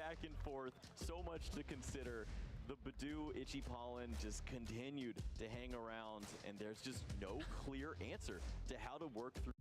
back and forth, so much to consider. The Badoo Itchy Pollen just continued to hang around, and there's just no clear answer to how to work through.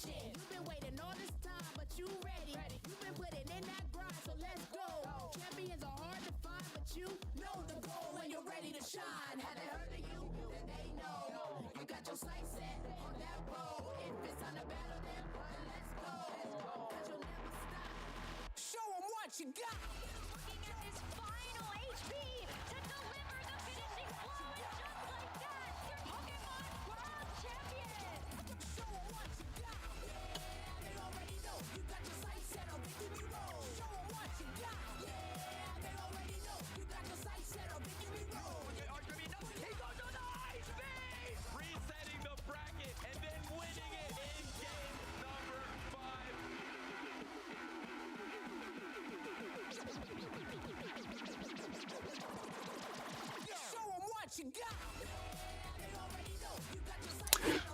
You've been waiting all this time, but you ready. You've been putting in that grind, so let's go. Champions are hard to find, but you know the goal when you're ready to shine. Have they heard of you? Then they know. You got your sights set on that road. If it's on the battle, then let's go. Cause you'll never stop. Show them what you got. Looking at his final HP to deliver the finishing blow, and just like that, your Pokemon World Champion. Show them what you got. They already know. You got your sights set on victory road. Show them what you got. They already know. You got your sights set on victory road. He goes on the high speed! Resetting the bracket and then winning it in game number 5.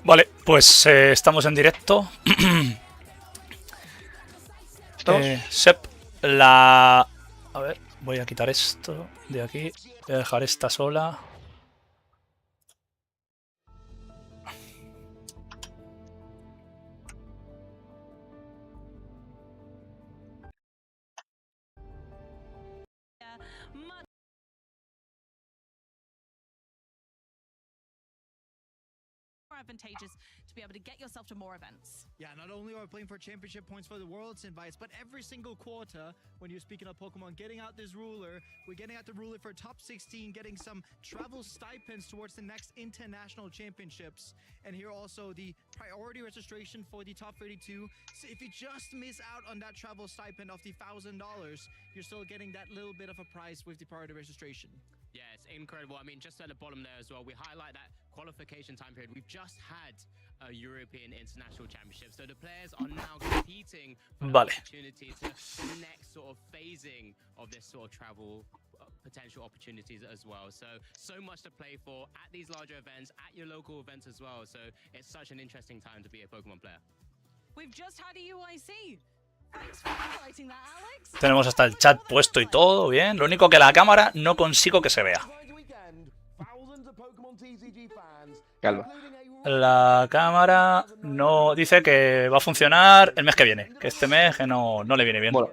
Vale, pues estamos en directo. Sep, A ver, voy a quitar esto de aquí. Voy a dejar esta sola. Advantageous to be able to get yourself to more events. Yeah, not only are we playing for championship points for the World's invites, but every single quarter, when you're speaking of Pokemon, getting out this ruler, we're getting out the ruler for top 16, getting some travel stipends towards the next international championships. And here also the priority registration for the top 32. So if you just miss out on that travel stipend of the $1,000, you're still getting that little bit of a prize with the priority registration. Yeah, it's incredible. I mean, just at the bottom there as well, we highlight that qualification time period. We've just had a European International Championship, so the players are now competing for the opportunity to the next sort of phasing of this sort of travel potential opportunities as well. So much to play for at these larger events, at your local events as well. So it's such an interesting time to be a Pokemon player. We've just had a UIC. Thanks for highlighting that, Alex. Tenemos hasta el chat puesto y todo bien. Lo único que la cámara no consigo que se vea. Calma. La cámara no dice que va a funcionar el mes que viene. Que este mes que no le viene bien. Bueno.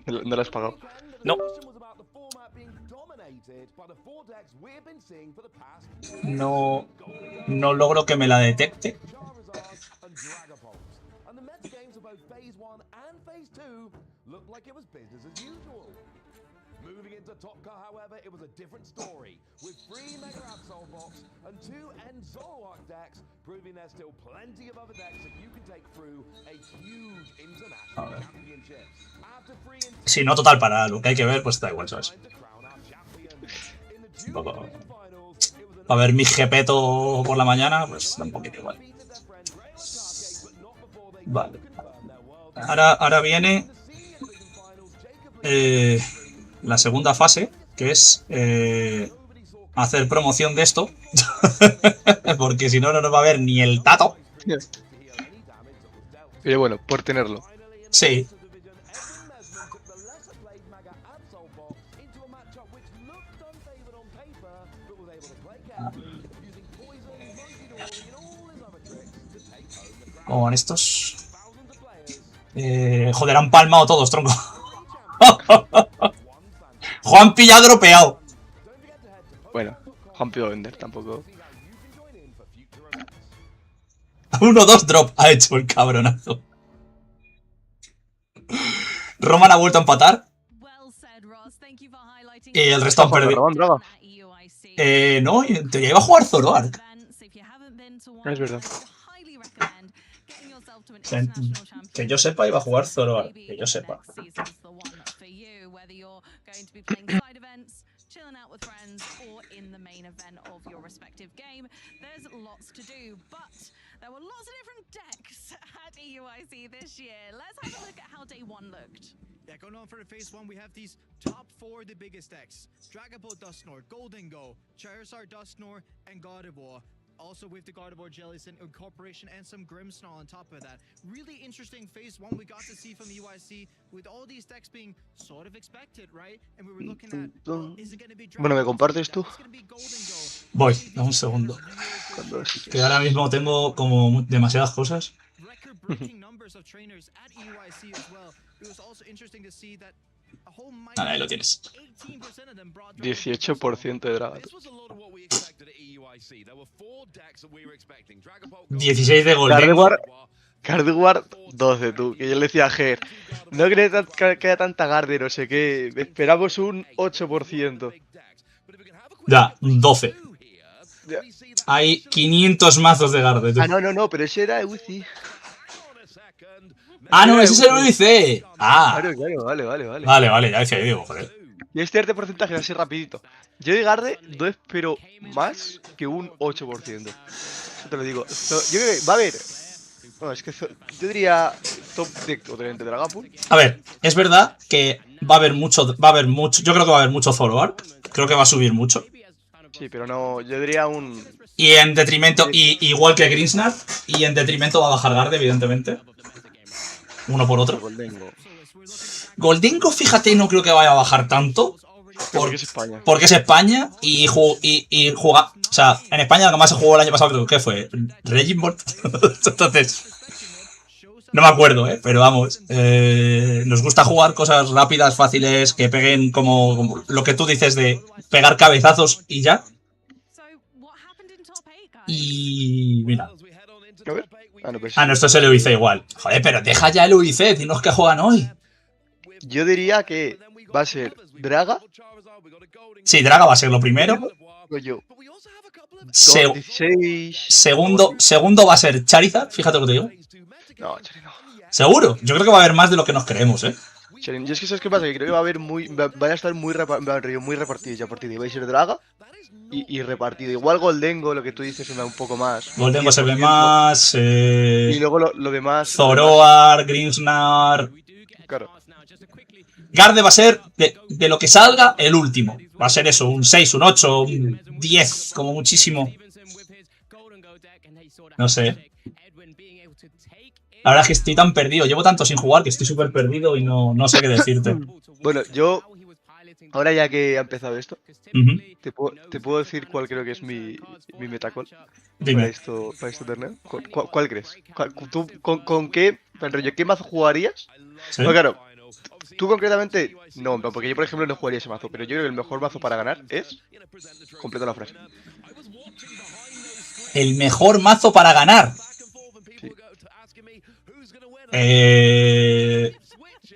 No lo has pagado. No. No logro que me la detecte. Moving into Top Car, however, it was a different story, with 3 Mega Absol Box and 2 End Zoroark decks, proving there's still plenty of other decks that you can take through a huge international championships. Si no, total, para lo que hay que ver, pues da igual, ¿sabes? Un poco... Para ver mi Gepeto por la mañana, pues da un poquito igual. Vale. Ahora viene... la segunda fase, que es hacer promoción de esto. Porque si no, no nos va a ver ni el tato. Pero bueno, por tenerlo. Sí. ¿Cómo van estos? Joder, han palmado todos, tronco. Juan pilla dropeado. Bueno, Juan pido vender tampoco. 1-2 drop ha hecho el cabronazo. Roman ha vuelto a empatar. Y el resto han perdido. No, en teoría iba a jugar Zoroark. Es verdad. Que yo sepa, iba a jugar Zoroark. Que yo sepa. Chilling out with friends or in the main event of your respective game. There's lots to do, but there were lots of different decks at EUIC this year. Let's have a look at how day one looked. Yeah, going on for the phase one, we have these top 4, the biggest decks. Dragapult Dustnor, Golden Go, Charizard Dustnor, and God of War. Also with the God of War Jellicent incorporation and some Grimmsnarl on top of that. Really interesting phase one we got to see from UIC with all these decks being sort of expected, right? And we were looking at, well, is it going to be Bueno, ¿me compartes tú? Voy, dame un segundo. Que ahora mismo tengo como demasiadas cosas. Vale, ahí lo tienes. 18% de Dragon. 16 de Golden. Gardevoir 12, tú. Que yo le decía a Ger, no crees que haya tanta Garde, no sé qué. Esperamos un 8%. Ya, 12. Hay 500 mazos de Garde, tú. Ah, no, pero ese era UC. Ah, no, ese es el UIC. Ah. Claro, vale. Vale, ya decía, digo, joder. Y este porcentaje así rapidito. Yo de Garde no espero más que un 8%. Eso te lo digo. Yo creo que va a haber... No, es que yo diría top deck obviamente de Dragapult. A ver, es verdad que va a haber mucho. Yo creo que va a haber mucho Zoroark. Creo que va a subir mucho. Sí, pero no, yo diría un... Y en detrimento, igual que Grimmsnarl, y en detrimento va a bajar Garde, evidentemente. Uno por otro. Goldengo, fíjate, no creo que vaya a bajar tanto. Porque es España. Porque es España y juega. O sea, en España lo que más se jugó el año pasado, creo que fue Regimboard. Entonces, no me acuerdo, pero vamos. Nos gusta jugar cosas rápidas, fáciles, que peguen como lo que tú dices de pegar cabezazos y ya. Y mira. A ver. No, esto es el UIC igual. Joder, pero deja ya el UIC, dinos que juegan hoy. Yo diría que va a ser Draga. Sí, Draga va a ser lo primero. Yo. 16. Segundo va a ser Charizard, fíjate lo que te digo. No, Charizard no. Seguro, yo creo que va a haber más de lo que nos creemos, Charizard, yo es que ¿sabes qué pasa? Que creo que va a haber van a estar muy repartidos ya por ti. Va a ser Draga y repartido. Igual Goldengo, lo que tú dices, se ve un poco más. Goldengo se ve más. Y luego lo demás. Zoroark, Grimmsnarl. Claro. Garde va a ser, de lo que salga, el último. Va a ser eso, un 6, un 8, un 10, como muchísimo. No sé. La verdad es que estoy tan perdido. Llevo tanto sin jugar que estoy súper perdido y no sé qué decirte. Bueno, yo, ahora ya que ha empezado esto, te puedo decir cuál creo que es mi metacall para este torneo. ¿Cuál crees? ¿Tú con qué mazo jugarías? ¿Sí? No, claro. Tú concretamente, no, porque yo por ejemplo no jugaría ese mazo, pero yo creo que el mejor mazo para ganar es... Completo la frase. El mejor mazo para ganar. Sí.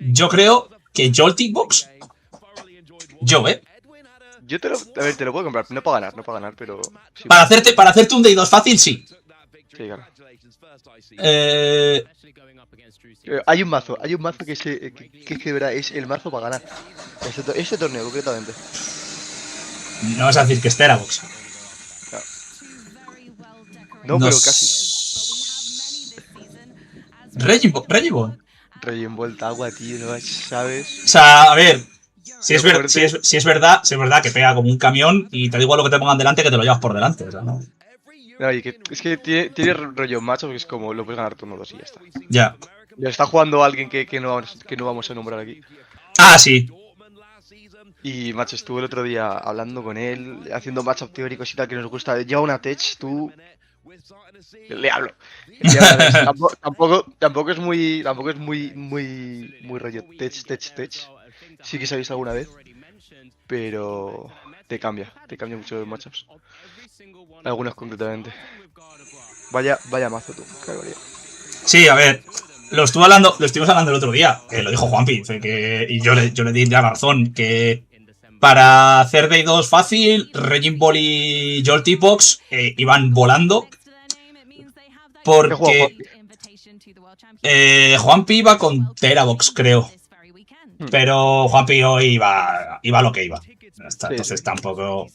Yo creo que Jolting Box. Yo, Yo te lo puedo comprar, no para ganar, pero... Sí, para hacerte un D2 fácil, sí. Sí, claro. Hay un mazo que de verdad es el mazo para ganar. Este torneo, concretamente. No vas a decir que es Terabox. No, pero casi. Regimboard. Regenbolt agua, tío, ¿no? ¿Sabes? O sea, a ver. Si es verdad que pega como un camión y te da igual lo que te pongan delante que te lo llevas por delante. O sea, ¿no? No, y es que tiene rollo macho que es como lo puedes ganar turno 2 y ya está. Ya. Lo está jugando alguien que no vamos a nombrar aquí. Ah, sí. Y macho, estuve el otro día hablando con él, haciendo matchup teóricos y tal, que nos gusta. Lleva una tech, tú. Le hablo. Lleva una tech. Tampoco es muy rollo tech. Sí que se ha visto alguna vez. Pero te cambia mucho los matchups. Algunos concretamente. Vaya mazo tú, qué barbaridad. Sí, a ver. Lo estuvimos hablando el otro día, que lo dijo Juanpi, y yo le di la razón, que para hacer Day 2 fácil, Regin Ball y Jolty Box iban volando, porque Juanpi iba con Terabox, creo, pero Juanpi hoy iba lo que iba, entonces tampoco...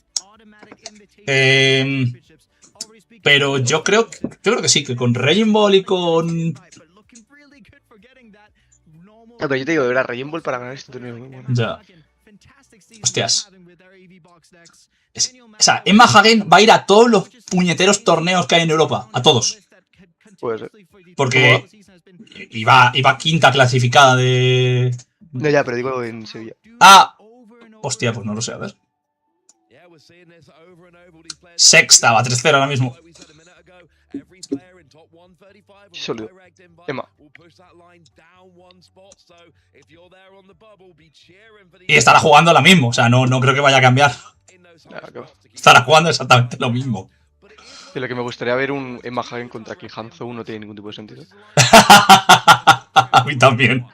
pero yo creo que sí, que con Regin Ball y con... No, pero yo te digo, de verdad, Regin Ball para ganar este torneo es muy bueno. Ya. Hostias. O sea, Emma Hagen va a ir a todos los puñeteros torneos que hay en Europa. A todos. Puede ser. Porque iba quinta clasificada de... No, ya, pero digo en Sevilla. Ah. Hostia, pues no lo sé, a ver. Sexta, va 3-0 ahora mismo. Sólido. Emma. Y estará jugando la misma, o sea, no creo que vaya a cambiar. Estará jugando exactamente lo mismo. Y lo que me gustaría ver un Emma Hagen contra Kihanzo no tiene ningún tipo de sentido. A mí también.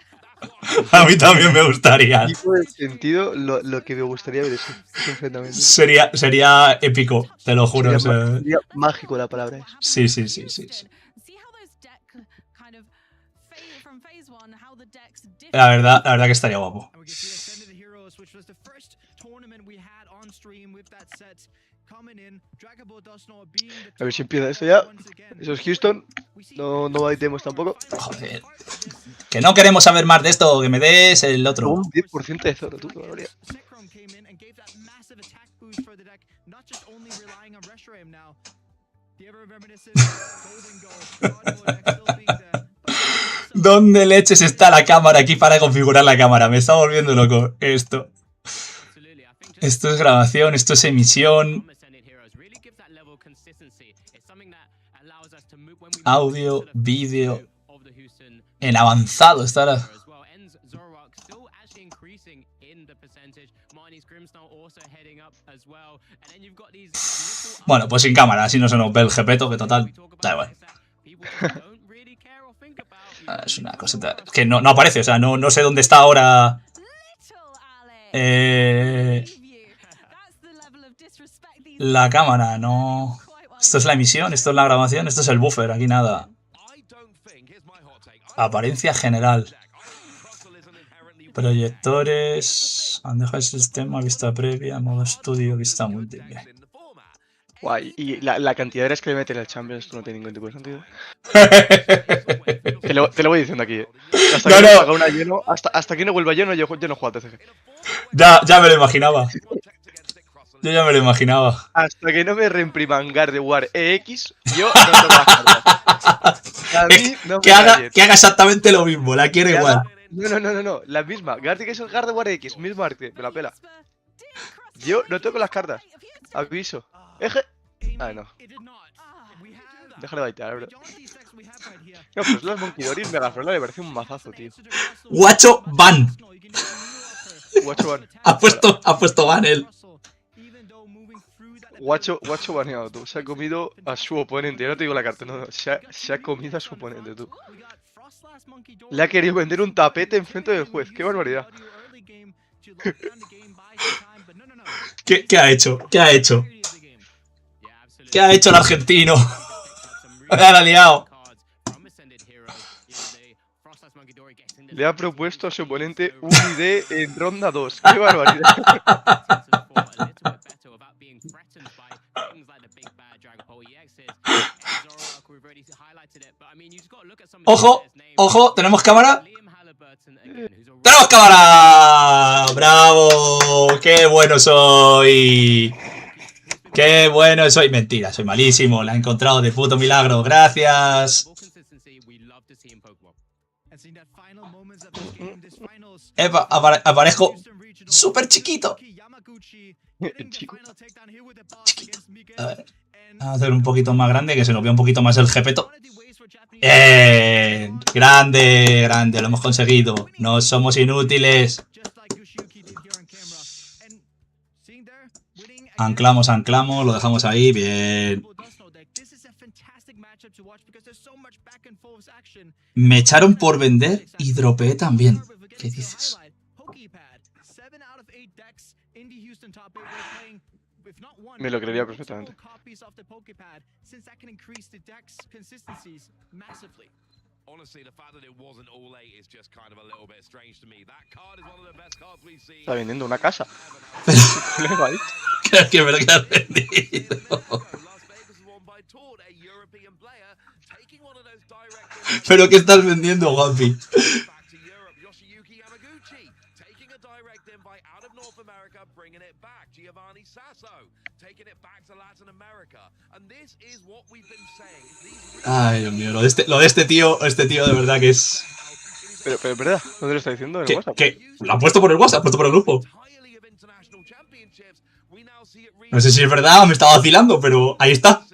A mí también me gustaría. Tipo de sentido, lo que me gustaría ver es enfrentamiento. Sería épico, te lo juro. Sería mágico la palabra es. Sí. La verdad que estaría guapo. A ver si empieza esto ya. Eso es Houston. No baitemos tampoco. Joder. Que no queremos saber más de esto, que me des el otro. Un 10% de Zoro, tú, todavía. ¿Dónde leches está la cámara aquí para configurar la cámara? Me está volviendo loco esto. Esto es grabación, esto es emisión. Audio, vídeo. En avanzado estará. Bueno, pues sin cámara, así no se nos ve el jepeto, que total, da igual. Es una cosita que no aparece, o sea, no sé dónde está ahora. La cámara, no. Esto es la emisión, esto es la grabación, esto es el buffer, aquí nada. Apariencia general. Proyectores. Bandeja del sistema, vista previa, modo estudio, vista múltiple. Guay, y la cantidad de horas que le meten al Champions no tiene ningún tipo de sentido. Te lo voy diciendo aquí, Hasta que no haga una lleno, hasta que no vuelva lleno, yo no juego a TCG. Ya me lo imaginaba. Yo ya me lo imaginaba. Hasta que no me reimpriman Gardevoir EX, yo no toco las cartas. A mí no que haga exactamente lo mismo, la quiero igual. No, la misma. Gardevoir EX, mismo arte, me la pela. Yo no toco las cartas. Aviso. No. Déjale de baitear, bro. No, pues los Monkey Doris Megaflora le parece un mazazo, tío. Guacho Van. Guacho Van. Ha puesto Van él. Guacho baneado, tú. Se ha comido a su oponente. Yo no te digo la carta, no. Se ha comido a su oponente, tú. Le ha querido vender un tapete enfrente del juez. ¡Qué barbaridad! ¿Qué ha hecho? ¿Qué ha hecho? ¿Qué ha hecho el argentino? Me ha liado. Le ha propuesto a su oponente un ID en ronda 2. ¡Qué barbaridad! Ojo, tenemos cámara. ¡Tenemos cámara! ¡Bravo! ¡Qué bueno soy! ¡Qué bueno soy! Mentira, soy malísimo. La he encontrado de puto milagro. Gracias. Epa, aparezco súper chiquito. Chico. Chiquito. A ver. Vamos a hacer un poquito más grande, que se nos vea un poquito más el jepeto. Grande, grande, lo hemos conseguido. No somos inútiles. Anclamos, anclamos, lo dejamos ahí, bien. Me echaron por vender y dropeé también. ¿Qué dices? Me lo creería perfectamente. Está vendiendo una casa. Creo que me lo quedas vendido. ¿Pero qué estás vendiendo, Guapi? Ay, Dios mío, lo de este tío de verdad que es... Pero verdad, ¿dónde lo está diciendo? ¿En el WhatsApp? ¿Qué? Lo ha puesto por el WhatsApp, lo ha puesto por el grupo. No sé si es verdad o me está vacilando, pero ahí está.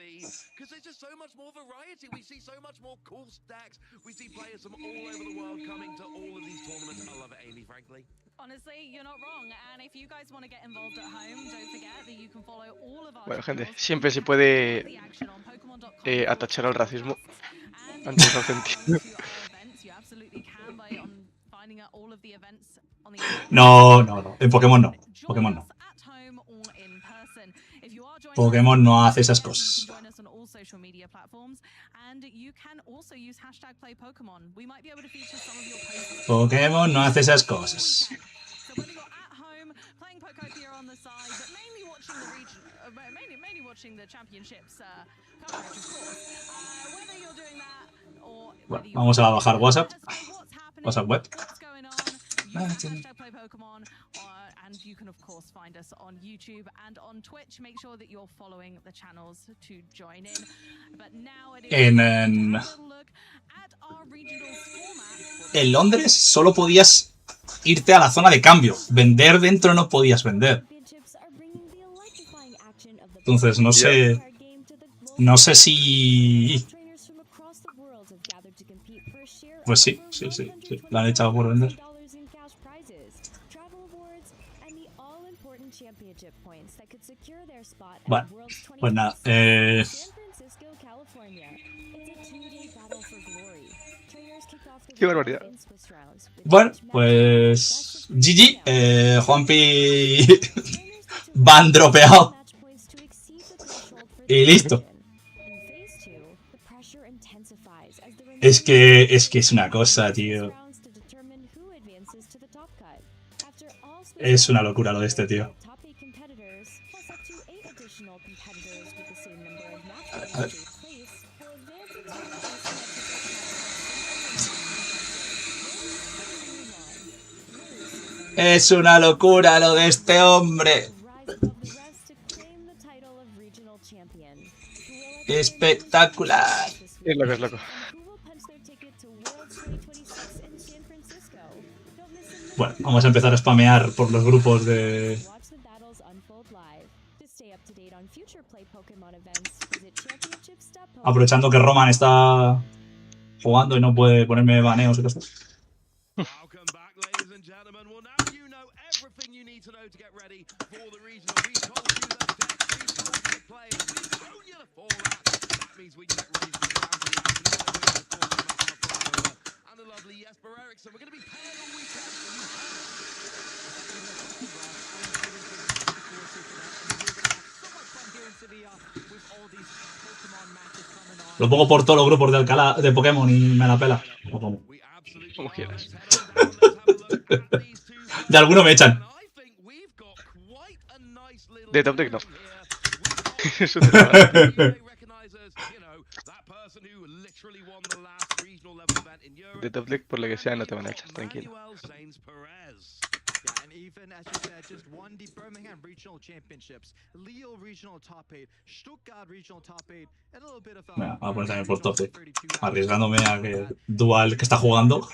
Bueno, gente, siempre se puede atachar al racismo antes de sentido. No, no, no. En Pokémon no. Pokémon no. Pokémon no hace esas cosas. Pokémon no hace esas cosas. Bueno, vamos a bajar WhatsApp. WhatsApp web. And you can of course find us on YouTube and on Twitch. Make sure that you're following the channels to join in. But now it is en Londres solo podías irte a la zona de cambio. Vender dentro no podías vender. Entonces no sé. No sé si. Pues sí. La han echado por vender. Bueno, pues nada. Qué barbaridad. Bueno, pues GG. Juanpi van dropeado. Y listo. Es que es una cosa, tío. Es una locura lo de este tío. A ver. Es una locura lo de este hombre. Espectacular. Es loco, es loco. Bueno, vamos a empezar a spamear por los grupos de... Aprovechando que Roman está jugando y no puede ponerme baneos y cosas. Lo pongo por todos los grupos de Alcalá, de Pokémon y me la pela. O como quieras. De alguno me echan. De Top Deck no. Eso te lo de top deck, por lo que sea, no te van a echar, tranquilo. Yeah, and even as you said, just won the Birmingham Regional Championships, Leo Regional Top 8, Stuttgart Regional Top 8, and a little bit of Venga, vamos a poner también por top 8. 32. Arriesgándome a que Dual que está jugando.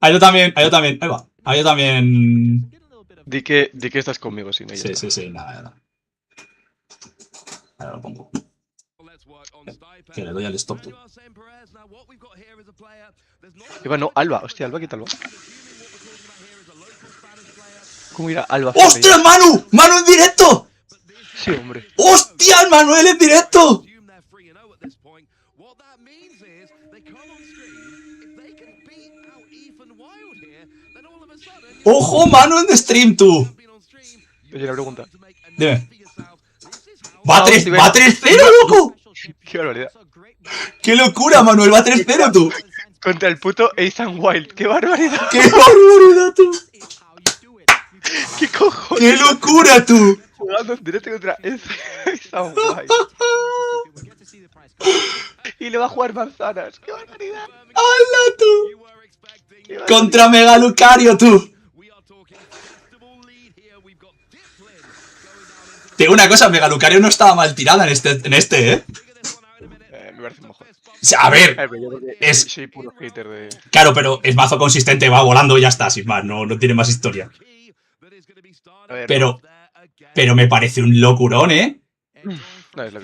Ah, yo también, ahí va. Yo también. Di que estás conmigo, si no. Sí, nada. Ahora lo pongo. Que le doy al stop. Eva, no, Alba. Hostia, Alba, quita Alba. ¿Cómo irá Alba? ¡Hostia, Manu! ¡Manu en directo! Sí, hombre. ¡Hostia, el Manuel en directo! ¡Ojo, Manu en stream, tú! Oye, la pregunta. Dime. ¡Va 3-0, loco! Qué barbaridad. ¡Qué locura, Manuel! ¡Va 3-0, tú! Contra el puto Ethan Wild. ¡Qué barbaridad! ¡Qué barbaridad, tú! ¡Qué cojones! ¡Qué locura, tú! Jugando en directo contra Ethan Wild. Y le va a jugar manzanas. ¡Qué barbaridad! ¡Hala, tú! Contra Mega Lucario, tú. Te digo una cosa, Mega Lucario no estaba mal tirada en este, ¿eh? Me parece mejor. A ver, es... Soy puro hater de... Claro, pero es mazo consistente, va volando y ya está, sin más, no tiene más historia. Pero me parece un locurón, ¿eh?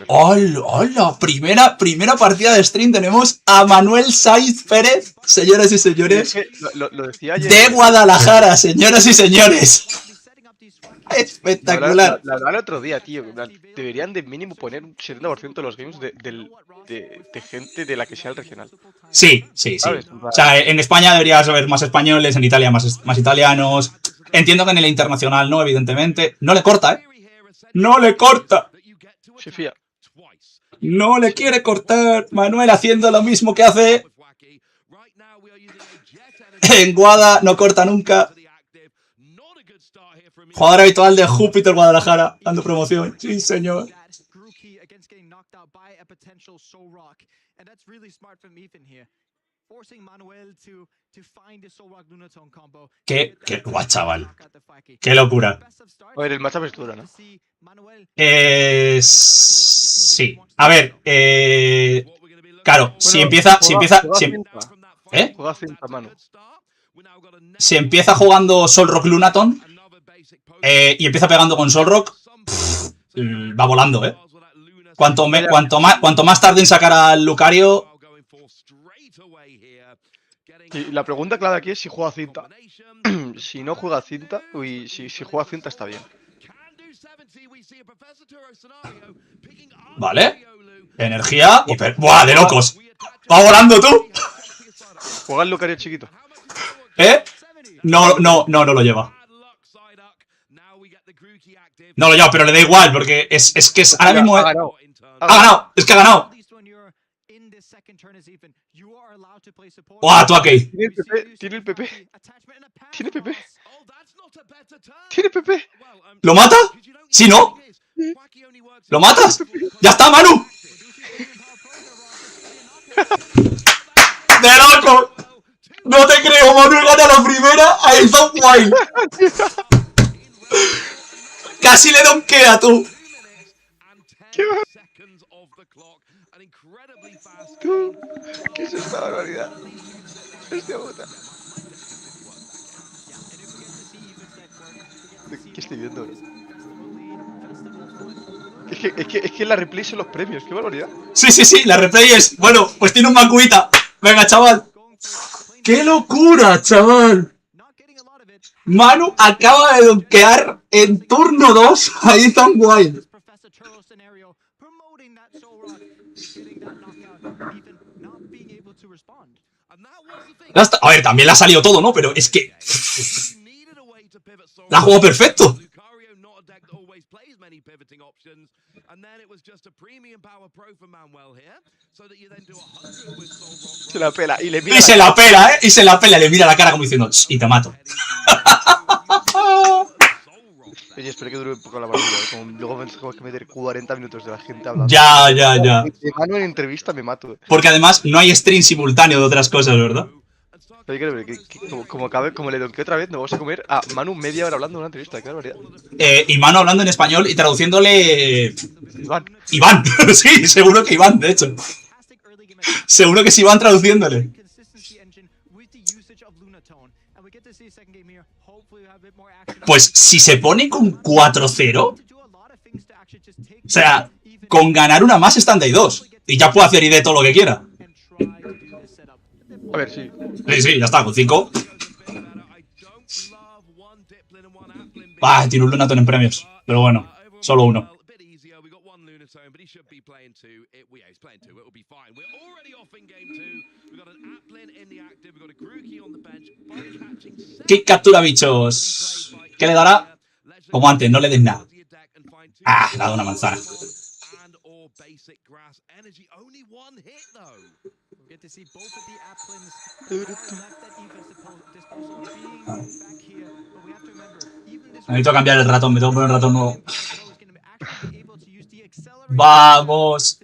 ¡Hola! Primera partida de stream tenemos a Manuel Saiz Pérez, señoras y señores. Lo decía ayer. De Guadalajara, señoras y señores. Espectacular. La verdad, el otro día, tío. Deberían de mínimo poner un 70% de los games de gente de la que sea el regional. Sí. O sea, en España deberías haber más españoles, en Italia más italianos. Entiendo que en el internacional no, evidentemente. No le corta, ¿eh? ¡No le corta! Se fía. No le quiere cortar. Manuel haciendo lo mismo que hace en Guada, no corta nunca. Jugador habitual de Júpiter Guadalajara, dando promoción. Sí, señor. Qué guay, chaval. Qué locura. A ver, el matchup es duro, ¿no? Sí. A ver, claro, si empieza. ¿Eh? Si empieza jugando Solrock Lunaton y empieza pegando con Solrock, va volando, ¿eh? Cuanto más tarde en sacar al Lucario. Y la pregunta clave aquí es si juega cinta. Si no juega cinta, si juega cinta está bien. Vale. Energía. ¡Buah, de locos! ¡Va volando, tú! Juega el Lucario chiquito. ¿Eh? No lo lleva. No lo lleva, pero le da igual, porque es que es ahora mismo. Ha ganado. Es que ha ganado. ¡Buah, tú aquí! Tiene el PP. Tiene PP. ¿Lo mata? ¿Sí, no? ¿Lo matas? ¡Ya está, Manu! ¡De loco! ¡No te creo! Manu gana la primera a el Top Wild. Casi le donkea, tú. ¿Qué es esta barbaridad? Hostia puta. ¿Qué estoy viendo? Es que la replay son los premios, qué barbaridad. Sí, la replay es... Bueno, pues tiene un macuita. Venga, chaval. ¡Qué locura, chaval! Manu acaba de donkear en turno 2 a Ethan Wild. A ver, también le ha salido todo, ¿no? Pero es que... La ha jugado perfecto. Se la pela y le mira. Y se la pela, ¿eh? Y se la pela, le mira la cara como diciendo, y te mato. Oye, prefiero que dure un poco la partida. Como luego tengo que meter 40 minutos de la gente hablando. Ya. De mano en entrevista me mato. Porque además no hay stream simultáneo de otras cosas, ¿verdad? Oye, como le donqué otra vez, nos vamos a comer a Manu media hora hablando en una entrevista, qué barbaridad. Y Mano hablando en español y traduciéndole... Iván. Iván, sí, seguro que Iván, de hecho. Seguro que es Iván traduciéndole. Pues si se pone con 4-0, o sea, con ganar una más están de 2. Y ya puede hacer ID todo lo que quiera. A ver, sí. Sí, ya está, con 5. Tiene un Lunaton en premios. Pero bueno, solo uno. ¿Qué captura bichos? ¿Qué le dará? Como antes, no le des nada. Le ha dado una manzana. Necesito cambiar el ratón, me tengo que poner el ratón nuevo. Vamos.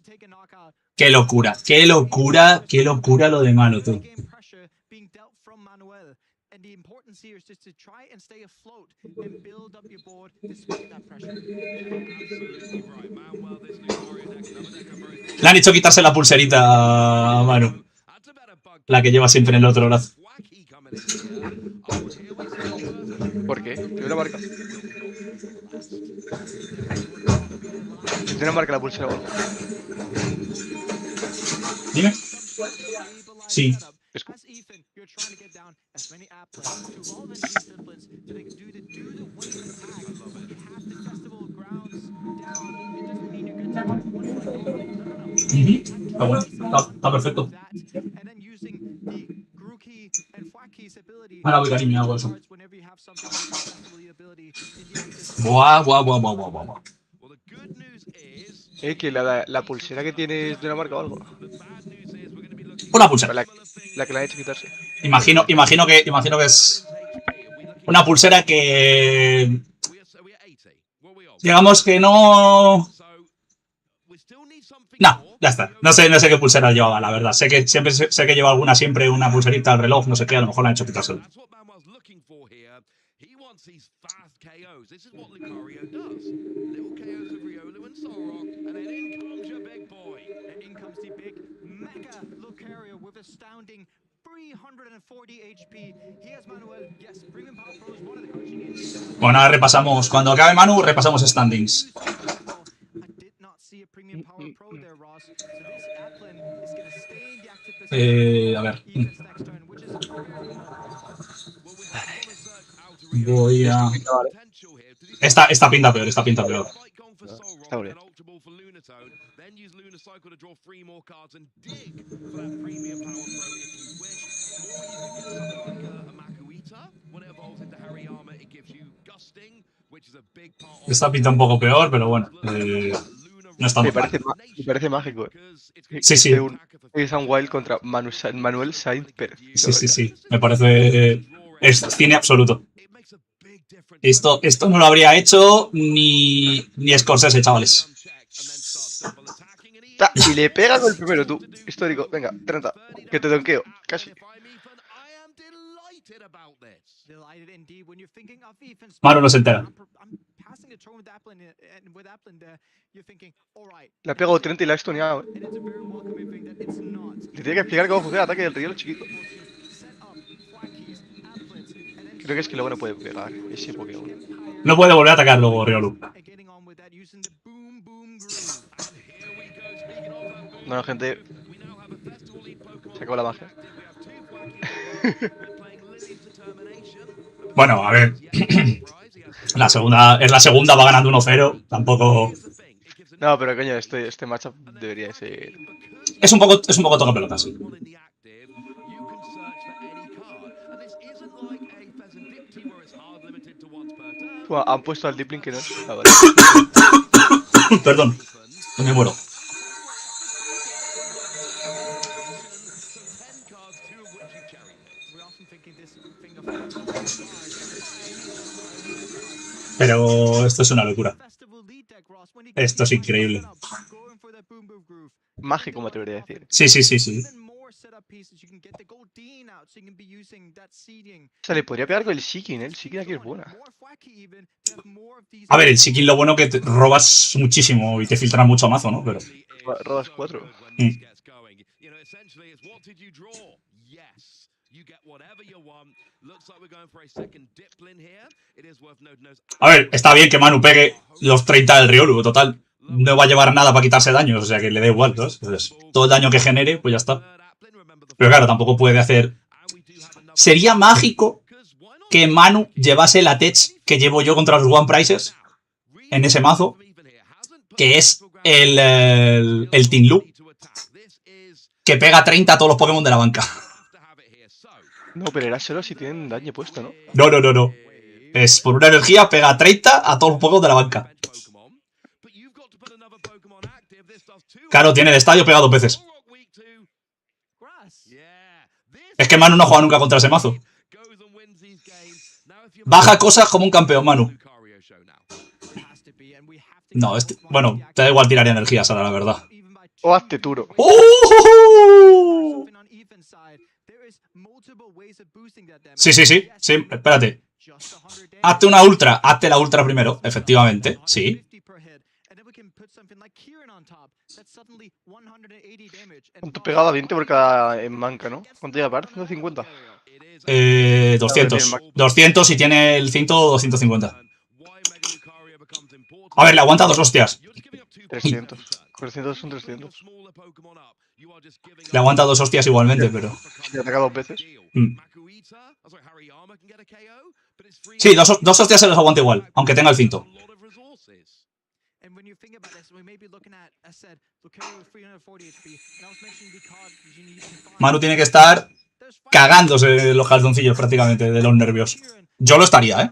Qué locura lo de Mano, tú. Le han hecho quitarse la pulserita a Manu. La que lleva siempre en el otro brazo. ¿Por qué? ¿Tiene una marca? ¿Tiene una marca la pulsera o algo? Dime. Sí. Está bueno, está perfecto. Ahora voy, cariño, hago eso. Buah. Que la pulsera que tiene es de una marca o algo. Una pulsera. La que la han hecho quitarse. Imagino que es una pulsera que... Digamos que no... No, ya está. No sé qué pulsera llevaba, la verdad. Sé que lleva alguna siempre una pulserita al reloj, no sé qué, a lo mejor la han hecho quitárselo. Bueno, ahora repasamos. Cuando acabe Manu, repasamos standings. A ver. Voy a... Esta pinta peor, Está bien. Esta pinta un poco peor, pero bueno. No está mal. Me parece mágico. Sí. Es un Wild contra Manuel Sainz Pérez. Sí. Me parece... es cine absoluto. Esto no lo habría hecho ni Scorsese, chavales. Y le pega con el primero, tú. Histórico. Venga, 30. Que te donqueo. Casi. Manu no se entera. Le ha pegado 30 y la ha estoneado. Le tiene que explicar cómo funciona el ataque del riel chiquito. Creo que es que luego no puede pegar ese Pokémon. No puede volver a atacar luego, Riolu. Bueno, gente. Se acabó la magia. Bueno, a ver. Es la segunda, va ganando 1-0. Tampoco. No, pero coño, este matchup debería ser. Es un poco toca pelotas, sí. Han puesto al Deepling que no es. Ah, vale. Perdón, me muero. Pero esto es una locura. Esto es increíble. Mágico, me atrevería a decir. Sí, sí, sí, sí. O sea, le podría pegar con el Seeking, ¿eh? El Seeking aquí es buena. A ver, el Seeking lo bueno que te robas muchísimo y te filtran mucho a mazo, ¿no? Pero... Robas 4. A ver, está bien que Manu pegue los 30 del Riolu, total. No va a llevar nada para quitarse daños, o sea que le da igual, ¿sabes? Entonces, todo el daño que genere, pues ya está. Pero claro, tampoco puede hacer... Sería mágico que Manu llevase la tech que llevo yo contra los One Prices en ese mazo, que es el Team Lu, que pega 30 a todos los Pokémon de la banca. No, pero era solo si tienen daño puesto, ¿no? No, no, no, no. Es por una energía, pega 30 a todos los Pokémon de la banca. Claro, tiene el estadio pegado 2 veces. Es que Manu no juega nunca contra ese mazo. Baja cosas como un campeón, Manu. No, bueno, te da igual tirar energías ahora, la verdad. O hazte Turo. Sí, sí, sí. Sí, espérate. Hazte una ultra. Hazte la ultra primero, efectivamente. Sí. ¿Cuánto pegaba? 20 por cada en manca, ¿no? ¿Cuánto llega a pagar? 150. 200. 200 y tiene el cinto 250. A ver, le aguanta 2 hostias. 300. 300 son 300. Le aguanta 2 hostias igualmente, pero... Le ataca 2 veces. Sí, dos hostias se los aguanta igual, aunque tenga el cinto. Manu tiene que estar cagándose los calzoncillos prácticamente de los nervios. Yo lo estaría, ¿eh?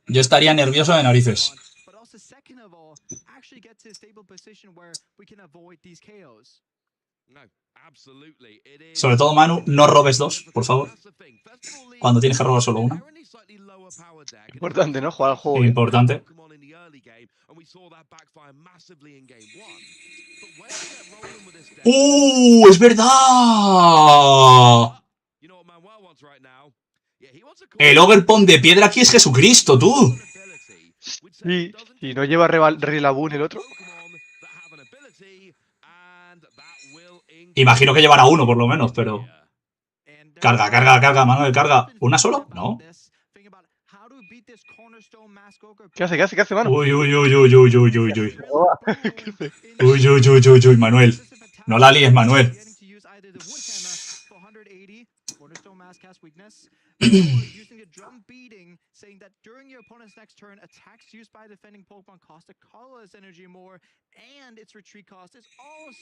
Yo estaría nervioso de narices. Sobre todo, Manu, no robes 2, por favor. Cuando tienes que robar solo una. Importante, ¿no? Jugar al juego. Importante. ¡Es verdad! El Overpond de piedra aquí es Jesucristo, tú. Sí, y no lleva Relabun el otro. Imagino que llevará uno por lo menos, pero... Carga, carga, carga, Manuel, carga. ¿Una solo? No. ¿Qué hace? ¿Qué hace? ¿Qué hace, mano? Uy, uy, uy, uy, uy, uy, uy, uy. Uy, uy, uy, uy, uy, Manuel. No la líes, Manuel.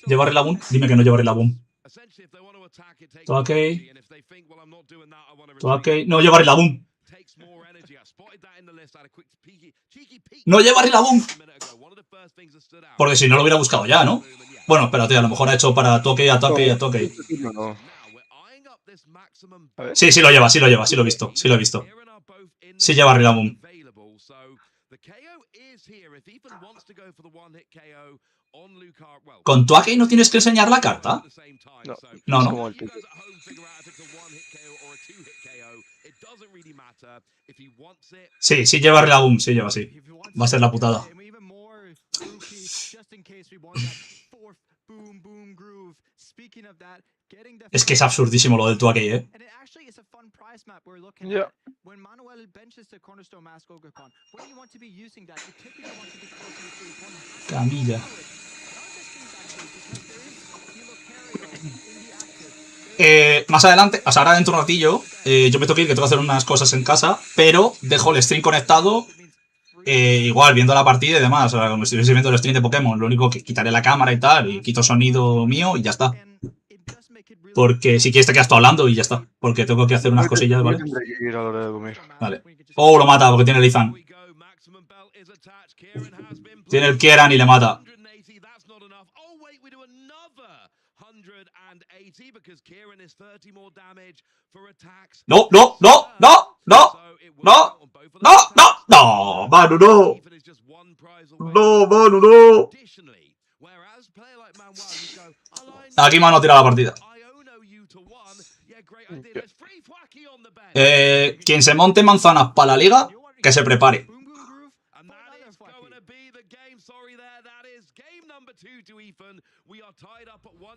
¿Lleva Relabun? Dime que no lleva Relabun. Todo ok. Todo ok. No lleva Relabun. No lleva Relabun. Porque si no lo hubiera buscado ya, ¿no? Bueno, espérate, a lo mejor ha hecho para toque, a toque, a toque. No. Sí, sí lo lleva, sí lo lleva, sí lo he visto, sí lo he visto. Sí lleva Relabun. ¿Con Tuake no tienes que enseñar la carta? No, no. Sí, sí lleva Relabun, sí lleva, sí. Va a ser la putada. Es que es absurdísimo lo del Tuake, ¿eh? Ya. Camilla. Más adelante, o sea, ahora dentro de un ratillo, yo me tengo que ir, que tengo que hacer unas cosas en casa, pero dejo el stream conectado, igual viendo la partida y demás, o sea, como si estuviese viendo el stream de Pokémon, lo único que quitaré la cámara y tal, y quito sonido mío y ya está. Porque si quieres te quedas tú hablando y ya está, porque tengo que hacer unas cosillas, ¿vale? Vale. Oh, lo mata porque tiene el Izan. Tiene el Kieran y le mata. No, no, no, no. ¡No! ¡No! ¡No! ¡No! ¡Manu, no! ¡No, Manu, no! Aquí Manu tira la partida. Quien se monte manzanas para la liga, que se prepare.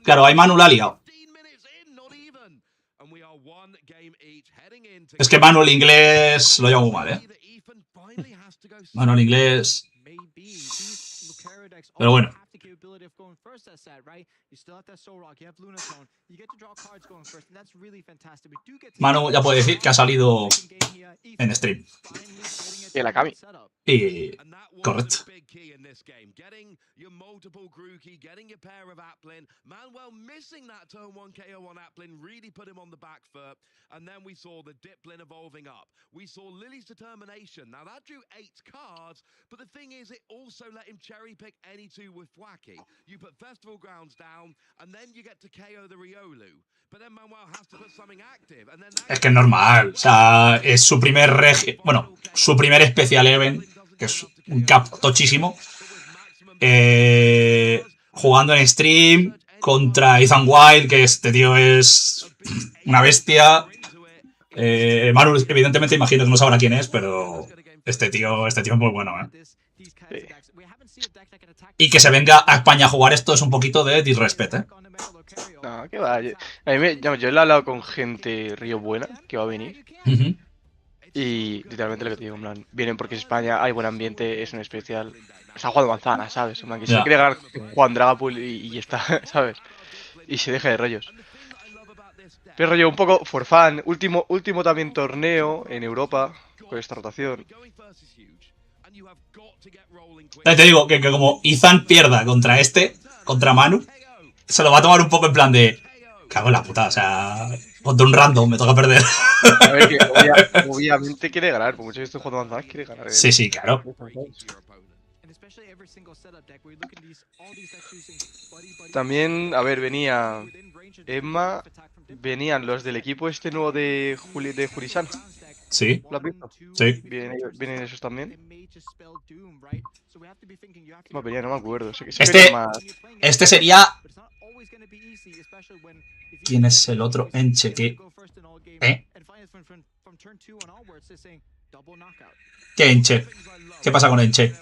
Claro, ahí Manu la ha liado. Es que Manu el inglés lo lleva muy mal, ¿eh? Manu el inglés... Pero bueno. Manu ya puede decir que ha salido en stream. Y la Kami. Y... correcto. And then we saw the Diplin evolving up. We saw Lily's determination. Now that drew 8 cards, but the thing is, it also let him cherry pick any 2 with Thwacky. You put Festival Grounds down, and then you get to KO the Riolu. But then Manuel has to put something active, and then es que es normal. O sea, es su primer bueno, su primer Special Event, que es un cap tochísimo. Jugando en stream contra Ethan Wild, que este tío es una bestia. Manu, evidentemente, imagino que no sabrá quién es, pero este tío es muy bueno, ¿eh? Sí. Y que se venga a España a jugar esto es un poquito de disrespect, ¿eh? No, que va. Yo he hablado con gente río buena que va a venir. Y literalmente lo que te digo, en plan, vienen porque es España, hay buen ambiente, es un especial. Se ha jugado manzana, ¿sabes? En plan, que si quiere ganar Juan Dragapool y está, ¿sabes? Y se deja de rollos. Pero rollo un poco for fun. Último también torneo en Europa con esta rotación. Te digo que como Ethan pierda contra Manu, se lo va a tomar un poco en plan de... Cago en la puta, o sea... Contra un random me toca perder. A ver, que obviamente quiere ganar, por mucho que estoy jugando manzanas, quiere ganar. Sí, claro. También, a ver, venía Emma, venían los del equipo este nuevo de Jurisan. Sí. ¿Lo has visto? Sí. ¿Vienen esos también? No, venía, no me acuerdo. Este sería... ¿Quién es el otro Enche que...? ¿Qué Enche? ¿Qué pasa con Enche?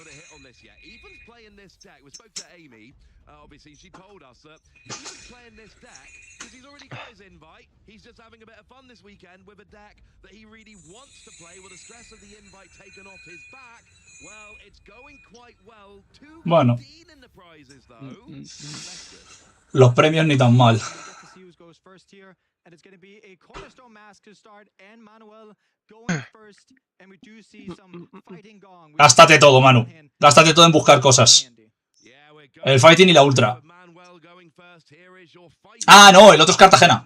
Bueno. Los premios ni tan mal. Gástate todo, Manu. Gástate todo en buscar cosas. El fighting y la ultra. Ah, no, el otro es Cartagena.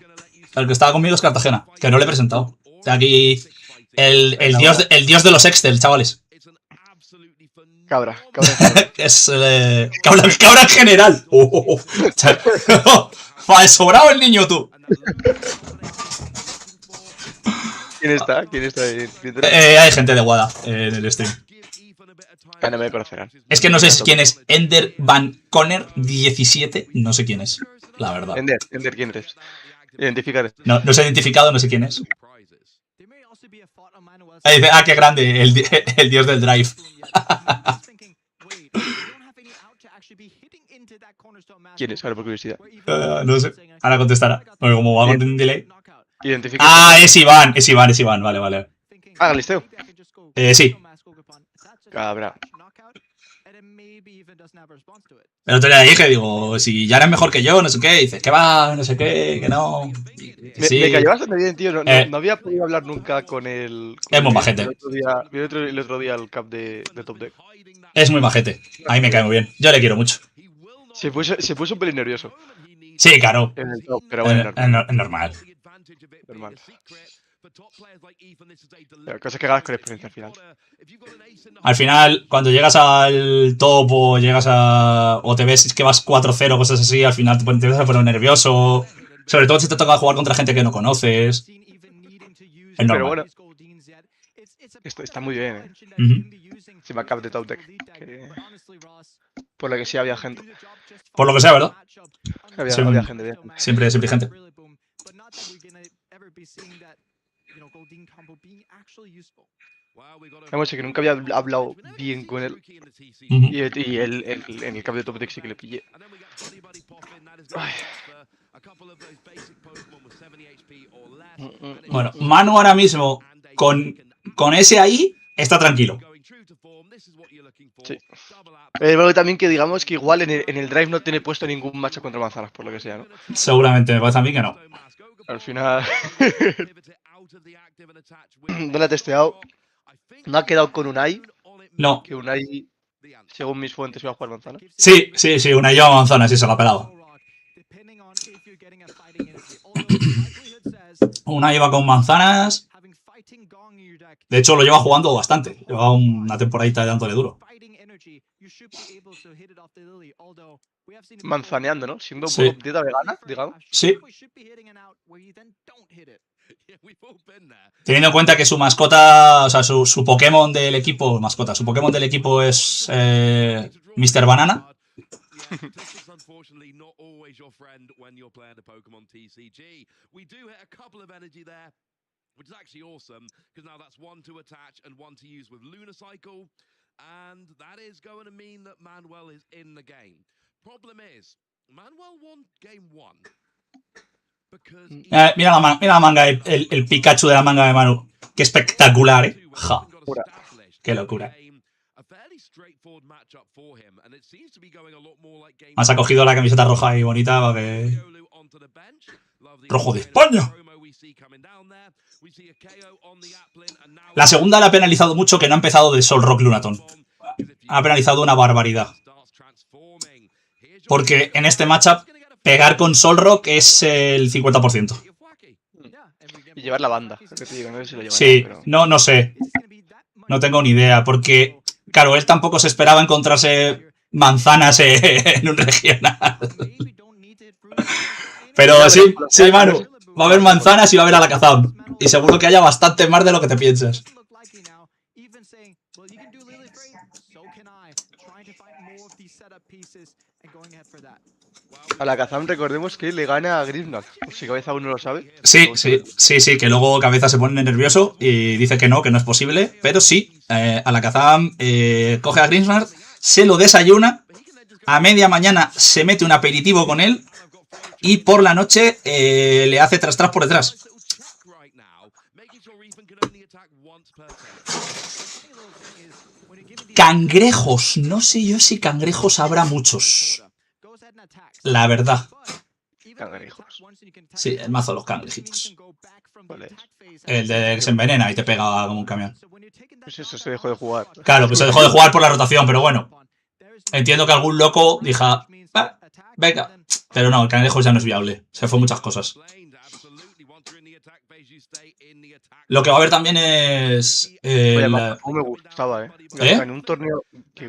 El que estaba conmigo es Cartagena, que no le he presentado. Aquí el dios de los Excel, chavales. Cabra. Es cabra en general. Sobrado el niño, tú. ¿Quién está? Hay gente de Wada en el stream. No me conocerán. Es que no sé quién es. Ender Van Conner 17. No sé quién es, la verdad. Ender, ¿quién eres? Identifícate. No se ha identificado, no sé quién es. Qué grande, el dios del drive. ¿Quién es? Ahora por curiosidad. No sé. Ahora contestará. Porque como va con un delay. Identifícate. Ah, es Iván. Vale. Ah, listeo. Sí. Cabra. El otro día le dije, digo, si ya eres mejor que yo, no sé qué. Dices, que va, no sé qué, que no. Sí. Me cayó bastante bien, tío. No había podido hablar nunca con él. Es muy majete. El otro día al cap de Top Deck. Es muy majete. A mí me cae muy bien. Yo le quiero mucho. Se puso un pelín nervioso. Sí, claro. En el top, pero bueno, es normal. Pero cosas que ganas con experiencia al final. Al final, cuando llegas al top o llegas a... o te ves que vas 4-0 o cosas así, al final te empiezas a poner nervioso. Sobre todo si te toca jugar contra gente que no conoces. Es Pero normal. bueno, esto está muy bien, ¿eh? Ujú. Encima cap de top deck. Por lo que sí había gente. Por lo que sea, ¿verdad? Había gente, había gente. Siempre hay gente. Vamos, que nunca había hablado bien con él. Ujú. Y él en el cap de top deck sí que le pillé. Ay. Bueno, Manu ahora mismo, con ese ahí, está tranquilo. Sí. Pero también que digamos que igual en el drive no tiene puesto ningún macho contra manzanas, por lo que sea, ¿no? Seguramente, me parece a mí que no. Al final. No la he testeado. No ha quedado con Unai. No. Que Unai, según mis fuentes, iba a jugar manzana. Sí, una lleva manzana, sí se la ha pelado. Una lleva con manzanas. De hecho, lo lleva jugando bastante. Lleva una temporadita dándole duro. Manzaneando, ¿no? Siendo un Sí. poco dieta vegana, digamos. Sí. Teniendo en cuenta que su mascota, o sea, su Pokémon del equipo, su Pokémon del equipo es Mr. Banana. Which is actually awesome, because now that's one to attach and one to use with Lunar Cycle, and that is going to mean that Manuel is in the game. Problem is, Manuel won game one. Mira la manga, el Pikachu de la manga de Manu. Qué espectacular, ¿eh? Ja. Qué locura. Más ha cogido la camiseta roja y bonita para que... ¡Rojo de España! La segunda la ha penalizado mucho, que no ha empezado de Sol Rock Lunaton. Ha penalizado una barbaridad. Porque en este matchup, pegar con Sol Rock es el 50%. Y llevar la banda. Lo que te digo, no sé si lo llevará, Sí, pero... no sé. No tengo ni idea, porque... Claro, él tampoco se esperaba encontrarse manzanas en un regional. Pero sí, Manu. Va a haber manzanas y va a haber Alakazam. Y seguro que haya bastante más de lo que te piensas. Alakazam, recordemos que le gana a Grimmsnark. Por si cabeza aún no lo sabe. Sí, que luego Cabeza se pone nervioso y dice que no es posible. Pero sí, Alakazam coge a Grimmsnark, se lo desayuna, a media mañana se mete un aperitivo con él y por la noche le hace tras por detrás. Cangrejos, no sé yo si cangrejos habrá muchos. La verdad. Cangrejos. Sí, el mazo de los cangrejitos. ¿Cuál es? El de que se envenena y te pega como un camión. Pues eso se dejó de jugar. Claro, pues se dejó de jugar por la rotación, pero bueno. Entiendo que algún loco dijo, venga. Pero no, el cangrejo ya no es viable. Se fue muchas cosas. Lo que va a haber también es... Oye, cómo me gustaba, en un torneo...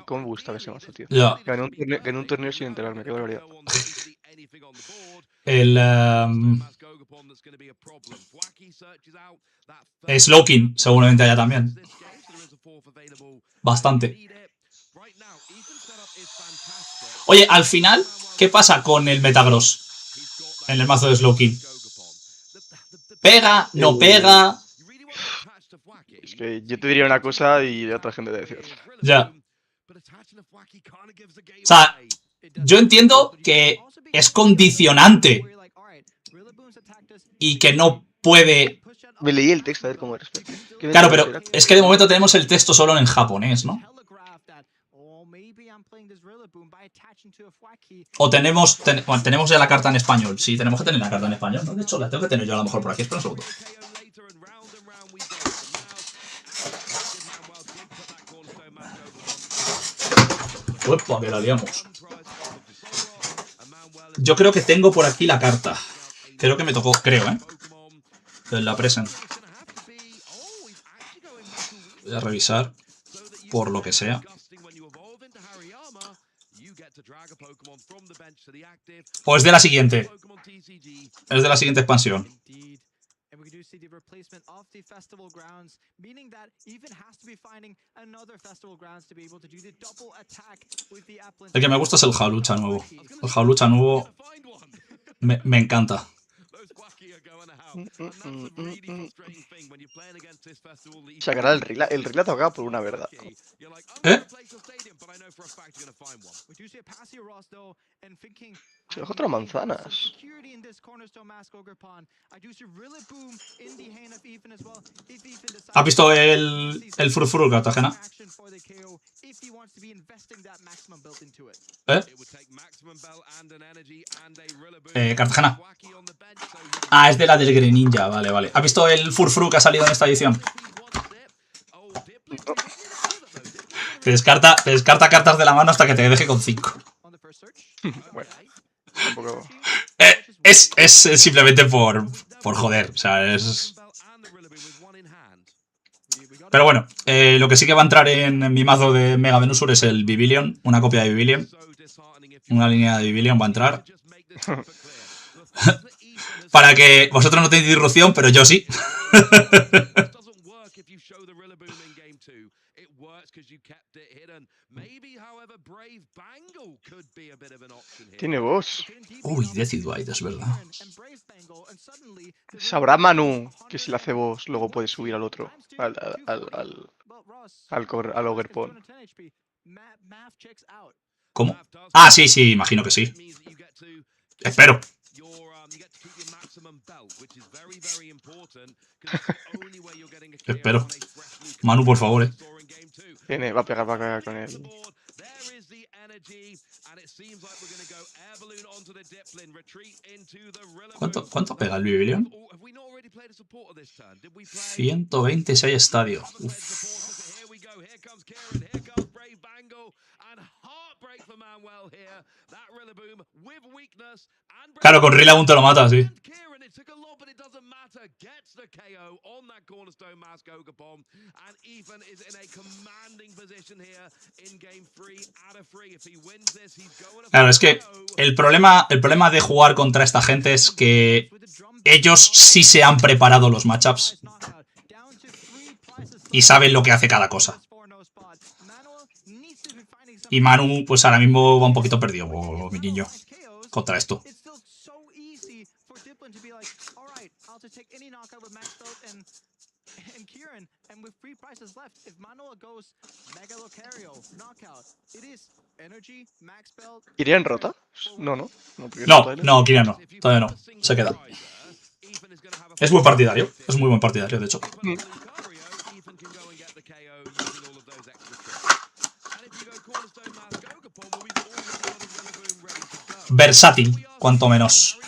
Cómo me gustaba ese mazo, tío. Ya. Que en un torneo sin enterarme, qué barbaridad. Slowking, seguramente haya también. Bastante. Oye, al final, ¿qué pasa con el Metagross en el mazo de Slowking? ¿Pega? ¿No pega? Es que yo te diría una cosa y otra gente te decía otra. Ya. O sea, yo entiendo que es condicionante y que no puede... Me leí el texto, a ver cómo era. Claro, pero es que de momento tenemos el texto solo en japonés, ¿no? O tenemos ya la carta en español. Sí, tenemos que tener la carta en español, ¿no? De hecho, la tengo que tener yo a lo mejor por aquí. Espera un segundo. Uepa, que la liamos. Yo creo que tengo por aquí la carta. Creo que me tocó, ¿eh? En la present. Voy a revisar por lo que sea. O es de la siguiente. Es de la siguiente expansión. we do see the replacement of the festival grounds, meaning that even has to be finding another festival grounds to be able to do the double attack with the Applin. El que me gusta es el Jaulucha nuevo. El Jaulucha nuevo me encanta. Sacará el Rila tocaba por una verdad. ¿Eh? Se dejó otras manzanas. ¿Has visto el Furfuru, Cartagena? Cartagena. Ah, es de la del Greninja, vale, vale. ¿Has visto el Furfuru que ha salido en esta edición? Te descarta cartas de la mano hasta que te deje con 5. Bueno, tampoco... Es simplemente por joder, o sea, es... Pero bueno, lo que sí que va a entrar en mi mazo de Mega Venusur es el Vivilion, una copia de Vivilion. Una línea de Vivilion va a entrar. Para que vosotros no tenéis disrupción, pero yo sí. Tiene voz. Uy, Decidueye, es verdad. Sabrá Manu que si le hace voz luego puede subir al otro. Al Ogerpon. ¿Cómo? Ah, sí, imagino que sí. Espero. Espero. Manu, por favor, Va a pegar con él. ¿Cuánto pega el Vivilion? 126 estadio. Uf. Claro, con Rillaboom te lo mata, sí. Claro, es que el problema de jugar contra esta gente es que ellos sí se han preparado los matchups y saben lo que hace cada cosa. Y Manu, pues ahora mismo va un poquito perdido, mi niño, contra esto. ¿Iría en rota? No. No, Kirian no. Todavía no. Se queda. Es buen partidario. Es muy buen partidario, de hecho. Versátil, cuanto menos.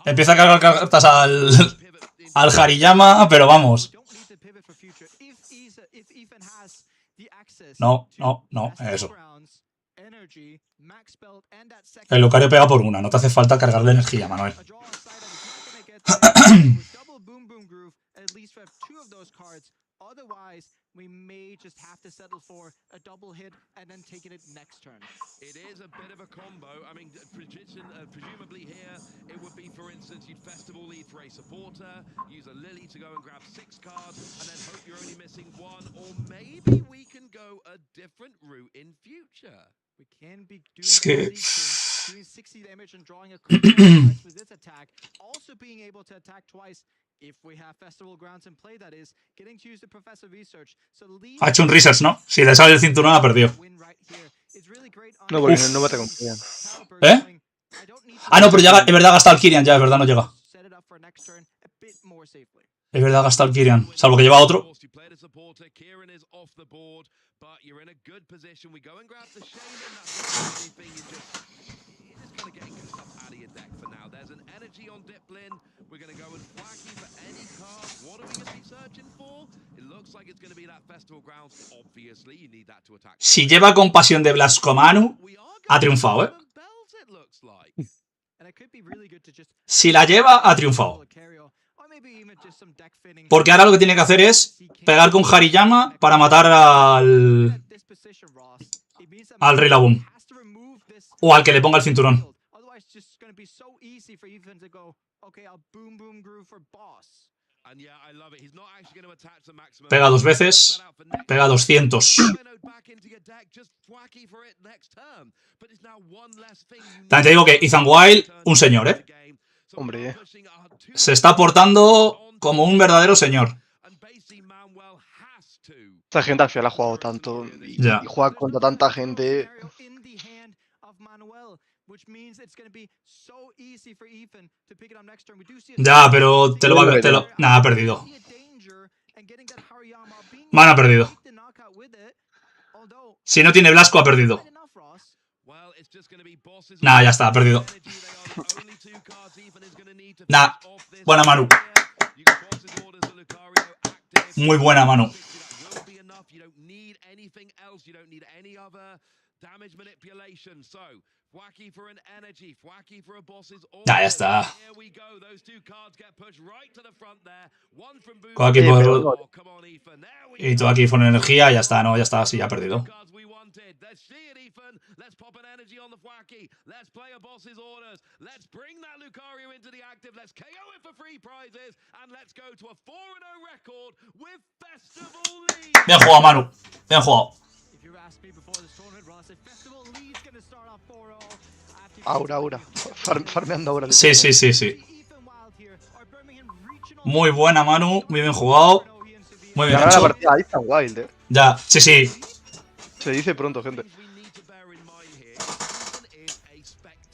Empieza a cargar cartas al Hariyama, pero vamos. No, eso. El Lucario pega por una, no te hace falta cargarle energía, Manuel. We may just have to settle for a double hit and then taking it next turn. It is a bit of a combo. I mean, presumably here, it would be, for instance, you'd Festival lead for a supporter, use a Lily to go and grab 6 cards, and then hope you're only missing 1, or maybe we can go a different route in future. We can be doing 60 damage and drawing a couple of cards with this attack, also being able to attack twice. If we have festival grounds in play, that is, getting to use the Professor Research. So ha hecho un research, ¿no? Si le sale el cinturón, ha perdido. No, porque no mata con Kirian. ¿Eh? Ah, no, pero ya, es verdad, ha gastado el Kirian, ya, es verdad, no llega. Es verdad, ha gastado el Kirian, salvo que lleva otro. Si lleva compasión de Blascomanu, ha triunfado, ¿eh? Si la lleva, ha triunfado. Porque ahora lo que tiene que hacer es pegar con Hariyama para matar al Rillaboom. O al que le ponga el cinturón. Otherwise, it's just going to be so easy for Ethan to go, okay, I'll boom boom groove for boss. Pega 2 veces. Pega 200. También te digo que Ethan Wild, un señor, ¿eh? Hombre, Se está portando como un verdadero señor. esta gente al final ha jugado tanto y, Ya. y juega contra tanta gente. Ya, pero te lo va a... Nada, ha perdido. Mano ha perdido. Si no tiene Blasco, ha perdido. Nah, ya está, ha perdido. Nah, buena Manu. Muy buena Manu. Ya está. Aquí por... Y tú aquí con energía, ya está, no, ya está, sí, ya ha perdido. Bien jugado, Manu. Bien jugado. Aura. Farmeando ahora. Sí. Muy buena, Manu. Muy bien jugado. Muy bien Gana la hecho. partida ahí está Wild, Ya, sí. Se dice pronto, gente.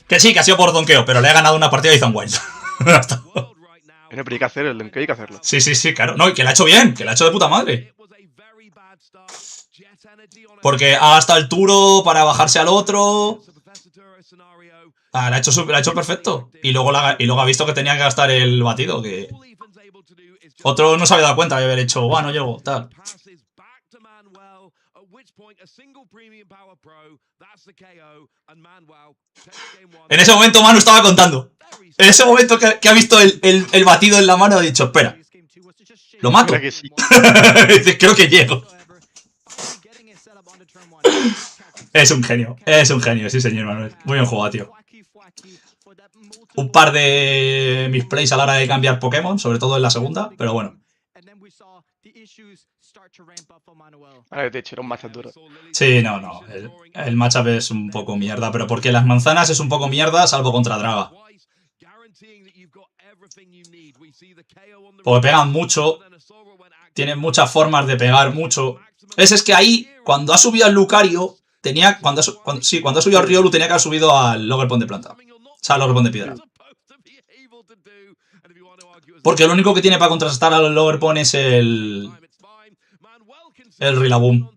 Que sí, que ha sido por donqueo, pero le ha ganado una partida a Ethan Wild. Pero hay que hacer el donqueo, hay que hacerlo. Sí, claro. No, y que la ha hecho bien, que la ha hecho de puta madre. Porque ha gastado el turo para bajarse al otro. Ah, la ha hecho perfecto. Y luego ha visto que tenía que gastar el batido. Que otro no se había dado cuenta de haber hecho, no llego, tal. En ese momento Manu estaba contando. En ese momento que ha visto el batido en la mano ha dicho, espera, ¿lo mato? Creo que sí. Dice, creo que llego. Es un genio, sí señor Manuel. Muy bien jugado, tío. Un par de misplays a la hora de cambiar Pokémon, sobre todo en la segunda, pero bueno. Ahora de hecho era un mazo duro. Sí, no. El matchup es un poco mierda, pero porque las manzanas es un poco mierda, salvo contra Draga. Porque pegan mucho. Tienen muchas formas de pegar mucho. Es que ahí, cuando ha subido al Lucario, cuando ha subido al Riolu, tenía que haber subido al Logerpon de planta. O sea, al Logerpon de piedra. Porque lo único que tiene para contrastar al Logerpon es el Rillaboom.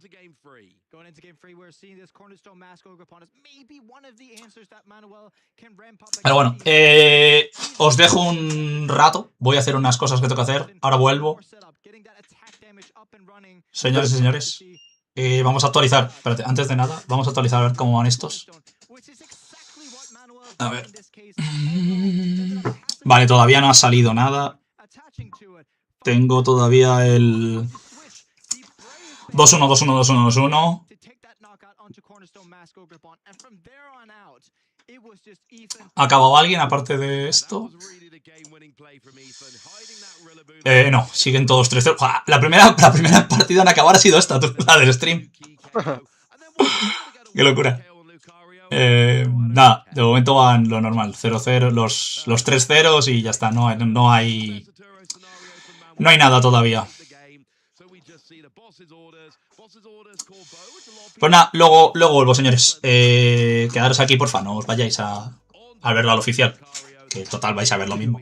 Pero bueno, os dejo un rato. Voy a hacer unas cosas que tengo que hacer. Ahora vuelvo. Señores y señores, vamos a actualizar. Espérate, antes de nada, vamos a actualizar a ver cómo van estos. A ver. Vale, todavía no ha salido nada. Tengo todavía el 2-1. ¿Ha acabado alguien aparte de esto? No, siguen todos 3-0. La primera partida en acabar ha sido esta, la del stream. Qué locura. Nada, de momento van lo normal. 0-0, los 3-0 y ya está. No hay nada todavía. Pues nada, luego vuelvo, señores. Quedaros aquí, porfa, no os vayáis a verlo al oficial. Que total vais a ver lo mismo.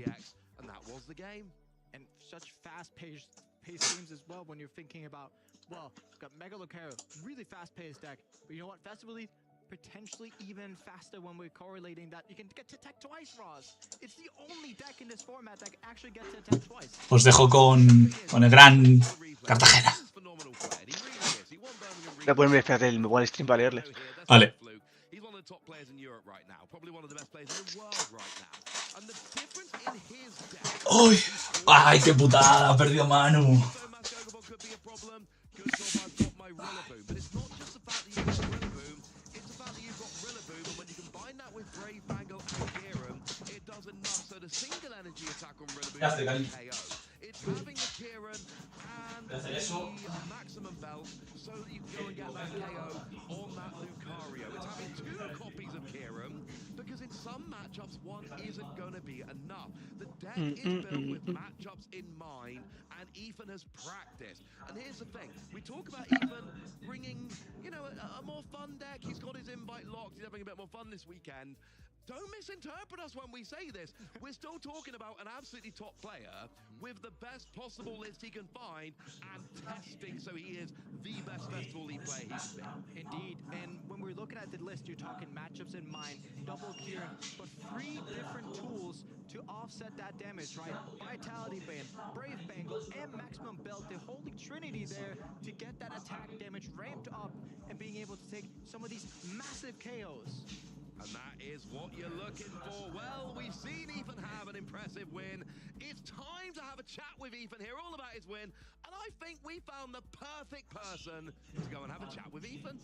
Potentially even faster when we're correlating that. You can get to attack twice, Ross. It's the only deck in this format that actually gets to attack twice. Os dejo con el gran Cartagena. Voy a ponerme, espérate, el One Stream para leerle. Vale. ¡Uy! ¡Ay, qué putada! Ha perdido Manu. Ya estoy, cariño. It's having the Kieran and Voy a hacer eso. the maximum belt so that you can go and get that KO on that Lucario. It's having 2 copies of Kieran because in some matchups one isn't going to be enough. The deck is built with matchups in mind and Ethan has practiced. And here's the thing, we talk about Ethan bringing, you know, a more fun deck. He's got his invite locked, he's having a bit more fun this weekend. Don't misinterpret us when we say this. We're still talking about an absolutely top player with the best possible list he can find and testing so he is the best Festival League player he can be. Indeed, and when we're looking at the list, you're talking matchups in mind, double Kieran, but 3 different tools to offset that damage, right? Vitality Bane, Brave Bangle, and Maximum Belt, the holy trinity there to get that attack damage ramped up and being able to take some of these massive KOs. And that is what you're looking for. Well, we've seen Ethan have an impressive win. It's time to have a chat with Ethan here, all about his win. And I think we found the perfect person to go and have a chat with Ethan.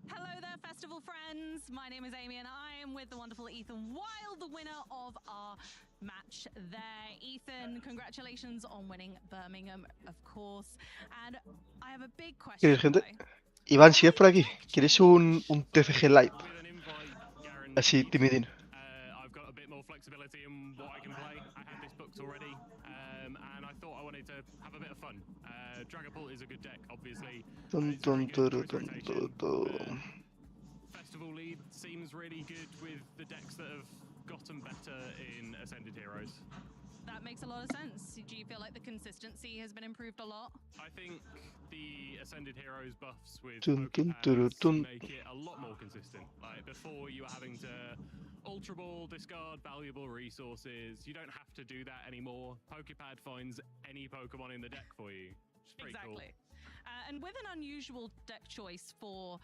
Hello there, festival friends. My name is Amy and I am with the wonderful Ethan Wild, the winner of our match there. Ethan, congratulations on winning Birmingham, of course. And I have a big question. Gente? Iván, si es por aquí, ¿quieres un TCG Live? Así, timidín. I've got a bit more flexibility in what I can play. I had this booked already, and I thought I wanted to have a bit of fun. Dragapult is a good deck, obviously. Festival lead seems really good with the decks that have gotten better in Ascended Heroes. That makes a lot of sense. Do you feel like the consistency has been improved a lot? I think the Ascended Heroes buffs with Tun. make it a lot more consistent. Like before, you were having to Ultra Ball, discard valuable resources. You don't have to do that anymore. Pokepad finds any Pokemon in the deck for you. It's pretty Exactly. And with an unusual deck choice for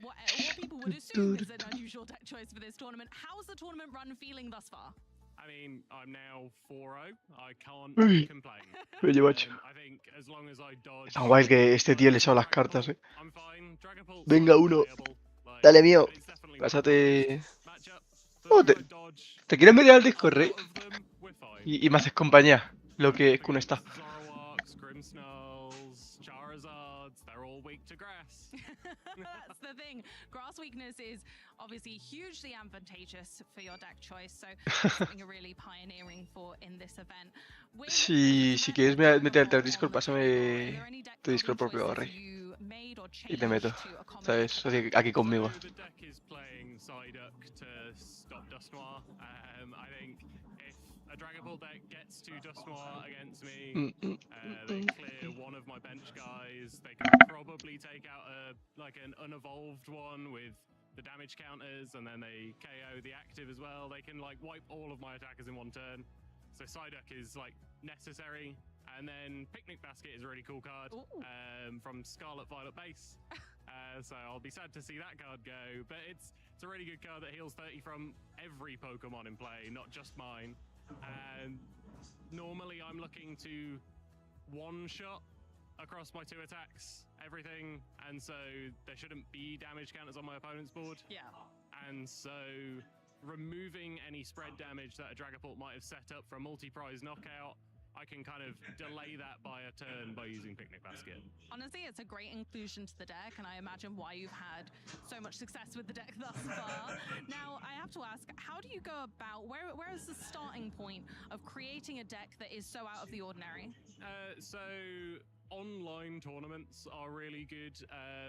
what people would assume is an unusual deck choice for this tournament, how's the tournament run feeling thus far? I mean, I'm now 4-0. I can't complain. Oye, macho. I think as long as I dodge, Tan guay que este tío le sabe las cartas, eh. I'm fine. Dragapult's Venga, uno. playable. Like, Dale, mío. it's definitely Pásate. matchup. Oh, As long as I dodge ¿Te quieres meter al Discord, Rey? of them, we're fine. Y me haces compañía, lo que Kun está. Zoroarks, Grimmsnarls, Charizards, they're all weak to grass. That's the thing. Grass weakness is obviously hugely advantageous for your deck choice, so something you're really pioneering for in this event. Si quieres meterte al Discord, pásame tu Discord por privado, Rey. Y te meto, ¿sabes? Así que aquí conmigo. The deck is playing Psyduck to stop Dusknoir. I think if a Dragapult deck gets to Dusknoir against me, they clear one of my bench guys. They can probably take out an unevolved one with the damage counters, and then they KO the active as well. They can like wipe all of my attackers in one turn. So Psyduck is like necessary. And then Picnic Basket is a really cool card from Scarlet Violet base. So I'll be sad to see that card go. But it's a really good card that heals 30 from every Pokemon in play, not just mine. And normally I'm looking to one-shot across my 2 attacks, everything. And so there shouldn't be damage counters on my opponent's board. Yeah. And so removing any spread damage that a Dragapult might have set up for a multi-prize knockout, I can kind of delay that by a turn by using Picnic Basket. Honestly, it's a great inclusion to the deck, and I imagine why you've had so much success with the deck thus far. Now, I have to ask, how do you go about, where is the starting point of creating a deck that is so out of the ordinary? So online tournaments are really good.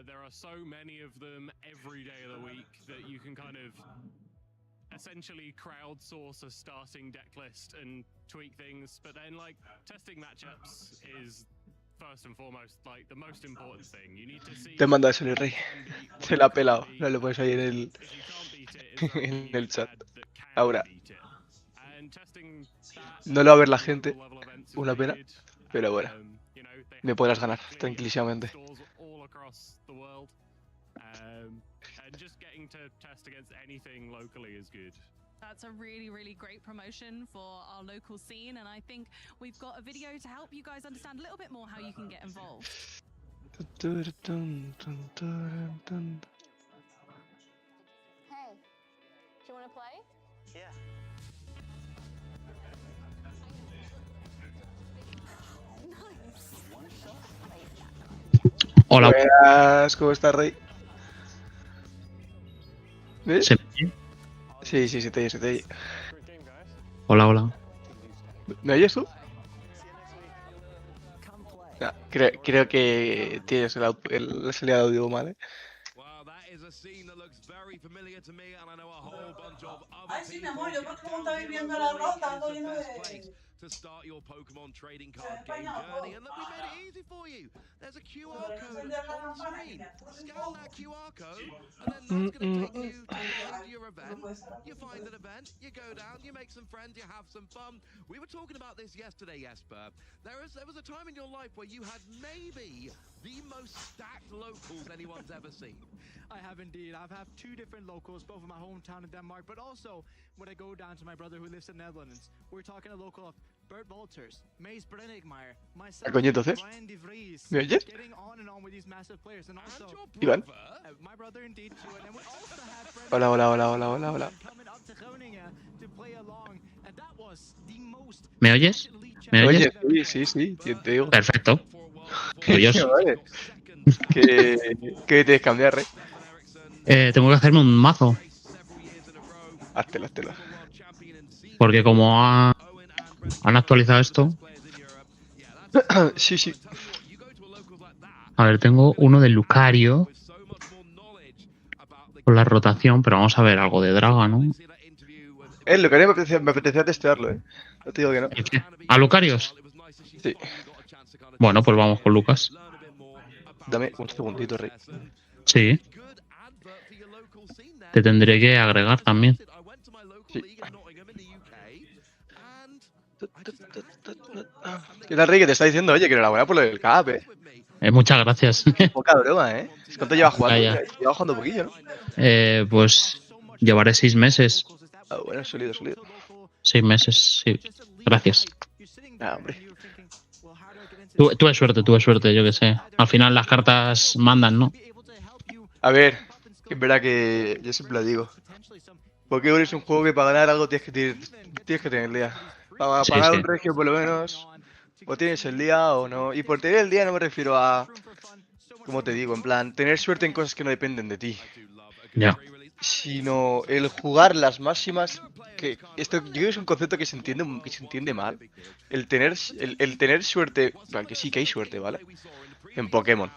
There are so many of them every day of the week that you can kind of essentially crowdsource a starting deck list and tweak things, but then like testing matchups is first and foremost like the most important thing. You need to see. Te manda eso el Rey. Se la ha pelado. No lo pones ahí en el chat. Ahora. No lo va a ver la gente. Una pena. Pero bueno. Me podrás ganar tranquilísimamente. And just getting to test against anything locally is good. That's a really, really great promotion for our local scene, and I think we've got a video to help you guys understand a little bit more how you can get involved. Hey, do you want to play? Yeah. Hola. Buenas, ¿cómo estás, Rey? ¿Ves? ¿Se me oye? Sí, sí, se te oye, se te oye. Hola, hola. ¿Me oyes tú? No, creo que tienes la salida de audio mal, ¿eh? Ay, sí, mi amor, yo porque como estaba viviendo la rota, ando lleno de... To start your Pokemon trading En card game España no puedo. journey, and look, we made it easy for you. There's a QR Pero code encender la on campana que screen. me acuerdo un Scan poco. that QR code, and then that's going to take you to the page of your event. You find an event, you go down, you make some friends, you have some fun. We were talking about this yesterday, Jesper. There was a time in your life where you had maybe the most stacked locals anyone's ever seen. I have indeed. I've had 2 different locals, both in my hometown in Denmark, but also when I go down to my brother who lives in the Netherlands. We're talking a local of Bert Walters, Mace Brennickmeyer, myself, Coño, entonces, Brian De Vries, ¿me oyes? getting on and on with these massive players, and also Iván. my brother indeed too, and then we also had Hola, hola, hola, hola, hola, hola. coming up to Groningen to play along, and that was the most ¿Me oyes? ¿Me oyes? Oye, sí, sí, te digo. Perfecto. Orgulloso. Vale. ¿Qué tienes que cambiar, Rey? Tengo que hacerme un mazo. Háztelo, háztelo. Porque como han actualizado esto. Sí, sí. A ver, tengo uno de Lucario. Con la rotación, pero vamos a ver algo de Draga, ¿no? Lo que me apetecía testearlo, ¿eh? No te digo que no. ¿El qué? ¿A Lucarios? Sí. Bueno, pues vamos con Lucas. Dame un segundito, Rey. Sí. Te tendré que agregar también. Sí. ¿Qué tal, Rey? Que te está diciendo, oye, que enhorabuena por lo del CAP, ¿eh? Muchas gracias. Poca broma, ¿eh? ¿Cuánto llevas jugando? Vaya. Llevas jugando poquillo, ¿no? Pues llevaré 6 meses. Ah, bueno, sólido, sólido. 6 meses, sí. Gracias. Ah, hombre. Tuve suerte, yo que sé. Al final las cartas mandan, ¿no? A ver, es verdad que yo siempre lo digo. Pokémon es un juego que para ganar algo tienes que tener el día. Para Sí, ganar sí. un regio, por lo menos, o tienes el día o no. Y por tener el día no me refiero a, como te digo, en plan, tener suerte en cosas que no dependen de ti. Ya. Sino el jugar las máximas. Que esto yo creo que es un concepto que se entiende mal. El tener suerte. Bueno, que sí que hay suerte, ¿vale? En Pokémon.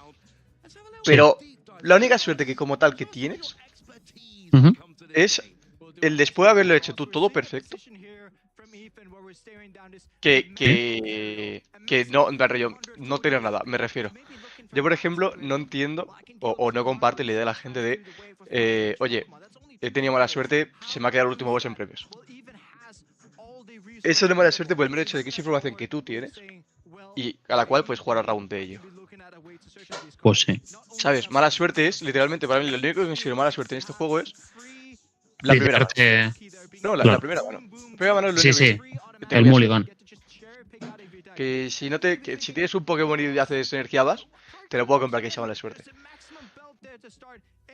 Pero la única suerte que como tal que tienes Ujú. es el después de haberlo hecho tú todo perfecto. Que no, en plan, rollo, no tener nada, me refiero. Yo, por ejemplo, no entiendo o no comparto la idea de la gente de, oye, he tenido mala suerte, se me ha quedado el último boss en premios. Eso no es mala suerte por el mero hecho de que es información que tú tienes y a la cual puedes jugar a round de ello. Pues sí. ¿Sabes? Mala suerte es, literalmente, para mí, lo único que considero mala suerte en este juego es la primera mano. No, la primera mano. La primera mano es lo Sí, único sí. que te El voy a mulligan. Que si tienes un Pokémon y haces energía vas, te lo puedo comprar que sea mala suerte.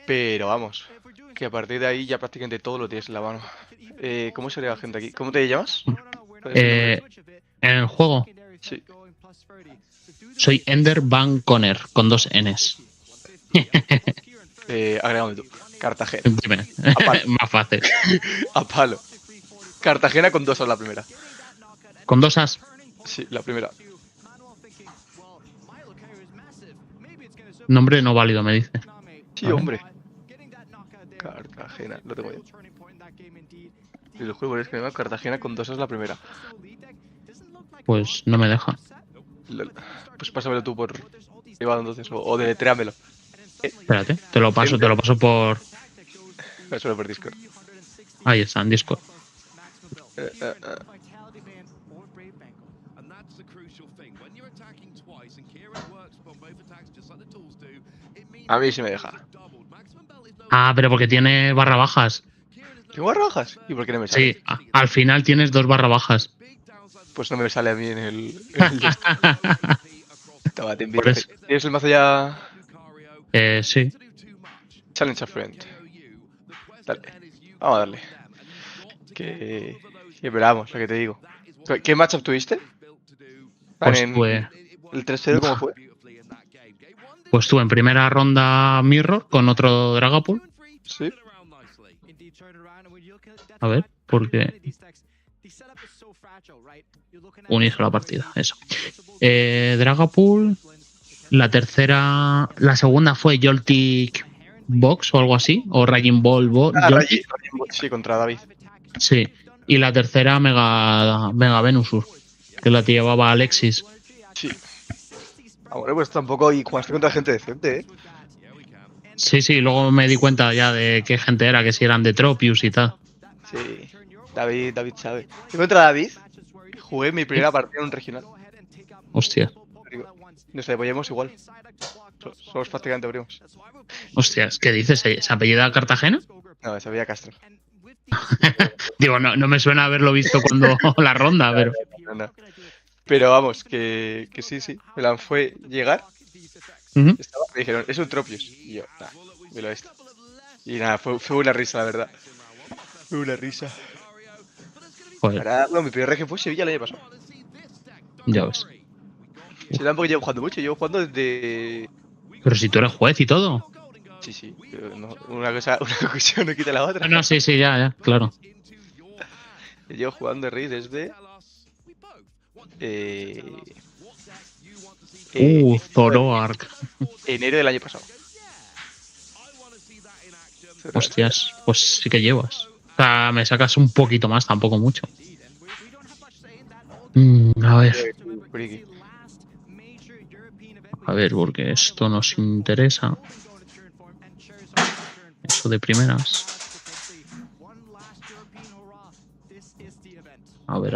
Pero vamos, que a partir de ahí ya prácticamente todo lo tienes en la mano. ¿Cómo sería la gente aquí? ¿Cómo te llamas? En el juego. Sí. Soy Ender Van Conner, con 2 Ns. Agregame tú. Cartagena. Dime. A palo. Más fácil. A palo. Cartagena con 2 As la primera. ¿Con 2 As? Sí, la primera. Nombre no válido, me dice. Sí, Vale. hombre. Cartagena, lo tengo yo. Y el juego es que me llama Cartagena con 2 As la primera. Pues no me deja. Pues pásamelo tú por privado entonces, o deletréamelo. Espérate, te lo paso por... Pásamelo por Discord. Ahí está, en Discord. A mí sí me deja. Ah, pero porque tiene barra bajas. ¿Tengo barra bajas? ¿Y por qué no me sale? Sí, al final tienes 2 barra bajas. Pues no me sale a mí en el Toma, te envío. Por eso. ¿Tienes el mazo ya? Sí. Challenge a friend. Dale. Vamos a darle. Que Sí, pero vamos, lo que te digo. ¿Qué matchup tuviste? Pues tuve, ¿El 3-0 cómo fue? pues tuve en primera ronda Mirror con otro Dragapult. Sí. A ver, porque unirse a la partida, eso. Dragapult. La segunda fue Joltik Box o algo así, o Raging Ball Joltik. Sí, contra David. Sí. Y la tercera Mega Venusur, que la llevaba Alexis. Sí. Ah, bueno, pues tampoco. Y jugaste contra gente decente, ¿eh? Sí, luego me di cuenta ya de qué gente era, que si eran de Tropius y tal. Sí. David sabe. Yo contra David jugué mi primera partida en un regional. Hostia. Nos apoyamos igual. Somos prácticamente primos. Hostias, ¿qué dices? ¿Se apellida Cartagena? No, se veía Castro. Digo, no me suena haberlo visto cuando la ronda, pero. No. Pero vamos, que sí. Me fue llegar. Me dijeron, es un Tropius. Y yo, nada, me lo he visto. Y nada, fue una risa, la verdad. Fue una risa. Joder. Ahora, mi primer region fue Sevilla el año pasado. Ya ves. Sí, tampoco llevo jugando mucho, llevo jugando desde. Pero si tú eres juez y todo. Sí, pero no, una cosa no quita la otra. No, sí, ya, claro. Llevo jugando Rey desde. Zoroark. Enero del año pasado. Hostias, pues sí que llevas. O sea, me sacas un poquito más, tampoco mucho. A ver. A ver, porque esto nos interesa. Eso de primeras. A ver.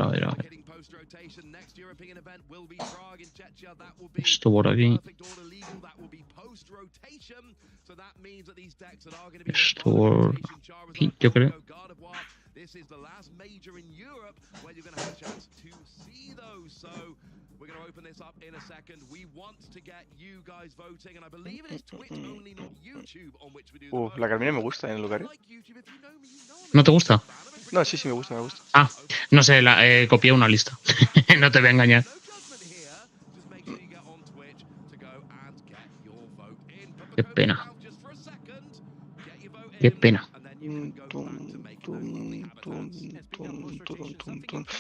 Esto por aquí. Esto por aquí, yo creo. La Carmina me gusta en el lugar. ¿No te gusta? No, sí, me gusta. Ah, no sé, copié una lista. No te voy a engañar. Qué pena.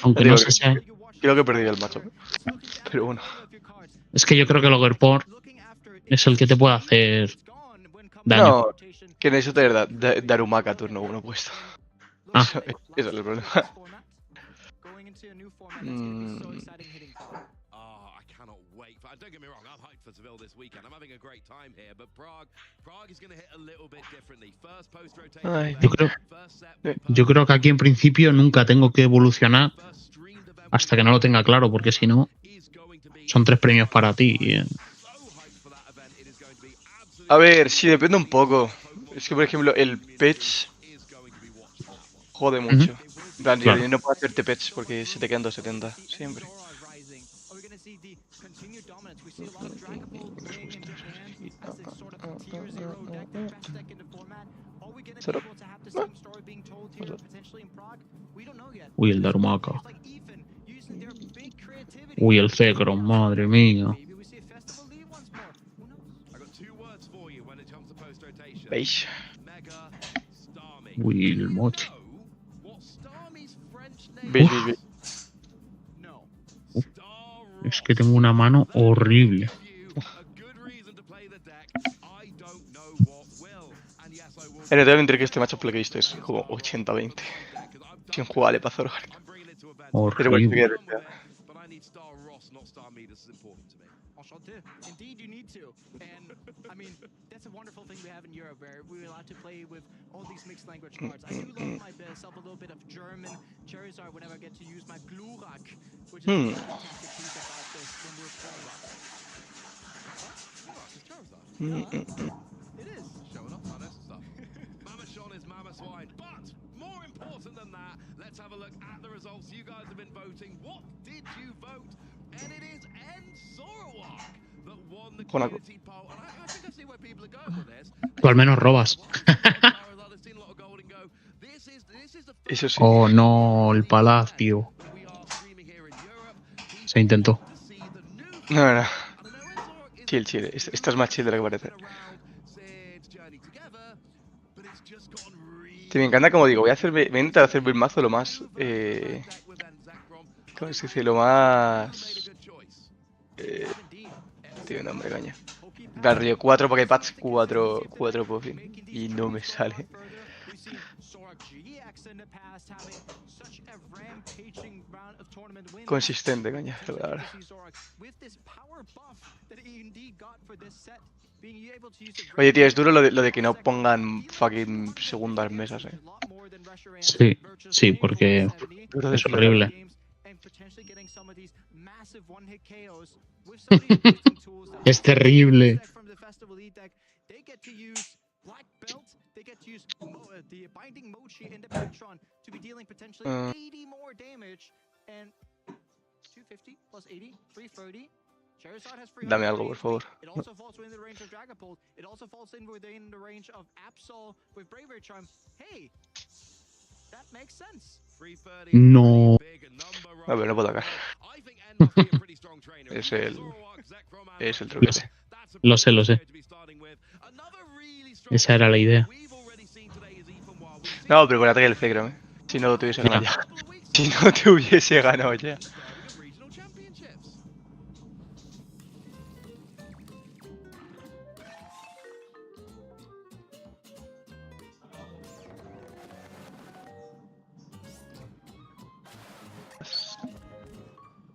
Aunque no sé si... Creo que perdí el macho. Pero bueno. Es que yo creo que el Overport es el que te puede hacer daño. No, que necesito tener Darumaka turno 1 puesto. Eso es el problema. Yo creo que aquí en principio nunca tengo que evolucionar hasta que no lo tenga claro, porque si no son 3 premios para ti. A ver, sí, depende un poco. Es que, por ejemplo, el patch jode mucho. En plan, claro. No puedo hacerte patch porque se te quedan 270 siempre. Uy, el Darumaka. Uy, el Zekrom, madre mía. ¿Veis? Uy, el mochi. ¿Veis? Es que tengo una mano horrible. En el entre que este matchup lo que he visto es como 80-20. Es injugable para Zoroark. Horrible. Indeed, you need to. And I mean, that's a wonderful thing we have in Europe where we're allowed to play with all these mixed language cards. I do love myself a little bit of German Charizard whenever I get to use my Glurak, which is a fantastic piece about this when we're playing. It is. Showing off my best stuff. Mama Sean is Mama Swine. But more important than that, let's have a look at the results. You guys have been voting. What did you vote? And it is Zoroark that won the community poll. And I think I see where people are going with this. Tú al menos robas. This Eso sí. Oh, no, el palacio. Se intentó. No. Chill. Esta es más chill de lo que parece. Sí, me encanta como digo, voy a intentar hacerme el mazo lo más... ¿cómo se dice? Lo más... tiene nombre, coño. Barrio 4 Poképads 4 Puffin. Y no me sale. Consistente, coño, la palabra. Oye, tío, es duro lo de que no pongan fucking segundas mesas, Sí, porque Duro de es flipar. horrible. Es terrible. Dame algo, por favor. No. A ver, no puedo atacar. Es el Lo truquete. sé, lo sé. Esa era la idea. No, pero con ataque del Zekrom, Si no te hubiese ganado Ya. ya. Si no te hubiese ganado ya.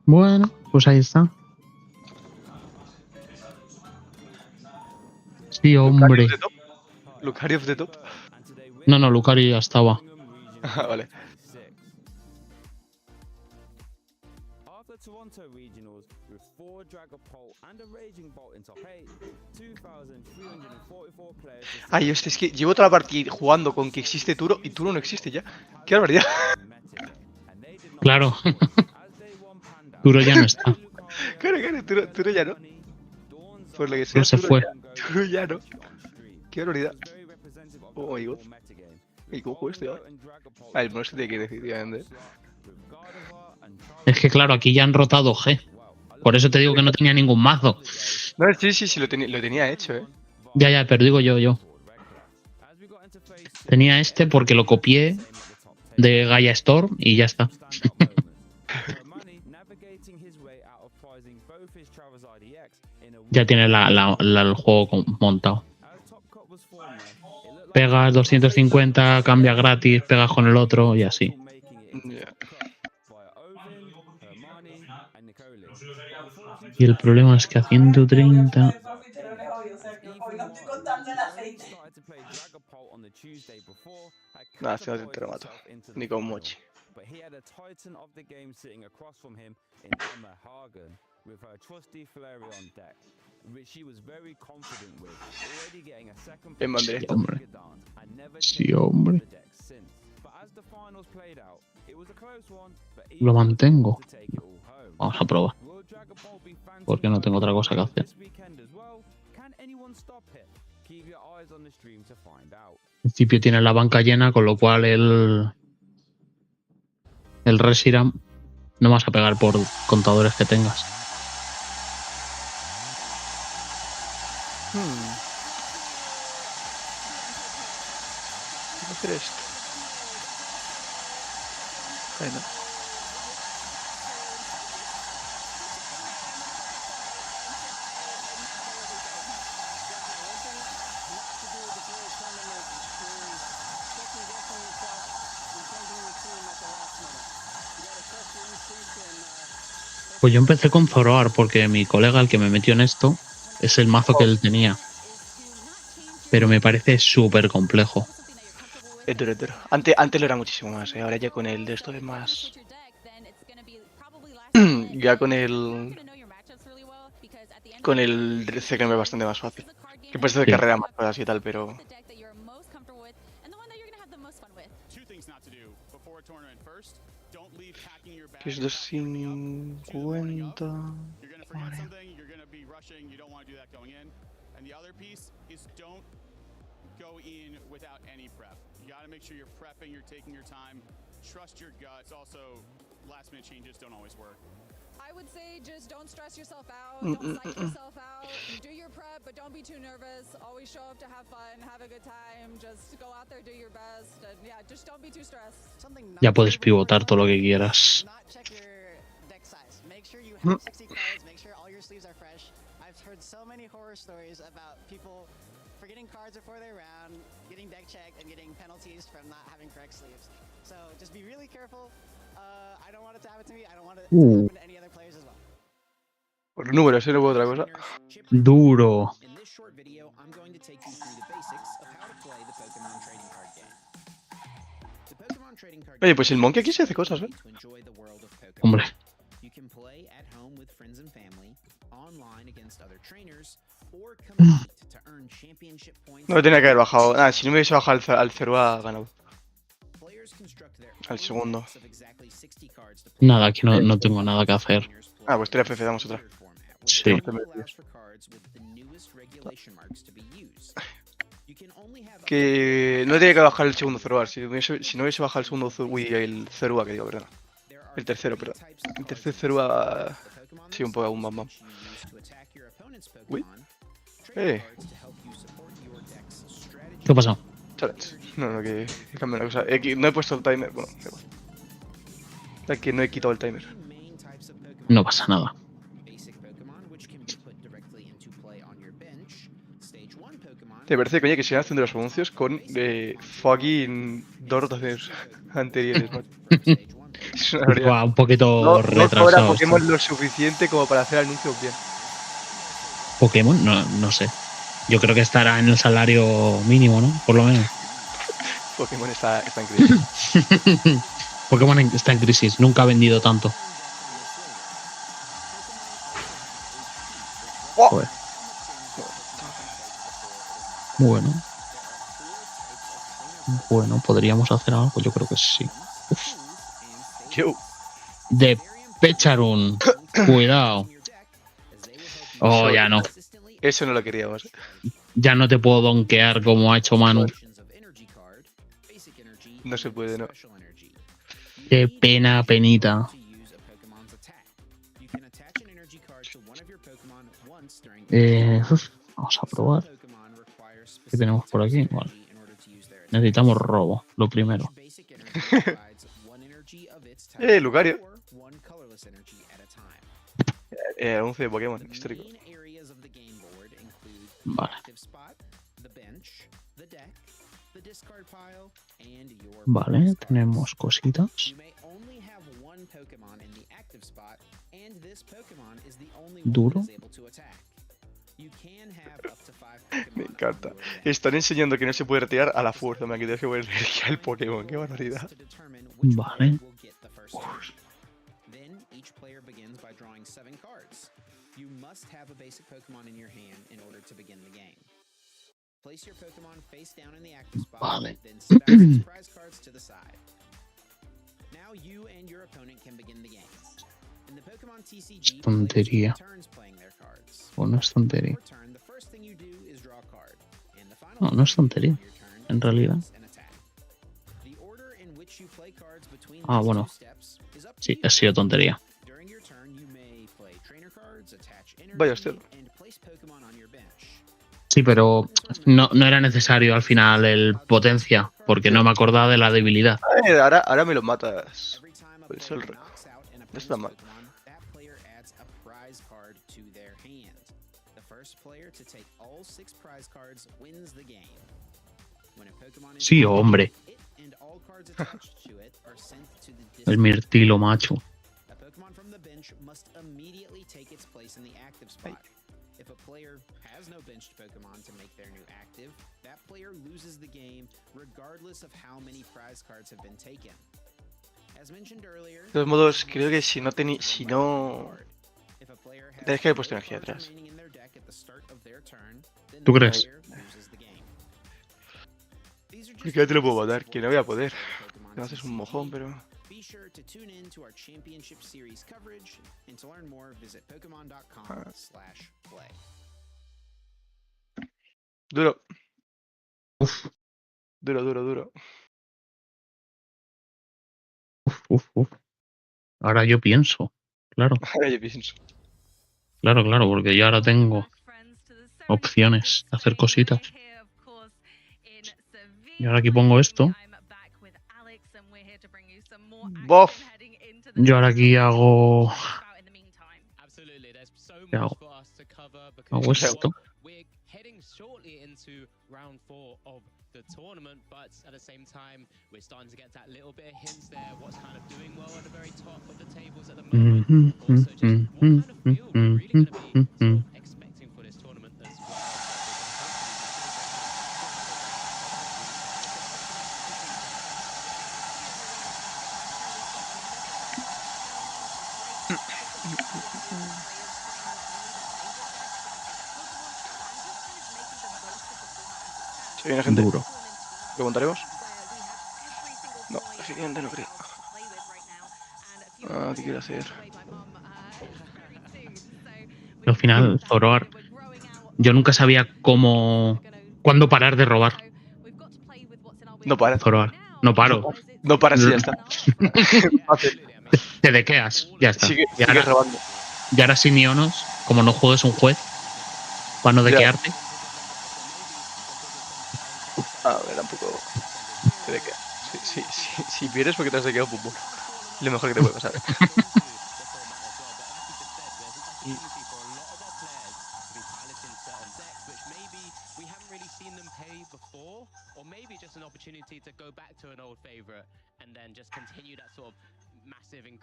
Bueno, pues ahí está. Sí, hombre. Lucario of the top. No, Lucario ya estaba. Vale. After Toronto Regionals with 4 Dragapult and a Raging Bolt in top 8, 2,344 players. Ay, hostia, es que llevo toda la partida jugando con que existe Turo y Turo no existe ya. Qué barbaridad. Claro. Turo ya no está. Claro, Turo ya no. Por lo que sea, Turo se fue. Turo ya no. Qué barbaridad. Oh my god. ¿Y cómo juego este ahora? Ah, el mono se tiene que ir definitivamente. Es que claro, aquí ya han rotado G. Por eso te digo que no tenía ningún mazo. No, sí, lo tenía hecho, Ya, pero digo yo. Tenía este porque lo copié de Gaia Storm y ya está. Ya tiene el juego montado. Pegas 250, cambia gratis, pegas con el otro y así. Y el problema es que a 130... Nada, si no te remato. Ni con Mochi. But he had a titan of the game sitting across from him in Emma Hagen with her trusty Flareon deck, which she was very confident with, already getting a second place and never Sí, hombre. the deck since. But as the finals played out, it was a close one, but Lo mantengo. to take it all home. Vamos a probar. Will Dragapult be Porque no tengo otra cosa que hacer. this weekend as well? Can anyone stop it? Keep your eyes on the stream to find out. En principio tiene la banca llena, con lo cual el Reshiram no vas a pegar por contadores que tengas. Voy a hacer esto. Bueno. Pues yo empecé con Zoroark porque mi colega, el que me metió en esto, es el mazo que él tenía. Pero me parece súper complejo. Es duro. Antes lo era muchísimo más, Ahora ya con el de esto es más... ya con el... Con el CKM es bastante más fácil. Que puedes hacer carrera más cosas y tal, pero... Que es 250... go in without any prep. You got to make sure you're prepping, you're taking your time, trust your guts. Also, last minute changes don't always work. I would say just don't stress yourself out, don't psych yourself out. Do your prep, but don't be too nervous. Always show up to have fun, have a good time. Just go out there, do your best, and yeah, just don't be too stressed. Ya puedes pivotar todo lo que quieras. Not check your deck size. Make sure you have 60 cards. Make sure all your sleeves are fresh. I've heard so many horror stories about people forgetting cards before their round, getting deck checked, and getting penalties from not having correct sleeves. So just be really careful. I don't want it to happen to me. I don't want it to happen to any other players as well. Por números, no puedo otra cosa. Duro. In this short video, I'm going to take you through the basics of how to play the Pokemon trading card game. The Pokemon trading card Oye, pues el Monkey aquí se hace cosas, ¿eh? Hombre. You can play at home with friends and family, online against other trainers, or compete to earn championship points. No me tenía que haber bajado. Ah, si no me hubiese bajado al Cerua, ganado. Al segundo. Nada, aquí no tengo nada que hacer. Ah, pues 3 FF, damos otra. Sí. Que no tenía que bajar el segundo Cerua. Si no hubiese bajado el segundo el Cerua, que digo, perdón. El tercero, perdón. El tercer Cerua. Sí, un poco un bam bam. Uy. ¿Qué ha pasado? Challenge. No, que cambia una cosa. No he puesto el timer. Bueno, da igual. Es que no he quitado el timer. No pasa nada. ¿Te parece, coño, que sigan haciendo los anuncios con fucking 2 rotaciones anteriores, man? Es una realidad. Un poquito retrasado. No cobra Pokémon lo suficiente como para hacer anuncios bien. ¿Pokémon? No sé. Yo creo que estará en el salario mínimo, ¿no? Por lo menos. Pokémon está en crisis. Pokémon está en crisis. Nunca ha vendido tanto. Joder. Bueno, podríamos hacer algo. Yo creo que sí. De Pecharun. Cuidado. Oh, ya no. Eso no lo queríamos. Ya no te puedo donkear como ha hecho Manu. No se puede, no. Qué pena, penita. Vamos a probar. ¿Qué tenemos por aquí? Vale. Necesitamos robo, lo primero. Lucario. Anuncio de Pokémon histórico. Vale. Vale, tenemos cositas. Duro. Me encanta. Están enseñando que no se puede retirar a la fuerza. Me tienes que poner energía al Pokémon. Qué barbaridad. Vale. Vale. Es tontería. O no es tontería. No es tontería. En realidad. Ah, bueno. Sí, ha sido tontería. Vaya hostia. Sí, pero no era necesario al final el potencia, porque no me acordaba de la debilidad. Ahora me lo matas. El sol. No está mal. Sí, hombre. El mirtilo, macho. De todos modos, creo que si no tenéis que haber puesto energía atrás. ¿Tú crees? Porque ya te lo puedo matar, que no voy a poder. Me haces un mojón, pero... Duro. Uf. Duro, duro, duro. Uf. Ahora yo pienso. Claro. Ahora yo pienso. Claro, porque yo ahora tengo opciones de hacer cositas. Y ahora aquí pongo esto. Bof. Yo ahora aquí hago... ¿Qué hago? Hago esto. The tournament, but at the same time, we're starting to get that little bit of hints there. What's kind of doing well at the very top of the tables at the moment. Also, just what kind of field we're really going to be sort of expecting for this tournament as well. ¿Se viene gente? Duro. ¿Preguntaremos? No, el siguiente no creo. Ah, ¿qué quiere hacer? Al final, Zoroark, yo nunca sabía cuándo parar de robar. No para. Zoroark, no paro. No para, sí, ya está. Te dequeas, ya está. Sigue y ahora, robando. Y ahora sin Ionos, como no juegues un juez, para no dequearte. A ver, tampoco te dequeas. Si pierdes porque te has dequeado fútbol. Lo mejor que te puede pasar.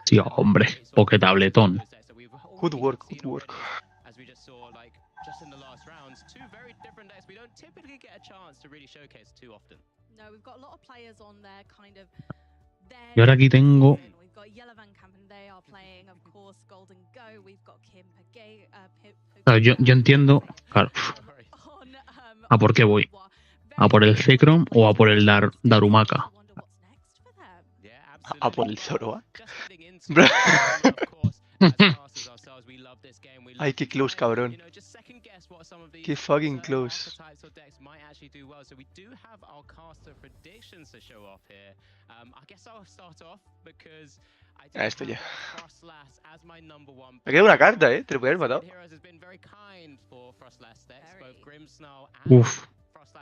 Sí, hombre, poke tabletón. Good work, good work. Just in the last rounds, two very different decks we don't typically get a chance to really showcase too often. No, we've got a lot of players on there kind of Y ahora aquí tengo... We've got Yellow Van Camp and they are playing, of course, Golden Go. We've got Kim Pagay, Claro, yo entiendo... Claro. ¿A por qué voy? ¿A por el Zekrom o a por el Darumaka? A por el Zoroark. Ay, qué close, cabrón. Qué fucking close. Ah, esto ya. Me queda una carta, te lo podía haber matado. Uf.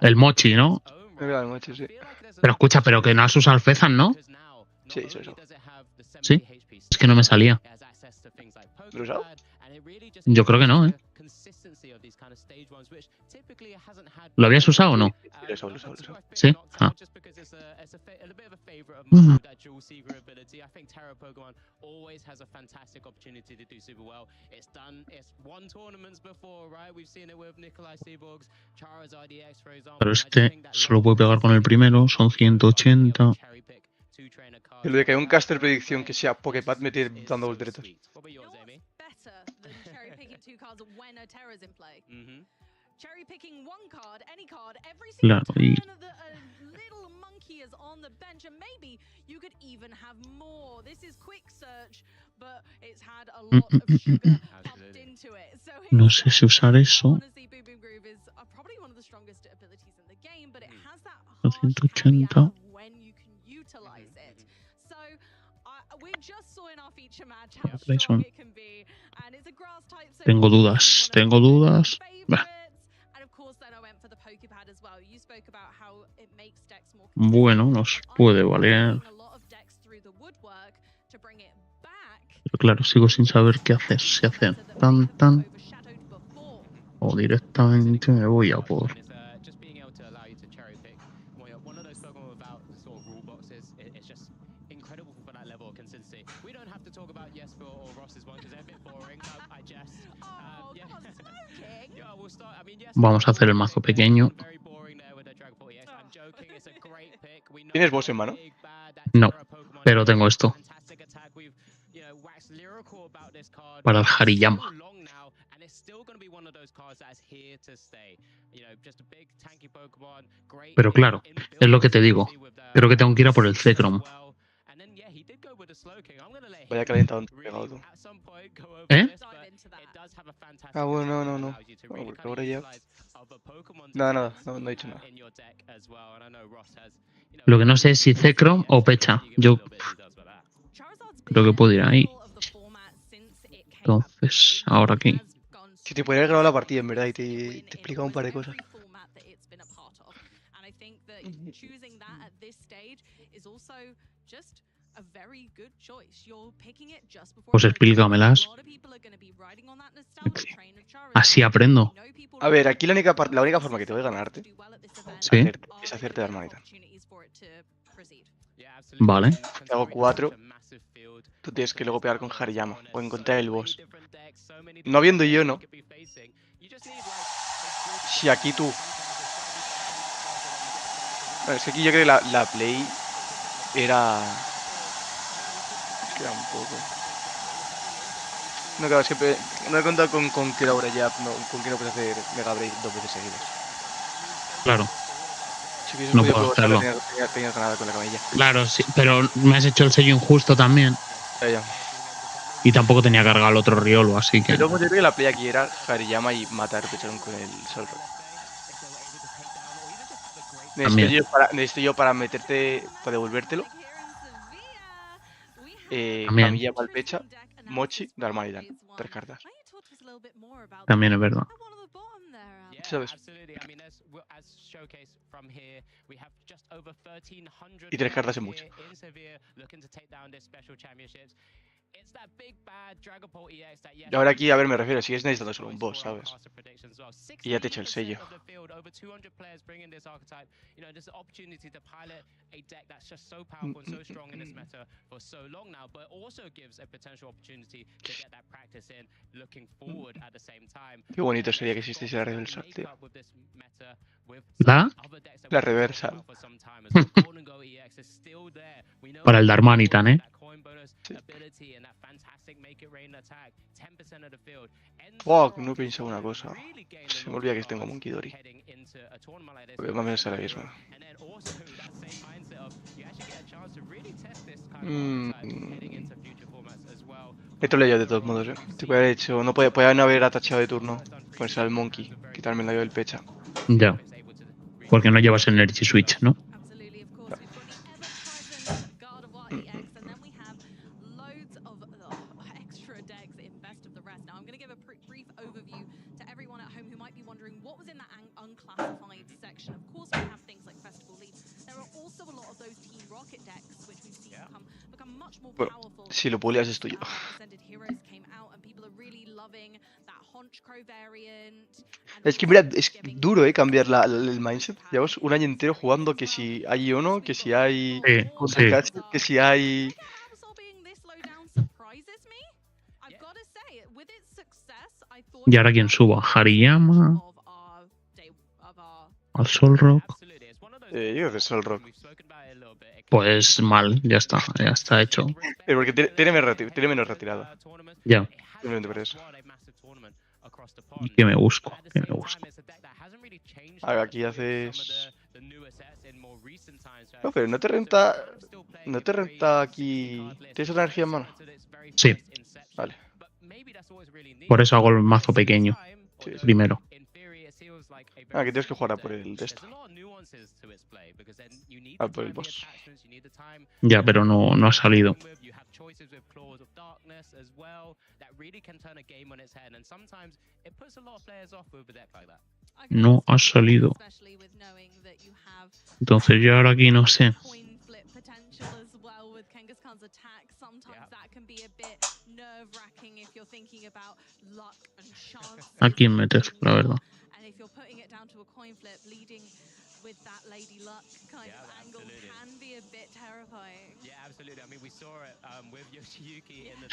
El Mochi, ¿no? Me queda el Mochi, sí. Pero escucha, pero que no has usado Alfezan, ¿no? Sí, eso. ¿Sí? Es que no me salía. ¿Lo he usado? Yo creo que no, ¿eh? ¿Lo habías usado o no? Lo he usado. ¿Sí? Ah. Pero es que solo puedo pegar con el primero, son 180. Y lo de que hay un caster predicción que sea Poképad me tiene dando volteretas. Claro, y... No sé si usar eso. 180. Tengo dudas. Bah. Bueno, nos puede valer. Pero claro, sigo sin saber qué hacer. Si hacer tan. O directamente me voy a por... Vamos a hacer el mazo pequeño. ¿Tienes boss en mano? No, pero tengo esto. Para el Hariyama. Pero claro, es lo que te digo. Creo que tengo que ir a por el Zekrom. Vaya calentado te he pegado tú. ¿Eh? Ah, bueno, no. Bueno, porque ahora ya... Nada, no he dicho nada. Lo que no sé es si Zekrom o Pecha. Yo creo que puedo ir ahí. Entonces, ahora aquí. Si te podría grabar la partida, en verdad, y te explica un par de cosas. Pues explícamelas. Así aprendo. A ver, aquí la única forma que te voy a ganarte Sí. es hacerte de Armanita. Vale. Si hago 4, tú tienes que luego pegar con Hariyama o encontrar el boss. No habiendo yo, no. Si aquí tú... Bueno, es que aquí yo creo que la play era... Es que era un poco... No, claro, es que no he contado con que ahora ya con que no puedes hacer Mega Break 2 veces seguidas. Claro. Si hubieses No podido puedo aprovecharlo, hacerlo. tenías ganado con la camilla. Claro, sí, pero me has hecho el sello injusto también. Ya. Y tampoco tenía cargado el otro Riolo, así que. Pero yo creo que la play aquí era Hariyama y matar Pechón con el Sol Rock. Necesito yo para meterte, para devolvértelo. Camilla, Valpecha, Mochi, Darmanidan. 3 cartas. También es verdad. ¿Sabes? Y 3 cartas es mucho. Y ahora aquí, a ver, me refiero, sigues necesitando solo un boss, ¿sabes? Y ya te he hecho el sello. Qué bonito sería que existiese la reversal, tío. ¿La? La reversal. Para el Darmanitan, ¿eh? Sí. Fuck, no he pensado una cosa. Se me olvida que tengo Monkey Dory. Porque más o menos ahora mismo. Esto lo he de todos modos, Te puede haber hecho. No podía no haber atachado de turno. Ponerse al Monkey. Quitarme el labio del pecha. Ya. Porque no llevas Energy Switch, ¿no? Bueno, si lo pulias es tuyo. Es que mira, es duro, cambiar el mindset. Llevamos un año entero jugando que si hay Ono, que si hay Sí. que si hay... Y ahora quién suba, Hariyama, al Sol Rock. Yo creo que es Sol Rock. Pues mal, ya está hecho. Porque tiene menos retirada. Ya. Simplemente por eso. ¿Y qué me busco? A ver, aquí haces... No, pero no te renta... No te renta aquí... ¿Tienes otra energía en mano? Sí. Vale. Por eso hago el mazo pequeño. Sí. Primero. Aquí tienes que jugar a por el de esto. A por el boss. Ya, pero no ha salido. No ha salido. Entonces yo ahora aquí no sé. ¿A quién metes, la verdad?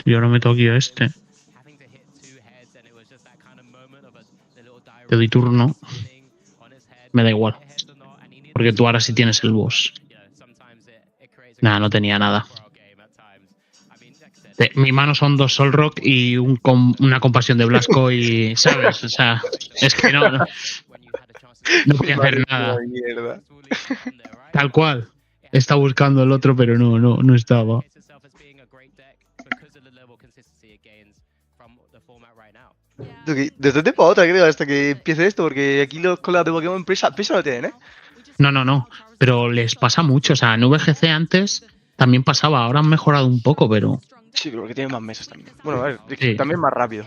Yo ahora meto aquí a este. Te doy turno. Me da igual. Porque tú ahora sí tienes el boss. Nada, no tenía nada. Mi mano son 2 Sol Rock y una compasión de Blasco y... ¿Sabes? O sea, es que no podía hacer nada. Tal cual. Está buscando el otro, pero no estaba. De este tiempo a otra, creo, hasta que empiece esto, porque aquí los colegas de Pokémon prisa no tienen, ¿eh? No. Pero les pasa mucho. O sea, en VGC antes también pasaba. Ahora han mejorado un poco, pero. Sí, creo que tienen más mesas también. Bueno, a ver, Sí. también más rápido.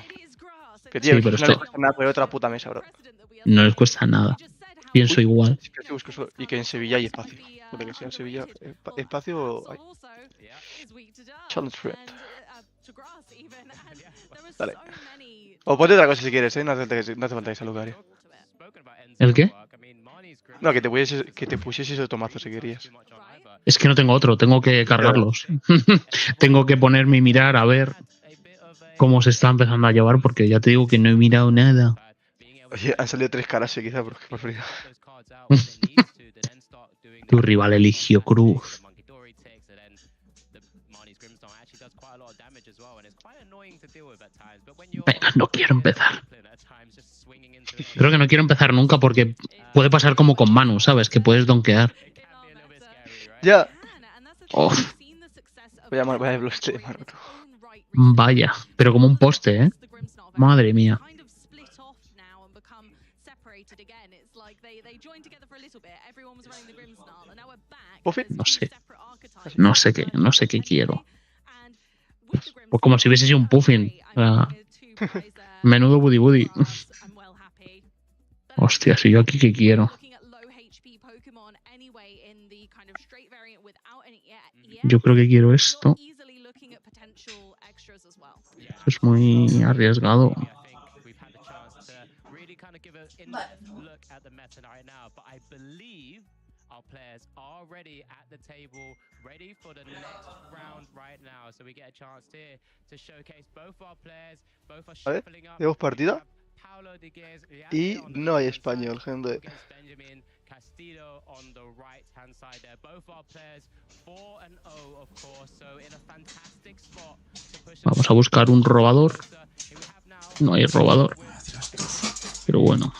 Que tío, Sí, pero no les cuesta nada poner otra puta mesa, bro. no les cuesta nada. Pienso igual. Espérate, busco eso. Y que en Sevilla hay espacio. Puede que sea en Sevilla espacio hay. Challenge Friend. Dale. O ponte otra cosa si quieres, no hace falta que sea Lucario. ¿El qué? No, que te pusieses otro mazo si querías. Es que no tengo otro, tengo que cargarlos. Tengo que ponerme y mirar a ver cómo se está empezando a llevar, porque ya te digo que no he mirado nada. Oye, han salido 3 caras, quizá, por frío. Tu rival eligió Cruz. Venga, no quiero empezar. Creo que no quiero empezar nunca porque puede pasar como con Manu, ¿sabes? Que puedes donkear. Ya. Oh, Vaya bloste de Manu. vaya, pero como un poste, ¿eh? Madre mía. No sé qué quiero. Pues como si hubiese sido un puffin. Menudo buddy buddy. Hostia, si yo aquí qué quiero. Yo creo que quiero esto. Es muy arriesgado. Our players are ready at the table, ready for the next round right now. So we get a chance here to showcase both our players. Both are shuffling up. Tenemos partida. Y no hay español, gente. Castillo on the right hand side there. Both our players 4-0 of course. So in a fantastic spot to push. Vamos a buscar un robador. No hay robador. Pero bueno.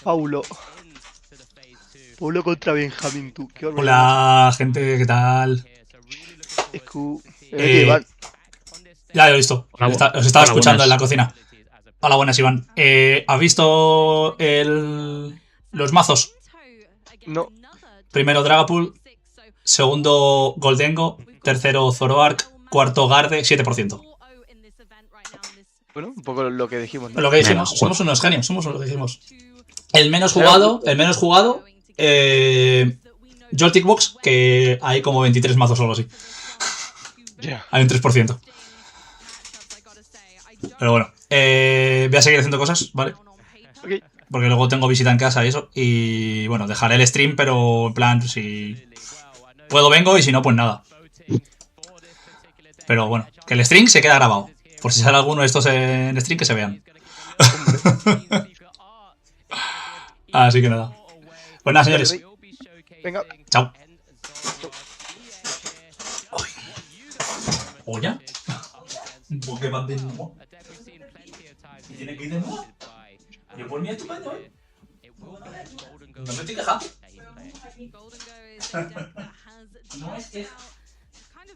Paulo contra Benjamín, tú. Qué Hola, gente, ¿qué tal? Ya lo he visto. Os estaba escuchando en la cocina. Hola, buenas, Iván. ¿Has visto los mazos? No. Primero Dragapult, segundo Goldengo, tercero Zoroark, cuarto Garde, 7%. Bueno, un poco lo que dijimos, ¿no? Lo que dijimos, somos unos genios, somos lo que dijimos. El menos jugado, Joltik Box, que hay como 23 mazos o algo así. Hay un 3%. Pero bueno, voy a seguir haciendo cosas, ¿vale? Okay. Porque luego tengo visita en casa y eso. Y bueno, dejaré el stream, pero en plan, si puedo vengo y si no, pues nada. Pero bueno, que el stream se queda grabado. Por si sale alguno de estos en stream, que se vean. Así que nada. Pues nada, señores. Venga. Chao. ¿Oye? ¿Por qué van de nuevo? ¿Tiene que ir de nuevo? Yo por mí estupendo, ¿eh? No me estoy quejando. No es que...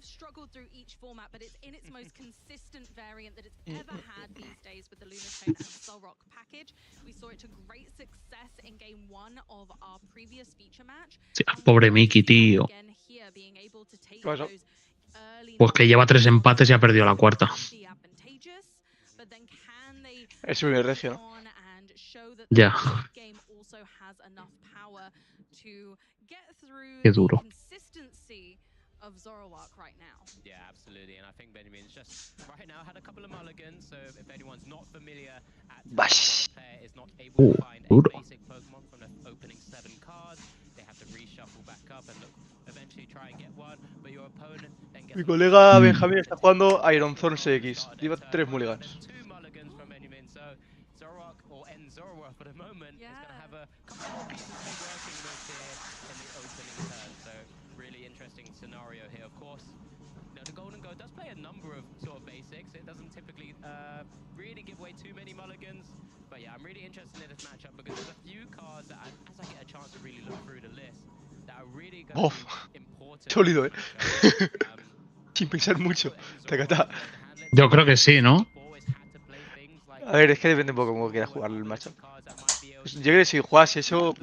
struggled through each format, but it's in its most consistent variant that it's ever had these days with the Lunatone and Solrock package. We saw it to great success in game 1 of our previous feature match. Sí, pobre Mickey, tío. Pues que lleva 3 empates y ha perdido la cuarta. Es su primer regio, ¿no? Ya. Qué duro. Of Zoroark right now. Yeah, absolutely. And I think Benjamin's just right now had a couple of mulligans, so if anyone's not familiar at player is not able to find a basic Pokemon from the opening 7 cards, they have to reshuffle back up and look, eventually try and get one, but your opponent then gets... Mi colega Benjamín está jugando Iron Thorn CX. Lleva 3 mulligans. Zoroark or Zoroark for the moment is going to have a couple more pieces to be working with here in the opening turn. So really interesting scenario here, of course. Now the Golden Go Go does play a number of sort of basics. It doesn't typically really give away too many mulligans. But yeah, I'm really interested in this matchup because there's a few cards that, as I get a chance to really look through the list, that are really going to be important. Sólido, Sin pensar mucho. Tacata. Yo creo que sí, ¿no? A ver, es que depende un poco cómo quieras jugar el matchup. Pues yo creo que si juegas eso,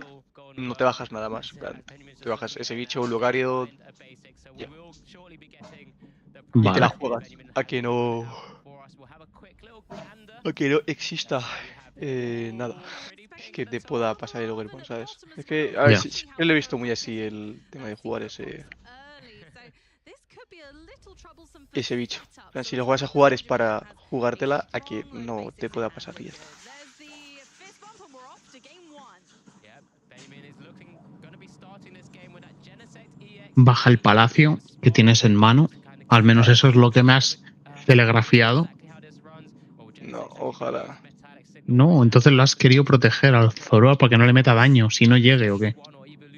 no te bajas nada más. En plan, te bajas ese bicho, un lugario. Ya. Y te la juegas. A que no. A que no exista nada que te pueda pasar el Overbone, ¿sabes? Es que, a ver, Ya. siempre lo he visto muy así el tema de jugar ese bicho. En plan, si lo juegas a jugar es para jugártela a que no te pueda pasar y ya está. Baja el palacio que tienes en mano. Al menos eso es lo que me has telegrafiado. No, ojalá. No, entonces lo has querido proteger al Zoroa para que no le meta daño, si no llegue o qué.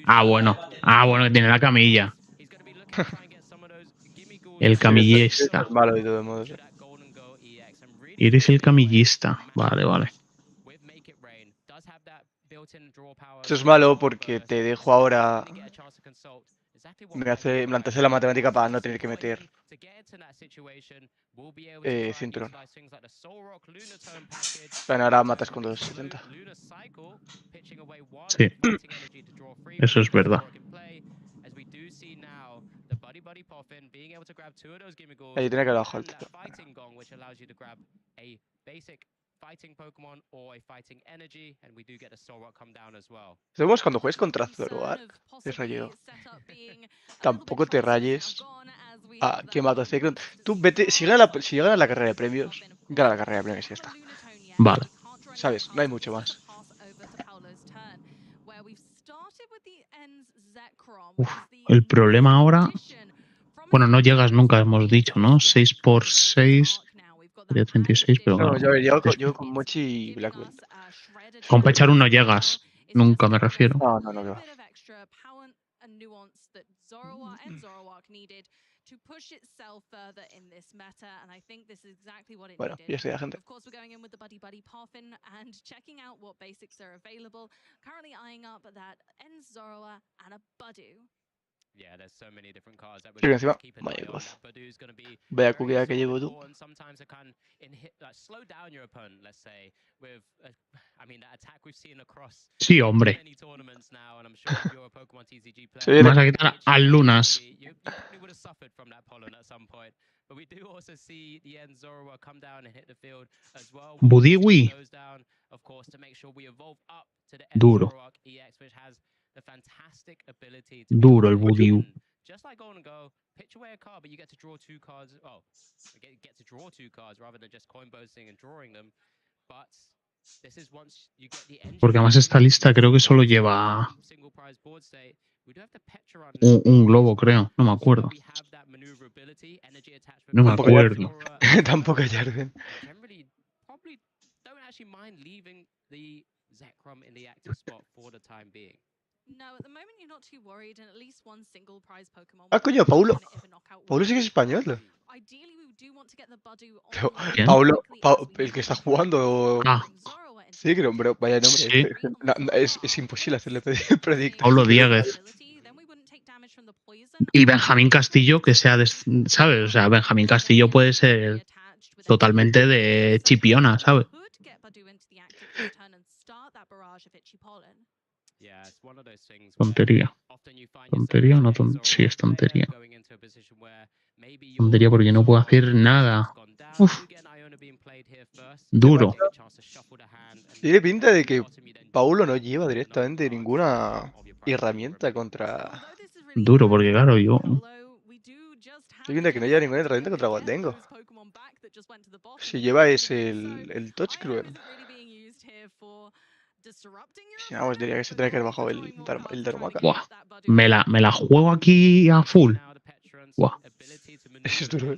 Ah, bueno. Ah, bueno, que tiene la camilla. El camillista. Es malo y todo de modo. Eres el camillista. Vale, vale. Esto es malo porque te dejo ahora. Me hace la matemática para no tener que meter cinturón. Bueno, ahora matas con 270. Sí. Eso es verdad. Ahí tenía que haber bajado el tío. Sabemos cuando juegues contra Zoroark, es rayeo. Tampoco te rayes a que mata Zekrom. Tú vete, si gana la carrera de premios, gana la carrera de premios y ya está. Vale. ¿Sabes? No hay mucho más. Uf, el problema ahora. Bueno, no llegas nunca, hemos dicho, ¿no? 6 por 6 sería 36, pero No, claro. yo con Mochi y Blackwell. Con Pecharun no llegas. Nunca me refiero. No, que va. Bueno, ya estoy la gente. Sí, que encima, vaya cosa. Vaya cuquea que llevo tú. Sí, hombre. Se viene. Vas a quitar al Lunas. Budiwi. Duro. Duro el Budiwi. Just like Golden Go, pitch away a card, but you get to draw 2 cards. Oh, get to draw 2 cards rather than just coin boasting and drawing them. But this is once you get the engine. Porque además esta lista creo que solo lleva un globo, creo. No me acuerdo. No me acuerdo. Tampoco hay Arden. Ah, coño, Paulo. Paulo sí que es español. Pero, el que está jugando. Ah. Sí, creo, pero vaya nombre. Sí. Es imposible hacerle predictar. Paulo Dieguez. Y Benjamín Castillo, que sea, ¿sabes? O sea, Benjamín Castillo puede ser totalmente de Chipiona, ¿sabes? Tontería. ¿Tontería o no tontería? Sí, es tontería. Tontería porque no puedo hacer nada. Uf. Duro. Tiene pinta de que Paulo no lleva directamente ninguna herramienta contra... Duro, porque claro, yo... Tiene pinta de que no lleva ninguna herramienta contra Waldengo. Si lleva es el Touch Cruel. Si no, diría que se tiene que haber bajado el Darumaka. Buah. Me la juego aquí a full. Buah. Eso es duro.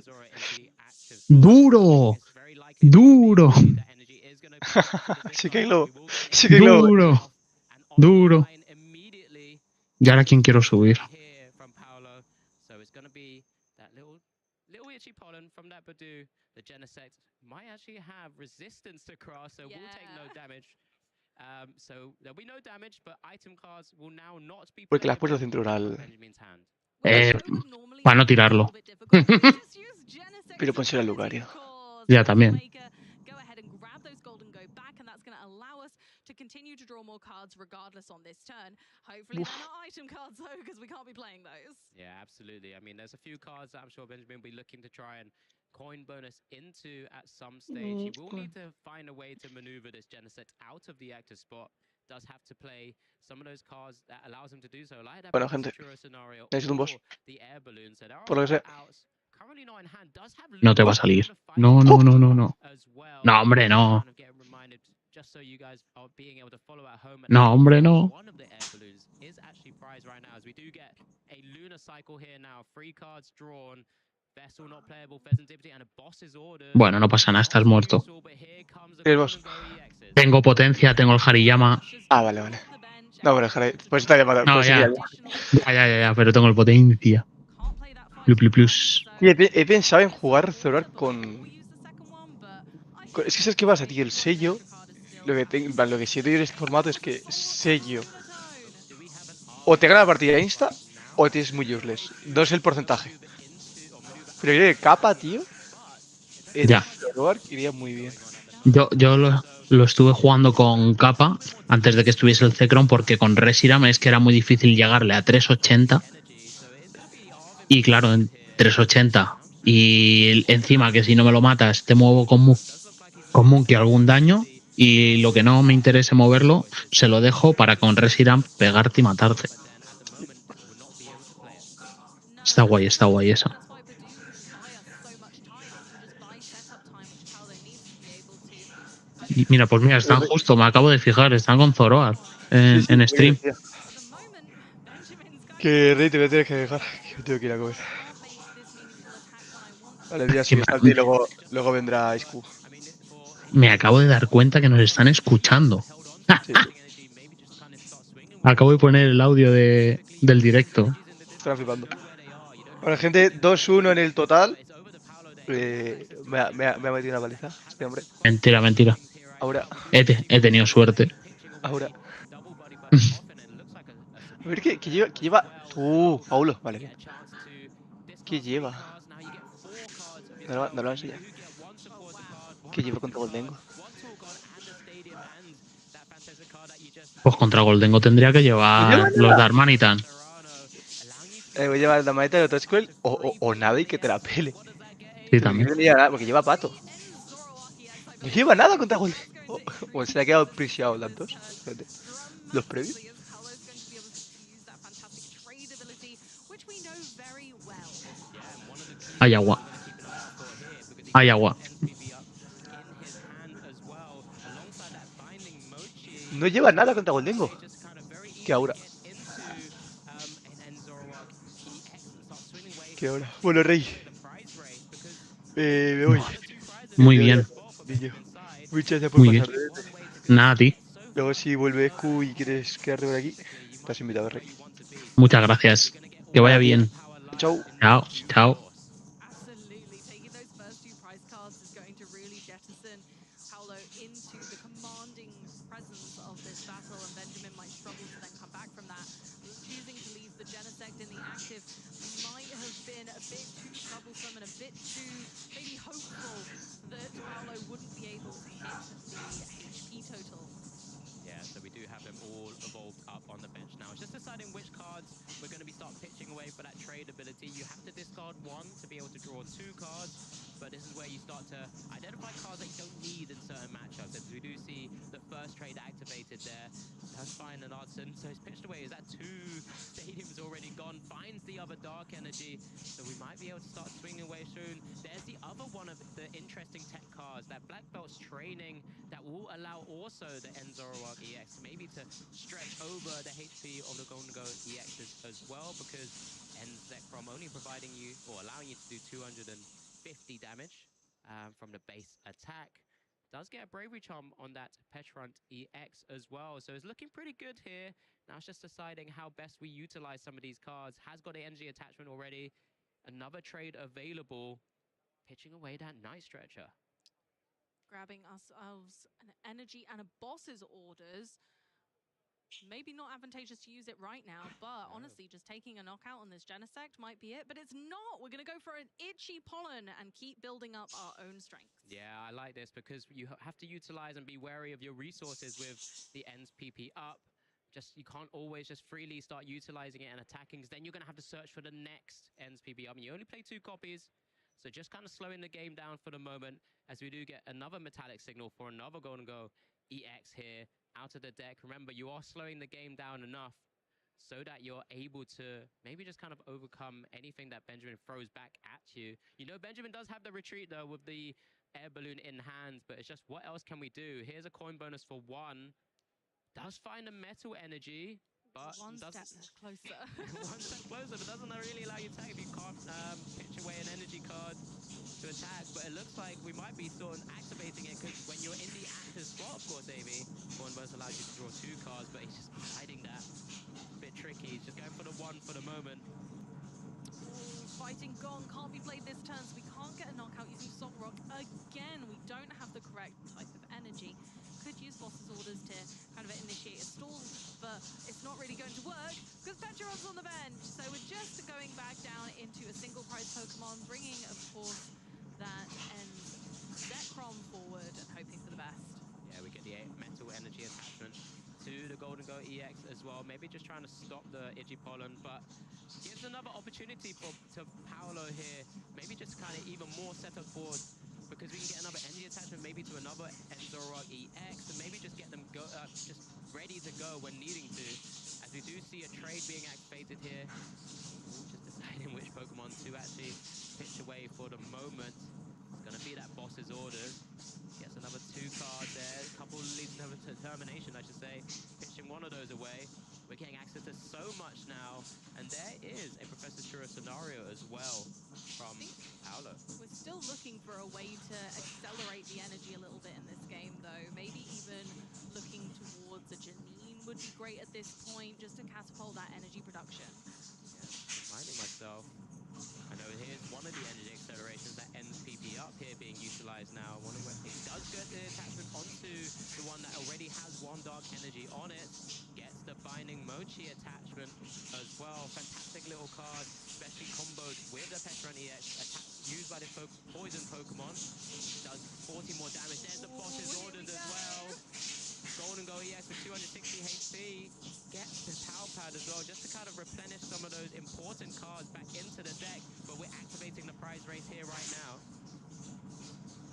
¡Duro! ¡Duro! Sí que hay globo. Sí que hay globo. ¡Duro! ¡Duro! ¿Y ahora quién quiero subir? Little itchy pollen from that Badoo. The Genesect might actually have resistance to grass, so will take no damage. So there'll be no damage, but item cards will now not be Porque le has puesto playable cinturón on al. Benjamin's hand. Para no tirarlo. Pero pónselo al Lucario. Ya, también. Go ahead and grab those golden go back, and that's going to allow us to continue to draw more cards regardless on this turn. Hopefully they're not item cards though, because we can't be playing those. Yeah, absolutely. I mean, there's a few cards that I'm sure Benjamin will be looking to try and coin bonus into at some stage. He will need to find a way to maneuver this Genesect out of the active spot. Does have to play some of those cards that allows him to do so, like that Bueno, gente, scenario necesito un boss. or the air balloon. So there are Por lo que sea. outs. Currently not in hand. Does have No te va a salir. No, no, no, no, no. No, hombre, no. Just so you guys are being able to follow at home. No, hombre, no. One of the air balloons is actually prized right now, as we do get a lunar cycle here now. 3 cards drawn. Vessel not playable, Pheasant Dippity, and a boss's order. Bueno, no pasa nada, estás muerto. ¿Qué boss? Tengo potencia, tengo el Hariyama. Ah, vale, vale. No, pero pues está llamado. No, Pues ya. Ya, pero tengo el potencia. Plus. Y he pensado en jugar Zoroark con. Es que sabes qué pasa, tío. El sello. Lo que siento yo en este formato es que sello. O te gana la partida insta, o tienes muy useless. No es el porcentaje. Pero yo creo que capa, tío. En Ya. Zoroark iría muy bien. Yo lo estuve jugando con capa antes de que estuviese el Zekrom, porque con Reshiram es que era muy difícil llegarle a 380. Y claro, en 380. Y encima que si no me lo matas, te muevo con Monkey algún daño. Y lo que no me interese moverlo, se lo dejo para con Reshiram pegarte y matarte. Está guay eso. Y mira, pues mira, están justo, me acabo de fijar, están con Zoroark en stream. Que Rey te voy a tener que dejar, que me tengo que ir a comer. Vale, ya sí, está y luego vendrá Isku. Me acabo de dar cuenta que nos están escuchando. Sí. Acabo de poner el audio del directo. Están flipando. Bueno, gente, 2-1 en el total. Me ha metido una paliza este hombre. Mentira. Ahora. He tenido suerte. Ahora. A ver, ¿qué lleva? Paulo, vale, bien. ¿Qué lleva? No lo han enseñado. ¿Qué lleva contra Goldengo? Pues contra Goldengo tendría que llevar los Darmanitan. Voy a llevar el Damanita de Otosquel o nada y que te la pele. Sí, también. Porque lleva pato. No lleva nada contra Goldengo. O se le ha quedado prisiado las dos. Fíjate. Los previos. Hay agua. Hay agua. No lleva nada contra Goldengo. ¿Qué ahora? ¿Qué ahora? Bueno, Rey. Me voy. Muy bien. Niño. Muchas gracias por pasar. Nada, a ti. Luego si vuelve Q y quieres quedarte por aquí, estás invitado, Rey. Muchas gracias. Que vaya bien. Chao. Chao. We're going to be start pitching away for that trade ability. You have to discard 1 to be able to draw 2 cards, but this is where you start to identify cards that you don't need in certain matchups. As we do see the first trade activated there, does find an Artisan, so he's pitched away. Is that 2 stadiums already gone? Finds the other Dark Energy, so we might be able to start swinging away soon. There's the other one of the interesting tech cards, that Black Belt's training, that will allow also the Enzoroark EX maybe to stretch over the HP of the Golden Go EXs as well, because Zekrom only providing you or allowing you to do 250 damage from the base attack. Does get a Bravery Charm on that Petrant EX as well, so it's looking pretty good here. Now it's just deciding how best we utilize some of these cards. Has got an energy attachment already. another trade available, pitching away that Night Stretcher. Grabbing ourselves an energy and a boss's orders. Maybe not advantageous to use it right now, but honestly, just taking a knockout on this Genesect might be it. But it's not. We're going to go for an Itchy Pollen and keep building up our own strength. Yeah, I like this because you have to utilize and be wary of your resources with the ends PP up. Just you can't always just freely start utilizing it and attacking, because then you're going to have to search for the next ends PP up. And you only play 2 copies, so just kind of slowing the game down for the moment as we do get another metallic signal for another Golden Go EX here out of the deck. Remember, you are slowing the game down enough so that you're able to maybe just kind of overcome anything that Benjamin throws back at you. You know, Benjamin does have the retreat, though, with the air balloon in hand, but it's just, what else can we do? Here's a coin bonus for 1. Does find a metal energy, but one step closer. One step closer, but doesn't really allow you to attack if you can't pitch away an energy card to attack. But it looks like we might be sort of activating it, because when you're in the active spot, of course, Amy, coin bonus allows you to draw 2 cards, but he's just hiding that. Bit tricky. He's just going for the 1 for the moment. Fighting Gong can't be played this turn, so we can't get a knockout using Song Rock again. We don't have the correct type of energy. Could use Boss's orders to kind of initiate a stall, but it's not really going to work because Petcheron's on the bench. So we're just going back down into a single prize Pokemon, bringing, of course, that ends Zekrom forward and hoping for the best. Yeah, we get the metal energy attachment to the Golden Go EX as well. Maybe just trying to stop the Itchy Pollen, but gives another opportunity to Paolo here. Maybe just kind of even more setup boards, because we can get another energy attachment maybe to another Zoroark EX, and maybe just get them just ready to go when needing to. As we do see a trade being activated here. Just deciding which Pokemon to actually pitch away for the moment. It's going to be that Boss's orders. Gets another 2 cards there. A couple leads to determination, I should say. Pitching one of those away. We're getting access to so much now. And there is a Professor Churro scenario as well from Paolo. We're still looking for a way to accelerate the energy a little bit in this game, though. Maybe even looking towards a Janine would be great at this point, just to catapult that energy production. Yeah, reminding myself. I know here's one of the energy accelerations that ends PP up here being utilized now. One of it does get the attachment onto the one that already has 1 dark energy on it. Gets the Binding Mochi attachment as well. Fantastic little card, especially comboed with the Petron EX used by the poison Pokemon. Does 40 more damage. There's the Boss's orders as well. Golden Go EX with 260 HP. Gets the Power Pad as well, just to kind of replenish some of those important cards back into the deck. But we're activating the prize race here right now.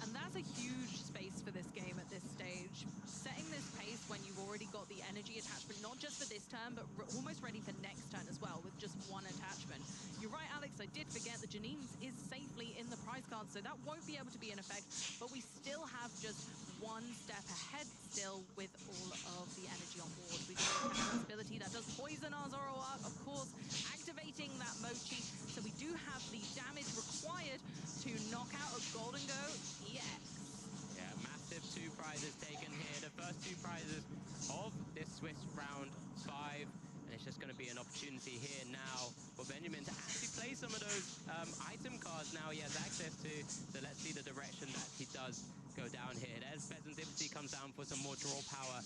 And that's a huge space for this game at this stage. Setting this pace when you've already got the energy attachment, not just for this turn, but almost ready for next turn as well, with just 1 attachment. You're right, Alex, I did forget the Janine's is safely in the prize card, so that won't be able to be in effect, but we still have just 1 step ahead still with all of the energy on board. We've got a possibility that does poison our Zoroark, of course, activating that Mochi, so we do have the damage required to knock out a Golden Go EX. Yeah, massive 2 prizes taken here. The first 2 prizes of this Swiss round 5. And it's just going to be an opportunity here now for Benjamin to actually play some of those item cards now he has access to. So let's see the direction that he does go down here. There's Pheasant Dipsy comes down for some more draw power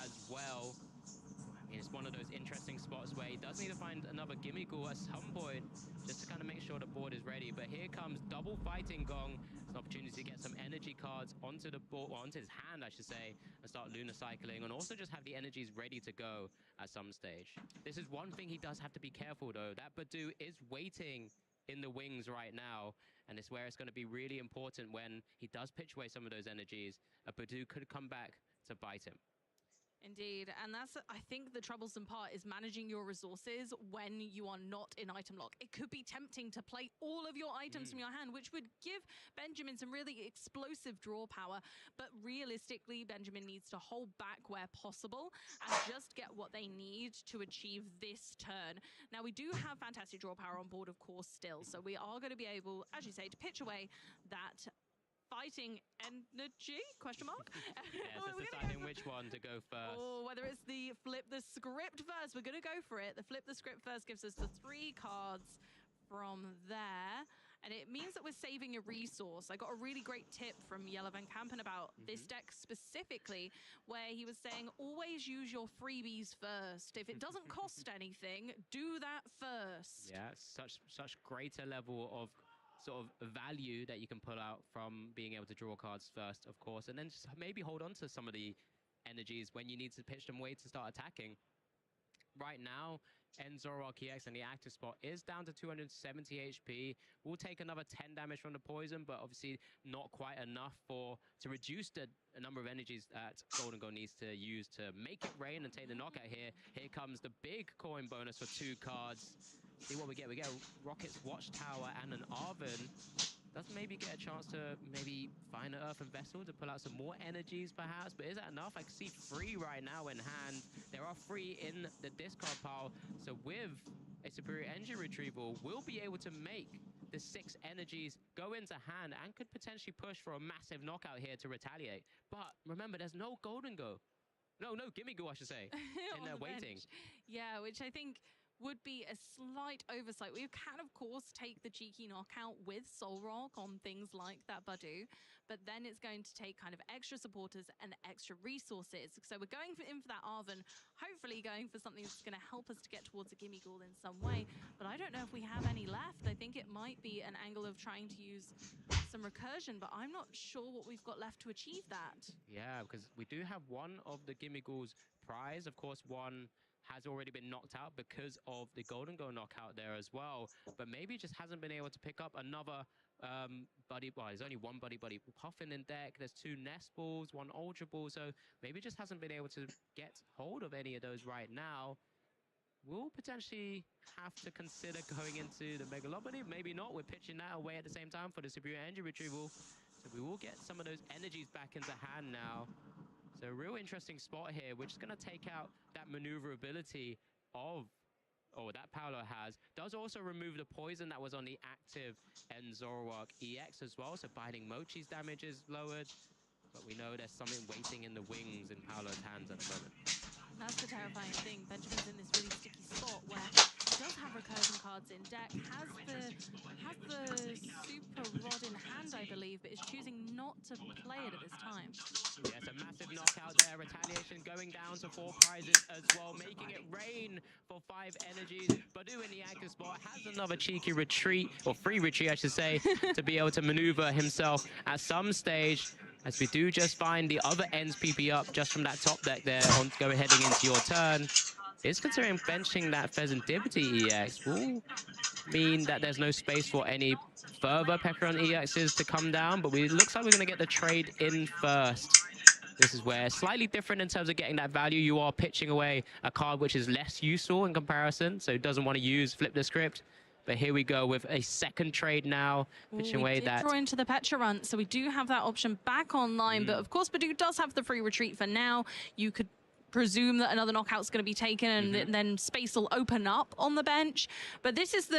as well. I mean, it's one of those interesting spots where he does need to find another Gimmighoul at some point just to kind of make sure the board is ready. But here comes double Fighting Gong. It's an opportunity to get some energy cards onto the board, well, onto his hand, I should say, and start Lunar Cycling, and also just have the energies ready to go at some stage. This is one thing he does have to be careful, though. That Badoo is waiting in the wings right now, and it's where it's going to be really important when he does pitch away some of those energies. A Badoo could come back to bite him. Indeed, and that's, I think, the troublesome part is managing your resources when you are not in item lock. It could be tempting to play all of your items from your hand, which would give Benjamin some really explosive draw power, but realistically, Benjamin needs to hold back where possible and just get what they need to achieve this turn. Now, we do have fantastic draw power on board, of course, still, so we are going to be able, as you say, to pitch away that fighting energy, question mark? Yeah, so deciding which one to go first. Or whether it's the flip the script first. We're going to go for it. The flip the script first gives us the 3 cards from there. And it means that we're saving a resource. I got a really great tip from Yellow Van Kampen about this deck specifically, where he was saying, always use your freebies first. If it doesn't cost anything, do that first. Yeah, such greater level of sort of value that you can pull out from being able to draw cards first, of course, and then just maybe hold on to some of the energies when you need to pitch them away to start attacking. Right now, Zoroark EX and the active spot is down to 270 HP. We'll take another 10 damage from the poison, but obviously not quite enough to reduce the number of energies that Golden Go needs to use to make it rain and take the knockout here. Here comes the big coin bonus for 2 cards. See what we get. We get a Rocket's Watchtower and an Arven. Does maybe get a chance to maybe find an Earthen Vessel to pull out some more energies, perhaps. But is that enough? I can see 3 right now in hand. There are 3 in the discard pile. So with a Superior Energy Retrieval, we'll be able to make the 6 energies go into hand and could potentially push for a massive knockout here to retaliate. But remember, there's no Golden Go. No Gimme Go, I should say. And they're waiting. Yeah, which I think would be a slight oversight. We can, of course, take the cheeky knockout with Solrock on things like that Badoo, but then it's going to take kind of extra supporters and extra resources. So we're going in for that Arven, hopefully going for something that's going to help us to get towards a Gimme Ghoul in some way, but I don't know if we have any left. I think it might be an angle of trying to use some recursion, but I'm not sure what we've got left to achieve that. Yeah, because we do have one of the Gimme Ghouls prize. Of course, one has already been knocked out because of the Golden Go knockout there as well. But maybe just hasn't been able to pick up another buddy. Well, there's only one buddy Puffin in deck. There's 2 Nest Balls, 1 Ultra Ball. So maybe just hasn't been able to get hold of any of those right now. We'll potentially have to consider going into the Megalobody. Maybe not. We're pitching that away at the same time for the Superior Energy Retrieval. So we will get some of those energies back into hand now. So a real interesting spot here. We're just going to take out that maneuverability that Paolo has. Does also remove the poison that was on the active Zoroark EX as well. So Biting Mochi's damage is lowered. But we know there's something waiting in the wings in Paolo's hands at the moment. That's the terrifying thing. Benjamin's in this really sticky spot where he does have recursion cards in deck, has the Super Rod in hand, I believe, but is choosing not to play it at this time. Yes, a massive knockout there. Retaliation going down to 4 prizes as well, making it rain for 5 energies. Badoo in the active spot has another cheeky retreat, or free retreat, I should say, to be able to maneuver himself at some stage. As we do just find the other ends PP up just from that top deck there, heading into your turn. Is considering benching that Pheasantipity EX will mean that there's no space for any further Pekron EXs to come down, but it looks like we're going to get the trade in first. This is where slightly different in terms of getting that value. You are pitching away a card which is less useful in comparison, so it doesn't want to flip the script. But here we go with a second trade now, pitching away that. Draw into the Petrarunt, so we do have that option back online. But of course, Badoo does have the free retreat for now. You could presume that another knockout's going to be taken, and then space will open up on the bench. But this is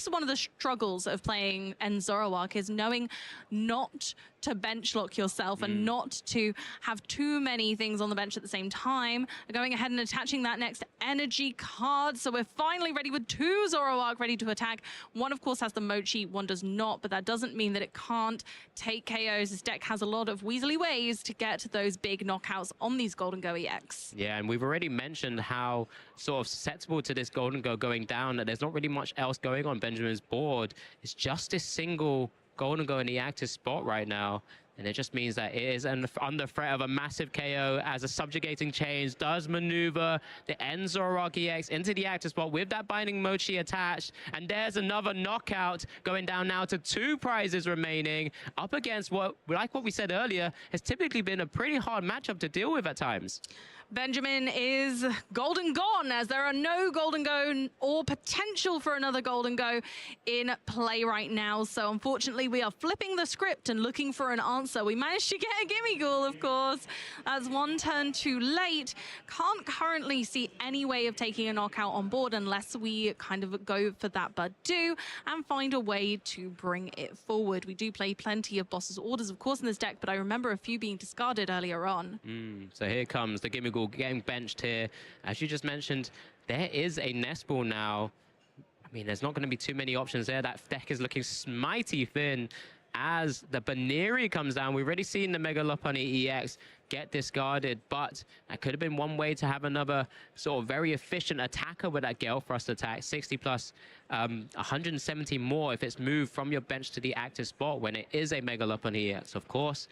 one of the struggles of playing Zoroark, is knowing not to bench lock yourself and not to have too many things on the bench at the same time. Going ahead and attaching that next energy card. So we're finally ready with 2 Zoroark ready to attack. One, of course, has the Mochi, one does not, but that doesn't mean that it can't take KOs. This deck has a lot of weaselly ways to get those big knockouts on these Golden Go EX. Yeah, and we've already mentioned how sort of susceptible to this Golden Go going down, that there's not really much else going on Benjamin's board. It's just this single Golden Go in the active spot right now. And it just means that it is under threat of a massive KO as a subjugating change does maneuver the Zoroark EX into the active spot with that Binding Mochi attached. And there's another knockout going down now to 2 prizes remaining up against what we said earlier, has typically been a pretty hard matchup to deal with at times. Benjamin is golden gone, as there are no Golden Go or potential for another Golden Go in play right now. So unfortunately, we are flipping the script and looking for an answer. We managed to get a Gimme Ghoul, of course. That's 1 turn too late. Can't currently see any way of taking a knockout on board unless we kind of go for that Badoo and find a way to bring it forward. We do play plenty of Boss's Orders, of course, in this deck, but I remember a few being discarded earlier on. So here comes the Gimme Ghoul getting benched here. As you just mentioned, there is a Nest Ball now. mean, there's not going to be too many options there. That deck is looking mighty thin as the Baneri comes down. We've already seen the Mega Lopunny EX get discarded, but that could have been one way to have another sort of very efficient attacker with that Gale Thrust attack. 60 plus 170 more if it's moved from your bench to the active spot when it is a Mega Lopunny EX, of course.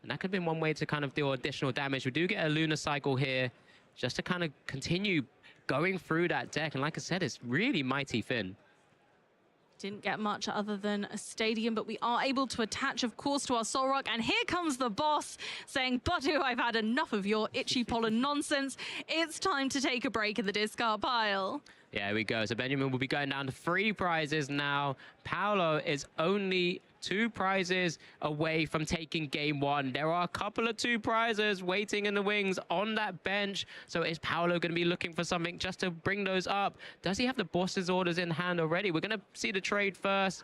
And that could have been one way to kind of deal additional damage. We do get a Lunar Cycle here just to kind of continue going through that deck. And like I said, it's really mighty thin. Didn't get much other than a stadium, but we are able to attach, of course, to our Solrock. And here comes the boss saying, Badu, I've had enough of your itchy pollen nonsense. It's time to take a break in the discard pile. Yeah, here we go. So Benjamin will be going down to 3 prizes now. Paolo is only 2 prizes away from taking game 1. There are a couple of 2 prizes waiting in the wings on that bench. So is Paolo going to be looking for something just to bring those up? Does he have the boss's orders in hand already? We're going to see the trade first.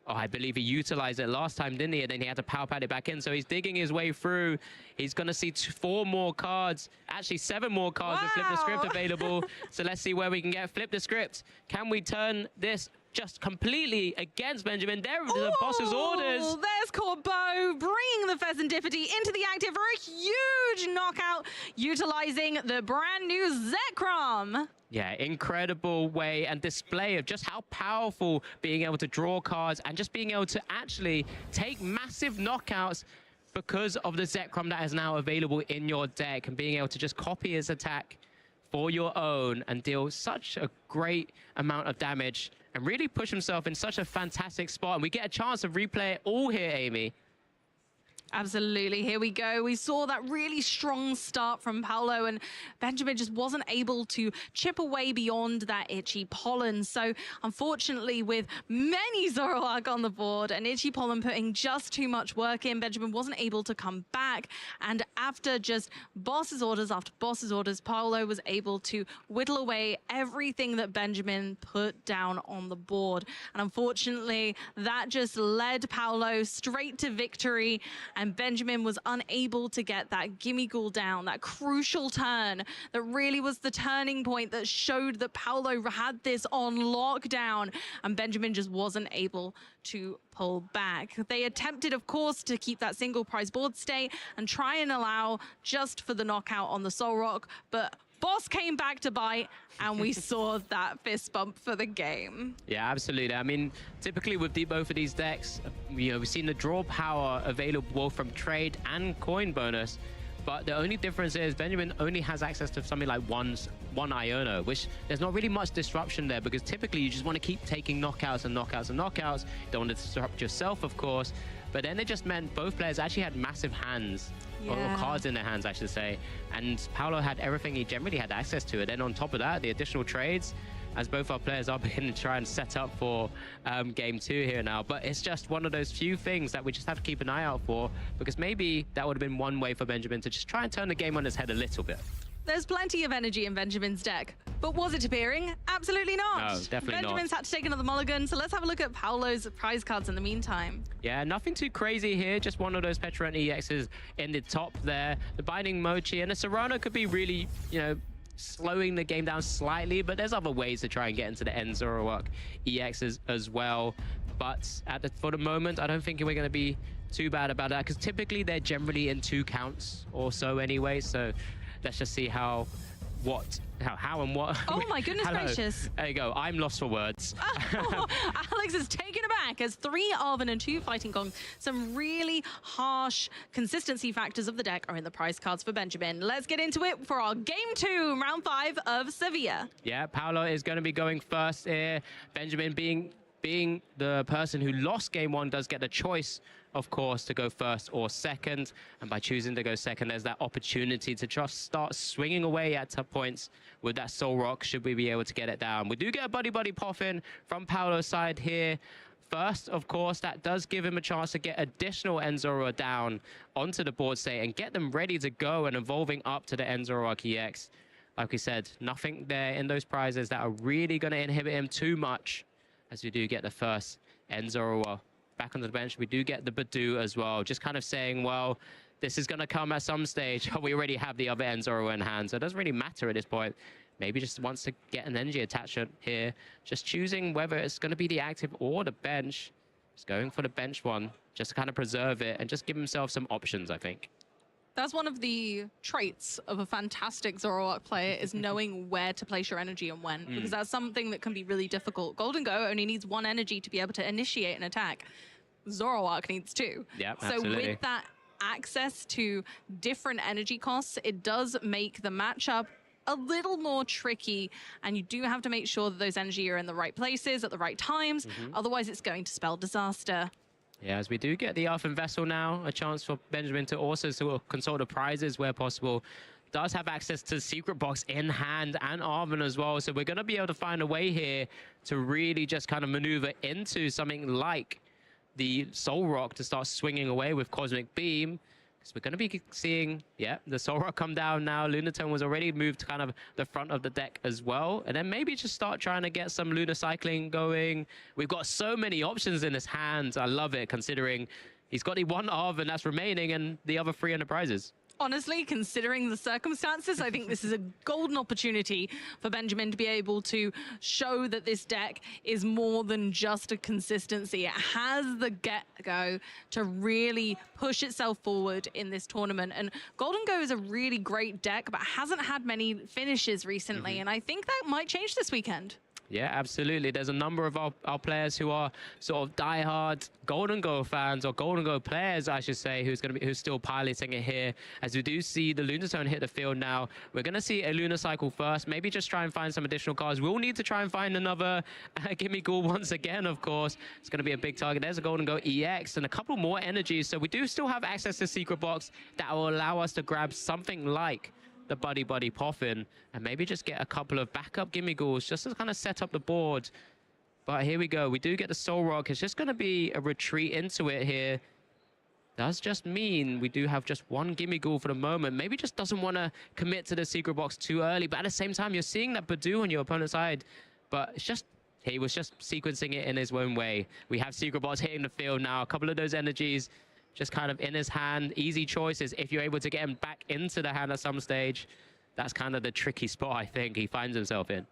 Oh, I believe he utilized it last time, didn't he? And then he had to power pad it back in. So he's digging his way through. He's going to see 4 more cards. Actually, 7 more cards with Flip the Script available. So let's see where we can get Flip the Script. Can we turn this just completely against Benjamin? There are the boss's orders. There's Corbeau bringing the Pheasantipity into the active for a huge knockout, utilizing the brand new Zekrom. Yeah, incredible way and display of just how powerful being able to draw cards and just being able to actually take massive knockouts because of the Zekrom that is now available in your deck, and being able to just copy his attack for your own and deal such a great amount of damage and really push himself in such a fantastic spot. And we get a chance to replay it all here, Amy. Absolutely. Here we go. We saw that really strong start from Paolo, and Benjamin just wasn't able to chip away beyond that itchy pollen. So unfortunately, with many Zoroark on the board and itchy pollen putting just too much work in, Benjamin wasn't able to come back. And after just boss's orders after boss's orders, Paolo was able to whittle away everything that Benjamin put down on the board. And unfortunately, that just led Paolo straight to victory. And Benjamin was unable to get that gimme ghoul down, that crucial turn that really was the turning point that showed that Paolo had this on lockdown, and Benjamin just wasn't able to pull back. They attempted, of course, to keep that single prize board state and try and allow just for the knockout on the Solrock, but Boss came back to bite, and we saw that fist bump for the game. Yeah, absolutely. I mean, typically with both of these decks, we've seen the draw power available from trade and coin bonus, but the only difference is Benjamin only has access to something like one Iono, which there's not really much disruption there, because typically you just want to keep taking knockouts and knockouts and knockouts. You don't want to disrupt yourself, of course. But then it just meant both players actually had massive hands, or cards in their hands, I should say. And Paolo had everything he generally had access to. And then on top of that, the additional trades, as both our players are beginning to try and set up for game 2 here now. But it's just one of those few things that we just have to keep an eye out for, because maybe that would have been one way for Benjamin to just try and turn the game on its head a little bit. There's plenty of energy in Benjamin's deck, but was it appearing? Absolutely not. No, definitely not. Benjamin's had to take another mulligan, so let's have a look at Paolo's prize cards in the meantime. Yeah, nothing too crazy here. Just one of those Petron EXs in the top there. The Binding Mochi and the Serrano could be really, slowing the game down slightly, but there's other ways to try and get into the end Zoroark EXs as well. But for the moment, I don't think we're going to be too bad about that, because typically they're generally in 2 counts or so anyway. So let's just see how and what. Oh my goodness gracious. There you go. I'm lost for words. Oh, Alex is taken aback as 3 Arven and 2 Fighting Kong. Some really harsh consistency factors of the deck are in the prize cards for Benjamin. Let's get into it for our game 2, round 5 of Sevilla. Yeah, Paolo is going to be going first here. Benjamin being the person who lost game 1 does get the choice, of course, to go first or second. And by choosing to go second, there's that opportunity to just start swinging away at top points with that Solrock, should we be able to get it down. We do get a buddy Poffin from Paolo's side here. First, of course, that does give him a chance to get additional Enzoroa down onto the board state and get them ready to go and evolving up to the Enzoroark EX. Like we said, nothing there in those prizes that are really going to inhibit him too much, as we do get the first Enzoroa back onto the bench. We do get the Badu as well, just kind of saying, well, this is going to come at some stage. We already have the other Enzoroa in hand, so it doesn't really matter at this point. maybe just wants to get an energy attachment here. Just choosing whether it's going to be the active or the bench. Just going for the bench one, just to kind of preserve it and just give himself some options, I think. That's one of the traits of a fantastic Zoroark player, is knowing where to place your energy and when, because that's something that can be really difficult. Golden Go only needs 1 energy to be able to initiate an attack. Zoroark needs 2. Yeah, so absolutely. with that access to different energy costs, it does make the matchup a little more tricky, and you do have to make sure that those energy are in the right places at the right times. Otherwise, it's going to spell disaster. Yeah, as we do get the Earthen Vessel now, a chance for Benjamin to also sort of consult the prizes where possible. Does have access to the secret box in hand and Arven as well. So we're going to be able to find a way here to really just kind of maneuver into something like the Soul Rock to start swinging away with Cosmic Beam. Because we're going to be seeing, yeah, the Soul Rock come down now. Lunatone was already moved to kind of the front of the deck as well. And then maybe just start trying to get some Lunar Cycling going. We've got so many options in his hands. I love it, considering he's got the 1 Arven that's remaining and the other 3 prizes. Honestly, considering the circumstances, I think this is a golden opportunity for Benjamin to be able to show that this deck is more than just a consistency. It has the get-go to really push itself forward in this tournament. And Golden Go is a really great deck, but hasn't had many finishes recently. And I think that might change this weekend. Yeah, absolutely. There's a number of our players who are sort of diehard Golden Go fans, or Golden Go players, I should say, who's still piloting it here. As we do see the Lunatone hit the field now, we're going to see a Lunar Cycle first. Maybe just try and find some additional cards. We'll need to try and find another Gimme Ghoul once again, of course. It's going to be a big target. There's a Golden Go EX and a couple more energies. So we do still have access to Secret Box that will allow us to grab something like the Buddy Buddy Poffin and maybe just get a couple of backup Gimme Ghouls just to kind of set up the board. But here we go. We do get the Soul Rock. It's just going to be a retreat into it here. Does just mean we do have just 1 Gimme Ghoul for the moment. Maybe just doesn't want to commit to the Secret Box too early. But at the same time, you're seeing that Badoo on your opponent's side. But it's just, he was just sequencing it in his own way. We have Secret Box hitting the field now. A couple of those energies just kind of in his hand. Easy choices if you're able to get him back into the hand at some stage. That's kind of the tricky spot I think he finds himself in.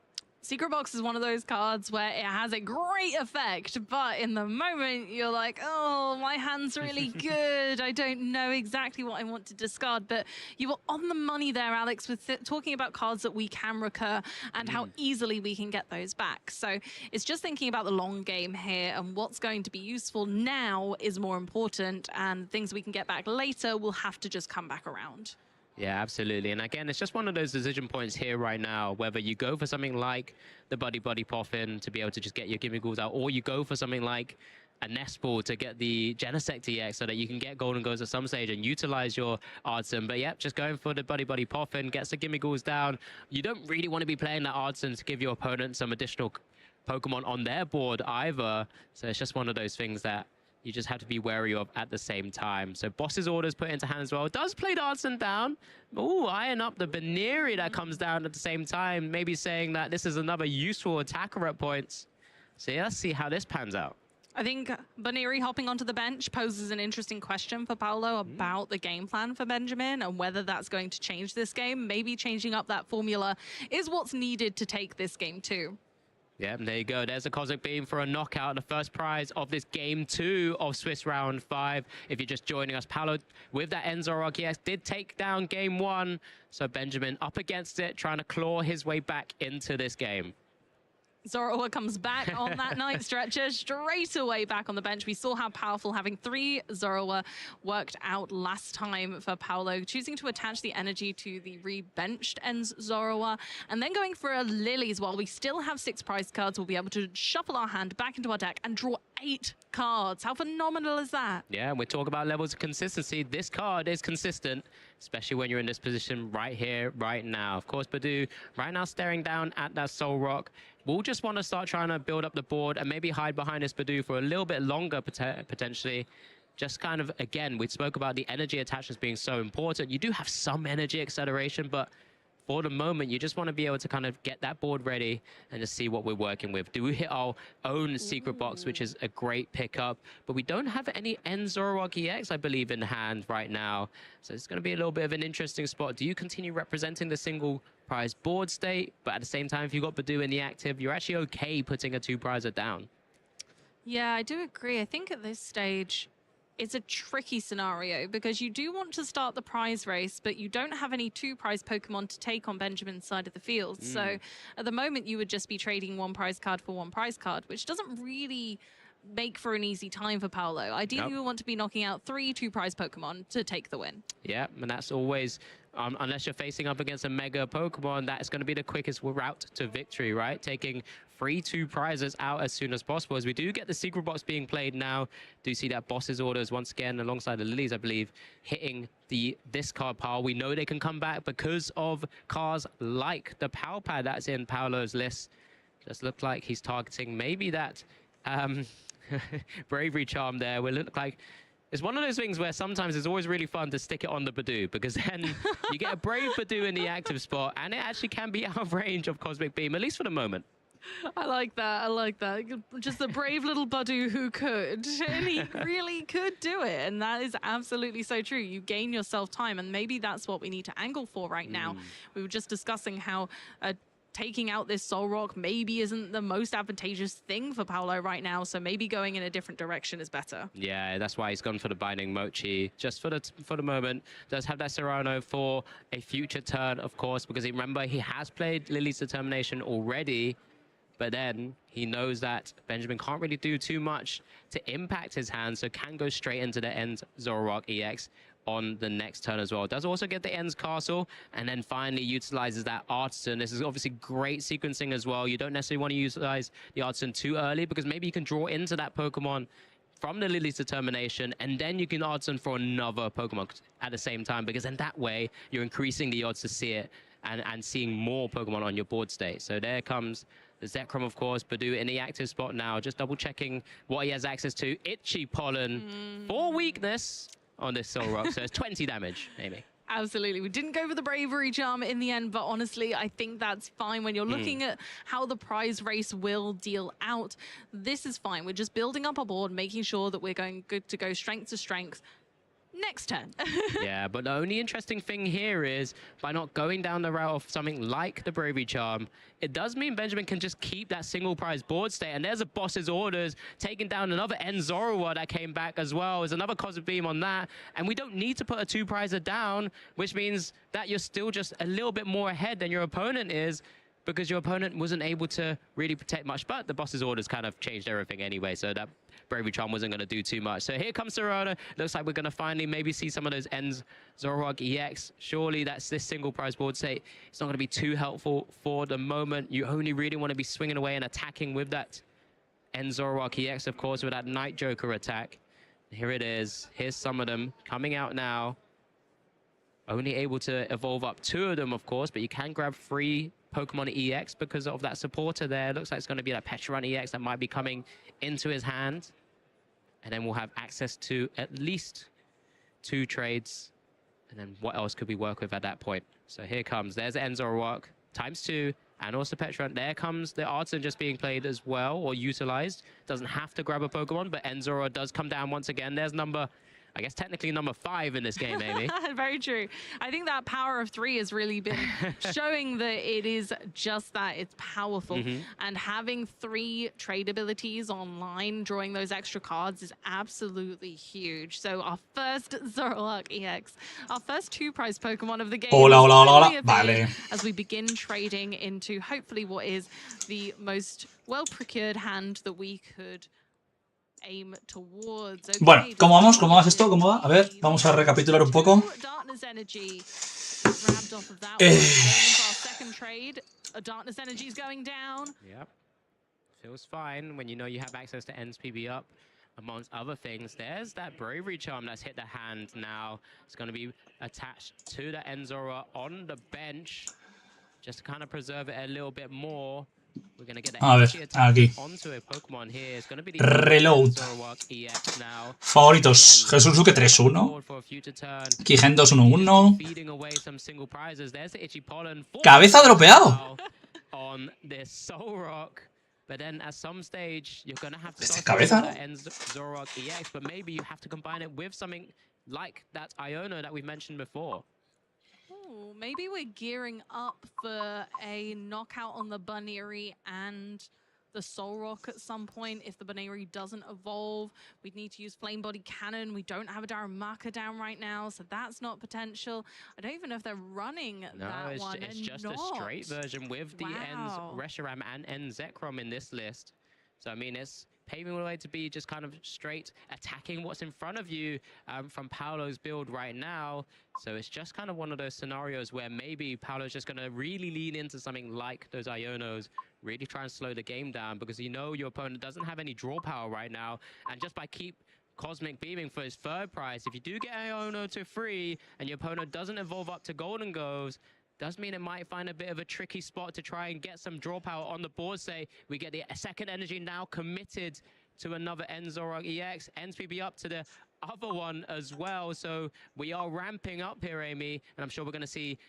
Secret Box is one of those cards where it has a great effect, but in the moment you're like, oh, my hand's really good. I don't know exactly what I want to discard. But you were on the money there, Alex, with talking about cards that we can recur and how easily we can get those back. So it's just thinking about the long game here, and what's going to be useful now is more important, and things we can get back later will have to just come back around. Yeah, absolutely. And again, it's just one of those decision points here right now, whether you go for something like the Buddy Buddy Poffin to be able to just get your Gimme Ghouls out, or you go for something like a Nest Ball to get the Genesect EX so that you can get Golden Goes at some stage and utilize your Ardson. But yeah, just going for the Buddy Buddy Poffin, gets the Gimme Ghouls down. You don't really want to be playing that Ardson to give your opponent some additional Pokemon on their board either. So it's just one of those things that you just have to be wary of at the same time. So Boss's orders put into hand as well. Does play the Ardson down. Ooh, eyeing up the Baneri that comes down at the same time. Maybe saying that this is another useful attacker at points. So yeah, let's see how this pans out. I think Baneri hopping onto the bench poses an interesting question for Paolo about the game plan for Benjamin and whether that's going to change this game. Maybe changing up that formula is what's needed to take this game too. Yeah, there you go. There's a Cosmic Beam for a knockout, the first prize of this Game 2 of Swiss Round 5. If you're just joining us, Paolo, with that Zoroark EX, did take down Game 1. So Benjamin up against it, trying to claw his way back into this game. Zoroark comes back on that Night Stretcher, straight away back on the bench. We saw how powerful having 3 Zoroark worked out last time for Paolo, choosing to attach the energy to the re-benched Zoroark, and then going for a Lilies. While we still have 6 prize cards, we'll be able to shuffle our hand back into our deck and draw 8 cards. How phenomenal is that? Yeah, we talk about levels of consistency. This card is consistent, especially when you're in this position right here, right now. Of course, Badoo right now staring down at that Soul Rock. We'll just want to start trying to build up the board and maybe hide behind this Badoo for a little bit longer, potentially. Just kind of, again, we spoke about the energy attachments being so important. You do have some energy acceleration, but for the moment, you just want to be able to kind of get that board ready and just see what we're working with. Do we hit our own secret box, which is a great pickup, but we don't have any End Zoroark EX, I believe, in hand right now. So it's going to be a little bit of an interesting spot. Do you continue representing the single prize board state, but at the same time, if you've got Badoo in the active, you're actually okay putting a 2-prizer down? Yeah, I do agree. I think at this stage, it's a tricky scenario because you do want to start the prize race, but you don't have any 2-prize Pokemon to take on Benjamin's side of the field. So at the moment, you would just be trading 1 prize card for 1 prize card, which doesn't really make for an easy time for Paolo. Ideally, you want to be knocking out 3 2-prize Pokemon to take the win. Yeah, and that's always, unless you're facing up against a mega Pokemon, that's going to be the quickest route to victory, right? Taking 3 2-prizes out as soon as possible. As we do get the secret box being played now, do see that boss's orders once again alongside the Lilies, I believe, hitting the discard pile. We know they can come back because of cards like the Power Pad that's in Paolo's list. Just looked like he's targeting maybe that Bravery Charm there. Will look like it's one of those things where sometimes it's always really fun to stick it on the Badoo, because then you get a Brave Badoo in the active spot, and it actually can be out of range of Cosmic Beam, at least for the moment. I like that. I like that. Just the brave little Badoo who could. And he really could do it. And that is absolutely so true. You gain yourself time, and maybe that's what we need to angle for right now. We were just discussing how taking out this Solrock maybe isn't the most advantageous thing for Paolo right now, so maybe going in a different direction is better. Yeah, that's why he's gone for the Binding Mochi just for the moment. Does have that Serrano for a future turn, of course, because remember, he has played Lily's Determination already, but then he knows that Benjamin can't really do too much to impact his hand, so can go straight into the End Zoroark EX on the next turn as well. Does also get the Ends Castle, and then finally utilizes that Artisan. This is obviously great sequencing as well. You don't necessarily want to utilize the Artisan too early, because maybe you can draw into that Pokemon from the Lily's Determination, and then you can Artisan for another Pokemon at the same time, because in that way, you're increasing the odds to see it and seeing more Pokemon on your board state. So there comes the Zekrom, of course. Badoo in the active spot now, just double checking what he has access to. Itchy Pollen for weakness on this Solrock, so it's 20 damage, Amy. Absolutely. We didn't go for the Bravery Charm in the end, but honestly, I think that's fine. When you're looking at how the prize race will deal out, this is fine. We're just building up our board, making sure that we're going good to go strength to strength. Next turn. Yeah, but the only interesting thing here is by not going down the route of something like the Bravery Charm, it does mean Benjamin can just keep that single prize board state. And there's a boss's orders, taking down another End Zoroark that came back as well. There's another Cosmic Beam on that. And we don't need to put a 2-prizer down, which means that you're still just a little bit more ahead than your opponent is, because your opponent wasn't able to really protect much. But the boss's orders kind of changed everything anyway, so that Bravery Charm wasn't going to do too much. So here comes Serrano. Looks like we're going to finally maybe see some of those Ends Zoroark EX. Surely that's this single prize board state. It's not going to be too helpful for the moment. You only really want to be swinging away and attacking with that Ends Zoroark EX, of course, with that Night Joker attack. Here it is. Here's some of them coming out now. Only able to evolve up 2 of them, of course, but you can grab 3 Pokemon EX because of that supporter there. Looks like it's going to be that Petron EX that might be coming into his hand. And then we'll have access to at least 2 trades. And then what else could we work with at that point? So here comes, there's the End Zoroark ×2, and also Petron. There comes the Artisan just being played as well, or utilized. Doesn't have to grab a Pokemon, but End Zoroark does come down once again. There's number, I guess technically number 5 in this game, Amy. Very true. I think that power of 3 has really been showing that it is just that. It's powerful. And having 3 trade abilities online, drawing those extra cards, is absolutely huge. So our first Zoroark EX, our first 2-prize Pokemon of the game. Hola, hola, hola, hola. Vale. As we begin trading into hopefully what is the most well-procured hand that we could aim towards. Okay, bueno, ¿cómo vamos? ¿Cómo vas esto? ¿Cómo va? A ver, vamos a recapitular un poco. Darkness Energy grabbed off of that one. Our second trade. Darkness Energy is going down. Yep. Feels fine when you know you have access to Ends PB up, amongst other things. There's that Bravery Charm that's hit the hand now. It's going to be attached to the End Zoroark on the bench, just to kind of preserve it a little bit more. A ver, aquí. Reload. Favoritos. Jesús Duque 3-1. Kigen 2-1-1. Cabeza dropeado. But then at some stage, you're going to have to Este cabeza, ¿no? Zoroark EX, but maybe you have to combine it with something like that Iono that we've mentioned before. Ooh, maybe we're gearing up for a knockout on the Baneri and the Soul Rock at some point. If the Baneri doesn't evolve, we'd need to use Flame Body Cannon. We don't have a Darumaka down right now, so that's not potential. I don't even know if they're running that one. It's just a straight version with the Ends Reshiram and Ends Zekrom in this list. So, I mean, it's paving the way to be just kind of straight attacking what's in front of you from Paolo's build right now. So it's just kind of one of those scenarios where maybe Paolo's just going to really lean into something like those Ionos, really try and slow the game down, because you know your opponent doesn't have any draw power right now. And just by keep Cosmic Beaming for his third prize, if you do get Iono to free and your opponent doesn't evolve up to Golden Goes, does mean it might find a bit of a tricky spot to try and get some draw power on the board. Say we get the second energy now committed to another Zoroark EX. NSPB up to the other one as well. So we are ramping up here, Amy, and I'm sure we're going to see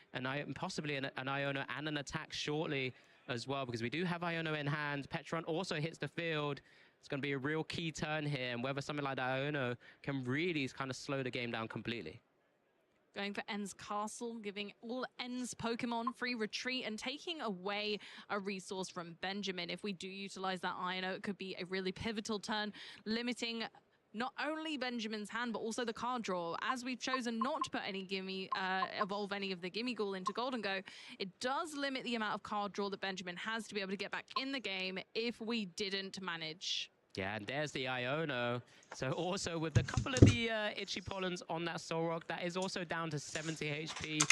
possibly an Iono and an attack shortly as well, because we do have Iono in hand. Petron also hits the field. It's going to be a real key turn here, and whether something like that Iono can really kind of slow the game down completely. Going for Ends Castle, giving all Ends Pokemon free retreat and taking away a resource from Benjamin. If we do utilize that Iono, it could be a really pivotal turn, limiting not only Benjamin's hand, but also the card draw. As we've chosen not to put any evolve any of the Gimmighoul into Golden Go, it does limit the amount of card draw that Benjamin has to be able to get back in the game if we didn't manage. Yeah, and there's the Iono. So also with a couple of the Itchy Pollens on that Solrock, that is also down to 70 HP.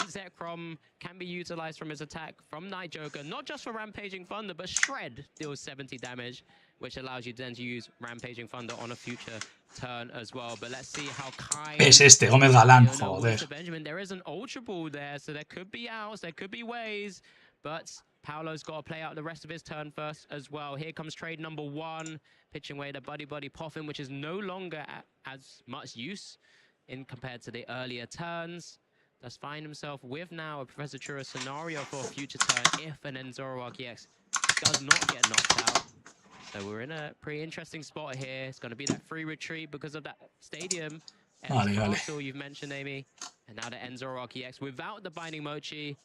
Zekrom can be utilized from his attack from Night Joker, not just for Rampaging Thunder, but Shred deals 70 damage, which allows you then to use Rampaging Thunder on a future turn as well. But let's see how kind es este, Gómez Galán, joder. Benjamin. There is an Ultra Ball there, so there could be outs, there could be ways, but Paolo's got to play out the rest of his turn first as well. Here comes trade number 1, pitching away the Buddy Buddy Poffin, which is no longer as much use in compared to the earlier turns. Does find himself with now a Professor Churro scenario for a future turn if an Zoroark EX does not get knocked out. So we're in a pretty interesting spot here. It's going to be that free retreat because of that stadium. Also, you've mentioned, Amy. And now the Zoroark EX without the Binding Mochi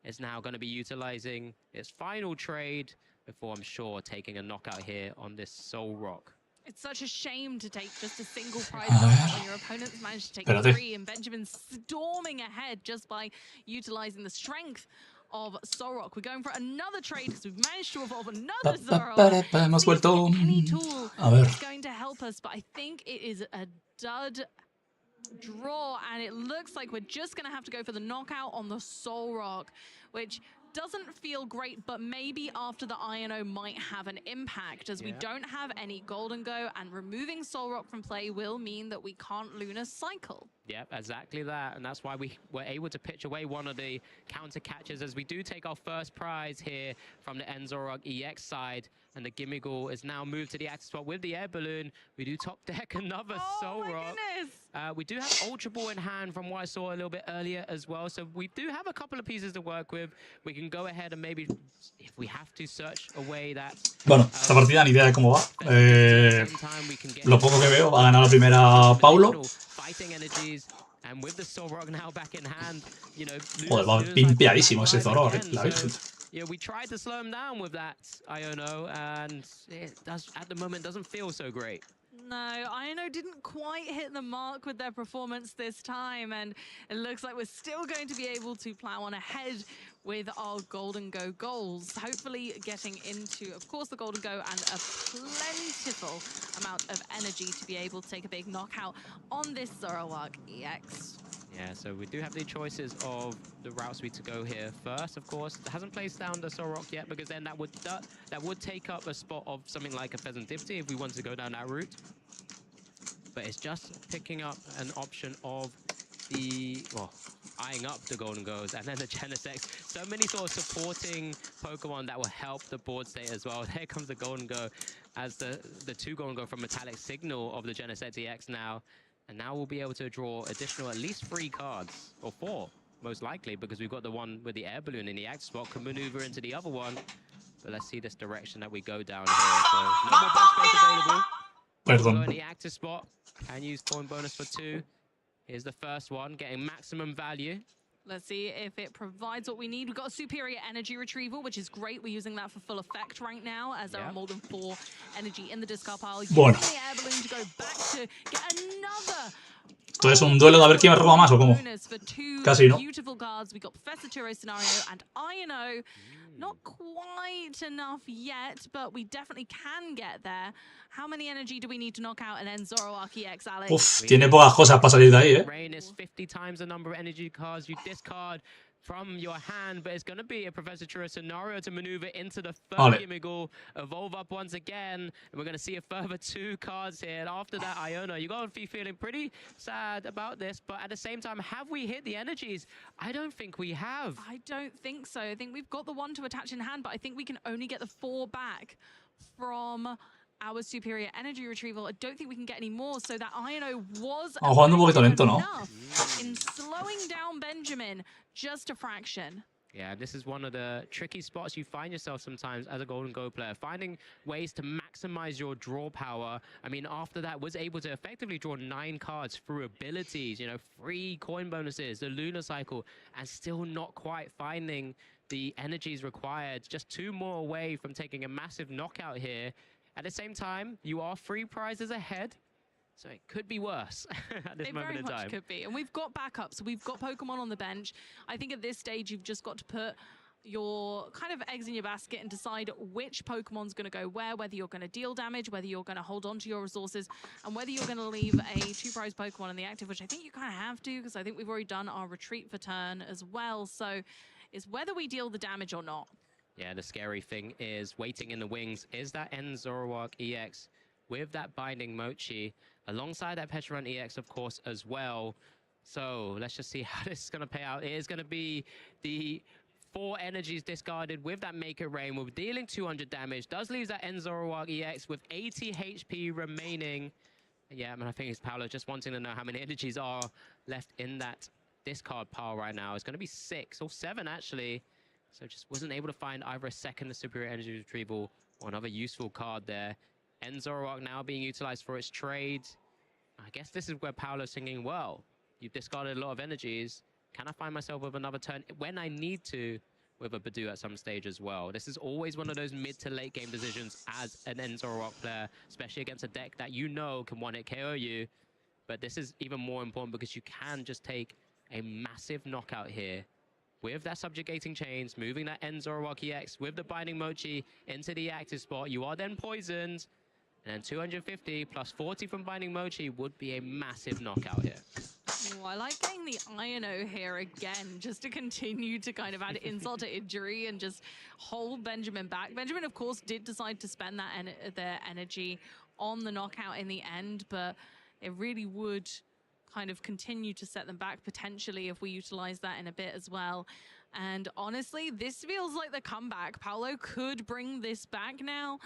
is now going to be utilizing its final trade before, I'm sure, taking a knockout here on this Soul Rock. It's such a shame to take just a single prize when your opponent's managed to take 3, and Benjamin's storming ahead just by utilizing the strength of Solrock. We're going for another trade because we've managed to evolve another Zoroark. Hemos vuelto. Any tool is going to help us, but I think it is a dud draw, and it looks like we're just going to have to go for the knockout on the Solrock, which doesn't feel great, but maybe after the Iono might have an impact, as we don't have any Golden Go, and removing Solrock from play will mean that we can't Lunar Cycle. Yep, exactly that, and that's why we were able to pitch away one of the counter catches as we do take our first prize here from the Zoroark EX side, and the Gimmighoul is now moved to the active spot with the air balloon. We do top deck another Solrock. We do have Ultra Ball in hand from what I saw a little bit earlier as well, so we do have a couple of pieces to work with. We can go ahead and maybe, if we have to, search away that. Bueno, esta partida ni idea de cómo va. Lo poco que veo, va a ganar la primera Paulo. Joder, va pimpeadísimo ese Zoroark, la Virgen. Yeah, we tried to slow him down with that Iono, and it does, at the moment, doesn't feel so great. No, Iono didn't quite hit the mark with their performance this time, and it looks like we're still going to be able to plow on ahead with our Golden Go goals. Hopefully getting into, of course, the Golden Go and a plentiful amount of energy to be able to take a big knockout on this Zoroark EX. Yeah, so we do have the choices of the routes we to go here. First, of course, it hasn't placed down the Solrock yet, because then that would take up a spot of something like a Pheasant Dipsy if we wanted to go down that route. But it's just picking up an option of eyeing up the Golden Goes, and then the Genesect. So many sort of supporting Pokemon that will help the board state as well. There comes the Golden Go as the 2 Golden Go from Metallic Signal of the Genesect EX now. And now we'll be able to draw additional at least 3 cards, or 4, most likely, because we've got the one with the air balloon in the active spot, can maneuver into the other one. But let's see this direction that we go down here. So no more bench space available. Go in the active spot. Can use coin bonus for 2. Here's the first one, getting maximum value. Let's see if it provides what we need. We've got a superior energy retrieval, which is great. We're using that for full effect right now, as there are more than 4 energy in the discard pile. Using the air balloon to go back to get another. Entonces, un duelo de a ver quién me roba más o cómo. Casi, ¿no? Beautiful cards. We got Professor Turo scenario and INO. Not quite enough yet, but we definitely can get there. How many energy do we need to knock out an Zoroark EX, Alex? Uf, tiene pocas cosas para salir de ahí, ¿eh? Rain is 50 times the number of energy cards you discard from your hand, but it's going to be a Professor Churro scenario to maneuver into the third Gimmighoul, evolve up once again, and we're going to see a further 2 cards here. And after that, Iono, you're going to be feeling pretty sad about this, but at the same time, have we hit the energies? I don't think we have. I don't think so. I think we've got the 1 to attach in hand, but I think we can only get the 4 back from our superior energy retrieval. I don't think we can get any more, so that INO was jugando un poquito lento, ¿no? in slowing down Benjamin just a fraction. Yeah, this is one of the tricky spots you find yourself sometimes as a Golden Go player, finding ways to maximize your draw power. I mean, after that, was able to effectively draw 9 cards through abilities, you know, 3 coin bonuses, the Lunar Cycle, and still not quite finding the energies required. Just 2 more away from taking a massive knockout here. At the same time, you are 3 prizes ahead, so it could be worse at this moment in time. It very much could be. And we've got backups. We've got Pokemon on the bench. I think at this stage, you've just got to put your kind of eggs in your basket and decide which Pokemon's going to go where, whether you're going to deal damage, whether you're going to hold on to your resources, and whether you're going to leave a 2-prize Pokemon in the active, which I think you kind of have to, because I think we've already done our retreat for turn as well. So it's whether we deal the damage or not. Yeah, the scary thing is waiting in the wings is that Zoroark EX with that Binding Mochi, alongside that Pecharunt EX, of course, as well. So let's just see how this is going to pay out. It is going to be the 4 energies discarded with that Make It Rain. We're dealing 200 damage. Does leave that Zoroark EX with 80 HP remaining. Yeah, I mean, I think it's Paolo just wanting to know how many energies are left in that discard pile right now. It's going to be 6 or 7, actually. So just wasn't able to find either a second superior energy retrieval or another useful card there. Zoroark now being utilized for its trade. I guess this is where Paolo's thinking, well, you've discarded a lot of energies. Can I find myself with another turn when I need to with a Badoo at some stage as well? This is always one of those mid to late game decisions as an Zoroark player, especially against a deck that you know can one-hit KO you. But this is even more important because you can just take a massive knockout here with that subjugating chains, moving that Zoroark EX with the Binding Mochi into the active spot. You are then poisoned, and then 250 plus 40 from Binding Mochi would be a massive knockout here. Oh, I like getting the INO here again, just to continue to kind of add insult to injury and just hold Benjamin back. Benjamin, of course, did decide to spend that their energy on the knockout in the end, but it really would kind of continue to set them back potentially if we utilize that in a bit as well. And honestly, this feels like the comeback. Paolo could bring this back now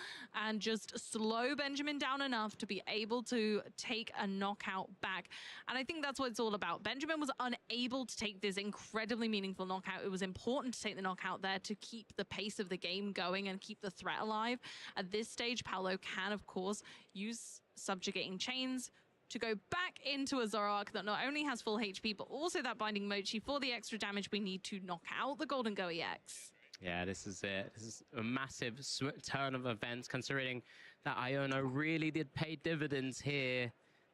and just slow Benjamin down enough to be able to take a knockout back. And I think that's what it's all about. Benjamin was unable to take this incredibly meaningful knockout. It was important to take the knockout there to keep the pace of the game going and keep the threat alive. At this stage, Paolo can, of course, use subjugating chains to go back into a Zoroark that not only has full HP, but also that Binding Mochi for the extra damage we need to knock out the Golden Go EX. Yeah, this is it. This is a massive turn of events, considering that Iono really did pay dividends here.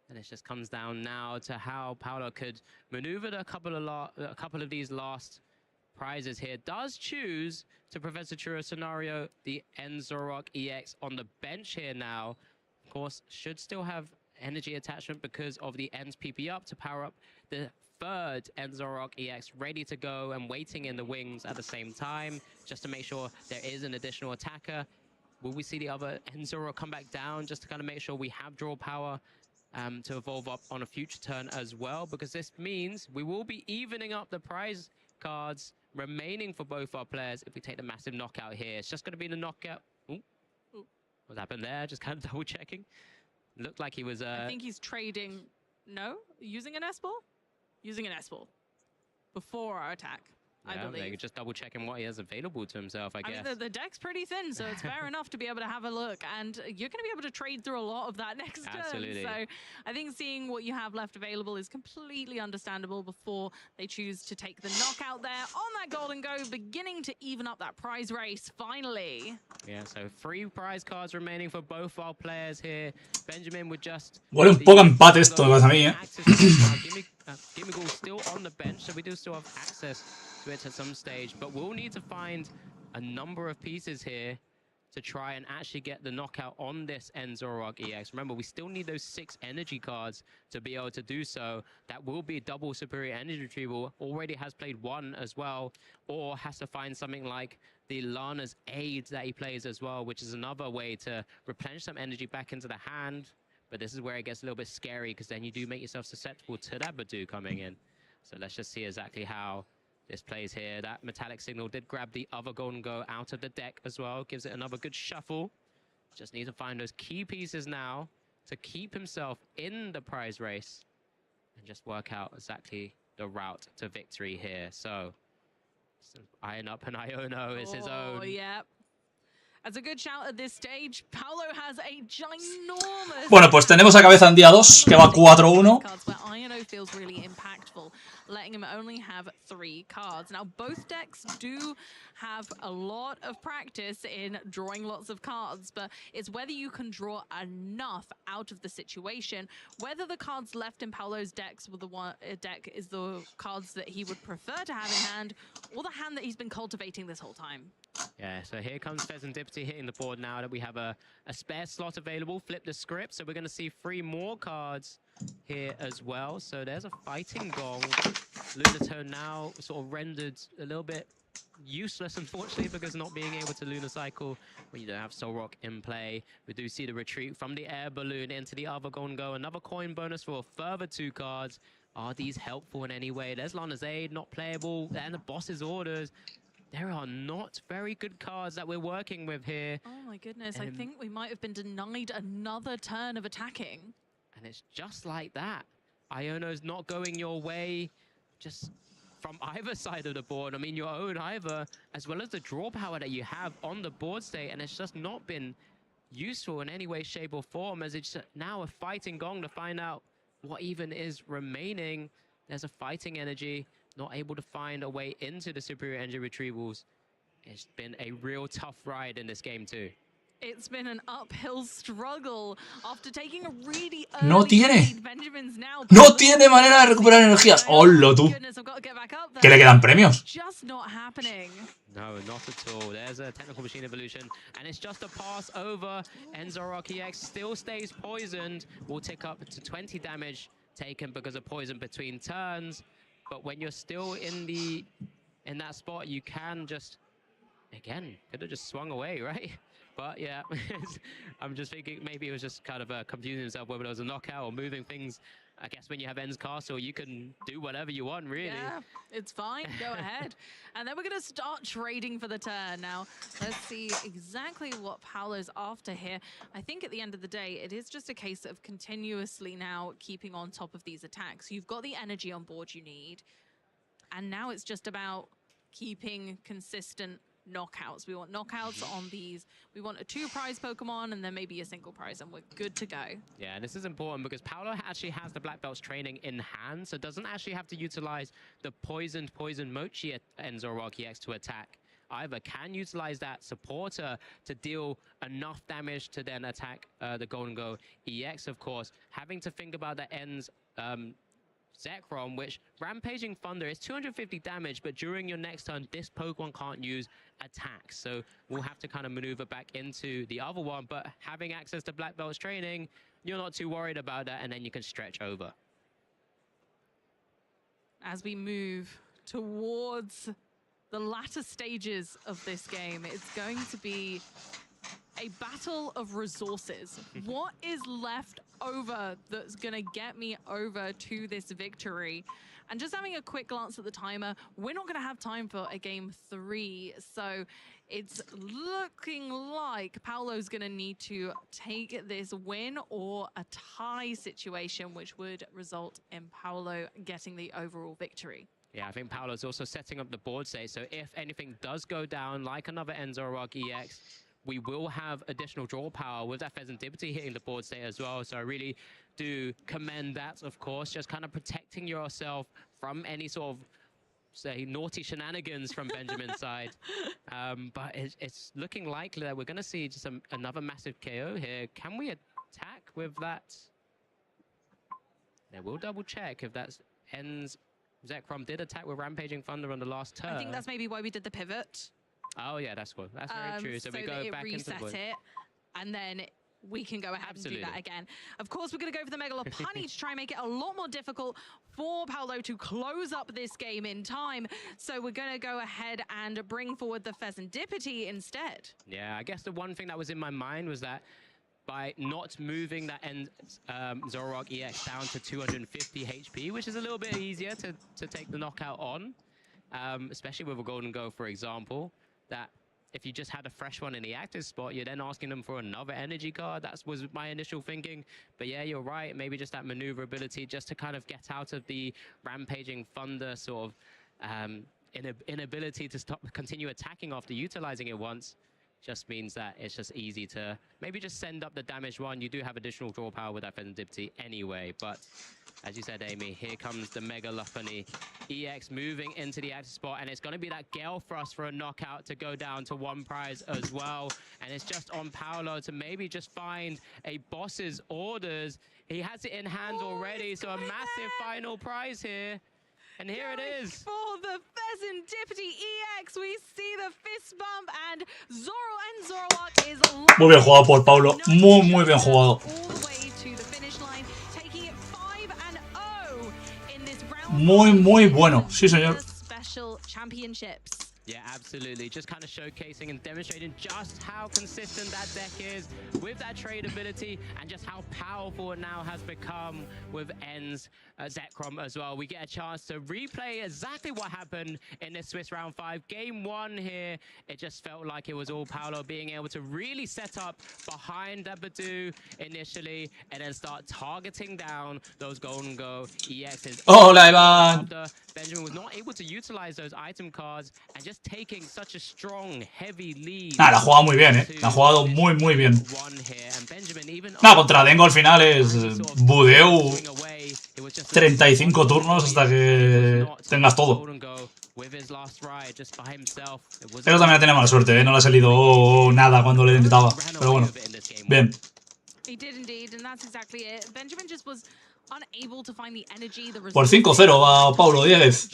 And it just comes down now to how Paolo could maneuver a couple of these last prizes here. Does choose to Professor Churro scenario the Zoroark EX on the bench here now. Of course, should still have energy attachment because of the Ends PP up to power up the third Zoroark EX ready to go and waiting in the wings at the same time, just to make sure there is an additional attacker. Will we see the other Zoroark come back down just to kind of make sure we have draw power to evolve up on a future turn as well, because this means we will be evening up the prize cards remaining for both our players if we take the massive knockout here. It's just going to be the knockout. Ooh. What happened there? Just kind of double checking. Looked like he was... I think he's trading... No? Using an S-ball? Using an S-ball. Before our attack. I believe. Maybe just double checking what he has available to himself, I guess. mean, the deck's pretty thin, so it's fair enough to be able to have a look. And you're going to be able to trade through a lot of that next turn. So I think seeing what you have left available is completely understandable before they choose to take the knockout there on that golden go, beginning to even up that prize race, finally. Yeah, so 3 prize cards remaining for both our players here. Benjamin would just... Huele un poco a empate esto, a mí, Gimmighoul still on the bench, so we do still have access to it at some stage, but we'll need to find a number of pieces here to try and actually get the knockout on this end Zoroark EX. Remember, we still need those 6 energy cards to be able to do so. That will be double superior energy retrieval. Already has played 1 as well, or has to find something like the Lana's Aid that he plays as well, which is another way to replenish some energy back into the hand. But this is where it gets a little bit scary, because then you do make yourself susceptible to that Badoo coming in. So let's just see exactly how this plays here. That metallic signal did grab the other golden go out of the deck as well. Gives it another good shuffle. Just need to find those key pieces now to keep himself in the prize race and just work out exactly the route to victory here. So, eyeing up an Iono is his own. Oh, yeah. That's a good shout at this stage. Paolo has a ginormous... Bueno, pues tenemos a cabeza en día 2, que va 4-1. Where Iono feels really impactful, letting him only have 3 cards. Now, both decks do have a lot of practice in drawing lots of cards, but it's whether you can draw enough out of the situation, whether the cards left in Paolo's decks with the deck is the cards that he would prefer to have in hand, or the hand that he's been cultivating this whole time. Yeah, so here comes Pheasantipity hitting the board now that we have a spare slot available. Flip the script, so we're going to see 3 more cards here as well. So there's a Fighting Gong. Lunatone now sort of rendered a little bit useless, unfortunately, because not being able to Lunar Cycle when you don't have Solrock in play. We do see the retreat from the Air Balloon into the other Golden Go. Another coin bonus for a further 2 cards. Are these helpful in any way? There's Lana's Aid, not playable, and the boss's orders. There are not very good cards that we're working with here. Oh my goodness, I think we might have been denied another turn of attacking. And it's just like that. Iono's not going your way just from either side of the board. I mean, your own either, as well as the draw power that you have on the board state, and it's just not been useful in any way, shape, or form, as it's now a Fighting Gong to find out what even is remaining. There's a Fighting Energy. Not able to find a way into the superior energy retrievals. It's been a real tough ride in this game too. It's been an uphill struggle after taking a really No early tiene. lead. Benjamin's now No tiene manera de recuperar energías. ¡Hola tú! Que le quedan premios. Just not happening. No, not at all. There's a technical machine evolution, and it's just a pass over. Zoroark EX still stays poisoned. Will tick up to 20 damage taken because of poison between turns. But when you're still in that spot, you can just, again, could have just swung away, right? But yeah, I'm just thinking maybe it was just kind of confusing himself whether it was a knockout or moving things. I guess when you have Ends Castle, you can do whatever you want, really. Yeah, it's fine. Go ahead. And then we're going to start trading for the turn. Now, let's see exactly what Paolo's after here. I think at the end of the day, it is just a case of continuously now keeping on top of these attacks. You've got the energy on board you need. And now it's just about keeping consistent knockouts. We want knockouts on these. We want a 2 prize Pokemon and then maybe a single prize, and we're good to go. Yeah, and this is important because Paolo actually has the Black Belt's training in hand, so doesn't actually have to utilize the poison Mochi and Zoroark EX to attack. Either can utilize that supporter to deal enough damage to then attack the Golden Go EX, of course. Having to think about the ends Zekrom, which Rampaging Thunder is 250 damage, but during your next turn, this Pokemon can't use attacks. So we'll have to kind of maneuver back into the other one, but having access to Black Belt's training, you're not too worried about that, and then you can stretch over. As we move towards the latter stages of this game, it's going to be a battle of resources. What is left over that's gonna get me over to this victory. And just having a quick glance at the timer, we're not going to have time for a game 3. So it's looking like Paolo's going to need to take this win or a tie situation, which would result in Paolo getting the overall victory. Yeah, I think Paolo's also setting up the board state. So if anything does go down, like another Enzorog EX, we will have additional draw power with that Pheasantipity hitting the board state as well. So I really do commend that, of course, just kind of protecting yourself from any sort of, say, naughty shenanigans from Benjamin's side. But it's looking likely that we're going to see just another massive KO here. Can we attack with that? Yeah, we'll double check if that's ends. Zekrom did attack with Rampaging Thunder on the last turn. I think that's maybe why we did the pivot. Oh, yeah, that's cool. That's very true. So we go back into the reset it, and then we can go ahead and do that again. Of course, we're going to go for the Mega Lopunny to try and make it a lot more difficult for Paolo to close up this game in time. So we're going to go ahead and bring forward the Pheasantipity instead. Yeah, I guess the one thing that was in my mind was that by not moving that Zoroark EX down to 250 HP, which is a little bit easier to take the knockout on, especially with a Golden Go, for example, that if you just had a fresh one in the active spot, you're then asking them for another energy card. That was my initial thinking. But yeah, you're right. Maybe just that maneuverability just to kind of get out of the Rampaging Thunder sort of inability to continue attacking after utilizing it once. Just means that it's just easy to maybe just send up the damage one. You do have additional draw power with that Pheasantipity anyway. But as you said, Amy, here comes the Mega Lopunny EX moving into the active spot. And it's going to be that Gale Thrust for a knockout to go down to 1 prize as well. And it's just on Paolo to maybe just find a boss's orders. He has it in hand already. So a massive final prize here. And here it is. For the Pheasantipity EX, we see the fist bump, and Zoroark is muy bien jugado por Paulo. Muy bien jugado. all the way to the finish line, taking it 5-0 in this round. Muy bueno. Sí, señor. Special Championships. Yeah, absolutely. Just kind of showcasing and demonstrating just how consistent that deck is with that trade ability and just how powerful it now has become with En's Zekrom as well. We get a chance to replay exactly what happened in this Swiss round 5. Game 1 here, it just felt like it was all Paolo being able to really set up behind that Badu initially and then start targeting down those Golden Go EXs. Hola, Ivan. Benjamin was not able to utilize those item cards and just taking such a strong, heavy lead. La ha jugado muy bien, La ha jugado muy bien. Nada, contra Dengo al final es budeo 35 turnos hasta que tengas todo. Pero también tiene mala suerte, No le ha salido nada cuando le intentaba. Pero bueno, bien. He did indeed, and that's exactly it. Benjamin just was unable to find the energy, the Por 5-0 va Paulo Dieguez.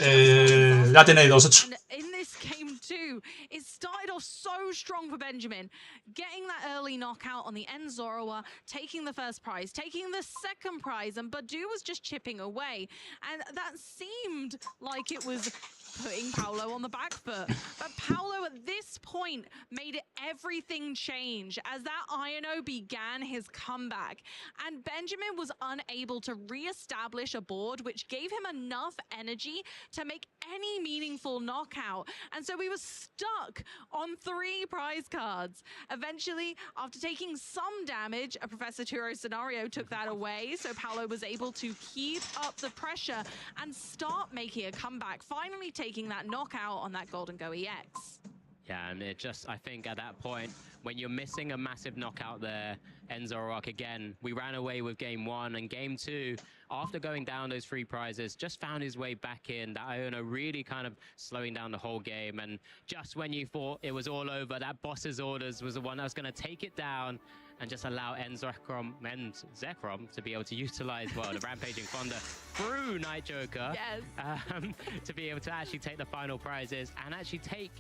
Ya tiene 2-8. And in this game too, it started off so strong for Benjamin, getting that early knockout on the Enzoroa, taking the first prize, taking the second prize, and Badu was just chipping away. And that seemed like it was putting Paolo on the back foot. But Paolo at this point made everything change as that Iono began his comeback. And Benjamin was unable to re-establish a board which gave him enough energy to make any meaningful knockout. And so he was stuck on 3 prize cards. Eventually, after taking some damage, a Professor Turo scenario took that away. So Paolo was able to keep up the pressure and start making a comeback, finally taking that knockout on that Golden Go EX. Yeah, and it just, I think at that point, when you're missing a massive knockout there, Enzoroark again, we ran away with game 1 and game 2, after going down those 3 prizes, just found his way back in. That Iono really kind of slowing down the whole game. And just when you thought it was all over, that boss's orders was the one that was going to take it down and just allow Zekrom to be able to utilize, well, the Rampaging Thunder through Night Joker. Yes. To be able to actually take the final prizes and actually take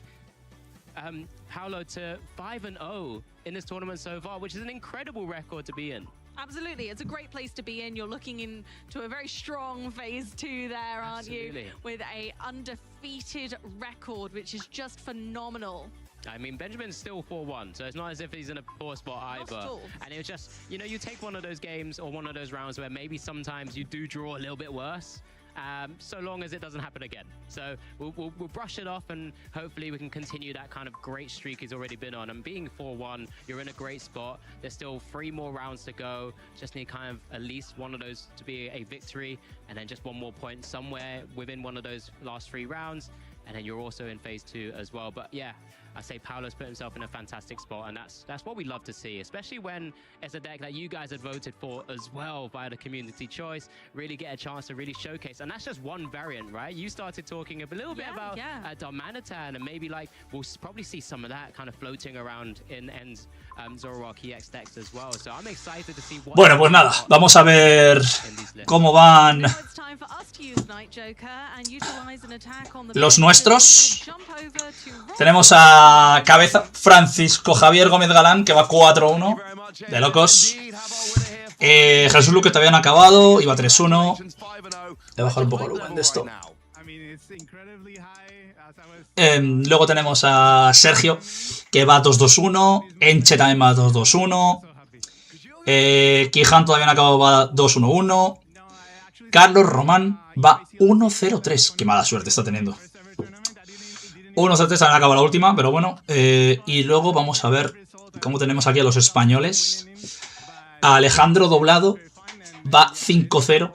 Paolo to 5-0 in this tournament so far, which is an incredible record to be in. Absolutely, it's a great place to be in. You're looking into a very strong phase 2 there, aren't you? With a undefeated record, which is just phenomenal. I mean, Benjamin's still 4-1, so it's not as if he's in a poor spot either. And it was just, you know, you take one of those games or one of those rounds where maybe sometimes you do draw a little bit worse, so long as it doesn't happen again. So we'll brush it off, and hopefully we can continue that kind of great streak he's already been on. And being 4-1, you're in a great spot. There's still 3 more rounds to go. Just need kind of at least one of those to be a victory, and then just one more point somewhere within one of those last 3 rounds. And then you're also in phase 2 as well. But yeah, I say Paolo's put himself in a fantastic spot, and that's what we love to see, especially when it's a deck that you guys had voted for as well via the community choice. Really get a chance to really showcase, and that's just one variant, right? You started talking a little bit about Darmanitan, and maybe like we'll probably see some of that kind of floating around in End's Zoroark EX decks as well. So I'm excited to see what. Bueno, pues nada, vamos a ver cómo van los nuestros. Tenemos a cabeza Francisco Javier Gómez Galán, que va 4-1, de locos. Jesús Luque todavía no ha acabado, iba 3-1. Voy a bajar un poco el volumen de esto. Luego tenemos a Sergio, que va 2-2-1. Enche también va 2-2-1. Quijan todavía no ha acabado, va 2-1-1. Carlos Román va 1-0-3. Qué mala suerte está teniendo. 1-0-3 también acaba la última, pero bueno. Y luego vamos a ver cómo tenemos aquí a los españoles. A Alejandro Doblado va 5-0.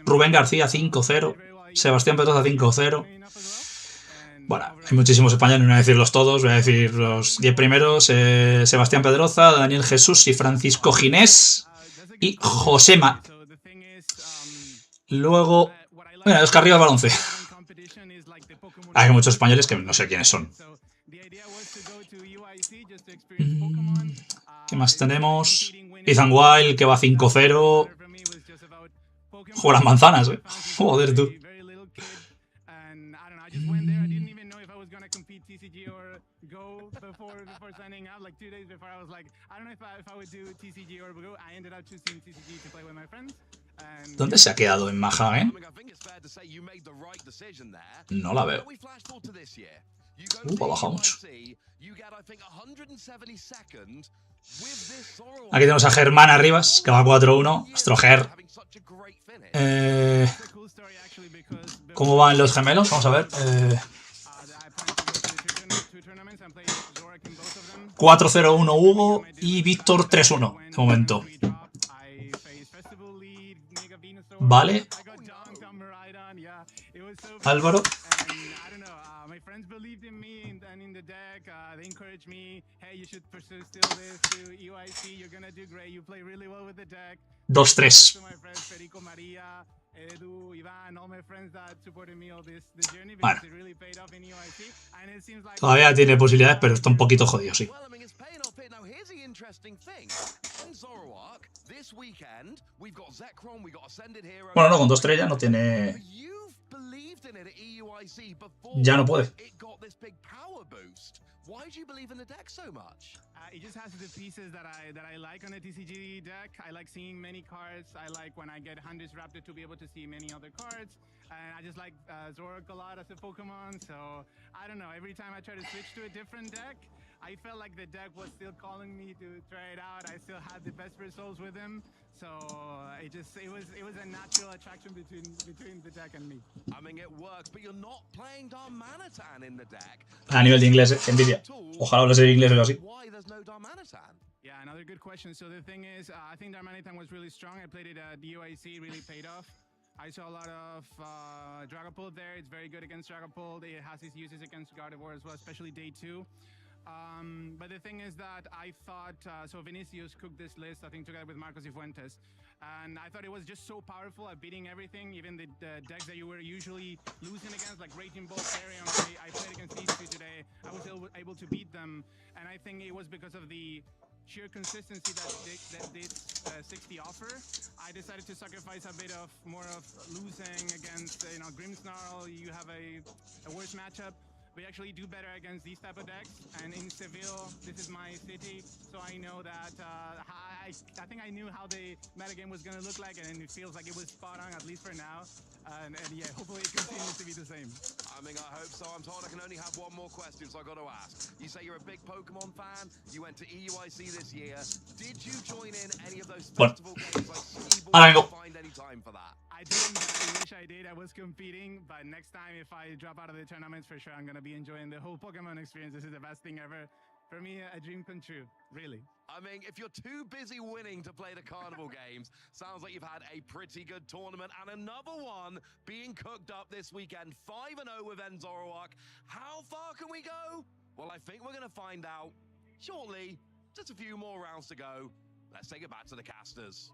Rubén García 5-0. Sebastián Pedroza 5-0. Bueno, hay muchísimos españoles, no voy a decirlos todos, voy a decir los 10 primeros. Sebastián Pedroza, Daniel Jesús y Francisco Ginés y Josema. Luego, bueno, Oscar Rivas Balonce. Hay muchos españoles que no sé quiénes son. ¿Qué más tenemos? Ethan Wild, que va 5-0. Juego las manzanas, Joder, tú. ¿Dónde se ha quedado en Maha, No la veo. Ha bajado mucho. Aquí tenemos a Germán Arribas, que va 4-1. Nuestro Ger. ¿Cómo van los gemelos? Vamos a ver. 4-0-1 Hugo y Víctor 3-1 de momento. Vale. Álvaro. Dos, tres. Bueno. Todavía tiene posibilidades, pero está un poquito jodido, sí. Bueno, no, con 2-3 ya no tiene... Ya no puede. Why do you believe in the deck so much? It just has the pieces that I like on the TCG deck. I like seeing many cards. I like when I get Hundreds Raptor to be able to see many other cards. And I just like Zoroark a lot as a Pokemon. So I don't know. Every time I try to switch to a different deck, I felt like the deck was still calling me to try it out. I still had the best results with him. So it was a natural attraction between the deck and me. I mean, it works, but you're not playing Darmanitan in the deck. A nivel de inglés, envidia. Ojalá hablase de inglés o así. Why there's no Darmanitan? Yeah, another good question. So the thing is, I think Darmanitan was really strong. I played it at DUIC, really paid off. I saw a lot of Dragapult there. It's very good against Dragapult. It has its uses against Gardevoir as well, especially day 2. But the thing is that I thought, so Vinicius cooked this list, I think together with Marcos y Fuentes, and I thought it was just so powerful at beating everything, even the decks that you were usually losing against, like Raging Bolt, Therion. I played against these two today. I was able to beat them, and I think it was because of the sheer consistency that this 60 offer. I decided to sacrifice a bit of more of losing against, Grimmsnarl. You have a worse matchup. We actually do better against these type of decks, and in Seville, this is my city, so I know that I I think I knew how the metagame was gonna look like, and it feels like it was spot on, at least for now. And yeah, hopefully it continues to be the same. I mean, I hope so. I'm told I can only have one more question, so I got to ask. You say you're a big Pokemon fan. You went to EUIC this year. Did you join in any of those festival games like Ski-Ball? Did you find any time for that? I didn't. I wish I did. I was competing, but next time if I drop out of the tournaments, for sure I'm gonna be enjoying the whole Pokemon experience. This is the best thing ever. For me, a dream come true, really. I mean, if you're too busy winning to play the carnival games, sounds like you've had a pretty good tournament and another one being cooked up this weekend. 5-0 with Enzorowak. How far can we go? Well, I think we're going to find out shortly. Just a few more rounds to go. Let's take it back to the casters.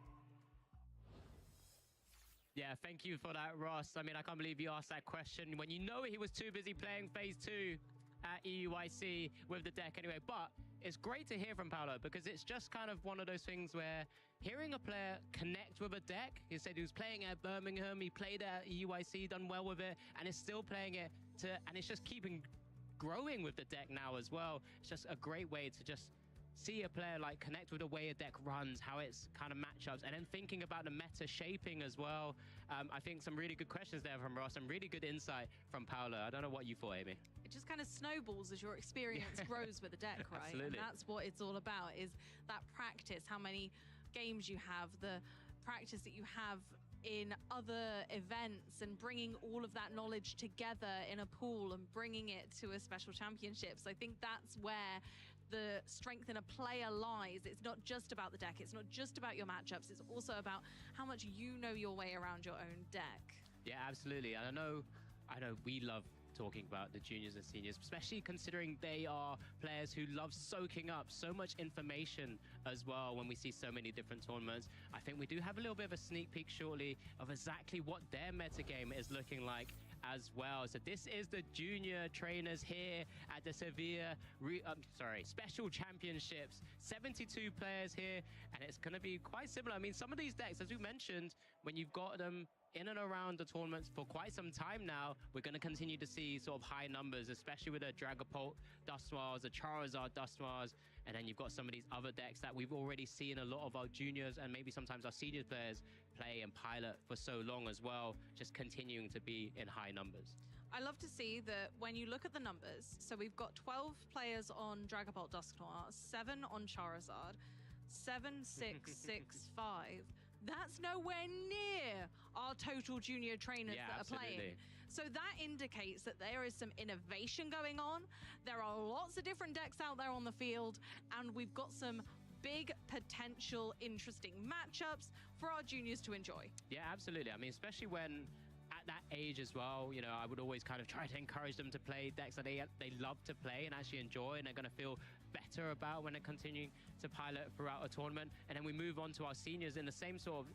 Yeah, thank you for that, Ross. I mean, I can't believe you asked that question when you know he was too busy playing Phase 2 at EUIC with the deck anyway. But it's great to hear from Paolo because it's just kind of one of those things where hearing a player connect with a deck, he said he was playing at Birmingham, he played at EUIC, done well with it, and is still playing it and it's just keeping growing with the deck now as well. It's just a great way to just see a player like connect with the way a deck runs, how it's kind of matchups, and then thinking about the meta shaping as well. I think some really good questions there from Ross, some really good insight from Paolo. I don't know what you thought, Amy. It just kind of snowballs as your experience grows with the deck, right? Absolutely. And that's what it's all about, is that practice, how many games you have, the practice that you have in other events, and bringing all of that knowledge together in a pool and bringing it to a special championships. I think that's where the strength in a player lies. It's not just about the deck, it's not just about your matchups, it's also about how much you know your way around your own deck. Yeah, absolutely. And I know we love talking about the juniors and seniors, especially considering they are players who love soaking up so much information as well when we see so many different tournaments. I think we do have a little bit of a sneak peek shortly of exactly what their metagame is looking like as well. So this is the junior trainers here at the Sevilla Special Championships. 72 players here, and it's going to be quite similar. I mean, some of these decks, as we mentioned, when you've got them in and around the tournaments for quite some time now, we're going to continue to see sort of high numbers, especially with the Dragapult Dusknoirs, the Charizard Dusknoirs, and then you've got some of these other decks that we've already seen a lot of our juniors and maybe sometimes our senior players play and pilot for so long as well, just continuing to be in high numbers. I love to see that when you look at the numbers, so we've got 12 players on Dragapult Dusknoir, 7 on Charizard, 7, 6, 6, 5. That's nowhere near our total junior trainers that are playing. So that indicates that there is some innovation going on. There are lots of different decks out there on the field, and we've got some big potential interesting matchups for our juniors to enjoy. Yeah, absolutely. I mean, especially when at that age as well, you know, I would always kind of try to encourage them to play decks that they love to play and actually enjoy, and they're going to feel better about when they're continuing to pilot throughout a tournament. And then we move on to our seniors in the same sort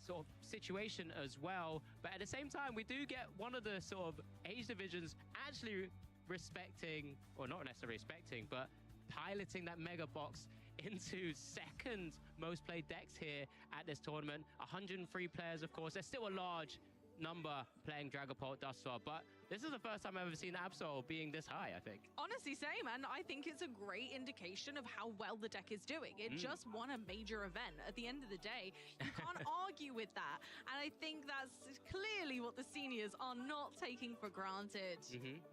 of situation as well. But at the same time, we do get one of the sort of age divisions actually respecting, or not necessarily respecting, but piloting that mega box into second most played decks here at this tournament. 103 players, of course. There's still a large number playing Dragapult Dusknoir, but this is the first time I've ever seen Absol being this high, I think. Honestly, same, and I think it's a great indication of how well the deck is doing. It just won a major event. At the end of the day, you can't argue with that, and I think that's clearly what the seniors are not taking for granted.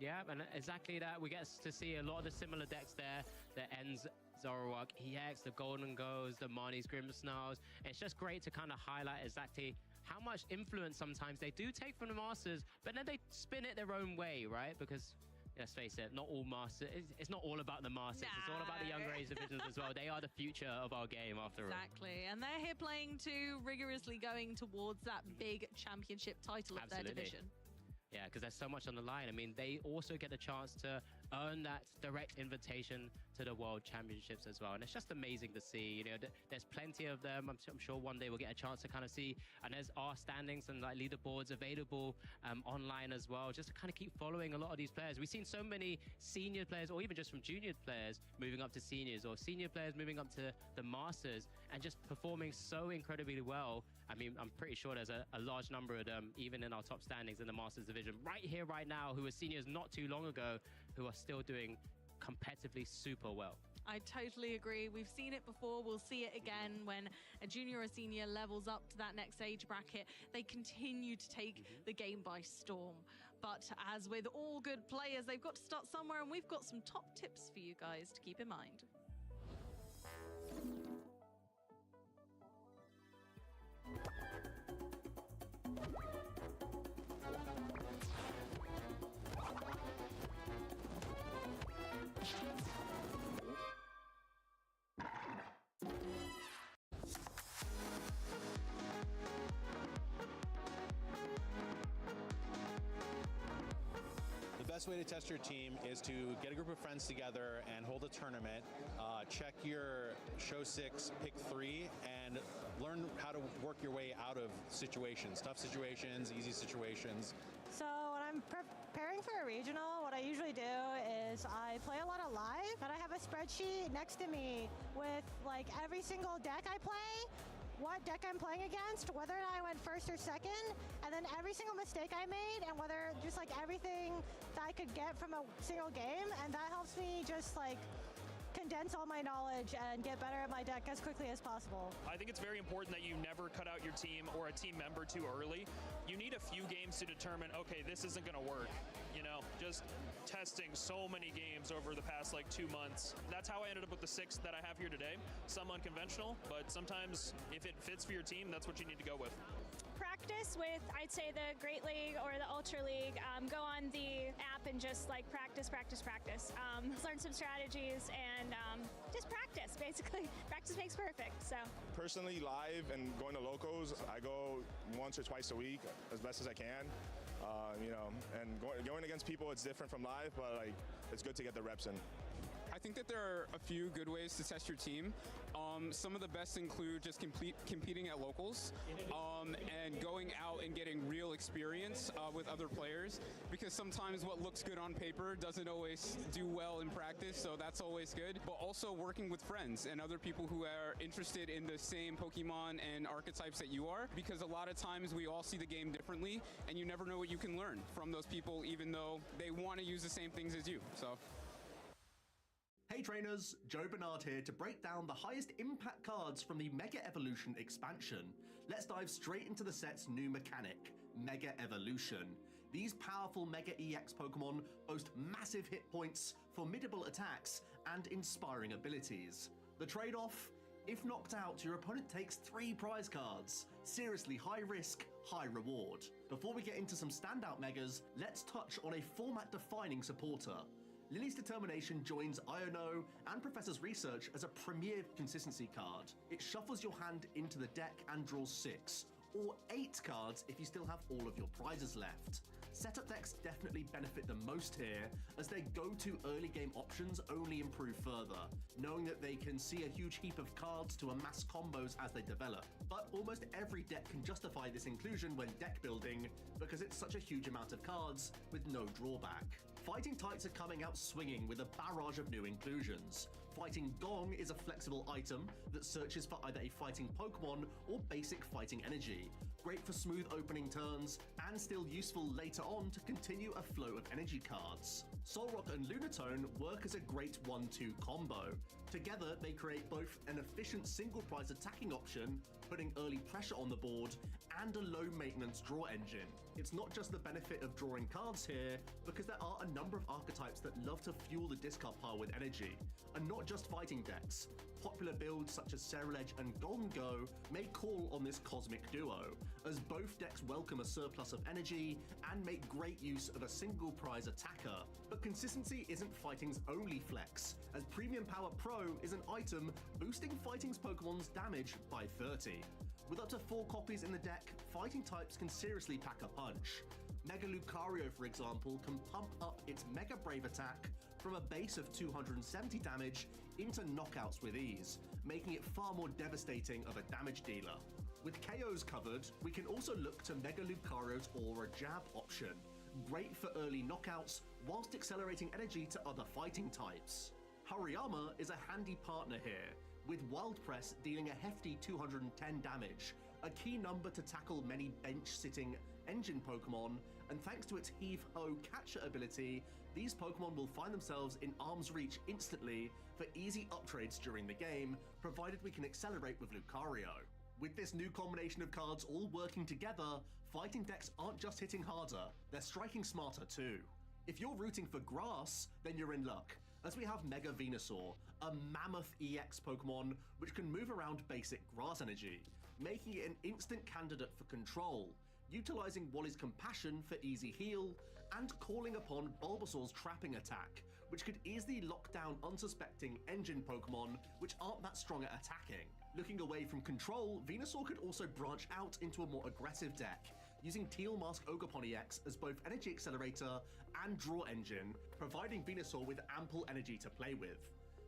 Yeah, and exactly that. We get to see a lot of the similar decks there. The Enzorowak EX, the Golden Goes, the Marnie's Grimmsnarls. It's just great to kind of highlight exactly how much influence sometimes they do take from the Masters, but then they spin it their own way, right? Because let's face it, not all Masters, it's not all about the Masters, it's all about the younger age divisions as well. They are the future of our game after all. Exactly, and they're here playing too, rigorously going towards that big championship title of their division. Yeah, because there's so much on the line. I mean, they also get a chance to earn that direct invitation to the World Championships as well. And it's just amazing to see. You know, there's plenty of them. I'm sure one day we'll get a chance to kind of see. And there's our standings and like leaderboards available online as well, just to kind of keep following a lot of these players. We've seen so many senior players, or even just from junior players moving up to seniors, or senior players moving up to the Masters and just performing so incredibly well. I mean, I'm pretty sure there's a large number of them, even in our top standings in the Masters division, right here, right now, who were seniors not too long ago, who are still doing competitively super well. I totally agree. We've seen it before. We'll see it again when a junior or senior levels up to that next age bracket. They continue to take the game by storm. But as with all good players, they've got to start somewhere, and we've got some top tips for you guys to keep in mind. The best way to test your team is to get a group of friends together and hold a tournament, check your show 6, pick 3, and learn how to work your way out of situations, tough situations, easy situations. So when I'm preparing for a regional, what I usually do is I play a lot of live, and I have a spreadsheet next to me with like every single deck I play, what deck I'm playing against, whether I went first or second, and then every single mistake I made, and whether just like everything that I could get from a single game, and that helps me just like condense all my knowledge and get better at my deck as quickly as possible. I think it's very important that you never cut out your team or a team member too early. You need a few games to determine, okay, this isn't going to work. You know, just testing so many games over the past like 2 months. That's how I ended up with the 6 that I have here today. Some unconventional, but sometimes if it fits for your team, that's what you need to go with. Practice with, I'd say, the Great League or the Ultra League. Go on the app and just like practice. Learn some strategies and just practice, basically. Practice makes perfect, so. Personally, live and going to locals, I go once or twice a week as best as I can. You know, and going against people, it's different from live, but like it's good to get the reps in. I think that there are a few good ways to test your team. Some of the best include just competing at locals and going out and getting real experience with other players, because sometimes what looks good on paper doesn't always do well in practice, so that's always good. But also working with friends and other people who are interested in the same Pokemon and archetypes that you are, because a lot of times we all see the game differently, and you never know what you can learn from those people, even though they want to use the same things as you. So. Hey trainers, Joe Bernard here to break down the highest impact cards from the Mega Evolution expansion. Let's dive straight into the set's new mechanic, Mega Evolution. These powerful Mega EX Pokemon boast massive hit points, formidable attacks, and inspiring abilities. The trade-off? If knocked out, your opponent takes 3 prize cards. Seriously high risk, high reward. Before we get into some standout Megas, let's touch on a format-defining supporter. Lily's Determination joins Iono and Professor's Research as a premier consistency card. It shuffles your hand into the deck and draws 6, or 8 cards if you still have all of your prizes left. Setup decks definitely benefit the most here, as their go-to early game options only improve further, knowing that they can see a huge heap of cards to amass combos as they develop. But almost every deck can justify this inclusion when deck building, because it's such a huge amount of cards with no drawback. Fighting types are coming out swinging with a barrage of new inclusions. Fighting Gong is a flexible item that searches for either a fighting Pokemon or basic fighting energy. Great for smooth opening turns, and still useful later on to continue a flow of energy cards. Solrock and Lunatone work as a great 1-2 combo. Together, they create both an efficient single prize attacking option, putting early pressure on the board, and a low maintenance draw engine. It's not just the benefit of drawing cards here, because there are a number of archetypes that love to fuel the discard pile with energy, and not just fighting decks. Popular builds such as Ceruledge and Golden Go may call on this cosmic duo, as both decks welcome a surplus of energy and make great use of a single prize attacker. But consistency isn't fighting's only flex, as Premium Power Pro is an item boosting fighting's Pokemon's damage by 30. With up to 4 copies in the deck, fighting types can seriously pack a punch. Mega Lucario, for example, can pump up its Mega Brave attack from a base of 270 damage into knockouts with ease, making it far more devastating of a damage dealer. With KOs covered, we can also look to Mega Lucario's Aura Jab option, great for early knockouts whilst accelerating energy to other fighting types. Hariyama is a handy partner here, with Wild Press dealing a hefty 210 damage, a key number to tackle many bench-sitting engine Pokemon, and thanks to its Heave-Ho Catcher ability, these Pokemon will find themselves in arm's reach instantly for easy uptrades during the game, provided we can accelerate with Lucario. With this new combination of cards all working together, fighting decks aren't just hitting harder, they're striking smarter too. If you're rooting for grass, then you're in luck, as we have Mega Venusaur, a mammoth EX Pokemon which can move around basic grass energy, making it an instant candidate for control, utilizing Wally's Compassion for easy heal, and calling upon Bulbasaur's trapping attack, which could easily lock down unsuspecting engine Pokemon which aren't that strong at attacking. Looking away from control, Venusaur could also branch out into a more aggressive deck, using Teal Mask Ogerpon EX as both Energy Accelerator and Draw Engine, providing Venusaur with ample energy to play with.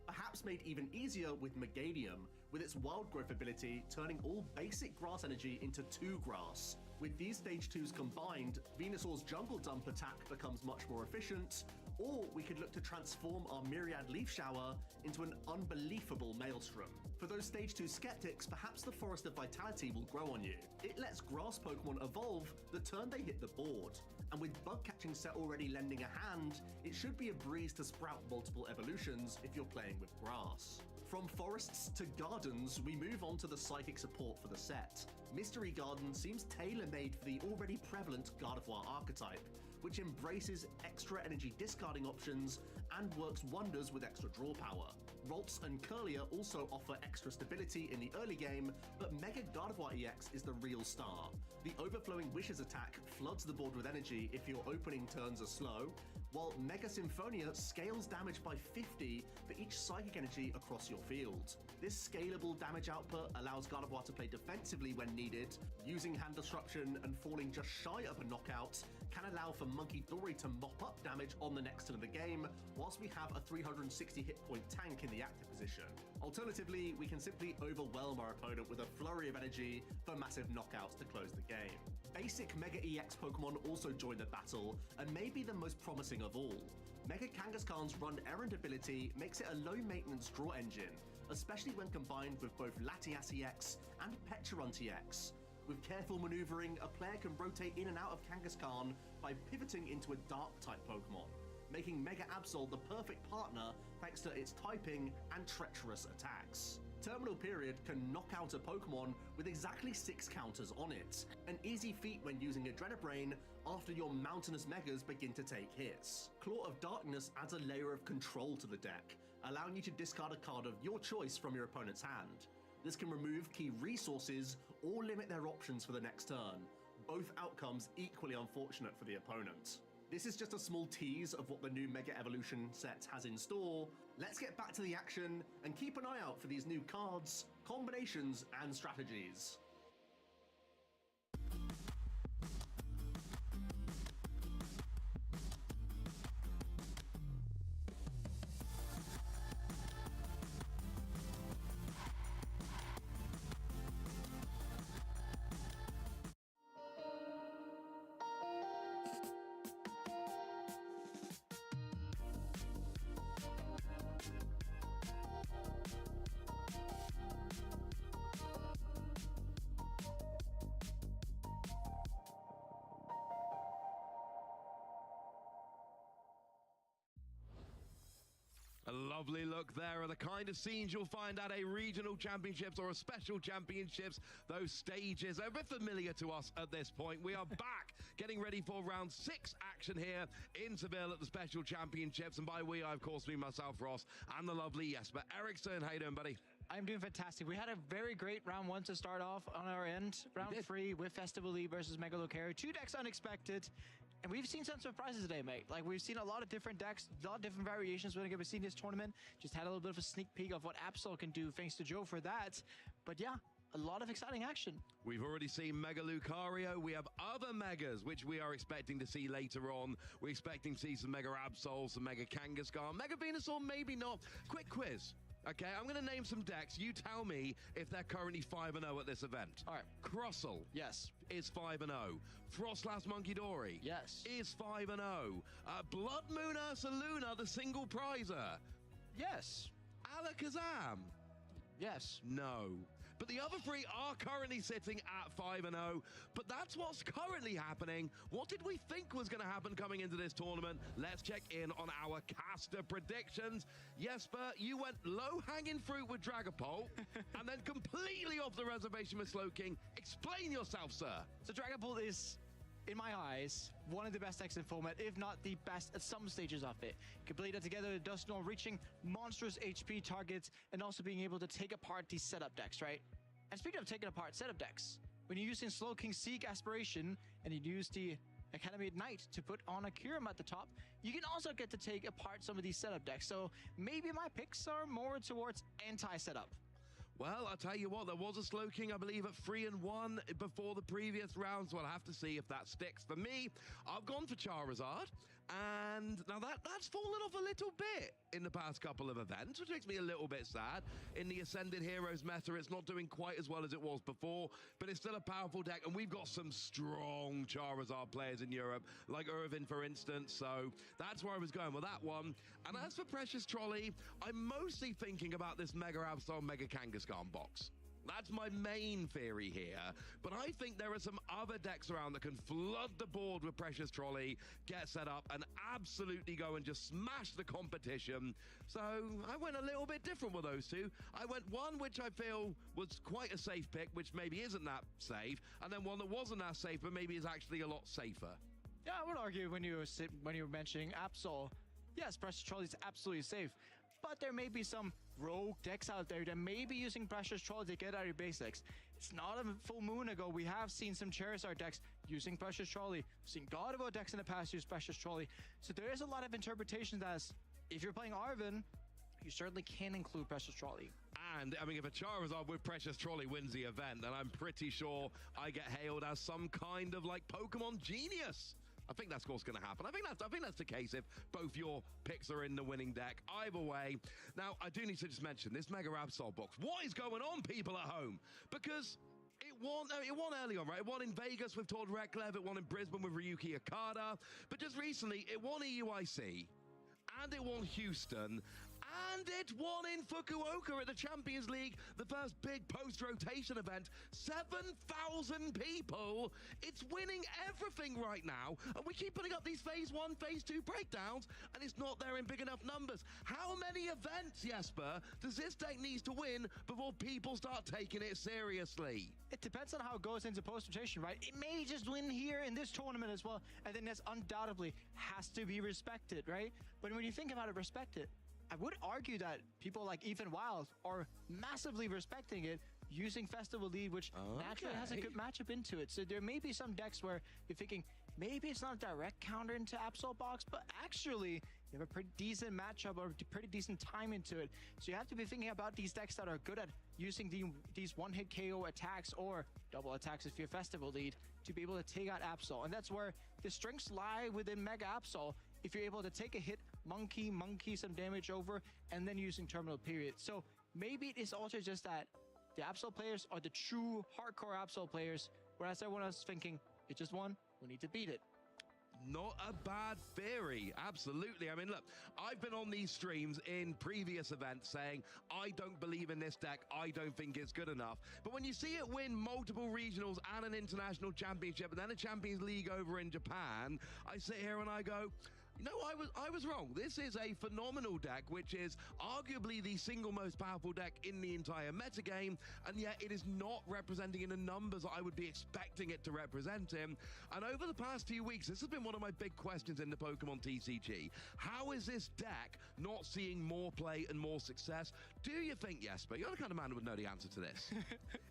Perhaps made even easier with Meganium, with its Wild Growth ability turning all basic grass energy into 2 grass. With these stage 2s combined, Venusaur's Jungle Dump attack becomes much more efficient, or we could look to transform our Myriad Leaf Shower into an unbelievable Maelstrom. For those stage 2 skeptics, perhaps the Forest of Vitality will grow on you. It lets grass Pokemon evolve the turn they hit the board, and with Bug Catching Set already lending a hand, it should be a breeze to sprout multiple evolutions if you're playing with grass. From forests to gardens, we move on to the psychic support for the set. Mystery Garden seems tailor-made for the already prevalent Gardevoir archetype, which embraces extra energy discarding options and works wonders with extra draw power. Ralts and Curlier also offer extra stability in the early game, but Mega Gardevoir EX is the real star. The Overflowing Wishes attack floods the board with energy if your opening turns are slow, while Mega Symphonia scales damage by 50 for each psychic energy across your field. This scalable damage output allows Gardevoir to play defensively when needed. Using Hand Disruption and falling just shy of a knockout can allow for Monkey Dory to mop up damage on the next turn of the game, whilst we have a 360 hit point tank in the active position. Alternatively, we can simply overwhelm our opponent with a flurry of energy for massive knockouts to close the game. Basic Mega EX Pokemon also join the battle, and may be the most promising of all. Mega Kangaskhan's Run Errand ability makes it a low-maintenance draw engine, especially when combined with both Latias EX and Pecharunt EX. With careful maneuvering, a player can rotate in and out of Kangaskhan by pivoting into a Dark-type Pokemon, making Mega Absol the perfect partner thanks to its typing and treacherous attacks. Terminal Period can knock out a Pokemon with exactly 6 counters on it, an easy feat when using Adrenabrain after your mountainous Megas begin to take hits. Claw of Darkness adds a layer of control to the deck, allowing you to discard a card of your choice from your opponent's hand. This can remove key resources or limit their options for the next turn, both outcomes equally unfortunate for the opponent. This is just a small tease of what the new Mega Evolution set has in store. Let's get back to the action and keep an eye out for these new cards, combinations, and strategies. A lovely look there are the kind of scenes you'll find at a regional championships or a special championships. Those stages are a bit familiar to us at this point. We are back getting ready for round 6 action here in Seville at the special championships. And by we, I of course mean myself, Ross, and the lovely Jesper Eriksson. How you doing, buddy? I'm doing fantastic. We had a very great round 1 to start off on our end. Round 3 with Festival League versus Mega Lucario. 2 decks unexpected. And we've seen some surprises today, mate. Like, we've seen a lot of different decks, a lot of different variations when we've seen this tournament. Just had a little bit of a sneak peek of what Absol can do, thanks to Joe for that. But yeah, a lot of exciting action. We've already seen Mega Lucario. We have other Megas, which we are expecting to see later on. We're expecting to see some Mega Absol, some Mega Kangaskhan, Mega Venusaur, maybe not. Quick quiz. Okay, I'm going to name some decks. You tell me if they're currently 5-0 at this event. All right. Crossil. Yes. Is 5-0. Frostlass Monkey Dory. Yes. Is 5-0. Blood Moon Ursaluna, the single prizer. Yes. Alakazam. Yes. No. but the other 3 are currently sitting at 5-0. But that's what's currently happening. What did we think was going to happen coming into this tournament? Let's check in on our caster predictions. Jesper, you went low-hanging fruit with Dragapult, and then completely off the reservation with Slowking. Explain yourself, sir. So Dragapult is, in my eyes, one of the best decks in format, if not the best at some stages of it. Complete it together, it does not reaching monstrous HP targets and also being able to take apart these setup decks, right? And speaking of taking apart setup decks, when you're using Slowking Seek Aspiration and you use the Academy at Night to put on a Kyurem at the top, you can also get to take apart some of these setup decks. So maybe my picks are more towards anti-setup. Well, I'll tell you what, there was a Slowking, I believe, at 3-1 before the previous round, so I'll have to see if that sticks. For me, I've gone for Charizard, and now that's fallen off a little bit in the past couple of events, which makes me a little bit sad. In the Ascended Heroes meta, it's not doing quite as well as it was before, but it's still a powerful deck, and we've got some strong Charizard players in Europe, like Irvin, for instance, so that's where I was going with that one. And as for Precious Trolley, I'm mostly thinking about this Mega Absol, Mega Kangaskhan box. That's my main theory here, but I think there are some other decks around that can flood the board with Precious Trolley, get set up, and absolutely go and just smash the competition. So I went a little bit different with those two. I went one which I feel was quite a safe pick, which maybe isn't that safe, and then one that wasn't that safe, but maybe is actually a lot safer. Yeah, I would argue when you were mentioning Absol, yes, Precious Trolley is absolutely safe. But there may be some rogue decks out there that may be using Precious Trolley to get out of your basics. It's not a full moon ago, we have seen some Charizard decks using Precious Trolley. We've seen God of War decks in the past use Precious Trolley. So there is a lot of interpretations as, if you're playing Arvin, you certainly can include Precious Trolley. And, I mean, if a Charizard with Precious Trolley wins the event, then I'm pretty sure I get hailed as some kind of, like, Pokemon genius. I think that's what's going to happen. I think that's the case if both your picks are in the winning deck. Either way. Now, I do need to just mention this Mega Absol box. What is going on, people at home? Because it won early on, right? It won in Vegas with Todd Reklev. It won in Brisbane with Ryuki Okada. But just recently, it won EUIC. And it won Houston. And it won in Fukuoka at the Champions League, the first big post-rotation event. 7,000 people. It's winning everything right now. And we keep putting up these Phase 1, Phase 2 breakdowns, and it's not there in big enough numbers. How many events, Jesper, does this deck need to win before people start taking it seriously? It depends on how it goes into post-rotation, right? It may just win here in this tournament as well. And then that's undoubtedly has to be respected, right? But when you think about it, respect it. I would argue that people like Ethan Wild are massively respecting it using Festival Lead, which naturally has a good matchup into it. So there may be some decks where you're thinking, maybe it's not a direct counter into Absol box, but actually you have a pretty decent matchup or pretty decent time into it. So you have to be thinking about these decks that are good at using these one-hit KO attacks or double attacks if you're Festival Lead to be able to take out Absol. And that's where the strengths lie within Mega Absol. If you're able to take a hit, monkey some damage over, and then using terminal period. So maybe it is also just that the Absol players are the true hardcore Absol players, whereas everyone else is thinking, it just won, we need to beat it. Not a bad theory, absolutely. I mean, look, I've been on these streams in previous events saying, I don't believe in this deck, I don't think it's good enough. But when you see it win multiple regionals and an international championship and then a Champions League over in Japan, I sit here and I go, you know, I was wrong. This is a phenomenal deck, which is arguably the single most powerful deck in the entire metagame, and yet it is not representing in the numbers that I would be expecting it to represent in. And over the past few weeks, this has been one of my big questions in the Pokemon TCG. How is this deck not seeing more play and more success? Do you think, Jesper, you're the kind of man who would know the answer to this.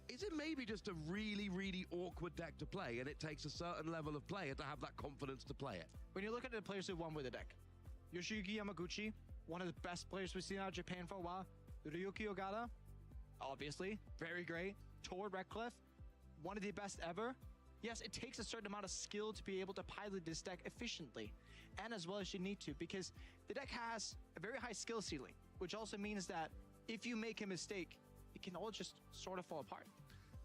Is it maybe just a really, really awkward deck to play, and it takes a certain level of player to have that confidence to play it? When you look at the players who won with the deck, Yoshiyuki Yamaguchi, one of the best players we've seen out of Japan for a while. Ryuki Okada, obviously, very great. Tor Redcliffe, one of the best ever. Yes, it takes a certain amount of skill to be able to pilot this deck efficiently, and as well as you need to, because the deck has a very high skill ceiling, which also means that if you make a mistake, it can all just sort of fall apart.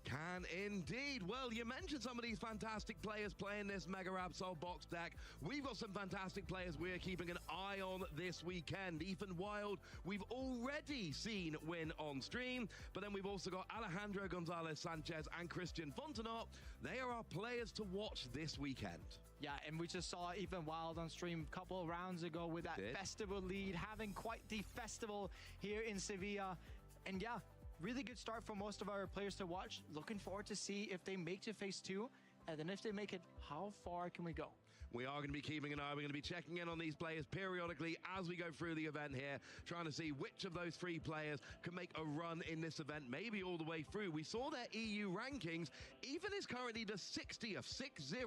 Can indeed. Well, you mentioned some of these fantastic players playing this Mega Absol box deck. We've got some fantastic players we're keeping an eye on this weekend. Ethan Wild, we've already seen win on stream, but then we've also got Alejandro Gonzalez Sanchez and Christian Fontenot. They are our players to watch this weekend. Yeah, and we just saw Ethan Wild on stream a couple of rounds ago with that festival lead, having quite the festival here in Sevilla. And yeah, really good start for most of our players to watch. Looking forward to see if they make to phase 2, and then if they make it, how far can we go? We are going to be keeping an eye. We're going to be checking in on these players periodically as we go through the event here, trying to see which of those 3 players can make a run in this event, maybe all the way through. We saw their EU rankings. Ethan is currently the 60th, 6-0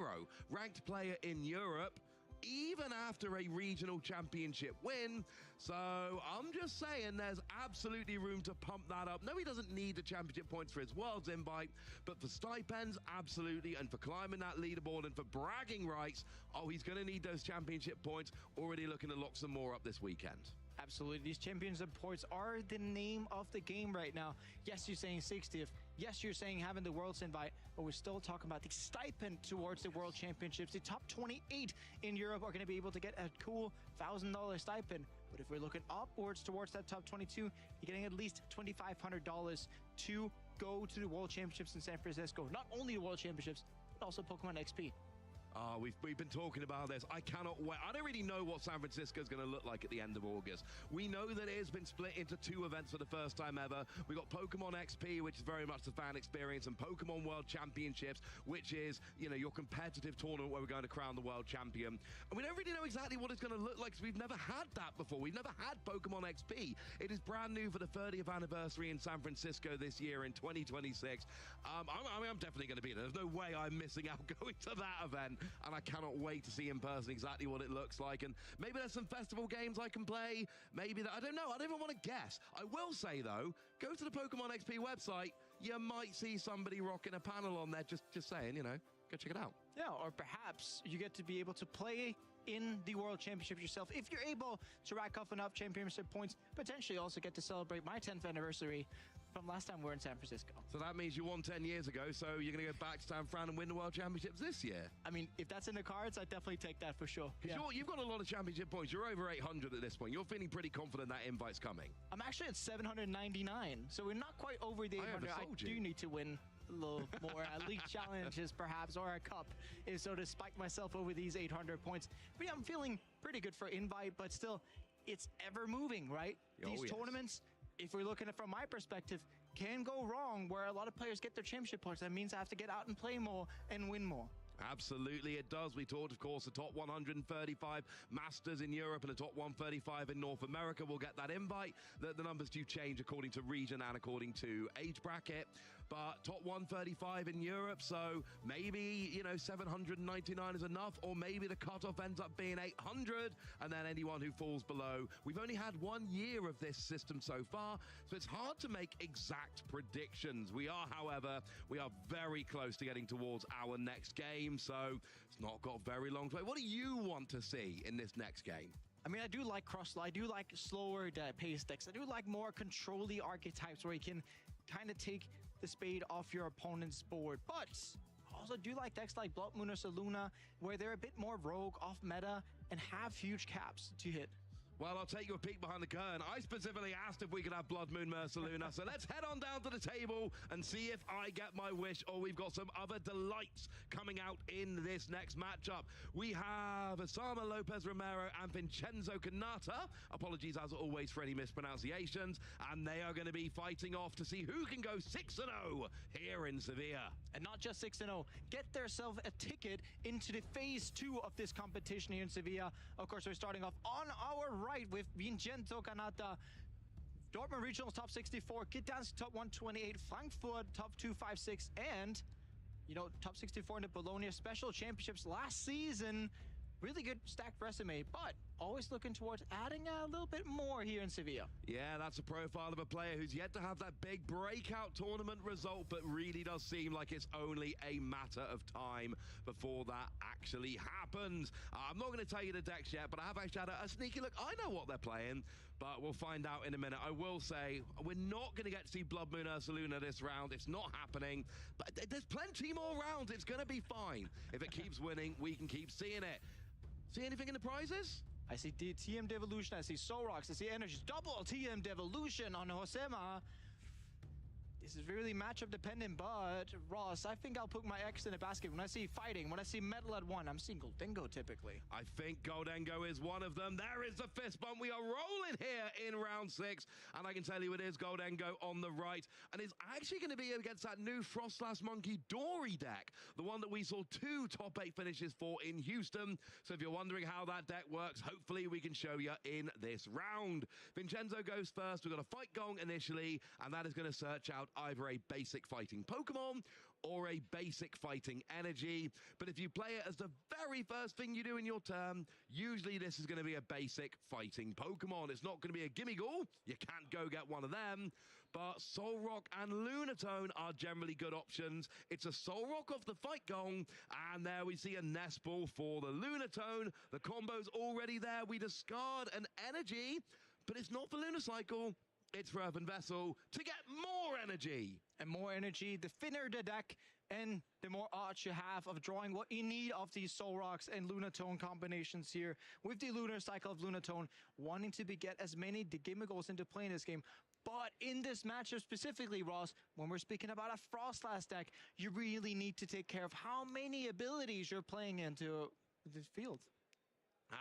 ranked player in Europe, even after a regional championship win. So I'm just saying there's absolutely room to pump that up. No, he doesn't need the championship points for his Worlds invite, but for stipends, absolutely, and for climbing that leaderboard and for bragging rights, oh, he's going to need those championship points. Already looking to lock some more up this weekend. Absolutely. These championship points are the name of the game right now. Yes, you're saying 60th. Yes, you're saying having the Worlds invite, but we're still talking about the stipend towards the World Championships. The top 28 in Europe are going to be able to get a cool $1,000 stipend. But if we're looking upwards towards that top 22, you're getting at least $2,500 to go to the World Championships in San Francisco. Not only the World Championships, but also Pokemon XP. We've been talking about this. I cannot wait. I don't really know what San Francisco is going to look like at the end of August. We know that it has been split into 2 events for the first time ever. We got Pokemon XP, which is very much the fan experience, and Pokemon World Championships, which is, you know, your competitive tournament where we're going to crown the world champion. And we don't really know exactly what it's going to look like, because we've never had that before. We've never had Pokemon XP. It is brand new for the 30th anniversary in San Francisco this year in 2026. I'm definitely going to be there. There's no way I'm missing out going to that event. And I cannot wait to see in person exactly what it looks like. And maybe there's some festival games I can play. Maybe that, I don't know. I don't even want to guess. I will say, though, go to the Pokemon XP website. You might see somebody rocking a panel on there. Just saying, you know, go check it out. Yeah, or perhaps you get to be able to play in the World Championship yourself. If you're able to rack up enough championship points, potentially also get to celebrate my 10th anniversary from last time we were in San Francisco. So that means you won 10 years ago, so you're going to go back to San Fran and win the World Championships this year? I mean, if that's in the cards, I'd definitely take that for sure. Yeah. You've got a lot of championship points. You're over 800 at this point. You're feeling pretty confident that invite's coming. I'm actually at 799, so we're not quite over the 800. I do need to win a little more league challenges perhaps, or a cup, is so to spike myself over these 800 points. But yeah, I'm feeling pretty good for invite, but still, it's ever moving, right? These tournaments, if we're looking at it from my perspective, can go wrong where a lot of players get their championship points. That means I have to get out and play more and win more. Absolutely, it does. We talked, of course, the top 135 Masters in Europe and the top 135 in North America will get that invite. The numbers do change according to region and according to age bracket. But top 135 in Europe, so maybe, you know, 799 is enough, or maybe the cutoff ends up being 800, and then anyone who falls below. We've only had 1 year of this system so far, so it's hard to make exact predictions. We are, however, very close to getting towards our next game, so it's not got very long to wait. What do you want to see in this next game? I mean, I do like cross-slide. I do like slower pace decks. I do like more control-y archetypes where you can kind of take the spade off your opponent's board. But I also do like decks like Blood Moon or Saluna, where they're a bit more rogue, off meta, and have huge caps to hit. Well, I'll take you a peek behind the curtain. I specifically asked if we could have Blood Moon Mersaluna, so let's head on down to the table and see if I get my wish, or we've got some other delights coming out in this next matchup. We have Osama Lopez Romero and Vincenzo Canata. Apologies, as always, for any mispronunciations. And they are going to be fighting off to see who can go 6-0 here in Sevilla. And not just 6-0, get themselves a ticket into the phase 2 of this competition here in Sevilla. Of course, we're starting off on our right with Vincenzo Canata, Dortmund Regionals top 64, Gdansk top 128, Frankfurt top 256, and, you know, top 64 in the Bologna Special Championships last season. Really good stacked resume, but always looking towards adding a little bit more here in Sevilla. Yeah, that's a profile of a player who's yet to have that big breakout tournament result, but really does seem like it's only a matter of time before that actually happens. I'm not going to tell you the decks yet, but I have actually had a sneaky look. I know what they're playing, but we'll find out in a minute. I will say, we're not going to get to see Blood Moon Ursaluna this round. It's not happening, but there's plenty more rounds. It's going to be fine. If it keeps winning, we can keep seeing it. See anything in the prizes? I see TM Devolution, I see Solrox, I see Energies, double TM Devolution on Josema. This is really matchup dependent, but Ross, I think I'll put my X in a basket. When I see fighting, when I see metal at one, I'm seeing Goldengo typically. I think Goldengo is one of them. There is the fist bump. We are rolling here in round 6, and I can tell you it is Goldengo on the right, and it's actually going to be against that new Frostlass Monkey Dory deck, the one that we saw 2 top 8 finishes for in Houston. So if you're wondering how that deck works, hopefully we can show you in this round. Vincenzo goes first. We've got a fight gong initially, and that is going to search out either a basic fighting Pokemon or a basic fighting energy. But if you play it as the very first thing you do in your turn, usually this is going to be a basic fighting Pokemon. It's not going to be a Gimmighoul. You can't go get one of them. But Solrock and Lunatone are generally good options. It's a Solrock off the fight gong, and there we see a Nest Ball for the Lunatone. The combo's already there. We discard an energy, but it's not for Lunacycle. It's for Earthen Vessel to get more energy. And more energy, the thinner the deck, and the more odds you have of drawing what you need of these Solrocks and Lunatone combinations here. With the Lunar Cycle of Lunatone, wanting to get as many Gimmighoul's into play in this game. But in this matchup specifically, Ross, when we're speaking about a Frostlass deck, you really need to take care of how many abilities you're playing into this field.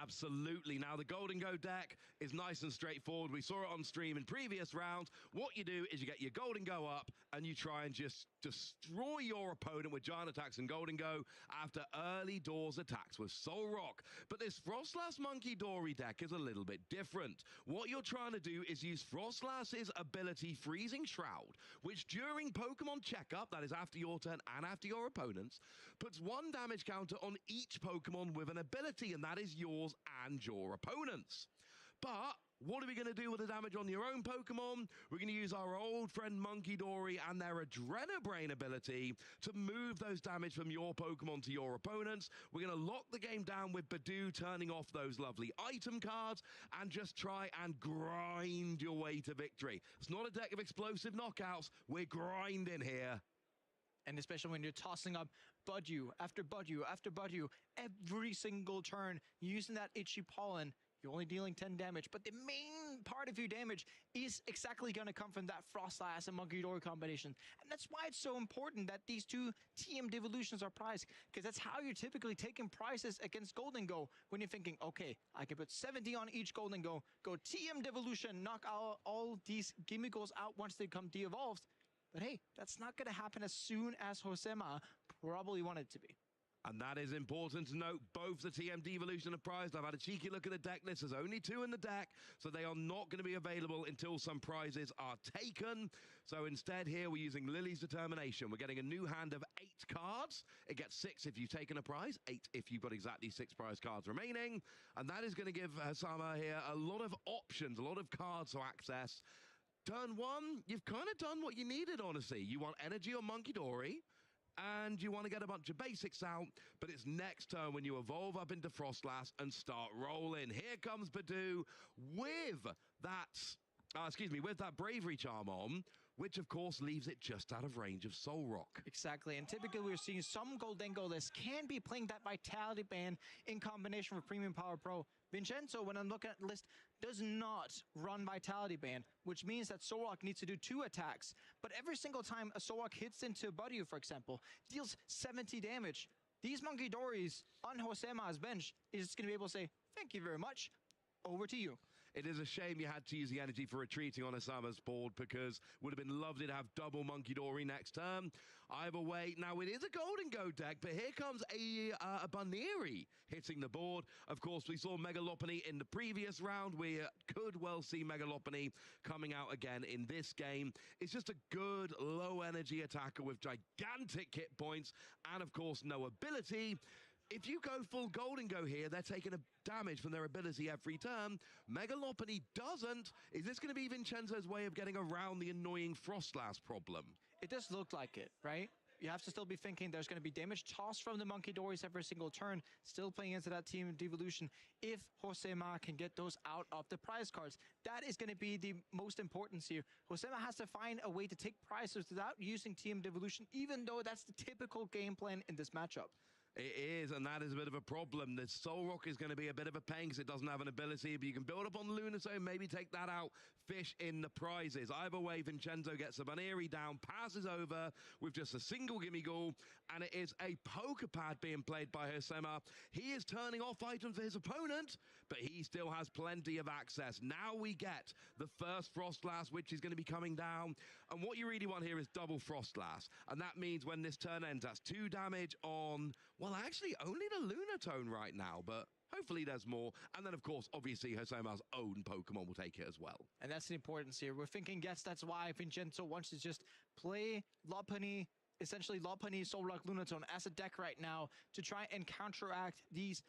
Absolutely. Now, the Goldengo deck is nice and straightforward. We saw it on stream in previous rounds. What you do is you get your Goldengo up and you try and just destroy your opponent with giant attacks and Goldengo after early doors attacks with Solrock. But this Frostlass Monkey Dory deck is a little bit different. What you're trying to do is use Frostlass's ability Freezing Shroud, which during Pokemon checkup, that is after your turn and after your opponent's, puts 1 damage counter on each Pokemon with an ability, and that is yours and your opponent's. But what are we going to do with the damage on your own Pokemon? We're going to use our old friend Monkey Dory and their Adrenabrain ability to move those damage from your Pokemon to your opponents. We're going to lock the game down with Badoo turning off those lovely item cards and just try and grind your way to victory. It's not a deck of explosive knockouts. We're grinding here. And especially when you're tossing up Budew after Budew after Budew every single turn, using that Itchy Pollen, you're only dealing 10 damage, but the main part of your damage is exactly going to come from that Frostlass and Monkey Dory combination. And that's why it's so important that these 2 TM Devolutions are prized, because that's how you're typically taking prizes against Goldengo, when you're thinking, okay, I can put 70 on each Goldengo, go TM Devolution, knock out all these Gimmighoul's out once they come de-evolved. But hey, that's not going to happen as soon as Josema probably wanted it to be. And that is important to note. Both the TM Devolution are prized. I've had a cheeky look at the deck list. There's only 2 in the deck, so they are not going to be available until some prizes are taken. So instead here, we're using Lily's Determination. We're getting a new hand of 8 cards. It gets 6 if you've taken a prize, 8 if you've got exactly 6 prize cards remaining. And that is going to give Hasama here a lot of options, a lot of cards to access. Turn 1, you've kind of done what you needed, honestly. You want energy on Monkey Dory, and you want to get a bunch of basics out, but it's next turn when you evolve up into Frostlass and start rolling. Here comes Badoo with that, with that Bravery Charm on, which of course leaves it just out of range of Solrock. Exactly, and typically we're seeing some Goldengo lists can be playing that Vitality Band in combination with Premium Power Pro. Vincenzo, when I'm looking at the list, does not run Vitality Band, which means that Solrock needs to do 2 attacks. But every single time a Solrock hits into Budew, for example, deals 70 damage. These Monkey Dories on Josema's bench is going to be able to say, thank you very much, over to you. It is a shame you had to use the energy for retreating on Asama's board, because it would have been lovely to have double Monkey Dory next turn. Either way, now it is a Goldengo deck, but here comes a Baneri hitting the board. Of course, we saw Megalopony in the previous round. We could well see Megalopony coming out again in this game. It's just a good low energy attacker with gigantic hit points and, of course, no ability. If you go full Golden Go here, they're taking a damage from their ability every turn. Megalopony doesn't. Is this going to be Vincenzo's way of getting around the annoying Frostlass problem? It does look like it, right? You have to still be thinking there's going to be damage tossed from the Monkey Dories every single turn, still playing into that team devolution. If Josema can get those out of the prize cards, that is going to be the most important here. Josema has to find a way to take prizes without using team devolution, even though that's the typical game plan in this matchup. It is, and that is a bit of a problem. The Soul Rock is going to be a bit of a pain because it doesn't have an ability, but you can build up on Lunatone, maybe take that out, fish in the prizes. Either way, Vincenzo gets a Baneri down, passes over with just a single gimme goal, and it is a poker pad being played by Josema. He is turning off items for his opponent, but he still has plenty of access. Now we get the first Frostlass, which is going to be coming down, and what you really want here is double Frostlass, and that means when this turn ends, that's 2 damage on... well, actually, only the Lunatone right now, but hopefully there's more. And then, of course, obviously, Josema's own Pokemon will take it as well. And that's the importance here. We're thinking, yes, that's why Vincenzo wants to just play Lopunny, essentially Lopunny, Soul Rock, Lunatone as a deck right now to try and counteract these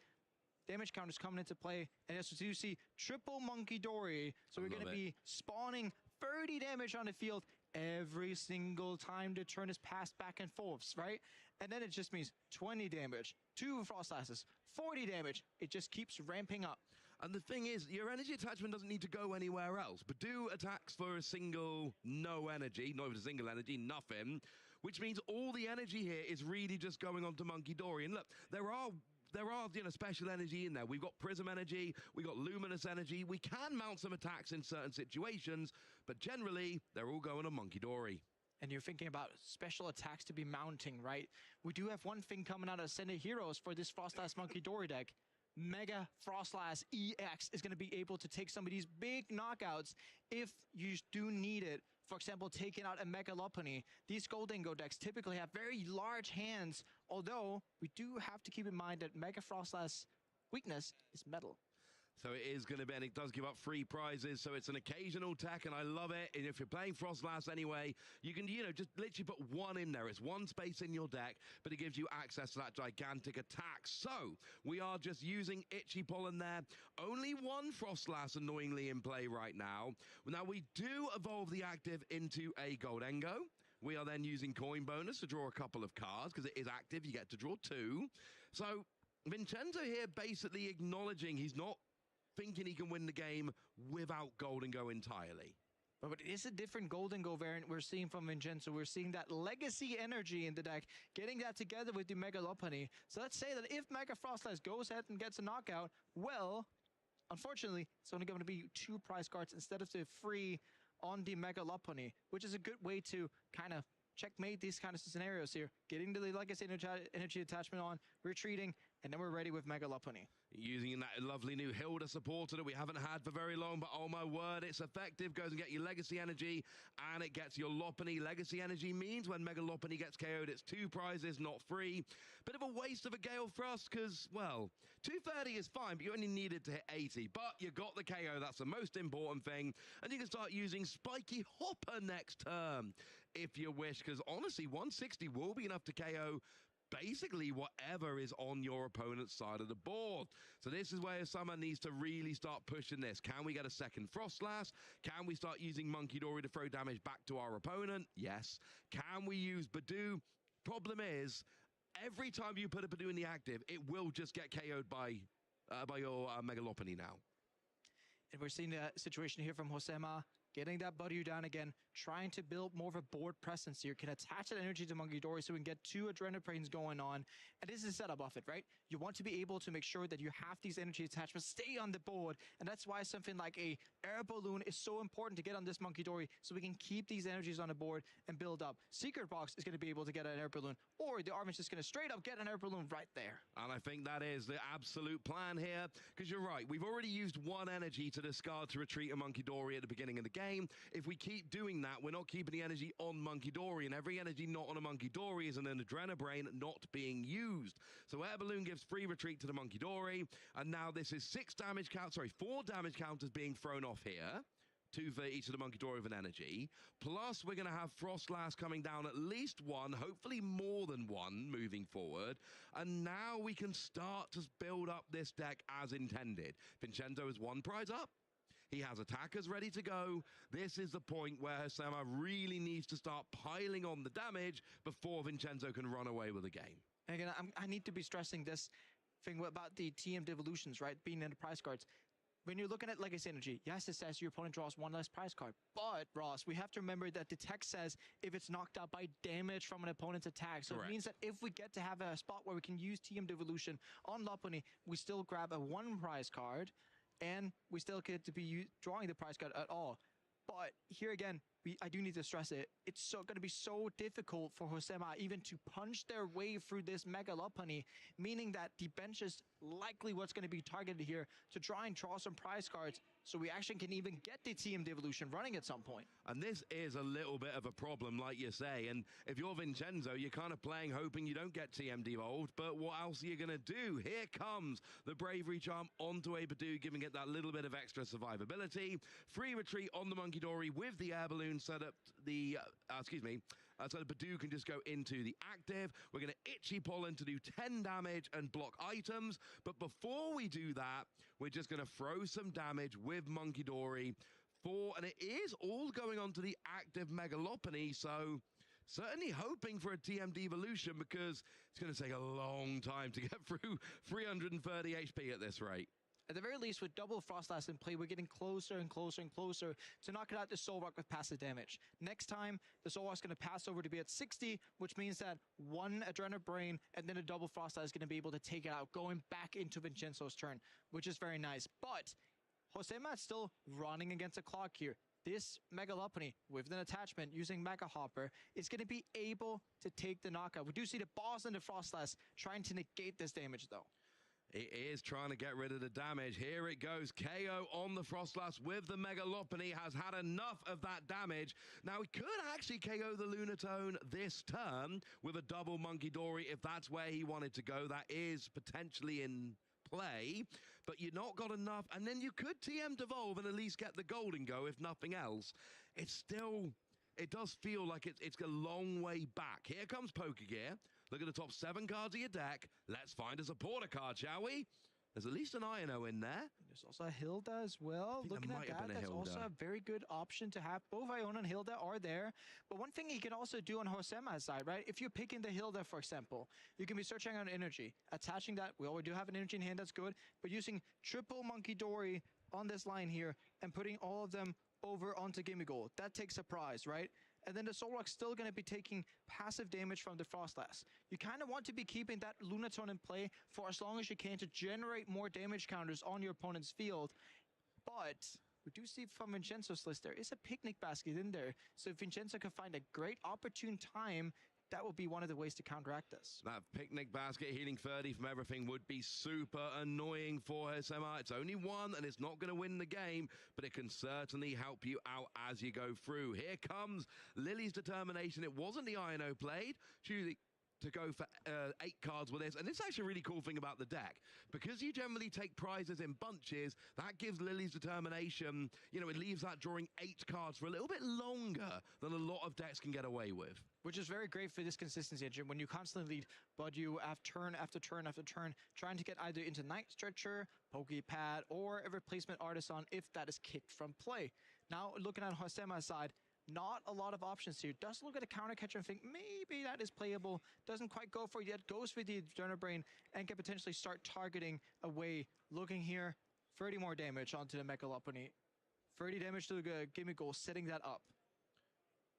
damage counters coming into play. And as you see, triple Monkey Dory. So we're going to be spawning 30 damage on the field every single time the turn is passed back and forth, right? And then it just means 20 damage, 2 Frostlasses, 40 damage. It just keeps ramping up. And the thing is, your energy attachment doesn't need to go anywhere else. Badoo attacks for a single no energy, not even a single energy, nothing. Which means all the energy here is really just going on to Monkey Dory. And look, there are special energy in there. We've got Prism energy, we've got Luminous energy. We can mount some attacks in certain situations, but generally, they're all going on Monkey Dory. And you're thinking about special attacks to be mounting, right? We do have one thing coming out of Ascended Heroes for this Frostlass Monkey Dory deck. Mega Frostlass EX is going to be able to take some of these big knockouts if you do need it. For example, taking out a Mega Lopunny. These Golden Go decks typically have very large hands, although we do have to keep in mind that Mega Frostlass weakness is metal. So it is going to be, and it does give up free prizes, so it's an occasional tech, and I love it. And if you're playing Frostlass anyway, you can, just literally put 1 in there. It's 1 space in your deck, but it gives you access to that gigantic attack. So we are just using Itchy Pollen there. Only 1 Frostlass annoyingly in play right now. Now we do evolve the active into a Goldengo. We are then using Coin Bonus to draw a couple of cards, because it is active, you get to draw 2. So Vincenzo here basically acknowledging he's not thinking he can win the game without Golden Go entirely. But it is a different Golden Go variant we're seeing from Vincenzo. We're seeing that legacy energy in the deck, getting that together with the Mega Lopunny. So let's say that if Mega Frostlass goes ahead and gets a knockout, well, unfortunately, it's only going to be 2 prize cards instead of the 3 on the Mega Lopunny, which is a good way to kind of checkmate these kind of scenarios here. Getting the legacy energy attachment on, retreating, and then we're ready with Mega Lopunny. Using that lovely new Hilda supporter that we haven't had for very long, but oh my word, it's effective. Goes and get your Legacy Energy, and it gets your Lopunny. Legacy Energy means when Mega Lopunny gets KO'd, it's 2 prizes, not 3. Bit of a waste of a Gale Thrust, because, well, 230 is fine, but you only needed to hit 80. But you got the KO, that's the most important thing. And you can start using Spiky Hopper next turn, if you wish, because honestly, 160 will be enough to KO basically whatever is on your opponent's side of the board. So this is where someone needs to really start pushing this. Can we get a second Frostlass? Can we start using Monkey Dory to throw damage back to our opponent? Yes. Can we use Badoo? Problem is, every time you put a Badoo in the active, it will just get KO'd by your Mega Lopunny now. And we're seeing the situation here from Josema, getting that Badoo down again, trying to build more of a board presence here, can attach that energy to Monkey Dory so we can get 2 Adrenaline going on. And this is the setup of it, right? You want to be able to make sure that you have these energy attachments stay on the board, and that's why something like a Air Balloon is so important to get on this Monkey Dory, so we can keep these energies on the board and build up. Secret Box is going to be able to get an Air Balloon, or the Army's just going to straight up get an Air Balloon right there. And I think that is the absolute plan here, because you're right, we've already used 1 energy to discard to retreat a Monkey Dory at the beginning of the game. If we keep doing that, we're not keeping the energy on Monkey Dory, and every energy not on a Monkey Dory is an Adrenabrain not being used. So Air Balloon gives free retreat to the Monkey Dory, and now this is 4 damage counters being thrown off here. 2 for each of the Monkey Dory with an energy. Plus, we're going to have Frostlass coming down at least one, hopefully more than one, moving forward. And now we can start to build up this deck as intended. Vincenzo is 1 prize up. He has attackers ready to go. This is the point where Hosema really needs to start piling on the damage before Vincenzo can run away with the game. And again, I need to be stressing this thing about the TM devolutions, right? Being in the prize cards. When you're looking at Legacy Energy, yes, it says your opponent draws 1 less prize card. But, Ross, we have to remember that the text says if it's knocked out by damage from an opponent's attack. So It means that if we get to have a spot where we can use TM devolution on Lopunny, we still grab a 1 prize card, and we still get to be drawing the prize card at all. But here again, I do need to stress it. It's going to be so difficult for Hosema even to punch their way through this Mega Lopunny, meaning that the bench is likely what's going to be targeted here to try and draw some prize cards so we actually can even get the TM devolution running at some point. And this is a little bit of a problem, like you say. And if you're Vincenzo, you're kind of playing hoping you don't get TM devolved. But what else are you going to do? Here comes the Bravery Charm onto a Badoo, giving it that little bit of extra survivability. Free retreat on the Monkey Dory with the air balloon so that the, so the Badoo can just go into the active. We're going to Itchy Pollen to do 10 damage and block items. But before we do that, we're just going to throw some damage with Monkey Dory. And it is all going on to the active Megalopony, so certainly hoping for a TM devolution because it's going to take a long time to get through 330 HP at this rate. At the very least, with double Frostlass in play, we're getting closer and closer and closer to knocking out the Soul Rock with passive damage. Next time, the Soul Rock's going to pass over to be at 60, which means that 1 Adrenal Brain and then a double Frostlass is going to be able to take it out, going back into Vincenzo's turn, which is very nice. But Hosema is still running against a clock here. This Mega Lopunny with an attachment using Mega Hopper is going to be able to take the knockout. We do see the boss and the Frostlass trying to negate this damage, though. It is trying to get rid of the damage. Here it goes. KO on the Frostlass with the Mega Lopunny has had enough of that damage. Now, he could actually KO the Lunatone this turn with a double Monkey Dory if that's where he wanted to go. That is potentially in play, but you've not got enough. And then you could TM devolve and at least get the golden go, if nothing else. It's still, it does feel like it's a long way back. Here comes Pokegear. Look at the top 7 cards of your deck. Let's find a supporter card, shall we? There's at least an Ino in there. There's also a Hilda as well. Looking at that, that's also a very good option to have. Both Iona and Hilda are there. But one thing you can also do on Hosema's side, right? If you're picking the Hilda, for example, you can be searching on energy. Attaching that, we already do have an energy in hand, that's good. But using triple Monkey Dory on this line here and putting all of them over onto Gimme Gold. That takes a prize, right? And then the Soul Rock's still going to be taking passive damage from the Frostlass. You kind of want to be keeping that Lunatone in play for as long as you can to generate more damage counters on your opponent's field. But we do see from Vincenzo's list there is a picnic basket in there. So if Vincenzo can find a great opportune time, that will be one of the ways to counteract this. That picnic basket healing 30 from everything would be super annoying for Hosema. It's only 1 and it's not going to win the game, but it can certainly help you out as you go through. Here comes Lily's determination. It wasn't the Ino played. Choosing to go for 8 cards with this. And this is actually a really cool thing about the deck. Because you generally take prizes in bunches, that gives Lily's determination, you know, it leaves that drawing 8 cards for a little bit longer than a lot of decks can get away with. Which is very great for this consistency engine when you constantly lead Budyu after turn after turn after turn, trying to get either into Night Stretcher, Pokepad, or a replacement Artisan if that is kicked from play. Now, looking at Hosema's side, not a lot of options here. Does look at a counter catcher and think maybe that is playable. Doesn't quite go for it yet. Goes for the Adrenal Brain and can potentially start targeting away. Looking here, 30 more damage onto the Mega Lopunny. 30 damage to the Gimme Goal, setting that up.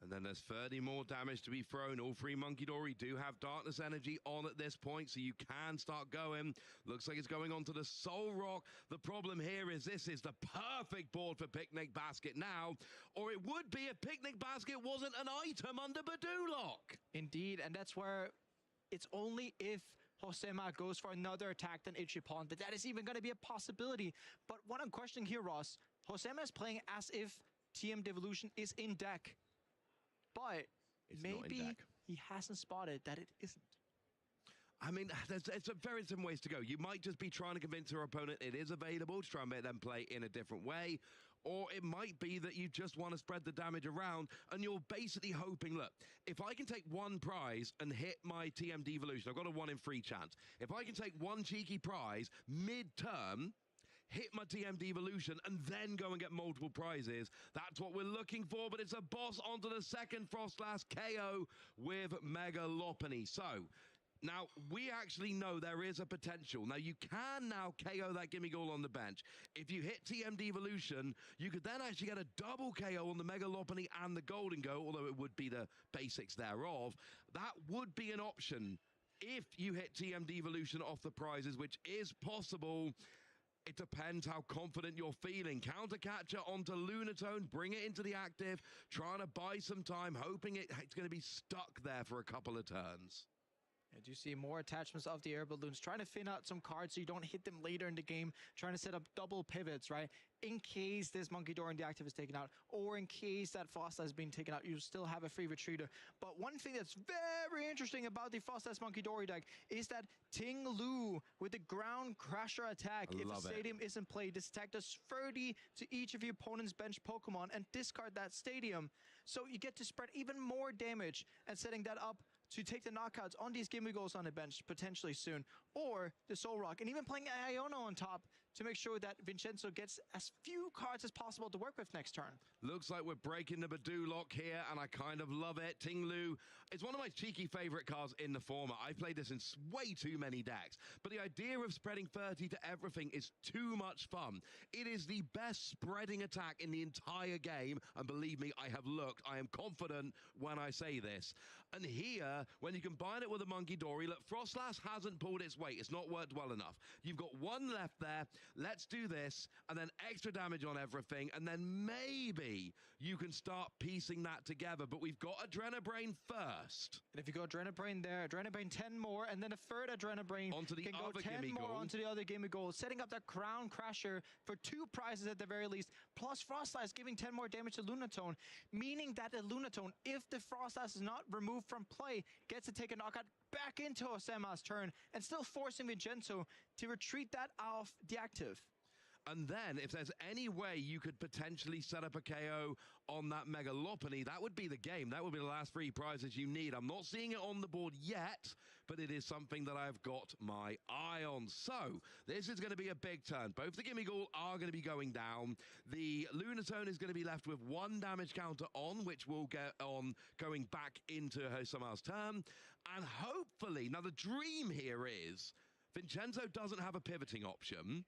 And then there's 30 more damage to be thrown. All 3 Monkey Dory do have Darkness Energy on at this point, so you can start going. Looks like it's going on to the Soul Rock. The problem here is this is the perfect board for Picnic Basket now, or it would be if Picnic Basket wasn't an item under Badoo Lock. Indeed, and that's where it's only if Hosema goes for another attack than Ichipon that is even going to be a possibility. But what I'm questioning here, Ross, Hosema is playing as if TM Devolution is in deck. But maybe he hasn't spotted that it isn't. I mean, there's very some ways to go. You might just be trying to convince your opponent it is available to try and make them play in a different way. or it might be that you just want to spread the damage around and you're basically hoping, look, if I can take one prize and hit my TM devolution, I've got a 1 in 3 chance. If I can take one cheeky prize mid-turn, hit my TM devolution, and then go and get multiple prizes. That's what we're looking for, but it's a boss onto the second Frostlass KO with Megalopony. So, now, we actually know there is a potential. Now, you can now KO that Gimme Ghoul on the bench. If you hit TM devolution, you could then actually get a double KO on the Megalopony and the Golden Go, although it would be the basics thereof. That would be an option if you hit TM devolution off the prizes, which is possible. It depends how confident you're feeling. Counter catcher onto Lunatone, bring it into the active, trying to buy some time, hoping it's going to be stuck there for a couple of turns. Do you see more attachments of the air balloons, trying to thin out some cards so you don't hit them later in the game, trying to set up double pivots, right? In case this Monkey Door in the active is taken out, or in case that Frostlass has been taken out, you still have a free retreater. But one thing that's very interesting about the Frostlass Monkey Dory deck is that Ting Lu with the Ground Crasher attack. If the stadium isn't played, this attack does 30 to each of your opponent's bench Pokemon and discard that stadium. So you get to spread even more damage and setting that up to take the knockouts on these Gimme Goals on the bench potentially soon, or the Soul Rock, and even playing Iono on top to make sure that Vincenzo gets as few cards as possible to work with next turn. Looks like we're breaking the Badoo lock here, and I kind of love it. Ting Lu is one of my cheeky favorite cards in the format. I've played this in way too many decks, but the idea of spreading 30 to everything is too much fun. It is the best spreading attack in the entire game, and believe me, I have looked. I am confident when I say this. And here, when you combine it with a Monkey Dory, look, Frostlass hasn't pulled its weight. It's not worked well enough. You've got one left there. Let's do this, and then extra damage on everything, and then maybe you can start piecing that together. But we've got Adrenabrain first. And if you go Adrenabrain there, Adrenabrain 10 more, and then a third Adrenabrain onto the other Gimme Goal. Onto the other Gimme Goal, setting up that Crown Crasher for 2 prizes at the very least, plus Frostlass giving 10 more damage to Lunatone, meaning that the Lunatone, if the Frostlass is not removed from play, gets to take a knockout back into Osema's turn and still forcing Vincenzo to retreat that off the active. And then, if there's any way you could potentially set up a KO on that Megalopony, that would be the game. That would be the last 3 prizes you need. I'm not seeing it on the board yet, but it is something that I've got my eye on. So, this is going to be a big turn. Both the Gimme Ghoul are going to be going down. The Lunatone is going to be left with 1 damage counter on, which will get on going back into Hosama's turn. And hopefully, now the dream here is Vincenzo doesn't have a pivoting option.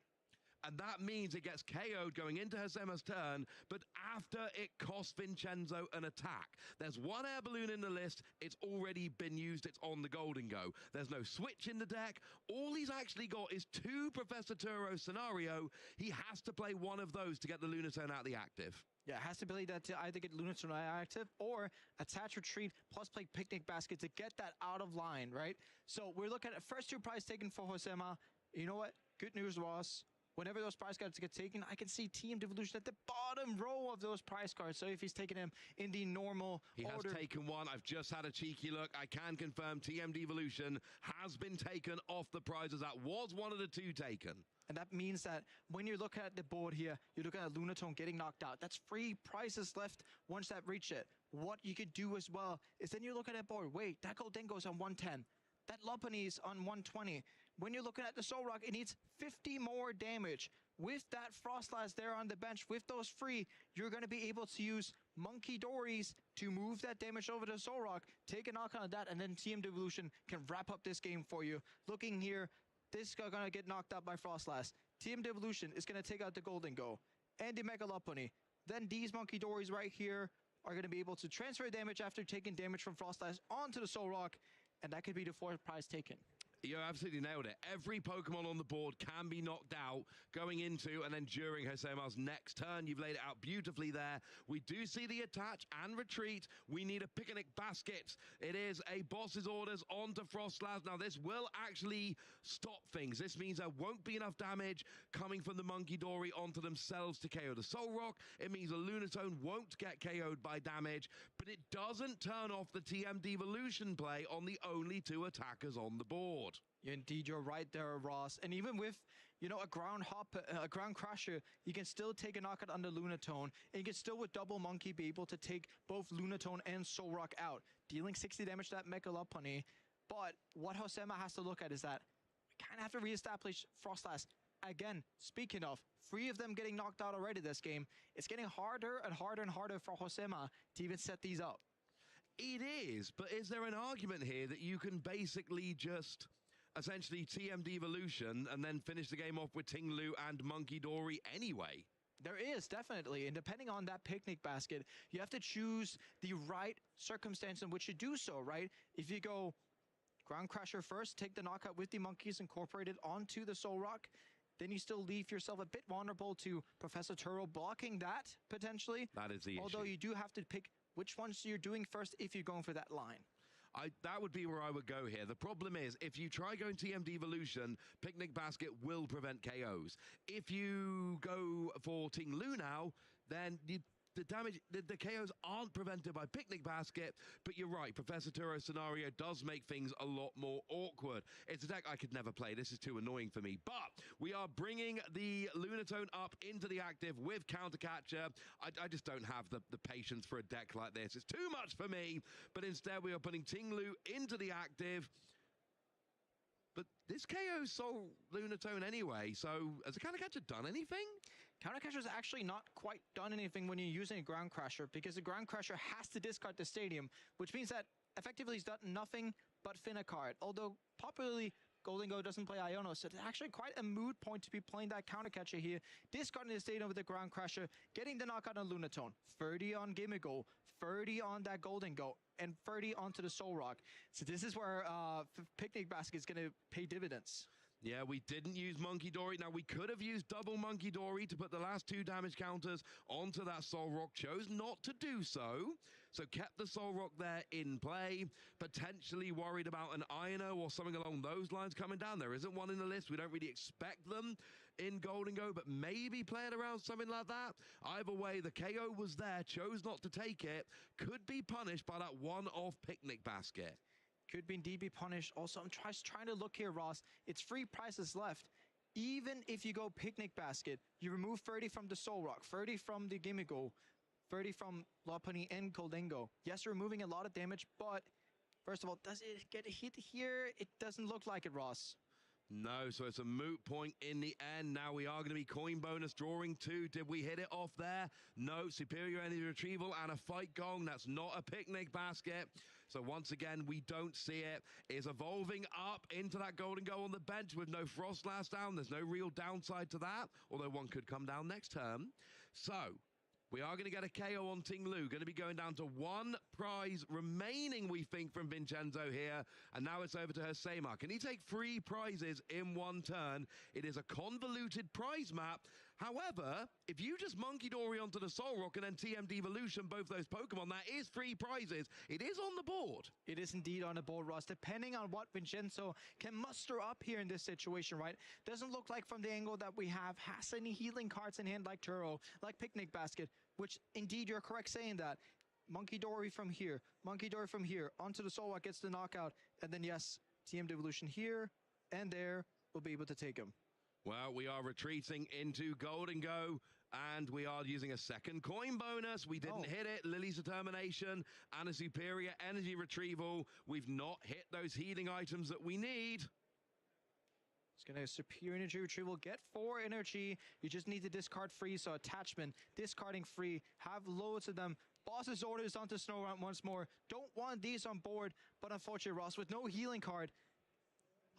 And that means it gets KO'd going into Hosema's turn, but after it costs Vincenzo an attack. There's 1 air balloon in the list. It's already been used. It's on the Golden Go. There's no switch in the deck. All he's actually got is 2 Professor Turo scenario. He has to play one of those to get the Lunatone out of the active. Yeah, it has to play that to either get Lunatone active or attach retreat plus play Picnic Basket to get that out of line, right? So we're looking at first 2 prize taken for Hosema. You know what? Good news was, whenever those prize cards get taken, I can see TM Devolution at the bottom row of those prize cards. So if he's taking them in the normal order. He has taken one. I've just had a cheeky look. I can confirm TM Devolution has been taken off the prizes. That was one of the 2 taken. And that means that when you look at the board here, you're looking at Lunatone getting knocked out. That's 3 prizes left once that reach it. What you could do as well is then you look at that board. Wait, that Golden goes on 110. That Lopunny is on 120. When you're looking at the Soul Rock, it needs 50 more damage. With that Frostlass there on the bench, with those free, you're going to be able to use Monkey Dories to move that damage over to Soul Rock, take a knock on that, and then TM Devolution can wrap up this game for you. Looking here, this is going to get knocked out by Frostlass. TM Devolution is going to take out the Golden Go and the Megalopony. Then these Monkey Dories right here are going to be able to transfer damage after taking damage from Frostlass onto the Soul Rock, and that could be the 4th prize taken. You absolutely nailed it. Every Pokemon on the board can be knocked out going into and then during Hosema's next turn. You've laid it out beautifully there. We do see the attach and retreat. We need a Picnic Basket. It is a boss's orders onto Frostlass. Now, this will actually stop things. This means there won't be enough damage coming from the Monkey Dory onto themselves to KO the Soul Rock. It means the Lunatone won't get KO'd by damage, but it doesn't turn off the TM Devolution play on the only 2 attackers on the board. Indeed, you're right there, Ross. And even with you know, a ground hop, a ground crusher, you can still take a knockout on the Lunatone, and you can still with double monkey be able to take both Lunatone and Solrock out, dealing 60 damage to that Mecha Lopunny. But what Josema has to look at is that we kind of have to reestablish Frostlass. Again, speaking of, 3 of them getting knocked out already this game, it's getting harder and harder and harder for Josema to even set these up. It is, but is there an argument here that you can basically just essentially TM Devolution and then finish the game off with Tinglu and Monkey Dory anyway? There is, definitely, and depending on that picnic basket, you have to choose the right circumstance in which you do so, right? If you go Ground Crusher first, take the knockout with the monkeys, incorporate it onto the Solrock, then you still leave yourself a bit vulnerable to Professor Turo blocking that, potentially. That is the Although issue. you do have to pick which ones you're doing first if you're going for that line. That would be where I would go here. The problem is, if you try going TM Devolution, Picnic Basket will prevent KOs. If you go for Ting Lu now, then the damage, the KOs aren't prevented by Picnic Basket, but you're right, Professor Turo's scenario does make things a lot more awkward. It's a deck I could never play. This is too annoying for me. But we are bringing the Lunatone up into the active with Counter Catcher. I just don't have the patience for a deck like this. It's too much for me. But instead, we are putting Tinglu into the active. But this KO's Soul Lunatone anyway, so has the Counter Catcher done anything? Counter Crusher is actually not quite done anything when you're using a Ground Crusher, because the Ground Crusher has to discard the Stadium, which means that effectively he's done nothing but fin a card. Although popularly Golden Go doesn't play Iono, so it's actually quite a mood point to be playing that Counter Catcher here, discarding the Stadium with the Ground Crusher, getting the knockout on Lunatone, 30 on Gimmighoul, 30 on that Golden Go, and 30 onto the Solrock. So this is where Picnic Basket is going to pay dividends. Yeah, we didn't use Monkey Dory. Now, we could have used double Monkey Dory to put the last 2 damage counters onto that Solrock. Chose not to do so. So kept the Solrock there in play. Potentially worried about an Iono or something along those lines coming down. There isn't one in the list. We don't really expect them in Golden Go, but maybe playing around something like that. Either way, the KO was there. Chose not to take it. Could be punished by that one-off Picnic Basket. Could be indeed be punished. Also, I'm trying to look here, Ross. It's 3 prizes left. Even if you go Picnic Basket, you remove 30 from the Solrock, 30 from the Gimmighoul, 30 from Lopunny and Goldingo. Yes, you're removing a lot of damage, but first of all, does it get a hit here? It doesn't look like it, Ross. No, so it's a moot point in the end. Now we are going to be coin bonus drawing 2. Did we hit it off there? No, superior energy retrieval and a fight gong. That's not a Picnic Basket. So once again, we don't see it. It's evolving up into that Golden Go on the bench with no Frostlass down. There's no real downside to that, although one could come down next turn. So we are going to get a KO on Ting Lu. Going to be going down to 1 prize remaining, we think, from Vincenzo here. And now it's over to Hosema. Can he take 3 prizes in 1 turn? It is a convoluted prize map. However, if you just Monkey Dory onto the Solrock and then TM Devolution, both those Pokemon, that is 3 prizes. It is on the board. It is indeed on the board, Ross. Depending on what Vincenzo can muster up here in this situation, right? Doesn't look like from the angle that we have has any healing cards in hand like Turo, like Picnic Basket, which indeed you're correct saying that. Monkey Dory from here, Monkey Dory from here, onto the Solrock gets the knockout, and then yes, TM Devolution here and there will be able to take him. Well, we are retreating into Golden Go, and we are using a second coin bonus. We didn't hit it. Lily's Determination and a superior energy retrieval. We've not hit those healing items that we need. It's going to superior energy retrieval, get 4 energy. You just need to discard free, so attachment, discarding free, have loads of them. Boss's orders onto Snorunt once more. Don't want these on board, but unfortunately, Ross, with no healing card,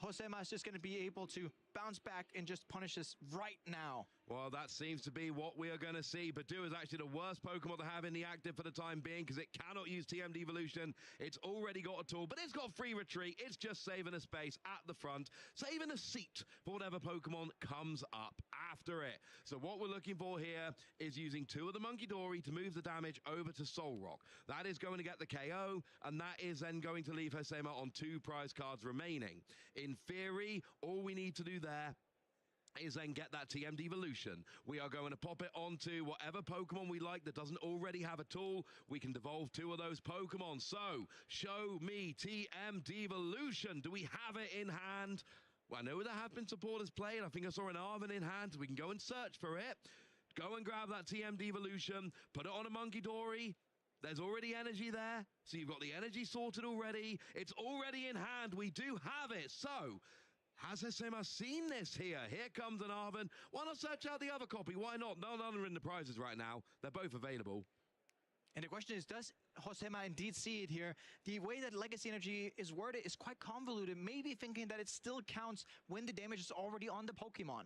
Josema is just going to be able to bounce back and just punish us right now. Well, that seems to be what we are going to see. Badu is actually the worst Pokemon to have in the active for the time being because it cannot use TM Devolution. It's already got a tool, but it's got free retreat. It's just saving a space at the front, saving a seat for whatever Pokemon comes up after it. So what we're looking for here is using 2 of the Monkey Dory to move the damage over to Solrock. That is going to get the KO, and that is then going to leave Hosema on 2 prize cards remaining. In theory, all we need to do there is then get that TM Devolution. We are going to pop it onto whatever Pokemon we like that doesn't already have a tool. We can devolve 2 of those Pokemon. So, show me TM Devolution. Do we have it in hand? Well, I know there have been supporters played. I think I saw an Arvin in hand. We can go and search for it. Go and grab that TM Devolution. Put it on a Monkey Dory. There's already energy there. So you've got the energy sorted already. It's already in hand. We do have it. So has Hesema seen this here? Here comes an Arvin. Why not search out the other copy? Why not? None are in the prizes right now. They're both available. And the question is, does Hosema indeed see it here? The way that Legacy Energy is worded is quite convoluted, maybe thinking that it still counts when the damage is already on the Pokemon.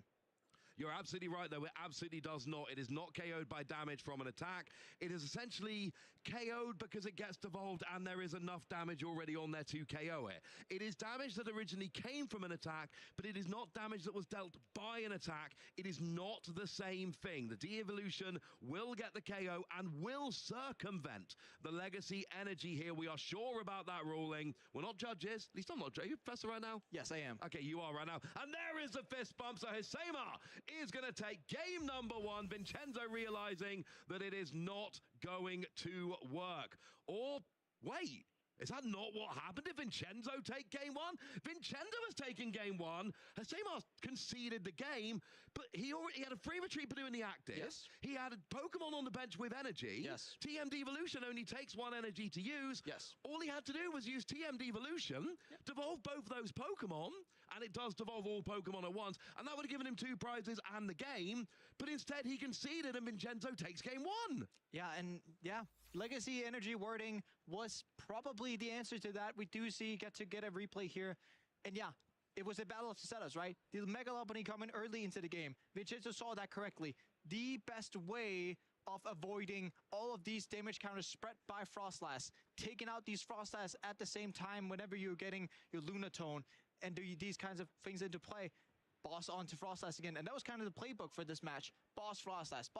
You're absolutely right, though. It absolutely does not. It is not KO'd by damage from an attack. It is essentially KO'd because it gets devolved and there is enough damage already on there to KO it. It is damage that originally came from an attack, but it is not damage that was dealt by an attack. It is not the same thing. The de-evolution will get the KO and will circumvent the Legacy Energy here. We are sure about that ruling. We're not judges. At least I'm not. Are you Professor right now? Yes, I am. Okay, you are right now. And there is a fist bump. So Hesema is going to take game number 1. Vincenzo realizing that it is not going to work. Or, wait, is that not what happened? Did Vincenzo take game 1? Vincenzo has taken game 1. Hesema conceded the game, but he had a free retreat Purdue in the active. Yes. He had a Pokemon on the bench with energy. Yes. TM Devolution only takes 1 energy to use. Yes. All he had to do was use TM Devolution, devolve both those Pokemon, and it does devolve all Pokemon at once, and that would have given him 2 prizes and the game, but instead he conceded and Vincenzo takes game 1. Yeah, and yeah, Legacy Energy wording was probably the answer to that. We do get a replay here, and yeah, it was a battle of setups, right? The Mega Lopunny coming early into the game. Vincenzo saw that correctly. The best way of avoiding all of these damage counters spread by Frostlass, taking out these Frostlass at the same time whenever you're getting your Lunatone, and do these kinds of things into play. Boss onto Frostlass again, and that was kind of the playbook for this match. Boss Frostlass,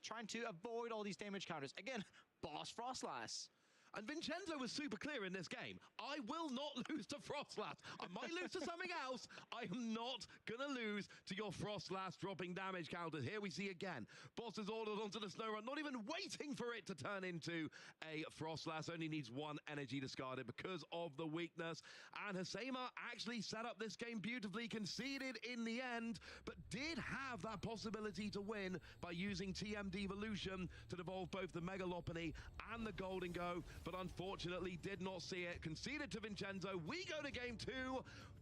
trying to avoid all these damage counters. Again, Boss Frostlass. And Vincenzo was super clear in this game. I will not lose to Frostlass. I might lose to something else. I am not going to lose to your Frostlass dropping damage counters. Here we see again. Boss is ordered onto the snow run, not even waiting for it to turn into a Frostlass. Only needs 1 energy discarded because of the weakness. And Hesema actually set up this game beautifully, conceded in the end, but did have that possibility to win by using TM Devolution to devolve both the Mega Lopunny and the Golden Go, but unfortunately did not see it. Conceded to Vincenzo. We go to game 2.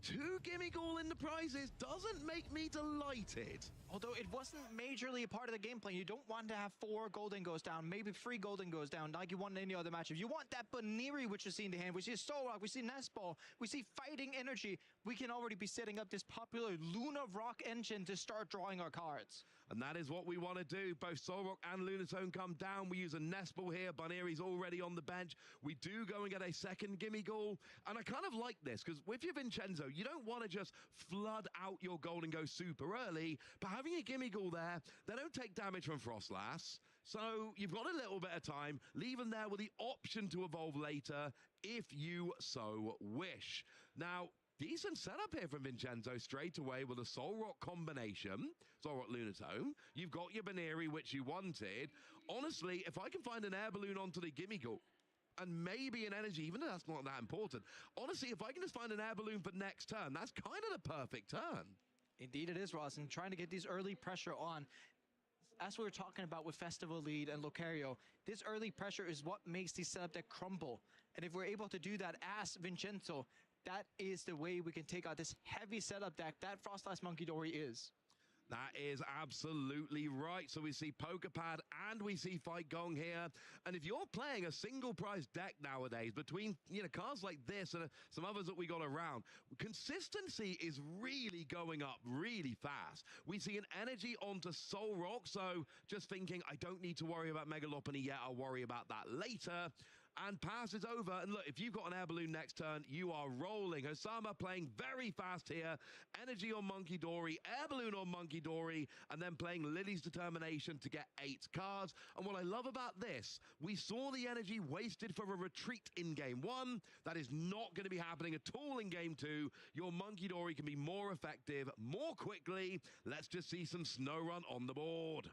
2 Gimmighoul in the prizes doesn't make me delighted. Although it wasn't majorly a part of the game plan. You don't want to have 4 Golden Goes down, maybe 3 Golden Goes down, like you want in any other matchup. You want that Baniri, which you see in the hand. We see Solrock, we see Nestball, we see Fighting Energy. We can already be setting up this popular Luna Rock engine to start drawing our cards. And that is what we want to do. Both Solrock and Lunatone come down. We use a Nestball here. Baniri's already on the bench. We do go and get a second Gimmighoul. And I kind of like this, because with your Vincenzo, you don't want to just flood out your Golden Go super early, but having a Gimmighoul there, they don't take damage from Frostlass. So you've got a little bit of time. Leave them there with the option to evolve later if you so wish. Now, decent setup here from Vincenzo straight away with a Solrock combination. Solrock Lunatone. You've got your Baniri, which you wanted. Honestly, if I can find an air balloon onto the Gimmighoul, and maybe an energy, even though that's not that important. Honestly, if I can just find an air balloon for next turn, that's kind of the perfect turn. Indeed it is, Ross, and trying to get these early pressure on. As we were talking about with Festival Lead and Lucario, this early pressure is what makes the setup deck crumble. And if we're able to do that as Vincenzo, that is the way we can take out this heavy setup deck that Frostlass Monkey Dory is. That is absolutely right. So we see Pokerpad and we see Fight Gong here. And if you're playing a single prize deck nowadays between, cards like this and some others that we got around, consistency is really going up really fast. We see an energy onto Solrock. So just thinking, I don't need to worry about Mega Lopunny yet. I'll worry about that later. And passes over. And look, if you've got an air balloon next turn, you are rolling. Osama playing very fast here. Energy on Monkey Dory, air balloon on Monkey Dory, and then playing Lily's Determination to get 8 cards. And what I love about this, we saw the energy wasted for a retreat in game 1. That is not going to be happening at all in game 2. Your Monkey Dory can be more effective more quickly. Let's just see some Snow Run on the board.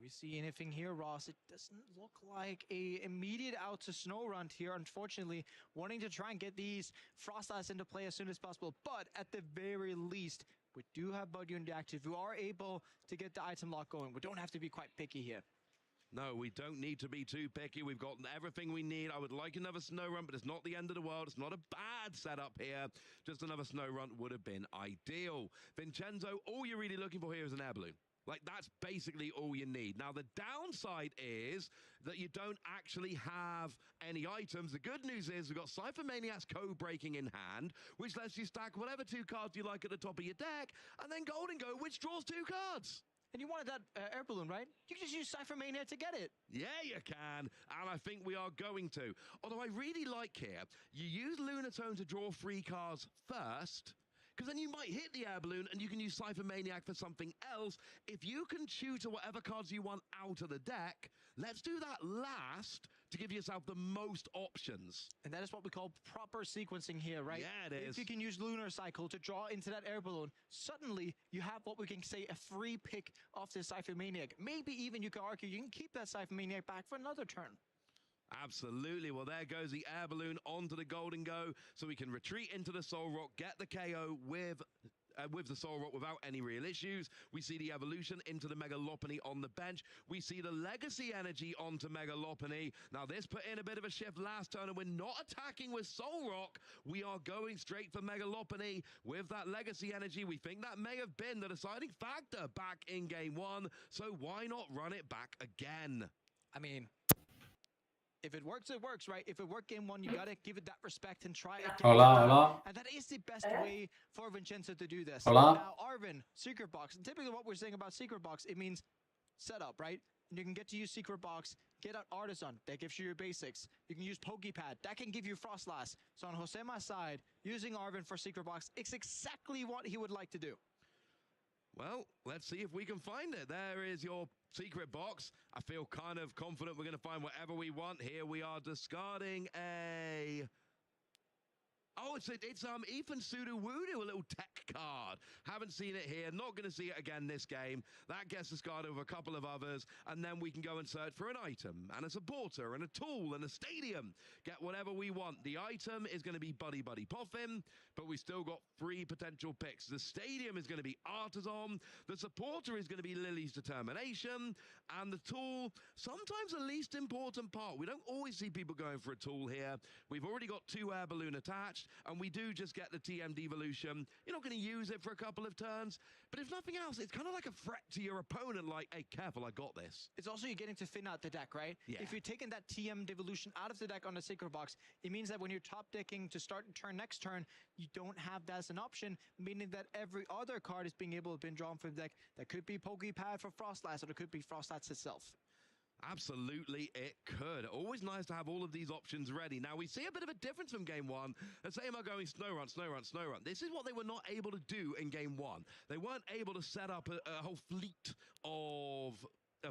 we see anything here, Ross? It doesn't look like a immediate out to snow run here, unfortunately, wanting to try and get these Frost Ice into play as soon as possible. But at the very least, we do have Buggy in the active. We are able to get the item lock going. We don't have to be quite picky here. No, we don't need to be too picky. We've got everything we need. I would like another snow run, but it's not the end of the world. It's not a bad setup here. Just another snow run would have been ideal. Vincenzo, all you're really looking for here is an air balloon. Like, that's basically all you need. Now, the downside is that you don't actually have any items. The good news is we've got Cypher Maniac's Code Breaking in hand, which lets you stack whatever 2 cards you like at the top of your deck, and then Golden Go, which draws 2 cards. And you wanted that air balloon, right? You can just use Cypher Mania to get it. Yeah, you can, and I think we are going to. Although I really like here, you use Lunatone to draw 3 cards first, because then you might hit the air balloon and you can use Cypher Maniac for something else. If you can tutor whatever cards you want out of the deck, let's do that last to give yourself the most options. And that is what we call proper sequencing here, right? Yeah, it is. If you can use Lunar Cycle to draw into that air balloon, suddenly you have what we can say a free pick of the Cypher Maniac. Maybe even you could argue you can keep that Cypher Maniac back for another turn. Absolutely. Well, there goes the air balloon onto the Golden Go, so we can retreat into the Soul Rock, get the KO with the Soul Rock without any real issues. We see the evolution into the Megalopony on the bench. We see the Legacy Energy onto Megalopony. Now, this put in a bit of a shift last turn, and we're not attacking with Soul Rock. We are going straight for Megalopony with that Legacy Energy. We think that may have been the deciding factor back in Game 1, so why not run it back again? I mean, if it works, it works, right? If it worked Game 1, you gotta give it that respect and try it again. Hola. And that is the best way for Vincenzo to do this. Hola. Now, Arvin, Secret Box. And typically what we're saying about Secret Box, it means setup, right? And you can get to use Secret Box, get out Artisan, that gives you your basics. You can use Pokepad, that can give you Frostlass. So on Josema's side, using Arvin for Secret Box, it's exactly what he would like to do. Well, let's see if we can find it. There is your secret box. I feel kind of confident we're going to find whatever we want. Here we are discarding a... Oh, it's Ethan Sudo-Wudu, a little tech card. Haven't seen it here. Not going to see it again this game. That gets discarded with a couple of others, and then we can go and search for an item, and a supporter, and a tool, and a stadium. Get whatever we want. The item is going to be Buddy Buddy Poffin, but we still got 3 potential picks. The stadium is going to be Artisan. The supporter is going to be Lily's Determination, and the tool, sometimes the least important part. We don't always see people going for a tool here. We've already got 2 air balloon attached, and we do just get the TM Devolution. You're not going to use it for a couple of turns, but if nothing else, it's kind of like a threat to your opponent, like, hey, careful, I got this. It's also you're getting to thin out the deck, right? Yeah. If you're taking that TM Devolution out of the deck on the Secret Box, it means that when you're top decking to start turn next turn, you don't have that as an option, meaning that every other card is being able to be drawn from the deck. That could be Pokepad for Frostlass, or it could be Frostlass itself. Absolutely, it could. Always nice to have all of these options ready. Now, we see a bit of a difference from Game 1. Let's say I'm going Snow Run, Snow Run, Snow Run. This is what they were not able to do in Game 1. They weren't able to set up a whole fleet of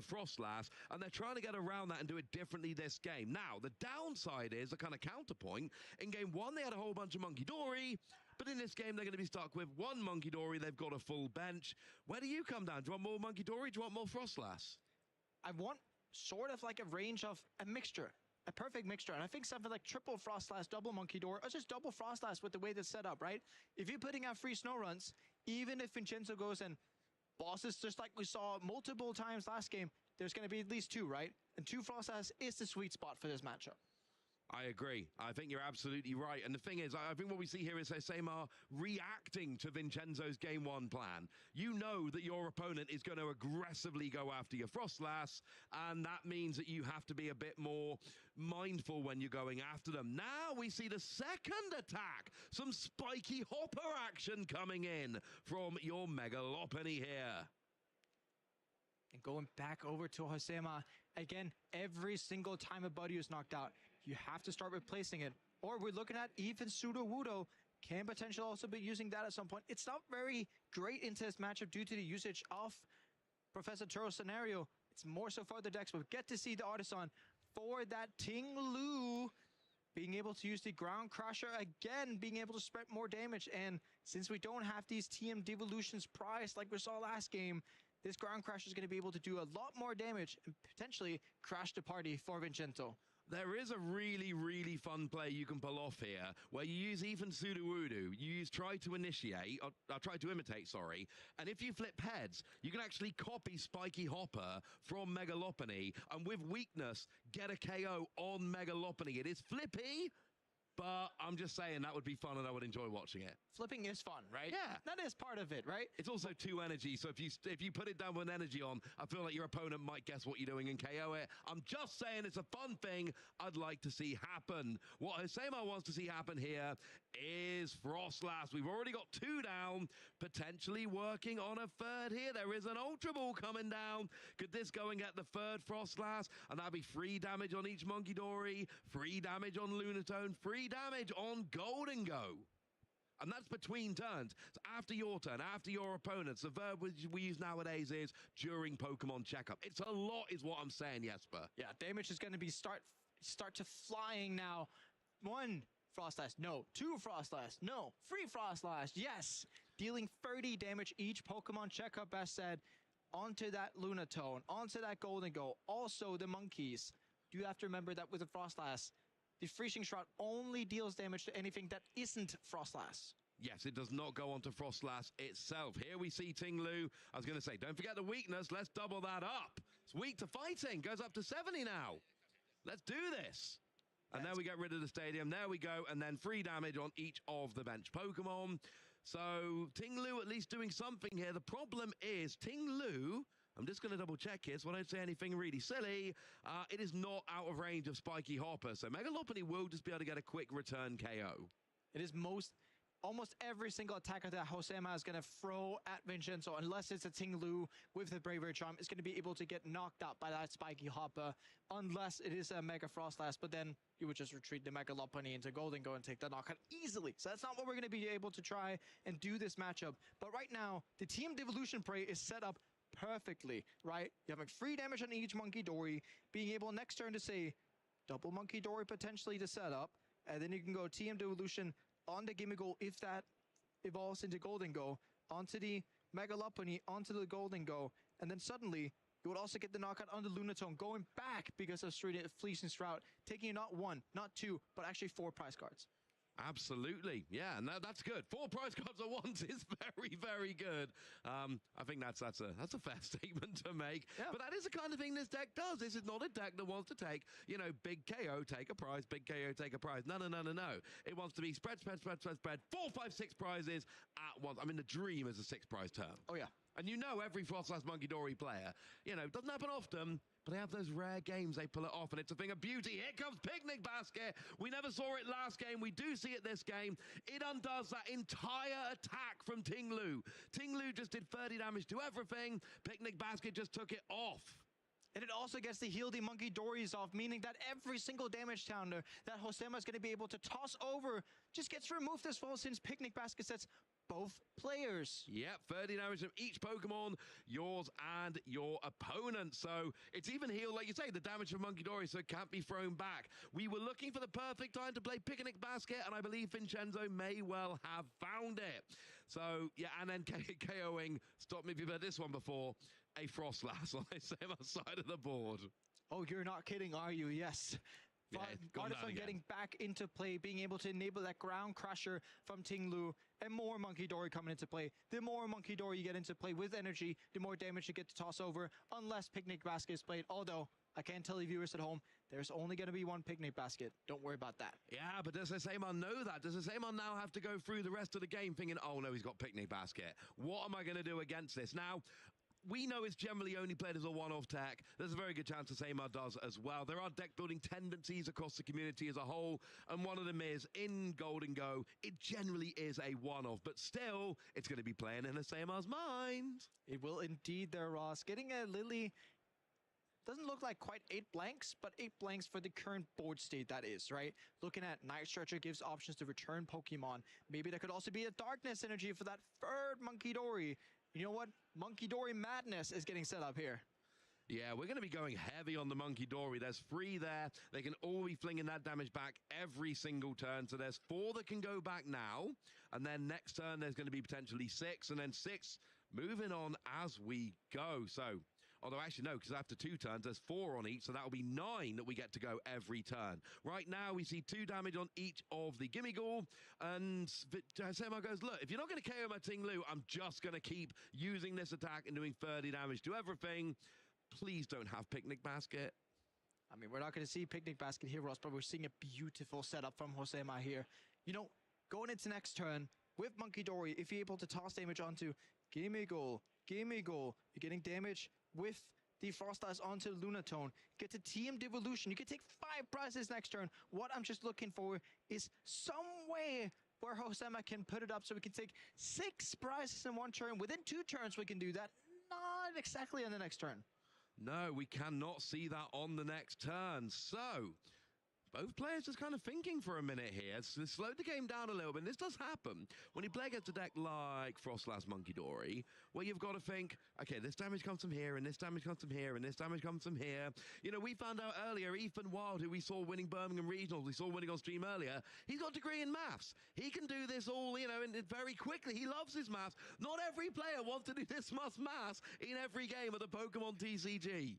Frostlass, and they're trying to get around that and do it differently this game. Now, the downside is, a kind of counterpoint, in Game 1 they had a whole bunch of Monkey Dory, but in this game they're going to be stuck with 1 Monkey Dory. They've got a full bench. Where do you come down? Do you want more Monkey Dory? Do you want more Frostlass? I want sort of like a range of a mixture, a perfect mixture. And I think something like triple Frostlass, double Monkey Door, or just double Frostlass with the way that's set up, right? If you're putting out free snow runs, even if Vincenzo goes and bosses just like we saw multiple times last game, there's going to be at least 2, right? And 2 Frostlass is the sweet spot for this matchup. I agree. I think you're absolutely right. And the thing is, I think what we see here is Hosema reacting to Vincenzo's Game 1 plan. You know that your opponent is going to aggressively go after your Frostlass, and that means that you have to be a bit more mindful when you're going after them. Now we see the second attack. Some spiky hopper action coming in from your Megalopony here. And going back over to Josema, again, every single time a buddy is knocked out, you have to start replacing it. Or we're looking at even Sudo-Wudo can potentially also be using that at some point. It's not very great into this matchup due to the usage of Professor Turo's scenario. It's more so for the decks, but we get to see the Artisan for that Ting Lu being able to use the Ground Crusher again, being able to spread more damage. And since we don't have these TM Devolutions priced like we saw last game, this Ground Crasher is going to be able to do a lot more damage and potentially crash the party for Vincenzo. There is a really, really fun play you can pull off here, where you use even Sudowoodo, you use try to initiate, or try to imitate, sorry, and if you flip heads, you can actually copy Spiky Hopper from Megalopony, and with weakness, get a KO on Megalopony. It is flippy, but I'm just saying that would be fun and I would enjoy watching it. Flipping is fun, right? Yeah. That is part of it, right? It's also 2 energy, so if you put it down with an energy on, I feel like your opponent might guess what you're doing and KO it. I'm just saying it's a fun thing I'd like to see happen. What Hosema wants to see happen here is Frostlass. We've already got 2 down, potentially working on a 3rd here. There is an Ultra Ball coming down. Could this go and get the 3rd Frostlass? And that'd be free damage on each Monkey Dory, free damage on Lunatone, free damage on Golden Go. And that's between turns. So after your turn, after your opponent's, the verb we use nowadays is during Pokemon checkup. It's a lot is what I'm saying, Jesper. Yeah, damage is going to be start to flying now. 1 Frostlass, no. 2 Frostlass, no. 3 Frostlass, yes. Dealing 30 damage each Pokemon checkup, as said, onto that Lunatone, onto that Golden Go. Also the Monkeys. You have to remember that with the Frostlass, the Freezing Shroud only deals damage to anything that isn't Frostlass. Yes, it does not go onto Frostlass itself. Here we see Ting-Lu. I was going to say, don't forget the weakness. Let's double that up. It's weak to fighting. Goes up to 70 now. Let's do this. And then we get rid of the stadium. There we go. And then free damage on each of the bench Pokemon. So Ting-Lu at least doing something here. The problem is Ting-Lu, I'm just going to double check here so I don't say anything really silly. It is not out of range of Spiky Hopper. So Megalopony will just be able to get a quick return KO. It is almost every single attacker that Hosema is going to throw at Vincenzo, unless it's a Ting-Lu with the Bravery Charm, is going to be able to get knocked out by that Spiky Hopper, unless it is a Mega Frostlass, but then you would just retreat the Megalopony into Golden Go and take the knockout easily. So that's not what we're going to be able to try and do this matchup. But right now, the Team Devolution Prey is set up perfectly, right? You're having free damage on each Monkey Dory, being able next turn to say double Monkey Dory potentially to set up, and then you can go Team Devolution on the Gimmighoul if that evolves into Golden Go, onto the Megalopony, onto the Golden Go, and then suddenly you would also get the knockout on the Lunatone, going back because of Freezing Shroud, taking you not 1, not 2, but actually 4 prize cards. Absolutely. Yeah, and that's good. 4 prize cards at once is very, very good. I think that's a fair statement to make. Yeah. But that is the kind of thing this deck does. This is not a deck that wants to take, big KO, take a prize, big KO, take a prize. No. It wants to be spread. 4, 5, 6 prizes at once. I mean, the dream is a 6 prize turn. Oh, yeah. And every Frostlass Monkey Dory player, doesn't happen often, but they have those rare games, they pull it off, and it's a thing of beauty. Here comes Picnic Basket. We never saw it last game. We do see it this game. It undoes that entire attack from Ting-Lu. Ting-Lu just did 30 damage to everything. Picnic Basket just took it off. And it also gets to heal the Monkey Dories off, meaning that every single damage counter that Hosema is going to be able to toss over just gets removed as well, since Picnic Basket sets both players. Yep, 30 damage from each Pokemon, yours and your opponent. So it's even healed, like you say, the damage from Monkey Dory, so it can't be thrown back. We were looking for the perfect time to play Picnic Basket, and I believe Vincenzo may well have found it. So, yeah, and then KOing, stop me if you've heard this one before, a Frostlass on the same side of the board. Oh, you're not kidding, are you? Yes. Yeah, Gardevoir getting back into play, being able to enable that Ground Crusher from Ting-Lu, and more Monkey Dory coming into play. The more Monkey Dory you get into play with energy, the more damage you get to toss over, unless Picnic Basket is played. Although, I can't tell you viewers at home, there's only going to be 1 Picnic Basket. Don't worry about that. Yeah, but does Hosema know that? Does Hosema now have to go through the rest of the game thinking, oh no, he's got Picnic Basket. What am I going to do against this? Now, we know it's generally only played as a one-off deck. There's a very good chance Hosema does as well. There are deck-building tendencies across the community as a whole, and one of them is, in Golden Go, it generally is a one-off, but still, it's going to be playing in Hosema's mind. It will indeed there, Ross. Getting a Lily doesn't look like quite 8 blanks, but 8 blanks for the current board state, that is, right? Looking at Night Stretcher gives options to return Pokemon. Maybe there could also be a Darkness energy for that 3rd Monkey Dory. You know what? Monkey Dory Madness is getting set up here. Yeah, we're going to be going heavy on the Monkey Dory. There's 3 there. They can all be flinging that damage back every single turn. So there's 4 that can go back now. And then next turn, there's going to be potentially 6. And then 6 Moving on as we go. So, although actually no, because after 2 turns, there's 4 on each, so that'll be 9 that we get to go every turn. Right now, we see 2 damage on each of the Gimme Ghoul, and Sema goes, look, if you're not going to KO my Ting Lu, I'm just going to keep using this attack and doing 30 damage to everything. Please don't have Picnic Basket. I mean, we're not going to see Picnic Basket here, Ross, but we're seeing a beautiful setup from Josema here. You know, going into next turn, with Monkey Dory, if you're able to toss damage onto Gimme Ghoul, you're getting damage with the Frost Eyes onto Lunatone. Get to TM Devolution. You can take 5 prizes next turn. What I'm just looking for is some way where Josema can put it up so we can take 6 prizes in 1 turn. Within 2 turns, we can do that. Not exactly on the next turn. No, we cannot see that on the next turn. So, both players just kind of thinking for a minute here. It's slowed the game down a little bit. And this does happen when you play against a deck like Frostlass Monkey Dory, where you've got to think, okay, this damage comes from here, and this damage comes from here, and this damage comes from here. You know, we found out earlier, Ethan Wild, who we saw winning Birmingham Regionals, we saw winning on stream earlier, he's got a degree in maths. He can do this all, you know, and very quickly. He loves his maths. Not every player wants to do this much maths in every game of the Pokemon TCG.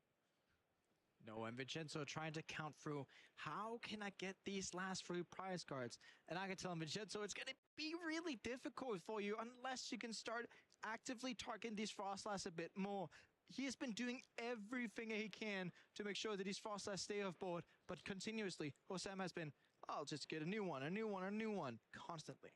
No, and Vincenzo trying to count through, how can I get these last 3 prize cards? And I can tell him, Vincenzo, it's going to be really difficult for you unless you can start actively targeting these Frostlass a bit more. He has been doing everything he can to make sure that these Frostlass stay off board, but continuously, Josema has been, I'll just get a new one, constantly.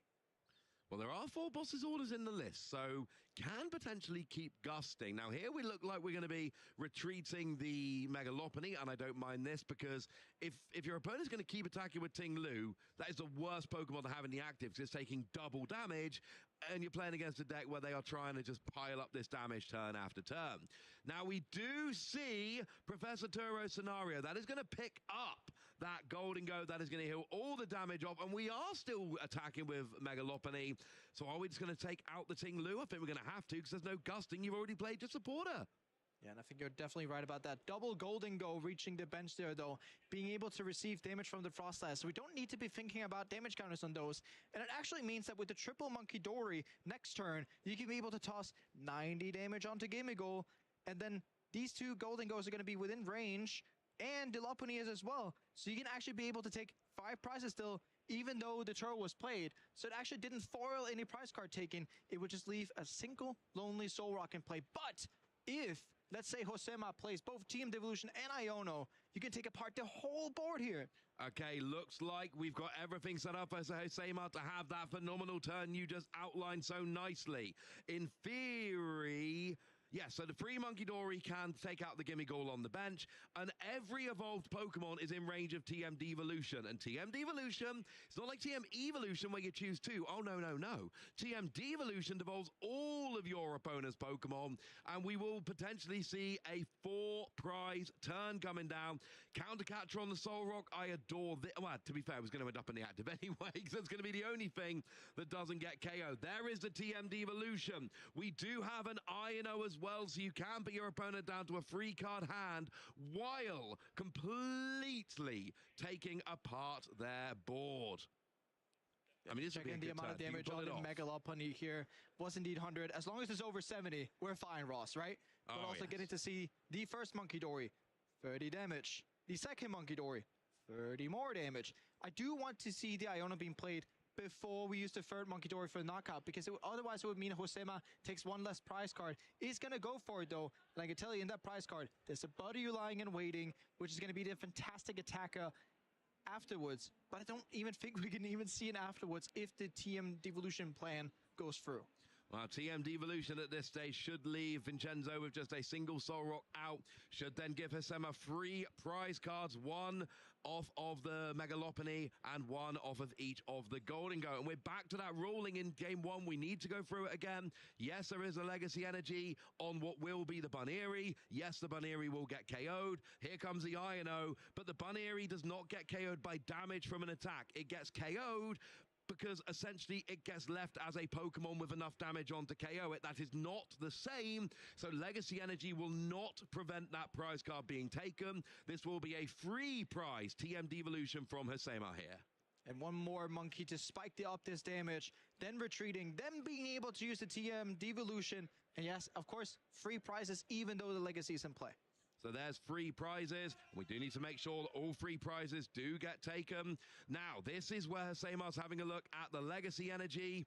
Well, there are 4 bosses orders in the list, so can potentially keep gusting. Now, here we look like we're going to be retreating the Megalopony, and I don't mind this because if your opponent's going to keep attacking with Ting Lu, that is the worst Pokemon to have in the active because it's taking double damage, and you're playing against a deck where they are trying to just pile up this damage turn after turn. Now, we do see Professor Turo's scenario. That is going to pick up that Golden Go, that is going to heal all the damage off, and we are still attacking with Megalopony. So are we just going to take out the Ting Lu? I think we're going to have to, because there's no gusting. You've already played your supporter. Yeah, and I think you're definitely right about that. Double Golden Go reaching the bench there, though. Being able to receive damage from the Frostlass. So we don't need to be thinking about damage counters on those. And it actually means that with the triple Monkey Dory next turn, you can be able to toss 90 damage onto Gimme Ghoul. And then these 2 Golden Goes are going to be within range. And Delopony is as well. So you can actually be able to take 5 prizes still, even though the Turo was played. So it actually didn't foil any prize card taking. It would just leave a single lonely Soul Rock in play. But if, let's say, Josema plays both Team Devolution and Iono, you can take apart the whole board here. Okay, looks like we've got everything set up as Josema to have that phenomenal turn you just outlined so nicely. In theory, yeah, so the free Monkey Dory can take out the Gimme Ghoul on the bench, and every evolved Pokemon is in range of TM Devolution. And TM Devolution, it's not like TM Evolution where you choose 2. Oh, no, no, no. TM Devolution devolves all of your opponent's Pokemon, and we will potentially see a 4-prize turn coming down. Countercatcher on the Soul Rock, I adore this. Well, to be fair, it was going to end up in the active anyway, because it's going to be the only thing that doesn't get KO. There is the TM Devolution. We do have an Iono as well, so you can put your opponent down to a 3-card hand while completely taking apart their board. I mean, this would be a good the amount of damage on the Megalopony here was indeed 100. As long as it's over 70, we're fine, Ross, right? But also getting to see the first Monkey Dory, 30 damage. The second Monkey Dory, 30 more damage. I do want to see the Iono being played before we use the third Monkey Dory for the knockout, because otherwise it would mean Josema takes 1 less prize card. He's going to go for it, though. And I can tell you, in that prize card, there's a Buddy lying and waiting, which is going to be the fantastic attacker afterwards. But I don't even think we can even see it afterwards if the TM Devolution plan goes through. Well, TM Devolution at this stage should leave Vincenzo with just a single Soul Rock out. Should then give Josema 3 prize cards, 1 off of the Megalopony and 1 off of each of the Golden Go. And we're back to that ruling in game 1. We need to go through it again. Yes, there is a Legacy Energy on what will be the Bunnery. Yes, the Bunnery will get KO'd. Here comes the Iono, but the Bunnery does not get KO'd by damage from an attack. It gets KO'd because essentially it gets left as a Pokemon with enough damage on to KO it. That is not the same, so Legacy Energy will not prevent that prize card being taken. This will be a free prize TM Devolution from Josema here. And one more monkey to spike the up this damage, then retreating, then being able to use the TM devolution. And yes, of course, free prizes even though the legacy is in play. So there's free prizes. We do need to make sure that all free prizes do get taken. Now, this is where Husseimar's having a look at the legacy energy.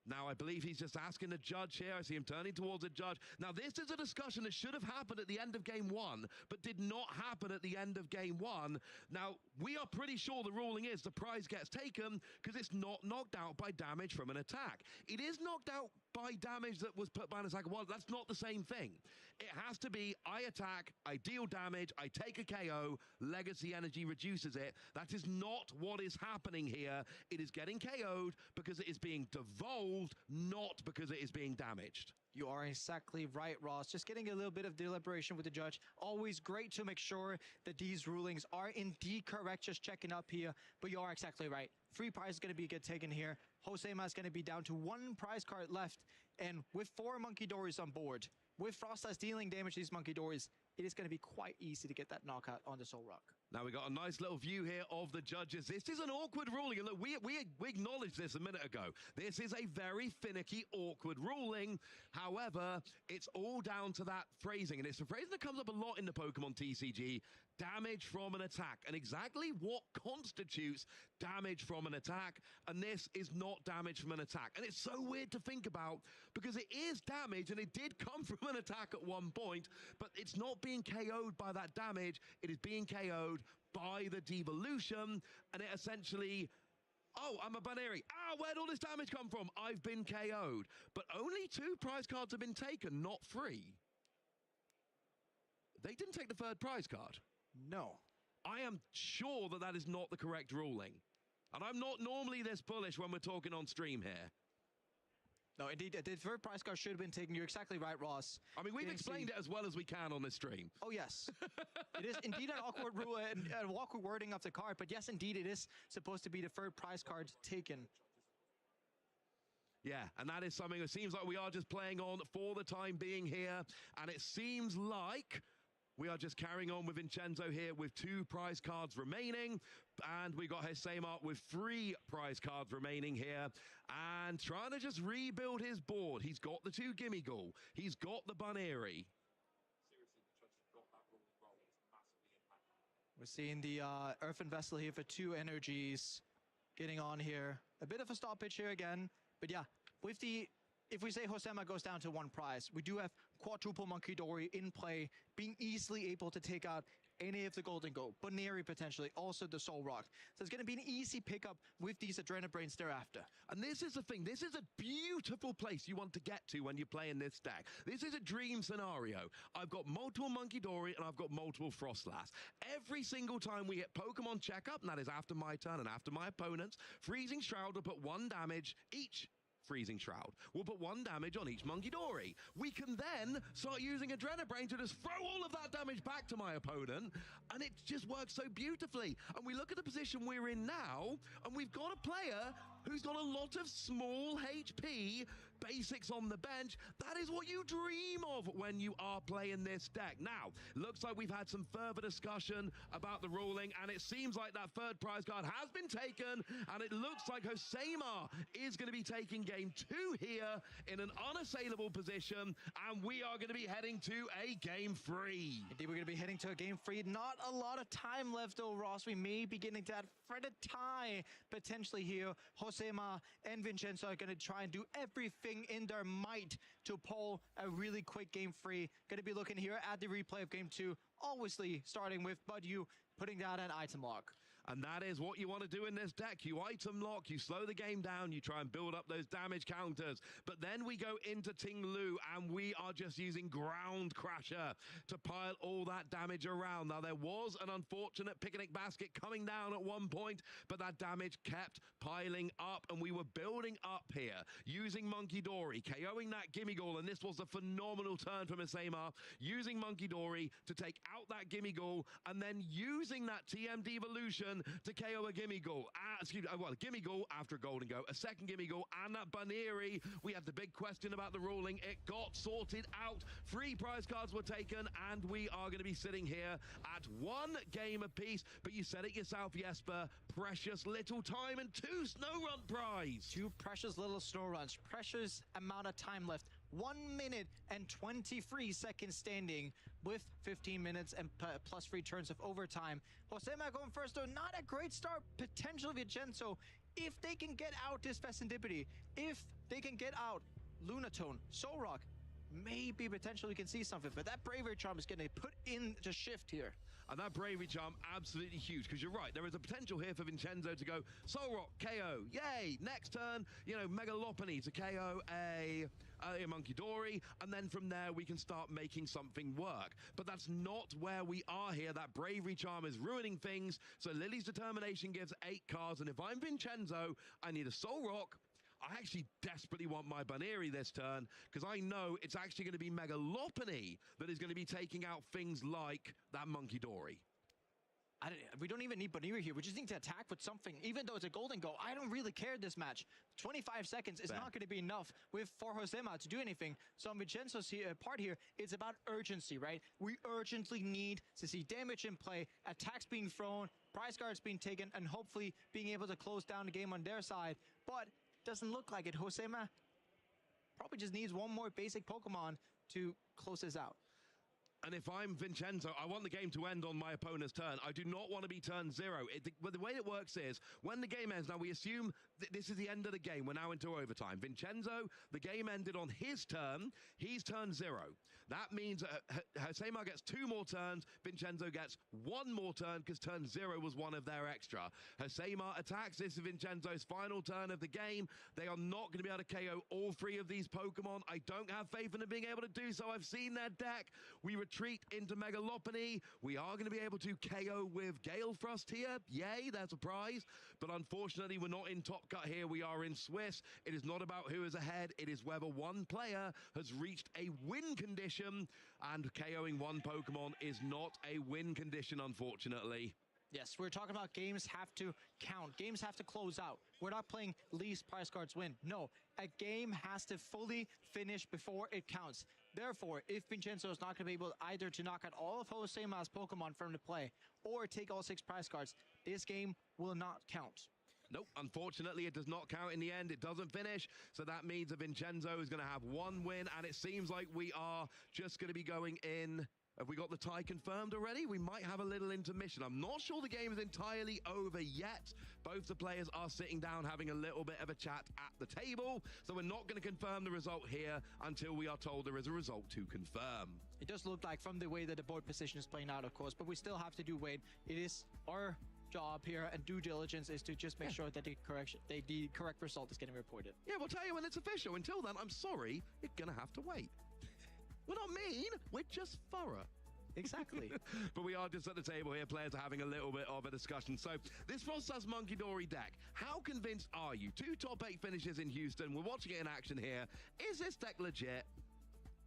Now, I believe he's just asking the judge here. I see him turning towards the judge. Now, this is a discussion that should have happened at the end of game 1, but did not happen at the end of game 1. Now, we are pretty sure the ruling is the prize gets taken because it's not knocked out by damage from an attack. It is knocked out by damage that was put by an attack. Well, that's not the same thing. It has to be, I attack, I deal damage, I take a KO, legacy energy reduces it. That is not what is happening here. It is getting KO'd because it is being devolved, not because it is being damaged. You are exactly right, Ross. Just getting a little bit of deliberation with the judge. Always great to make sure that these rulings are indeed correct. Just checking up here, but you are exactly right. Free prize is going to be get taken here. Husseimar's is going to be down to 1 prize card left, and with 4 Monkey Dories on board, with Frost Ice dealing damage to these Monkey Dories, it is going to be quite easy to get that knockout on the Soul Rock. Now we got a nice little view here of the judges. This is an awkward ruling, and look, we acknowledged this a minute ago. This is a very finicky, awkward ruling. However, it's all down to that phrasing, and it's a phrasing that comes up a lot in the Pokemon TCG. Damage from an attack, and exactly what constitutes damage from an attack, and this is not damage from an attack. And it's so weird to think about because it is damage, and it did come from an attack at one point, but it's not being KO'd by that damage. It is being KO'd by the devolution, and it essentially, oh, I'm a Baneri. Where'd all this damage come from? I've been KO'd. But only 2 prize cards have been taken, not 3. They didn't take the 3rd prize card. No. I am sure that that is not the correct ruling. And I'm not normally this bullish when we're talking on stream here. No, indeed, the 3rd prize card should have been taken. You're exactly right, Ross. I mean, we've explained it as well as we can on this stream. Oh, yes. It is indeed an awkward rule and an awkward wording of the card, but yes, indeed, it is supposed to be the 3rd prize card taken. Yeah, and that is something that seems like we are just playing on for the time being here, and it seems like we are just carrying on with Vincenzo here with 2 prize cards remaining. And we got Husseimar with 3 prize cards remaining here. And trying to just rebuild his board. He's got the 2 Gimmighoul. He's got the Baneri. We're seeing the Earthen Vessel here for 2 energies getting on here. A bit of a stoppage here again. But yeah, with the... If we say Husseimar's goes down to 1 prize, we do have quadruple Monkey Dory in play, being easily able to take out any of the Golden Goat, Baneri potentially, also the Soul Rock. So it's going to be an easy pickup with these Adrenabrains thereafter. And this is the thing, this is a beautiful place you want to get to when you're playing this deck. This is a dream scenario. I've got multiple Monkey Dory and I've got multiple Frostlass. Every single time we hit Pokemon checkup, and that is after my turn and after my opponent's, Freezing Shroud will put 1 damage each. Freezing Shroud. We'll put 1 damage on each Monkey Dory. We can then start using Adrenabrain to just throw all of that damage back to my opponent, and it just works so beautifully. And we look at the position we're in now, and we've got a player who's got a lot of small HP basics on the bench. That is what you dream of when you are playing this deck. Now, looks like we've had some further discussion about the ruling, and it seems like that 3rd prize card has been taken, and it looks like Husseimar is going to be taking game 2 here in an unassailable position, and we are going to be heading to a game 3. Indeed, we're going to be heading to a game 3. Not a lot of time left, though, Ross. We may be getting to that fretted tie potentially here. Husseimar and Vincenzo are going to try and do everything in their might to pull a really quick game 3. Going to be looking here at the replay of game 2, obviously starting with Budyu putting down an item lock. And that is what you want to do in this deck. You item lock, you slow the game down, you try and build up those damage counters. But then we go into Ting Lu, and we are just using Ground Crasher to pile all that damage around. Now, there was an unfortunate picnic basket coming down at one point, but that damage kept piling up, and we were building up here, using Monkey Dory, KOing that Gimmighoul, and this was a phenomenal turn from Husseimar, using Monkey Dory to take out that Gimmighoul, and then using that TM Devolution turn to KO a Gimme Goal. Well, Gimme Goal after a Golden Go, a second Gimme Goal, and that Baneri. We had the big question about the ruling. It got sorted out. 3 prize cards were taken, and we are going to be sitting here at 1 game apiece. But you said it yourself, Jesper. Precious little time and 2 snow run prize. 2 precious little snow runs. Precious amount of time left. 1 minute and 23 seconds standing with 15 minutes and plus 3 turns of overtime. Josema going first, though. Not a great start. Potential Vincenzo. If they can get out this Festendipity, if they can get out Lunatone, Solrock, maybe potentially we can see something. But that Bravery Charm is going to put in the shift here. And that Bravery Charm, absolutely huge, because you're right, there is a potential here for Vincenzo to go Solrock, KO, yay! Next turn, Megalopony to KO a Monkey Dory, and then from there we can start making something work. But that's not where we are here. That Bravery Charm is ruining things, so Lily's Determination gives 8 cards, and if I'm Vincenzo, I need a Solrock. I actually desperately want my Baneri this turn, because I know it's actually going to be Megalopony that is going to be taking out things like that Monkey Dory. We don't even need Baneri here. We just need to attack with something. Even though it's a Golden Go, I don't really care this match. 25 seconds is not going to be enough for Josema to do anything. So on Vincenzo's part here, it's about urgency, right? We urgently need to see damage in play, attacks being thrown, prize cards being taken, and hopefully being able to close down the game on their side. But doesn't look like it. Josema probably just needs 1 more basic Pokemon to close this out. And if I'm Vincenzo, I want the game to end on my opponent's turn. I do not want to be turn 0. But the way it works is, when the game ends, now we assume this is the end of the game. We're now into overtime. Vincenzo, the game ended on his turn. He's turn 0. That means Josema gets 2 more turns. Vincenzo gets 1 more turn, because turn 0 was 1 of their extra. Josema attacks. This is Vincenzo's final turn of the game. They are not going to be able to KO all 3 of these Pokemon. I don't have faith in them being able to do so. I've seen their deck. We retreat into Megalopony. We are going to be able to KO with Gale Frost here. Yay, there's a prize. But unfortunately, we're not in Top Cut here. We are in Swiss. It is not about who is ahead. It is whether one player has reached a win condition. And KOing 1 Pokemon is not a win condition, unfortunately. Yes, we're talking about games have to count. Games have to close out. We're not playing least prize cards win. No, a game has to fully finish before it counts. Therefore, if Vincenzo is not going to be able either to knock out all of Josema's Pokemon from the play or take all 6 prize cards, this game will not count. Nope, unfortunately, it does not count in the end. It doesn't finish. So that means that Vincenzo is going to have 1 win. And it seems like we are just going to be going in. Have we got the tie confirmed already? We might have a little intermission. I'm not sure the game is entirely over yet. Both the players are sitting down having a little bit of a chat at the table. So we're not going to confirm the result here until we are told there is a result to confirm. It does look like from the way that the board position is playing out, of course, but we still have to do wait. It is our job here and due diligence is to just make sure that the correct result is getting reported. Yeah, we'll tell you when it's official. Until then, I'm sorry, you're gonna have to wait. We're not mean, we're just thorough. Exactly. But we are just at the table here. Players are having a little bit of a discussion. So this Frostdust Monkey Dory deck, how convinced are you? 2 top 8 finishes in Houston. We're watching it in action here. Is this deck legit?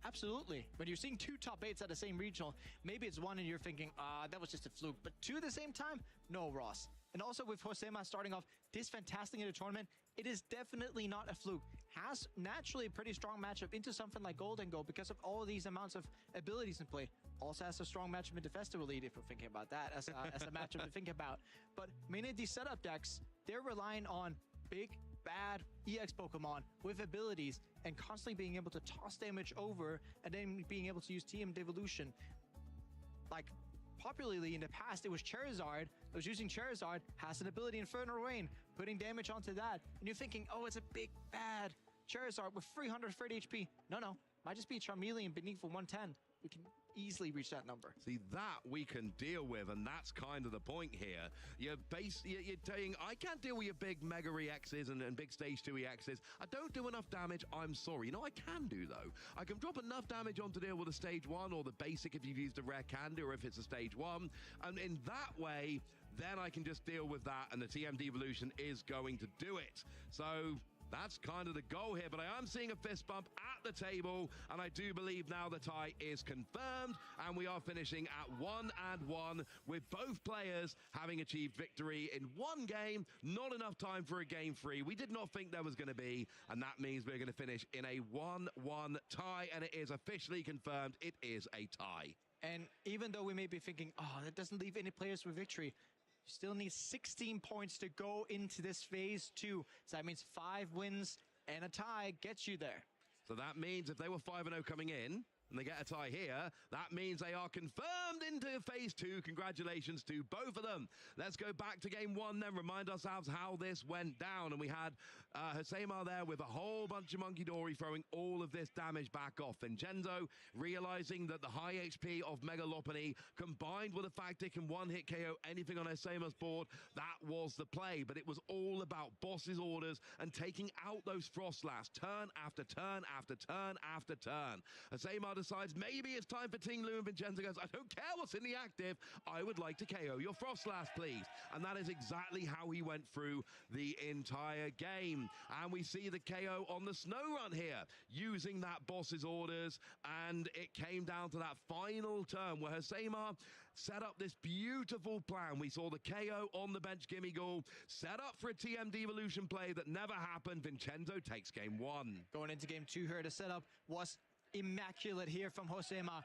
Absolutely. When you're seeing 2 top 8s at the same regional, maybe it's 1 and you're thinking, that was just a fluke. But 2 at the same time? No, Ross. And also with Josema starting off this fantastic in the tournament, it is definitely not a fluke. Has naturally a pretty strong matchup into something like Golden Go because of all of these amounts of abilities in play. Also has a strong matchup into Festival Lead, if we're thinking about that as a matchup to think about. But many of these setup decks, they're relying on big, bad EX Pokemon with abilities and constantly being able to toss damage over and then being able to use TM Devolution. Like, popularly in the past, it was Charizard. I was using Charizard, has an ability Infernal Rain, putting damage onto that. And you're thinking, oh, it's a big, bad Charizard with 330 HP. No, might just be Charmeleon beneath for 110. We can easily reach that number. See, that we can deal with, and that's kind of the point here. You're saying, I can't deal with your big Mega EXs and big Stage 2 EXs. I don't do enough damage, I'm sorry. You know, I can do, though. I can drop enough damage on to deal with a Stage 1 or the basic if you've used a rare candy or if it's a Stage 1. And in that way, then I can just deal with that, and the TM Devolution is going to do it. So That's kind of the goal here, but I am seeing a fist bump at the table, and I do believe now the tie is confirmed, and we are finishing at 1-1 with both players having achieved victory in one game. Not enough time for a game 3. We did not think there was going to be, and that means we're going to finish in a 1-1 tie, and it is officially confirmed. It is a tie. And even though we may be thinking, oh, that doesn't leave any players with victory, you still need 16 points to go into this phase 2. So that means 5 wins and a tie gets you there. So that means if they were 5-0 coming in, and they get a tie here, that means they are confirmed into phase 2. Congratulations to both of them. Let's go back to game 1 then, remind ourselves how this went down. And we had Josemar there with a whole bunch of Monkey Dory throwing all of this damage back off. Vincenzo realizing that the high HP of Mega Lopunny combined with the fact it can one-hit KO anything on Josemar's board, that was the play. But it was all about boss's orders and taking out those Frostlass turn after turn after turn after turn. Josemar decides maybe it's time for Ting Lu, and Vincenzo goes, I don't care what's in the active, I would like to KO your Frostlass, please. And that is exactly how he went through the entire game. And we see the KO on the Snow Run here, using that boss's orders, and it came down to that final turn where Josemar set up this beautiful plan. We saw the KO on the bench Gimme Ghoul, set up for a TM Devolution play that never happened. Vincenzo takes game 1. Going into game 2 here, the setup was immaculate here from Josemar.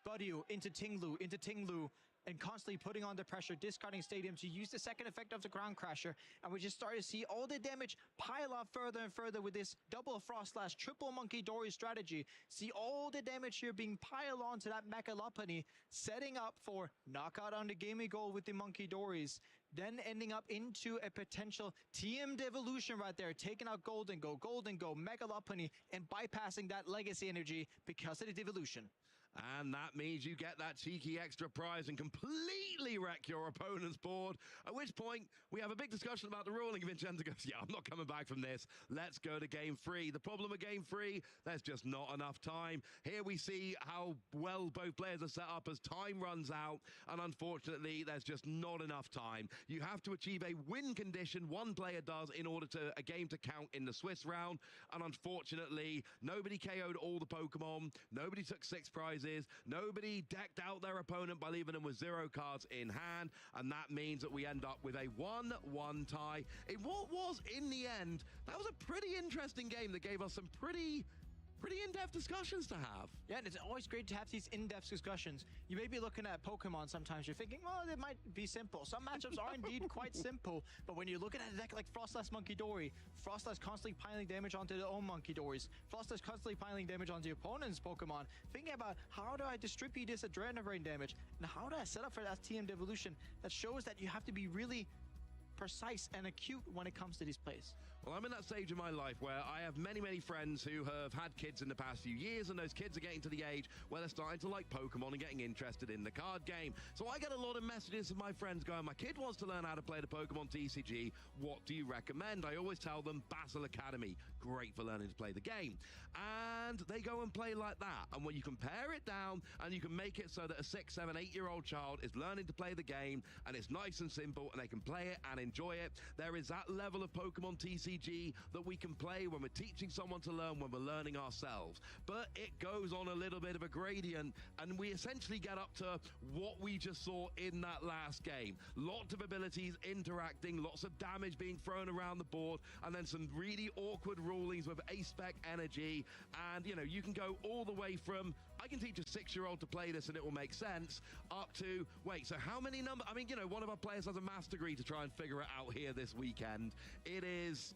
Budyu into Ting Lu, and constantly putting on the pressure, discarding Stadium to use the second effect of the Ground Crasher. And we just started to see all the damage pile up further and further with this double Frostlass, triple Monkey Dory strategy. See all the damage here being piled onto that Mega Lopunny, setting up for knockout on the Gimme Ghoul with the Monkey Dories. Then ending up into a potential TM Devolution right there, taking out Golden Go, Mega Lopunny, and bypassing that Legacy energy because of the Devolution. And that means you get that cheeky extra prize and completely wreck your opponent's board. At which point, we have a big discussion about the ruling. Vincenzo goes, yeah, I'm not coming back from this. Let's go to game 3. The problem with game 3, there's just not enough time. Here we see how well both players are set up as time runs out. And unfortunately, there's just not enough time. You have to achieve a win condition, one player does, in order to a game to count in the Swiss round. And unfortunately, nobody KO'd all the Pokemon. Nobody took 6 prizes. Nobody decked out their opponent by leaving them with 0 cards in hand, and that means that we end up with a 1-1 tie in what was, in the end, that was a pretty interesting game that gave us some pretty in-depth discussions to have. Yeah, and it's always great to have these in-depth discussions. You may be looking at Pokemon sometimes, you're thinking, well, it might be simple. Some matchups are indeed quite simple, but when you're looking at a deck like Frostlass Monkey Dory, Frostlass constantly piling damage onto their own Monkey Dories, Frostlass constantly piling damage onto your opponent's Pokemon, thinking about how do I distribute this Adrenaline Rain damage, and how do I set up for that TM Devolution, that shows that you have to be really precise and acute when it comes to these plays. Well, I'm in that stage of my life where I have many friends who have had kids in the past few years, and those kids are getting to the age where they're starting to like Pokemon and getting interested in the card game. So I get a lot of messages from my friends going, my kid wants to learn how to play the Pokemon TCG. What do you recommend? I always tell them Battle Academy. Great for learning to play the game. And they go and play like that. And when you compare it down and you can make it so that a 6, 7, 8-year-old child is learning to play the game and it's nice and simple and they can play it and enjoy it, there is that level of Pokemon TCG that we can play when we're teaching someone to learn, when we're learning ourselves. But it goes on a little bit of a gradient, and we essentially get up to what we just saw in that last game. Lots of abilities interacting, lots of damage being thrown around the board, and then some really awkward rulings with A-Spec energy. And, you know, you can go all the way from, I can teach a 6-year-old to play this and it will make sense, up to, wait, so how many numbers? I mean, you know, one of our players has a maths degree to try and figure it out here this weekend. It is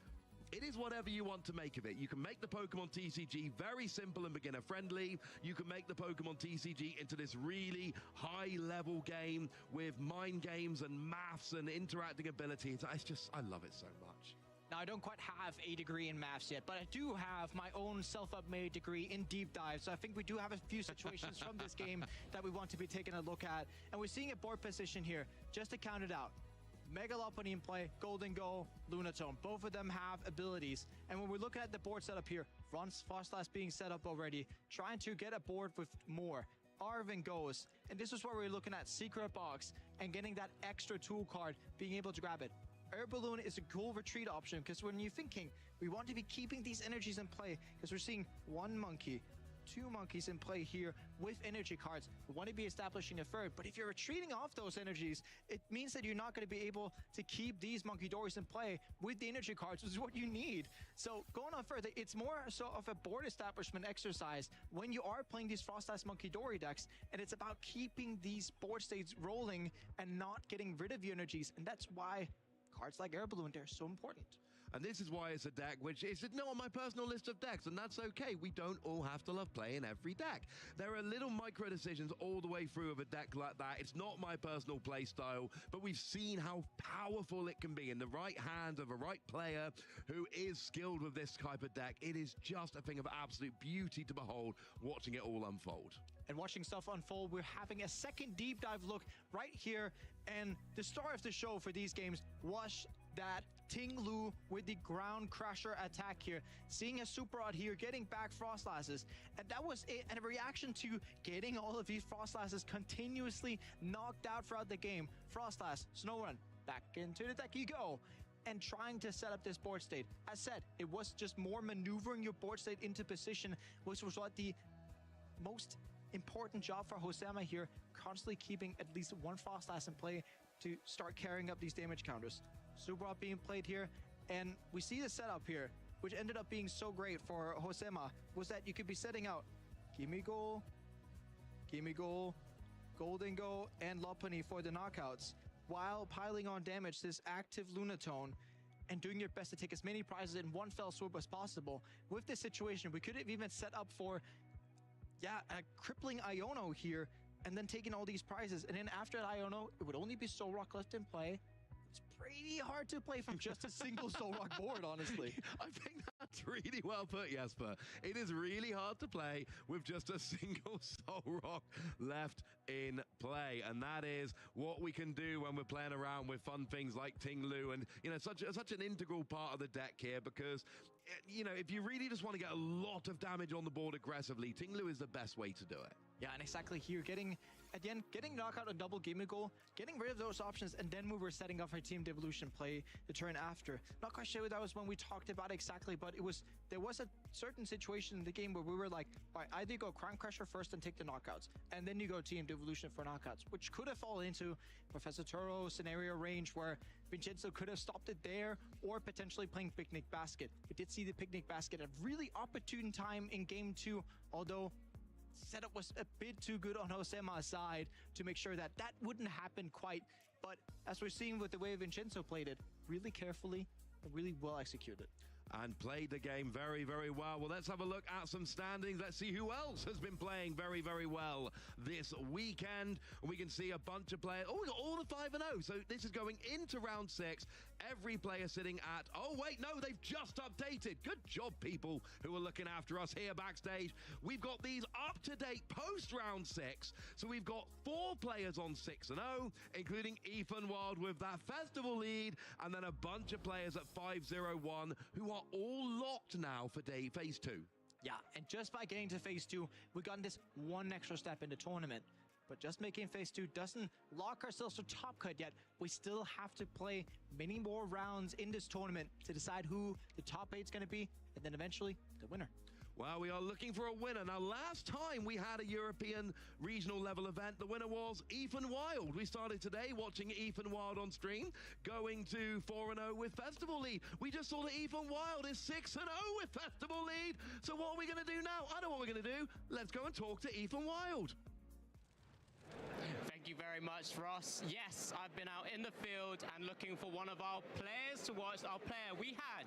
whatever you want to make of it. You can make the Pokemon TCG very simple and beginner friendly. You can make the Pokemon TCG into this really high level game with mind games and maths and interacting abilities. It's just, I love it so much. Now, I don't quite have a degree in maths yet, but I do have my own self-made degree in deep dive. So I think we do have a few situations from this game that we want to be taking a look at. And we're seeing a board position here, just to count it out. Mega Lopunny in play, Golden Go, Lunatone. Both of them have abilities. And when we're looking at the board setup here, Frostlass being set up already, trying to get a board with more. Arven goes, and this is where we're looking at Secret Box and getting that extra tool card, being able to grab it. Air Balloon is a cool retreat option because when you're thinking, we want to be keeping these energies in play because we're seeing one monkey, two monkeys in play here with energy cards. We want to be establishing a third, but if you're retreating off those energies, it means that you're not going to be able to keep these monkey dories in play with the energy cards, which is what you need. So going on further, it's more so of a board establishment exercise when you are playing these Frost-Ice Monkey Dory decks, and it's about keeping these board states rolling and not getting rid of the energies, and that's why cards like Air Balloon, they're so important. And this is why it's a deck which is not on my personal list of decks, and that's okay. We don't all have to love playing every deck. There are little micro decisions all the way through of a deck like that. It's not my personal play style, but we've seen how powerful it can be in the right hands of a right player who is skilled with this type of deck. It is just a thing of absolute beauty to behold, watching it all unfold. And watching stuff unfold, we're having a second deep dive look right here, and the star of the show for these games was that Ting Lu with the Ground Crusher attack here, seeing a Super Rod here, getting back Frostlasses, and that was it, and a reaction to getting all of these Frostlasses continuously knocked out throughout the game. Frostlass, Snow Run, back into the deck you go, and trying to set up this board state. As said, it was just more maneuvering your board state into position, which was what the most important job for Hosema here, constantly keeping at least one Frostlass in play to start carrying up these damage counters. Super Rod being played here, and we see the setup here, which ended up being so great for Hosema, was that you could be setting out Gimme Goal, Golden Go, and Lopunny for the knockouts, while piling on damage this active Lunatone, and doing your best to take as many prizes in one fell swoop as possible. With this situation, we could have even set up for a crippling Iono here, and then taking all these prizes, and then after that Iono, it would only be Soul Rock left in play. It's pretty hard to play from just a single Soul Rock board, honestly. I think that's really well put, Jesper. It is really hard to play with just a single Soul Rock left in play, and that is what we can do when we're playing around with fun things like Ting Lu, and such an integral part of the deck here, because if you really just want to get a lot of damage on the board aggressively, Ting Lu is the best way to do it. Yeah, and exactly here, getting knockout on double Gimme Goal, getting rid of those options, and then we were setting up our Team Devolution play the turn after. Not quite sure that was when we talked about it exactly, but there was a certain situation in the game where we were like, all right, either you go Crown Crusher first and take the knockouts, and then you go Team Devolution for knockouts, which could have fallen into Professor Turo scenario range where Vincenzo could have stopped it there, or potentially playing Picnic Basket. We did see the Picnic Basket at a really opportune time in Game 2, although setup was a bit too good on Hosema's side to make sure that wouldn't happen quite. But as we're seeing with the way Vincenzo played it, really carefully and really well executed. And played the game very, very well. Well, let's have a look at some standings. Let's see who else has been playing very, very well this weekend. We can see a bunch of players. Oh, we got all the 5-0. So this is going into round 6. Every player sitting at, oh wait, no, they've just updated. Good job, people who are looking after us here backstage. We've got these up-to-date post-round 6. So we've got 4 players on 6-0, including Ethan Wild with that festival lead, and then a bunch of players at 5-0-1 who are all locked now for phase 2. Yeah, and just by getting to phase 2, we got this one extra step in the tournament. But just making phase 2 doesn't lock ourselves to top cut yet. We still have to play many more rounds in this tournament to decide who the top 8 is going to be, and then eventually the winner. Well, we are looking for a winner. Now, last time we had a European regional level event, the winner was Ethan Wild. We started today watching Ethan Wild on stream, going to 4-0 with Festival Lead. We just saw that Ethan Wild is 6-0 with Festival Lead. So what are we going to do now? I know what we're going to do. Let's go and talk to Ethan Wild. Thank you very much, Ross. Yes, I've been out in the field and looking for one of our players to watch, our player we had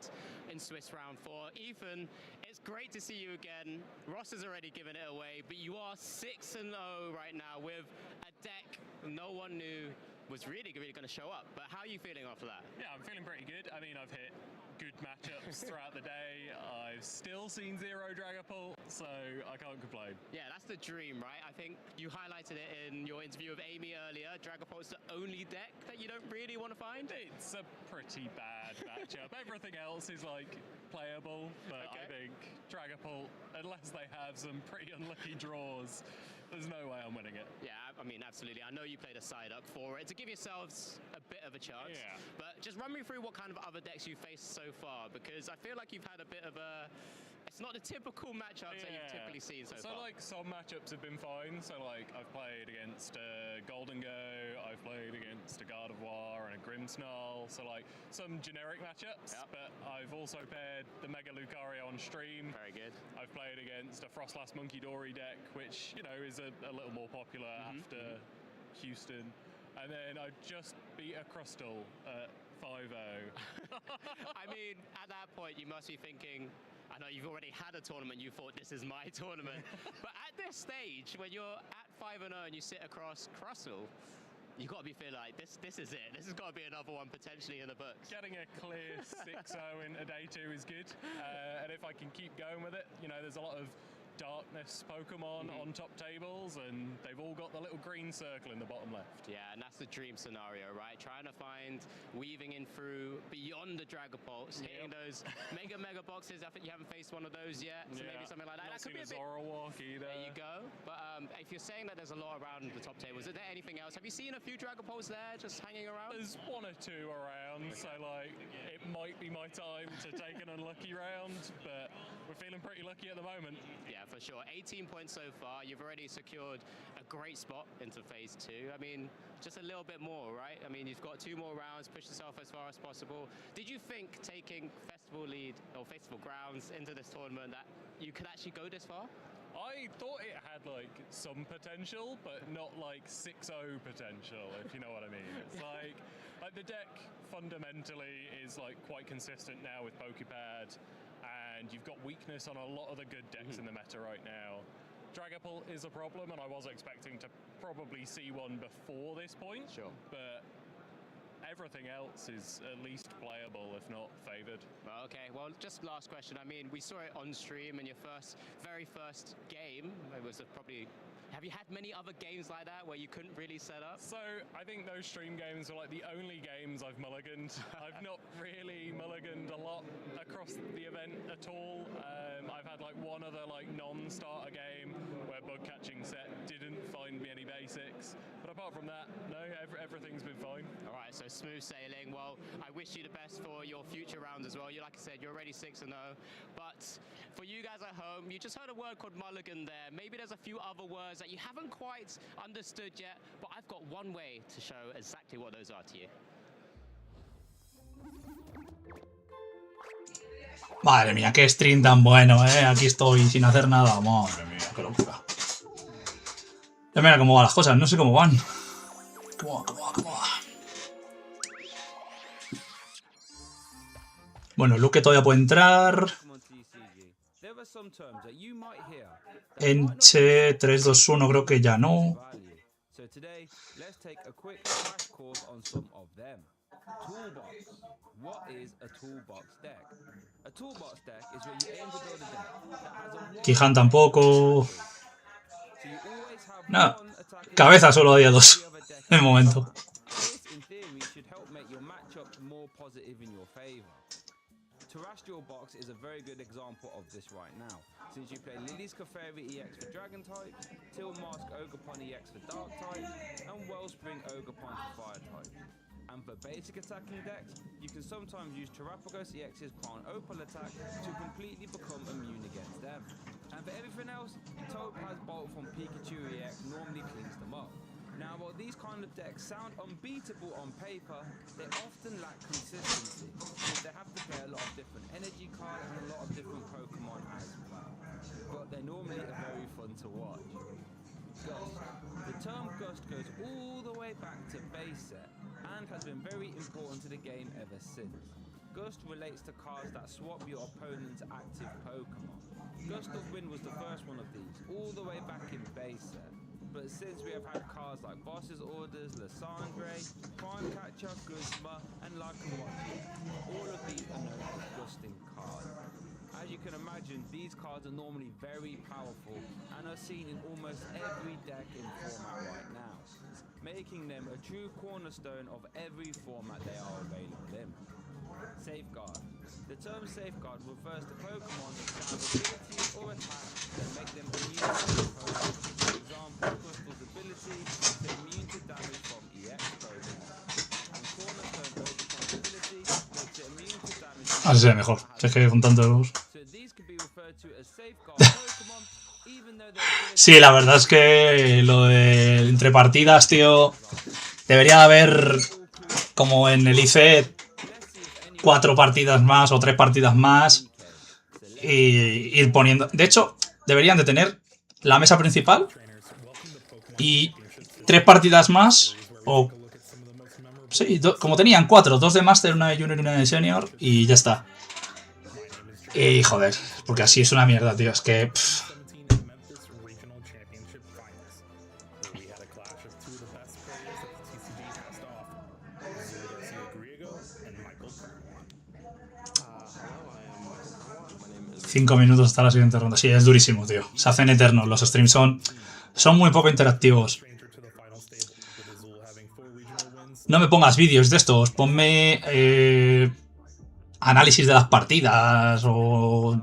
in Swiss Round 4. Ethan, it's great to see you again. Ross has already given it away, but you are 6-0 right now with a deck no one knew was really going to show up. But how are you feeling after that? Yeah, I'm feeling pretty good. I mean, I've hit good matchups throughout the day. I've still seen 0 Dragapult, so I can't complain. Yeah, that's the dream, right? I think you highlighted it in your interview with Amy earlier. Dragapult's the only deck that you don't really want to find. It's a pretty bad matchup. Everything else is like playable, but I think Dragapult, unless they have some pretty unlucky draws, There's no way I'm winning it. Yeah, I mean, absolutely. I know you played a side up for it to give yourselves a bit of a chance. Yeah. But just run me through what kind of other decks you've faced so far, because I feel like you've had a bit of a... It's not the typical matchups that you've typically seen so far. So, like, some matchups have been fine. So, like, I've played against Golden Go, I've played against a God of War and a Grimmsnarl. So, like, some generic matchups. Yep. But I've also paired the Mega Lucario on stream. Very good. I've played against a Frostlass Monkey Dory deck, which, you know, is a little more popular after Houston. And then I just beat a Crustal at 5-0. I mean, at that point, you must be thinking... I know you've already had a tournament, you thought this is my tournament. But at this stage, when you're at 5-0 and you sit across Crustle, you've got to be feeling like, this is it. This has got to be another one potentially in the books. Getting a clear 6-0 in a day 2 is good. And if I can keep going with it, you know, there's a lot of darkness Pokemon on top tables, and they've all got the little green circle in the bottom left. Yeah, and that's the dream scenario, right? Trying to find, weaving in through beyond the Dragapults, hitting those mega boxes. I think you haven't faced one of those yet, so maybe something like that. Not That could be a bit... Zoroark either. There you go. But if you're saying that there's a lot around the top tables, is there anything else? Have you seen a few Dragapults there just hanging around? There's 1 or 2 around, so like it might be my time to take an unlucky round, but we're feeling pretty lucky at the moment. Yeah, for sure. 18 points so far. You've already secured a great spot into phase 2. I mean, just a little bit more, right? I mean, you've got 2 more rounds, push yourself as far as possible. Did you think taking festival lead or festival grounds into this tournament that you could actually go this far? I thought it had like some potential, but not like 6-0 potential, if you know what I mean. It's like the deck fundamentally is like quite consistent now with Pokepad, and you've got weakness on a lot of the good decks in the meta right now. Dragapult is a problem, and I was expecting to probably see one before this point. Sure. But everything else is at least playable, if not favored. Well, okay, well, just last question. I mean, we saw it on stream in your very first game. It was probably... Have you had many other games like that where you couldn't really set up? So, I think those stream games are like the only games I've mulliganed. I've not really mulliganed a lot across the event at all. I've had like one other like non-starter game where bug catching set didn't find me any basics. But apart from that, no, everything's been fine. All right, so smooth sailing. Well, I wish you the best for your future rounds as well. Like I said, you're already 6-0. But for you guys at home, you just heard a word called mulligan there. Maybe there's a few other words that you haven't quite understood yet, but I've got one way to show exactly what those are to you. Madre mía, qué stream tan bueno, Aquí estoy sin hacer nada. Madre mía, qué locura. Ya mira cómo van las cosas, no sé cómo van. ¿Cómo va? Bueno, Luke todavía puede entrar. Enche 3, 2, 1 creo que ya no. Kihan tampoco. Nada. Cabeza solo había 2 en el momento. Terrestrial Box is a very good example of this right now, since you play Lily's Clefairy EX for Dragon type, Tilmask Ogerpon EX for Dark type, and Wellspring Ogerpon for Fire type. And for basic attacking decks, you can sometimes use Terrapagos EX's Crown Opal attack to completely become immune against them. And for everything else, Topaz Bolt from Pikachu EX normally cleans them up. Now, while these kind of decks sound unbeatable on paper, they often lack consistency, since they have to play a lot of different energy cards and a lot of different Pokemon as well. But they normally are very fun to watch. Gust. The term Gust goes all the way back to base set, and has been very important to the game ever since. Gust relates to cards that swap your opponent's active Pokemon. Gust of Wind was the first one of these, all the way back in base set. But since we have had cards like Boss's Orders, Lysandre, Prime Catcher, Guzma, and Lycanroc, all of these are known as Gusting cards. As you can imagine, these cards are normally very powerful and are seen in almost every deck in format right now, making them a true cornerstone of every format they are available in. Safeguard. The term Safeguard refers to Pokemon that have abilities or attacks that make them immune to Pokemon. For example, Crystal's ability makes it immune to damage from EX bonus. And Cornerstone Overcom's ability makes it immune to damage from Así se ve mejor. Si es que con tantos lobos. So these can be referred to as safeguard Pokemon, even though they're Sí, la verdad es que lo de entre partidas, tío, debería haber, como en el IC, 4 partidas más o 3 partidas más y ir poniendo... De hecho, deberían de tener la mesa principal y 3 partidas más o... Sí, como tenían 4, 2 de Master, una de Junior y una de Senior y ya está. Y joder, porque así es una mierda, tío, es que... Cinco minutos hasta la siguiente ronda. Sí, es durísimo, tío. Se hacen eternos. Los streams son muy poco interactivos. No me pongas vídeos de estos. Ponme análisis de las partidas o...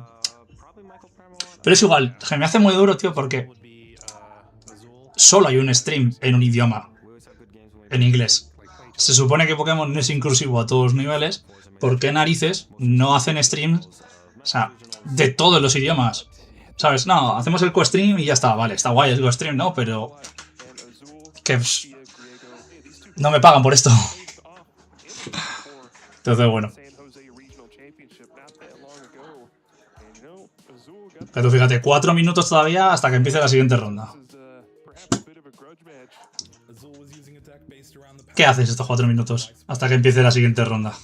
Pero es igual. Se me hace muy duro, tío, porque solo hay un stream en un idioma. En inglés. Se supone que Pokémon no es inclusivo a todos los niveles. ¿Por qué narices no hacen streams? O sea, de todos los idiomas. ¿Sabes? No, hacemos el co-stream y ya está. Vale, está guay el co-stream, ¿no? Pero... que... no me pagan por esto. Entonces, bueno. Pero fíjate, 4 minutos todavía hasta que empiece la siguiente ronda. ¿Qué haces estos 4 minutos hasta que empiece la siguiente ronda?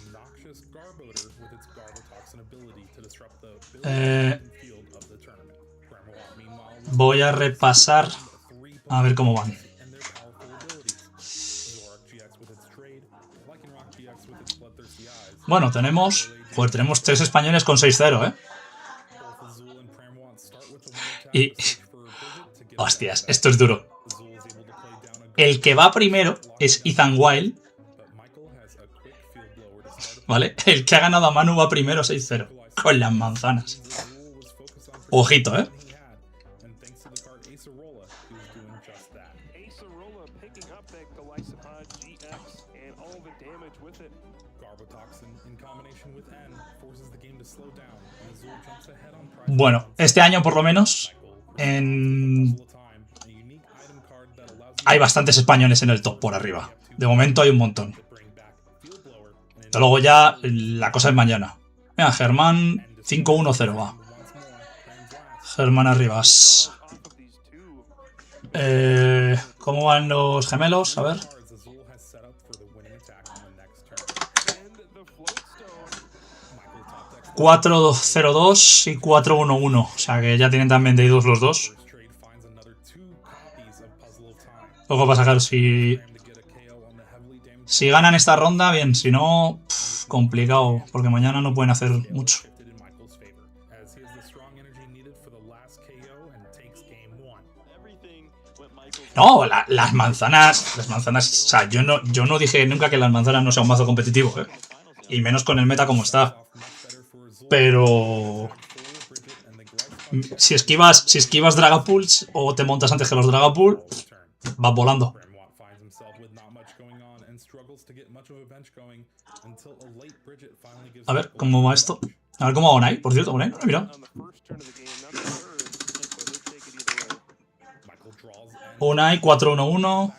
Voy a repasar a ver cómo van. Bueno, tenemos 3 españoles con 6-0, Y... hostias, esto es duro. El que va primero es Ethan Wild. ¿Vale? El que ha ganado a Manu va primero 6-0. Con las manzanas. Ojito, Bueno, este año por lo menos hay bastantes españoles en el top por arriba. De momento hay un montón. Luego ya la cosa es mañana. Mira, Germán 5-1-0 va. Germán Arribas. ¿Cómo van los gemelos? A ver. 4-0-2 y 4-1-1. O sea que ya tienen también de idos los dos. Luego va a sacar si ganan esta ronda, bien. Si no, complicado. Porque mañana no pueden hacer mucho. No, las manzanas. O sea, yo no dije nunca que las manzanas no sea un mazo competitivo, Y menos con el meta como está. Pero si esquivas Dragapults o te montas antes que los Dragapult, vas volando. A ver cómo va esto. A ver cómo va Onai, por cierto, Onai, no lo he mirado. Onai 4-1-1.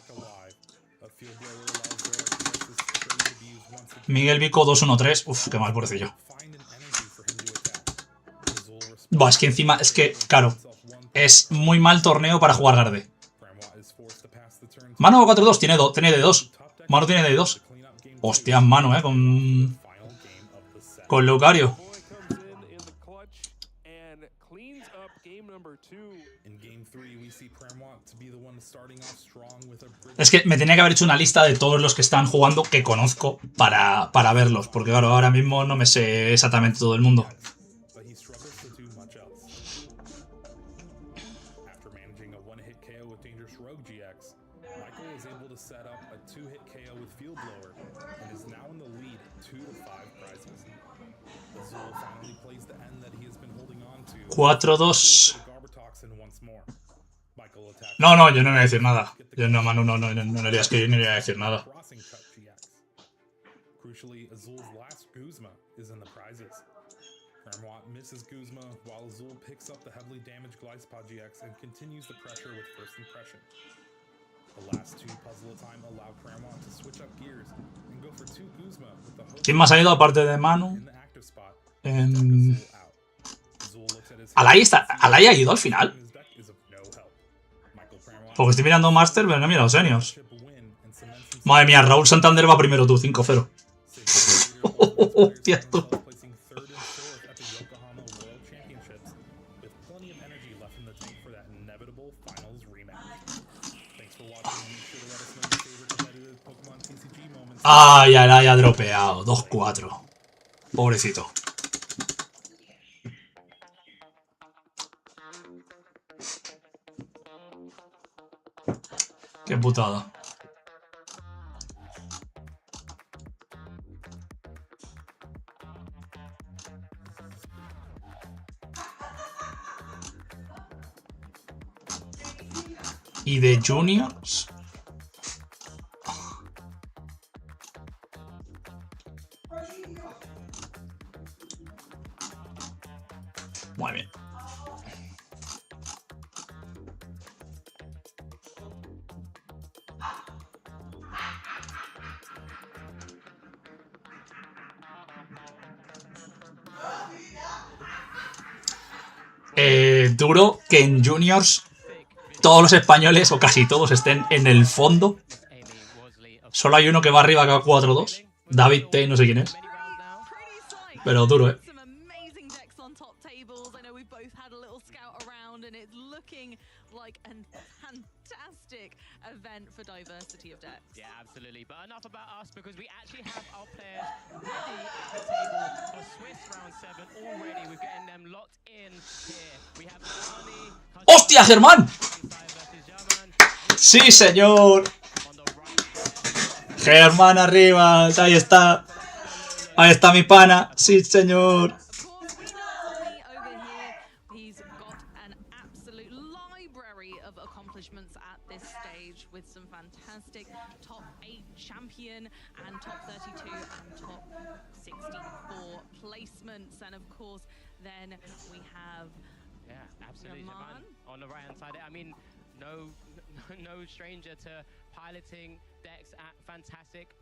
Miguel Vico 2-1-3. Uf, qué mal, pobrecillo. Buah, es que encima, claro, es muy mal torneo para jugar Garde. Mano 4-2, tiene de 2. Mano tiene de 2. Hostia, mano, con Lucario. Es que me tenía que haber hecho una lista de todos los que están jugando que conozco para verlos. Porque claro, ahora mismo no me sé exactamente todo el mundo. Azul 4-2. No, no, yo no voy a decir nada. Yo no, Manu, no le que yo no iba a decir nada. Crucially, Azul's last Guzma is in the prizes. Clermont misses Guzma while Azul picks up the heavily damaged Glyspod GX and continues the pressure with first impression. The last two puzzle time allow Clermont to switch up gears and go for two Guzma with the host. ¿Quién más ha ido aparte de Manu? ¿Alay ha ido al final? Porque estoy mirando Master, pero no he mirado Seniors. Madre mía, Raúl Santander va primero tú, 5-0. Hostia, tú. Ay, Alay ha dropeado. 2-4. Pobrecito. Qué putada. Y de Juniors. Muy bien. Duro que en Juniors todos los españoles, o casi todos, estén en el fondo. Solo hay uno que va arriba que va 4-2. David T, no sé quién es. Pero duro, ¿eh? Event for diversity of decks. Yeah, absolutely. But enough about us because we actually have our players ready at the table for Swiss round 7 already. We're getting them locked in here. We have Arnie. ¡Hostia, Germán! ¡Sí, señor! Germán arriba. Ahí está. Ahí está mi pana. ¡Sí, señor! With some fantastic top 8 champion and top 32 and top 64 placements, and of course then we have absolutely Jaman on the right hand side. I mean, no stranger to piloting decks at fantastic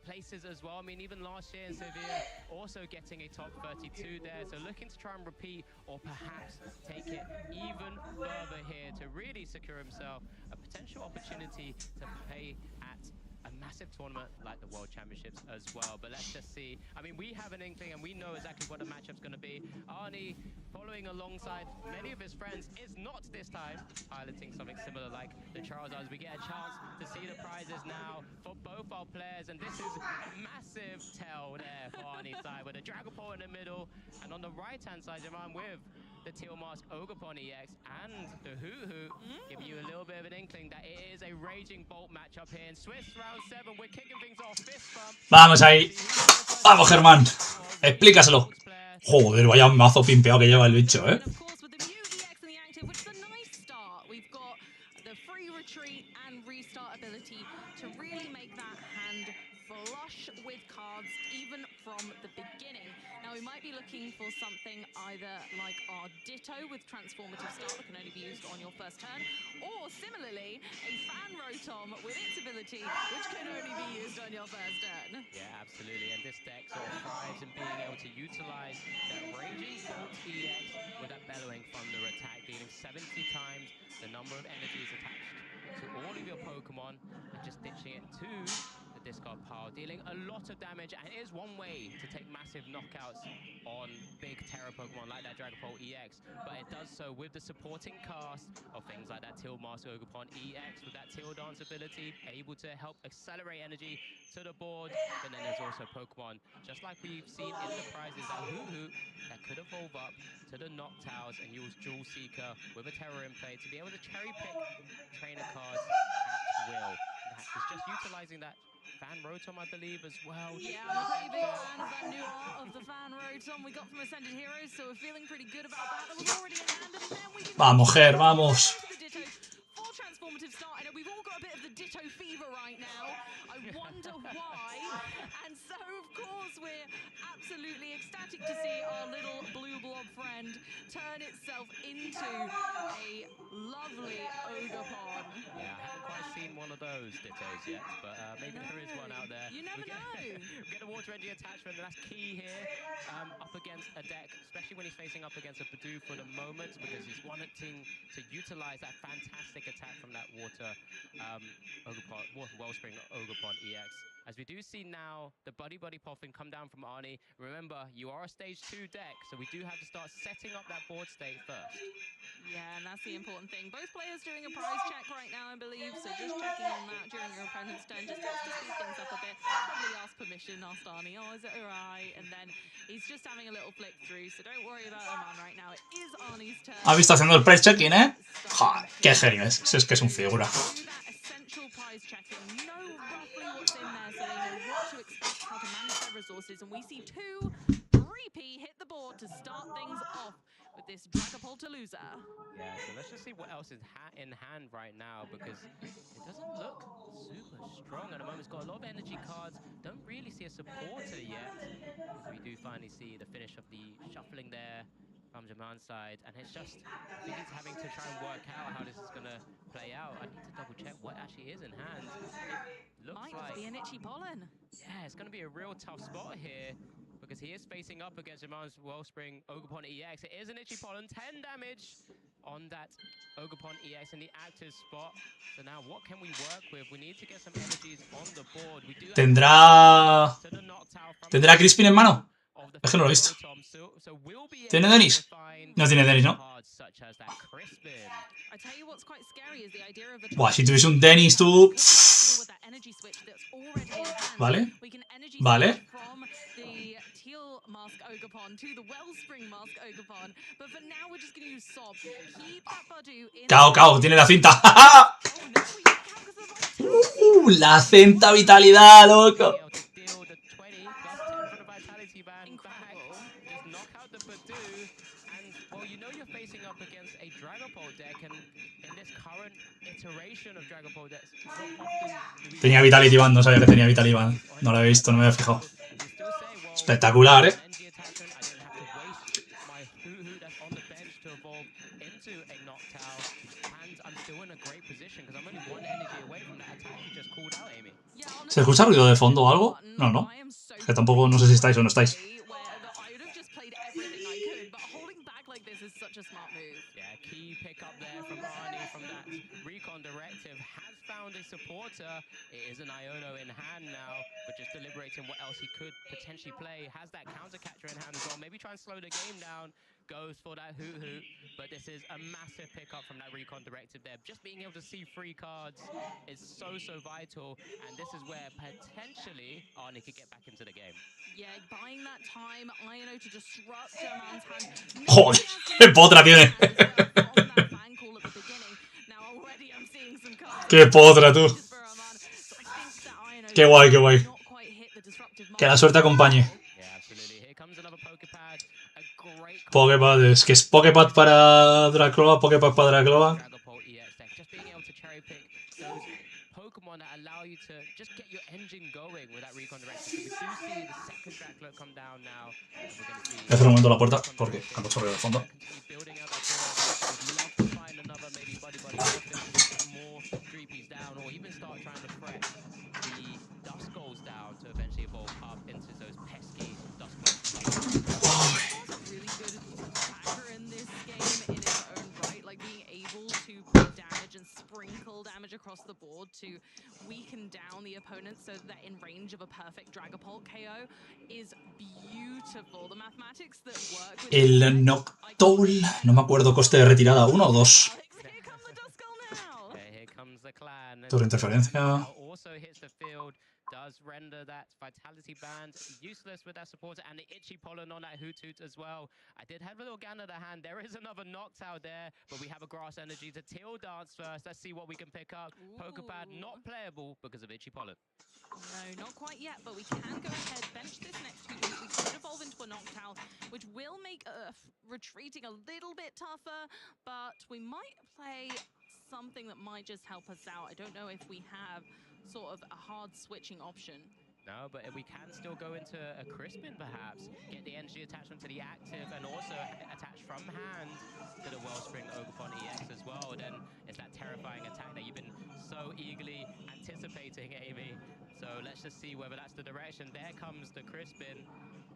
places as well. I mean, even last year in Sevilla, also getting a top 32 there. So looking to try and repeat or perhaps take it even further here to really secure himself a potential opportunity to play at a massive tournament like the World Championships as well. But let's just see. I mean, we have an inkling and we know exactly what the matchup's going to be. Arnie, following alongside many of his friends, is not this time piloting something similar like the Charizards. We get a chance to see the prizes now for both our players, and this is a massive tell there for Arnie's side with a Dragapult in the middle, and on the right-hand side, Jaman with the Teal Mask Ogerpon EX and the Hoo-Hoo, giving you a little bit of an inkling that it is a Raging Bolt matchup here in Swiss round 7. We're kicking things off. Fist bump. Vamos ahí. Vamos, Germán. Explícaselo. Joder, vaya mazo pimpeado que lleva el bicho, ¿eh? Now we might be looking for something either like our Ditto with transformative start that can only be used on your first turn, or similarly a Fan Rotom with its ability which can only be used on your first turn. Yeah, absolutely, and this deck sort of thrives in being able to utilize that Raging Bolt EX with that Bellowing Thunder attack, dealing 70 times the number of energies attached to all of your Pokemon and just ditching it to the discard pile, dealing a lot of damage, and it is one way to take massive knockouts on big Terra Pokemon like that Dragapult EX, but it does so with the supporting cast of things like that Teal Mask Ogerpon EX with that Teal Dance ability, able to help accelerate energy to the board. But then there's also Pokemon, just like we've seen in the prizes, that Hoo-Hoo that could evolve up to the Noctowls and use Jewel Seeker with a Terror in play to be able to cherry pick trainer cards at will. That is just utilizing that Fan Rotom, I believe, as well. Yeah, I'm a pretty big fan of that new art of the Fan Rotom we got from Ascended Heroes, so we're feeling pretty good about that. That was already in hand, and then we can Vamos, Ger, vamos. Ditto for transformative start. I know we've all got a bit of the Ditto fever right now. I wonder why. And so, of course, we're absolutely ecstatic to see our little blue blob friend turn itself into a lovely Ogre-pon. Yeah, I haven't quite seen one of those Dittos yet, but maybe there is one out there. You never know. We get a water energy attachment, and that's key here up against a deck, especially when he's facing up against a Badoo for the moment, because he's wanting to utilize that fantastic attack from that water Ogre-pon, Wellspring Ogre-pon EX. As we do see now, the Buddy Poffin come down from Arnie. Remember, you are a stage 2 deck, so we do have to start setting up that board state first. Yeah, and that's the important thing. Both players doing a prize check right now, I believe, so just checking on that during your opponent's turn just helps to speed things up a bit. Probably ask permission, asked Arnie, oh, is it alright? And then he's just having a little flick through, so don't worry about Oman right now. It is Arnie's turn. ¿Has visto haciendo el price checking, Joder, qué genio es. Es que es un figura. Essential prize checking, know roughly what's in there so they know what to expect, how to manage their resources, and we see 2 3P hit the board to start things off with this Dragapult-a-Loser. Yeah, so let's just see what else is in hand right now, because it doesn't look super strong at the moment. It's got a lot of energy cards. Don't really see a supporter yet, as we do finally see the finish of the shuffling there from Jaman's side, and it's just, I think he's having to try and work out how this is going to play out. I need to double check what actually is in hand. It looks Might be an Itchy Pollen. Yeah, it's going to be a real tough spot here, because he is facing up against Jaman's Wellspring Ogre-pon EX. It is an Itchy Pollen, 10 damage on that Ogre-pon EX in the active spot. So now what can we work with? We need to get some energies on the board. We do ¿Tendrá Crispin en mano? Es que no lo he visto. ¿Tiene Denis? No tiene Denis, ¿no? Buah, si tuviese un Denis tú... Vale. Vale. Cao, tiene la cinta. La cinta vitalidad, loco. Tenía Vitality Band, no sabía que tenía Vitality Band. No lo había visto, no me había fijado. Espectacular, ¿Se escucha ruido de fondo o algo? No. Es que tampoco no sé si estáis o no estáis. Supporter. It is an Iono in hand now, but just deliberating what else he could potentially play. Has that counter catcher in hand as well. Maybe try and slow the game down. Goes for that hoot, but this is a massive pickup from that Recon Directive there. Just being able to see free cards is so vital, and this is where potentially Arnie could get back into the game. Yeah, buying that time, Iono to disrupt German's hand. Joder, qué potra tiene. Qué potra, tú. Qué guay, qué guay. Que la suerte acompañe. Poképad, es que es Poképad para Dracloa, Poképad para Dracloa. Pokemon that allow you to just get your engine going with that Recon Directive. So we do see the second Dracula come down now. Voy a cerrar un momento la puerta porque hay mucho ruido de fondo. Across the board to weaken down the opponent so that in range of a perfect Dragapult KO is beautiful. The mathematics that work with el Noctowl, no me acuerdo coste de retirada, 1 o 2. Torre interferencia. Does render that Vitality Band useless with that supporter and the Itchy Pollen on that Hoot as well. I did have a little gander to hand. There is another Noctowl there, but we have a Grass Energy to Teal Dance first. Let's see what we can pick up. Poképad not playable because of Itchy Pollen. No, not quite yet, but we can go ahead, bench this next Hoot. We could evolve into a Noctowl, which will make retreating a little bit tougher, but we might play something that might just help us out. I don't know if we have sort of a hard switching option. No, but we can still go into a Crispin, perhaps. Get the energy attachment to the active and also attach from hand to the Wellspring Ogerpon EX as well. Then it's that terrifying attack that you've been so eagerly anticipating, Amy. So let's just see whether that's the direction. There comes the Crispin.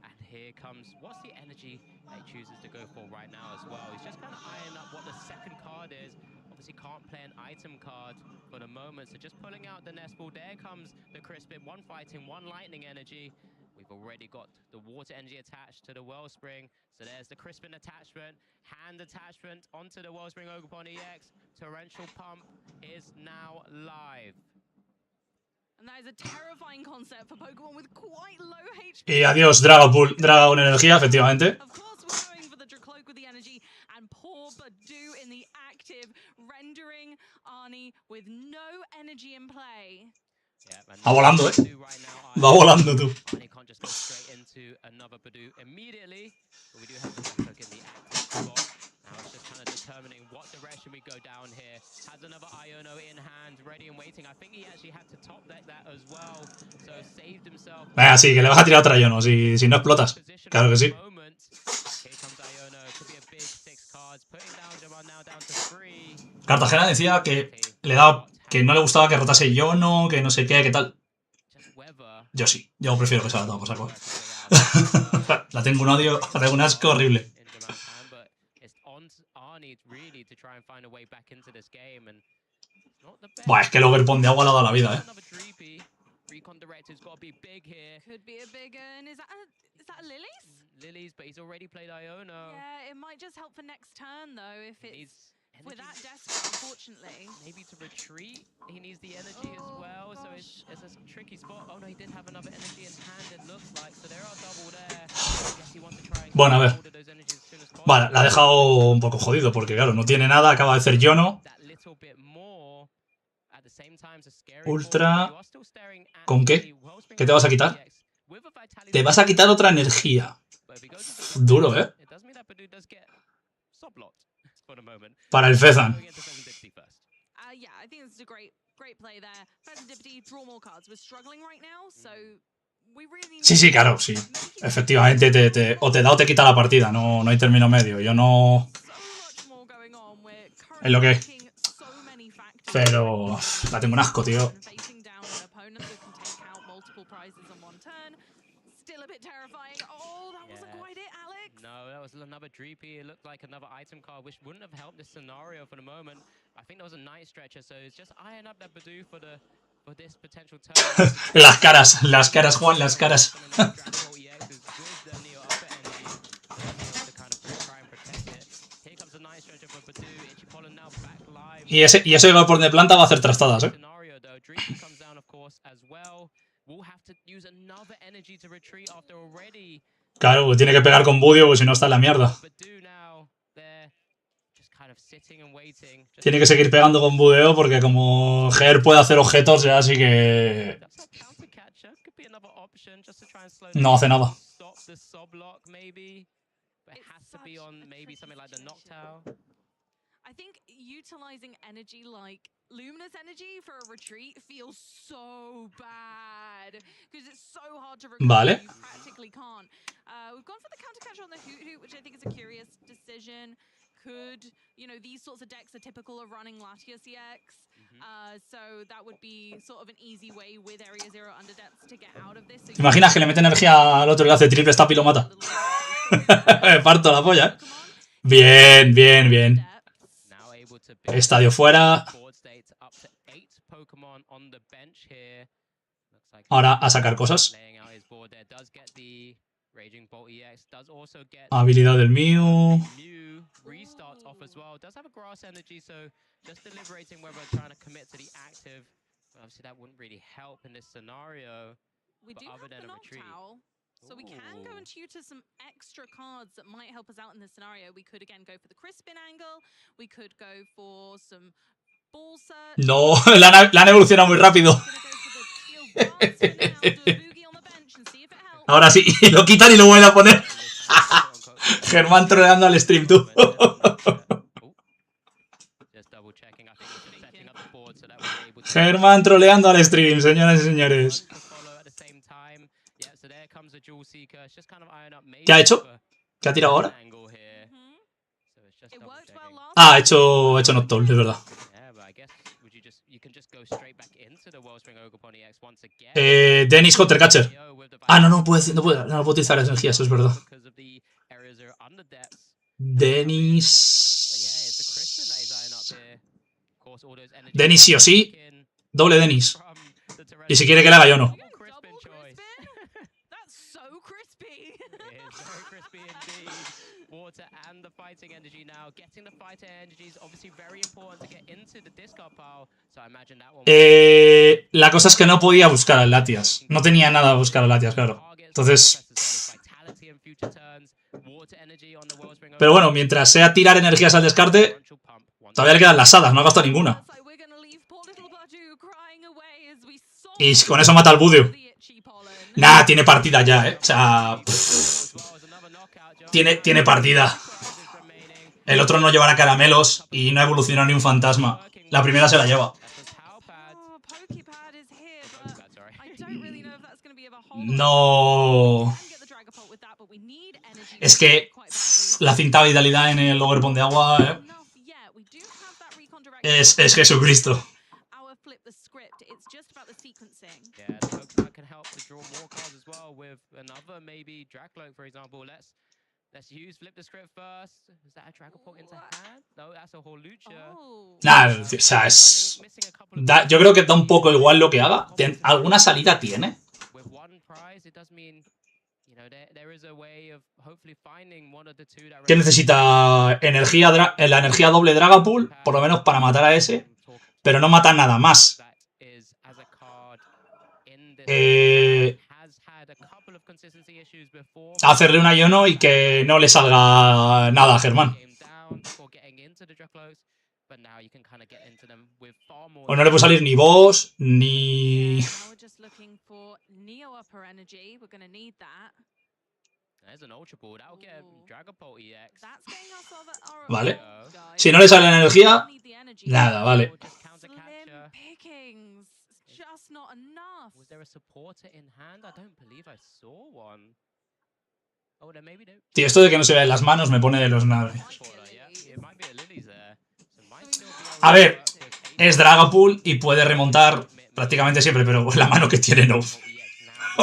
And here comes, what's the energy that he chooses to go for right now as well? He's just kind of eyeing up what the second card is. Obviously can't play an item card for the moment, so just pulling out the Nest Ball. There comes the Crispin, one fighting, one lightning energy. We've already got the water energy attached to the Wellspring. So there's the Crispin attachment, hand attachment onto the Wellspring Ogerpon EX. Torrential Pump is now live. And that is a terrifying concept for Pokemon with quite low HP. Y adiós, Dragon Energía, efectivamente. Of course, we're going for the Dracloak with the energy, and poor Badoo in the active, rendering Arnie with no energy in play. Va volando, Va volando, tú. Arnie can't just go straight into another Badoo immediately, but we do have the Dracloak in the active spot. Now it's just kind of determining what direction we go down here. Has another Iono in hand, ready and waiting. I think he actually had to top deck that as well, so saved himself. Venga, sí, que le vas a tirar otra Iono, si no explotas. Claro que sí. Here comes Iono, could be a big 6 cards, putting down Jamal now down to 3. Cartagena decía que le daba, que no le gustaba que rotase Iono, que no sé qué, que tal. Yo sí, yo prefiero que se la tome por saco. La tengo un odio, la tengo un asco horrible. Buah, es que el Ogerpon de agua le ha dado la vida, Could be a big one. Is that Lily's? Lily's, but he's already played Iono. Yeah, it might just help for next turn though if it's with that desperate, unfortunately. Maybe to retreat, he needs the energy as well, so it's a tricky spot. Oh no, he did have another energy in hand, it looks like, so there are double there. I guess he wants to try and bueno, a ver. get those energies as soon as possible. Vale, la ha dejado un poco jodido, porque claro, no tiene nada, acaba de hacer Iono. Ultra. ¿Con qué? ¿Qué te vas a quitar? Te vas a quitar otra energía. Duro, Para el Fezan. Yeah, I think this is a great play there. Serendipity, draw more cards. We're struggling right now, so we really need. Sí, claro, sí. Efectivamente, o te da o te quita la partida, no hay término medio. Yo no. Es lo que es. Pero la tengo un asco, tío. No, that was another Dreepy. It looked like another item card, which wouldn't have helped this scenario for the moment. I think that was a Night Stretcher, so it's just eyeing up that Badoo for this potential turn. Las caras, Juan, las caras. Y ese Ogerpon de planta va a hacer trastadas, Claro, tiene que pegar con Budio, porque si no está en la mierda. Tiene que seguir pegando con Budeo, porque como Ger puede hacer objetos, ya así que... No hace nada. I think utilizing energy like Luminous Energy for a retreat feels so bad because it's so hard to recover. Vale. You practically can't. We've gone for the counter catch on the Hoot Hoot, which I think is a curious decision. Could, these sorts of decks are typical of running Latios EX. So that would be sort of an easy way with Area Zero Underdepths to get out of this. ¿Te imaginas que le mete energía al otro y le hace triple stab y lo mata? Me parto la polla, Bien. Estadio fuera. Ahora a sacar cosas. Habilidad del Mew. We do have the Noctowl, so we can go into some extra cards that might help us out in this scenario. We could again go for the Crispin angle. We could go for some ball search. No, la han evolucionado muy rápido. Ahora sí, y lo quitan y lo vuelven a poner. Germán troleando al stream, tú. Germán troleando al stream, señoras y señores. ¿Qué ha hecho? ¿Qué ha tirado ahora? Ah, ha hecho Nocturne, es verdad. Dennis Countercatcher. Ah, no puedo utilizar las energías, eso es verdad. Dennis sí o sí. Doble Dennis. Y si quiere que le haga yo no. La cosa es que no podía buscar al Latias. No tenía nada a buscar al Latias, claro. Entonces... Pero bueno, mientras sea tirar energías al descarte, todavía le quedan las hadas, no ha gastado ninguna. Y con eso mata al Budio. Nah, tiene partida ya, O sea... Tiene partida. El otro no llevará caramelos y no ha evolucionado ni un fantasma. La primera se la lleva. No... Es que la cinta vitalidad en el Overpond de agua es Jesucristo. Nah, o sea, es... yo creo que da un poco igual lo que haga. ¿Alguna salida tiene? Que necesita energía, la energía doble Dragapool, por lo menos para matar a ese, pero no mata nada más. Hacerle una Iono y que no le salga nada a Germán. O no le puede salir ni boss, ni... Vale. Si no le sale la energía, nada, vale. Tío, esto de que no se vean las manos me pone de los nervios. A ver, es Dragapool y puede remontar prácticamente siempre, pero la mano que tiene no.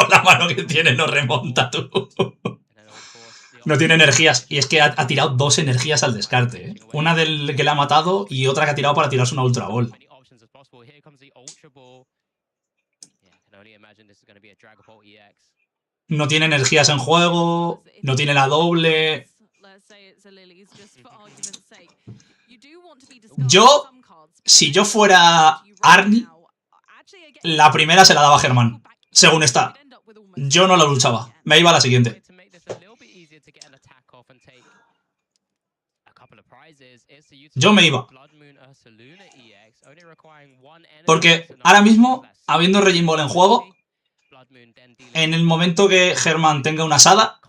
La mano que tiene no remonta, tú. No tiene energías. Y es que ha tirado 2 energías al descarte, Una del que le ha matado y otra que ha tirado para tirarse una Ultra Ball. No tiene energías en juego. No tiene la doble. Si yo fuera Arnie, la primera se la daba a Germán. Según está. Yo no la luchaba. Me iba a la siguiente. Yo me iba. Porque ahora mismo, habiendo Raging Ball en juego, en el momento que Germán tenga una asada,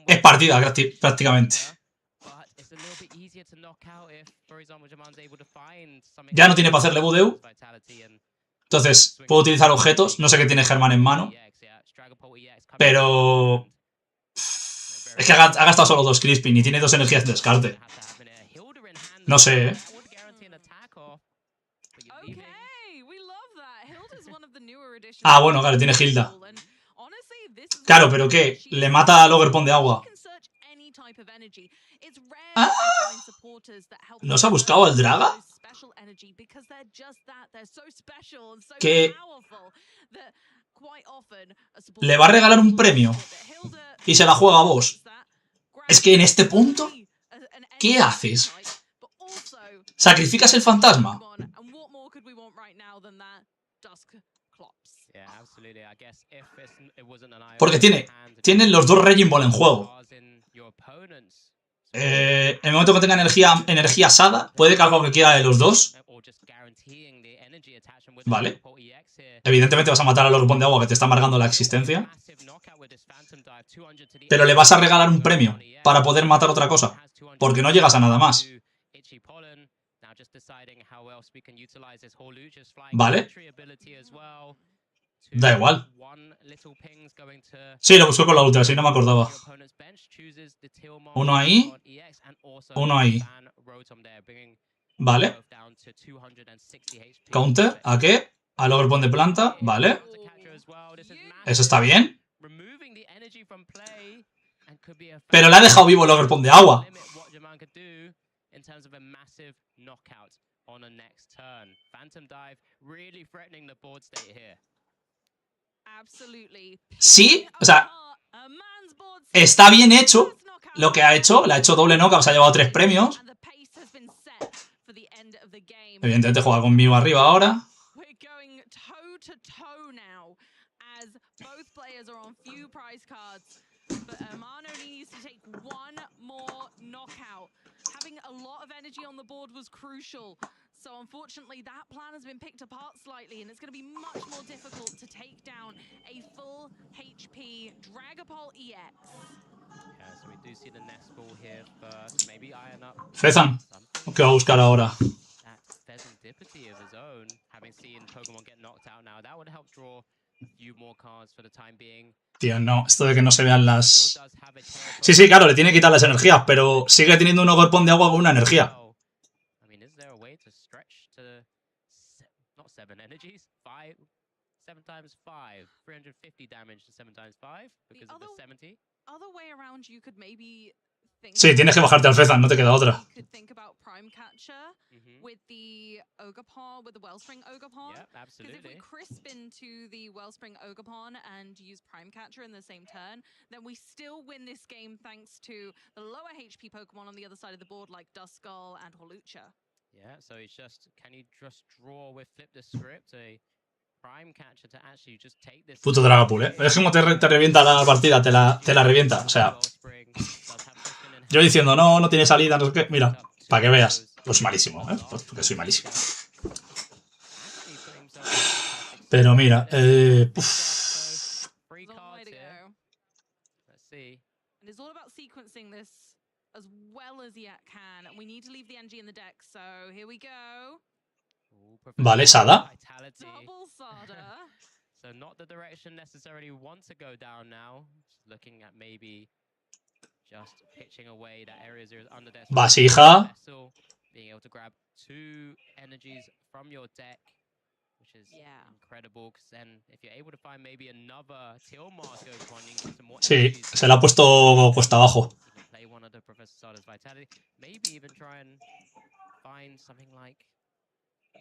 es partida prácticamente. Ya no tiene para hacerle Budeu. Entonces, puedo utilizar objetos. No sé qué tiene Germán en mano. Pero... Es que ha gastado solo 2 Crispin y tiene 2 energías de descarte. No sé, Ah, bueno, claro, tiene Hilda. Claro, pero ¿qué? Le mata al Overpond de agua. ¡Ah! ¿No se ha buscado al Draga? Que... le va a regalar un premio. Y se la juega a vos. Es que en este punto... ¿Qué haces? ¿Sacrificas el fantasma? Porque tiene los 2 Raging Ball en juego. En el momento que tenga energía asada, puede cargar lo que quiera de los 2. Vale. Evidentemente vas a matar al Overpond de agua que te está amargando la existencia. Pero le vas a regalar un premio para poder matar otra cosa. Porque no llegas a nada más. Vale. Da igual. Sí, lo busco con la ultra, sí, no me acordaba. Uno ahí. Uno ahí. Vale. Counter. ¿A qué? Al overbond de planta. Vale. Eso está bien. Pero le ha dejado vivo el overbond de agua. Sí, o sea, está bien hecho lo que ha hecho. Le ha hecho doble knockout, se ha llevado 3 premios. Evidentemente juega conmigo arriba ahora. But Arman only needs to take one more knockout. Having a lot of energy on the board was crucial. So unfortunately, that plan has been picked apart slightly, and it's going to be much more difficult to take down a full HP Dragapult EX. Yeah, so we do see the nest ball here first. Maybe iron up. Fezan, ¿qué va a buscar ahora? That Pheasantipity of his own, having seen Pokemon get knocked out now, that would help draw a few more cards for the time being. Tío, no, esto de que no se vean las... Sí, sí, claro, le tiene que quitar las energías, pero sigue teniendo un overpond de agua con una energía. I mean, is there a way to stretch to not 7 energies, 5, 7 times 5, 350 damage to 7 times 5 because of the 70? Other way around, you could maybe think Sí, tienes que bajarte al Fezan, no te queda otra. you could think about Prime Catcher with the Ogerpon, with the Wellspring Ogerpon. Yeah, Because if we absolutely. crisp into the Wellspring Ogerpon and use Prime Catcher in the same turn, then we still win this game thanks to the lower HP Pokemon on the other side of the board like Duskull and Holucha. Yeah, so it's just, can you just draw with flip the script a Prime Catcher to actually just take this? Puto Dragapult, Es como te revienta la partida, te la revienta. O sea, yo diciendo, no tiene salida, no sé qué. Mira, para que veas. Pues malísimo, porque soy malísimo. Pero mira, Let's see. And it's all about sequencing this as well as he can. And we need to leave the energy in the deck, so here we go. Vale, Sada. Double Sada. So not the direction necessarily we want to go down now. Just looking at maybe just pitching away that area 0 under there. Vasija. Being able to grab 2 energies from your deck, which is incredible, because then if you're able to find maybe another Teal Mask Ogerpon, you can get some more Sí, energies. se la ha puesto cuesta abajo. You can play one of the Professor Sada's Vitality. Maybe even try and find something like, I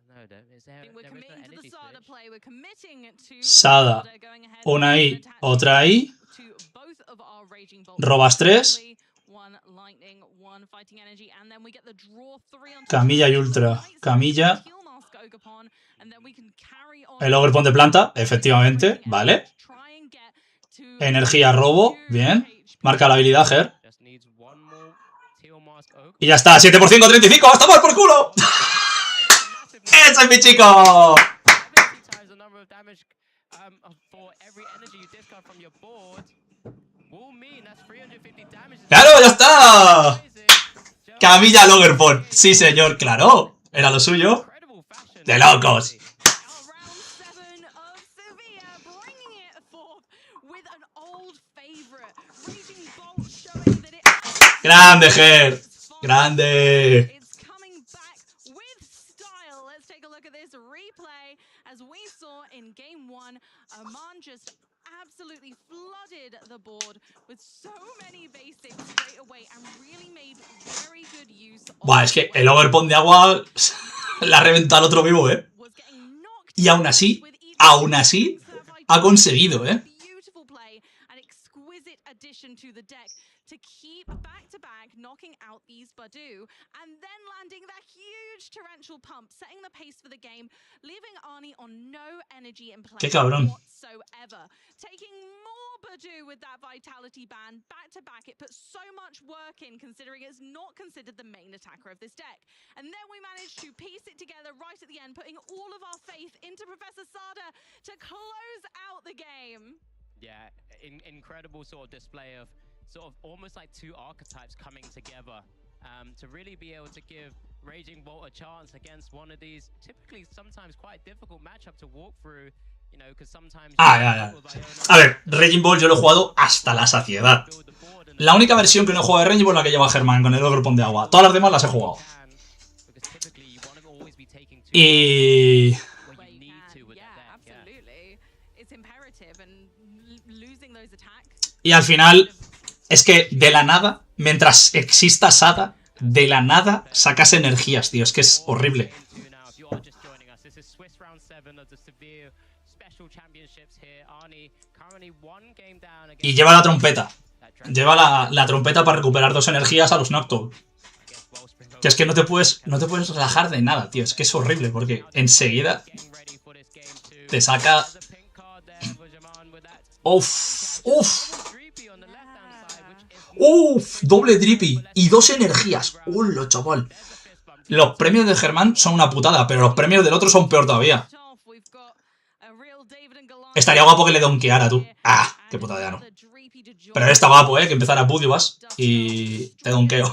don't know, is there, I think we're there is no committing to the energy Sada switch? play. We're committing to Sada. going ahead Una and ahí, otra ahí. to both of our Raging Bolts. Robas 3. One lightning, one fighting energy, and then we get the draw 3 on Camilla y ultra. Camilla. Teal Mask Ogerpon, and then we can carry on. El overpond de planta, efectivamente. Vale. Energía robo. Bien. Marca la habilidad, Ger. Y ya está. 7 por 5, 35. ¡A tomar por culo! ¡Ese es mi chico! ¡Claro, ya está! Camilla Logerpon. Sí, señor, claro. Era lo suyo. ¡De locos! ¡Grande, Ger! ¡Grande! Absolutely flooded the board with so many basics straight away and really made very good use of. Buah, es que el overpond de agua la reventa al otro vivo, Y aún así, ha conseguido, Beautiful play, an exquisite addition to the deck to keep back-to-back knocking out these Badoo and then landing that huge torrential pump, setting the pace for the game, leaving Arnie on no energy in play Qué cabrón. whatsoever. Taking more Badoo with that Vitality ban back-to-back, it puts so much work in considering it's not considered the main attacker of this deck. And then we managed to piece it together right at the end, putting all of our faith into Professor Sada to close out the game. Yeah, incredible sort of display of sort of almost like 2 archetypes coming together to really be able to give Raging Bolt a chance against one of these typically sometimes quite difficult matchup to walk through. You know, because sometimes. Ya. A ver, Raging Ball yo lo he jugado hasta la saciedad. La única versión que no he jugado de Raging Ball es la que lleva Germán con el Ogre Pond de Agua. Todas las demás las he jugado. Y... Y al final, es que de la nada, mientras exista Sada, de la nada sacas energías, tío. Es que es horrible. Y lleva la trompeta. Lleva la trompeta para recuperar 2 energías a los Noctowl. Que es que no te puedes relajar de nada, tío. Es que es horrible porque enseguida te saca... Uf, doble Drippy y 2 energías. ¡Hola, chaval! Los premios de Germán son una putada, pero los premios del otro son peor todavía. Estaría guapo que le donkeara, tú. ¡Ah! ¡Qué putada no! Pero está guapo, que empezara Budibas y te donkeo.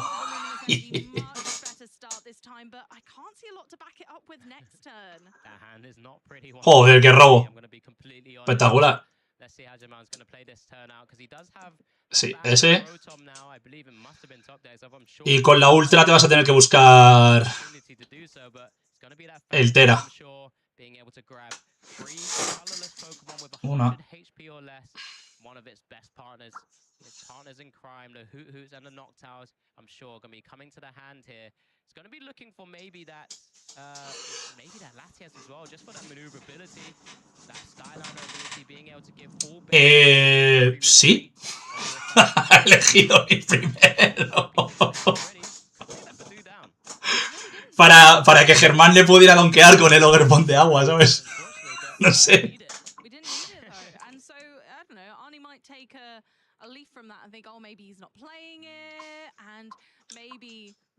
Joder, qué robo. Espectacular. Sí, ese. Y con la ultra te vas a tener que buscar el Tera. Una. Sí. Ha elegido mi primero. Para que Germán le pudiera donkear con el Ogre Pond de Agua, ¿sabes? No sé.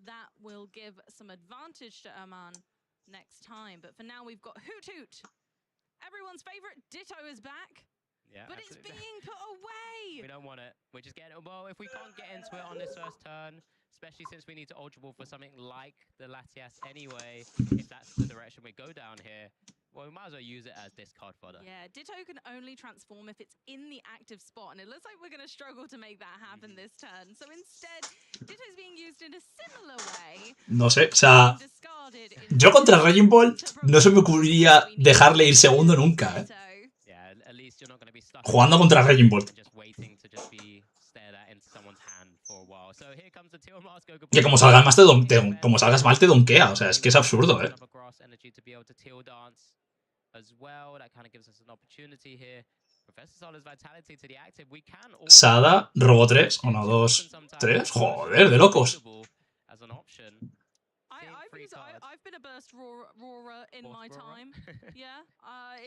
That will give some advantage to Oman next time. But for now, we've got Hoot Hoot. Everyone's favorite Ditto is back. Yeah, but absolutely. It's being put away. We don't want it. We're just getting... Well, if we can't get into it on this first turn, especially since we need to Ultra Ball for something like the Latias anyway, if that's the direction we go down here, well, we might as well use it as discard fodder. Yeah, Ditto can only transform if it's in the active spot, and it looks like we're going to struggle to make that happen this turn. So instead, Ditto's being used in a similar way. No sé, o sea... Yo contra Raging Ball no se me ocurriría dejarle ir segundo nunca, Jugando contra Raging Ball. Que como salgas mal te donkea, o sea, es que es absurdo, Sada, robo 3, 1, 2, 3, joder, de locos.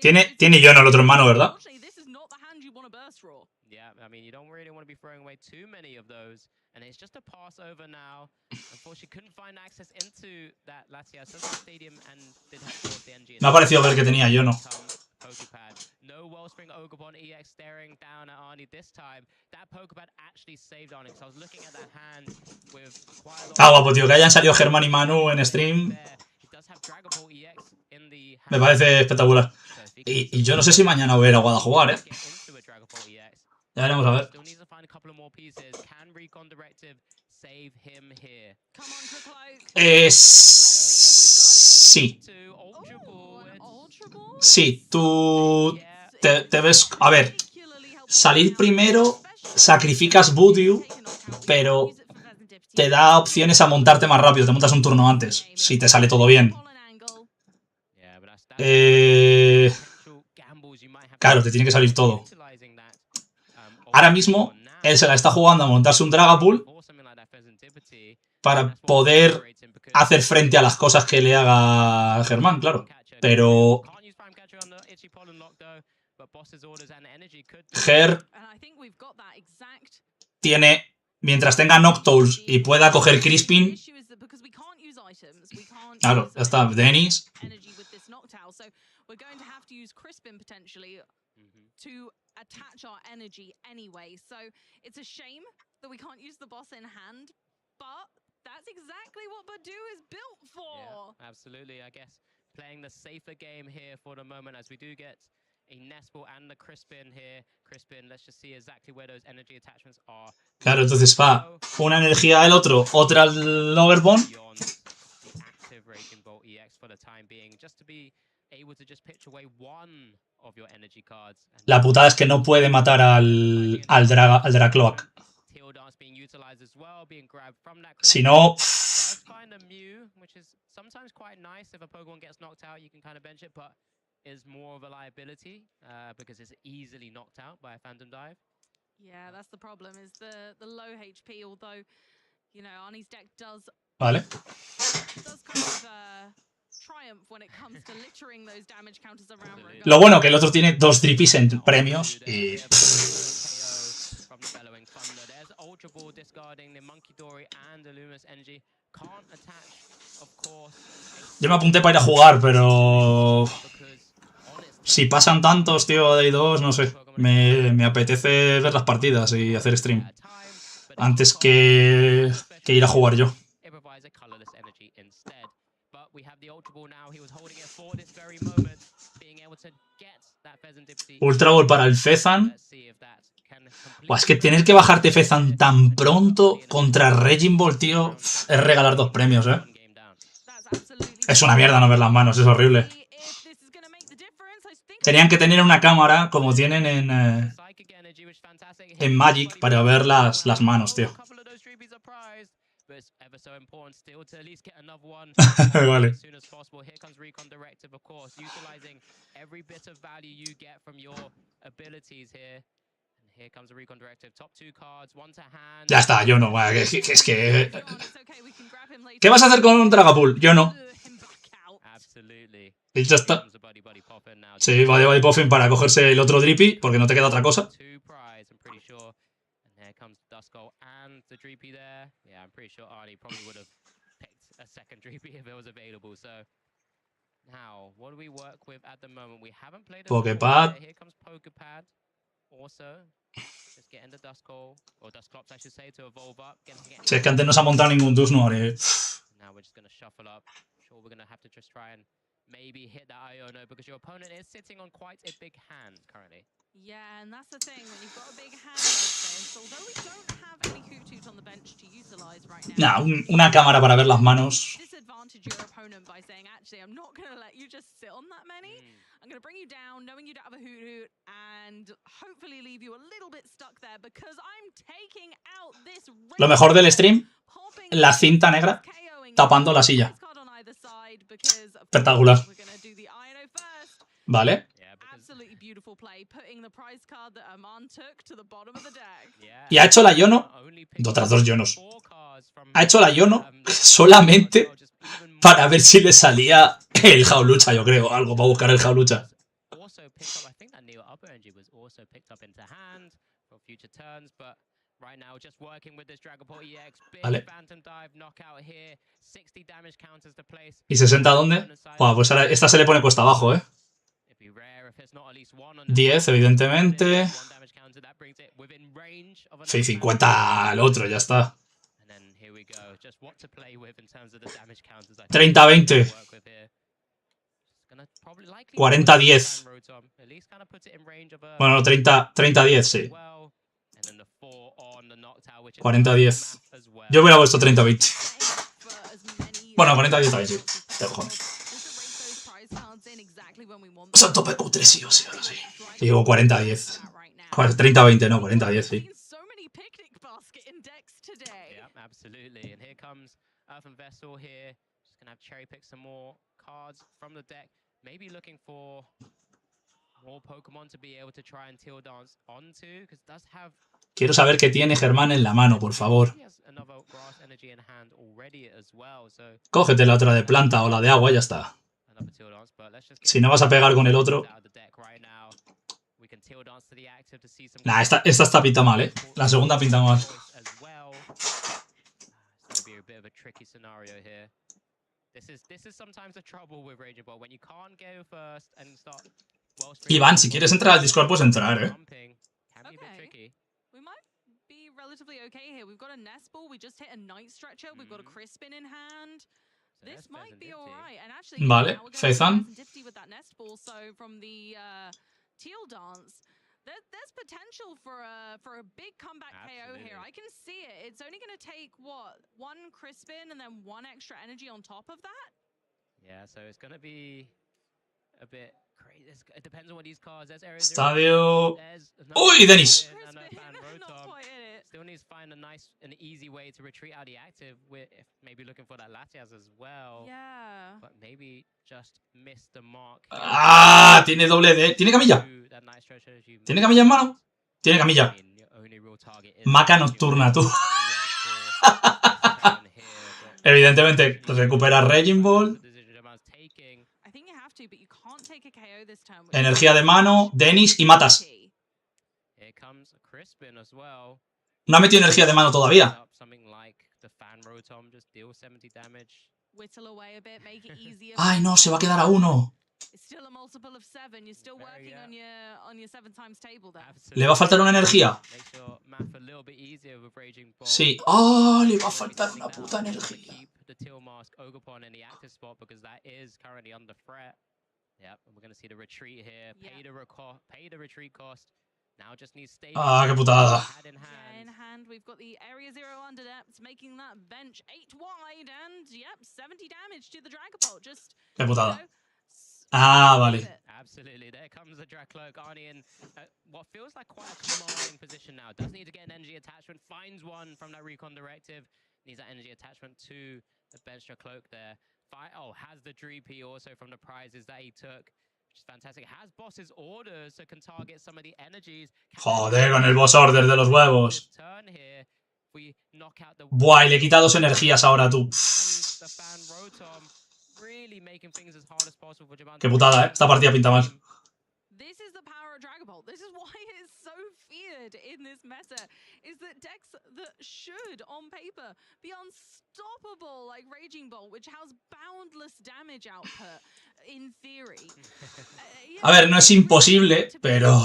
Tiene Yono el otro en mano, ¿verdad? Yeah, I mean, you don't really want to be throwing away too many of those, and it's just a pass over now. Unfortunately, couldn't find access into that Latias Stadium and did have to the NG. Me ha parecido ver que tenía Yono. No Wellspring Ogre EX staring down at Arnie this time. That Pokepad actually saved Arnie, because I was looking at that hand with quite a lot. Ah, guapo, tío, que hayan salido Germán y Manu en stream. Me parece espectacular. Y yo no sé si mañana voy a ir a Guada a jugar, Ya veremos a ver. Sí. Sí, tú te ves... A ver, salir primero, sacrificas Voodoo, pero te da opciones a montarte más rápido. Te montas un turno antes, si te sale todo bien. Claro, te tiene que salir todo. Ahora mismo, él se la está jugando a montarse un Dragapult para poder hacer frente a las cosas que le haga Germán, claro. Pero... Ger tiene... Mientras tenga Noctowls y pueda coger Crispin... Claro, ya está. Dennis... attach our energy anyway. So it's a shame that we can't use the boss in hand, but that That's exactly what Badoo is built for. Yeah, absolutely. I guess playing the safer game here for the moment as we do get a Nespel and the Crispin here. Crispin, let's just see exactly where those energy attachments are. Claro, entonces va una energía al otro, otra al Overbone. Active Raging Bolt EX for the time being, just to be able to just pitch away one of your energy cards. La putada es que no puede matar al Dracloak. Si no... Find a Mew, which is sometimes quite nice if a Pokemon gets knocked out, you can kind of bench it, but is more of a liability because it's easily knocked out by a Phantom Dive. Yeah, that's the problem, is the low HP, although, you know, Arnie's deck does Vale. kind of triumph when it comes to littering those damage counters around. Lo bueno que el otro tiene 2 Drippies en premios y... Ultra Ball discarding the Monkey Dory and the Luminous Energy. Can't attach, of course. Yo me apunté para ir a jugar, pero... Si pasan tantos, tío, de I2, no sé. Me apetece ver las partidas y hacer stream. Antes que ir a jugar yo. Ultra Ball para el Fezan. Es que tener que bajarte Fezan tan pronto contra Raging Ball, tío, es regalar 2 premios, ¿eh? Es una mierda no ver las manos, es horrible. Tenían que tener una cámara como tienen en Magic para ver las manos, tío. Vale. Ya está, yo no. Es que... ¿Qué vas a hacer con un Dragapult? Yo no. Y ya está. Sí, va de body puffing para cogerse el otro Drippy, porque no te queda otra cosa. Poképad. Si es que antes no se ha montado ningún Dusnoir. Maybe hit that Iono because your opponent is sitting on quite a big hand currently. Yeah, and that's the thing, when you've got a big hand like this, although we don't have any Hoot on the bench to utilize right now. Nah, una cámara para ver las manos. Disadvantage your opponent by saying, actually, I'm not going to let you just sit on that many. I'm going to bring you down, knowing you don't have a Hoot, and hopefully leave you a little bit stuck there because I'm taking out this. Lo mejor del stream, la cinta negra tapando la silla. Espectacular. Vale. Y ha hecho la Yono de otras 2 Yonos. Ha hecho la Yono solamente para ver si le salía el Jaulucha, yo creo. Algo para buscar el Jaulucha. Vale. ¿Y 60 dónde? Buah, pues ahora esta se le pone cuesta abajo, ¿eh? 10, evidentemente. Sí, 50 al otro, ya está. 30-20. 40-10. Bueno, 30-10, sí. 40-10. Yo hubiera puesto 30-20. Bueno, 40-10 también, sí. Te cojones. Santo PQ3, sí o sí, ahora sí. Digo 40-10. 30-20, no, 40-10, sí. Absolutely, and here comes Earthen Vessel here. Just gonna have cherry pick some more cards from the deck. Maybe looking for more Pokemon to be able to try and Teal Dance onto, because it does have. Quiero saber qué tiene Germán en la mano, por favor. Cógete la otra de planta o la de agua y ya está. Si no vas a pegar con el otro. Nah, esta está pinta mal, ¿eh? La segunda pinta mal. Iván, si quieres entrar al Discord, puedes entrar, ¿eh? be relatively okay here. We've got a Nest Ball. We just hit a Night Stretcher. We've got a Crispin in hand. This might be all right. And actually, Vale, now we're going Faizan. to with that Nest Ball. So from the Teal Dance, there's potential for a big comeback KO here. I can see it. It's only going to take, what, one Crispin and then one extra energy on top of that? Yeah, so it's going to be a bit crazy. It depends on what these cards. There's areas. Estadio. Uy, Denis. Still needs to find an easy way to retreat out the active. With maybe looking for that Latias as well. Yeah. But maybe just missed the mark. Ah, tiene doble D. ¿Tiene camilla? ¿Tiene camilla en mano? Tiene camilla. Maca nocturna, tú. Evidentemente, recupera Raging Ball. Energía de mano, Denis y matas. No ha metido energía de mano todavía. Ay, no, se va a quedar a 1. ¿Le va a faltar una energía? Sí. ¡Oh! Le va a faltar una puta energía. Ah, qué putada. In hand, we've got the area 0 under depths, making that bench 8 wide, and yep, 70 damage to the Dragapult. Just qué putada. Ah, vale. Absolutely. There comes the Dracloak. Arnie in what feels like quite a commanding position now. Does need to get an energy attachment. Finds one from that recon directive. Needs that energy attachment to the bench Dracloak there. Has the Dreepy also from the prizes that he took. Which is fantastic. Has boss's orders, so can target some of the energies. Joder, con el boss order de los huevos. Buah, y le quita 2 energías ahora, tú. Qué putada, esta partida pinta mal. This is the power of Dragapult. This is why it's so feared in this meta, is that decks that should, on paper, be unstoppable, like Raging Bolt, which has boundless damage output, in theory. A ver, no es imposible, pero...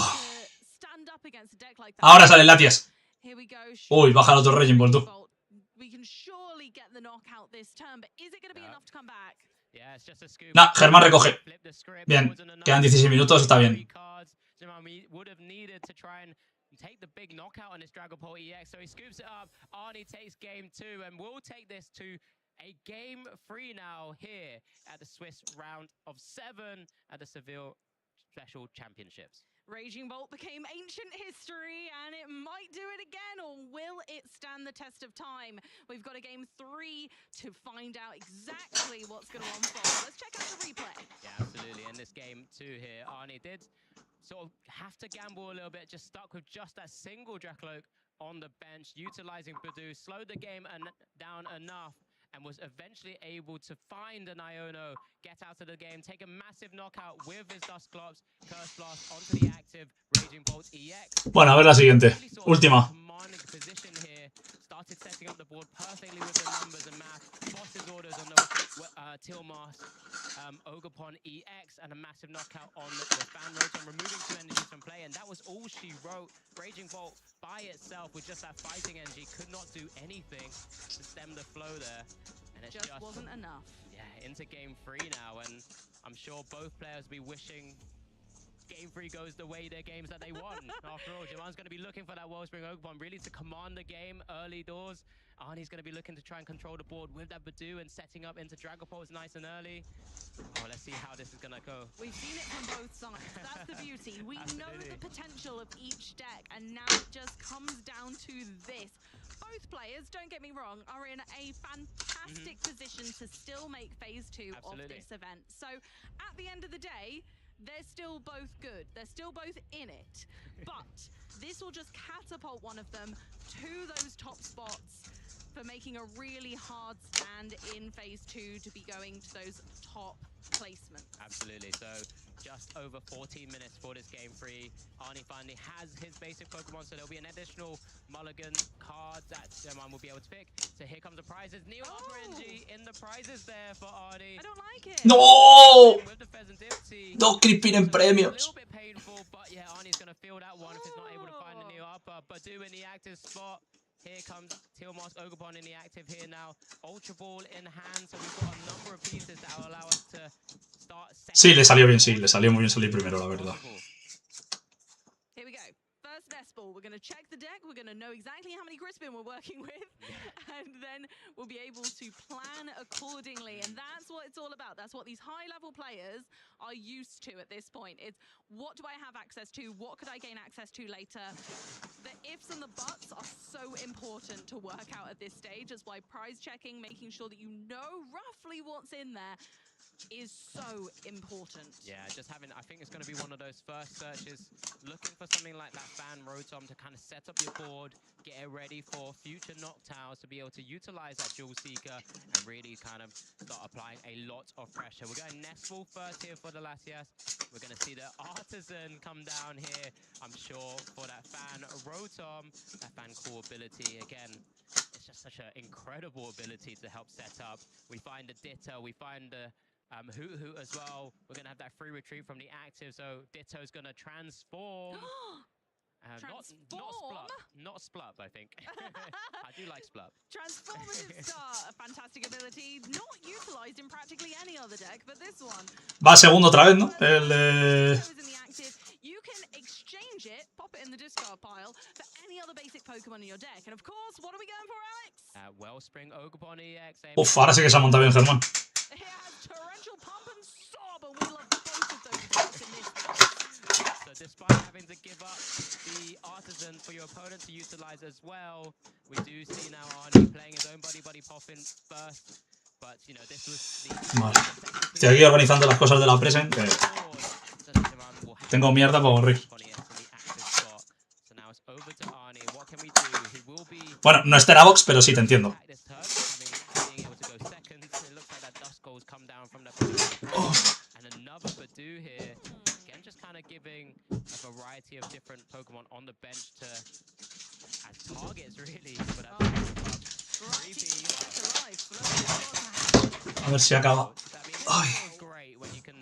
Ahora sale Latias. Uy, baja el otro Raging Ball, tú. Nah, Germán recoge. Bien, quedan 16 minutos, está bien. Take the big knockout on this Dragapult EX, so he scoops it up. Arnie takes game 2, and we'll take this to a game 3 now here at the Swiss round of 7 at the Seville Special Championships. Raging Bolt became ancient history, and it might do it again, or will it stand the test of time? We've got a game 3 to find out exactly what's going to unfold. Let's check out the replay. Yeah, absolutely. In this game 2 here, Arnie did sort of have to gamble a little bit, just stuck with just that single Dracloak on the bench, utilizing Badoo, slowed the game down enough, and was eventually able to find an Iono, get out of the game, take a massive knockout with his Dustclops, Curse Blast onto the active Raging Bolt EX. Bueno, a ver la siguiente. Última. Started setting up the board perfectly with the numbers and math. Boss's orders on the Tilmas, Ogopon EX, and a massive knockout on the Fan Rotom, removing 2 energies from play, and that was all she wrote. Raging Bolt by itself with just that fighting energy could not do anything to stem the flow there. And it just wasn't enough. Yeah, into game 3 now, and I'm sure both players will be wishing game 3 goes the way their games that they won. After all, Javan's going to be looking for that Wellspring Ogopon, really to command the game early doors. Arnie's going to be looking to try and control the board with that Badoo and setting up into Dragapult nice and early. Oh, let's see how this is going to go. We've seen it from both sides. That's the beauty. We know the potential of each deck, and now it just comes down to this. Both players, don't get me wrong, are in a fantastic position to still make phase 2 of this event. So at the end of the day, they're still both good. They're still both in it. But this will just catapult one of them to those top spots for making a really hard stand in phase 2 to be going to those top placements. Absolutely. So just over 14 minutes for this game 3. Arnie finally has his basic Pokemon, so there'll be an additional mulligan card that German will be able to pick. So here comes the prizes. Neo RNG in the prizes there for Arnie. I don't like it. No! Dos Crispin en premios. A little bit painful, but yeah, Arnie's going to feel that one if he's not able to find the Neo Upper. Badu in the active spot. Here comes Mask Ogopon in the active here now. Ultra Ball in hand, so we've got a number of pieces that will allow us to start. Sí, le salió bien, sí, le salió muy bien salir primero, la verdad. Here we go. First nest ball. We're going to check the deck. We're going to know exactly how many Crispin we're working with. And then we'll be able to plan accordingly. And that's what it's all about. That's what these high-level players are used to at this point. It's what do I have access to? What could I gain access to later? The ifs and the buts are so important to work out at this stage. That's why prize checking, making sure that you know roughly what's in there, is so important. Yeah, just having, I think it's going to be one of those first searches, looking for something like that fan Rotom to kind of set up your board, get it ready for future Noctows to be able to utilize that Jewel Seeker and really kind of start applying a lot of pressure. We're going Nestball first here for the Latias. We're going to see the Artisan come down here, I'm sure, for that fan Rotom, that fan core ability. Again, it's just such an incredible ability to help set up. We find the Ditto, we find the Hoot as well. We're going to have that free retreat from the active, so Ditto's going to transform. Not Splup, I think. I do like Splup. Transformative Star, a fantastic ability, not utilized in practically any other deck, but this one. Va segundo otra vez, ¿no? You can exchange it, pop it in the discard pile for any other basic Pokemon in your deck. And of course, what are we going for, Alex? Wellspring Ogopon EX. Uf, ahora sí que se ha montado bien Germán. It has Torrential Pump and Sob, and we love both of those decks in this case. So despite having to give up the Artisan for your opponent to utilize as well, we do see now Arnie playing his own Buddy Poffin first. But, you know, this was the... Vale. Estoy aquí organizando las cosas de la presen, que tengo mierda para aburrir. Bueno, no es Terabox, pero sí te entiendo. And another Badu here, again, just kind of giving a variety of different Pokemon on the bench to as targets, really. For that A ver si acaba. Ay. Great when you can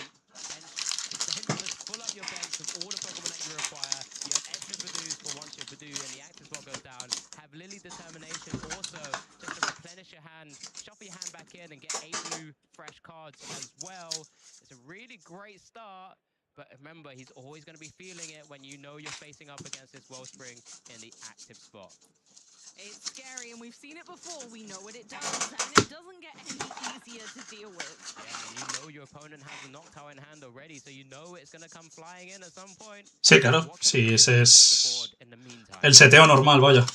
pull up your bench with all the Pokemon that you require. You have extra Badus for once your Badu and the active spot goes down. Have Lily Determination also just to replenish your hand, shuffle your hand back in and get 8 new fresh cards as well. It's a really great start, but remember, he's always going to be feeling it when you know you're facing up against this Wellspring in the active spot. It's scary, and we've seen it before. We know what it does, and it doesn't get any easier to deal with. Yeah, and you know your opponent has a Noctowl in hand already, so you know it's going to come flying in at some point. Sí, claro. Sí, ese es el seteo normal, vaya.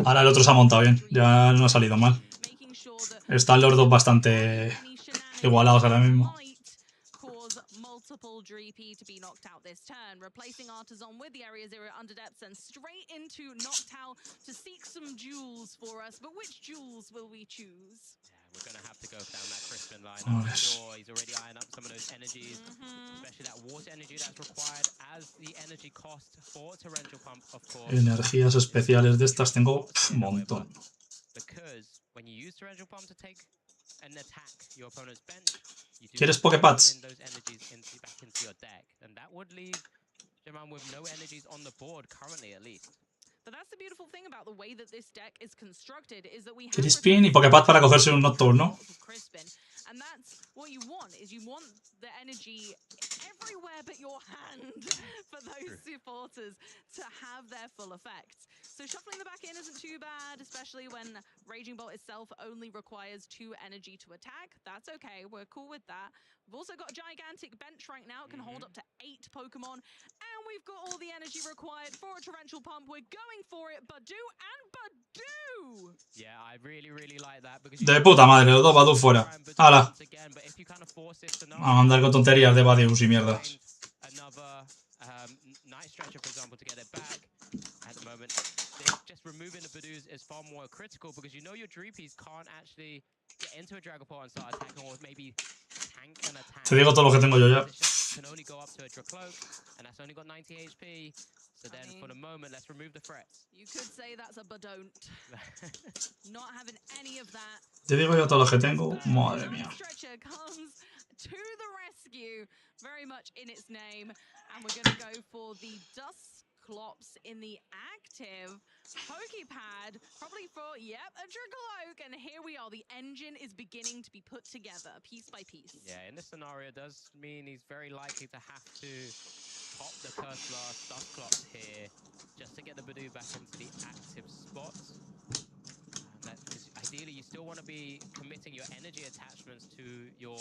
Ahora el otro se ha montado bien. Ya no ha salido mal. Están los dos bastante igualados ahora mismo. Multiple Dreepy to be knocked out this turn, replacing Artisan with the Area 0 under depths and straight into Noctowl to seek some jewels for us. But which jewels will we choose? Yeah, we're going to have to go down that Crispin line. I'm sure he's already eyeing up some of those energies, especially that water energy that's required as the energy cost for Torrential Pump, of course. Energías especiales de estas tengo un montón. Because when you use Torrential Pump to take an attack your opponent's bench, ¿Quieres Pokepads? those energies back into your deck, and that would leave Jaman with no energies on the board currently, at least. But that's the beautiful thing about the way that this deck is constructed is that we have Crispin y Pokepad para cogerse un Noctowl, ¿no? Crispin, and that's what you want. Is you want the energy everywhere but your hand for those supporters to have their full effect. So shuffling the back in isn't too bad, especially when Raging Bolt itself only requires 2 energy to attack. That's okay, we're cool with that. We've also got a gigantic bench right now. It can hold up to 8 Pokemon. And we've got all the energy required for a Torrential Pump. We're going for it, Badu and Badu! Yeah, I really like that. Because De puta madre, los dos Badu fuera. ¡Hala! A mandar con tonterías de Badius y mierdas. Another Night Stretcher, for example, to get it back. At the moment, just removing the Badus is far more critical because you know your Dreepies can't actually get into a Dragapult and start attacking, or maybe tank an attack. Te digo todo lo que tengo yo ya. Can only go up to a Dracloak, and that's only got 90 HP. So then, for the moment, let's remove the threats. You could say that's a Badon't. Not having any of that. Te digo yo todo lo que tengo. Madre mía. Stretcher comes to the rescue. value very much in its name. And we're going to go for the Dusclops in the active. Pokepad, probably for, a Trickle Oak. And here we are. The engine is beginning to be put together piece by piece. Yeah, in this scenario, does mean he's very likely to have to pop the Curse Blast Dusclops here just to get the Badoo back into the active spot. Because ideally, you still want to be committing your energy attachments to your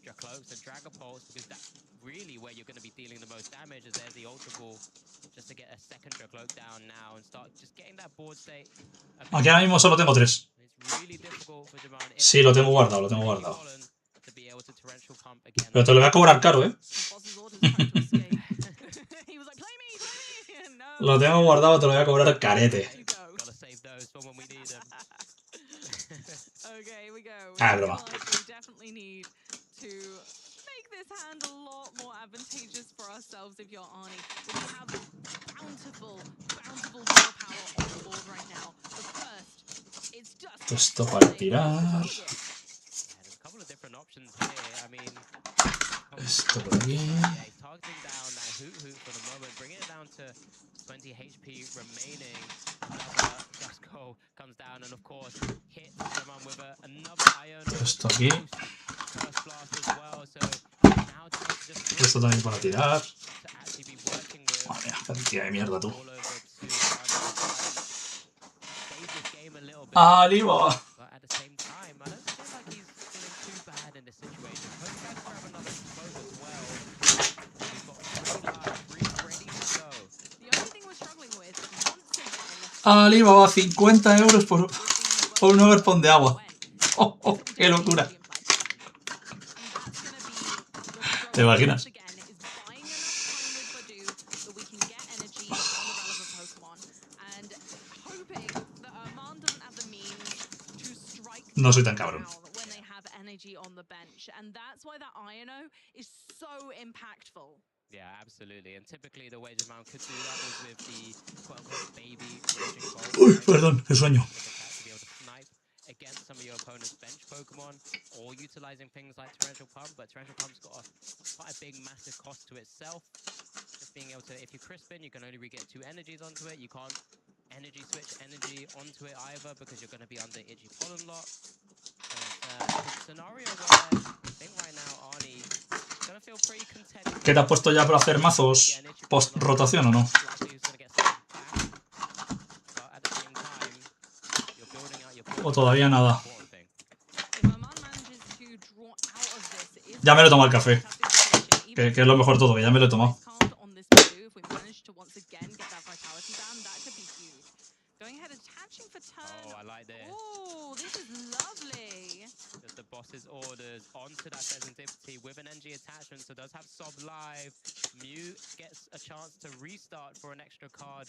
Dracloaks and Dragapults, because that's really where you're going to be dealing the most damage, as there's the Ultra Ball, just to get a second Dracloak down now and start just getting that board state. Aquí ahora mismo solo tengo 3. It's really difficult for Jaman. Sí, lo tengo guardado, lo tengo guardado. Pero te lo voy a cobrar caro, ¿eh? Lo tengo guardado, te lo voy a cobrar carete. Ah, es broma. This hand a lot more advantageous for ourselves if you're Arnie. We have bountiful draw power on the board right now. But first, it's just Esto para tirar. There's a couple of different options here. I mean, esto por aquí. Targeting down that Hoot for the moment, bringing it down to 20 HP remaining. Another Dusko comes down and of course hits someone with another Ion. Esto aquí. First blast as well, so now just Esto también para tirar. Madre mía, cantidad de mierda, tú. ¡Alibaba! But at the same time, I don't feel like he's feeling too bad in this situation. Hope grab another smoke as well. We've got 3 ready to go. The only thing we're struggling with, once again, ¡Alibaba! 50 euros por un overpon de agua. ¡Oh, oh! ¡Qué locura! ¿Te imaginas? No soy tan cabrón. Yeah, absolutely. And typically the way Jamal could do that was with the quote-unquote baby raging bolt. Uy, perdón, qué sueño. To be able to snipe against some of your opponent's bench Pokemon, or utilizing things like Torrential Pump, but Torrential Pump's got quite a big, massive cost to itself. Just being able to, if you Crispin, you can only re-get 2 energies onto it. You can't energy switch energy onto it either, because you're going to be under Itchy Pollen Lock. And it's a scenario where I think right now Arnie is going to feel pretty content. ¿Qué te has puesto ya para hacer mazos post-rotación o no? O todavía nada. Ya me lo he tomado el café. Que es lo mejor de todo, que ya me lo he tomado. Oh, I like this. Oh, this is lovely. Just the boss's orders onto that Pheasantipity with an NG attachment, so does have Sob live. Mew gets a chance to restart for an extra card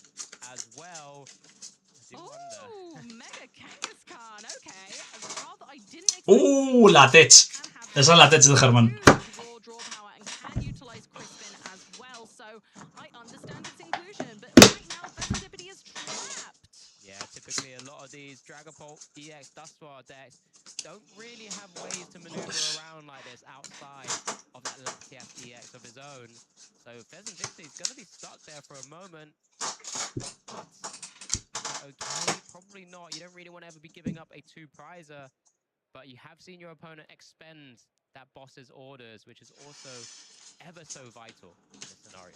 as well. Mega Kangaskhan, okay. A card that I didn't expect. La Tech. Esa es la Tech de Germán. Draw power and can utilize Crispin as well, so I understand its inclusion, but right now Pheasantipity is trapped. Yeah, typically a lot of these Dragapult EX Dustwar decks don't really have ways to maneuver around like this outside of that Latias EX of his own. So Pheasantipity is going to be stuck there for a moment. Okay, probably not. You don't really want to ever be giving up a 2-prizer, but you have seen your opponent expend that boss's orders, which is also ever so vital in this scenario.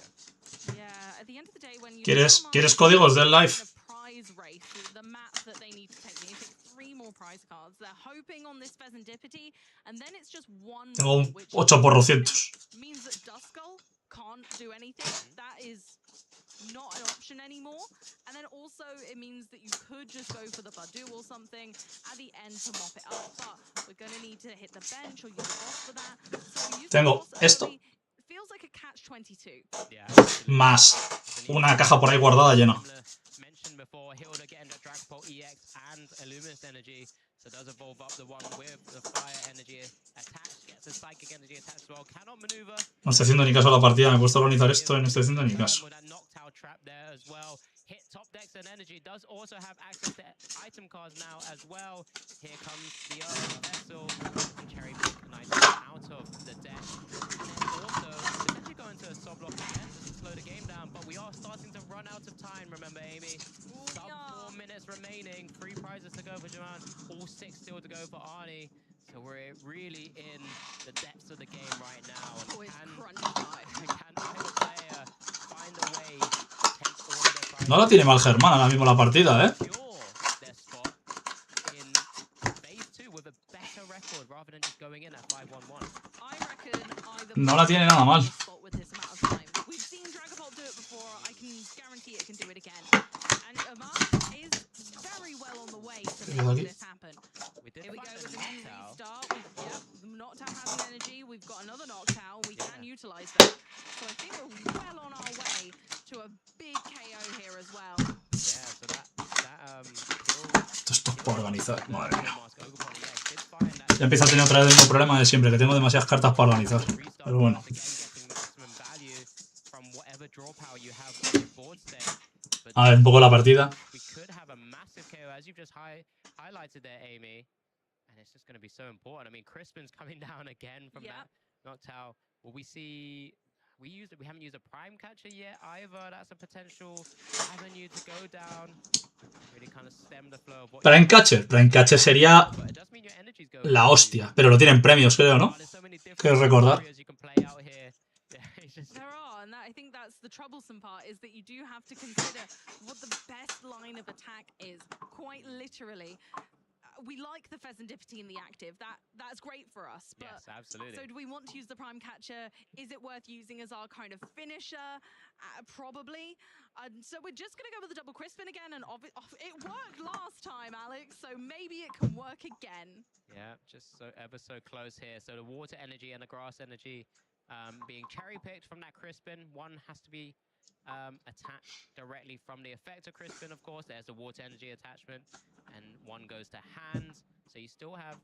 Yeah, at the end of the day, when you ¿Quieres códigos del live? Prize race, the map that they need to take, they need to take 3 more prize cards. They're hoping on this Pheasantipity, and then it's just 1 Tengo more, which 8 por 200. means that Duskull can't do anything. That is not an option anymore. And then also it means that you could just go for the Badoo or something at the end to mop it up, but we're going to need to hit the bench or use the boss for that. So Tengo esto. Feels like a catch-22. Yeah, más una caja por ahí guardada llena. Mentioned before, Hilda getting the Dragapult EX and Illuminous energy, so does evolve up the one with the fire energy attached, gets the psychic energy attached as well, cannot maneuver. No estoy haciendo ni caso a la partida, me he puesto a organizar esto y no estoy haciendo ni caso. Trap there as well. Hit top decks and energy, does also have access to item cards now as well. Here comes the Vessel and Cherry Pick Knight out of the deck. And then for Jaman. All 6 still to go for Arnie. So we're really in the depths of the game right now. And can either player find a way to take all of their prizes? No la tiene mal Germán ahora mismo la partida, ¿eh? Their spot in phase 2 with a better record rather than just going in at 5-1-1. I reckon either No la tiene nada mal. spot with this amount of time. We've seen Dragapult do it before. I can guarantee it can do it again. And Amar is very well on the way to making this happen. Here we go with the new restart. Noctowl has an energy. We've got another Noctowl. We can utilize that. So I think we're well on our way to a big KO here as well. Yeah, so that Esto es para organizar, madre mía. Ya empieza a tener otra vez el mismo problema de siempre, que tengo demasiadas cartas para organizar. Pero bueno. A ver, un poco la partida. Highlighted there, Amy, and it's just going to be so important. I mean, Crispin's coming down again from that Noctowl. Will we see? We haven't used a prime catcher yet either. That's a potential avenue to go down. Really kind of stem the flow of what. Prime catcher sería la hostia, pero lo tienen premios, creo, ¿no? Quiero recordar. There are, and I think that's the troublesome part, is that you do have to consider what the best line of attack is. Quite literally, we like the Pheasantipity in the active. That's great for us. But yes, absolutely. So do we want to use the Prime Catcher? Is it worth using as our kind of finisher? Probably. So we're just going to go with the double Crispin again, and it worked last time, Alex, so maybe it can work again. Yeah, just so ever so close here. So the water energy and the grass energy being cherry-picked from that Crispin. One has to be attached directly from the effector Crispin, of course. There's the water energy attachment, and one goes to hands. So you still have...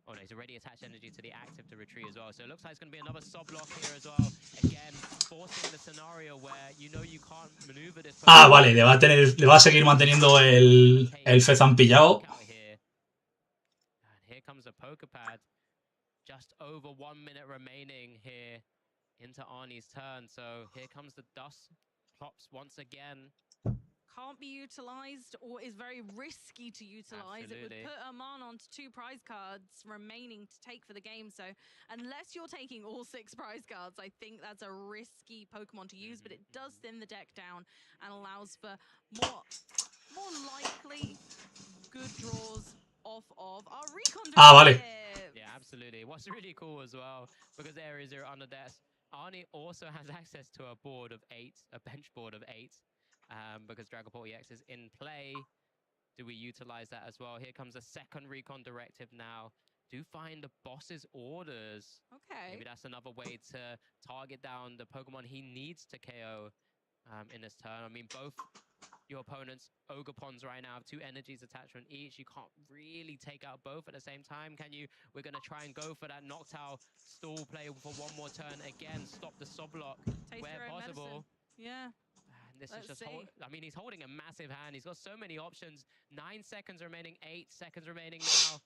Oh no, he's already attached energy to the active to retreat as well. So it looks like it's going to be another sub-lock here as well. Again, forcing the scenario where you know you can't maneuver this... Ah, vale, le va a seguir manteniendo el Fezan pillado. And here comes a poker pad. Just over 1 minute remaining here into Arnie's turn. So here comes the dust plops once again. Can't be utilized, or is very risky to utilize. Absolutely. It would put Aman onto 2 prize cards remaining to take for the game. So unless you're taking all 6 prize cards, I think that's a risky Pokemon to use, but it does thin the deck down and allows for more likely good draws off of our recon. Vale. Yeah, absolutely. What's really cool as well, because there is your under desk, Arnie also has access to a board of 8, a bench board of 8. Because Dragapult EX is in play. Do we utilize that as well? Here comes a second recon directive now. Do find the boss's orders. Okay. Maybe that's another way to target down the Pokemon he needs to KO in this turn. I mean, both your opponents, Ogopons right now, have 2 energies attachment each. You can't really take out both at the same time, can you? We're going to try and go for that Noctowl stall play for one more turn. Again, stop the sub-lock where possible. Yeah. This is just, I mean, he's holding a massive hand. He's got so many options. 9 seconds remaining, 8 seconds remaining now.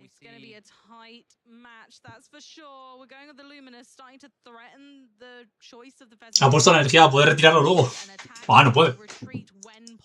It's going to be a tight match, that's for sure. We're going with the Luminous, starting to threaten the choice of the Pheasant. Ha puesto la energía a poder retirarlo luego. Ah, no puede.